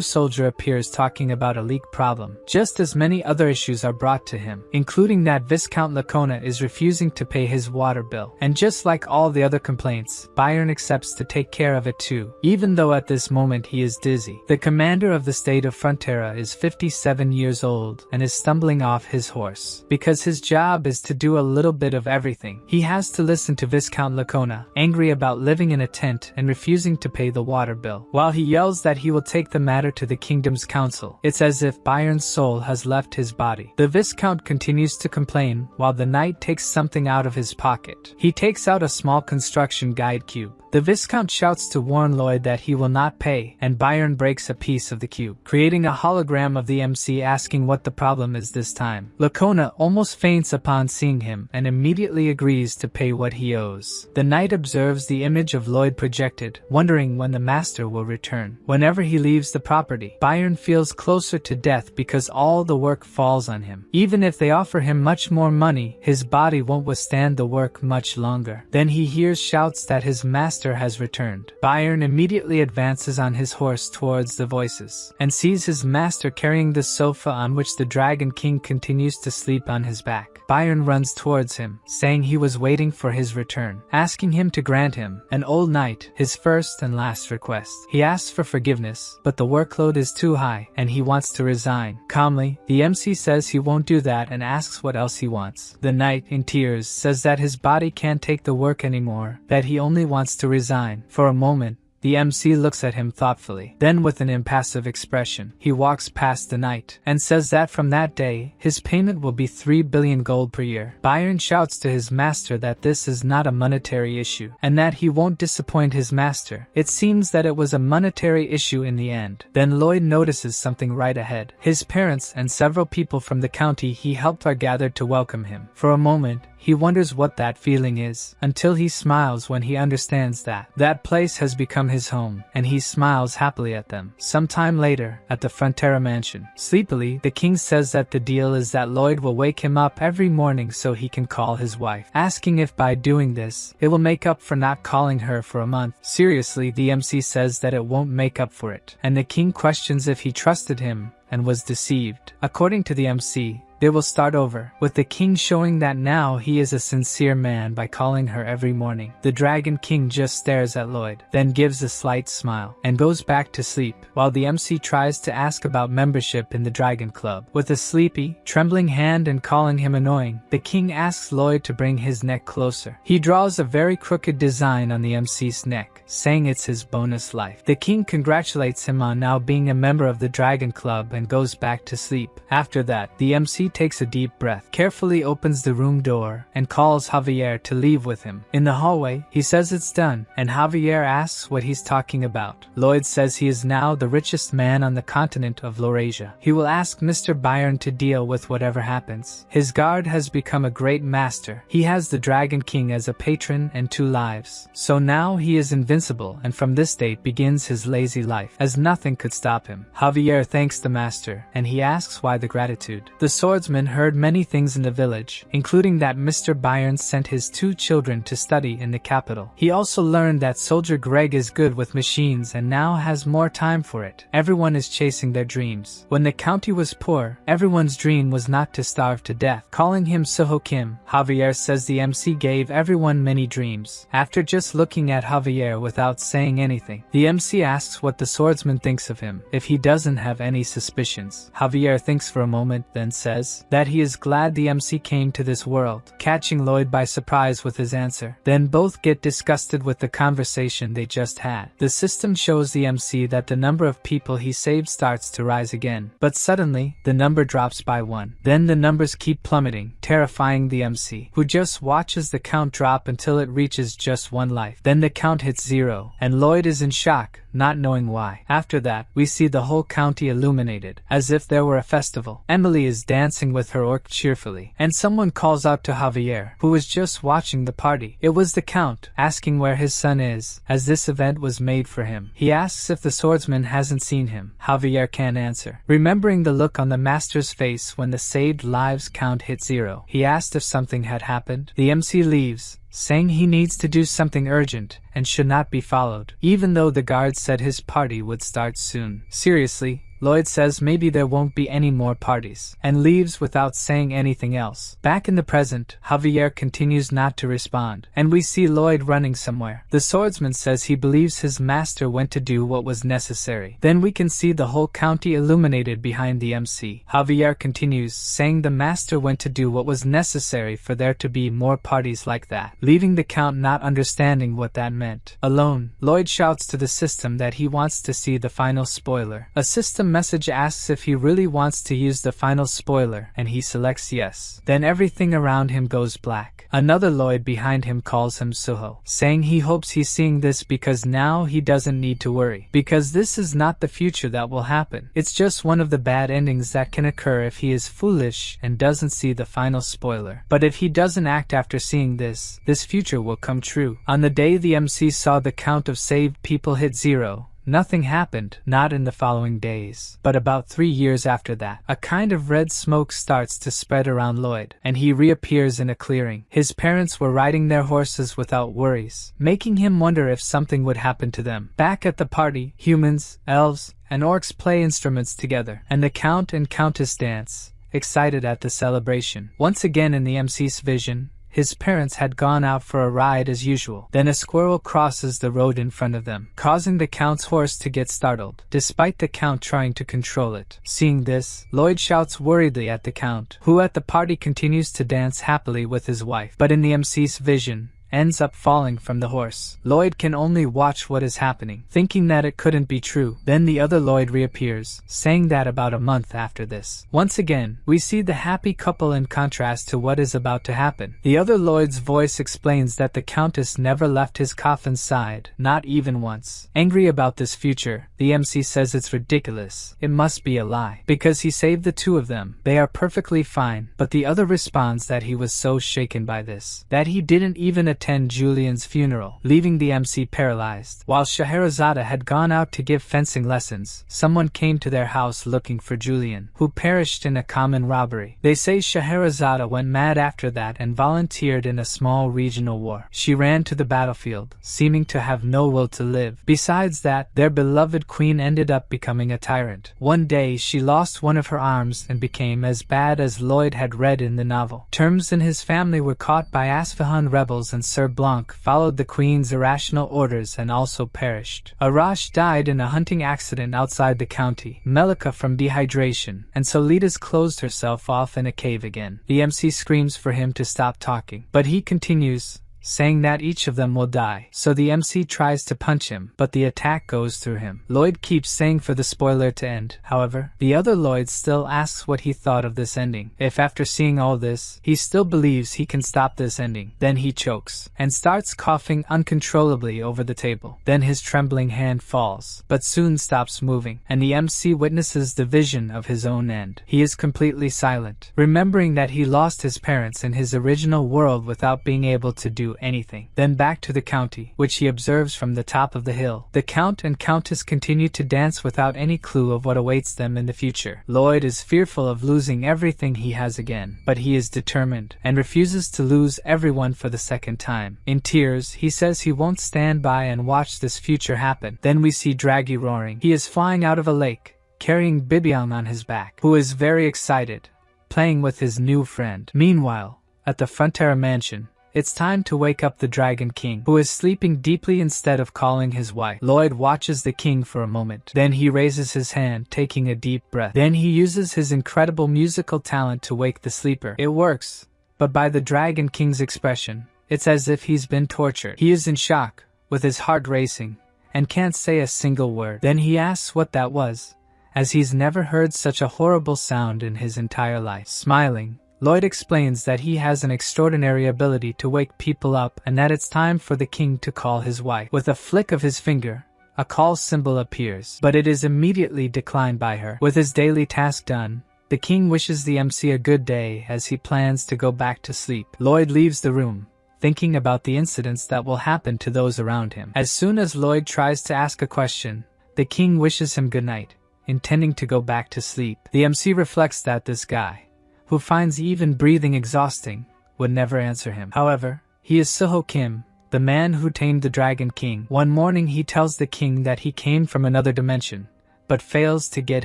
soldier appears talking about a leak problem. Just as many other issues are brought to him, including that Viscount Lacona is refusing to pay his water bill. And just like all the other complaints, Byron accepts to take care of it too, even though at this moment he is dizzy. The commander of the state of Frontera is 57 years old and is stumbling off his horse. Because his job is to do a little bit of everything, he has to listen to Viscount Lacona, angry about living in a tent and refusing to pay the water bill, while he yells that he will take the matter to the kingdom's council. It's as if Byron's soul has left his body. The Viscount continues to complain while the knight takes something out of his pocket. He takes out a small construction guide cube. The Viscount shouts to warn Lloyd that he will not pay, and Byron breaks a piece of the cube, creating a hologram of the MC asking what the problem is this time. Lacona almost faints upon seeing him and immediately agrees to pay what he owes. The knight observes the image of Lloyd projected, wondering when the master will return. Whenever he leaves the property, Byron feels closer to death because all the work falls on him. Even if they offer him much more money, his body won't withstand the work much longer. Then he hears shouts that his master has returned. Byron immediately advances on his horse towards the voices, and sees his master carrying the sofa on which the Dragon King continues to sleep on his back. Byron runs towards him, saying he was waiting for his return, asking him to grant him, an old knight, his first and last request. He asks for forgiveness, but the workload is too high, and he wants to resign. Calmly, the MC says he won't do that and asks what else he wants. The knight, in tears, says that his body can't take the work anymore, that he only wants to resign. For a moment, the MC looks at him thoughtfully. Then with an impassive expression, he walks past the knight and says that from that day, his payment will be 3 billion gold per year. Byron shouts to his master that this is not a monetary issue, and that he won't disappoint his master. It seems that it was a monetary issue in the end. Then Lloyd notices something right ahead. His parents and several people from the county he helped are gathered to welcome him. For a moment, he wonders what that feeling is, until he smiles when he understands that that place has become his home, and he smiles happily at them. Sometime later, at the Frontera mansion, sleepily, the king says that the deal is that Lloyd will wake him up every morning so he can call his wife, asking if by doing this, it will make up for not calling her for a month. Seriously, the MC says that it won't make up for it, and the king questions if he trusted him and was deceived. According to the MC, they will start over, with the king showing that now he is a sincere man by calling her every morning. The Dragon King just stares at Lloyd, then gives a slight smile, and goes back to sleep, while the MC tries to ask about membership in the Dragon Club. With a sleepy, trembling hand and calling him annoying, the king asks Lloyd to bring his neck closer. He draws a very crooked design on the MC's neck, saying it's his bonus life. The king congratulates him on now being a member of the Dragon Club and goes back to sleep. After that, the MC takes a deep breath, carefully opens the room door, and calls Javier to leave with him. In the hallway, he says it's done, and Javier asks what he's talking about. Lloyd says he is now the richest man on the continent of Laurasia. He will ask Mr. Byron to deal with whatever happens. His guard has become a great master. He has the Dragon King as a patron and 2 lives. So now he is invincible, and from this date begins his lazy life, as nothing could stop him. Javier thanks the master, and he asks why the gratitude. The sword swordsman heard many things in the village, including that Mr. Byron sent his 2 children to study in the capital. He also learned that Soldier Greg is good with machines and now has more time for it. Everyone is chasing their dreams. When the county was poor, everyone's dream was not to starve to death. Calling him Suho Kim, Javier says the MC gave everyone many dreams. After just looking at Javier without saying anything, the MC asks what the swordsman thinks of him, if he doesn't have any suspicions. Javier thinks for a moment, then says that he is glad the MC came to this world, catching Lloyd by surprise with his answer. Then both get disgusted with the conversation they just had. The system shows the MC that the number of people he saved starts to rise again, but suddenly, the number drops by 1. Then the numbers keep plummeting, terrifying the MC, who just watches the count drop until it reaches just 1 life. Then the count hits 0, and Lloyd is in shock, not knowing why. After that, we see the whole county illuminated, as if there were a festival. Emily is dancing with her orc cheerfully, and someone calls out to Javier, who was just watching the party. It was the count, asking where his son is, as this event was made for him. He asks if the swordsman hasn't seen him. Javier can't answer. Remembering the look on the master's face when the saved lives count hit 0, he asked if something had happened. The MC leaves, saying he needs to do something urgent and should not be followed, even though the guard said his party would start soon. Seriously, Lloyd says maybe there won't be any more parties, and leaves without saying anything else. Back in the present, Javier continues not to respond, and we see Lloyd running somewhere. The swordsman says he believes his master went to do what was necessary. Then we can see the whole county illuminated behind the MC. Javier continues, saying the master went to do what was necessary for there to be more parties like that, leaving the count not understanding what that meant. Alone, Lloyd shouts to the system that he wants to see the final spoiler. A system message asks if he really wants to use the final spoiler, and he selects yes. Then everything around him goes black. Another Lloyd behind him calls him Suho, saying he hopes he's seeing this because now he doesn't need to worry, because this is not the future that will happen. It's just one of the bad endings that can occur if he is foolish and doesn't see the final spoiler. But if he doesn't act after seeing this future will come true. On the day the MC saw the count of saved people hit 0, nothing happened, not in the following days. But about 3 years after that, a kind of red smoke starts to spread around Lloyd, and he reappears in a clearing. His parents were riding their horses without worries, making him wonder if something would happen to them. Back at the party, humans, elves, and orcs play instruments together, and the count and countess dance, excited at the celebration. Once again in the MC's vision, his parents had gone out for a ride as usual. Then a squirrel crosses the road in front of them, causing the count's horse to get startled, despite the count trying to control it. Seeing this, Lloyd shouts worriedly at the count, who at the party continues to dance happily with his wife, but in the MC's vision, ends up falling from the horse. Lloyd can only watch what is happening, thinking that it couldn't be true. Then the other Lloyd reappears, saying that about a month after this. Once again, we see the happy couple in contrast to what is about to happen. The other Lloyd's voice explains that the Countess never left his coffin's side, not even once. Angry about this future, the MC says it's ridiculous. It must be a lie, because he saved the 2 of them. They are perfectly fine, but the other responds that he was so shaken by this, that he didn't even attend Julian's funeral, leaving the MC paralyzed. While Scheherazade had gone out to give fencing lessons, someone came to their house looking for Julian, who perished in a common robbery. They say Scheherazade went mad after that and volunteered in a small regional war. She ran to the battlefield, seeming to have no will to live. Besides that, their beloved queen ended up becoming a tyrant. One day, she lost one of her arms and became as bad as Lloyd had read in the novel. Terms and his family were caught by Asfahan rebels, and Sir Blanc followed the queen's irrational orders and also perished. Arash died in a hunting accident outside the county, Melika from dehydration, and Solitas closed herself off in a cave again. The MC screams for him to stop talking, but he continues, saying that each of them will die. So the MC tries to punch him, but the attack goes through him. Lloyd keeps saying for the spoiler to end. However, the other Lloyd still asks what he thought of this ending. If after seeing all this, he still believes he can stop this ending. Then he chokes, and starts coughing uncontrollably over the table. Then his trembling hand falls, but soon stops moving, and the MC witnesses the vision of his own end. He is completely silent, remembering that he lost his parents in his original world without being able to do do anything. Then back to the county, which he observes from the top of the hill. The Count and Countess continue to dance without any clue of what awaits them in the future. Lloyd is fearful of losing everything he has again, but he is determined, and refuses to lose everyone for the second time. In tears, he says he won't stand by and watch this future happen. Then we see Draggy roaring. He is flying out of a lake, carrying Bibiang on his back, who is very excited, playing with his new friend. Meanwhile, at the Frontera mansion, it's time to wake up the Dragon King, who is sleeping deeply instead of calling his wife. Lloyd watches the king for a moment. Then he raises his hand, taking a deep breath. Then he uses his incredible musical talent to wake the sleeper. It works, but by the Dragon King's expression, it's as if he's been tortured. He is in shock, with his heart racing, and can't say a single word. Then he asks what that was, as he's never heard such a horrible sound in his entire life. Smiling, Lloyd explains that he has an extraordinary ability to wake people up and that it's time for the king to call his wife. With a flick of his finger, a call symbol appears, but it is immediately declined by her. With his daily task done, the king wishes the MC a good day as he plans to go back to sleep. Lloyd leaves the room, thinking about the incidents that will happen to those around him. As soon as Lloyd tries to ask a question, the king wishes him good night, intending to go back to sleep. The MC reflects that this guy, who finds even breathing exhausting, would never answer him. However, he is Suho Kim, the man who tamed the Dragon King. One morning he tells the king that he came from another dimension, but fails to get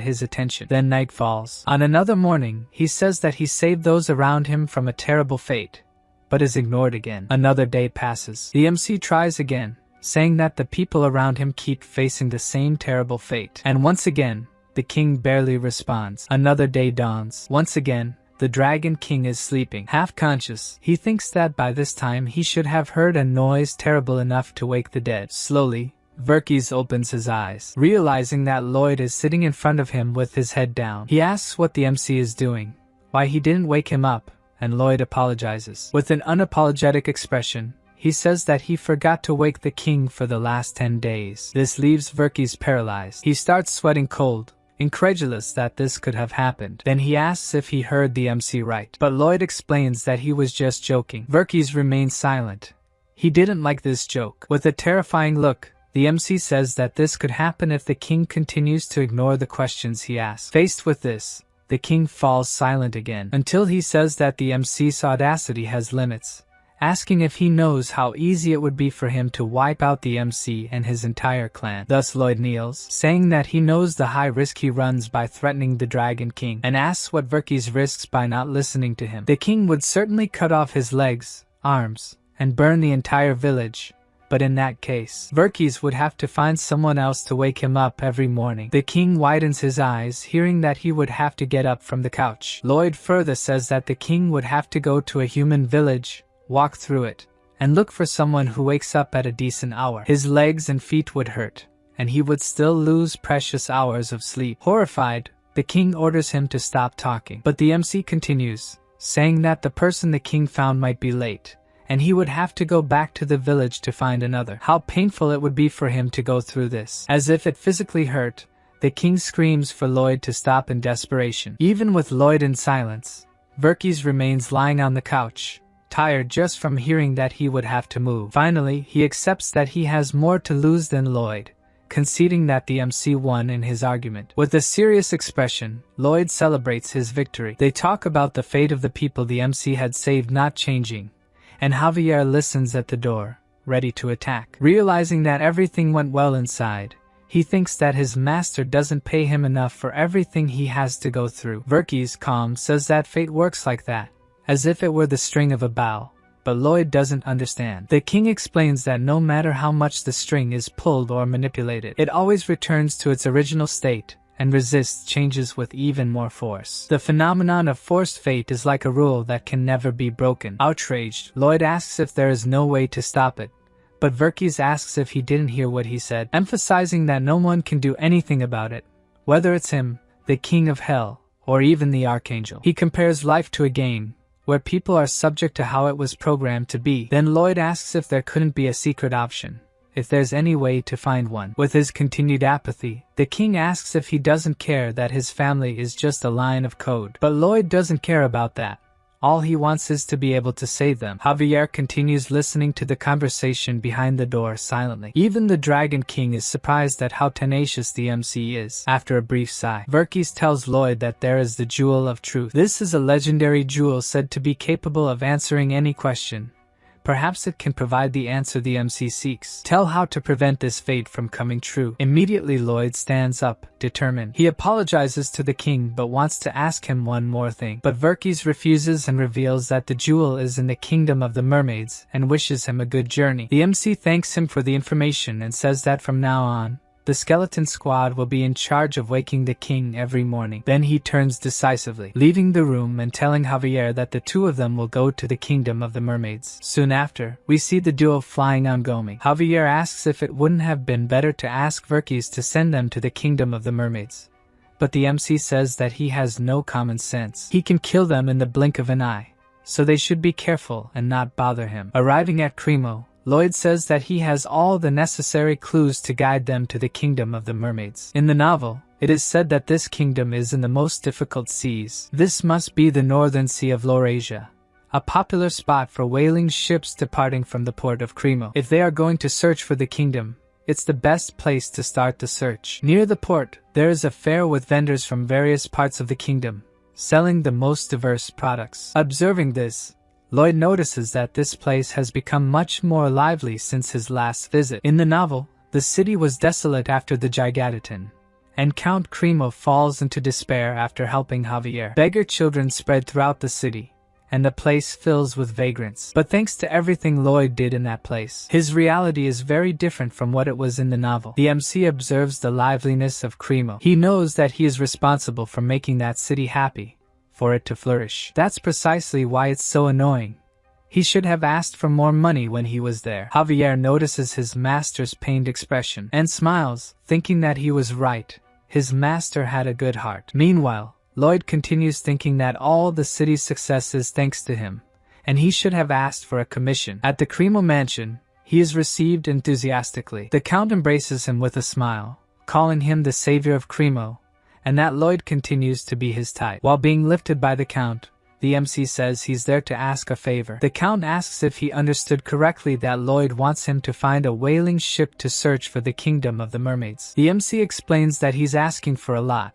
his attention. Then night falls. On another morning, he says that he saved those around him from a terrible fate, but is ignored again. Another day passes. The MC tries again, saying that the people around him keep facing the same terrible fate. And once again, the king barely responds. Another day dawns. Once again, the Dragon King is sleeping. Half conscious, he thinks that by this time he should have heard a noise terrible enough to wake the dead. Slowly, Verkis opens his eyes, realizing that Lloyd is sitting in front of him with his head down. He asks what the MC is doing, why he didn't wake him up, and Lloyd apologizes. With an unapologetic expression, he says that he forgot to wake the king for the last 10 days. This leaves Verkis paralyzed. He starts sweating cold, incredulous that this could have happened. Then he asks if he heard the MC right, but Lloyd explains that he was just joking. Verkis remains silent. He didn't like this joke. With a terrifying look, the MC says that this could happen if the king continues to ignore the questions he asks. Faced with this, the king falls silent again, until he says that the MC's audacity has limits, asking if he knows how easy it would be for him to wipe out the MC and his entire clan. Thus Lloyd kneels, saying that he knows the high risk he runs by threatening the Dragon King, and asks what Verkis risks by not listening to him. The king would certainly cut off his legs, arms, and burn the entire village, but in that case, Verkis would have to find someone else to wake him up every morning. The king widens his eyes, hearing that he would have to get up from the couch. Lloyd further says that the king would have to go to a human village, walk through it, and look for someone who wakes up at a decent hour. His legs and feet would hurt, and he would still lose precious hours of sleep. Horrified, the king orders him to stop talking, but the MC continues, saying that the person the king found might be late, and he would have to go back to the village to find another. How painful it would be for him to go through this. As if it physically hurt, the king screams for Lloyd to stop in desperation. Even with Lloyd in silence, Verkis remains lying on the couch, tired just from hearing that he would have to move. Finally, he accepts that he has more to lose than Lloyd, conceding that the MC won in his argument. With a serious expression, Lloyd celebrates his victory. They talk about the fate of the people the MC had saved not changing, and Javier listens at the door, ready to attack. Realizing that everything went well inside, he thinks that his master doesn't pay him enough for everything he has to go through. Verkis, calm, says that fate works like that, as if it were the string of a bow, but Lloyd doesn't understand. The king explains that no matter how much the string is pulled or manipulated, it always returns to its original state and resists changes with even more force. The phenomenon of forced fate is like a rule that can never be broken. Outraged, Lloyd asks if there is no way to stop it, but Verkis asks if he didn't hear what he said, emphasizing that no one can do anything about it, whether it's him, the king of hell, or even the archangel. He compares life to a game, where people are subject to how it was programmed to be. Then Lloyd asks if there couldn't be a secret option, if there's any way to find one. With his continued apathy, the king asks if he doesn't care that his family is just a line of code. But Lloyd doesn't care about that. All he wants is to be able to save them. Javier continues listening to the conversation behind the door silently. Even the Dragon King is surprised at how tenacious the MC is. After a brief sigh, Verkis tells Lloyd that there is the Jewel of Truth. This is a legendary jewel said to be capable of answering any question. Perhaps it can provide the answer the MC seeks. Tell how to prevent this fate from coming true. Immediately Lloyd stands up, determined. He apologizes to the king but wants to ask him one more thing. But Verkis refuses and reveals that the jewel is in the kingdom of the mermaids and wishes him a good journey. The MC thanks him for the information and says that from now on, the skeleton squad will be in charge of waking the king every morning. Then he turns decisively, leaving the room and telling Javier that the two of them will go to the kingdom of the mermaids. Soon after, we see the duo flying on Gomi. Javier asks if it wouldn't have been better to ask Verkis to send them to the kingdom of the mermaids. But the MC says that he has no common sense. He can kill them in the blink of an eye, so they should be careful and not bother him. Arriving at Cremo, Lloyd says that he has all the necessary clues to guide them to the kingdom of the mermaids. In the novel, it is said that this kingdom is in the most difficult seas. This must be the northern sea of Laurasia, a popular spot for whaling ships departing from the port of Cremo. If they are going to search for the kingdom, it's the best place to start the search. Near the port, there is a fair with vendors from various parts of the kingdom, selling the most diverse products. Observing this, Lloyd notices that this place has become much more lively since his last visit. In the novel, the city was desolate after the Gigantitan, and Count Cremo falls into despair after helping Javier. Beggar children spread throughout the city, and the place fills with vagrants. But thanks to everything Lloyd did in that place, his reality is very different from what it was in the novel. The MC observes the liveliness of Cremo. He knows that he is responsible for making that city happy, for it to flourish. That's precisely why it's so annoying. He should have asked for more money when he was there. Javier notices his master's pained expression and smiles, thinking that he was right. His master had a good heart. Meanwhile, Lloyd continues thinking that all the city's success is thanks to him, and he should have asked for a commission. At the Cremo mansion, he is received enthusiastically. The Count embraces him with a smile, calling him the savior of Cremo, and that Lloyd continues to be his type. While being lifted by the Count, the MC says he's there to ask a favor. The Count asks if he understood correctly that Lloyd wants him to find a whaling ship to search for the kingdom of the mermaids. The MC explains that he's asking for a lot,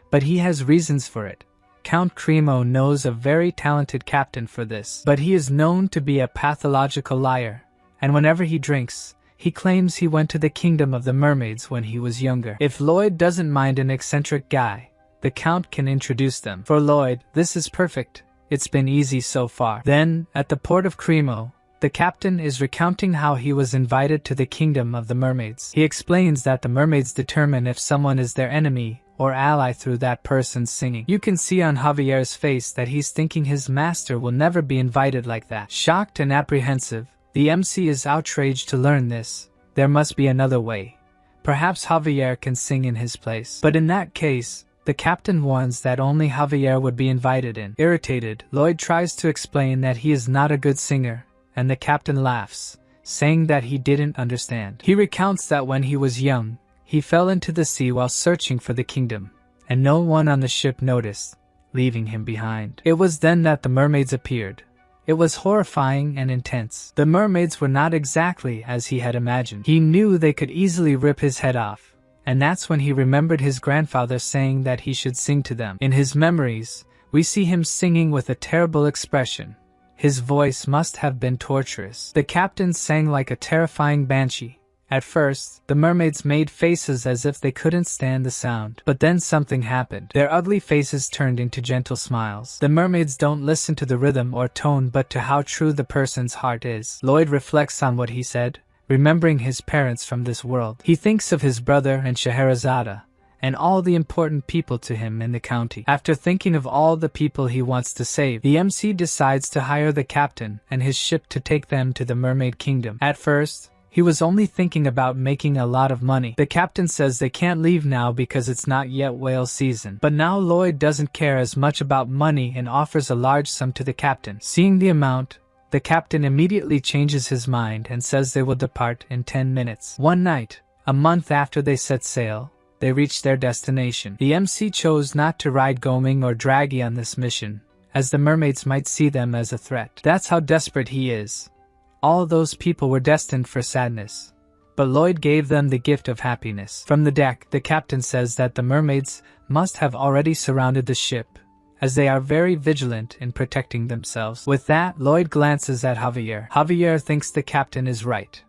but he has reasons for it. Count Cremo knows a very talented captain for this, but he is known to be a pathological liar, and whenever he drinks, he claims he went to the kingdom of the mermaids when he was younger. If Lloyd doesn't mind an eccentric guy, the Count can introduce them. For Lloyd, this is perfect. It's been easy so far. Then, at the port of Cremo, the captain is recounting how he was invited to the kingdom of the mermaids. He explains that the mermaids determine if someone is their enemy or ally through that person's singing. You can see on Javier's face that he's thinking his master will never be invited like that. Shocked and apprehensive, the MC is outraged to learn this. There must be another way. Perhaps Javier can sing in his place. But in that case, the captain warns that only Javier would be invited in. Irritated, Lloyd tries to explain that he is not a good singer, and the captain laughs, saying that he didn't understand. He recounts that when he was young, he fell into the sea while searching for the kingdom, and no one on the ship noticed, leaving him behind. It was then that the mermaids appeared. It was horrifying and intense. The mermaids were not exactly as he had imagined. He knew they could easily rip his head off, and that's when he remembered his grandfather saying that he should sing to them. In his memories, we see him singing with a terrible expression. His voice must have been torturous. The captain sang like a terrifying banshee. At first, the mermaids made faces as if they couldn't stand the sound. But then something happened. Their ugly faces turned into gentle smiles. The mermaids don't listen to the rhythm or tone but to how true the person's heart is. Lloyd reflects on what he said, remembering his parents from this world. He thinks of his brother and Scheherazade, and all the important people to him in the county. After thinking of all the people he wants to save, the MC decides to hire the captain and his ship to take them to the Mermaid Kingdom. At first, he was only thinking about making a lot of money. The captain says they can't leave now because it's not yet whale season. But now Lloyd doesn't care as much about money and offers a large sum to the captain. Seeing the amount, the captain immediately changes his mind and says they will depart in 10 minutes. One night, a month after they set sail, they reach their destination. The MC chose not to ride Goming or Draghi on this mission, as the mermaids might see them as a threat. That's how desperate he is. All those people were destined for sadness, but Lloyd gave them the gift of happiness. From the deck, the captain says that the mermaids must have already surrounded the ship, as they are very vigilant in protecting themselves. With that, Lloyd glances at Javier. Javier thinks the captain is right.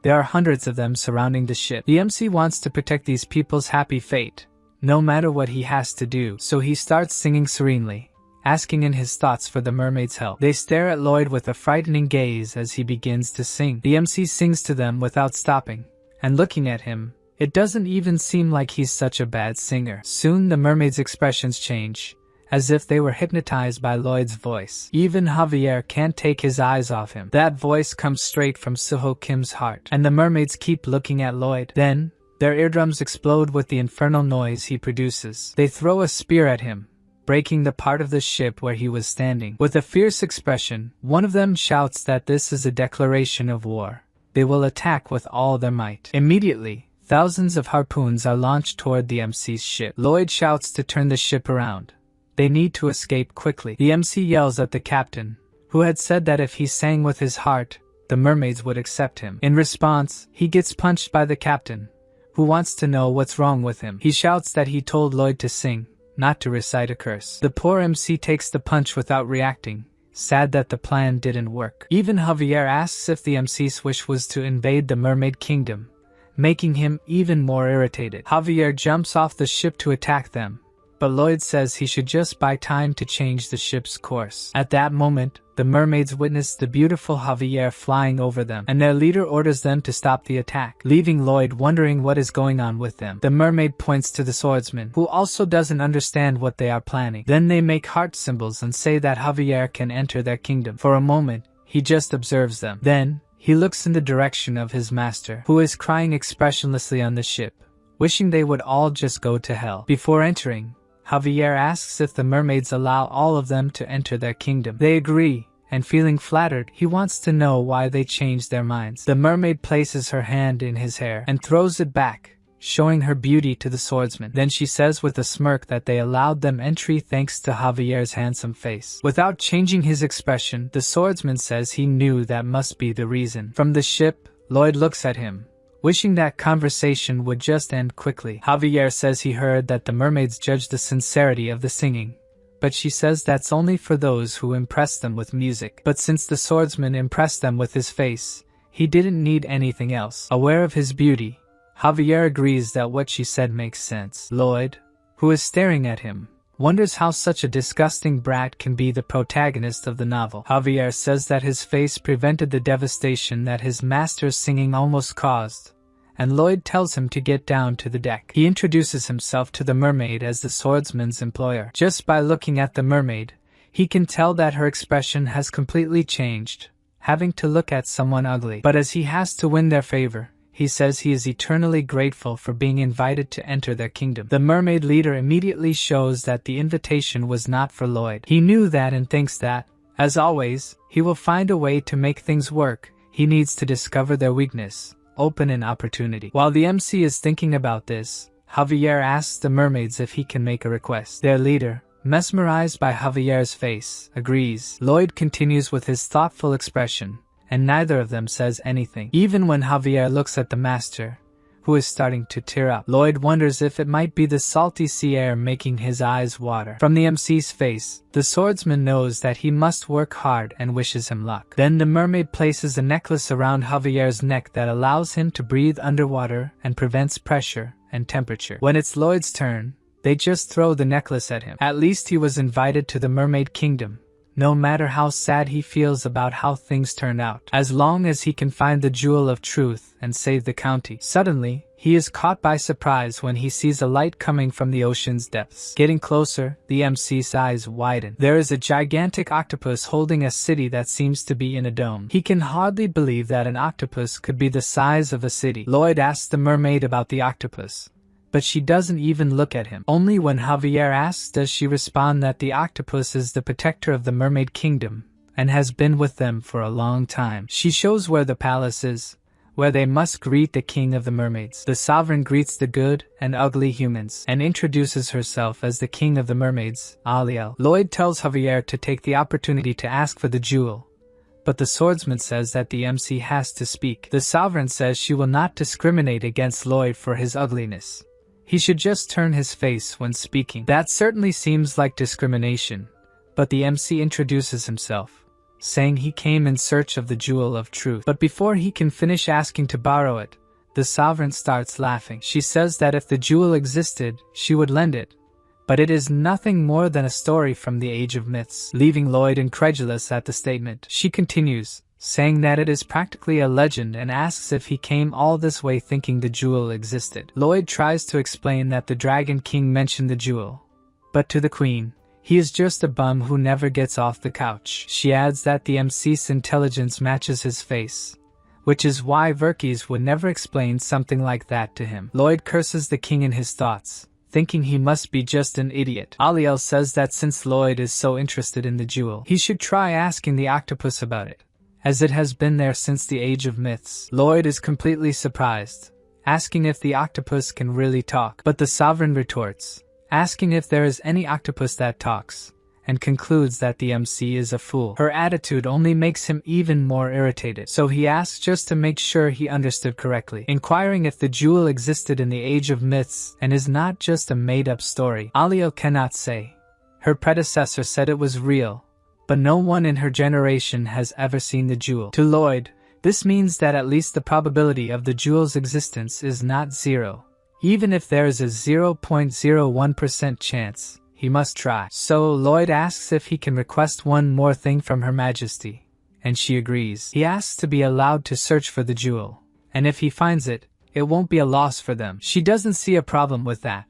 There are hundreds of them surrounding the ship. The MC wants to protect these people's happy fate, no matter what he has to do, so he starts singing serenely, asking in his thoughts for the mermaid's help. They stare at Lloyd with a frightening gaze as he begins to sing. The MC sings to them without stopping, and looking at him, it doesn't even seem like he's such a bad singer. Soon the mermaids' expressions change, as if they were hypnotized by Lloyd's voice. Even Javier can't take his eyes off him. That voice comes straight from Suho Kim's heart, and the mermaids keep looking at Lloyd. Then, their eardrums explode with the infernal noise he produces. They throw a spear at him, breaking the part of the ship where he was standing. With a fierce expression, one of them shouts that this is a declaration of war. They will attack with all their might. Immediately, thousands of harpoons are launched toward the MC's ship. Lloyd shouts to turn the ship around. They need to escape quickly. The MC yells at the captain, who had said that if he sang with his heart, the mermaids would accept him. In response, he gets punched by the captain, who wants to know what's wrong with him. He shouts that he told Lloyd to sing, not to recite a curse. The poor MC takes the punch without reacting, sad that the plan didn't work. Even Javier asks if the MC's wish was to invade the mermaid kingdom, making him even more irritated. Javier jumps off the ship to attack them, but Lloyd says he should just buy time to change the ship's course. At that moment, the mermaids witness the beautiful Javier flying over them, and their leader orders them to stop the attack, leaving Lloyd wondering what is going on with them. The mermaid points to the swordsman, who also doesn't understand what they are planning. Then they make heart symbols and say that Javier can enter their kingdom. For a moment, he just observes them. Then, he looks in the direction of his master, who is crying expressionlessly on the ship, wishing they would all just go to hell. Before entering, Javier asks if the mermaids allow all of them to enter their kingdom. They agree, and feeling flattered, he wants to know why they changed their minds. The mermaid places her hand in his hair and throws it back, showing her beauty to the swordsman. Then she says with a smirk that they allowed them entry thanks to Javier's handsome face. Without changing his expression, the swordsman says he knew that must be the reason. From the ship, Lloyd looks at him, wishing that conversation would just end quickly. Javier says he heard that the mermaids judge the sincerity of the singing, but she says that's only for those who impress them with music. But since the swordsman impressed them with his face, he didn't need anything else. Aware of his beauty, Javier agrees that what she said makes sense. Lloyd, who is staring at him, wonders how such a disgusting brat can be the protagonist of the novel. Javier says that his face prevented the devastation that his master's singing almost caused, and Lloyd tells him to get down to the deck. He introduces himself to the mermaid as the swordsman's employer. Just by looking at the mermaid, he can tell that her expression has completely changed, having to look at someone ugly. But as he has to win their favor, he says he is eternally grateful for being invited to enter their kingdom. The mermaid leader immediately shows that the invitation was not for Lloyd. He knew that and thinks that, as always, he will find a way to make things work. He needs to discover their weakness, open an opportunity. While the MC is thinking about this, Javier asks the mermaids if he can make a request. Their leader, mesmerized by Javier's face, agrees. Lloyd continues with his thoughtful expression, and neither of them says anything. Even when Javier looks at the master, who is starting to tear up, Lloyd wonders if it might be the salty sea air making his eyes water. From the MC's face, the swordsman knows that he must work hard and wishes him luck. Then the mermaid places a necklace around Javier's neck that allows him to breathe underwater and prevents pressure and temperature. When it's Lloyd's turn, they just throw the necklace at him. At least he was invited to the mermaid kingdom, no matter how sad he feels about how things turned out, as long as he can find the jewel of truth and save the county. Suddenly, he is caught by surprise when he sees a light coming from the ocean's depths. Getting closer, the MC's eyes widen. There is a gigantic octopus holding a city that seems to be in a dome. He can hardly believe that an octopus could be the size of a city. Lloyd asks the mermaid about the octopus, but she doesn't even look at him. Only when Javier asks does she respond that the octopus is the protector of the mermaid kingdom and has been with them for a long time. She shows where the palace is, where they must greet the king of the mermaids. The sovereign greets the good and ugly humans and introduces herself as the king of the mermaids, Aliel. Lloyd tells Javier to take the opportunity to ask for the jewel, but the swordsman says that the MC has to speak. The sovereign says she will not discriminate against Lloyd for his ugliness. He should just turn his face when speaking. That certainly seems like discrimination, but the MC introduces himself, saying he came in search of the jewel of truth. But before he can finish asking to borrow it, the sovereign starts laughing. She says that if the jewel existed, she would lend it, but it is nothing more than a story from the age of myths, leaving Lloyd incredulous at the statement. She continues, saying that it is practically a legend and asks if he came all this way thinking the jewel existed. Lloyd tries to explain that the Dragon King mentioned the jewel, but to the Queen, he is just a bum who never gets off the couch. She adds that the MC's intelligence matches his face, which is why Verkis would never explain something like that to him. Lloyd curses the king in his thoughts, thinking he must be just an idiot. Aliel says that since Lloyd is so interested in the jewel, he should try asking the octopus about it, as it has been there since the age of myths. Lloyd is completely surprised, asking if the octopus can really talk, but the sovereign retorts, asking if there is any octopus that talks, and concludes that the MC is a fool. Her attitude only makes him even more irritated, so he asks just to make sure he understood correctly, inquiring if the jewel existed in the age of myths and is not just a made-up story. Aliel cannot say. Her predecessor said it was real, but no one in her generation has ever seen the jewel. To Lloyd, this means that at least the probability of the jewel's existence is not zero. Even if there is a 0.01% chance, he must try. So Lloyd asks if he can request one more thing from Her Majesty, and she agrees. He asks to be allowed to search for the jewel, and if he finds it, it won't be a loss for them. She doesn't see a problem with that.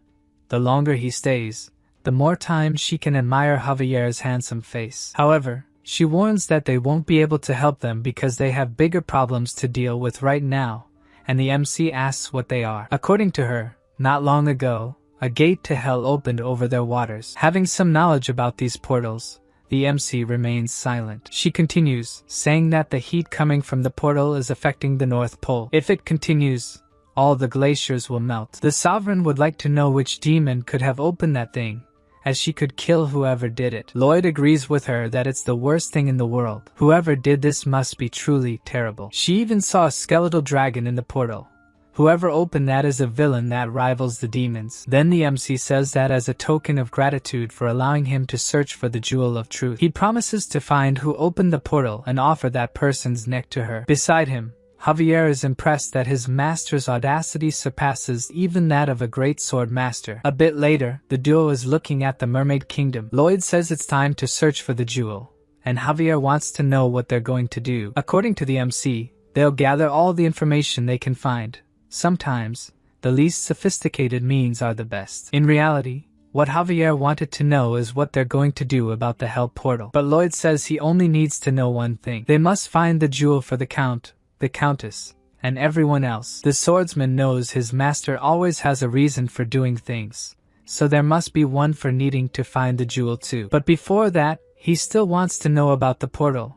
The longer he stays, the more time she can admire Javier's handsome face. However, she warns that they won't be able to help them because they have bigger problems to deal with right now, and the MC asks what they are. According to her, not long ago, a gate to hell opened over their waters. Having some knowledge about these portals, the MC remains silent. She continues, saying that the heat coming from the portal is affecting the North Pole. If it continues, all the glaciers will melt. The sovereign would like to know which demon could have opened that thing, as she could kill whoever did it. Lloyd agrees with her that it's the worst thing in the world. Whoever did this must be truly terrible. She even saw a skeletal dragon in the portal. Whoever opened that is a villain that rivals the demons. Then the MC says that as a token of gratitude for allowing him to search for the jewel of truth, he promises to find who opened the portal and offer that person's neck to her. Beside him, Javier is impressed that his master's audacity surpasses even that of a great sword master. A bit later, the duo is looking at the Mermaid Kingdom. Lloyd says it's time to search for the jewel, and Javier wants to know what they're going to do. According to the MC, they'll gather all the information they can find. Sometimes, the least sophisticated means are the best. In reality, what Javier wanted to know is what they're going to do about the Hell Portal. But Lloyd says he only needs to know one thing. They must find the jewel for the Count, the Countess, and everyone else. The swordsman knows his master always has a reason for doing things, so there must be one for needing to find the jewel too. But before that, he still wants to know about the portal,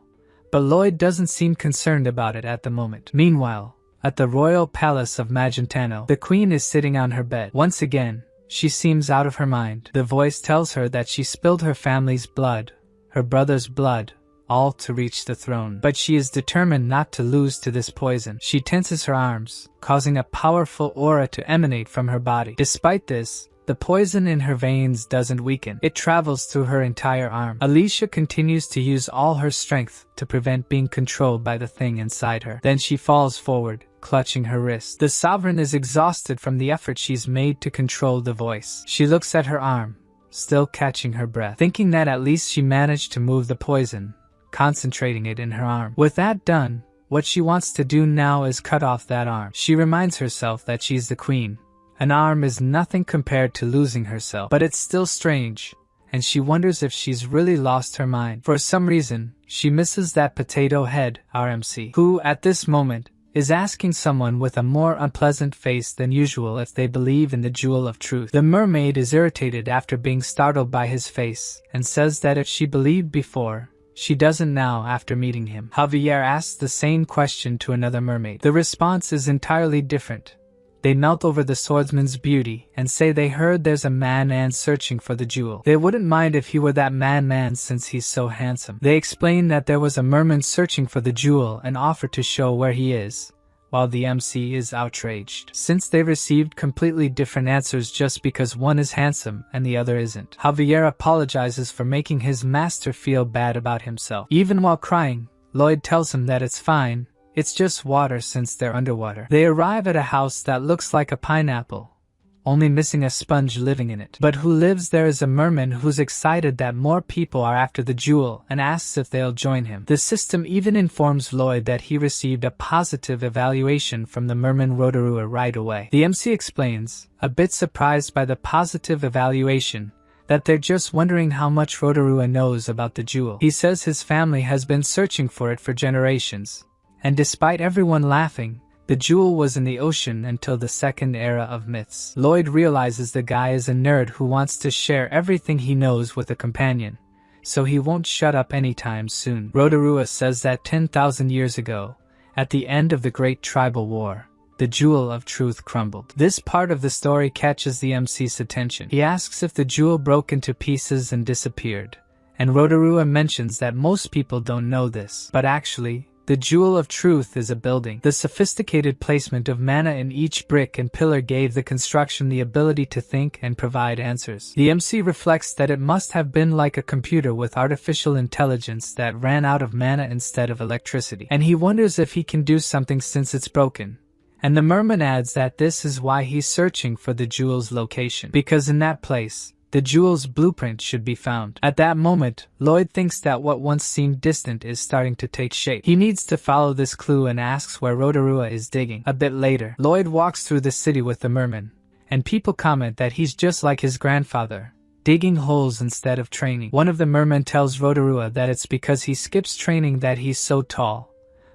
but Lloyd doesn't seem concerned about it at the moment. Meanwhile, at the royal palace of Magentano, the queen is sitting on her bed. Once again, she seems out of her mind. The voice tells her that she spilled her family's blood, her brother's blood, all to reach the throne. But she is determined not to lose to this poison. She tenses her arms, causing a powerful aura to emanate from her body. Despite this, the poison in her veins doesn't weaken. It travels through her entire arm. Alicia continues to use all her strength to prevent being controlled by the thing inside her. Then she falls forward, clutching her wrist. The sovereign is exhausted from the effort she's made to control the voice. She looks at her arm, still catching her breath, thinking that at least she managed to move the poison, concentrating it in her arm. With that done, what she wants to do now is cut off that arm. She reminds herself that she's the queen. An arm is nothing compared to losing herself, but it's still strange, and she wonders if she's really lost her mind. For some reason, she misses that potato head RMC, who, at this moment, is asking someone with a more unpleasant face than usual if they believe in the jewel of truth. The mermaid is irritated after being startled by his face, and says that if she believed before, She doesn't now after meeting him. Javier asks the same question to another mermaid. The response is entirely different. They melt over the swordsman's beauty and say they heard there's a man searching for the jewel. They wouldn't mind if he were that man since he's so handsome. They explain that there was a merman searching for the jewel and offer to show where he is, while the MC is outraged, since they received completely different answers just because one is handsome and the other isn't. Javier apologizes for making his master feel bad about himself. Even while crying, Lloyd tells him that it's fine, it's just water since they're underwater. They arrive at a house that looks like a pineapple, only missing a sponge living in it. But who lives there is a merman who's excited that more people are after the jewel and asks if they'll join him. The system even informs Lloyd that he received a positive evaluation from the merman Rotorua right away. The MC explains, a bit surprised by the positive evaluation, that they're just wondering how much Rotorua knows about the jewel. He says his family has been searching for it for generations, and despite everyone laughing, the jewel was in the ocean until the second era of myths. Lloyd realizes the guy is a nerd who wants to share everything he knows with a companion, so he won't shut up anytime soon. Rotorua says that 10,000 years ago, at the end of the Great Tribal War, the jewel of truth crumbled. This part of the story catches the MC's attention. He asks if the jewel broke into pieces and disappeared, and Rotorua mentions that most people don't know this, but actually, the Jewel of Truth is a building. The sophisticated placement of mana in each brick and pillar gave the construction the ability to think and provide answers. The MC reflects that it must have been like a computer with artificial intelligence that ran out of mana instead of electricity, and he wonders if he can do something since it's broken. And the merman adds that this is why he's searching for the jewel's location, because in that place, the jewel's blueprint should be found. At that moment, Lloyd thinks that what once seemed distant is starting to take shape. He needs to follow this clue and asks where Rotorua is digging. A bit later, Lloyd walks through the city with the merman, and people comment that he's just like his grandfather, digging holes instead of training. One of the mermen tells Rotorua that it's because he skips training that he's so tall,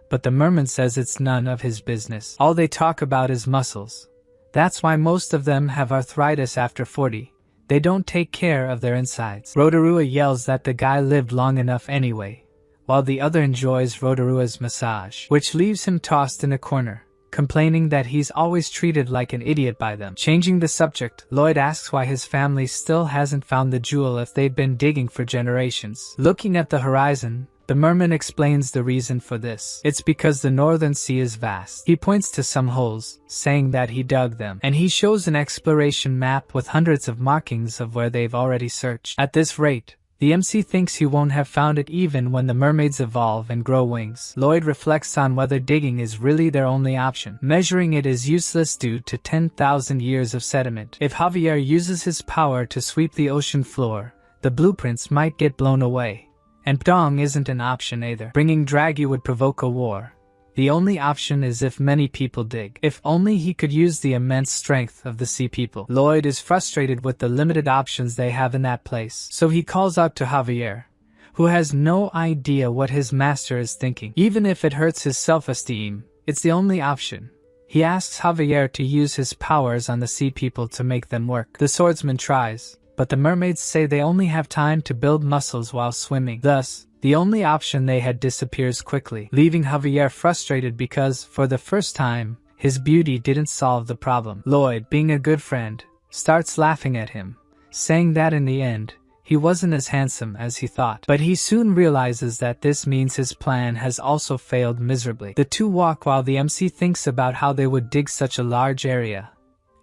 but the merman says it's none of his business. All they talk about is muscles. That's why most of them have arthritis after 40. They don't take care of their insides. Rotorua yells that the guy lived long enough anyway, while the other enjoys Rotorua's massage, which leaves him tossed in a corner, complaining that he's always treated like an idiot by them. Changing the subject, Lloyd asks why his family still hasn't found the jewel if they've been digging for generations. Looking at the horizon, the merman explains the reason for this. It's because the northern sea is vast. He points to some holes, saying that he dug them, and he shows an exploration map with hundreds of markings of where they've already searched. At this rate, the MC thinks he won't have found it even when the mermaids evolve and grow wings. Lloyd reflects on whether digging is really their only option. Measuring it is useless due to 10,000 years of sediment. If Javier uses his power to sweep the ocean floor, the blueprints might get blown away. And Pdong isn't an option either. Bringing Draghi would provoke a war. The only option is if many people dig. If only he could use the immense strength of the sea people. Lloyd is frustrated with the limited options they have in that place, so he calls out to Javier, who has no idea what his master is thinking. Even if it hurts his self-esteem, it's the only option. He asks Javier to use his powers on the sea people to make them work. The swordsman tries, but the mermaids say they only have time to build muscles while swimming. Thus, the only option they had disappears quickly, leaving Javier frustrated because, for the first time, his beauty didn't solve the problem. Lloyd, being a good friend, starts laughing at him, saying that in the end, he wasn't as handsome as he thought. But he soon realizes that this means his plan has also failed miserably. The two walk while the MC thinks about how they would dig such a large area.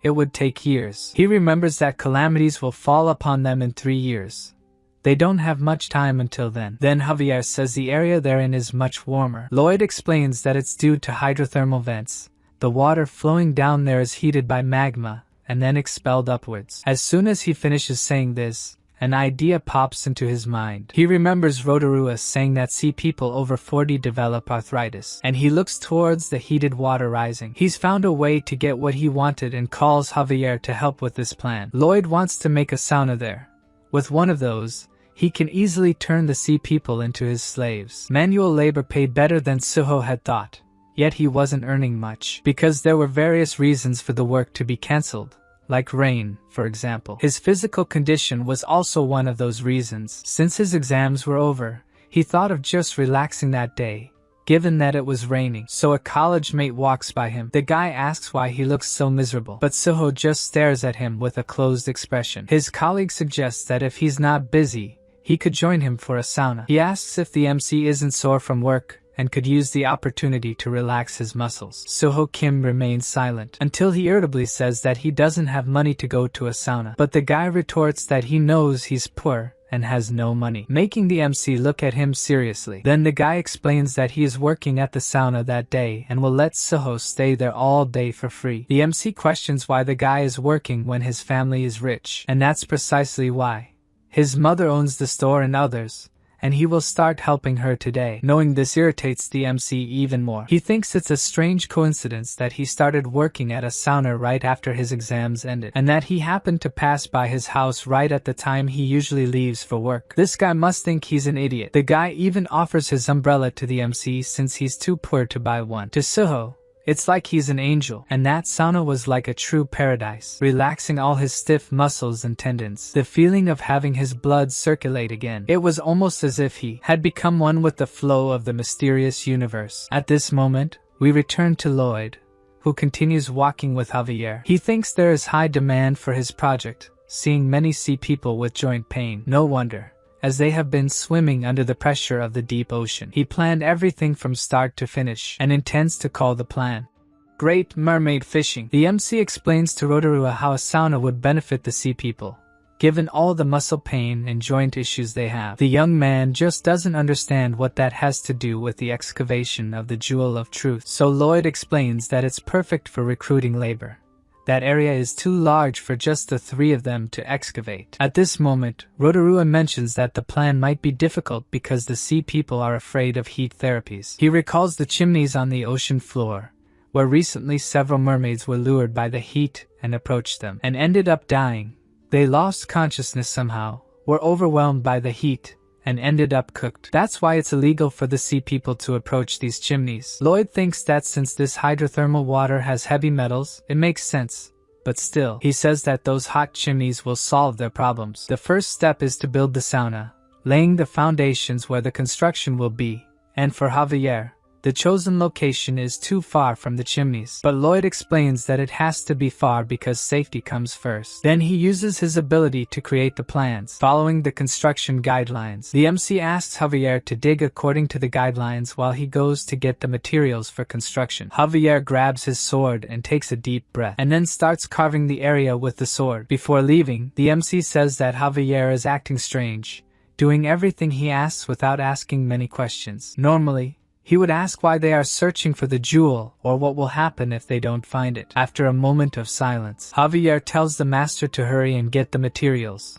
It would take years. He remembers that calamities will fall upon them in 3 years. They don't have much time until then. Then Javier says the area they're in is much warmer. Lloyd explains that it's due to hydrothermal vents. The water flowing down there is heated by magma and then expelled upwards. As soon as he finishes saying this, an idea pops into his mind. He remembers Rotorua saying that sea people over 40 develop arthritis, and he looks towards the heated water rising. He's found a way to get what he wanted and calls Javier to help with this plan. Lloyd wants to make a sauna there. With one of those, he can easily turn the sea people into his slaves. Manual labor paid better than Suho had thought, yet he wasn't earning much, because there were various reasons for the work to be cancelled. Like rain, for example. His physical condition was also one of those reasons. Since his exams were over, He thought of just relaxing that day, given that it was raining. So a college mate walks by him. The guy asks why he looks so miserable, but Suho just stares at him with a closed expression. His colleague suggests that if he's not busy, he could join him for a sauna. He asks if the MC isn't sore from work and could use the opportunity to relax his muscles. Suho Kim remains silent until he irritably says that he doesn't have money to go to a sauna. But the guy retorts that he knows he's poor and has no money, making the MC look at him seriously. Then the guy explains that he is working at the sauna that day and will let Suho stay there all day for free. The MC questions why the guy is working when his family is rich, and that's precisely why. His mother owns the store and others, and he will start helping her today. Knowing this irritates the MC even more. He thinks it's a strange coincidence that he started working at a sauna right after his exams ended, and that he happened to pass by his house right at the time he usually leaves for work. This guy must think he's an idiot. The guy even offers his umbrella to the MC since he's too poor to buy one. To Suho, it's like he's an angel, and that sauna was like a true paradise, relaxing all his stiff muscles and tendons, the feeling of having his blood circulate again. It was almost as if he had become one with the flow of the mysterious universe. At this moment, we return to Lloyd, who continues walking with Javier. He thinks there is high demand for his project, seeing many sea people with joint pain. No wonder, as they have been swimming under the pressure of the deep ocean. He planned everything from start to finish, and intends to call the plan Great Mermaid Fishing. The MC explains to Rotorua how a sauna would benefit the sea people, given all the muscle pain and joint issues they have. The young man just doesn't understand what that has to do with the excavation of the Jewel of Truth. So Lloyd explains that it's perfect for recruiting labor. That area is too large for just the three of them to excavate. At this moment, Rotorua mentions that the plan might be difficult because the sea people are afraid of heat therapies. He recalls the chimneys on the ocean floor, where recently several mermaids were lured by the heat and approached them, and ended up dying. They lost consciousness somehow, were overwhelmed by the heat, and ended up cooked. That's why it's illegal for the sea people to approach these chimneys. Lloyd thinks that since this hydrothermal water has heavy metals, it makes sense. But still, he says that those hot chimneys will solve their problems. The first step is to build the sauna, laying the foundations where the construction will be. And for Javier, the chosen location is too far from the chimneys. But Lloyd explains that it has to be far because safety comes first. Then he uses his ability to create the plans, following the construction guidelines. The MC asks Javier to dig according to the guidelines while he goes to get the materials for construction. Javier grabs his sword and takes a deep breath, and then starts carving the area with the sword. Before leaving, the MC says that Javier is acting strange, doing everything he asks without asking many questions. Normally, he would ask why they are searching for the jewel or what will happen if they don't find it. After a moment of silence, Javier tells the master to hurry and get the materials,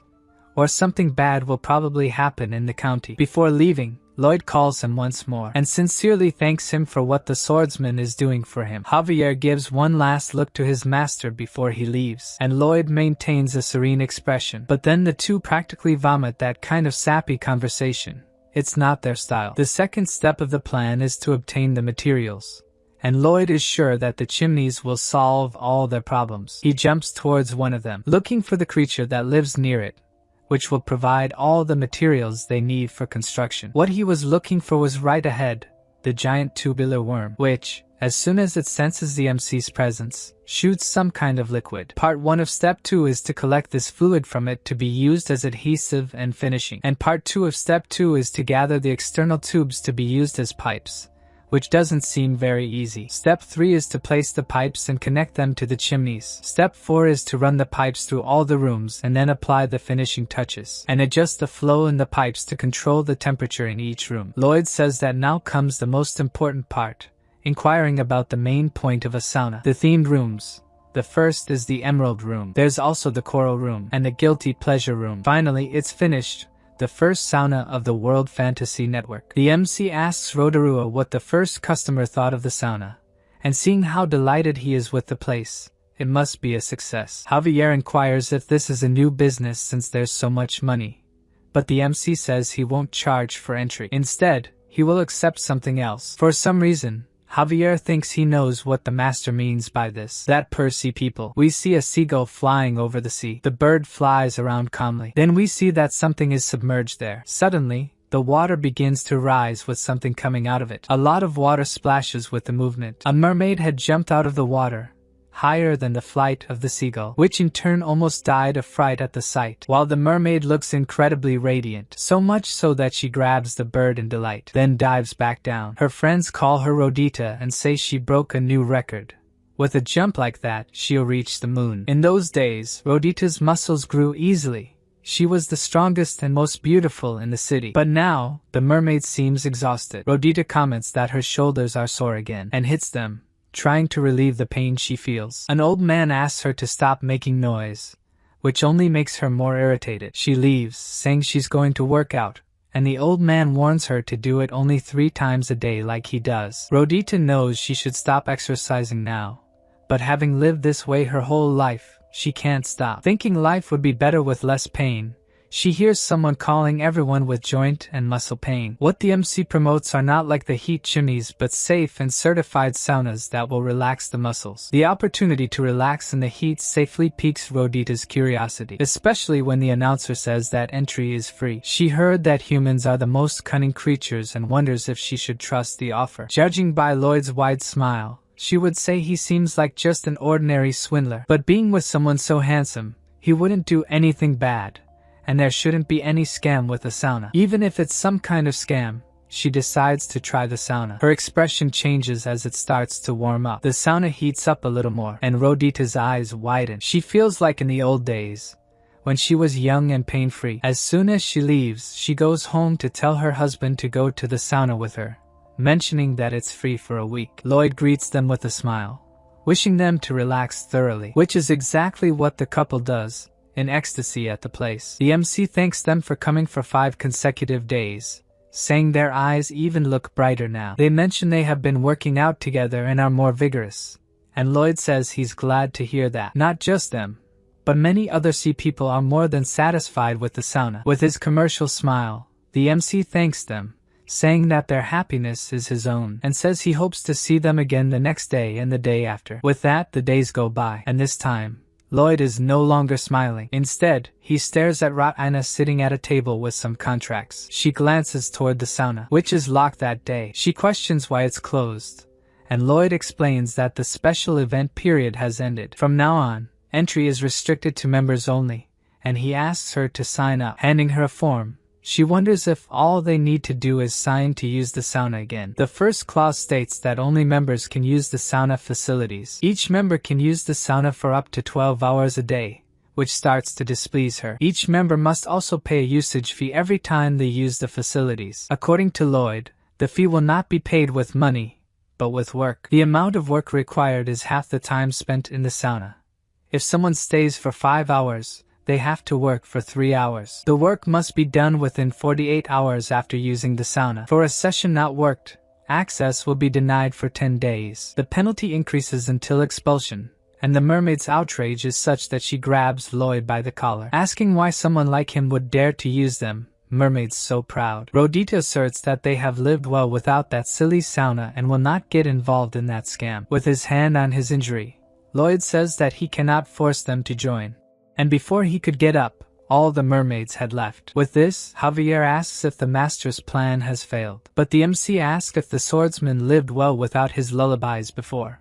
or something bad will probably happen in the county. Before leaving, Lloyd calls him once more and sincerely thanks him for what the swordsman is doing for him. Javier gives one last look to his master before he leaves, and Lloyd maintains a serene expression. But then the two practically vomit that kind of sappy conversation. It's not their style. The second step of the plan is to obtain the materials, and Lloyd is sure that the chimneys will solve all their problems. He jumps towards one of them, looking for the creature that lives near it, which will provide all the materials they need for construction. What he was looking for was right ahead, the giant tubular worm, which, as soon as it senses the MC's presence, shoots some kind of liquid. Part 1 of Step 2 is to collect this fluid from it to be used as adhesive and finishing. And Part 2 of Step 2 is to gather the external tubes to be used as pipes, which doesn't seem very easy. Step 3 is to place the pipes and connect them to the chimneys. Step 4 is to run the pipes through all the rooms and then apply the finishing touches, and adjust the flow in the pipes to control the temperature in each room. Lloyd says that now comes the most important part, inquiring about the main point of a sauna. The themed rooms. The first is the Emerald Room. There's also the Coral Room and the Guilty Pleasure Room. Finally, it's finished. The first sauna of the World Fantasy Network. The MC asks Rotorua what the first customer thought of the sauna, and seeing how delighted he is with the place, it must be a success. Javier inquires if this is a new business since there's so much money, but the MC says he won't charge for entry. Instead, he will accept something else. For some reason, Javier thinks he knows what the master means by this. That per sea people. We see a seagull flying over the sea. The bird flies around calmly. Then we see that something is submerged there. Suddenly, the water begins to rise with something coming out of it. A lot of water splashes with the movement. A mermaid had jumped out of the water, higher than the flight of the seagull, which in turn almost died of fright at the sight, while the mermaid looks incredibly radiant, so much so that she grabs the bird in delight, then dives back down. Her friends call her Rhodita and say she broke a new record. With a jump like that, she'll reach the moon. In those days, Rhodita's muscles grew easily. She was the strongest and most beautiful in the city. But now, the mermaid seems exhausted. Rhodita comments that her shoulders are sore again, and hits them, trying to relieve the pain she feels. An old man asks her to stop making noise, which only makes her more irritated. She leaves, saying she's going to work out, and the old man warns her to do it only 3 times a day like he does. Rhodita knows she should stop exercising now, but having lived this way her whole life, she can't stop. Thinking life would be better with less pain, she hears someone calling everyone with joint and muscle pain. What the MC promotes are not like the heat chimneys but safe and certified saunas that will relax the muscles. The opportunity to relax in the heat safely piques Rhodita's curiosity, especially when the announcer says that entry is free. She heard that humans are the most cunning creatures and wonders if she should trust the offer. Judging by Lloyd's wide smile, she would say he seems like just an ordinary swindler. But being with someone so handsome, he wouldn't do anything bad, and there shouldn't be any scam with the sauna. Even if it's some kind of scam, she decides to try the sauna. Her expression changes as it starts to warm up. The sauna heats up a little more, and Rhodita's eyes widen. She feels like in the old days, when she was young and pain-free. As soon as she leaves, she goes home to tell her husband to go to the sauna with her, mentioning that it's free for a week. Lloyd greets them with a smile, wishing them to relax thoroughly, which is exactly what the couple does, in ecstasy at the place. The MC thanks them for coming for 5 consecutive days, saying their eyes even look brighter now. They mention they have been working out together and are more vigorous, and Lloyd says he's glad to hear that. Not just them, but many other sea people are more than satisfied with the sauna. With his commercial smile, the MC thanks them, saying that their happiness is his own, and says he hopes to see them again the next day and the day after. With that, the days go by, and this time, Lloyd is no longer smiling. Instead, he stares at Rhodita sitting at a table with some contracts. She glances toward the sauna, which is locked that day. She questions why it's closed, and Lloyd explains that the special event period has ended. From now on, entry is restricted to members only, and he asks her to sign up. Handing her a form, she wonders if all they need to do is sign to use the sauna again. The first clause states that only members can use the sauna facilities. Each member can use the sauna for up to 12 hours a day, which starts to displease her. Each member must also pay a usage fee every time they use the facilities. According to Lloyd, the fee will not be paid with money, but with work. The amount of work required is half the time spent in the sauna. If someone stays for 5 hours, they have to work for 3 hours. The work must be done within 48 hours after using the sauna. For a session not worked, access will be denied for 10 days. The penalty increases until expulsion, and the mermaid's outrage is such that she grabs Lloyd by the collar, asking why someone like him would dare to use them. Mermaid's so proud. Rhodita asserts that they have lived well without that silly sauna and will not get involved in that scam. With his hand on his injury, Lloyd says that he cannot force them to join. And before he could get up, all the mermaids had left. With this, Javier asks if the master's plan has failed. But the MC asks if the swordsman lived well without his lullabies before.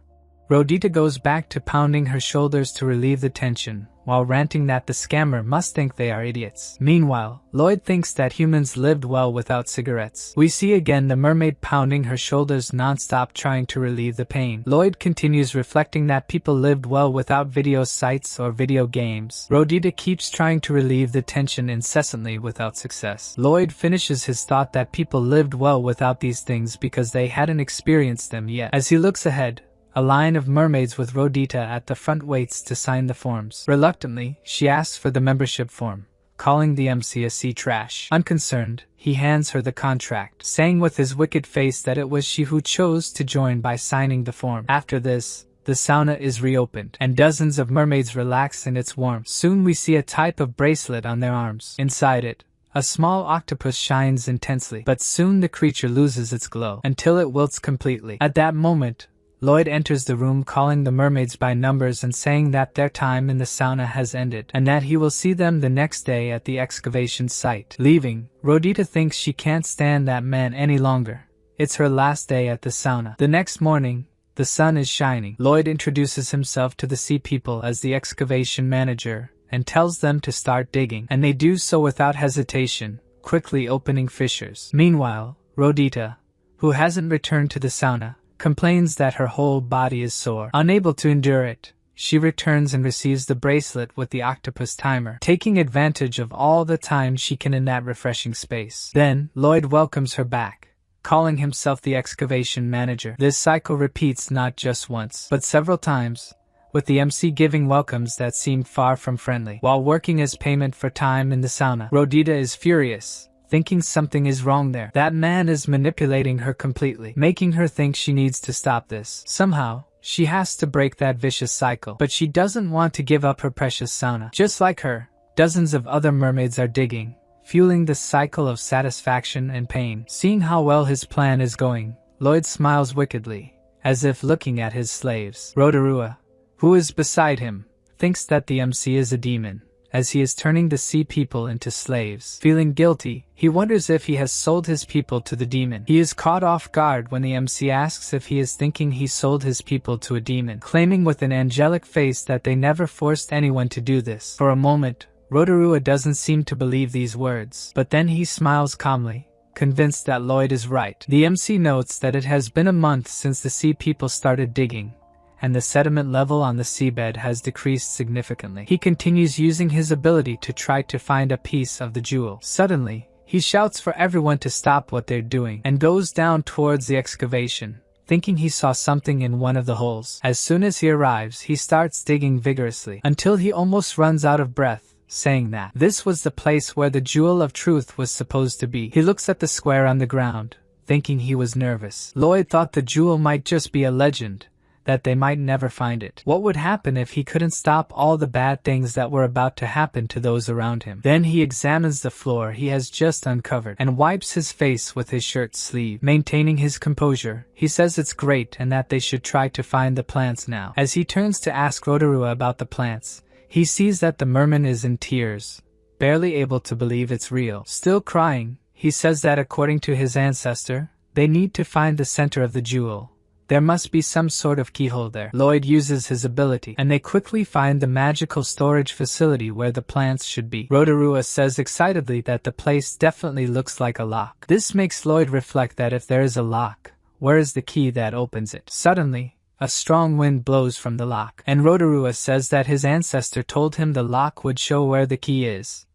Rhodita goes back to pounding her shoulders to relieve the tension, while ranting that the scammer must think they are idiots. Meanwhile, Lloyd thinks that humans lived well without cigarettes. We see again the mermaid pounding her shoulders non-stop trying to relieve the pain. Lloyd continues reflecting that people lived well without video sites or video games. Rhodita keeps trying to relieve the tension incessantly without success. Lloyd finishes his thought that people lived well without these things because they hadn't experienced them yet. As he looks ahead, a line of mermaids with Rhodita at the front waits to sign the forms. Reluctantly, she asks for the membership form, calling the MC a sea trash. Unconcerned, he hands her the contract, saying with his wicked face that it was she who chose to join by signing the form. After this, the sauna is reopened, and dozens of mermaids relax in its warmth. Soon we see a type of bracelet on their arms. Inside it, a small octopus shines intensely, but soon the creature loses its glow, until it wilts completely. At that moment, Lloyd enters the room calling the mermaids by numbers and saying that their time in the sauna has ended and that he will see them the next day at the excavation site. Leaving, Rhodita thinks she can't stand that man any longer. It's her last day at the sauna. The next morning, the sun is shining. Lloyd introduces himself to the sea people as the excavation manager and tells them to start digging, and they do so without hesitation, quickly opening fissures. Meanwhile, Rhodita, who hasn't returned to the sauna, complains that her whole body is sore. Unable to endure it, she returns and receives the bracelet with the octopus timer, taking advantage of all the time she can in that refreshing space. Then, Lloyd welcomes her back, calling himself the excavation manager. This cycle repeats not just once, but several times, with the MC giving welcomes that seem far from friendly. While working as payment for time in the sauna, Rhodita is furious, thinking something is wrong there. That man is manipulating her completely, making her think she needs to stop this. Somehow, she has to break that vicious cycle, but she doesn't want to give up her precious sauna. Just like her, dozens of other mermaids are digging, fueling the cycle of satisfaction and pain. Seeing how well his plan is going, Lloyd smiles wickedly, as if looking at his slaves. Rotorua, who is beside him, thinks that the MC is a demon, as he is turning the sea people into slaves. Feeling guilty, he wonders if he has sold his people to the demon. He is caught off guard when the MC asks if he is thinking he sold his people to a demon, claiming with an angelic face that they never forced anyone to do this. For a moment, Rotorua doesn't seem to believe these words, but then he smiles calmly, convinced that Lloyd is right. The MC notes that it has been a month since the sea people started digging, and the sediment level on the seabed has decreased significantly. He continues using his ability to try to find a piece of the jewel. Suddenly, he shouts for everyone to stop what they're doing and goes down towards the excavation, thinking he saw something in one of the holes. As soon as he arrives, he starts digging vigorously until he almost runs out of breath, saying that this was the place where the jewel of truth was supposed to be. He looks at the square on the ground, thinking he was nervous. Lloyd thought the jewel might just be a legend, that they might never find it. What would happen if he couldn't stop all the bad things that were about to happen to those around him? Then he examines the floor he has just uncovered and wipes his face with his shirt sleeve. Maintaining his composure, he says it's great and that they should try to find the plants now. As he turns to ask Rotorua about the plants, he sees that the merman is in tears, barely able to believe it's real. Still crying, he says that according to his ancestor, they need to find the center of the jewel. There must be some sort of keyhole there. Lloyd uses his ability, and they quickly find the magical storage facility where the plants should be. Rotorua says excitedly that the place definitely looks like a lock. This makes Lloyd reflect that if there is a lock, where is the key that opens it? Suddenly, a strong wind blows from the lock, and Rotorua says that his ancestor told him the lock would show where the key is,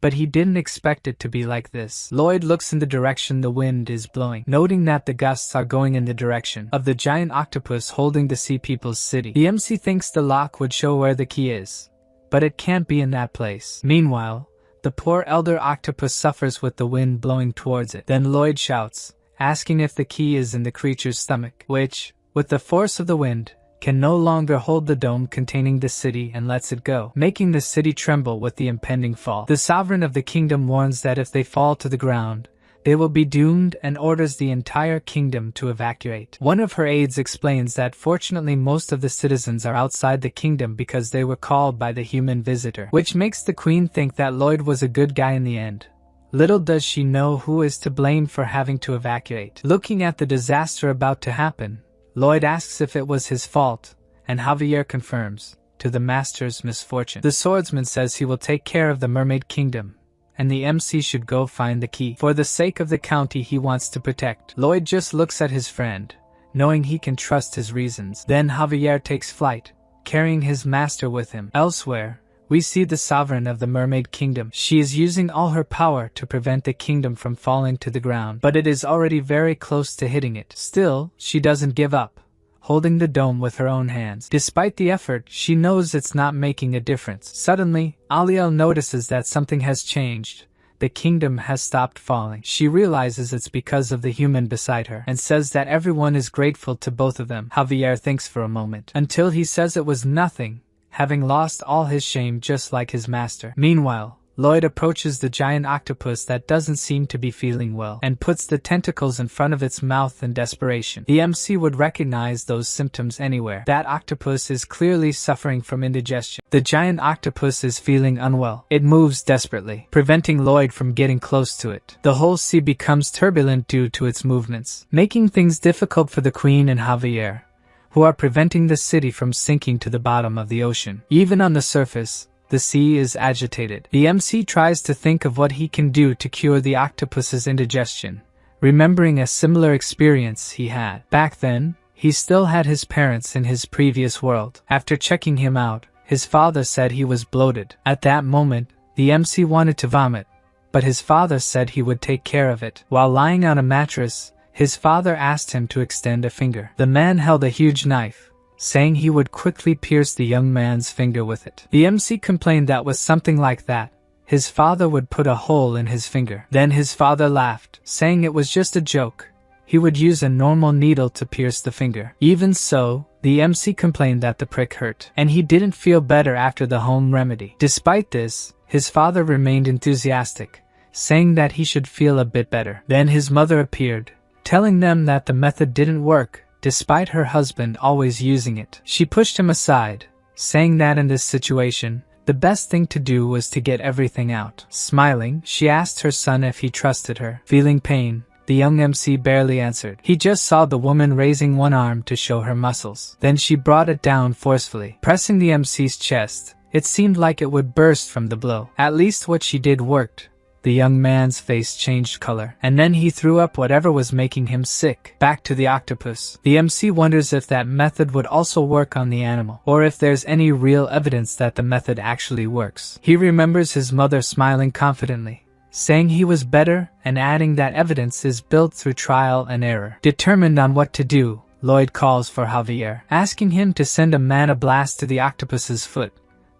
but he didn't expect it to be like this. Lloyd looks in the direction the wind is blowing, noting that the gusts are going in the direction of the giant octopus holding the sea people's city. The MC thinks the lock would show where the key is, but it can't be in that place. Meanwhile, the poor elder octopus suffers with the wind blowing towards it. Then Lloyd shouts, asking if the key is in the creature's stomach, which, with the force of the wind, can no longer hold the dome containing the city and lets it go, making the city tremble with the impending fall. The sovereign of the kingdom warns that if they fall to the ground, they will be doomed and orders the entire kingdom to evacuate. One of her aides explains that fortunately most of the citizens are outside the kingdom because they were called by the human visitor, which makes the queen think that Lloyd was a good guy in the end. Little does she know who is to blame for having to evacuate. Looking at the disaster about to happen, Lloyd asks if it was his fault, and Javier confirms, to the master's misfortune. The swordsman says he will take care of the mermaid kingdom, and the MC should go find the key. For the sake of the county he wants to protect. Lloyd just looks at his friend, knowing he can trust his reasons. Then Javier takes flight, carrying his master with him. Elsewhere, we see the sovereign of the mermaid kingdom. She is using all her power to prevent the kingdom from falling to the ground, but it is already very close to hitting it. Still, she doesn't give up, holding the dome with her own hands. Despite the effort, she knows it's not making a difference. Suddenly, Aliel notices that something has changed. The kingdom has stopped falling. She realizes it's because of the human beside her, and says that everyone is grateful to both of them. Javier thinks for a moment, until he says it was nothing, having lost all his shame just like his master. Meanwhile, Lloyd approaches the giant octopus that doesn't seem to be feeling well and puts the tentacles in front of its mouth in desperation. The MC would recognize those symptoms anywhere. That octopus is clearly suffering from indigestion. The giant octopus is feeling unwell. It moves desperately, preventing Lloyd from getting close to it. The whole sea becomes turbulent due to its movements, making things difficult for the Queen and Javier, who are preventing the city from sinking to the bottom of the ocean. Even on the surface, the sea is agitated. The MC tries to think of what he can do to cure the octopus's indigestion, remembering a similar experience he had. Back then, he still had his parents in his previous world. After checking him out, his father said he was bloated. At that moment, the MC wanted to vomit, but his father said he would take care of it. While lying on a mattress, his father asked him to extend a finger. The man held a huge knife, saying he would quickly pierce the young man's finger with it. The MC complained that with something like that, his father would put a hole in his finger. Then his father laughed, saying it was just a joke. He would use a normal needle to pierce the finger. Even so, the MC complained that the prick hurt, and he didn't feel better after the home remedy. Despite this, his father remained enthusiastic, saying that he should feel a bit better. Then his mother appeared, telling them that the method didn't work, despite her husband always using it. She pushed him aside, saying that in this situation, the best thing to do was to get everything out. Smiling, she asked her son if he trusted her. Feeling pain, the young MC barely answered. He just saw the woman raising one arm to show her muscles. Then she brought it down forcefully, pressing the MC's chest. It seemed like it would burst from the blow. At least what she did worked. The young man's face changed color, and then he threw up whatever was making him sick. Back to the octopus. The MC wonders if that method would also work on the animal, or if there's any real evidence that the method actually works. He remembers his mother smiling confidently, saying he was better and adding that evidence is built through trial and error. Determined on what to do, Lloyd calls for Javier, asking him to send a mana blast to the octopus's foot,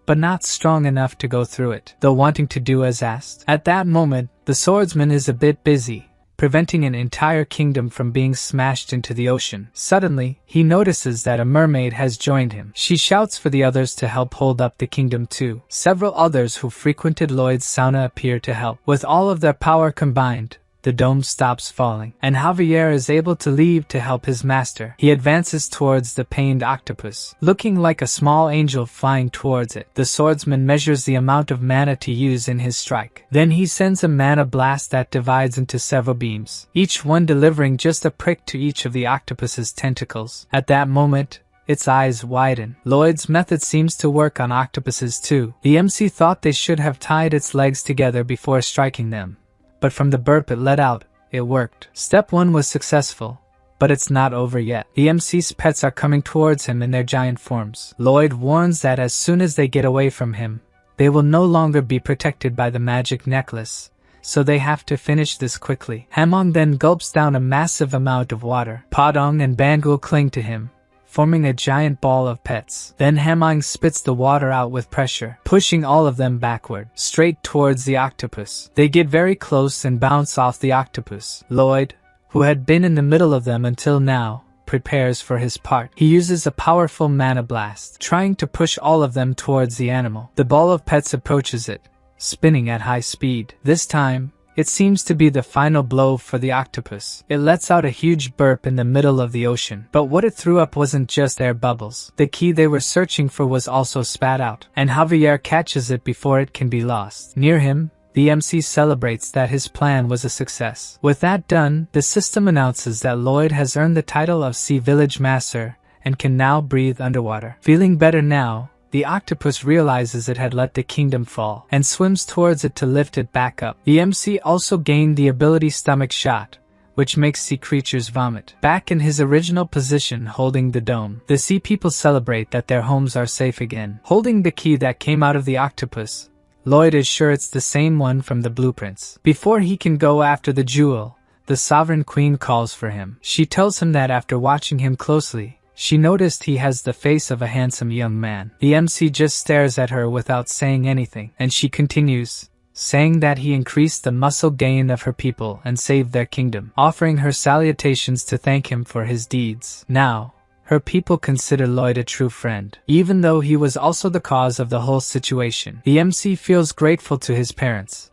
but not strong enough to go through it, though wanting to do as asked. At that moment, the swordsman is a bit busy, preventing an entire kingdom from being smashed into the ocean. Suddenly, he notices that a mermaid has joined him. She shouts for the others to help hold up the kingdom too. Several others who frequented Lloyd's sauna appear to help. With all of their power combined, the dome stops falling, and Javier is able to leave to help his master. He advances towards the pained octopus, looking like a small angel flying towards it. The swordsman measures the amount of mana to use in his strike. Then he sends a mana blast that divides into several beams, each one delivering just a prick to each of the octopus's tentacles. At that moment, its eyes widen. Lloyd's method seems to work on octopuses too. The MC thought they should have tied its legs together before striking them, but from the burp it let out, it worked. Step 1 was successful, but it's not over yet. The MC's pets are coming towards him in their giant forms. Lloyd warns that as soon as they get away from him, they will no longer be protected by the magic necklace, so they have to finish this quickly. Hamong then gulps down a massive amount of water. Padong and Bangul cling to him, forming a giant ball of pets. Then Hamong spits the water out with pressure, pushing all of them backward, straight towards the octopus. They get very close and bounce off the octopus. Lloyd, who had been in the middle of them until now, prepares for his part. He uses a powerful mana blast, trying to push all of them towards the animal. The ball of pets approaches it, spinning at high speed. This time, it seems to be the final blow for the octopus. It lets out a huge burp in the middle of the ocean. But what it threw up wasn't just air bubbles. The key they were searching for was also spat out, and Javier catches it before it can be lost. Near him, the MC celebrates that his plan was a success. With that done, the system announces that Lloyd has earned the title of Sea Village Master and can now breathe underwater. Feeling better now, the octopus realizes it had let the kingdom fall, and swims towards it to lift it back up. The MC also gained the ability Stomach Shot, which makes sea creatures vomit. Back in his original position holding the dome, the sea people celebrate that their homes are safe again. Holding the key that came out of the octopus, Lloyd is sure it's the same one from the blueprints. Before he can go after the jewel, the Sovereign Queen calls for him. She tells him that after watching him closely, she noticed he has the face of a handsome young man. The MC just stares at her without saying anything, and she continues, saying that he increased the muscle gain of her people and saved their kingdom, offering her salutations to thank him for his deeds. Now, her people consider Lloyd a true friend, even though he was also the cause of the whole situation. The MC feels grateful to his parents,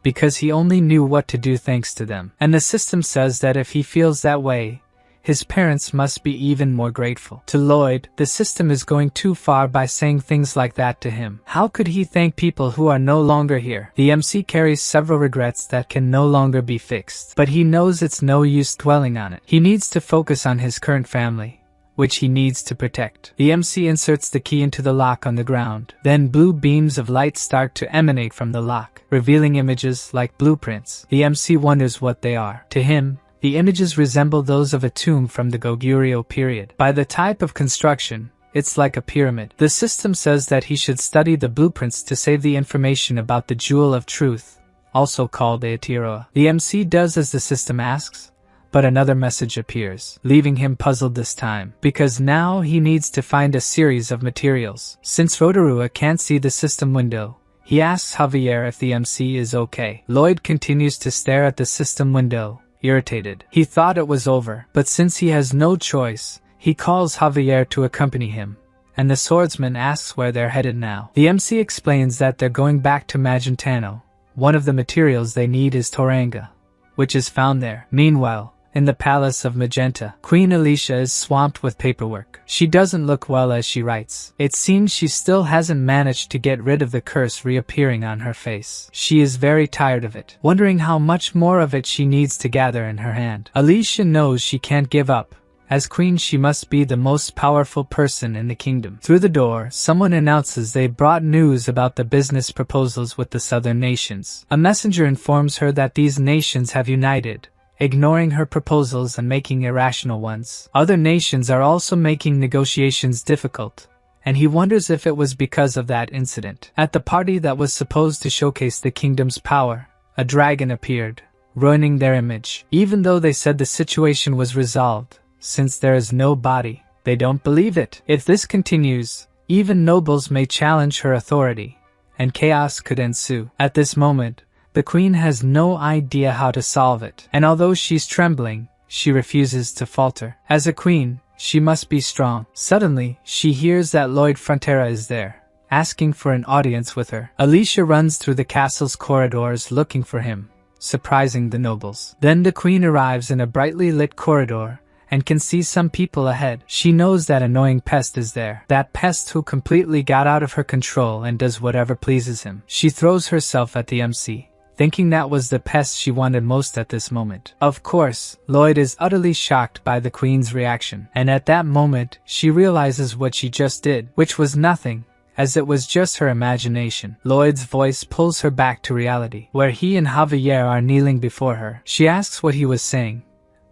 because he only knew what to do thanks to them. And the system says that if he feels that way, his parents must be even more grateful. To Lloyd, the system is going too far by saying things like that to him. How could he thank people who are no longer here? The MC carries several regrets that can no longer be fixed, but he knows it's no use dwelling on it. He needs to focus on his current family, which he needs to protect. The MC inserts the key into the lock on the ground. Then blue beams of light start to emanate from the lock, revealing images like blueprints. The MC wonders what they are. To him, the images resemble those of a tomb from the Goguryeo period. By the type of construction, it's like a pyramid. The system says that he should study the blueprints to save the information about the Jewel of Truth, also called the Aotearoa. The MC does as the system asks, but another message appears, leaving him puzzled this time, because now he needs to find a series of materials. Since Rotorua can't see the system window, he asks Javier if the MC is okay. Lloyd continues to stare at the system window, irritated. He thought it was over, but since he has no choice, he calls Javier to accompany him, and the swordsman asks where they're headed now. The MC explains that they're going back to Magentano. One of the materials they need is Toranga, which is found there. Meanwhile, in the palace of Magenta, Queen Alicia is swamped with paperwork. She doesn't look well as she writes. It seems she still hasn't managed to get rid of the curse reappearing on her face. She is very tired of it, wondering how much more of it she needs to gather in her hand. Alicia knows she can't give up. As queen, she must be the most powerful person in the kingdom. Through the door, someone announces they brought news about the business proposals with the southern nations. A messenger informs her that these nations have united, ignoring her proposals and making irrational ones. Other nations are also making negotiations difficult, and he wonders if it was because of that incident. At the party that was supposed to showcase the kingdom's power, a dragon appeared, ruining their image. Even though they said the situation was resolved, since there is no body, they don't believe it. If this continues, even nobles may challenge her authority, and chaos could ensue. At this moment, the queen has no idea how to solve it, and although she's trembling, she refuses to falter. As a queen, she must be strong. Suddenly, she hears that Lloyd Frontera is there, asking for an audience with her. Alicia runs through the castle's corridors looking for him, surprising the nobles. Then the queen arrives in a brightly lit corridor, and can see some people ahead. She knows that annoying pest is there. That pest who completely got out of her control and does whatever pleases him. She throws herself at the MC, thinking that was the pest she wanted most at this moment. Of course, Lloyd is utterly shocked by the queen's reaction, and at that moment, she realizes what she just did, which was nothing, as it was just her imagination. Lloyd's voice pulls her back to reality, where he and Javier are kneeling before her. She asks what he was saying,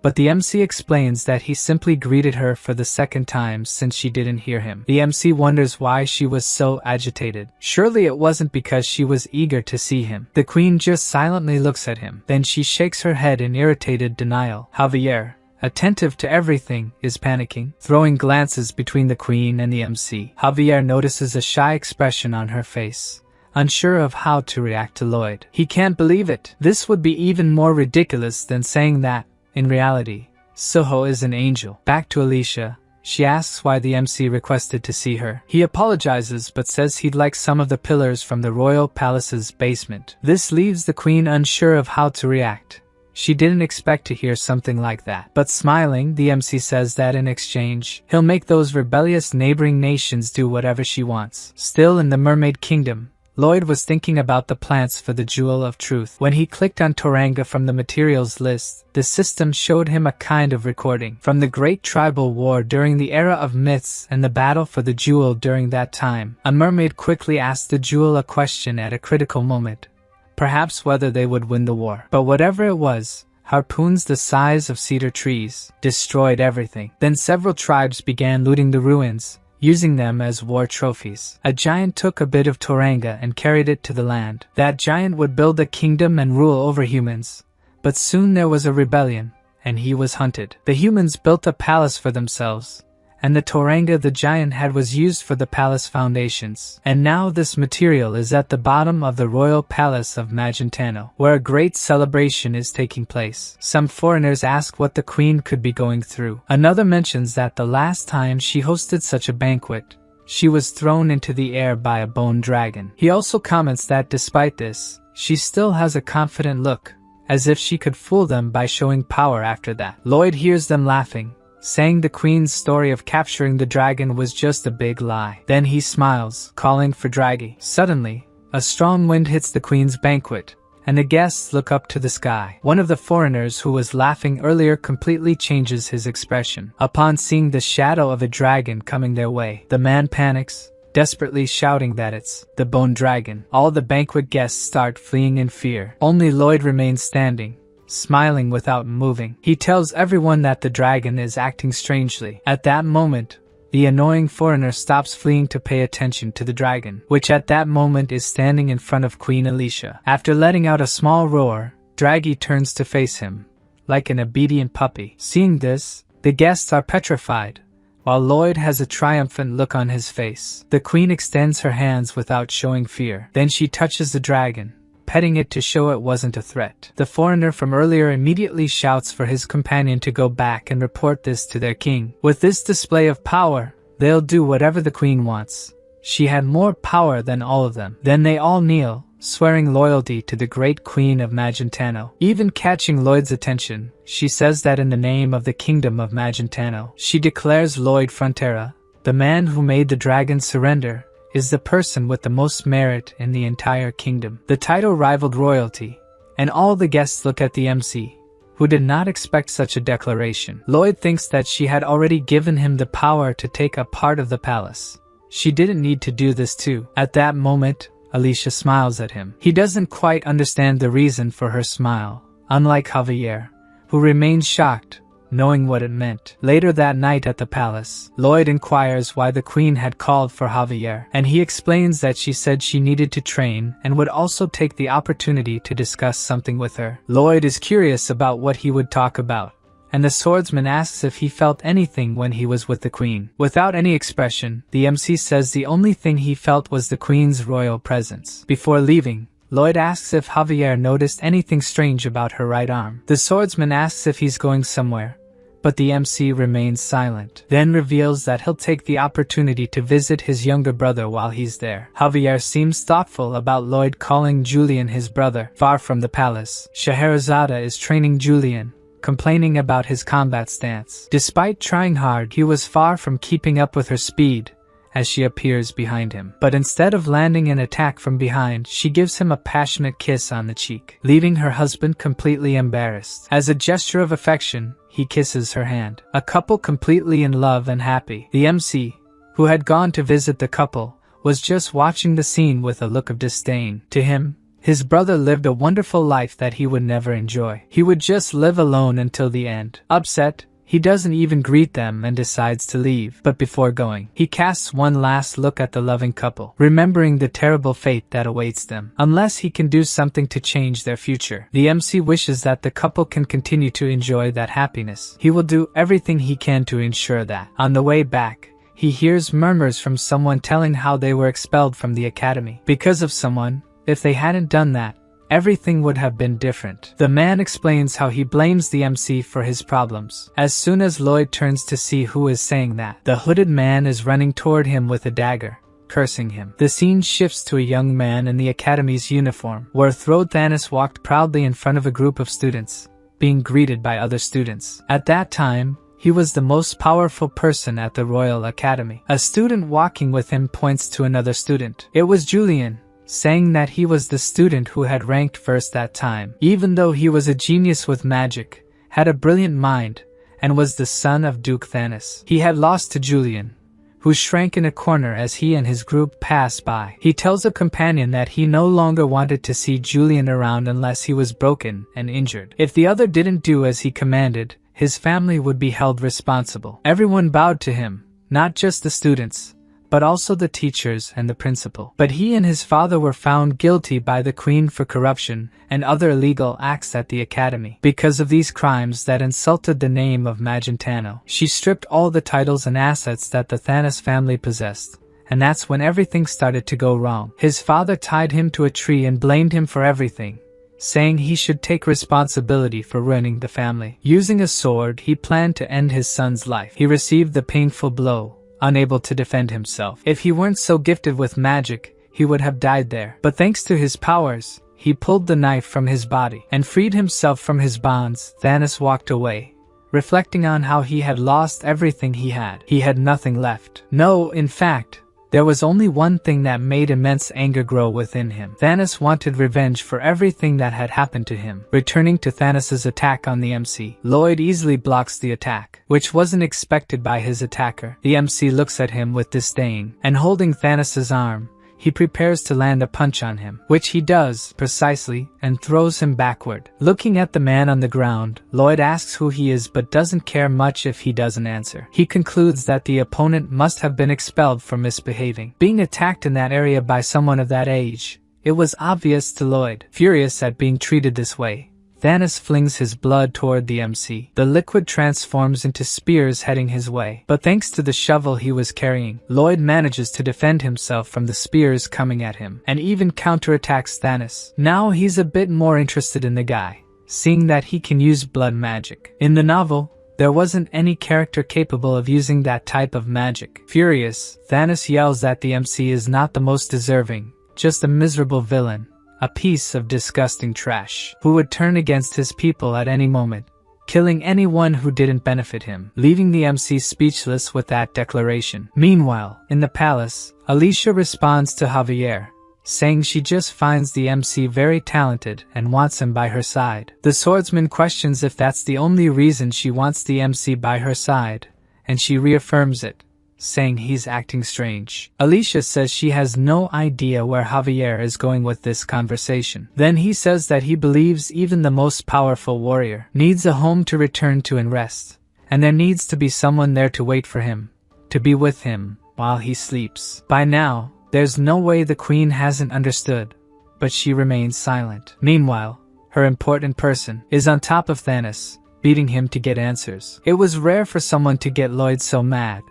but the MC explains that he simply greeted her for the second time since she didn't hear him. The MC wonders why she was so agitated. Surely it wasn't because she was eager to see him. The queen just silently looks at him. Then she shakes her head in irritated denial. Javier, attentive to everything, is panicking, throwing glances between the queen and the MC. Javier notices a shy expression on her face, unsure of how to react to Lloyd. He can't believe it. This would be even more ridiculous than saying that, in reality, Suho is an angel. Back to Alicia, she asks why the MC requested to see her. He apologizes but says he'd like some of the pillars from the royal palace's basement. This leaves the queen unsure of how to react. She didn't expect to hear something like that. But smiling, the MC says that in exchange, he'll make those rebellious neighboring nations do whatever she wants. Still in the Mermaid Kingdom, Lloyd was thinking about the plants for the Jewel of Truth. When he clicked on Toranga from the materials list, the system showed him a kind of recording from the Great Tribal War during the era of myths and the battle for the jewel during that time. A mermaid quickly asked the jewel a question at a critical moment, perhaps whether they would win the war. But whatever it was, harpoons the size of cedar trees destroyed everything. Then several tribes began looting the ruins, using them as war trophies. A giant took a bit of Toranga and carried it to the land. That giant would build a kingdom and rule over humans. But soon there was a rebellion, and he was hunted. The humans built a palace for themselves, and the Toranga the giant had was used for the palace foundations. And now this material is at the bottom of the royal palace of Magentano, where a great celebration is taking place. Some foreigners ask what the queen could be going through. Another mentions that the last time she hosted such a banquet, she was thrown into the air by a bone dragon. He also comments that despite this, she still has a confident look, as if she could fool them by showing power after that. Lloyd hears them laughing, saying the queen's story of capturing the dragon was just a big lie. Then he smiles, calling for Draghi. Suddenly, a strong wind hits the queen's banquet, and the guests look up to the sky. One of the foreigners who was laughing earlier completely changes his expression upon seeing the shadow of a dragon coming their way. The man panics, desperately shouting that it's the bone dragon. All the banquet guests start fleeing in fear. Only Lloyd remains standing, smiling without moving. He tells everyone that the dragon is acting strangely. At that moment, the annoying foreigner stops fleeing to pay attention to the dragon, which at that moment is standing in front of Queen Alicia. After letting out a small roar, Draghi turns to face him, like an obedient puppy. Seeing this, the guests are petrified, while Lloyd has a triumphant look on his face. The queen extends her hands without showing fear. Then she touches the dragon, petting it to show it wasn't a threat. The foreigner from earlier immediately shouts for his companion to go back and report this to their king. With this display of power, they'll do whatever the queen wants. She had more power than all of them. Then they all kneel, swearing loyalty to the great queen of Magentano. Even catching Lloyd's attention, she says that in the name of the kingdom of Magentano, she declares Lloyd Frontera, the man who made the dragon surrender, is the person with the most merit in the entire kingdom. The title rivaled royalty, and all the guests look at the MC, who did not expect such a declaration. Lloyd thinks that she had already given him the power to take a part of the palace. She didn't need to do this too. At that moment, Alicia smiles at him. He doesn't quite understand the reason for her smile, unlike Javier, who remains shocked, knowing what it meant. Later that night at the palace, Lloyd inquires why the queen had called for Javier, and he explains that she said she needed to train and would also take the opportunity to discuss something with her. Lloyd is curious about what he would talk about, and the swordsman asks if he felt anything when he was with the queen. Without any expression, the MC says the only thing he felt was the queen's royal presence. Before leaving, Lloyd asks if Javier noticed anything strange about her right arm. The swordsman asks if he's going somewhere, but the MC remains silent, then reveals that he'll take the opportunity to visit his younger brother while he's there. Javier seems thoughtful about Lloyd calling Julian his brother. Far from the palace, Scheherazade is training Julian, complaining about his combat stance. Despite trying hard, he was far from keeping up with her speed, as she appears behind him. But instead of landing an attack from behind, she gives him a passionate kiss on the cheek, leaving her husband completely embarrassed. As a gesture of affection, he kisses her hand. A couple completely in love and happy. The MC, who had gone to visit the couple, was just watching the scene with a look of disdain. To him, his brother lived a wonderful life that he would never enjoy. He would just live alone until the end. Upset, he doesn't even greet them and decides to leave. But before going, he casts one last look at the loving couple, remembering the terrible fate that awaits them, unless he can do something to change their future. The MC wishes that the couple can continue to enjoy that happiness. He will do everything he can to ensure that. On the way back, he hears murmurs from someone telling how they were expelled from the academy. Because of someone, if they hadn't done that, everything would have been different. The man explains how he blames the MC for his problems. As soon as Lloyd turns to see who is saying that, the hooded man is running toward him with a dagger, cursing him. The scene shifts to a young man in the academy's uniform, where Thanos walked proudly in front of a group of students, being greeted by other students. At that time, he was the most powerful person at the Royal Academy. A student walking with him points to another student. It was Julian, saying that he was the student who had ranked first that time. Even though he was a genius with magic, had a brilliant mind, and was the son of Duke Thanos, he had lost to Julian, who shrank in a corner as he and his group passed by. He tells a companion that he no longer wanted to see Julian around unless he was broken and injured. If the other didn't do as he commanded, his family would be held responsible. Everyone bowed to him, not just the students, but also the teachers and the principal. But he and his father were found guilty by the queen for corruption and other illegal acts at the academy. Because of these crimes that insulted the name of Magentano, she stripped all the titles and assets that the Thanos family possessed. And that's when everything started to go wrong. His father tied him to a tree and blamed him for everything, saying he should take responsibility for ruining the family. Using a sword, he planned to end his son's life. He received the painful blow, unable to defend himself. If he weren't so gifted with magic, he would have died there. But thanks to his powers, he pulled the knife from his body and freed himself from his bonds. Thanos walked away, reflecting on how he had lost everything he had. He had nothing left. No, in fact, there was only one thing that made immense anger grow within him. Thanos wanted revenge for everything that had happened to him. Returning to Thanos' attack on the MC, Lloyd easily blocks the attack, which wasn't expected by his attacker. The MC looks at him with disdain, and holding Thanos' arm, he prepares to land a punch on him, which he does precisely and throws him backward. Looking at the man on the ground, Lloyd asks who he is but doesn't care much if he doesn't answer. He concludes that the opponent must have been expelled for misbehaving. Being attacked in that area by someone of that age, it was obvious to Lloyd. Furious at being treated this way, Thanos flings his blood toward the MC. The liquid transforms into spears heading his way. But thanks to the shovel he was carrying, Lloyd manages to defend himself from the spears coming at him, and even counterattacks Thanos. Now he's a bit more interested in the guy, seeing that he can use blood magic. In the novel, there wasn't any character capable of using that type of magic. Furious, Thanos yells that the MC is not the most deserving, just a miserable villain. A piece of disgusting trash, who would turn against his people at any moment, killing anyone who didn't benefit him, leaving the MC speechless with that declaration. Meanwhile, in the palace, Alicia responds to Javier, saying she just finds the MC very talented and wants him by her side. The swordsman questions if that's the only reason she wants the MC by her side, and she reaffirms it, saying he's acting strange. Alicia says she has no idea where Javier is going with this conversation. Then he says that he believes even the most powerful warrior needs a home to return to and rest, and there needs to be someone there to wait for him, to be with him while he sleeps. By now, there's no way the queen hasn't understood, but she remains silent. Meanwhile, her important person is on top of Thanos, beating him to get answers. It was rare for someone to get Lloyd so mad,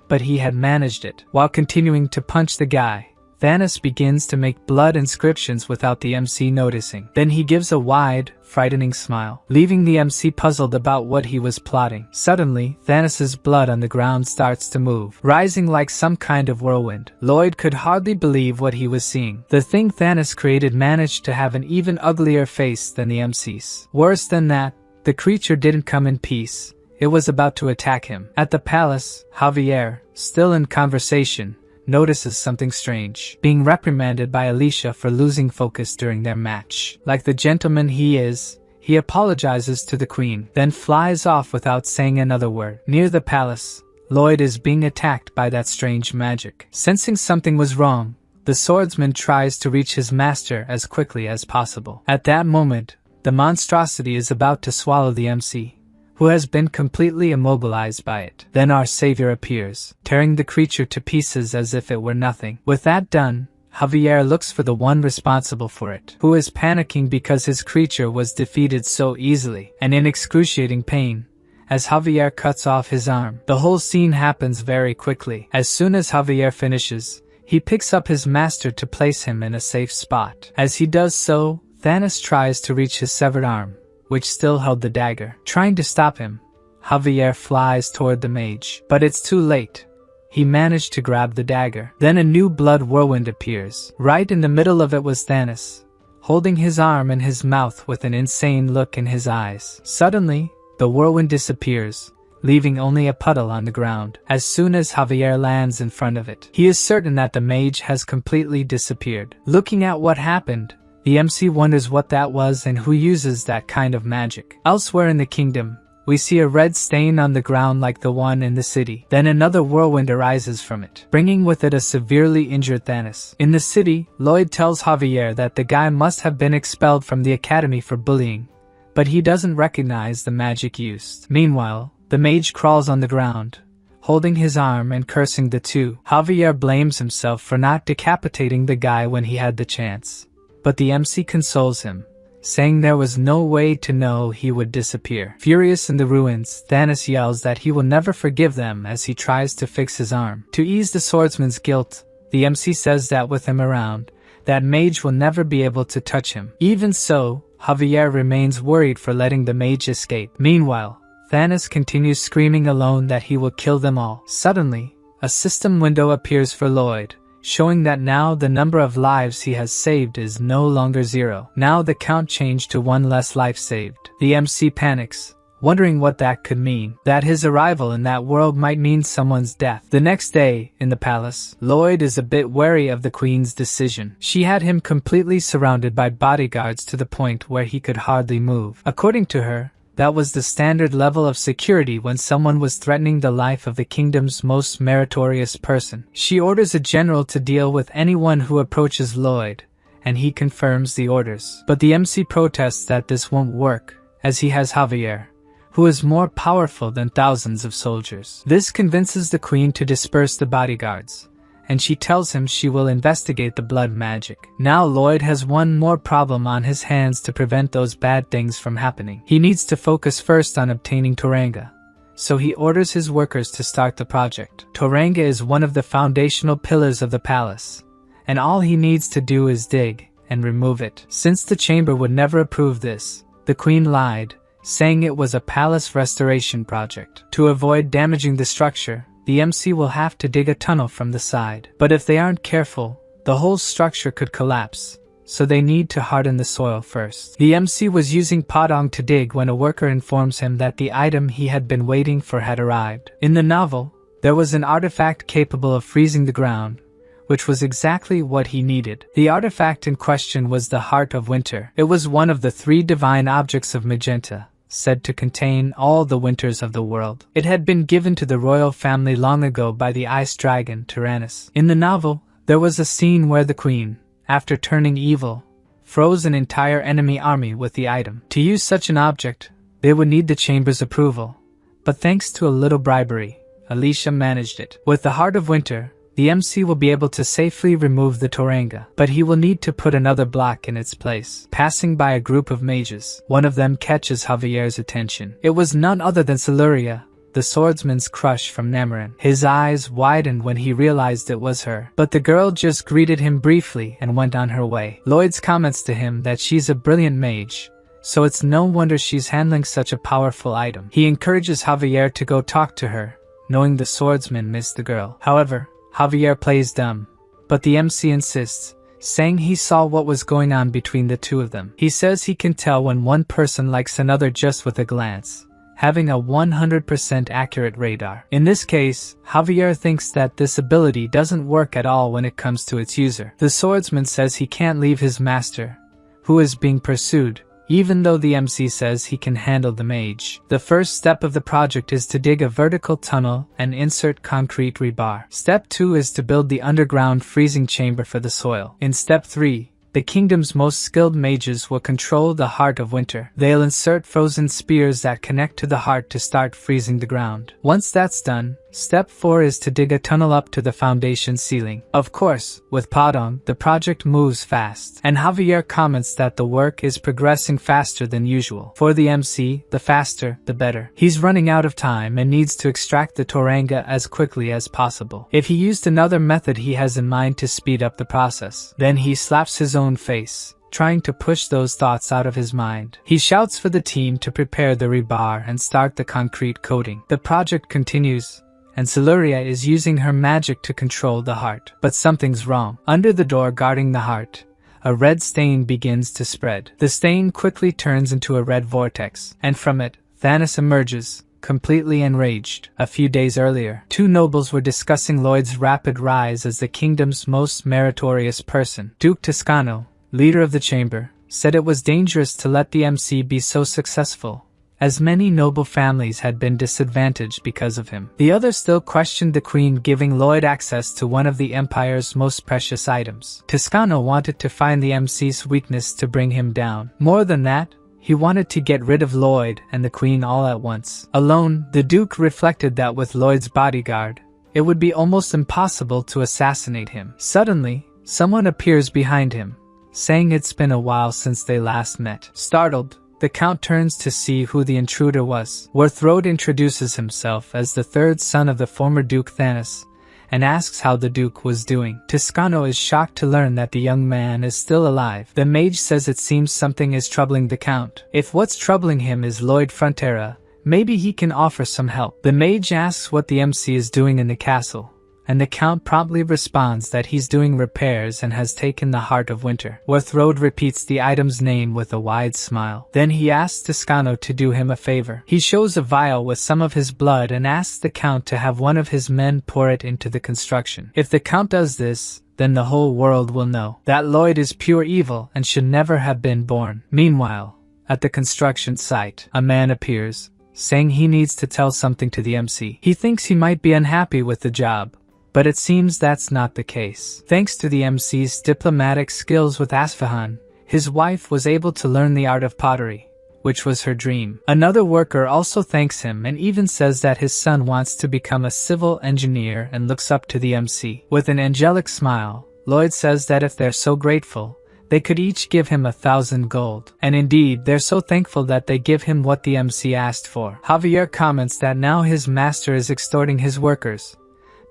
but he had managed it. While continuing to punch the guy, Thanos begins to make blood inscriptions without the MC noticing. Then he gives a wide, frightening smile, leaving the MC puzzled about what he was plotting. Suddenly, Thanos' blood on the ground starts to move, rising like some kind of whirlwind. Lloyd could hardly believe what he was seeing. The thing Thanos created managed to have an even uglier face than the MC's. Worse than that, the creature didn't come in peace. It was about to attack him. At the palace, Javier, still in conversation, notices something strange, being reprimanded by Alicia for losing focus during their match. Like the gentleman he is, he apologizes to the queen, then flies off without saying another word. Near the palace, Lloyd is being attacked by that strange magic. Sensing something was wrong, the swordsman tries to reach his master as quickly as possible. At that moment, the monstrosity is about to swallow the MC, who has been completely immobilized by it. Then our savior appears, tearing the creature to pieces as if it were nothing. With that done, Javier looks for the one responsible for it, who is panicking because his creature was defeated so easily, and in excruciating pain, as Javier cuts off his arm. The whole scene happens very quickly. As soon as Javier finishes, he picks up his master to place him in a safe spot. As he does so, Thanos tries to reach his severed arm, which still held the dagger. Trying to stop him, Javier flies toward the mage, but it's too late. He managed to grab the dagger. Then a new blood whirlwind appears. Right in the middle of it was Thanos, holding his arm in his mouth with an insane look in his eyes. Suddenly, the whirlwind disappears, leaving only a puddle on the ground. As soon as Javier lands in front of it, he is certain that the mage has completely disappeared. Looking at what happened, the MC wonders what that was and who uses that kind of magic. Elsewhere in the kingdom, we see a red stain on the ground like the one in the city. Then another whirlwind arises from it, bringing with it a severely injured Thanos. In the city, Lloyd tells Javier that the guy must have been expelled from the academy for bullying, but he doesn't recognize the magic used. Meanwhile, the mage crawls on the ground, holding his arm and cursing the two. Javier blames himself for not decapitating the guy when he had the chance. But the MC consoles him, saying there was no way to know he would disappear. Furious in the ruins, Thanos yells that he will never forgive them as he tries to fix his arm. To ease the swordsman's guilt, the MC says that with him around, that mage will never be able to touch him. Even so, Javier remains worried for letting the mage escape. Meanwhile, Thanos continues screaming alone that he will kill them all. Suddenly, a system window appears for Lloyd, showing that now the number of lives he has saved is no longer 0. Now the count changed to 1 less life saved. The MC panics, wondering what that could mean, that his arrival in that world might mean someone's death. The next day, in the palace, Lloyd is a bit wary of the Queen's decision. She had him completely surrounded by bodyguards to the point where he could hardly move. According to her, that was the standard level of security when someone was threatening the life of the kingdom's most meritorious person. She orders a general to deal with anyone who approaches Lloyd, and he confirms the orders. But the MC protests that this won't work, as he has Javier, who is more powerful than thousands of soldiers. This convinces the Queen to disperse the bodyguards, and she tells him she will investigate the blood magic. Now Lloyd has one more problem on his hands to prevent those bad things from happening. He needs to focus first on obtaining Toranga, so he orders his workers to start the project. Toranga is one of the foundational pillars of the palace, and all he needs to do is dig and remove it. Since the chamber would never approve this, the Queen lied, saying it was a palace restoration project. To avoid damaging the structure, the MC will have to dig a tunnel from the side. But if they aren't careful, the whole structure could collapse, so they need to harden the soil first. The MC was using Padong to dig when a worker informs him that the item he had been waiting for had arrived. In the novel, there was an artifact capable of freezing the ground, which was exactly what he needed. The artifact in question was the Heart of Winter. It was one of the 3 divine objects of Magenta, said to contain all the winters of the world. It had been given to the royal family long ago by the ice dragon Tyrannus. In the novel, there was a scene where the Queen, after turning evil, froze an entire enemy army with the item. To use such an object, they would need the chamber's approval, but thanks to a little bribery, Alicia managed it. With the Heart of Winter, the MC will be able to safely remove the Toranga, but he will need to put another block in its place. Passing by a group of mages, one of them catches Javier's attention. It was none other than Siluria, the swordsman's crush from Namarin. His eyes widened when he realized it was her, but the girl just greeted him briefly and went on her way. Lloyd comments to him that she's a brilliant mage, so it's no wonder she's handling such a powerful item. He encourages Javier to go talk to her, knowing the swordsman missed the girl. However, Javier plays dumb, but the MC insists, saying he saw what was going on between the two of them. He says he can tell when one person likes another just with a glance, having a 100% accurate radar. In this case, Javier thinks that this ability doesn't work at all when it comes to its user. The swordsman says he can't leave his master, who is being pursued, even though the MC says he can handle the mage. The first step of the project is to dig a vertical tunnel and insert concrete rebar. Step 2 is to build the underground freezing chamber for the soil. In step 3, the kingdom's most skilled mages will control the Heart of Winter. They'll insert frozen spears that connect to the heart to start freezing the ground. Once that's done, step 4 is to dig a tunnel up to the foundation ceiling. Of course, with Padong, the project moves fast, and Javier comments that the work is progressing faster than usual. For the MC, the faster, the better. He's running out of time and needs to extract the Toranga as quickly as possible. If he used another method he has in mind to speed up the process, then he slaps his own face, trying to push those thoughts out of his mind. He shouts for the team to prepare the rebar and start the concrete coating. The project continues, and Siluria is using her magic to control the heart. But something's wrong. Under the door guarding the heart, a red stain begins to spread. The stain quickly turns into a red vortex, and from it, Thanos emerges, completely enraged. A few days earlier, 2 nobles were discussing Lloyd's rapid rise as the kingdom's most meritorious person. Duke Toscano, leader of the chamber, said it was dangerous to let the MC be so successful, as many noble families had been disadvantaged because of him. The others still questioned the Queen giving Lloyd access to one of the Empire's most precious items. Toscano wanted to find the MC's weakness to bring him down. More than that, He wanted to get rid of Lloyd and the Queen all at once. Alone, the Duke reflected that with Lloyd's bodyguard, it would be almost impossible to assassinate him. Suddenly, someone appears behind him, saying it's been a while since they last met. Startled, the Count turns to see who the intruder was. Werthrode introduces himself as the third son of the former Duke Thanos, and asks how the Duke was doing. Toscano is shocked to learn that the young man is still alive. The mage says it seems something is troubling the Count. If what's troubling him is Lloyd Frontera, maybe he can offer some help. The mage asks what the MC is doing in the castle, and the Count promptly responds that he's doing repairs and has taken the Heart of Winter. Werthrode repeats the item's name with a wide smile. Then he asks Toscano to do him a favor. He shows a vial with some of his blood and asks the Count to have one of his men pour it into the construction. If the Count does this, then the whole world will know that Lloyd is pure evil and should never have been born. Meanwhile, at the construction site, a man appears, saying he needs to tell something to the MC. He thinks he might be unhappy with the job, but it seems that's not the case. Thanks to the MC's diplomatic skills with Asfahan, his wife was able to learn the art of pottery, which was her dream. Another worker also thanks him and even says that his son wants to become a civil engineer and looks up to the MC. With an angelic smile, Lloyd says that if they're so grateful, they could each give him 1,000 gold. And indeed, they're so thankful that they give him what the MC asked for. Javier comments that now his master is extorting his workers,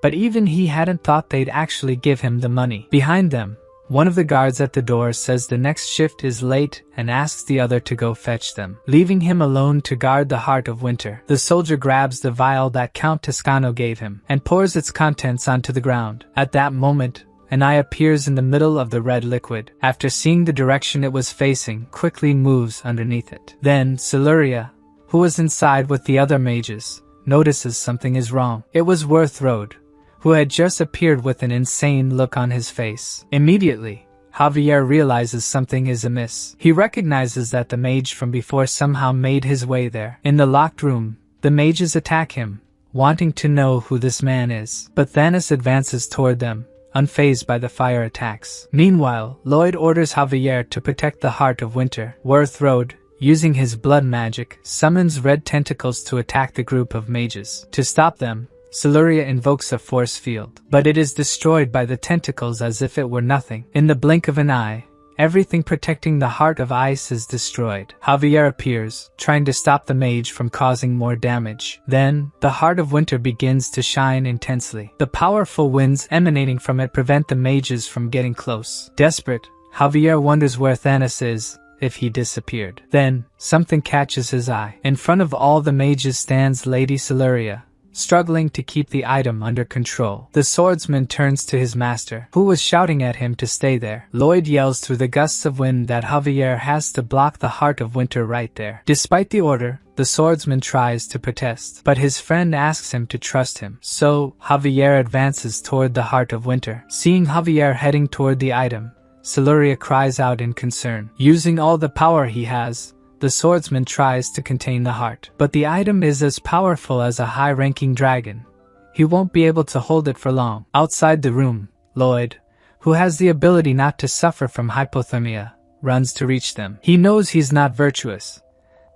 but even he hadn't thought they'd actually give him the money. Behind them, one of the guards at the door says the next shift is late and asks the other to go fetch them, leaving him alone to guard the Heart of Winter. The soldier grabs the vial that Count Toscano gave him and pours its contents onto the ground. At that moment, an eye appears in the middle of the red liquid. After seeing the direction it was facing, quickly moves underneath it. Then, Siluria, who was inside with the other mages, notices something is wrong. It was Werthrode, who had just appeared with an insane look on his face. Immediately, Javier realizes something is amiss. He recognizes that the mage from before somehow made his way there. In the locked room, the mages attack him, wanting to know who this man is. But Thanos advances toward them, unfazed by the fire attacks. Meanwhile, Lloyd orders Javier to protect the Heart of Winter. Werthrode, using his blood magic, summons red tentacles to attack the group of mages. To stop them, Siluria invokes a force field, but it is destroyed by the tentacles as if it were nothing. In the blink of an eye, everything protecting the Heart of Ice is destroyed. Javier appears, trying to stop the mage from causing more damage. Then, the Heart of Winter begins to shine intensely. The powerful winds emanating from it prevent the mages from getting close. Desperate, Javier wonders where Thanos is, if he disappeared. Then, something catches his eye. In front of all the mages stands Lady Siluria, struggling to keep the item under control. The swordsman turns to his master, who was shouting at him to stay there. Lloyd yells through the gusts of wind that Javier has to block the Heart of Winter right there. Despite the order, the swordsman tries to protest, but his friend asks him to trust him. So, Javier advances toward the Heart of Winter. Seeing Javier heading toward the item, Siluria cries out in concern. Using all the power he has, the swordsman tries to contain the heart. But the item is as powerful as a high-ranking dragon. He won't be able to hold it for long. Outside the room, Lloyd, who has the ability not to suffer from hypothermia, runs to reach them. He knows he's not virtuous,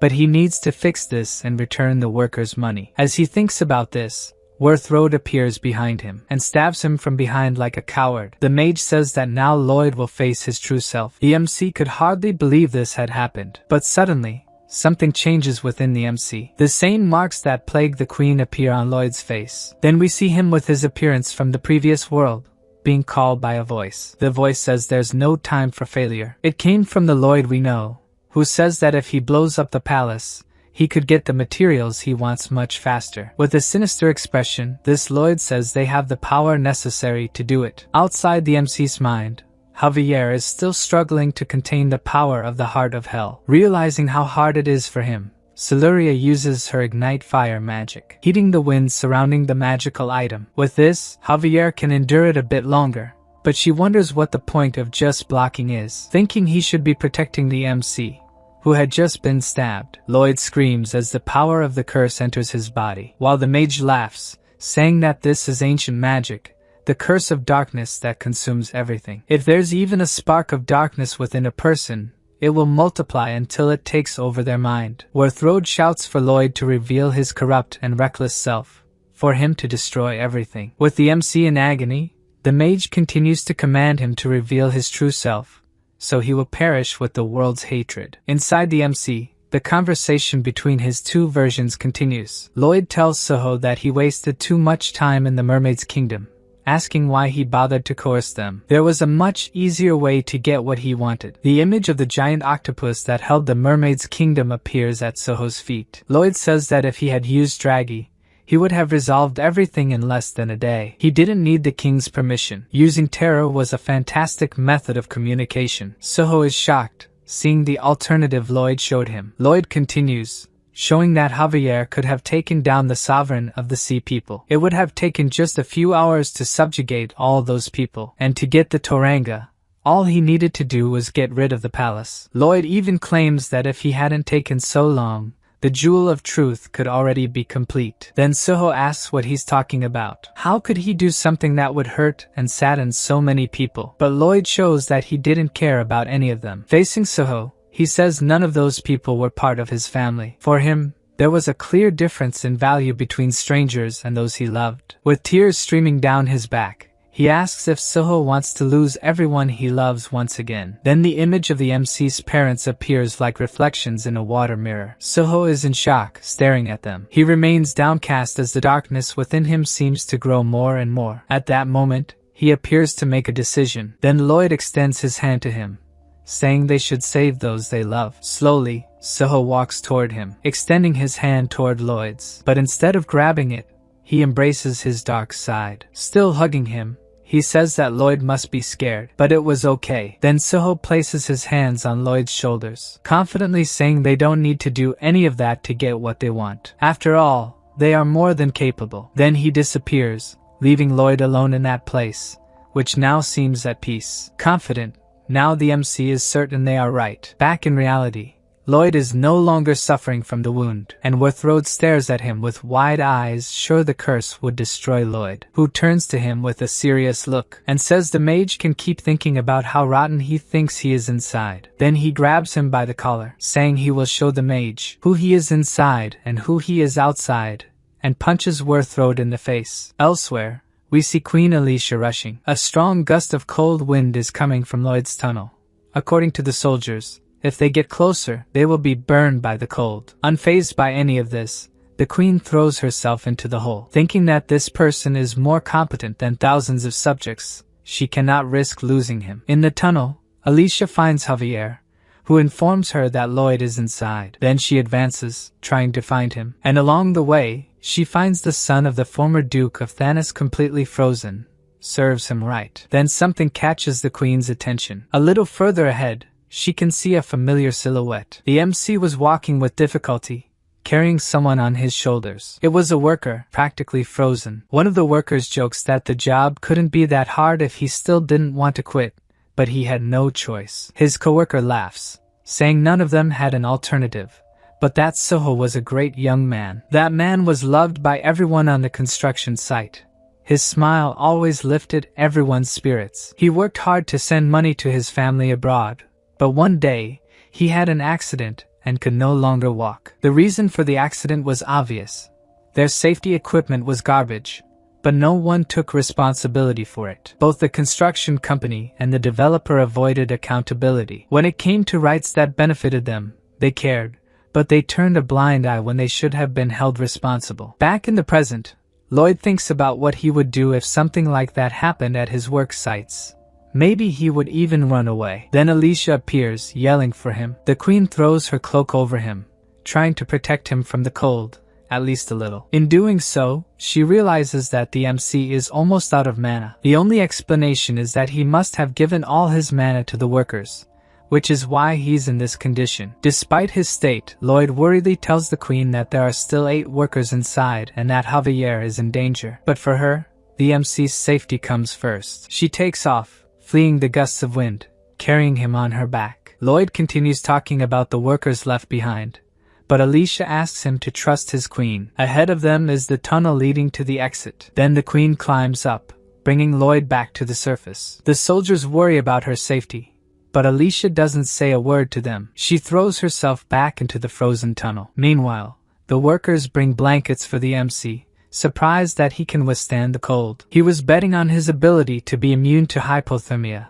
but he needs to fix this and return the workers' money. As he thinks about this, Werthrode appears behind him and stabs him from behind like a coward. The mage says that now Lloyd will face his true self. The MC could hardly believe this had happened, but suddenly, something changes within the MC. The same marks that plague the Queen appear on Lloyd's face. Then we see him with his appearance from the previous world, being called by a voice. The voice says there's no time for failure. It came from the Lloyd we know, who says that if he blows up the palace, he could get the materials he wants much faster. With a sinister expression, this Lloyd says they have the power necessary to do it. Outside the MC's mind, Javier is still struggling to contain the power of the Heart of Hell. Realizing how hard it is for him, Siluria uses her ignite fire magic, heating the wind surrounding the magical item. With this, Javier can endure it a bit longer, but she wonders what the point of just blocking is. Thinking he should be protecting the MC, who had just been stabbed, Lloyd screams as the power of the curse enters his body, while the mage laughs, saying that this is ancient magic, the curse of darkness that consumes everything. If there's even a spark of darkness within a person, it will multiply until it takes over their mind. Werthrode shouts for Lloyd to reveal his corrupt and reckless self, for him to destroy everything. With the MC in agony, the mage continues to command him to reveal his true self, so he will perish with the world's hatred. Inside the MC, the conversation between his two versions continues. Lloyd tells Suho that he wasted too much time in the mermaid's kingdom, asking why he bothered to coerce them. There was a much easier way to get what he wanted. The image of the giant octopus that held the mermaid's kingdom appears at Suho's feet. Lloyd says that if he had used Draghi, he would have resolved everything in less than a day. He didn't need the king's permission. Using terror was a fantastic method of communication. Suho is shocked, seeing the alternative Lloyd showed him. Lloyd continues, showing that Javier could have taken down the sovereign of the sea people. It would have taken just a few hours to subjugate all those people, and to get the Toranga, all he needed to do was get rid of the palace. Lloyd even claims that if he hadn't taken so long, the jewel of truth could already be complete. Then Suho asks what he's talking about. How could he do something that would hurt and sadden so many people? But Lloyd shows that he didn't care about any of them. Facing Suho, he says none of those people were part of his family. For him, there was a clear difference in value between strangers and those he loved. With tears streaming down his back, he asks if Suho wants to lose everyone he loves once again. Then the image of the MC's parents appears like reflections in a water mirror. Suho is in shock, staring at them. He remains downcast as the darkness within him seems to grow more and more. At that moment, he appears to make a decision. Then Lloyd extends his hand to him, saying they should save those they love. Slowly, Suho walks toward him, extending his hand toward Lloyd's. But instead of grabbing it, he embraces his dark side. Still hugging him, he says that Lloyd must be scared, but it was okay. Then Suho places his hands on Lloyd's shoulders, confidently saying they don't need to do any of that to get what they want. After all, they are more than capable. Then he disappears, leaving Lloyd alone in that place, which now seems at peace. Confident, now the MC is certain they are right. Back in reality, Lloyd is no longer suffering from the wound, and Werthrode stares at him with wide eyes, sure the curse would destroy Lloyd, who turns to him with a serious look, and says the mage can keep thinking about how rotten he thinks he is inside. Then he grabs him by the collar, saying he will show the mage who he is inside and who he is outside, and punches Werthrode in the face. Elsewhere, we see Queen Alicia rushing. A strong gust of cold wind is coming from Lloyd's tunnel. According to the soldiers, if they get closer, they will be burned by the cold. Unfazed by any of this, the queen throws herself into the hole. Thinking that this person is more competent than thousands of subjects, she cannot risk losing him. In the tunnel, Alicia finds Javier, who informs her that Lloyd is inside. Then she advances, trying to find him, and along the way, she finds the son of the former Duke of Thanos completely frozen. Serves him right. Then something catches the queen's attention. A little further ahead, she can see a familiar silhouette. The MC was walking with difficulty, carrying someone on his shoulders. It was a worker, practically frozen. One of the workers jokes that the job couldn't be that hard if he still didn't want to quit, but he had no choice. His coworker laughs, saying none of them had an alternative, but that Suho was a great young man. That man was loved by everyone on the construction site. His smile always lifted everyone's spirits. He worked hard to send money to his family abroad, but one day, he had an accident and could no longer walk. The reason for the accident was obvious. Their safety equipment was garbage, but no one took responsibility for it. Both the construction company and the developer avoided accountability. When it came to rights that benefited them, they cared, but they turned a blind eye when they should have been held responsible. Back in the present, Lloyd thinks about what he would do if something like that happened at his work sites. Maybe he would even run away. Then Alicia appears, yelling for him. The queen throws her cloak over him, trying to protect him from the cold, at least a little. In doing so, she realizes that the MC is almost out of mana. The only explanation is that he must have given all his mana to the workers, which is why he's in this condition. Despite his state, Lloyd worriedly tells the queen that there are still 8 workers inside and that Javier is in danger. But for her, the MC's safety comes first. She takes off, fleeing the gusts of wind, carrying him on her back. Lloyd continues talking about the workers left behind, but Alicia asks him to trust his queen. Ahead of them is the tunnel leading to the exit. Then the queen climbs up, bringing Lloyd back to the surface. The soldiers worry about her safety, but Alicia doesn't say a word to them. She throws herself back into the frozen tunnel. Meanwhile, the workers bring blankets for the MC, surprised that he can withstand the cold. He was betting on his ability to be immune to hypothermia,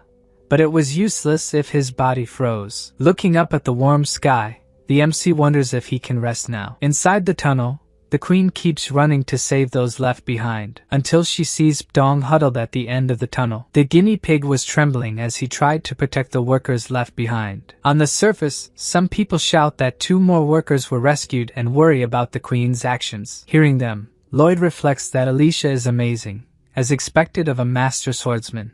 but it was useless if his body froze. Looking up at the warm sky, the MC wonders if he can rest now. Inside the tunnel, the queen keeps running to save those left behind, until she sees Pdong huddled at the end of the tunnel. The guinea pig was trembling as he tried to protect the workers left behind. On the surface, some people shout that 2 more workers were rescued and worry about the queen's actions. Hearing them, Lloyd reflects that Alicia is amazing, as expected of a master swordsman,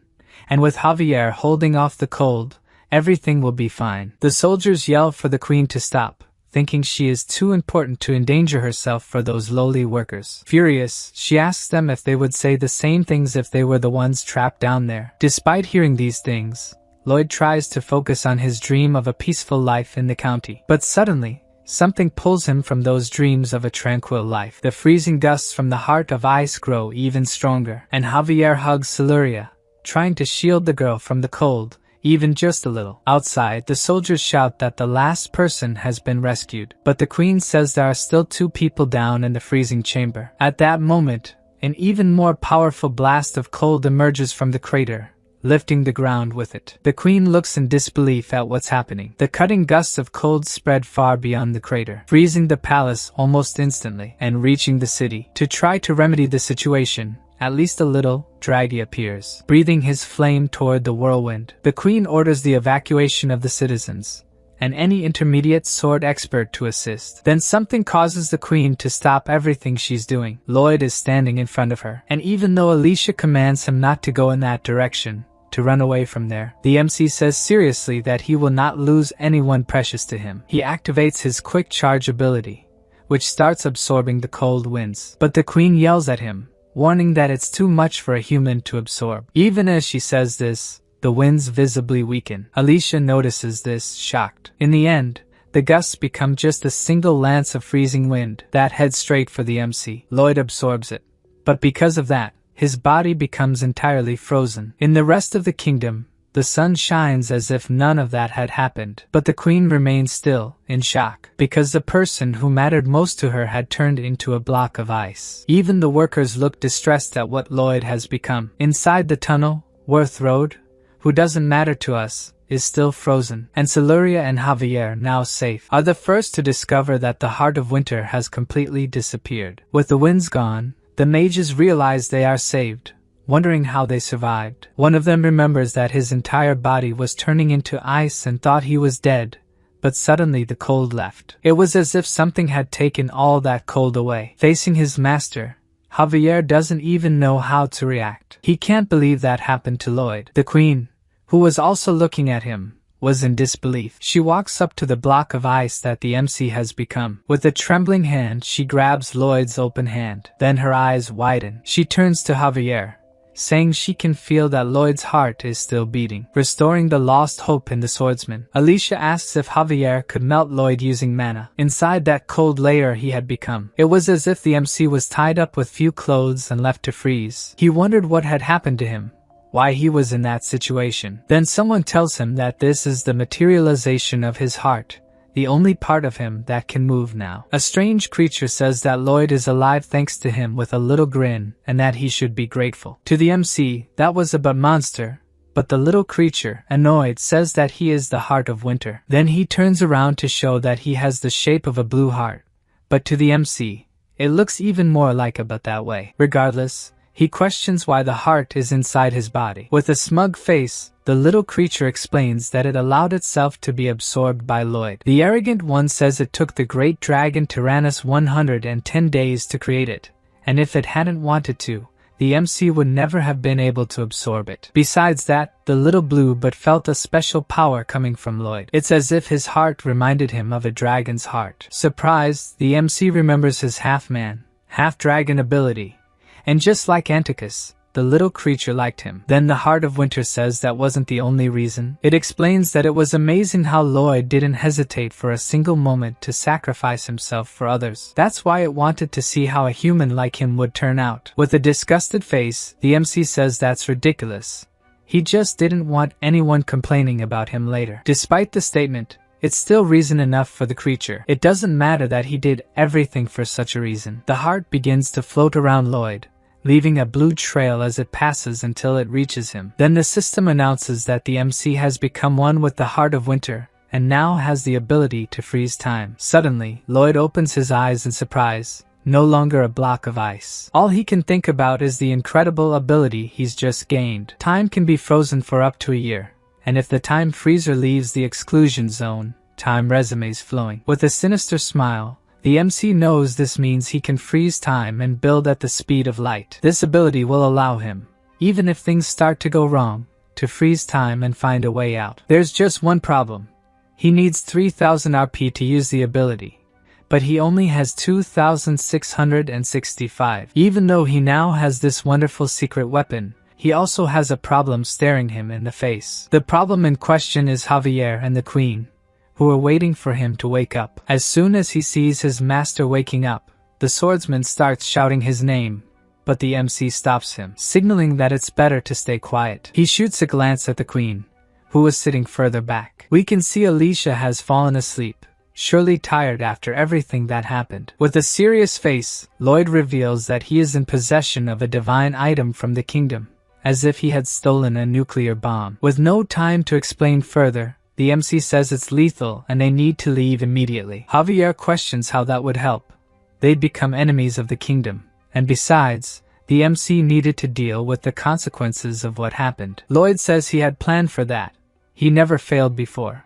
and with Javier holding off the cold, everything will be fine. The soldiers yell for the queen to stop, thinking she is too important to endanger herself for those lowly workers. Furious, she asks them if they would say the same things if they were the ones trapped down there. Despite hearing these things, Lloyd tries to focus on his dream of a peaceful life in the county. But suddenly, something pulls him from those dreams of a tranquil life. The freezing gusts from the heart of ice grow even stronger, and Javier hugs Siluria, trying to shield the girl from the cold, even just a little. Outside, the soldiers shout that the last person has been rescued, but the queen says there are still 2 people down in the freezing chamber. At that moment, an even more powerful blast of cold emerges from the crater, lifting the ground with it. The queen looks in disbelief at what's happening. The cutting gusts of cold spread far beyond the crater, freezing the palace almost instantly and reaching the city. To try to remedy the situation, at least a little, Draghi appears, breathing his flame toward the whirlwind. The queen orders the evacuation of the citizens, and any intermediate sword expert to assist. Then something causes the queen to stop everything she's doing. Lloyd is standing in front of her, and even though Alicia commands him not to go in that direction, to run away from there, the MC says seriously that he will not lose anyone precious to him. He activates his quick charge ability, which starts absorbing the cold winds. But the queen yells at him, warning that it's too much for a human to absorb. Even as she says this, the winds visibly weaken. Alicia notices this, shocked. In the end, the gusts become just a single lance of freezing wind that heads straight for the MC. Lloyd absorbs it, but because of that, his body becomes entirely frozen. In the rest of the kingdom, the sun shines as if none of that had happened, but the queen remains still, in shock, because the person who mattered most to her had turned into a block of ice. Even the workers look distressed at what Lloyd has become. Inside the tunnel, Worth Road, who doesn't matter to us, is still frozen, and Siluria and Javier, now safe, are the first to discover that the heart of winter has completely disappeared. With the winds gone, the mages realize they are saved, wondering how they survived. One of them remembers that his entire body was turning into ice and thought he was dead, but suddenly the cold left. It was as if something had taken all that cold away. Facing his master, Javier doesn't even know how to react. He can't believe that happened to Lloyd. The queen, who was also looking at him, was in disbelief. She walks up to the block of ice that the MC has become. With a trembling hand, she grabs Lloyd's open hand. Then her eyes widen. She turns to Javier, saying she can feel that Lloyd's heart is still beating, restoring the lost hope in the swordsman. Alicia asks if Javier could melt Lloyd using mana. Inside that cold layer he had become, it was as if the MC was tied up with few clothes and left to freeze. He wondered what had happened to him, why he was in that situation. Then someone tells him that this is the materialization of his heart, the only part of him that can move now. A strange creature says that Lloyd is alive thanks to him with a little grin, and that he should be grateful. To the MC, that was a monster, but the little creature, annoyed, says that he is the heart of winter. Then he turns around to show that he has the shape of a blue heart, but to the MC, it looks even more like a but that way. Regardless, he questions why the heart is inside his body. With a smug face, the little creature explains that it allowed itself to be absorbed by Lloyd. The arrogant one says it took the great dragon Tyrannus 110 days to create it, and if it hadn't wanted to, the MC would never have been able to absorb it. Besides that, the little blue but felt a special power coming from Lloyd. It's as if his heart reminded him of a dragon's heart. Surprised, the MC remembers his half-man, half-dragon ability, and just like Anticus, the little creature liked him. Then the Heart of Winter says that wasn't the only reason. It explains that it was amazing how Lloyd didn't hesitate for a single moment to sacrifice himself for others. That's why it wanted to see how a human like him would turn out. With a disgusted face, the MC says that's ridiculous. He just didn't want anyone complaining about him later. Despite the statement, it's still reason enough for the creature. It doesn't matter that he did everything for such a reason. The heart begins to float around Lloyd, leaving a blue trail as it passes until it reaches him. Then the system announces that the MC has become one with the heart of winter, and now has the ability to freeze time. Suddenly, Lloyd opens his eyes in surprise, no longer a block of ice. All he can think about is the incredible ability he's just gained. Time can be frozen for up to a year, and if the time freezer leaves the exclusion zone, time resumes flowing. With a sinister smile, the MC knows this means he can freeze time and build at the speed of light. This ability will allow him, even if things start to go wrong, to freeze time and find a way out. There's just one problem. He needs 3000 RP to use the ability, but he only has 2665. Even though he now has this wonderful secret weapon, he also has a problem staring him in the face. The problem in question is Javier and the Queen, who are waiting for him to wake up. As soon as he sees his master waking up, the swordsman starts shouting his name, but the MC stops him, signaling that it's better to stay quiet. He shoots a glance at the Queen, who was sitting further back. We can see Alicia has fallen asleep, surely tired after everything that happened. With a serious face, Lloyd reveals that he is in possession of a divine item from the kingdom, as if he had stolen a nuclear bomb. With no time to explain further, the MC says it's lethal and they need to leave immediately. Javier questions how that would help. They'd become enemies of the kingdom, and besides, the MC needed to deal with the consequences of what happened. Lloyd says he had planned for that. He never failed before.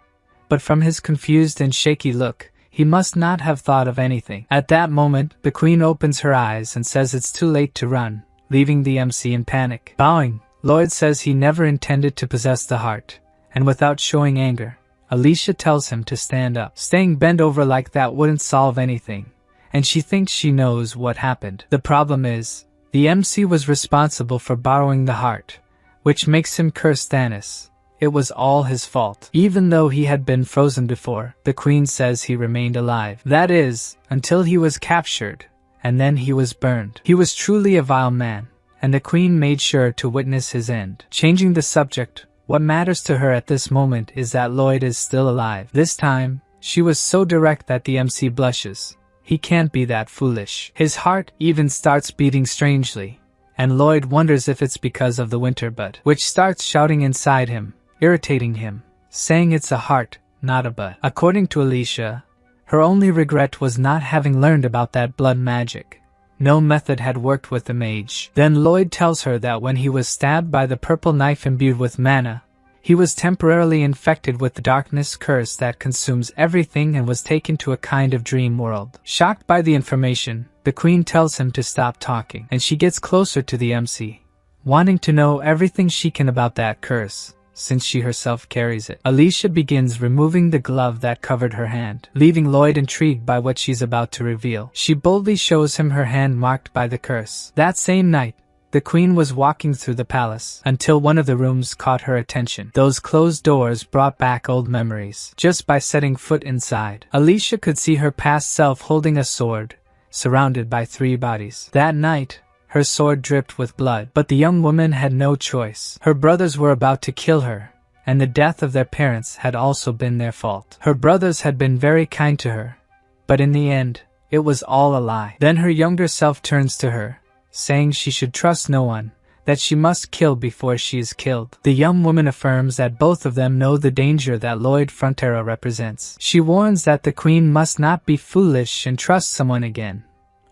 But from his confused and shaky look, he must not have thought of anything. At that moment, the Queen opens her eyes and says it's too late to run, leaving the MC in panic. Bowing, Lloyd says he never intended to possess the heart, and without showing anger, Alicia tells him to stand up. Staying bent over like that wouldn't solve anything, and she thinks she knows what happened. The problem is, the MC was responsible for borrowing the heart, which makes him curse Thanos. It was all his fault. Even though he had been frozen before, the Queen says he remained alive. That is, until he was captured, and then he was burned. He was truly a vile man, and the Queen made sure to witness his end. Changing the subject, what matters to her at this moment is that Lloyd is still alive. This time, she was so direct that the MC blushes. He can't be that foolish. His heart even starts beating strangely, and Lloyd wonders if it's because of the winter bud, which starts shouting inside him, irritating him, saying it's a heart, not a bud. According to Alicia, her only regret was not having learned about that blood magic. No method had worked with the mage. Then Lloyd tells her that when he was stabbed by the purple knife imbued with mana, he was temporarily infected with the darkness curse that consumes everything and was taken to a kind of dream world. Shocked by the information, the Queen tells him to stop talking, and she gets closer to the MC, wanting to know everything she can about that curse, since she herself carries it. Alicia begins removing the glove that covered her hand, leaving Lloyd intrigued by what she's about to reveal. She boldly shows him her hand marked by the curse. That same night, the Queen was walking through the palace, until one of the rooms caught her attention. Those closed doors brought back old memories. Just by setting foot inside, Alicia could see her past self holding a sword, surrounded by 3 bodies. That night, her sword dripped with blood, but the young woman had no choice. Her brothers were about to kill her, and the death of their parents had also been their fault. Her brothers had been very kind to her, but in the end, it was all a lie. Then her younger self turns to her, saying she should trust no one, that she must kill before she is killed. The young woman affirms that both of them know the danger that Lloyd Frontera represents. She warns that the Queen must not be foolish and trust someone again,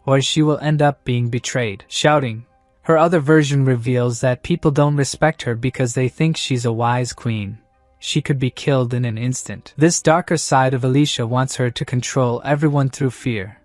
or she will end up being betrayed. Shouting, her other version reveals that people don't respect her because they think she's a wise queen. She could be killed in an instant. This darker side of Alicia wants her to control everyone through fear.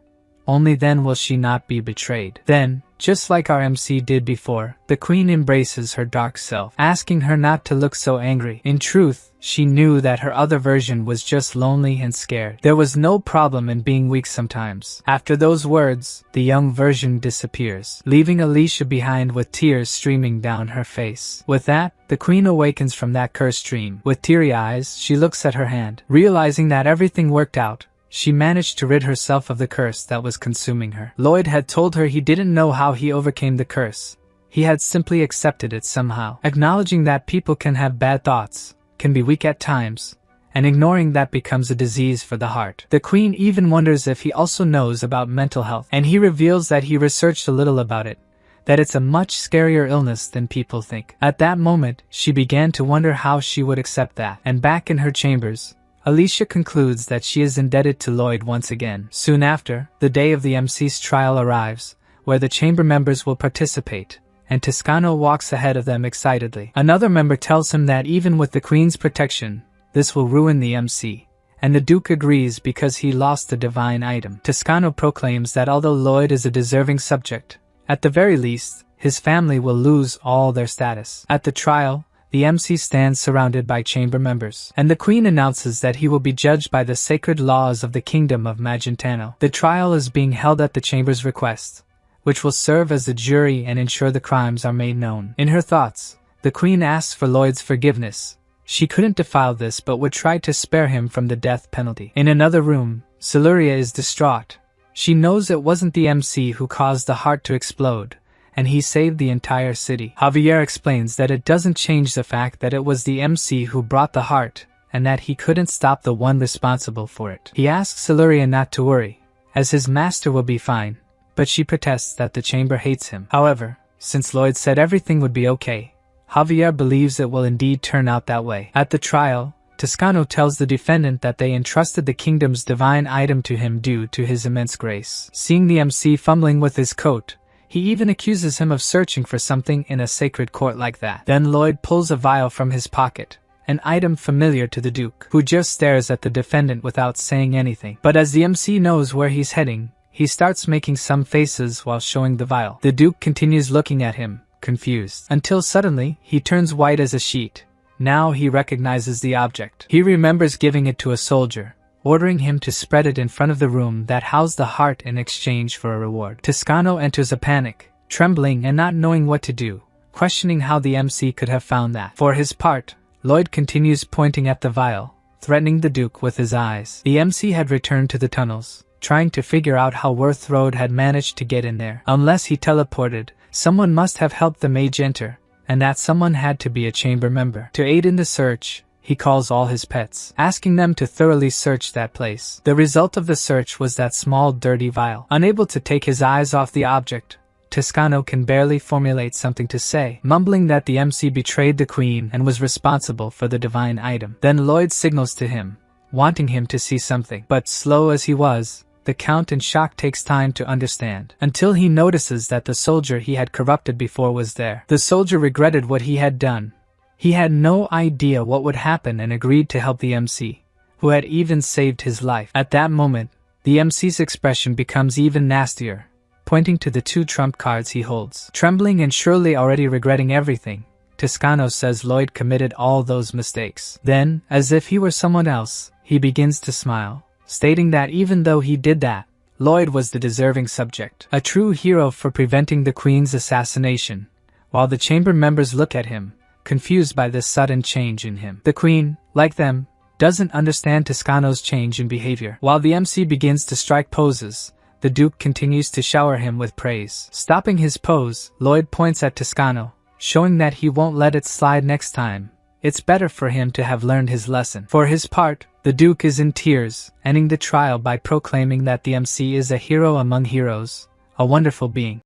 Only then will she not be betrayed. Then, just like our MC did before, the Queen embraces her dark self, asking her not to look so angry. In truth, she knew that her other version was just lonely and scared. There was no problem in being weak sometimes. After those words, the young version disappears, leaving Alicia behind with tears streaming down her face. With that, the Queen awakens from that cursed dream. With teary eyes, she looks at her hand. Realizing that everything worked out, she managed to rid herself of the curse that was consuming her. Lloyd had told her he didn't know how he overcame the curse, he had simply accepted it somehow, acknowledging that people can have bad thoughts, can be weak at times, and ignoring that becomes a disease for the heart. The Queen even wonders if he also knows about mental health, and he reveals that he researched a little about it, that it's a much scarier illness than people think. At that moment, she began to wonder how she would accept that. And back in her chambers, Alicia concludes that she is indebted to Lloyd once again. Soon after, the day of the MC's trial arrives, where the chamber members will participate, and Toscano walks ahead of them excitedly. Another member tells him that even with the Queen's protection, this will ruin the MC, and the Duke agrees because he lost the divine item. Toscano proclaims that although Lloyd is a deserving subject, at the very least, his family will lose all their status. At the trial, the MC stands surrounded by chamber members, and the Queen announces that he will be judged by the sacred laws of the Kingdom of Magentano. The trial is being held at the chamber's request, which will serve as a jury and ensure the crimes are made known. In her thoughts, the Queen asks for Lloyd's forgiveness. She couldn't defile this but would try to spare him from the death penalty. In another room, Siluria is distraught. She knows it wasn't the MC who caused the heart to explode, and he saved the entire city. Javier explains that it doesn't change the fact that it was the MC who brought the heart, and that he couldn't stop the one responsible for it. He asks Siluria not to worry, as his master will be fine, but she protests that the chamber hates him. However, since Lloyd said everything would be okay, Javier believes it will indeed turn out that way. At the trial, Toscano tells the defendant that they entrusted the kingdom's divine item to him due to his immense grace. Seeing the MC fumbling with his coat, he even accuses him of searching for something in a sacred court like that. Then Lloyd pulls a vial from his pocket, an item familiar to the Duke, who just stares at the defendant without saying anything. But as the MC knows where he's heading, he starts making some faces while showing the vial. The Duke continues looking at him, confused, until suddenly he turns white as a sheet. Now he recognizes the object. He remembers giving it to a soldier, ordering him to spread it in front of the room that housed the heart in exchange for a reward. Toscano enters a panic, trembling and not knowing what to do, questioning how the MC could have found that. For his part, Lloyd continues pointing at the vial, threatening the Duke with his eyes. The MC had returned to the tunnels, trying to figure out how Worth Road had managed to get in there. Unless he teleported, someone must have helped the mage enter, and that someone had to be a chamber member. To aid in the search, he calls all his pets, asking them to thoroughly search that place. The result of the search was that small dirty vial. Unable to take his eyes off the object, Toscano can barely formulate something to say, mumbling that the MC betrayed the Queen and was responsible for the divine item. Then Lloyd signals to him, wanting him to see something. But slow as he was, the Count in shock takes time to understand, until he notices that the soldier he had corrupted before was there. The soldier regretted what he had done. He had no idea what would happen and agreed to help the MC, who had even saved his life. At that moment, the MC's expression becomes even nastier, pointing to the 2 trump cards he holds. Trembling and surely already regretting everything, Toscano says Lloyd committed all those mistakes. Then, as if he were someone else, he begins to smile, stating that even though he did that, Lloyd was the deserving subject, a true hero for preventing the Queen's assassination, while the chamber members look at him, confused by this sudden change in him. The Queen, like them, doesn't understand Toscano's change in behavior. While the MC begins to strike poses, the Duke continues to shower him with praise. Stopping his pose, Lloyd points at Toscano, showing that he won't let it slide next time. It's better for him to have learned his lesson. For his part, the Duke is in tears, ending the trial by proclaiming that the MC is a hero among heroes, a wonderful being.